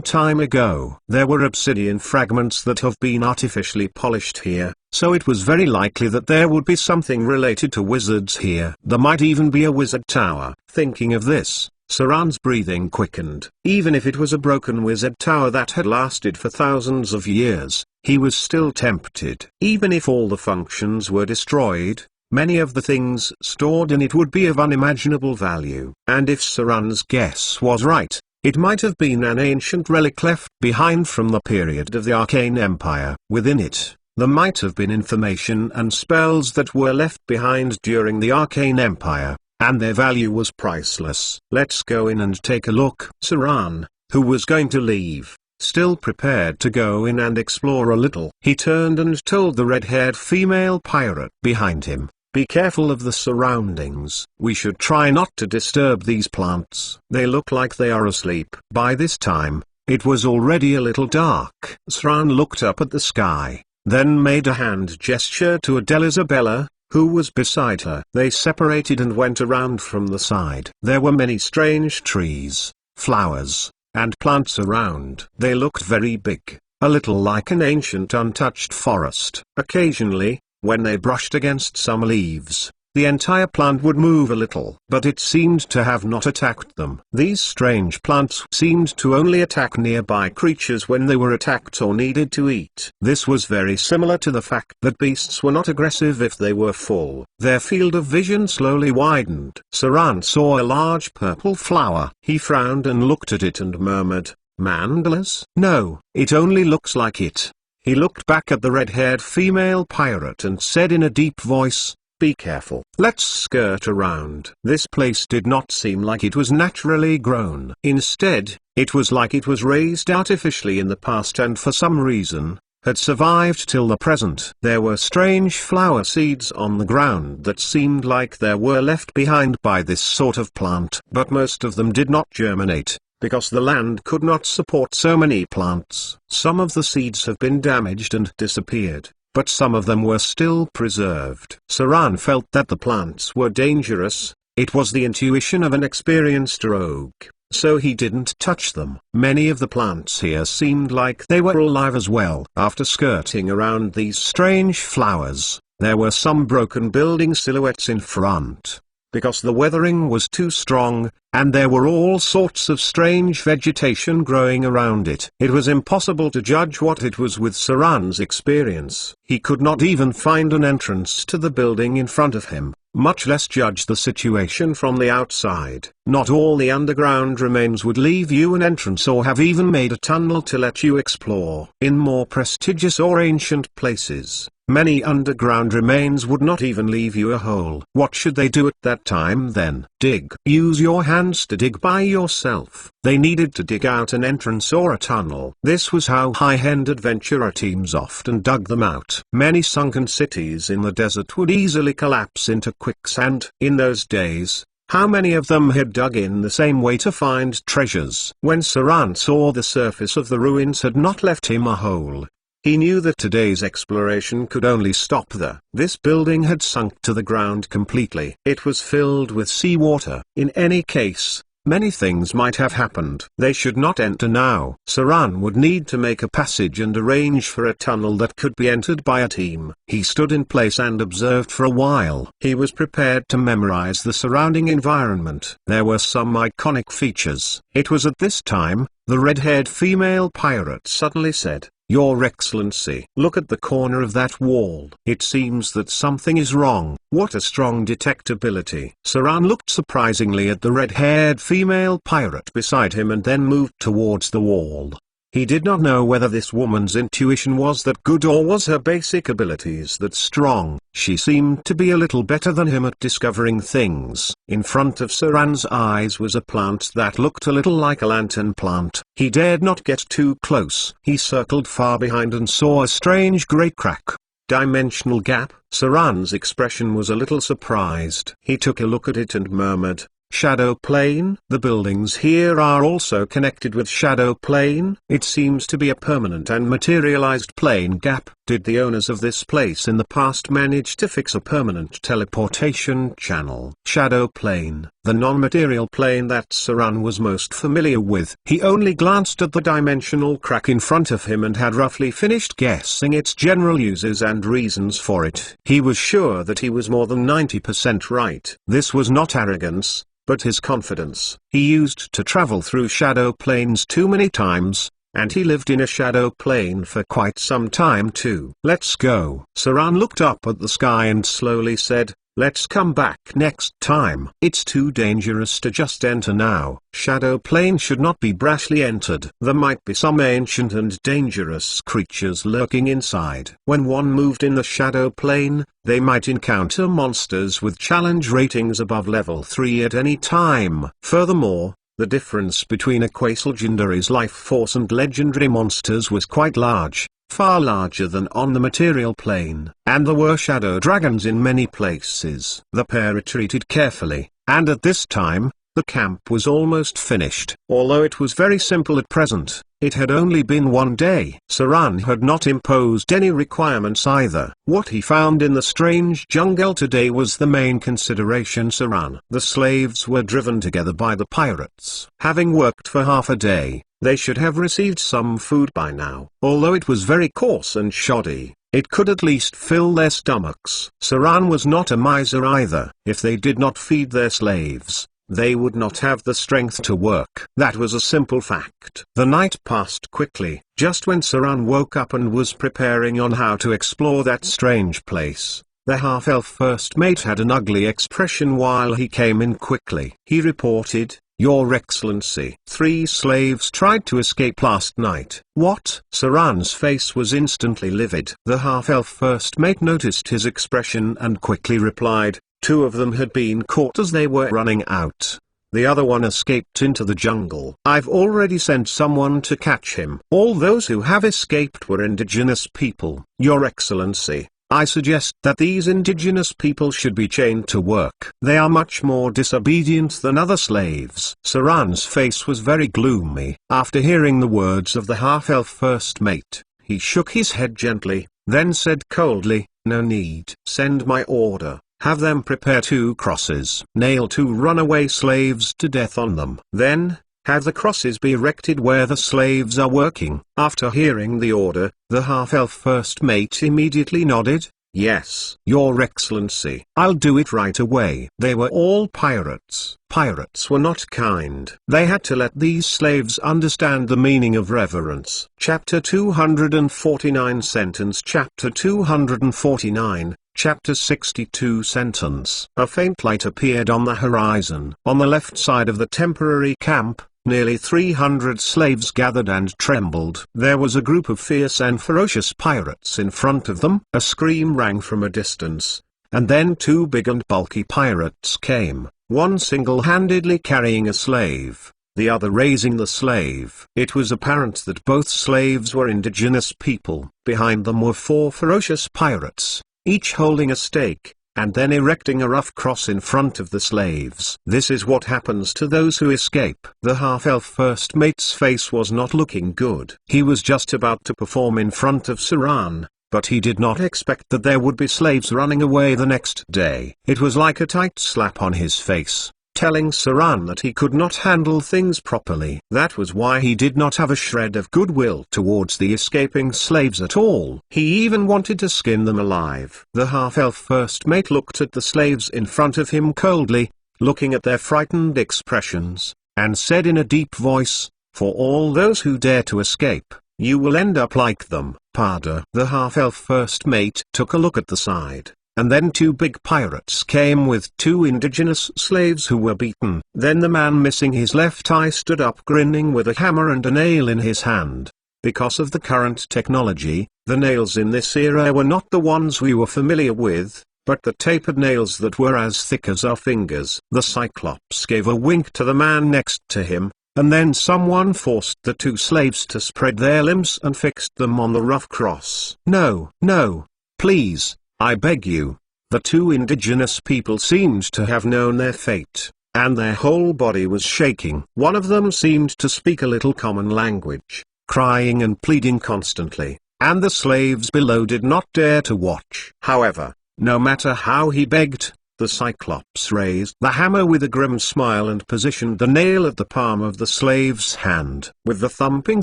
time ago. There were obsidian fragments that have been artificially polished here, so it was very likely that there would be something related to wizards here. There might even be a wizard tower. Thinking of this, Saran's breathing quickened. Even if it was a broken wizard tower that had lasted for thousands of years, he was still tempted. Even if all the functions were destroyed, Many of the things stored in it would be of unimaginable value. And if Saran's guess was right, it might have been an ancient relic left behind from the period of the Arcane Empire. Within it, there might have been information and spells that were left behind during the Arcane Empire, and their value was priceless. Let's go in and take a look. Saran, who was going to leave, still prepared to go in and explore a little. He turned and told the red-haired female pirate behind him, "Be careful of the surroundings. We should try not to disturb these plants. They look like they are asleep." By this time, it was already a little dark. Saran looked up at the sky, then made a hand gesture to Adele Isabella, who was beside her. They separated and went around from the side. There were many strange trees, flowers, and plants around. They looked very big, a little like an ancient untouched forest. Occasionally, when they brushed against some leaves, the entire plant would move a little. But it seemed to have not attacked them. These strange plants seemed to only attack nearby creatures when they were attacked or needed to eat. This was very similar to the fact that beasts were not aggressive if they were full. Their field of vision slowly widened. Saran saw a large purple flower. He frowned and looked at it and murmured, "Mandalas? No, it only looks like it." He looked back at the red-haired female pirate and said in a deep voice, "Be careful. Let's skirt around." This place did not seem like it was naturally grown. Instead, it was like it was raised artificially in the past and for some reason, had survived till the present. There were strange flower seeds on the ground that seemed like they were left behind by this sort of plant. But most of them did not germinate, because the land could not support so many plants. Some of the seeds have been damaged and disappeared, but some of them were still preserved. Saran felt that the plants were dangerous. It was the intuition of an experienced rogue, so he didn't touch them. Many of the plants here seemed like they were alive as well. After skirting around these strange flowers, there were some broken building silhouettes in front, because the weathering was too strong, and there were all sorts of strange vegetation growing around it. It was impossible to judge what it was with Saran's experience. He could not even find an entrance to the building in front of him, much less judge the situation from the outside. Not all the underground remains would leave you an entrance or have even made a tunnel to let you explore. In more prestigious or ancient places, many underground remains would not even leave you a hole. What should they do at that time then? Dig. Use your hands to dig by yourself. They needed to dig out an entrance or a tunnel. This was how high-end adventurer teams often dug them out. Many sunken cities in the desert would easily collapse into quicksand. In those days, how many of them had dug in the same way to find treasures? When Saran saw the surface of the ruins had not left him a hole, he knew that today's exploration could only stop there. This building had sunk to the ground completely. It was filled with seawater. In any case, many things might have happened. They should not enter now. Saran would need to make a passage and arrange for a tunnel that could be entered by a team. He stood in place and observed for a while. He was prepared to memorize the surrounding environment. There were some iconic features. It was at this time, the red-haired female pirate suddenly said, "Your Excellency, look at the corner of that wall. It seems that something is wrong." What a strong detectability. Saran looked surprisingly at the red-haired female pirate beside him and then moved towards the wall. He did not know whether this woman's intuition was that good or was her basic abilities that strong. She seemed to be a little better than him at discovering things. In front of Saran's eyes was a plant that looked a little like a lantern plant. He dared not get too close. He circled far behind and saw a strange grey crack. Dimensional gap. Saran's expression was a little surprised. He took a look at it and murmured, "Shadow plane?" The buildings here are also connected with shadow plane. It seems to be a permanent and materialized plane gap. Did the owners of this place in the past manage to fix a permanent teleportation channel? Shadow plane, the non-material plane that Saran was most familiar with. He only glanced at the dimensional crack in front of him and had roughly finished guessing its general uses and reasons for it. He was sure that he was more than 90% right. This was not arrogance, but his confidence. He used to travel through shadow planes too many times, and he lived in a shadow plane for quite some time too. "Let's go." Saran looked up at the sky and slowly said, Let's come back next time. It's too dangerous to just enter now. Shadow plane should not be brashly entered. There might be some ancient and dangerous creatures lurking inside. When one moved in the shadow plane, they might encounter monsters with challenge ratings above level 3 at any time. Furthermore, the difference between a Quasi-legendary's life force and legendary monsters was quite large, far larger than on the material plane. And there were shadow dragons in many places. The pair retreated carefully, and at this time, the camp was almost finished. Although it was very simple at present, it had only been one day. Saran had not imposed any requirements either. What he found in the strange jungle today was the main consideration. The slaves were driven together by the pirates. Having worked for half a day, they should have received some food by now. Although it was very coarse and shoddy, it could at least fill their stomachs. Saran was not a miser either. If they did not feed their slaves, they would not have the strength to work. That was a simple fact. The night passed quickly. Just when Saran woke up and was preparing on how to explore that strange place, the half-elf first mate had an ugly expression while he came in quickly. He reported, "Your Excellency, 3 slaves tried to escape last night." "What?" Saran's face was instantly livid. The half-elf first mate noticed his expression and quickly replied, "2 of them had been caught as they were running out. The other one escaped into the jungle. I've already sent someone to catch him." "All those who have escaped were indigenous people." "Your Excellency, I suggest that these indigenous people should be chained to work. They are much more disobedient than other slaves." Saran's face was very gloomy. After hearing the words of the half-elf first mate, he shook his head gently, then said coldly, "No need. Send my order. Have them prepare 2 crosses. Nail 2 runaway slaves to death on them. Then, have the crosses be erected where the slaves are working." After hearing the order, the half-elf first mate immediately nodded, "Yes, Your Excellency. I'll do it right away." They were all pirates. Pirates were not kind. They had to let these slaves understand the meaning of reverence. Chapter 249 Sentence Chapter 249 Chapter 62 Sentence. A faint light appeared on the horizon. On the left side of the temporary camp, nearly 300 slaves gathered and trembled. There was a group of fierce and ferocious pirates in front of them. A scream rang from a distance, and then 2 big and bulky pirates came, one single-handedly carrying a slave, the other raising the slave. It was apparent that both slaves were indigenous people. Behind them were 4 ferocious pirates, each holding a stake, and then erecting a rough cross in front of the slaves. This is what happens to those who escape. The half-elf first mate's face was not looking good. He was just about to perform in front of Saran, but he did not expect that there would be slaves running away the next day. It was like a tight slap on his face, telling Saran that he could not handle things properly. That was why he did not have a shred of goodwill towards the escaping slaves at all. He even wanted to skin them alive. The half-elf first mate looked at the slaves in front of him coldly, looking at their frightened expressions, and said in a deep voice, "For all those who dare to escape, you will end up like them." Pada. The half-elf first mate took a look at the side. And then 2 big pirates came with 2 indigenous slaves who were beaten. Then the man missing his left eye stood up grinning with a hammer and a nail in his hand. Because of the current technology, the nails in this era were not the ones we were familiar with, but the tapered nails that were as thick as our fingers. The Cyclops gave a wink to the man next to him, and then someone forced the 2 slaves to spread their limbs and fixed them on the rough cross. "No, no, please, I beg you." The 2 indigenous people seemed to have known their fate, and their whole body was shaking. One of them seemed to speak a little common language, crying and pleading constantly, and the slaves below did not dare to watch. However, no matter how he begged, the Cyclops raised the hammer with a grim smile and positioned the nail at the palm of the slave's hand. With the thumping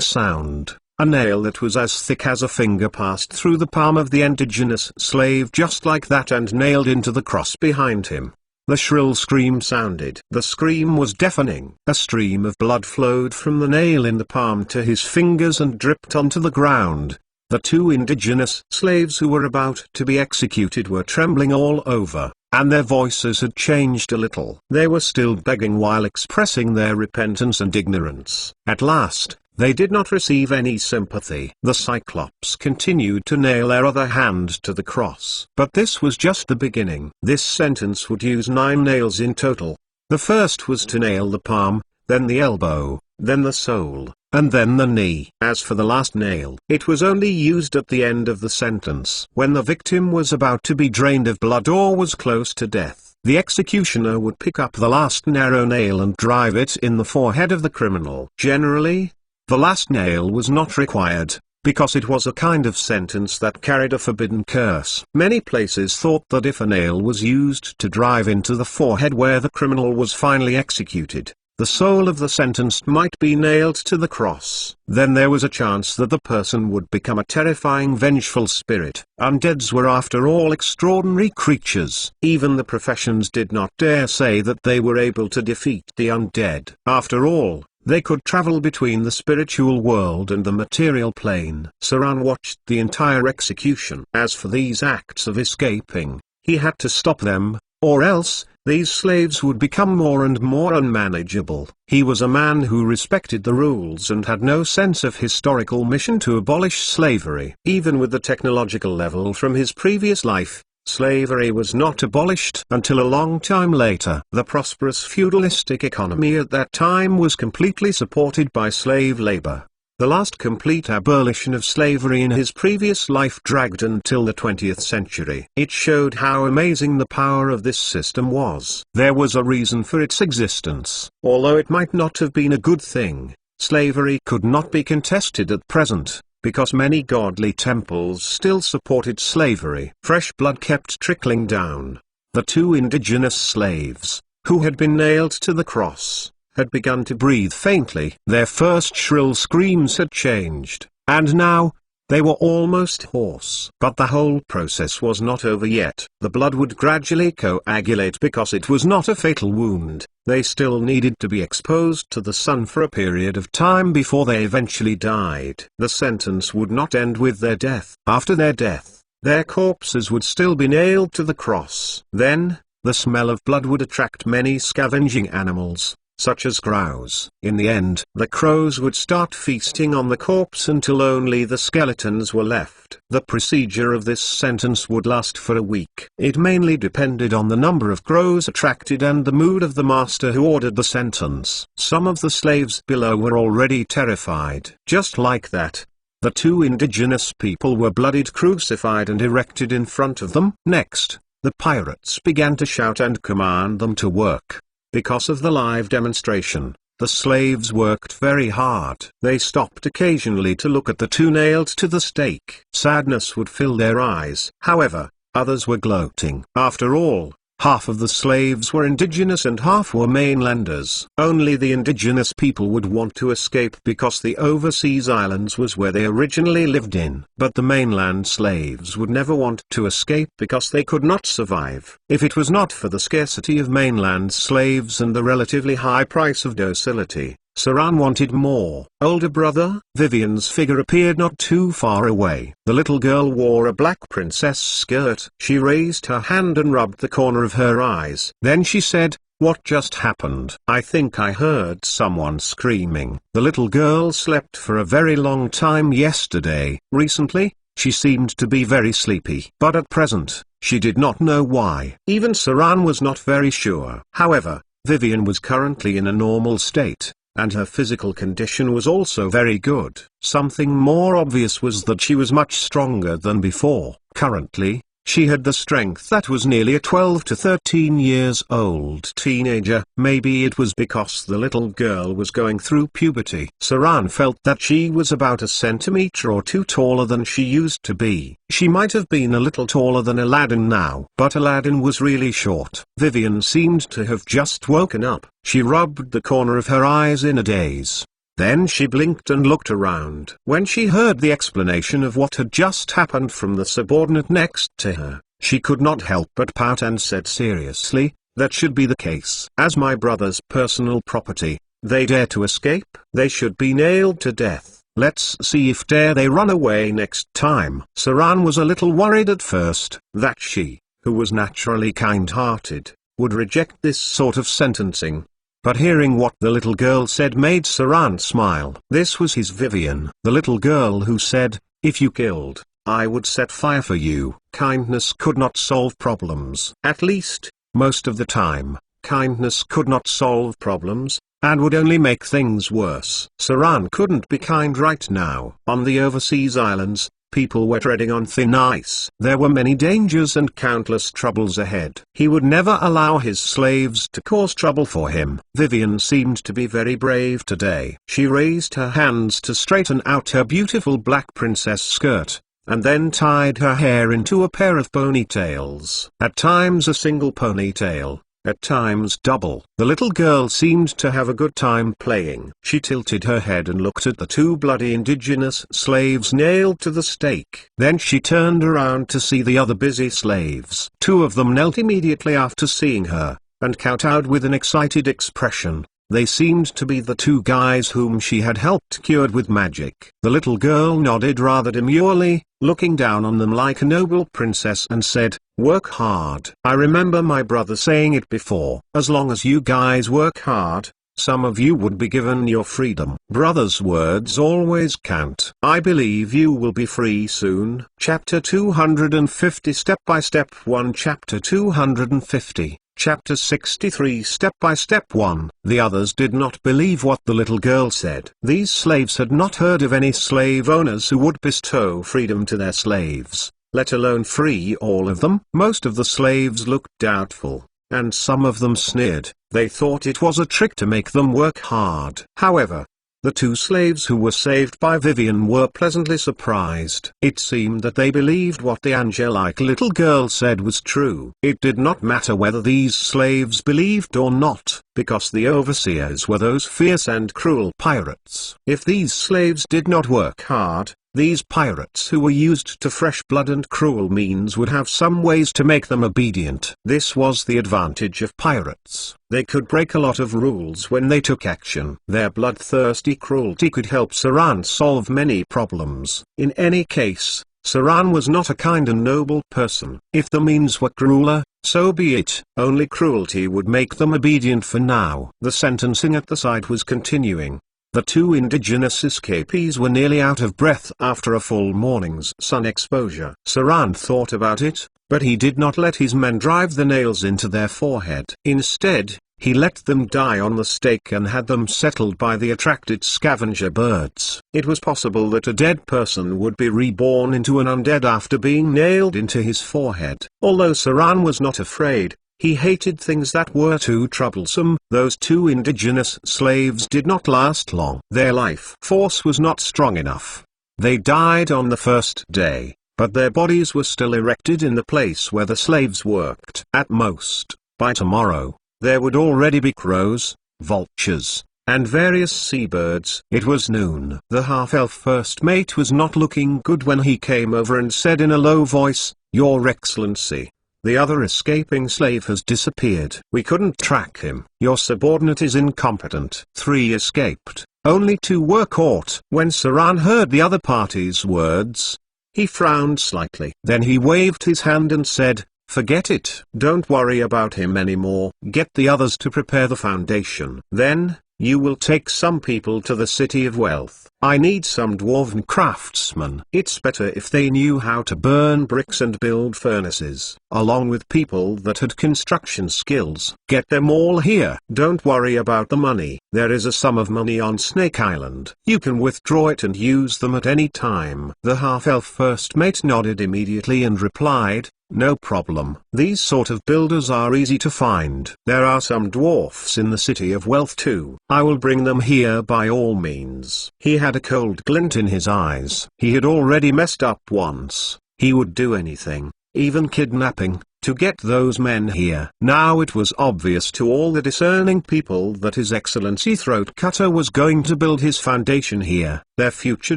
sound, a nail that was as thick as a finger passed through the palm of the indigenous slave just like that and nailed into the cross behind him. The shrill scream sounded. The scream was deafening. A stream of blood flowed from the nail in the palm to his fingers and dripped onto the ground. The 2 indigenous slaves who were about to be executed were trembling all over, and their voices had changed a little. They were still begging while expressing their repentance and ignorance. At last, they did not receive any sympathy. The Cyclops continued to nail their other hand to the cross. But this was just the beginning. This sentence would use 9 nails in total. The first was to nail the palm, then the elbow, then the sole, and then the knee. As for the last nail, it was only used at the end of the sentence. When the victim was about to be drained of blood or was close to death, the executioner would pick up the last narrow nail and drive it in the forehead of the criminal. Generally, the last nail was not required, because it was a kind of sentence that carried a forbidden curse. Many places thought that if a nail was used to drive into the forehead where the criminal was finally executed, the soul of the sentenced might be nailed to the cross. Then there was a chance that the person would become a terrifying vengeful spirit. Undeads were after all extraordinary creatures. Even the professions did not dare say that they were able to defeat the undead. After all, they could travel between the spiritual world and the material plane. Saran watched the entire execution. As for these acts of escaping, he had to stop them, or else, these slaves would become more and more unmanageable. He was a man who respected the rules and had no sense of historical mission to abolish slavery. Even with the technological level from his previous life, slavery was not abolished until a long time later. The prosperous feudalistic economy at that time was completely supported by slave labor. The last complete abolition of slavery in his previous life dragged until the 20th century. It showed how amazing the power of this system was. There was a reason for its existence. Although it might not have been a good thing, slavery could not be contested at present, because many godly temples still supported slavery. Fresh blood kept trickling down. The 2 indigenous slaves, who had been nailed to the cross, had begun to breathe faintly. Their first shrill screams had changed, and now, they were almost hoarse. But the whole process was not over yet. The blood would gradually coagulate because it was not a fatal wound. They still needed to be exposed to the sun for a period of time before they eventually died. The sentence would not end with their death. After their death, their corpses would still be nailed to the cross. Then, the smell of blood would attract many scavenging animals, such as crows. In the end, the crows would start feasting on the corpse until only the skeletons were left. The procedure of this sentence would last for a week. It mainly depended on the number of crows attracted and the mood of the master who ordered the sentence. Some of the slaves below were already terrified. Just like that, the 2 indigenous people were bloodied, crucified and erected in front of them. Next, the pirates began to shout and command them to work. Because of the live demonstration, the slaves worked very hard. They stopped occasionally to look at the 2 nailed to the stake. Sadness would fill their eyes. However, others were gloating. After all, half of the slaves were indigenous and half were mainlanders. Only the indigenous people would want to escape because the overseas islands was where they originally lived in. But the mainland slaves would never want to escape because they could not survive. If it was not for the scarcity of mainland slaves and the relatively high price of docility, Saran wanted more. Older brother Vivian's figure appeared not too far away. The little girl wore a black princess skirt. She raised her hand and rubbed the corner of her eyes. Then she said, "What just happened?" "I think I heard someone screaming." The little girl slept for a very long time yesterday. Recently, she seemed to be very sleepy. But at present, she did not know why. Even Saran was not very sure. However, Vivian was currently in a normal state, and her physical condition was also very good. Something more obvious was that she was much stronger than before. Currently, she had the strength that was nearly a 12 to 13 years old teenager. Maybe it was because the little girl was going through puberty. Saran felt that she was about a centimeter or 2 taller than she used to be. She might have been a little taller than Aladdin now. But Aladdin was really short. Vivian seemed to have just woken up. She rubbed the corner of her eyes in a daze. Then she blinked and looked around. When she heard the explanation of what had just happened from the subordinate next to her, she could not help but pout and said seriously, "That should be the case. As my brother's personal property, they dare to escape. They should be nailed to death. Let's see if dare they run away next time." Saran was a little worried at first, that she, who was naturally kind-hearted, would reject this sort of sentencing. But hearing what the little girl said made Saran smile. This was his Vivian. The little girl who said, "If you killed, I would set fire for you." Kindness could not solve problems. At least, most of the time, kindness could not solve problems, and would only make things worse. Saran couldn't be kind right now. On the overseas islands, people were treading on thin ice. There were many dangers and countless troubles ahead. He would never allow his slaves to cause trouble for him. Vivian seemed to be very brave today. She raised her hands to straighten out her beautiful black princess skirt, and then tied her hair into a pair of ponytails. At times a single ponytail, at times double. The little girl seemed to have a good time playing. She tilted her head and looked at the two bloody indigenous slaves nailed to the stake. Then she turned around to see the other busy slaves. Two of them knelt immediately after seeing her, and kowtowed with an excited expression. They seemed to be the two guys whom she had helped cured with magic. The little girl nodded rather demurely, looking down on them like a noble princess, and said, "Work hard. I remember my brother saying it before. As long as you guys work hard, some of you would be given your freedom. Brother's words always count. I believe you will be free soon." Chapter 250 Step by Step 1 Chapter 250 Chapter 63 Step by Step 1 The others did not believe what the little girl said. These slaves had not heard of any slave owners who would bestow freedom to their slaves, let alone free all of them. Most of the slaves looked doubtful, and some of them sneered. They thought it was a trick to make them work hard. However, the two slaves who were saved by Vivian were pleasantly surprised. It seemed that they believed what the angelic little girl said was true. It did not matter whether these slaves believed or not, because the overseers were those fierce and cruel pirates. If these slaves did not work hard, these pirates who were used to fresh blood and cruel means would have some ways to make them obedient. This was the advantage of pirates. They could break a lot of rules when they took action. Their bloodthirsty cruelty could help Saran solve many problems. In any case, Saran was not a kind and noble person. If the means were crueler, so be it. Only cruelty would make them obedient for now. The sentencing at the site was continuing. The two indigenous escapees were nearly out of breath after a full morning's sun exposure. Saran thought about it, but he did not let his men drive the nails into their forehead. Instead, he let them die on the stake and had them settled by the attracted scavenger birds. It was possible that a dead person would be reborn into an undead after being nailed into his forehead. Although Saran was not afraid, he hated things that were too troublesome. Those two indigenous slaves did not last long. Their life force was not strong enough. They died on the first day, but their bodies were still erected in the place where the slaves worked. At most, by tomorrow, there would already be crows, vultures, and various seabirds. It was noon. The half-elf first mate was not looking good when he came over and said in a low voice, "Your Excellency, the other escaping slave has disappeared. We couldn't track him. Your subordinate is incompetent." 3 escaped. Only 2 were caught. When Saran heard the other party's words, he frowned slightly. Then he waved his hand and said, "Forget it. Don't worry about him anymore. Get the others to prepare the foundation. Then, you will take some people to the City of Wealth. I need some dwarven craftsmen. It's better if they knew how to burn bricks and build furnaces, along with people that had construction skills. Get them all here. Don't worry about the money. There is a sum of money on Snake Island. You can withdraw it and use them at any time." The half-elf first mate nodded immediately and replied, "No problem. These sort of builders are easy to find. There are some dwarfs in the City of Wealth too. I will bring them here by all means." He had a cold glint in his eyes. He had already messed up once. He would do anything, even kidnapping, to get those men here. Now it was obvious to all the discerning people that His Excellency Throat Cutter was going to build his foundation here. Their future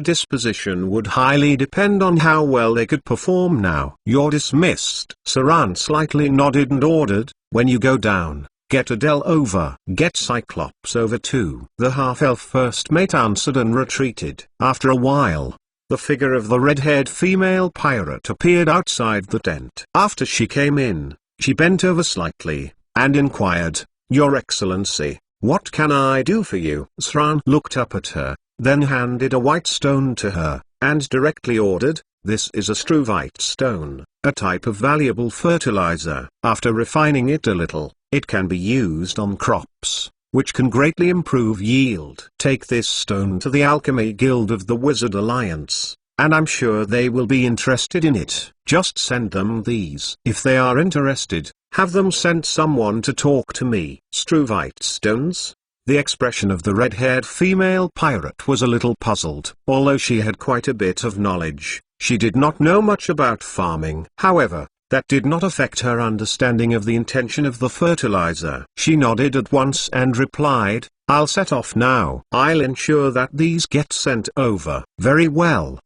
disposition would highly depend on how well they could perform now. "You're dismissed." Saran slightly nodded and ordered, "When you go down, get Adele over. Get Cyclops over too." The half-elf first mate answered and retreated. After a while, the figure of the red-haired female pirate appeared outside the tent. After she came in, she bent over slightly, and inquired, "Your Excellency, what can I do for you?" Saran looked up at her, then handed a white stone to her, and directly ordered, "This is a struvite stone, a type of valuable fertilizer. After refining it a little, it can be used on crops, which can greatly improve yield. Take this stone to the Alchemy Guild of the Wizard Alliance, and I'm sure they will be interested in it. Just send them these. If they are interested, have them send someone to talk to me." Struvite stones? The expression of the red-haired female pirate was a little puzzled. Although she had quite a bit of knowledge, she did not know much about farming. However, that did not affect her understanding of the intention of the fertilizer. She nodded at once and replied, "I'll set off now. I'll ensure that these get sent over." "Very well."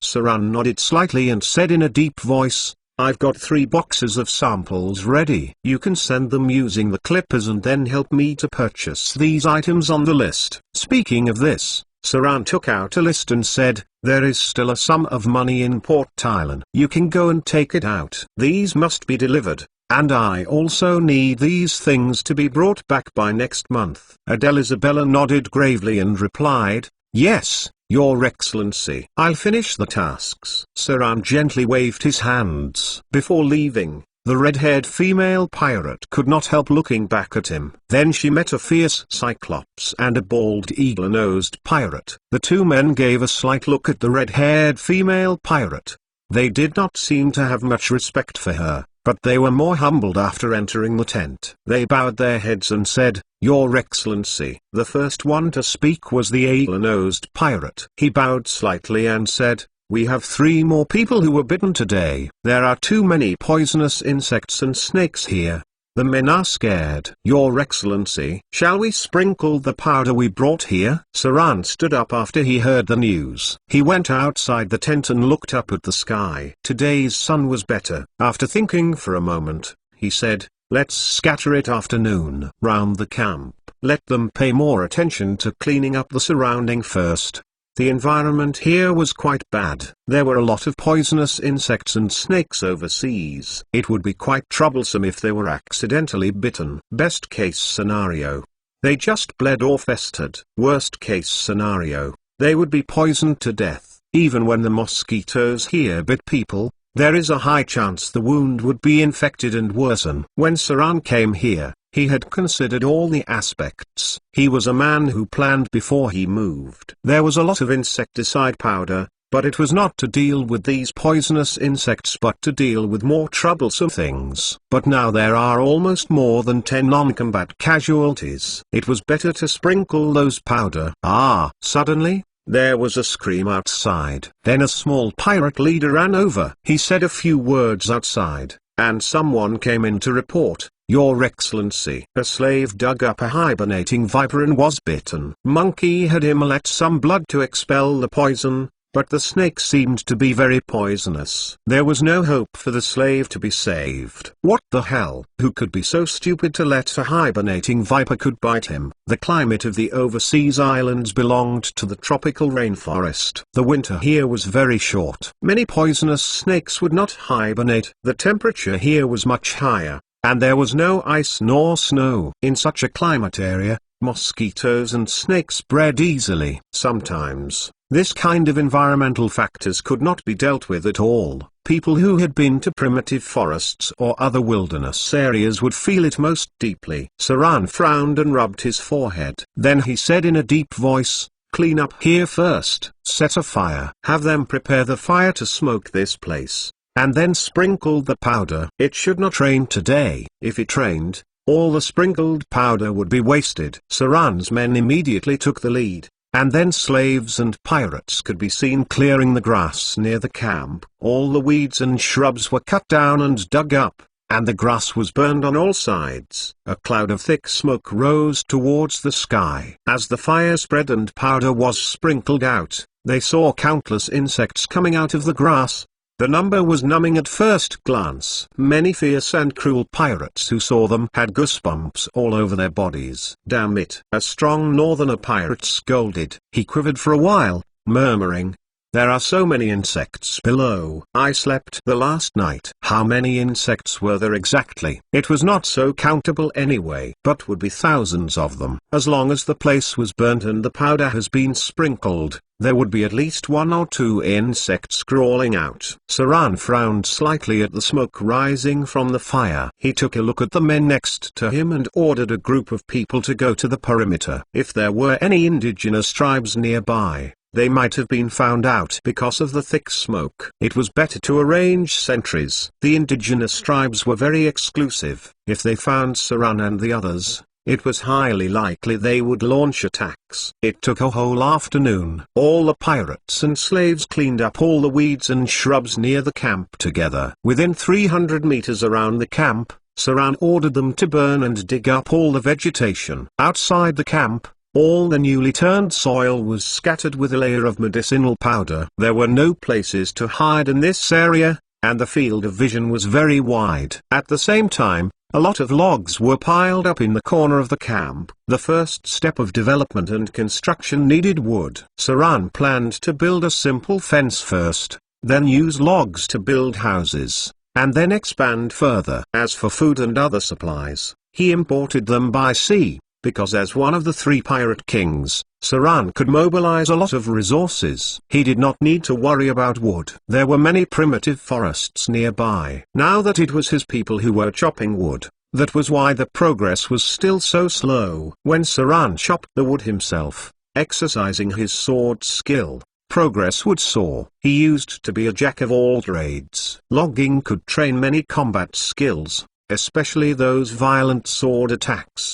Saran nodded slightly and said in a deep voice, "I've got 3 boxes of samples ready. You can send them using the clippers and then help me to purchase these items on the list." Speaking of this, Saran took out a list and said, "There is still a sum of money in Port Tylan. You can go and take it out. These must be delivered, and I also need these things to be brought back by next month." Adele Isabella nodded gravely and replied, "Yes, Your Excellency. I'll finish the tasks." Saran gently waved his hands. Before leaving, the red-haired female pirate could not help looking back at him. Then she met a fierce cyclops and a bald eagle-nosed pirate. The 2 men gave a slight look at the red-haired female pirate. They did not seem to have much respect for her, but they were more humbled after entering the tent. They bowed their heads and said, "Your Excellency." The first one to speak was the eagle-nosed pirate. He bowed slightly and said, "We have 3 more people who were bitten today. There are too many poisonous insects and snakes here. The men are scared." "Your Excellency, shall we sprinkle the powder we brought here?" Saran stood up after he heard the news. He went outside the tent and looked up at the sky. Today's sun was better. After thinking for a moment, he said, "Let's scatter it afternoon round the camp. Let them pay more attention to cleaning up the surrounding first." The environment here was quite bad. There were a lot of poisonous insects and snakes overseas. It would be quite troublesome if they were accidentally bitten. Best case scenario, they just bled or festered. Worst case scenario, they would be poisoned to death. Even when the mosquitoes here bit people, there is a high chance the wound would be infected and worsen. When Saran came here, he had considered all the aspects. He was a man who planned before he moved. There was a lot of insecticide powder, but it was not to deal with these poisonous insects but to deal with more troublesome things. But now there are almost more than 10 non-combat casualties. It was better to sprinkle those powder. Suddenly, there was a scream outside. Then a small pirate leader ran over. He said a few words outside, and someone came in to report, "Your Excellency." A slave dug up a hibernating viper and was bitten. Monkey had him let some blood to expel the poison, but the snake seemed to be very poisonous. There was no hope for the slave to be saved. What the hell? Who could be so stupid to let a hibernating viper could bite him? The climate of the overseas islands belonged to the tropical rainforest. The winter here was very short. Many poisonous snakes would not hibernate. The temperature here was much higher, and there was no ice nor snow. In such a climate area, mosquitoes and snakes spread easily. Sometimes, this kind of environmental factors could not be dealt with at all. People who had been to primitive forests or other wilderness areas would feel it most deeply. Saran frowned and rubbed his forehead. Then he said in a deep voice, "Clean up here first. Set a fire. Have them prepare the fire to smoke this place, and then sprinkle the powder. It should not rain today. If it rained, all the sprinkled powder would be wasted." Saran's men immediately took the lead, and then slaves and pirates could be seen clearing the grass near the camp. All the weeds and shrubs were cut down and dug up, and the grass was burned on all sides. A cloud of thick smoke rose towards the sky. As the fire spread and powder was sprinkled out, they saw countless insects coming out of the grass. The number was numbing at first glance. Many fierce and cruel pirates who saw them had goosebumps all over their bodies. "Damn it!" a strong northerner pirate scolded. He quivered for a while, murmuring, There are so mmany insects below. I slept the last night. How many insects were there exactly? It was not so countable anyway, but would be thousands of them. As long as the place was burnt and the powder has been sprinkled, there would be at least 1 or 2 insects crawling out. Saran frowned slightly at the smoke rising from the fire. He took a look at the men next to him and ordered a group of people to go to the perimeter. If there were any indigenous tribes nearby, they might have been found out because of the thick smoke. It was better to arrange sentries. The indigenous tribes were very exclusive. If they found Saran and the others, it was highly likely they would launch attacks. It took a whole afternoon. All the pirates and slaves cleaned up all the weeds and shrubs near the camp together. Within 300 meters around the camp, Saran ordered them to burn and dig up all the vegetation. Outside the camp, all the newly turned soil was scattered with a layer of medicinal powder. There were no places to hide in this area, and the field of vision was very wide. At the same time, a lot of logs were piled up in the corner of the camp. The first step of development and construction needed wood. Saran planned to build a simple fence first, then use logs to build houses, and then expand further. As for food and other supplies, he imported them by sea, because as one of the 3 pirate kings, Saran could mobilize a lot of resources. He did not need to worry about wood. There were many primitive forests nearby. Now that it was his people who were chopping wood, that was why the progress was still so slow. When Saran chopped the wood himself, exercising his sword skill, progress would soar. He used to be a jack of all trades. Logging could train many combat skills, especially those violent sword attacks.